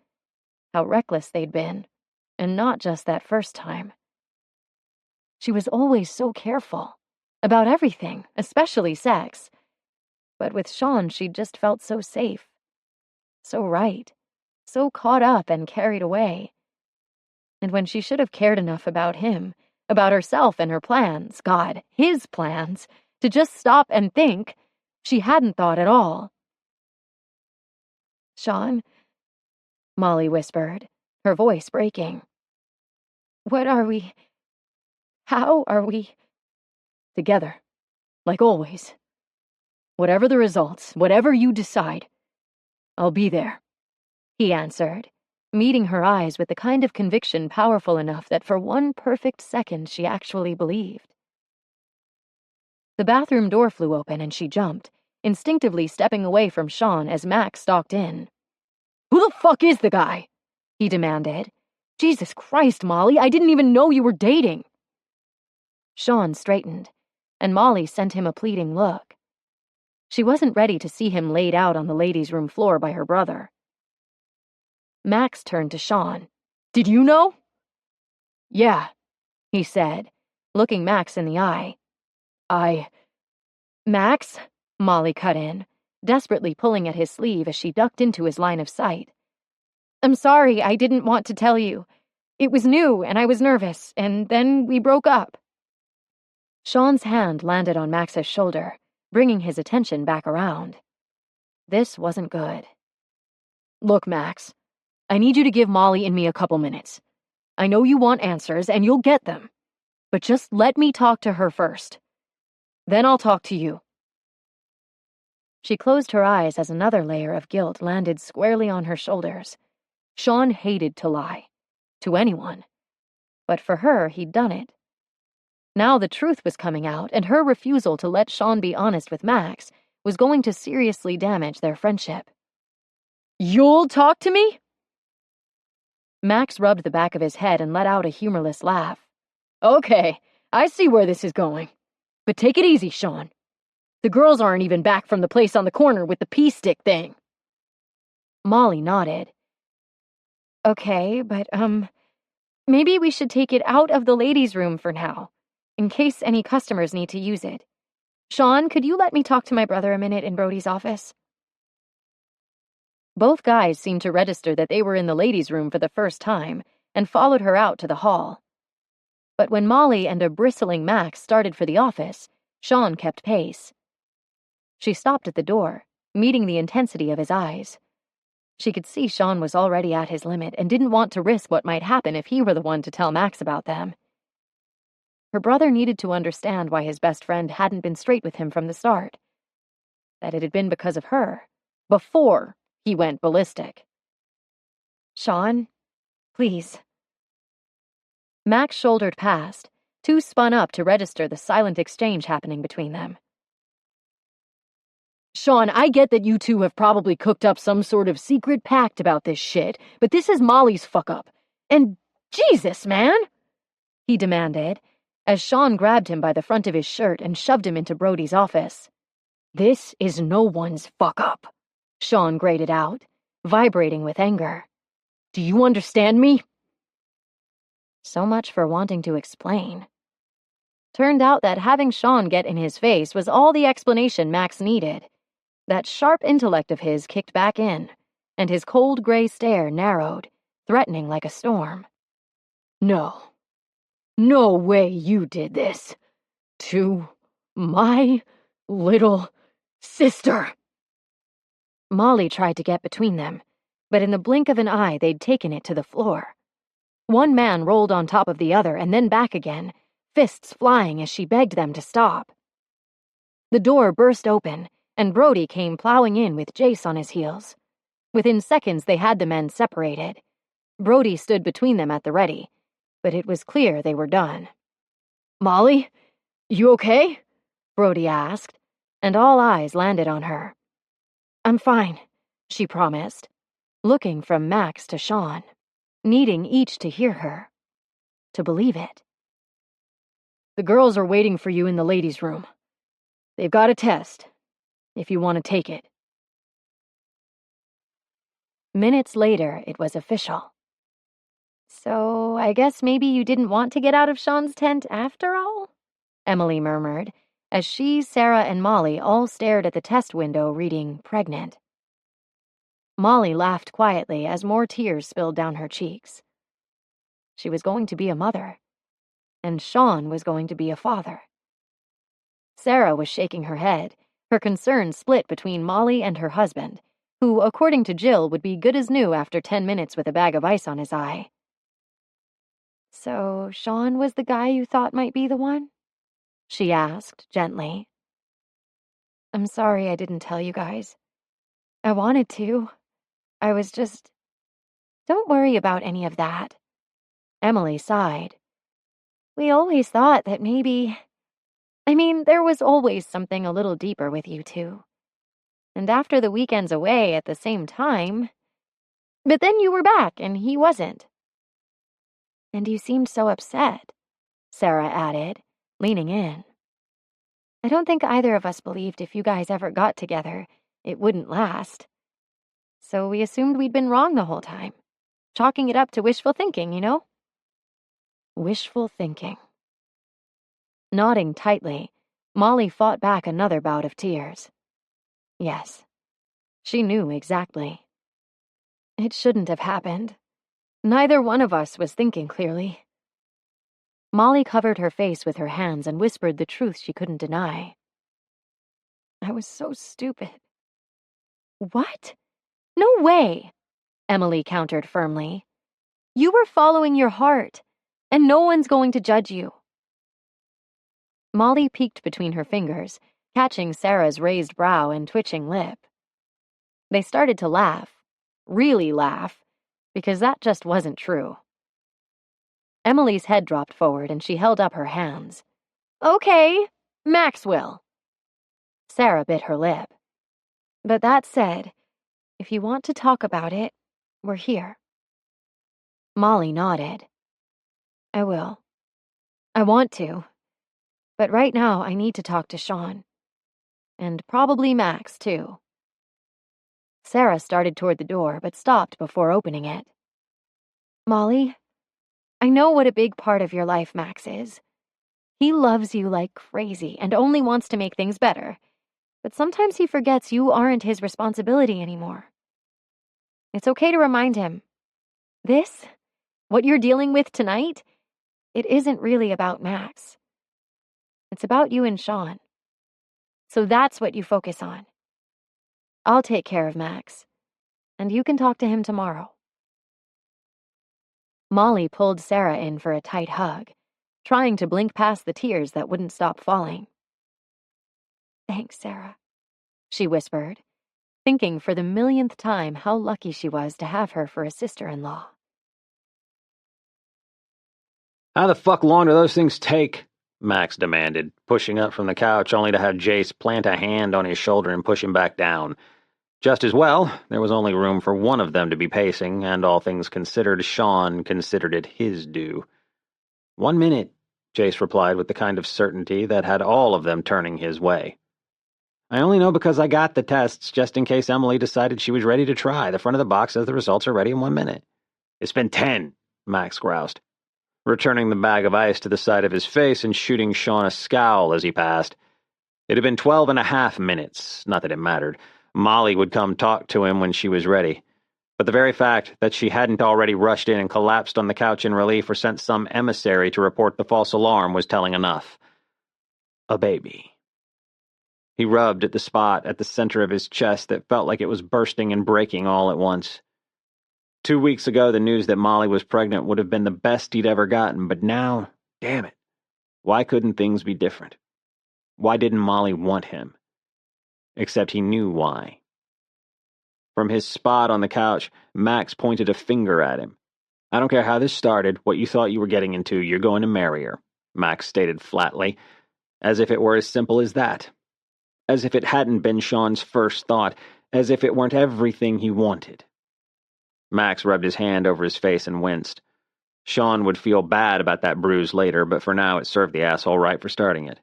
How reckless they'd been, and not just that first time. She was always so careful, about everything, especially sex. But with Sean, she just felt so safe, so right, so caught up and carried away. And when she should have cared enough about him, about herself and her plans, God, his plans, to just stop and think, she hadn't thought at all. "Sean," Molly whispered, her voice breaking. "What are we? How are we?" "Together, like always. Whatever the results, whatever you decide, I'll be there," he answered, meeting her eyes with the kind of conviction powerful enough that for one perfect second she actually believed. The bathroom door flew open and she jumped, instinctively stepping away from Sean as Max stalked in. "Who the fuck is the guy?" he demanded. "Jesus Christ, Molly, I didn't even know you were dating." Sean straightened, and Molly sent him a pleading look. She wasn't ready to see him laid out on the ladies' room floor by her brother. Max turned to Sean. "Did you know?" "Yeah," he said, looking Max in the eye. "Max," Molly cut in, desperately pulling at his sleeve as she ducked into his line of sight. "I'm sorry, I didn't want to tell you. It was new, and I was nervous, and then we broke up." Sean's hand landed on Max's shoulder, bringing his attention back around. This wasn't good. "Look, Max, I need you to give Molly and me a couple minutes. I know you want answers, and you'll get them. But just let me talk to her first. Then I'll talk to you." She closed her eyes as another layer of guilt landed squarely on her shoulders. Sean hated to lie. To anyone. But for her, he'd done it. Now the truth was coming out, and her refusal to let Sean be honest with Max was going to seriously damage their friendship. "You'll talk to me?" Max rubbed the back of his head and let out a humorless laugh. "Okay, I see where this is going. But take it easy, Sean. The girls aren't even back from the place on the corner with the pea stick thing." Molly nodded. "Okay, but, maybe we should take it out of the ladies' room for now, in case any customers need to use it. Sean, could you let me talk to my brother a minute in Brody's office?" Both guys seemed to register that they were in the ladies' room for the first time and followed her out to the hall. But when Molly and a bristling Max started for the office, Sean kept pace. She stopped at the door, meeting the intensity of his eyes. She could see Sean was already at his limit and didn't want to risk what might happen if he were the one to tell Max about them. Her brother needed to understand why his best friend hadn't been straight with him from the start. That it had been because of her, before he went ballistic. "Sean, please." Max shouldered past, too spun up to register the silent exchange happening between them. "Sean, I get that you two have probably cooked up some sort of secret pact about this shit, but this is Molly's fuck-up. And Jesus, man!" he demanded, as Sean grabbed him by the front of his shirt and shoved him into Brody's office. "This is no one's fuck-up," Sean grated out, vibrating with anger. "Do you understand me?" So much for wanting to explain. Turned out that having Sean get in his face was all the explanation Max needed. That sharp intellect of his kicked back in, and his cold gray stare narrowed, threatening like a storm. No. No way you did this. To my little sister. Molly tried to get between them, but in the blink of an eye they'd taken it to the floor. One man rolled on top of the other and then back again, fists flying as she begged them to stop. The door burst open, and Brody came plowing in with Jace on his heels. Within seconds they had the men separated. Brody stood between them at the ready, but it was clear they were done. "Molly, you okay?" Brody asked, and all eyes landed on her. "I'm fine," she promised, looking from Max to Sean, needing each to hear her, to believe it. "The girls are waiting for you in the ladies' room. They've got a test, if you want to take it." Minutes later, it was official. "So, I guess maybe you didn't want to get out of Sean's tent after all?" Emily murmured, as she, Sarah, and Molly all stared at the test window reading pregnant. Molly laughed quietly as more tears spilled down her cheeks. She was going to be a mother, and Sean was going to be a father. Sarah was shaking her head, her concern split between Molly and her husband, who, according to Jill, would be good as new after 10 minutes with a bag of ice on his eye. "So, Sean was the guy you thought might be the one?" she asked, gently. "I'm sorry I didn't tell you guys. I wanted to. I was just... Don't worry about any of that." Emily sighed. "We always thought that maybe... there was always something a little deeper with you two. And after the weekends away at the same time... But then you were back and he wasn't." "And you seemed so upset," Sarah added, leaning in. "I don't think either of us believed if you guys ever got together, it wouldn't last. So we assumed we'd been wrong the whole time, chalking it up to wishful thinking, you know?" Wishful thinking. Nodding tightly, Molly fought back another bout of tears. Yes, she knew exactly. It shouldn't have happened. Neither one of us was thinking clearly. Molly covered her face with her hands and whispered the truth she couldn't deny. "I was so stupid." "What? No way," Emily countered firmly. "You were following your heart, and no one's going to judge you." Molly peeked between her fingers, catching Sarah's raised brow and twitching lip. They started to laugh, really laugh, because that just wasn't true. Emily's head dropped forward and she held up her hands. "Okay, Maxwell." Sarah bit her lip. "But that said, if you want to talk about it, we're here." Molly nodded. "I will. I want to. But right now I need to talk to Sean. And probably Max, too." Sarah started toward the door, but stopped before opening it. "Molly, I know what a big part of your life Max is. He loves you like crazy and only wants to make things better. But sometimes he forgets you aren't his responsibility anymore. It's okay to remind him. This, what you're dealing with tonight, it isn't really about Max. It's about you and Sean. So that's what you focus on. I'll take care of Max, and you can talk to him tomorrow." Molly pulled Sarah in for a tight hug, trying to blink past the tears that wouldn't stop falling. "Thanks, Sarah," she whispered, thinking for the millionth time how lucky she was to have her for a sister-in-law. "How the fuck long do those things take?" Max demanded, pushing up from the couch only to have Jace plant a hand on his shoulder and push him back down. Just as well, there was only room for one of them to be pacing, and all things considered, Sean considered it his due. "1 minute," Jace replied with the kind of certainty that had all of them turning his way. "I only know because I got the tests, just in case Emily decided she was ready to try. The front of the box says the results are ready in 1 minute. "It's been 10, Max groused, returning the bag of ice to the side of his face and shooting Sean a scowl as he passed. It had been 12.5 minutes, not that it mattered. Molly would come talk to him when she was ready. But the very fact that she hadn't already rushed in and collapsed on the couch in relief or sent some emissary to report the false alarm was telling enough. A baby. He rubbed at the spot at the center of his chest that felt like it was bursting and breaking all at once. 2 weeks ago, the news that Molly was pregnant would have been the best he'd ever gotten, but now, damn it, why couldn't things be different? Why didn't Molly want him? Except he knew why. From his spot on the couch, Max pointed a finger at him. I don't care how this started, what you thought you were getting into, you're going to marry her, Max stated flatly, as if it were as simple as that. As if it hadn't been Sean's first thought, as if it weren't everything he wanted. Max rubbed his hand over his face and winced. Sean would feel bad about that bruise later, but for now it served the asshole right for starting it.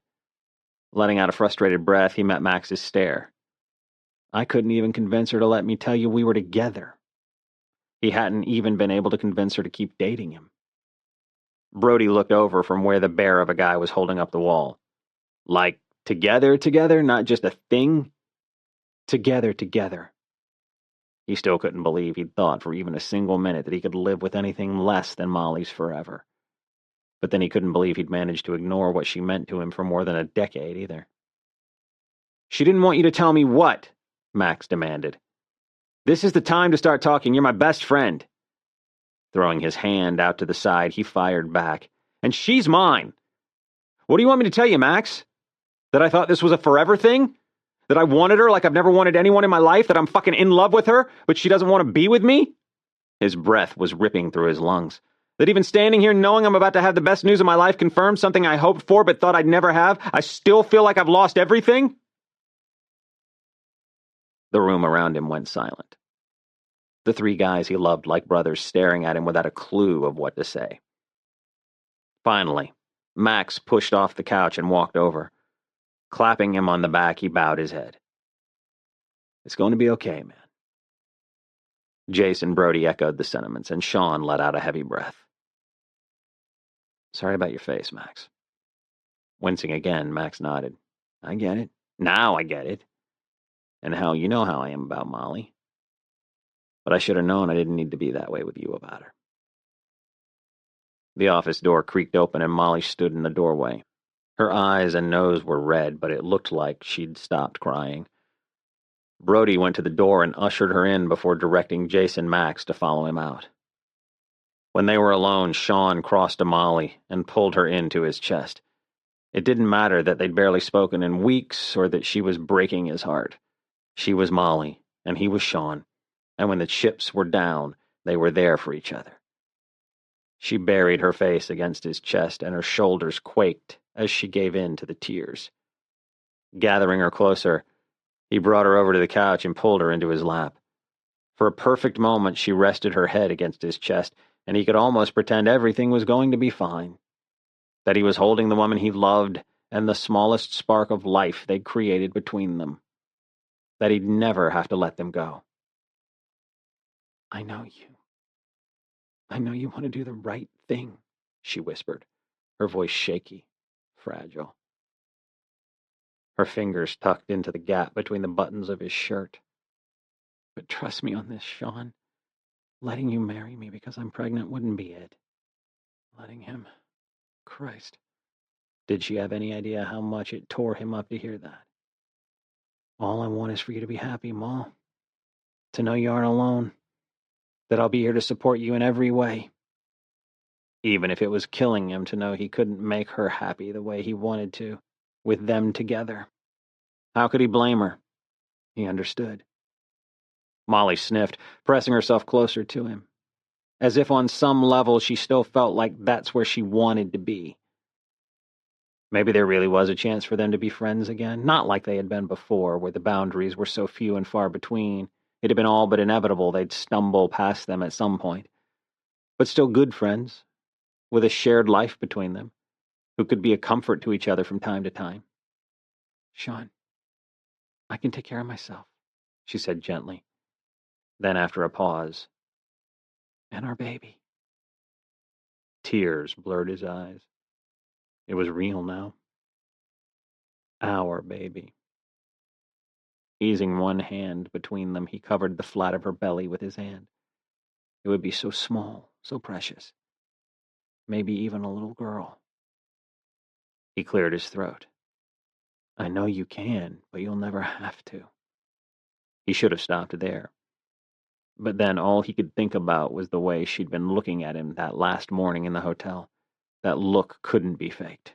Letting out a frustrated breath, he met Max's stare. I couldn't even convince her to let me tell you we were together. He hadn't even been able to convince her to keep dating him. Brody looked over from where the bear of a guy was holding up the wall. Like, together, not just a thing? Together. He still couldn't believe he'd thought for even a single minute that he could live with anything less than Molly's forever. But then he couldn't believe he'd managed to ignore what she meant to him for more than a decade either. She didn't want you to tell me what? Max demanded. This is the time to start talking. You're my best friend. Throwing his hand out to the side, he fired back. And she's mine. What do you want me to tell you, Max? That I thought this was a forever thing? That I wanted her like I've never wanted anyone in my life? That I'm fucking in love with her, but she doesn't want to be with me? His breath was ripping through his lungs. That even standing here knowing I'm about to have the best news of my life confirmed, something I hoped for but thought I'd never have, I still feel like I've lost everything? The room around him went silent. The three guys he loved like brothers staring at him without a clue of what to say. Finally, Max pushed off the couch and walked over. Clapping him on the back, he bowed his head. It's going to be okay, man. Jace and Brody echoed the sentiments, and Sean let out a heavy breath. Sorry about your face, Max. Wincing again, Max nodded. I get it. Now I get it. And hell, you know how I am about Molly. But I should have known I didn't need to be that way with you about her. The office door creaked open and Molly stood in the doorway. Her eyes and nose were red, but it looked like she'd stopped crying. Brody went to the door and ushered her in before directing Jace and Max to follow him out. When they were alone, Sean crossed to Molly and pulled her into his chest. It didn't matter that they'd barely spoken in weeks or that she was breaking his heart. She was Molly, and he was Sean, and when the chips were down, they were there for each other. She buried her face against his chest, and her shoulders quaked as she gave in to the tears. Gathering her closer, he brought her over to the couch and pulled her into his lap. For a perfect moment, she rested her head against his chest, and he could almost pretend everything was going to be fine. That he was holding the woman he loved and the smallest spark of life they'd created between them. That he'd never have to let them go. I know you. I know you want to do the right thing, she whispered, her voice shaky, fragile. Her fingers tucked into the gap between the buttons of his shirt. But trust me on this, Sean. Letting you marry me because I'm pregnant wouldn't be it. Letting him... Christ. Did she have any idea how much it tore him up to hear that? All I want is for you to be happy, Ma. To know you aren't alone. That I'll be here to support you in every way. Even if it was killing him to know he couldn't make her happy the way he wanted to, with them together. How could he blame her? He understood. Molly sniffed, pressing herself closer to him. As if on some level she still felt like that's where she wanted to be. Maybe there really was a chance for them to be friends again, not like they had been before, where the boundaries were so few and far between. It had been all but inevitable they'd stumble past them at some point. But still good friends, with a shared life between them, who could be a comfort to each other from time to time. Sean, I can take care of myself, she said gently. Then after a pause, and our baby. Tears blurred his eyes. It was real now. Our baby. Easing one hand between them, he covered the flat of her belly with his hand. It would be so small, so precious. Maybe even a little girl. He cleared his throat. I know you can, but you'll never have to. He should have stopped there. But then all he could think about was the way she'd been looking at him that last morning in the hotel. That look couldn't be faked.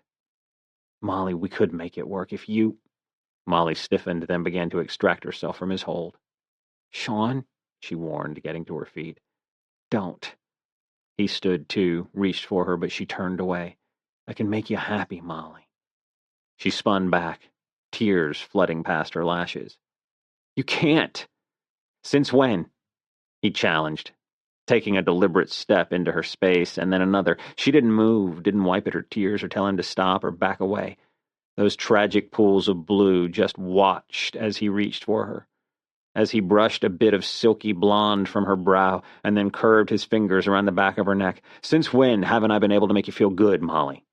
Molly, we could make it work if you... Molly stiffened, then began to extract herself from his hold. Sean, she warned, getting to her feet. Don't. He stood too, reached for her, but she turned away. I can make you happy, Molly. She spun back, tears flooding past her lashes. You can't. Since when? He challenged, taking a deliberate step into her space, and then another. She didn't move, didn't wipe at her tears or tell him to stop or back away. Those tragic pools of blue just watched as he reached for her, as he brushed a bit of silky blonde from her brow and then curved his fingers around the back of her neck. Since when haven't I been able to make you feel good, Molly?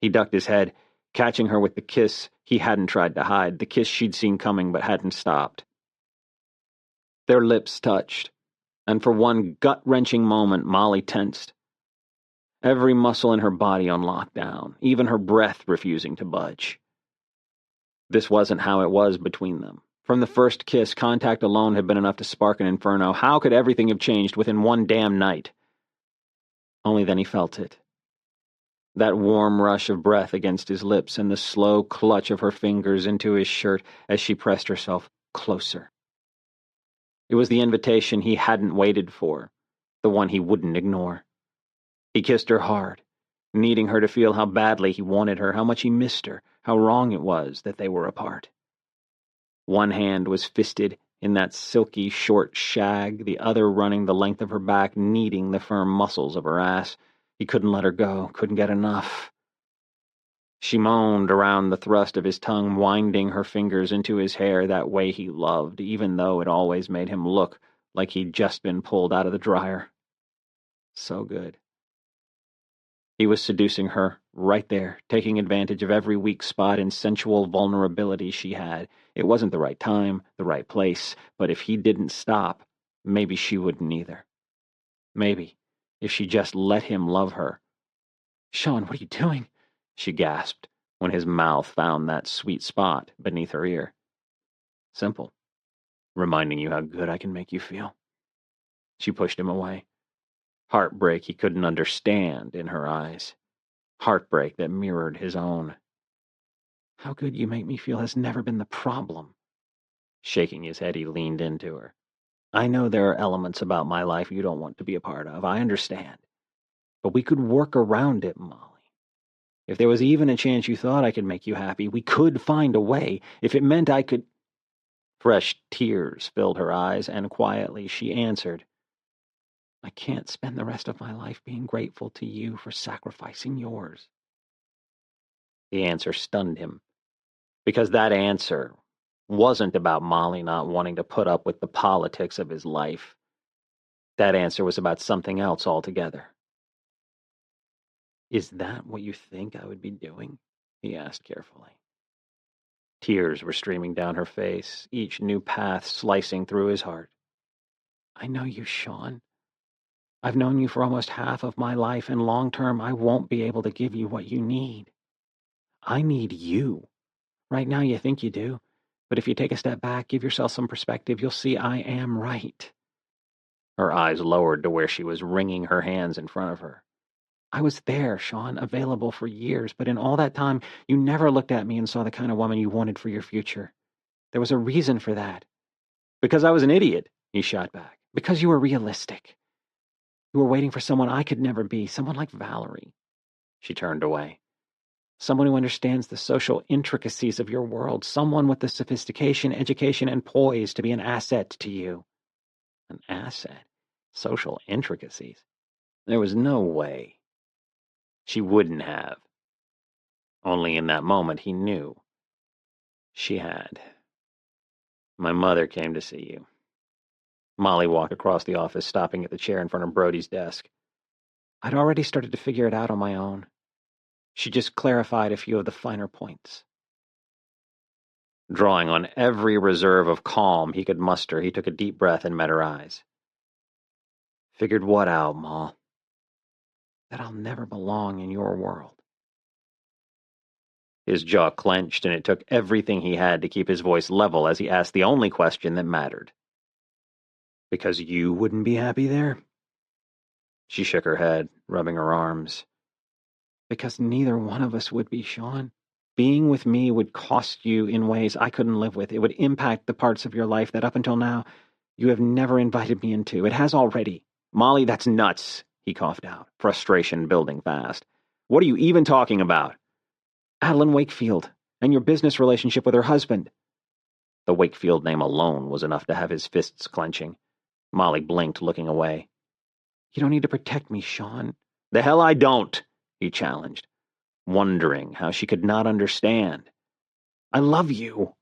He ducked his head, catching her with the kiss he hadn't tried to hide, the kiss she'd seen coming but hadn't stopped. Their lips touched, and for one gut-wrenching moment, Molly tensed. Every muscle in her body on lockdown, even her breath refusing to budge. This wasn't how it was between them. From the first kiss, contact alone had been enough to spark an inferno. How could everything have changed within one damn night? Only then he felt it. That warm rush of breath against his lips and the slow clutch of her fingers into his shirt as she pressed herself closer. It was the invitation he hadn't waited for, the one he wouldn't ignore. He kissed her hard, needing her to feel how badly he wanted her, how much he missed her, how wrong it was that they were apart. One hand was fisted in that silky, short shag, the other running the length of her back, kneading the firm muscles of her ass. He couldn't let her go, couldn't get enough. She moaned around the thrust of his tongue, winding her fingers into his hair that way he loved, even though it always made him look like he'd just been pulled out of the dryer. So good. He was seducing her right there, taking advantage of every weak spot and sensual vulnerability she had. It wasn't the right time, the right place, but if he didn't stop, maybe she wouldn't either. Maybe, if she just let him love her. Sean, what are you doing? She gasped when his mouth found that sweet spot beneath her ear. Simple. Reminding you how good I can make you feel. She pushed him away. Heartbreak he couldn't understand in her eyes. Heartbreak that mirrored his own. How good you make me feel has never been the problem. Shaking his head, he leaned into her. I know there are elements about my life you don't want to be a part of. I understand. But we could work around it, Molly. If there was even a chance you thought I could make you happy, we could find a way. If it meant I could... Fresh tears filled her eyes, and quietly she answered, I can't spend the rest of my life being grateful to you for sacrificing yours. The answer stunned him, because that answer wasn't about Molly not wanting to put up with the politics of his life. That answer was about something else altogether. Is that what you think I would be doing? He asked carefully. Tears were streaming down her face, each new path slicing through his heart. I know you, Sean. I've known you for almost half of my life, and long term I won't be able to give you what you need. I need you. Right now you think you do, but if you take a step back, give yourself some perspective, you'll see I am right. Her eyes lowered to where she was wringing her hands in front of her. I was there, Sean, available for years, but in all that time, you never looked at me and saw the kind of woman you wanted for your future. There was a reason for that. Because I was an idiot, he shot back. Because you were realistic. You were waiting for someone I could never be, someone like Valerie. She turned away. Someone who understands the social intricacies of your world, someone with the sophistication, education, and poise to be an asset to you. An asset? Social intricacies? There was no way. She wouldn't have. Only in that moment he knew. She had. My mother came to see you. Molly walked across the office, stopping at the chair in front of Brody's desk. I'd already started to figure it out on my own. She just clarified a few of the finer points. Drawing on every reserve of calm he could muster, he took a deep breath and met her eyes. Figured what out, Ma? That I'll never belong in your world. His jaw clenched, and it took everything he had to keep his voice level as he asked the only question that mattered. Because you wouldn't be happy there? She shook her head, rubbing her arms. Because neither one of us would be, Sean. Being with me would cost you in ways I couldn't live with. It would impact the parts of your life that up until now you have never invited me into. It has already. Molly, that's nuts, he coughed out, frustration building fast. What are you even talking about? Adeline Wakefield, and your business relationship with her husband. The Wakefield name alone was enough to have his fists clenching. Molly blinked, looking away. You don't need to protect me, Sean. The hell I don't, he challenged, wondering how she could not understand. I love you.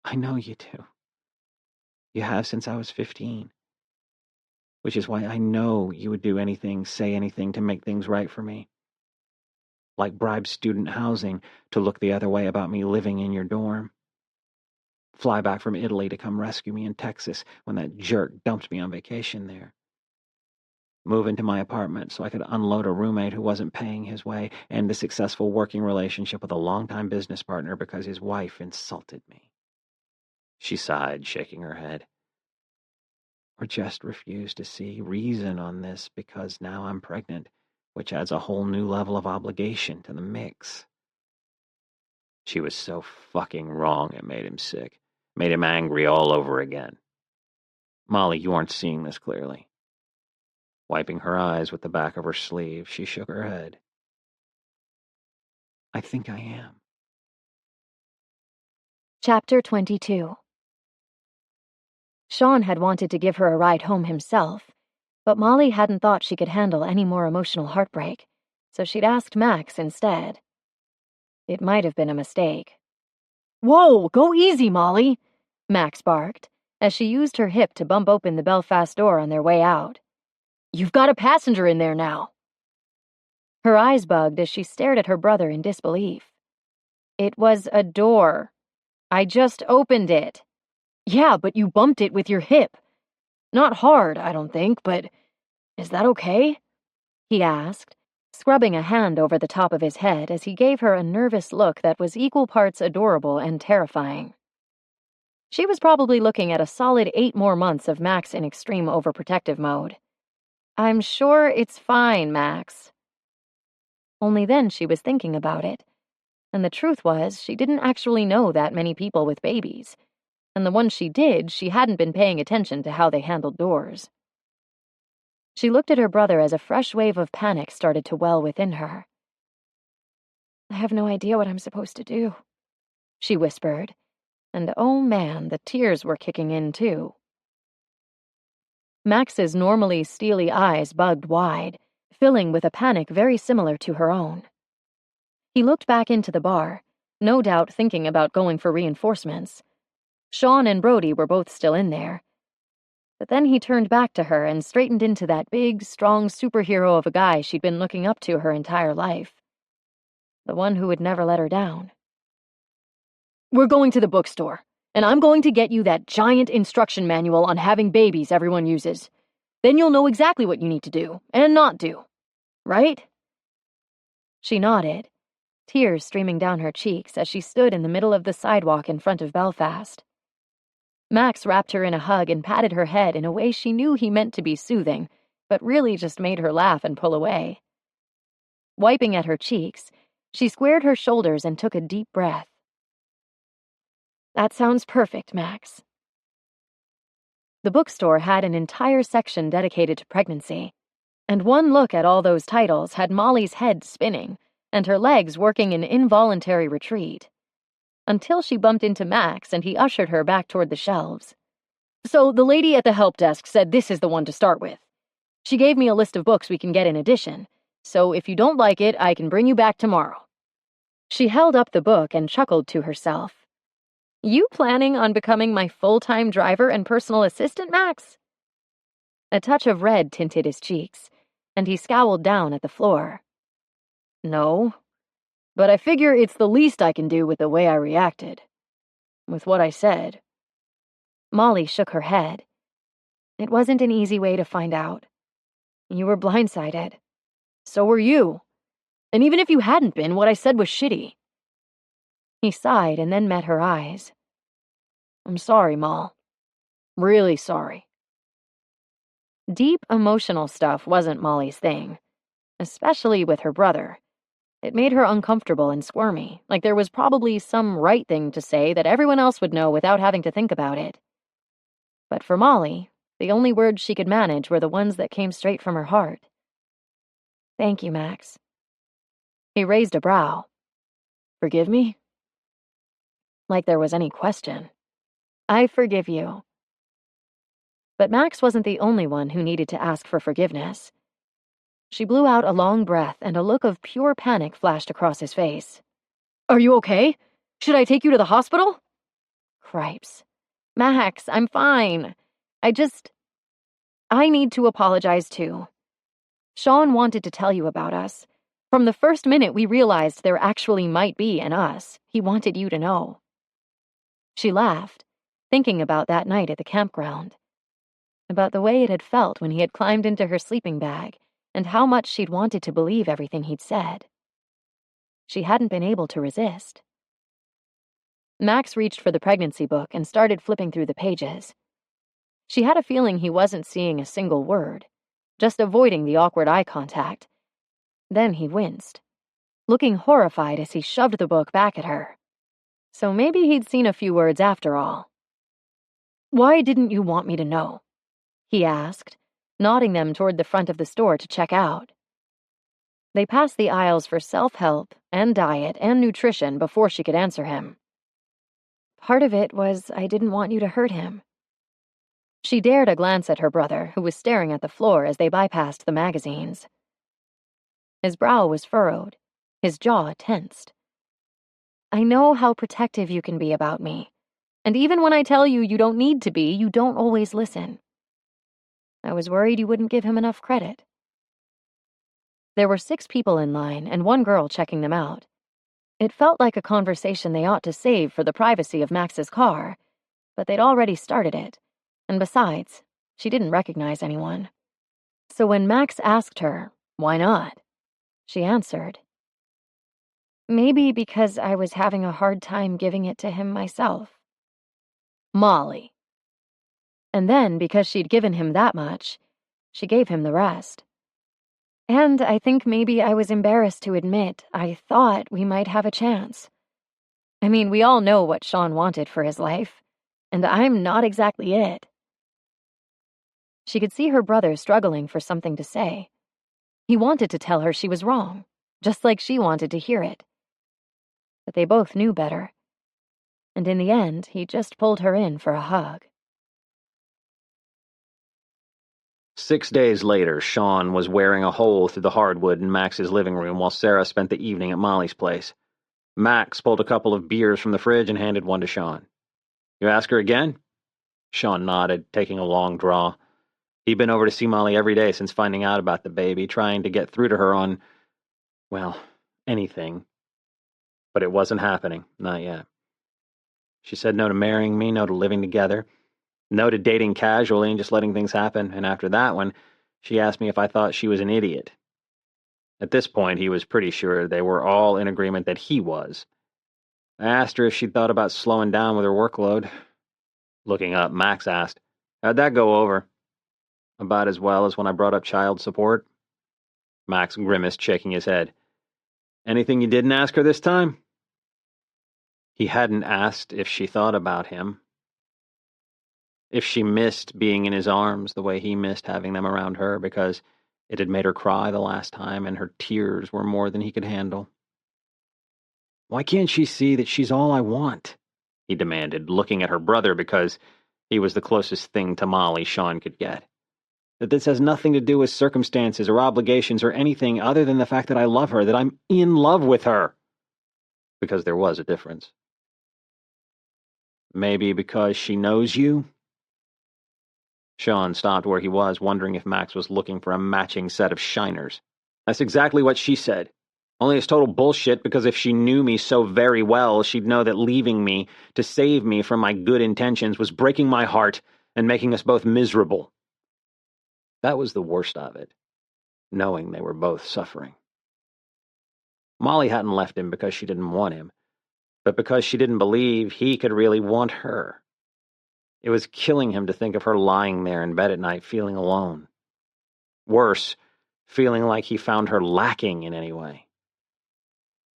I know you do. You have since I was 15. Which is why I know you would do anything, say anything to make things right for me. Like bribe student housing to look the other way about me living in your dorm. Fly back from Italy to come rescue me in Texas when that jerk dumped me on vacation there. Move into my apartment so I could unload a roommate who wasn't paying his way, end a successful working relationship with a longtime business partner because his wife insulted me. She sighed, shaking her head. Or just refuse to see reason on this because now I'm pregnant, which adds a whole new level of obligation to the mix. She was so fucking wrong it made him sick. Made him angry all over again. Molly, you aren't seeing this clearly. Wiping her eyes with the back of her sleeve, she shook her head. I think I am. Chapter 22. Sean had wanted to give her a ride home himself, but Molly hadn't thought she could handle any more emotional heartbreak, so she'd asked Max instead. It might have been a mistake. Whoa, go easy, Molly, Max barked, as she used her hip to bump open the Belfast door on their way out. You've got a passenger in there now. Her eyes bugged as she stared at her brother in disbelief. It was a door. I just opened it. Yeah, but you bumped it with your hip. Not hard, I don't think, but is that okay? He asked, scrubbing a hand over the top of his head as he gave her a nervous look that was equal parts adorable and terrifying. She was probably looking at a solid 8 more months of Max in extreme overprotective mode. I'm sure it's fine, Max. Only then she was thinking about it, and the truth was she didn't actually know that many people with babies, and the ones she did, she hadn't been paying attention to how they handled doors. She looked at her brother as a fresh wave of panic started to well within her. I have no idea what I'm supposed to do, she whispered, and oh man, the tears were kicking in too. Max's normally steely eyes bugged wide, filling with a panic very similar to her own. He looked back into the bar, no doubt thinking about going for reinforcements. Sean and Brody were both still in there. But then he turned back to her and straightened into that big, strong superhero of a guy she'd been looking up to her entire life. The one who would never let her down. We're going to the bookstore, and I'm going to get you that giant instruction manual on having babies everyone uses. Then you'll know exactly what you need to do and not do. Right? She nodded, tears streaming down her cheeks as she stood in the middle of the sidewalk in front of Belfast. Max wrapped her in a hug and patted her head in a way she knew he meant to be soothing, but really just made her laugh and pull away. Wiping at her cheeks, she squared her shoulders and took a deep breath. That sounds perfect, Max. The bookstore had an entire section dedicated to pregnancy, and one look at all those titles had Molly's head spinning and her legs working in involuntary retreat, until she bumped into Max and he ushered her back toward the shelves. So the lady at the help desk said this is the one to start with. She gave me a list of books we can get in addition, so if you don't like it, I can bring you back tomorrow. She held up the book and chuckled to herself. You planning on becoming my full-time driver and personal assistant, Max? A touch of red tinted his cheeks, and he scowled down at the floor. No, but I figure it's the least I can do with the way I reacted. With what I said. Molly shook her head. It wasn't an easy way to find out. You were blindsided. So were you. And even if you hadn't been, what I said was shitty. He sighed and then met her eyes. I'm sorry, Moll. Really sorry. Deep emotional stuff wasn't Molly's thing, especially with her brother. It made her uncomfortable and squirmy, like there was probably some right thing to say that everyone else would know without having to think about it. But for Molly, the only words she could manage were the ones that came straight from her heart. Thank you, Max. He raised a brow. Forgive me? Like there was any question. I forgive you. But Max wasn't the only one who needed to ask for forgiveness. She blew out a long breath and a look of pure panic flashed across his face. Are you okay? Should I take you to the hospital? Cripes. Max, I'm fine. I need to apologize too. Sean wanted to tell you about us. From the first minute we realized there actually might be an us, he wanted you to know. She laughed, thinking about that night at the campground. About the way it had felt when he had climbed into her sleeping bag, and how much she'd wanted to believe everything he'd said. She hadn't been able to resist. Max reached for the pregnancy book and started flipping through the pages. She had a feeling he wasn't seeing a single word, just avoiding the awkward eye contact. Then he winced, looking horrified as he shoved the book back at her. So maybe he'd seen a few words after all. Why didn't you want me to know? He asked, nodding them toward the front of the store to check out. They passed the aisles for self-help and diet and nutrition before she could answer him. Part of it was I didn't want you to hurt him. She dared a glance at her brother, who was staring at the floor as they bypassed the magazines. His brow was furrowed, his jaw tensed. I know how protective you can be about me, and even when I tell you you don't need to be, you don't always listen. I was worried you wouldn't give him enough credit. There were 6 people in line and 1 girl checking them out. It felt like a conversation they ought to save for the privacy of Max's car, but they'd already started it, and besides, she didn't recognize anyone. So when Max asked her, why not? She answered, maybe because I was having a hard time giving it to him myself. Molly. And then, because she'd given him that much, she gave him the rest. And I think maybe I was embarrassed to admit I thought we might have a chance. I mean, we all know what Sean wanted for his life, and I'm not exactly it. She could see her brother struggling for something to say. He wanted to tell her she was wrong, just like she wanted to hear it. But they both knew better. And in the end, he just pulled her in for a hug. 6 days later, Sean was wearing a hole through the hardwood in Max's living room while Sarah spent the evening at Molly's place. Max pulled a couple of beers from the fridge and handed one to Sean. You ask her again? Sean nodded, taking a long draw. He'd been over to see Molly every day since finding out about the baby, trying to get through to her on, well, anything. But it wasn't happening, not yet. She said no to marrying me, no to living together, no to dating casually and just letting things happen, and after that one, she asked me if I thought she was an idiot. At this point, he was pretty sure they were all in agreement that he was. I asked her if she'd thought about slowing down with her workload. Looking up, Max asked, how'd that go over? About as well as when I brought up child support. Max grimaced, shaking his head. Anything you didn't ask her this time? He hadn't asked if she thought about him. If she missed being in his arms the way he missed having them around her because it had made her cry the last time and her tears were more than he could handle. Why can't she see that she's all I want? He demanded, looking at her brother because he was the closest thing to Molly Sean could get. That this has nothing to do with circumstances or obligations or anything other than the fact that I love her, that I'm in love with her. Because there was a difference. Maybe because she knows you? Sean stopped where he was, wondering if Max was looking for a matching set of shiners. That's exactly what she said. Only it's total bullshit because if she knew me so very well, she'd know that leaving me to save me from my good intentions was breaking my heart and making us both miserable. That was the worst of it. knowing they were both suffering. Molly hadn't left him because she didn't want him, but because she didn't believe he could really want her. It was killing him to think of her lying there in bed at night feeling alone. Worse, feeling like he found her lacking in any way.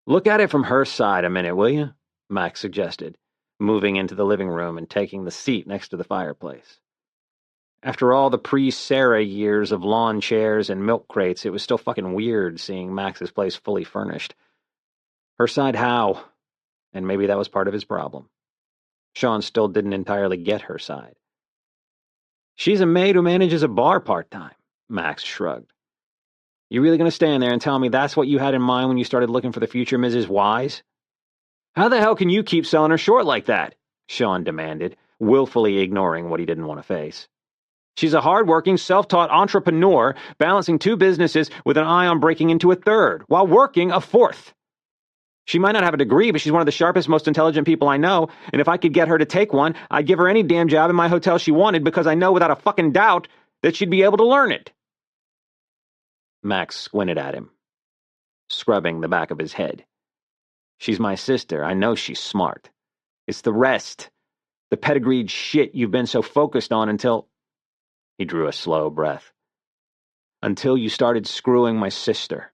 "Look at it from her side a minute, will you?" Max suggested, moving into the living room and taking the seat next to the fireplace. After all the pre-Sarah years of lawn chairs and milk crates, it was still fucking weird seeing Max's place fully furnished. Her side how? And maybe that was part of his problem. Sean still didn't entirely get her side. "She's a maid who manages a bar part-time," Max shrugged. "You really going to stand there and tell me that's what you had in mind when you started looking for the future Mrs. Wise?" "How the hell can you keep selling her short like that?" Sean demanded, willfully ignoring what he didn't want to face. "She's a hard-working, self-taught entrepreneur, balancing 2 businesses with an eye on breaking into a 3rd, while working a 4th. She might not have a degree, but she's one of the sharpest, most intelligent people I know, and if I could get her to take one, I'd give her any damn job in my hotel she wanted because I know without a fucking doubt that she'd be able to learn it." Max squinted at him, scrubbing the back of his head. "She's my sister. I know she's smart. It's the rest. The pedigreed shit you've been so focused on until—" He drew a slow breath. "Until you started screwing my sister.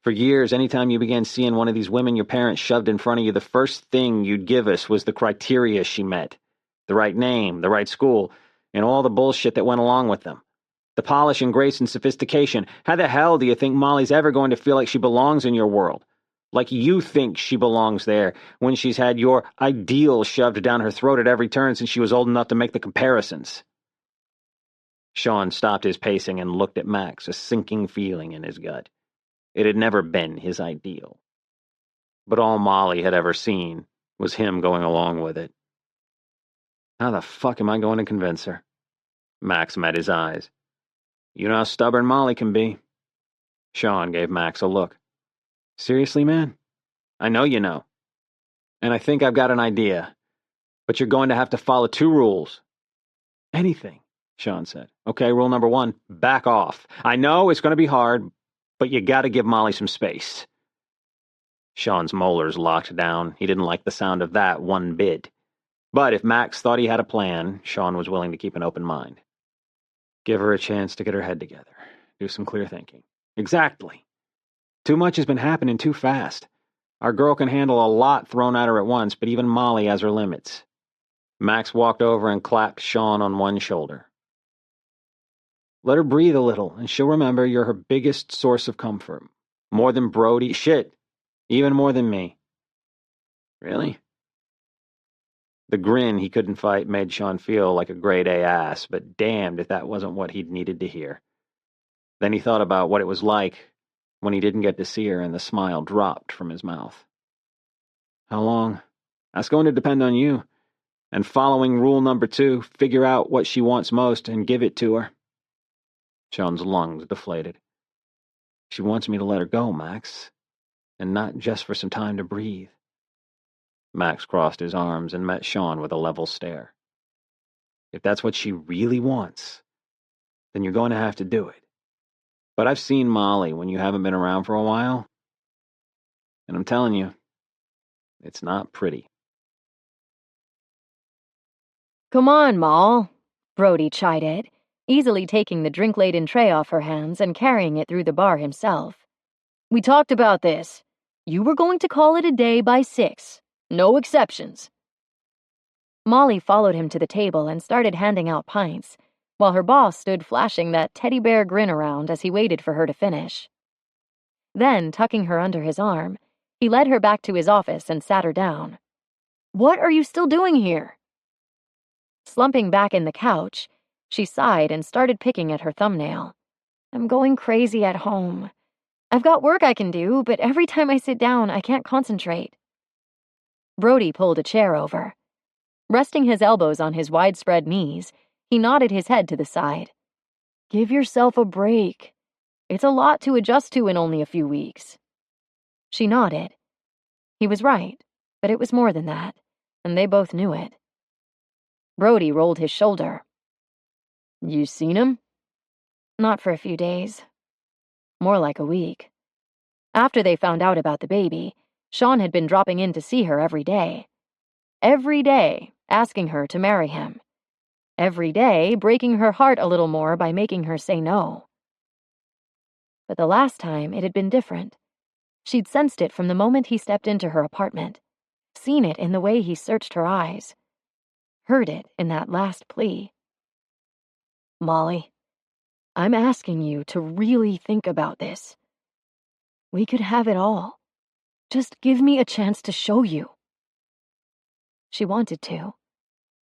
For years, anytime you began seeing one of these women your parents shoved in front of you, the first thing you'd give us was the criteria she met. The right name, the right school, and all the bullshit that went along with them. The polish and grace and sophistication. How the hell do you think Molly's ever going to feel like she belongs in your world? Like you think she belongs there when she's had your ideal shoved down her throat at every turn since she was old enough to make the comparisons?" Sean stopped his pacing and looked at Max, a sinking feeling in his gut. It had never been his ideal. But all Molly had ever seen was him going along with it. "How the fuck am I going to convince her?" Max met his eyes. "You know how stubborn Molly can be." Sean gave Max a look. "Seriously, man? I know you know. And I think I've got an idea. But you're going to have to follow 2 rules." "Anything," Sean said. "Okay, rule number 1, back off. I know it's going to be hard, but you got to give Molly some space." Sean's molars locked down. He didn't like the sound of that one bit. But if Max thought he had a plan, Sean was willing to keep an open mind. Give her a chance to get her head together. Do some clear thinking. Exactly. Too much has been happening too fast. Our girl can handle a lot thrown at her at once, but even Molly has her limits. Max walked over and clapped Sean on one shoulder. "Let her breathe a little, and she'll remember you're her biggest source of comfort. More than Brody. Shit. Even more than me." "Really?" The grin he couldn't fight made Sean feel like a grade-A ass, but damned if that wasn't what he'd needed to hear. Then he thought about what it was like when he didn't get to see her and the smile dropped from his mouth. "How long?" "That's going to depend on you. And following rule number 2, figure out what she wants most and give it to her." Sean's lungs deflated. "She wants me to let her go, Max. And not just for some time to breathe." Max crossed his arms and met Sean with a level stare. "If that's what she really wants, then you're going to have to do it. But I've seen Molly when you haven't been around for a while, and I'm telling you, it's not pretty." "Come on, Moll," Brody chided, easily taking the drink-laden tray off her hands and carrying it through the bar himself. "We talked about this. You were going to call it a day by 6. No exceptions." Molly followed him to the table and started handing out pints, while her boss stood flashing that teddy bear grin around as he waited for her to finish. Then, tucking her under his arm, he led her back to his office and sat her down. "What are you still doing here?" Slumping back in the couch, she sighed and started picking at her thumbnail. "I'm going crazy at home. I've got work I can do, but every time I sit down, I can't concentrate." Brody pulled a chair over. Resting his elbows on his widespread knees, he nodded his head to the side. "Give yourself a break. It's a lot to adjust to in only a few weeks." She nodded. He was right, but it was more than that, and they both knew it. Brody rolled his shoulder. "You seen him?" "Not for a few days. More like a week. After they found out about the baby, Sean had been dropping in to see her every day. Every day, asking her to marry him. Every day, breaking her heart a little more by making her say no. But the last time, it had been different. She'd sensed it from the moment he stepped into her apartment, seen it in the way he searched her eyes, heard it in that last plea. Molly, I'm asking you to really think about this. We could have it all. Just give me a chance to show you. She wanted to.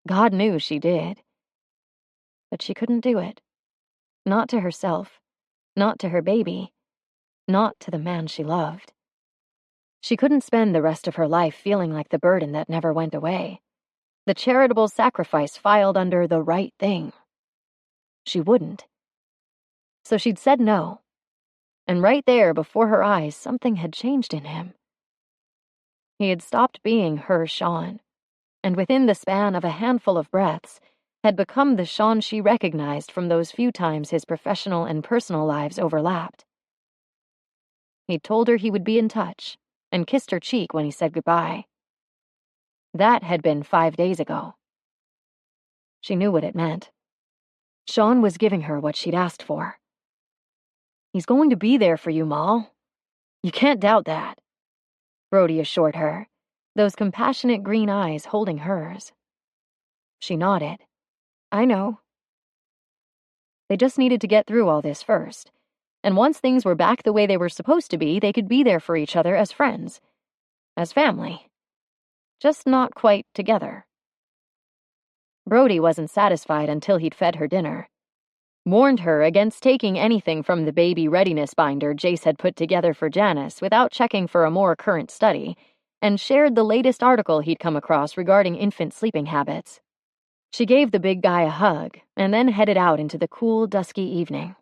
God knew she did. But she couldn't do it. Not to herself. Not to her baby. Not to the man she loved. She couldn't spend the rest of her life feeling like the burden that never went away. The charitable sacrifice filed under the right thing. She wouldn't. So she'd said no. And right there, before her eyes, something had changed in him. He had stopped being her Sean, and within the span of a handful of breaths, had become the Sean she recognized from those few times his professional and personal lives overlapped. He'd told her he would be in touch, and kissed her cheek when he said goodbye. That had been 5 days ago. She knew what it meant. Sean was giving her what she'd asked for. He's going to be there for you, Moll. You can't doubt that, Brody assured her, those compassionate green eyes holding hers. She nodded. I know. They just needed to get through all this first, and once things were back the way they were supposed to be, they could be there for each other as friends, as family. Just not quite together. Brody wasn't satisfied until he'd fed her dinner. Warned her against taking anything from the baby readiness binder Jace had put together for Janice without checking for a more current study, and shared the latest article he'd come across regarding infant sleeping habits. She gave the big guy a hug, and then headed out into the cool, dusky evening.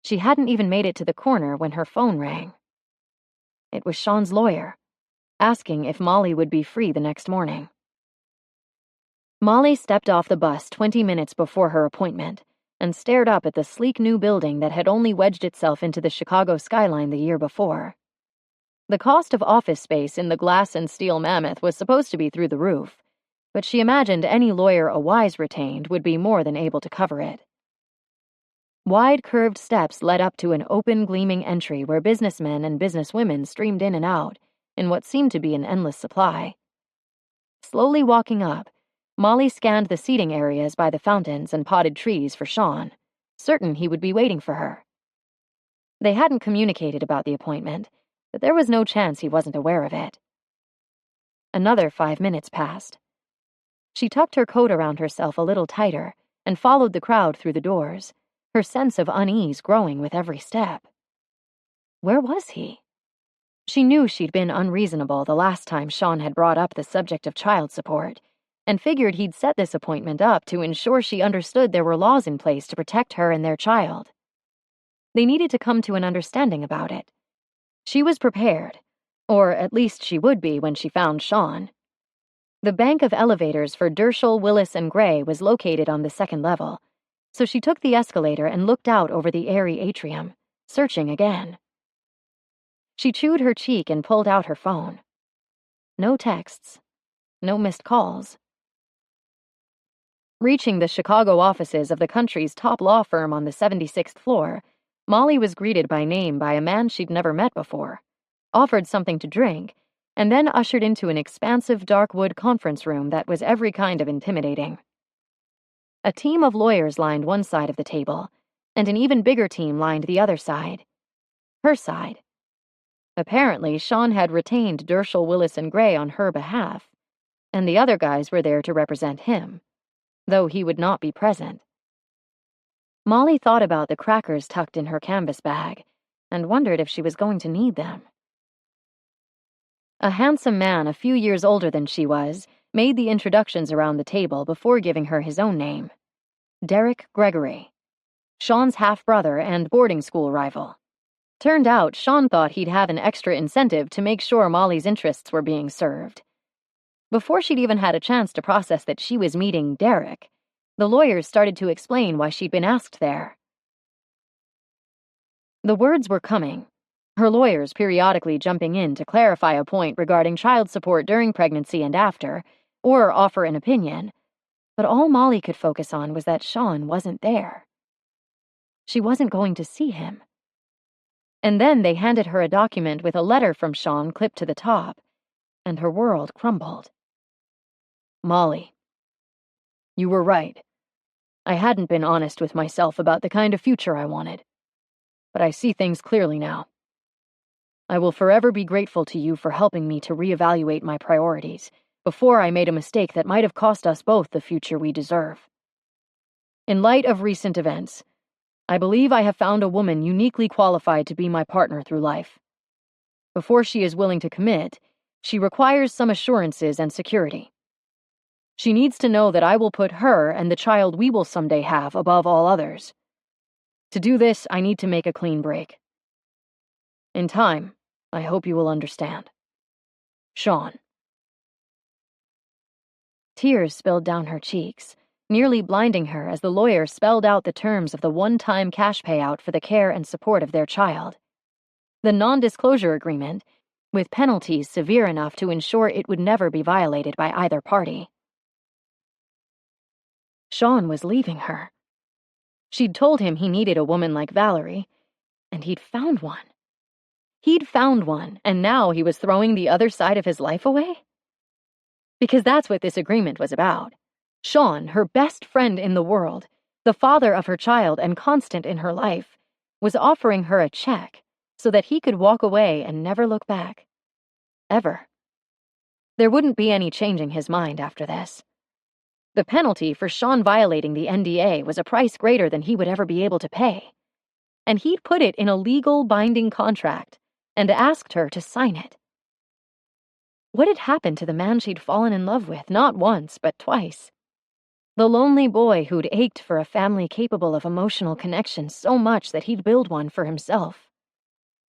She hadn't even made it to the corner when her phone rang. It was Sean's lawyer, asking if Molly would be free the next morning. Molly stepped off the bus 20 minutes before her appointment, and stared up at the sleek new building that had only wedged itself into the Chicago skyline the year before. The cost of office space in the glass and steel mammoth was supposed to be through the roof, but she imagined any lawyer a Wise retained would be more than able to cover it. Wide curved steps led up to an open, gleaming entry where businessmen and businesswomen streamed in and out, in what seemed to be an endless supply. Slowly walking up, Molly scanned the seating areas by the fountains and potted trees for Sean, certain he would be waiting for her. They hadn't communicated about the appointment, but there was no chance he wasn't aware of it. Another 5 minutes passed. She tucked her coat around herself a little tighter and followed the crowd through the doors, her sense of unease growing with every step. Where was he? She knew she'd been unreasonable the last time Sean had brought up the subject of child support, and figured he'd set this appointment up to ensure she understood there were laws in place to protect her and their child. They needed to come to an understanding about it. She was prepared, or at least she would be when she found Sean. The bank of elevators for Dershel, Willis, and Gray was located on the second level, so she took the escalator and looked out over the airy atrium, searching again. She chewed her cheek and pulled out her phone. No texts. No missed calls. Reaching the Chicago offices of the country's top law firm on the 76th floor, Molly was greeted by name by a man she'd never met before, offered something to drink, and then ushered into an expansive dark wood conference room that was every kind of intimidating. A team of lawyers lined one side of the table, and an even bigger team lined the other side. Her side. Apparently, Sean had retained Dershel, Willis, and Gray on her behalf, and the other guys were there to represent him, though he would not be present. Molly thought about the crackers tucked in her canvas bag, and wondered if she was going to need them. A handsome man a few years older than she was made the introductions around the table before giving her his own name. Derek Gregory, Sean's half-brother and boarding school rival. Turned out, Sean thought he'd have an extra incentive to make sure Molly's interests were being served. Before she'd even had a chance to process that she was meeting Derek, the lawyers started to explain why she'd been asked there. The words were coming, her lawyers periodically jumping in to clarify a point regarding child support during pregnancy and after, or offer an opinion, but all Molly could focus on was that Sean wasn't there. She wasn't going to see him. And then they handed her a document with a letter from Sean clipped to the top, and her world crumbled. Molly, you were right. I hadn't been honest with myself about the kind of future I wanted, but I see things clearly now. I will forever be grateful to you for helping me to reevaluate my priorities before I made a mistake that might have cost us both the future we deserve. In light of recent events, I believe I have found a woman uniquely qualified to be my partner through life. Before she is willing to commit, she requires some assurances and security. She needs to know that I will put her and the child we will someday have above all others. To do this, I need to make a clean break. In time, I hope you will understand. Sean. Tears spilled down her cheeks, nearly blinding her as the lawyer spelled out the terms of the one-time cash payout for the care and support of their child. The non-disclosure agreement, with penalties severe enough to ensure it would never be violated by either party. Sean was leaving her. She'd told him he needed a woman like Valerie, and he'd found one. He'd found one, and now he was throwing the other side of his life away? Because that's what this agreement was about. Sean, her best friend in the world, the father of her child and constant in her life, was offering her a check so that he could walk away and never look back. Ever. There wouldn't be any changing his mind after this. The penalty for Sean violating the NDA was a price greater than he would ever be able to pay. And he'd put it in a legal binding contract and asked her to sign it. What had happened to the man she'd fallen in love with, not once, but twice? The lonely boy who'd ached for a family capable of emotional connection so much that he'd build one for himself.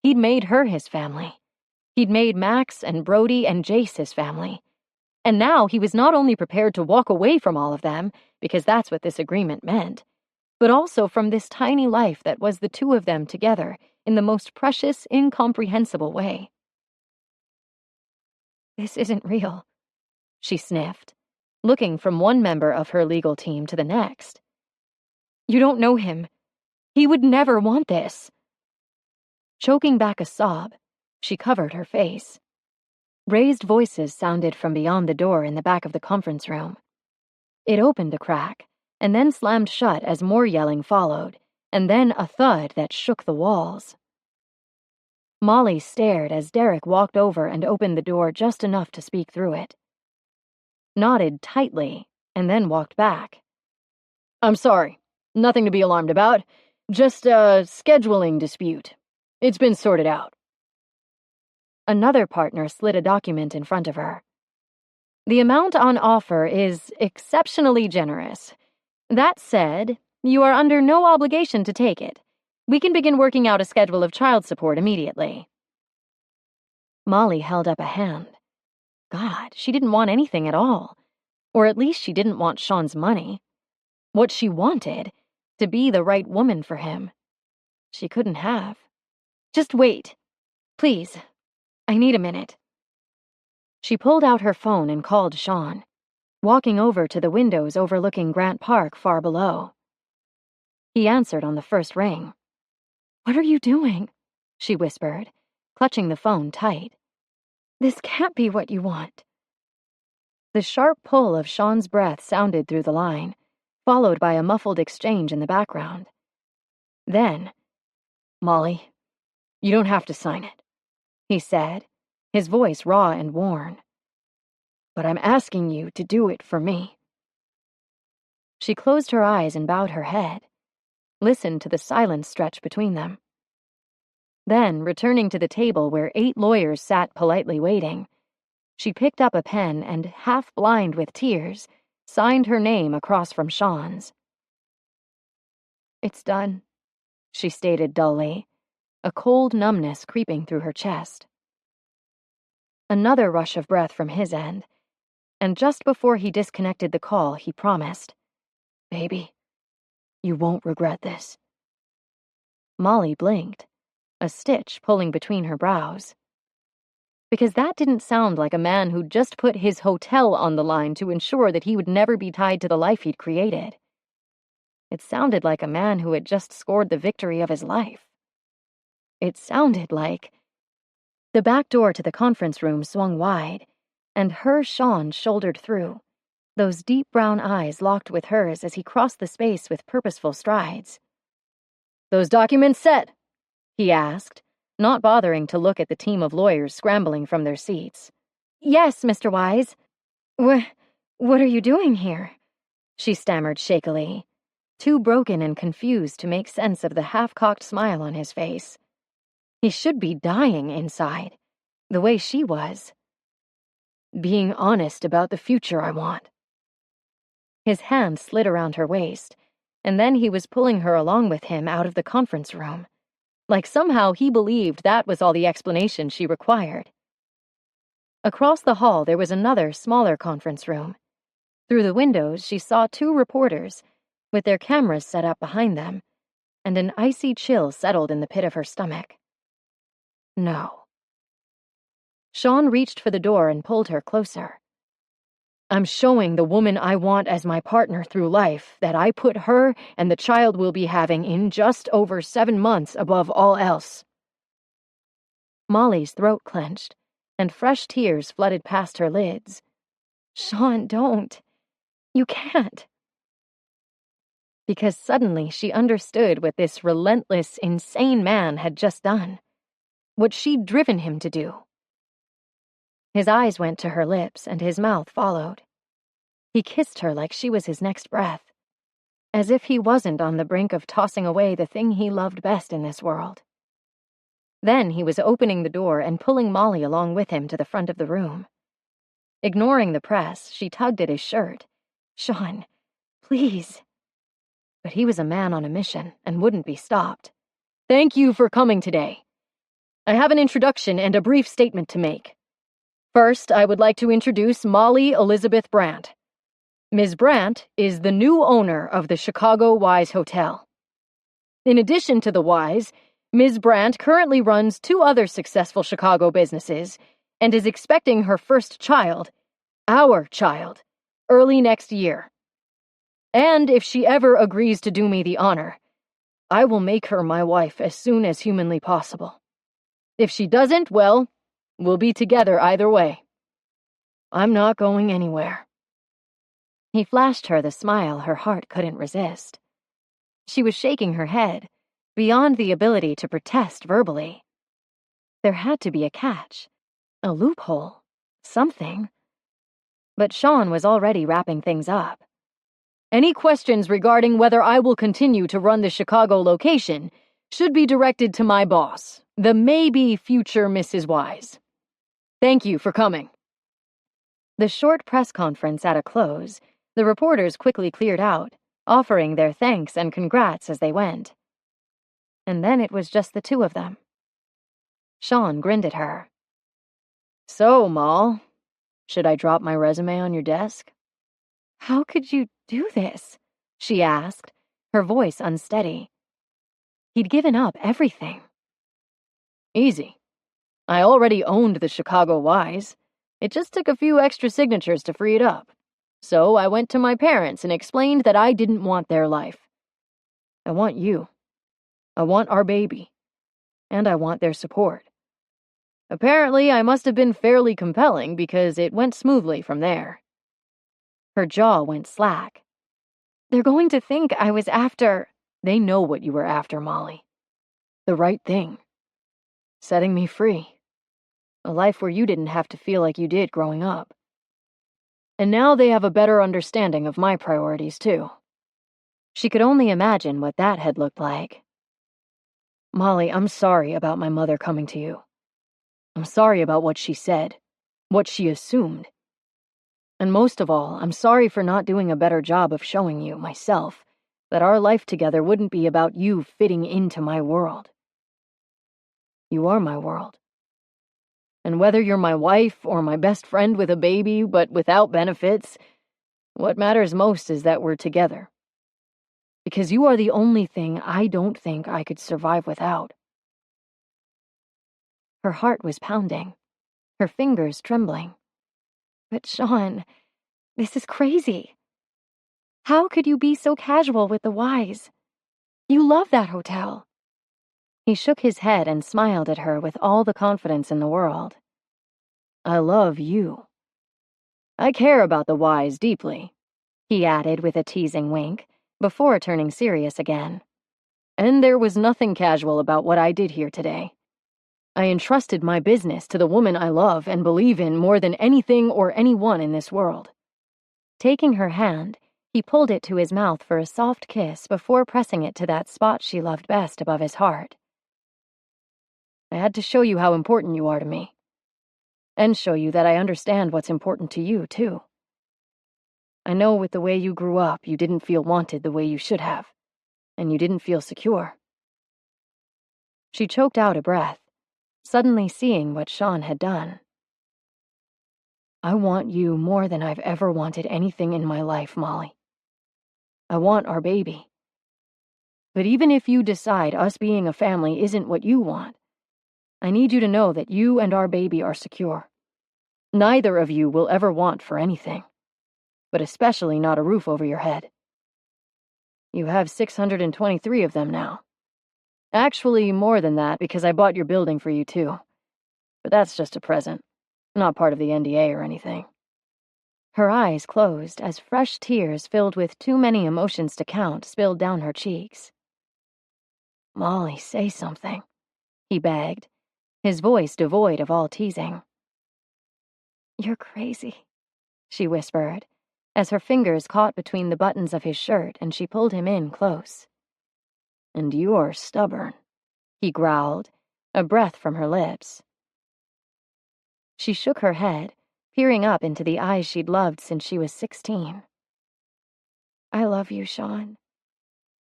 He'd made her his family. He'd made Max and Brody and Jace his family. And now he was not only prepared to walk away from all of them, because that's what this agreement meant, but also from this tiny life that was the two of them together in the most precious, incomprehensible way. This isn't real, she sniffed, looking from one member of her legal team to the next. You don't know him. He would never want this. Choking back a sob, she covered her face. Raised voices sounded from beyond the door in the back of the conference room. It opened a crack, and then slammed shut as more yelling followed, and then a thud that shook the walls. Molly stared as Derek walked over and opened the door just enough to speak through it. Nodded tightly, and then walked back. I'm sorry. Nothing to be alarmed about. Just a scheduling dispute. It's been sorted out. Another partner slid a document in front of her. The amount on offer is exceptionally generous. That said, you are under no obligation to take it. We can begin working out a schedule of child support immediately. Molly held up a hand. God, she didn't want anything at all. Or at least she didn't want Sean's money. What she wanted, to be the right woman for him, she couldn't have. Just wait. Please. I need a minute. She pulled out her phone and called Sean, walking over to the windows overlooking Grant Park far below. He answered on the first ring. What are you doing? She whispered, clutching the phone tight. This can't be what you want. The sharp pull of Sean's breath sounded through the line, followed by a muffled exchange in the background. Then, Molly, you don't have to sign it, he said, his voice raw and worn. But I'm asking you to do it for me. She closed her eyes and bowed her head, listened to the silence stretch between them. Then, returning to the table where 8 lawyers sat politely waiting, she picked up a pen and, half blind with tears, signed her name across from Sean's. It's done, she stated dully, a cold numbness creeping through her chest. Another rush of breath from his end, and just before he disconnected the call, he promised, Baby, you won't regret this. Molly blinked, a stitch pulling between her brows. Because that didn't sound like a man who'd just put his hotel on the line to ensure that he would never be tied to the life he'd created. It sounded like a man who had just scored the victory of his life. It sounded like... The back door to the conference room swung wide, and Sean shouldered through, those deep brown eyes locked with hers as he crossed the space with purposeful strides. "Those documents set?" he asked, not bothering to look at the team of lawyers scrambling from their seats. "Yes, Mr. Wise. What are you doing here?" she stammered shakily, too broken and confused to make sense of the half-cocked smile on his face. He should be dying inside, the way she was. "Being honest about the future I want." His hand slid around her waist, and then he was pulling her along with him out of the conference room, like somehow he believed that was all the explanation she required. Across the hall there was another, smaller conference room. Through the windows she saw 2 reporters, with their cameras set up behind them, and an icy chill settled in the pit of her stomach. No. Sean reached for the door and pulled her closer. "I'm showing the woman I want as my partner through life that I put her and the child we'll be having in just over 7 months above all else." Molly's throat clenched, and fresh tears flooded past her lids. "Sean, don't. You can't." Because suddenly she understood what this relentless, insane man had just done. What she'd driven him to do. His eyes went to her lips, and his mouth followed. He kissed her like she was his next breath, as if he wasn't on the brink of tossing away the thing he loved best in this world. Then he was opening the door and pulling Molly along with him to the front of the room. Ignoring the press, she tugged at his shirt. "Sean, please." But he was a man on a mission and wouldn't be stopped. "Thank you for coming today. I have an introduction and a brief statement to make. First, I would like to introduce Molly Elizabeth Brandt. Ms. Brandt is the new owner of the Chicago Wise Hotel. In addition to the Wise, Ms. Brandt currently runs 2 other successful Chicago businesses and is expecting her first child, our child, early next year. And if she ever agrees to do me the honor, I will make her my wife as soon as humanly possible. If she doesn't, well, we'll be together either way. I'm not going anywhere." He flashed her the smile her heart couldn't resist. She was shaking her head, beyond the ability to protest verbally. There had to be a catch, a loophole, something. But Sean was already wrapping things up. "Any questions regarding whether I will continue to run the Chicago location should be directed to my boss, the maybe future Mrs. Wise. Thank you for coming." The short press conference at a close, the reporters quickly cleared out, offering their thanks and congrats as they went. And then it was just the 2 of them. Sean grinned at her. "So, Moll, should I drop my resume on your desk?" "How could you do this?" she asked, her voice unsteady. He'd given up everything. "Easy. I already owned the Chicago Wise. It just took a few extra signatures to free it up. So I went to my parents and explained that I didn't want their life. I want you. I want our baby. And I want their support. Apparently, I must have been fairly compelling because it went smoothly from there." Her jaw went slack. "They're going to think I was after..." "They know what you were after, Molly. The right thing. Setting me free. A life where you didn't have to feel like you did growing up. And now they have a better understanding of my priorities, too." She could only imagine what that had looked like. "Molly, I'm sorry about my mother coming to you. I'm sorry about what she said, what she assumed. And most of all, I'm sorry for not doing a better job of showing you, myself, that our life together wouldn't be about you fitting into my world. You are my world. And whether you're my wife or my best friend with a baby but without benefits, what matters most is that we're together. Because you are the only thing I don't think I could survive without." Her heart was pounding, her fingers trembling. But Sean, this is crazy. How could you be so casual with the Wise? You love that hotel. He shook his head and smiled at her with all the confidence in the world. I love you. I care about the Wise deeply, he added with a teasing wink, before turning serious again. And there was nothing casual about what I did here today. I entrusted my business to the woman I love and believe in more than anything or anyone in this world. Taking her hand, he pulled it to his mouth for a soft kiss before pressing it to that spot she loved best above his heart. I had to show you how important you are to me. And show you that I understand what's important to you, too. I know with the way you grew up, you didn't feel wanted the way you should have, and you didn't feel secure. She choked out a breath, suddenly seeing what Sean had done. I want you more than I've ever wanted anything in my life, Molly. I want our baby. But even if you decide us being a family isn't what you want, I need you to know that you and our baby are secure. Neither of you will ever want for anything, but especially not a roof over your head. You have 623 of them now. Actually, more than that because I bought your building for you too. But that's just a present, not part of the NDA or anything. Her eyes closed as fresh tears filled with too many emotions to count spilled down her cheeks. Molly, say something, he begged, his voice devoid of all teasing. You're crazy, she whispered, as her fingers caught between the buttons of his shirt and she pulled him in close. And you're stubborn, he growled, a breath from her lips. She shook her head, peering up into the eyes she'd loved since she was 16. I love you, Sean.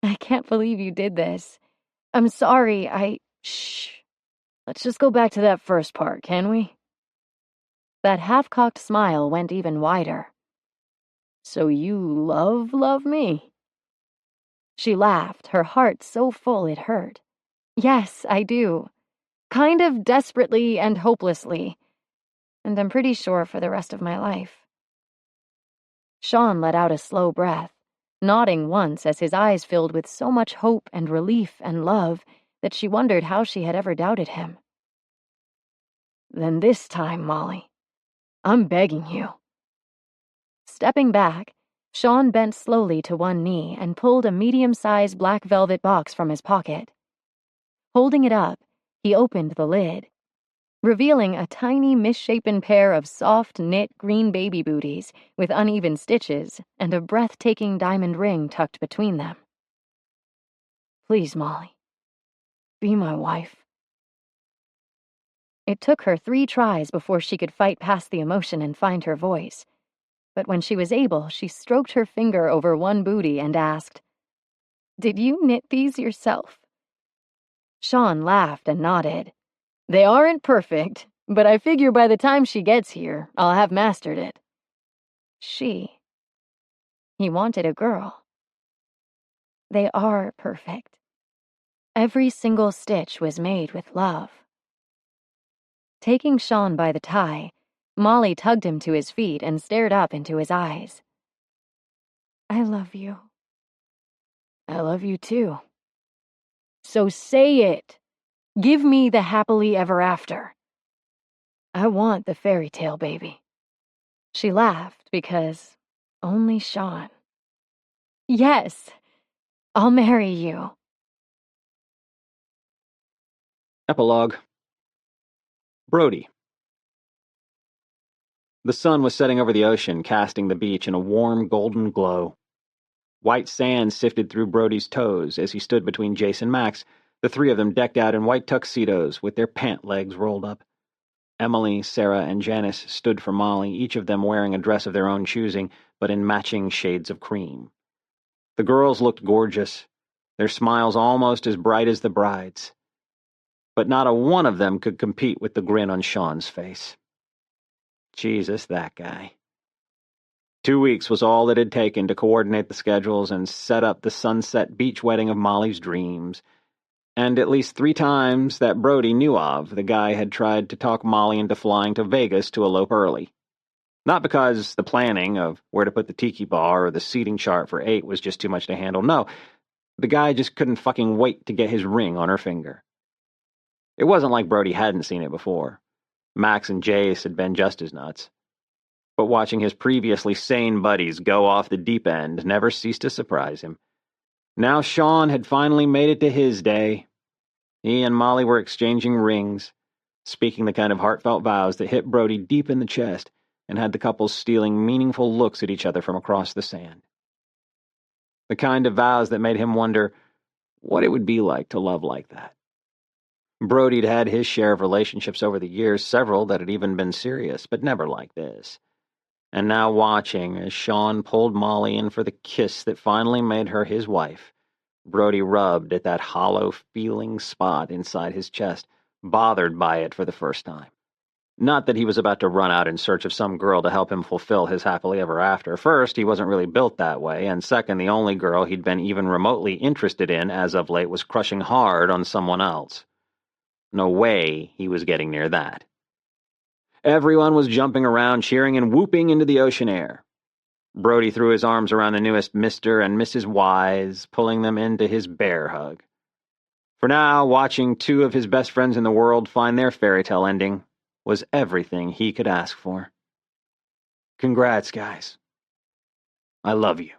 I can't believe you did this. I'm sorry, Shh. Let's just go back to that first part, can we? That half-cocked smile went even wider. So you love me? She laughed, her heart so full it hurt. Yes, I do. Kind of desperately and hopelessly. And I'm pretty sure for the rest of my life. Sean let out a slow breath, nodding once as his eyes filled with so much hope and relief and love that she wondered how she had ever doubted him. Then this time, Molly, I'm begging you. Stepping back, Sean bent slowly to one knee and pulled a medium-sized black velvet box from his pocket. Holding it up, he opened the lid, revealing a tiny misshapen pair of soft knit green baby booties with uneven stitches and a breathtaking diamond ring tucked between them. Please, Molly, be my wife. It took her 3 tries before she could fight past the emotion and find her voice. But when she was able, she stroked her finger over one booty and asked, Did you knit these yourself? Sean laughed and nodded. They aren't perfect, but I figure by the time she gets here, I'll have mastered it. She. He wanted a girl. They are perfect. Every single stitch was made with love. Taking Sean by the tie, Molly tugged him to his feet and stared up into his eyes. I love you. I love you too. So say it. Give me the happily ever after. I want the fairy tale baby. She laughed because only Sean. Yes, I'll marry you. Epilogue. Brody. The sun was setting over the ocean, casting the beach in a warm, golden glow. White sand sifted through Brody's toes as he stood between Jace and Max, the 3 of them decked out in white tuxedos with their pant legs rolled up. Emily, Sarah, and Janice stood for Molly, each of them wearing a dress of their own choosing, but in matching shades of cream. The girls looked gorgeous, their smiles almost as bright as the bride's. But not a one of them could compete with the grin on Sean's face. Jesus, that guy. 2 weeks was all it had taken to coordinate the schedules and set up the sunset beach wedding of Molly's dreams. And at least 3 times that Brody knew of, the guy had tried to talk Molly into flying to Vegas to elope early. Not because the planning of where to put the tiki bar or the seating chart for 8 was just too much to handle. No, the guy just couldn't fucking wait to get his ring on her finger. It wasn't like Brody hadn't seen it before. Max and Jace had been just as nuts. But watching his previously sane buddies go off the deep end never ceased to surprise him. Now Sean had finally made it to his day. He and Molly were exchanging rings, speaking the kind of heartfelt vows that hit Brody deep in the chest and had the couple stealing meaningful looks at each other from across the sand. The kind of vows that made him wonder what it would be like to love like that. Brody'd had his share of relationships over the years, several that had even been serious, but never like this. And now watching as Sean pulled Molly in for the kiss that finally made her his wife, Brody rubbed at that hollow feeling spot inside his chest, bothered by it for the first time. Not that he was about to run out in search of some girl to help him fulfill his happily ever after. First, he wasn't really built that way, and second, the only girl he'd been even remotely interested in as of late was crushing hard on someone else. No way he was getting near that. Everyone was jumping around, cheering and whooping into the ocean air. Brody threw his arms around the newest Mr. and Mrs. Wise, pulling them into his bear hug. For now, watching 2 of his best friends in the world find their fairy tale ending was everything he could ask for. Congrats, guys. I love you.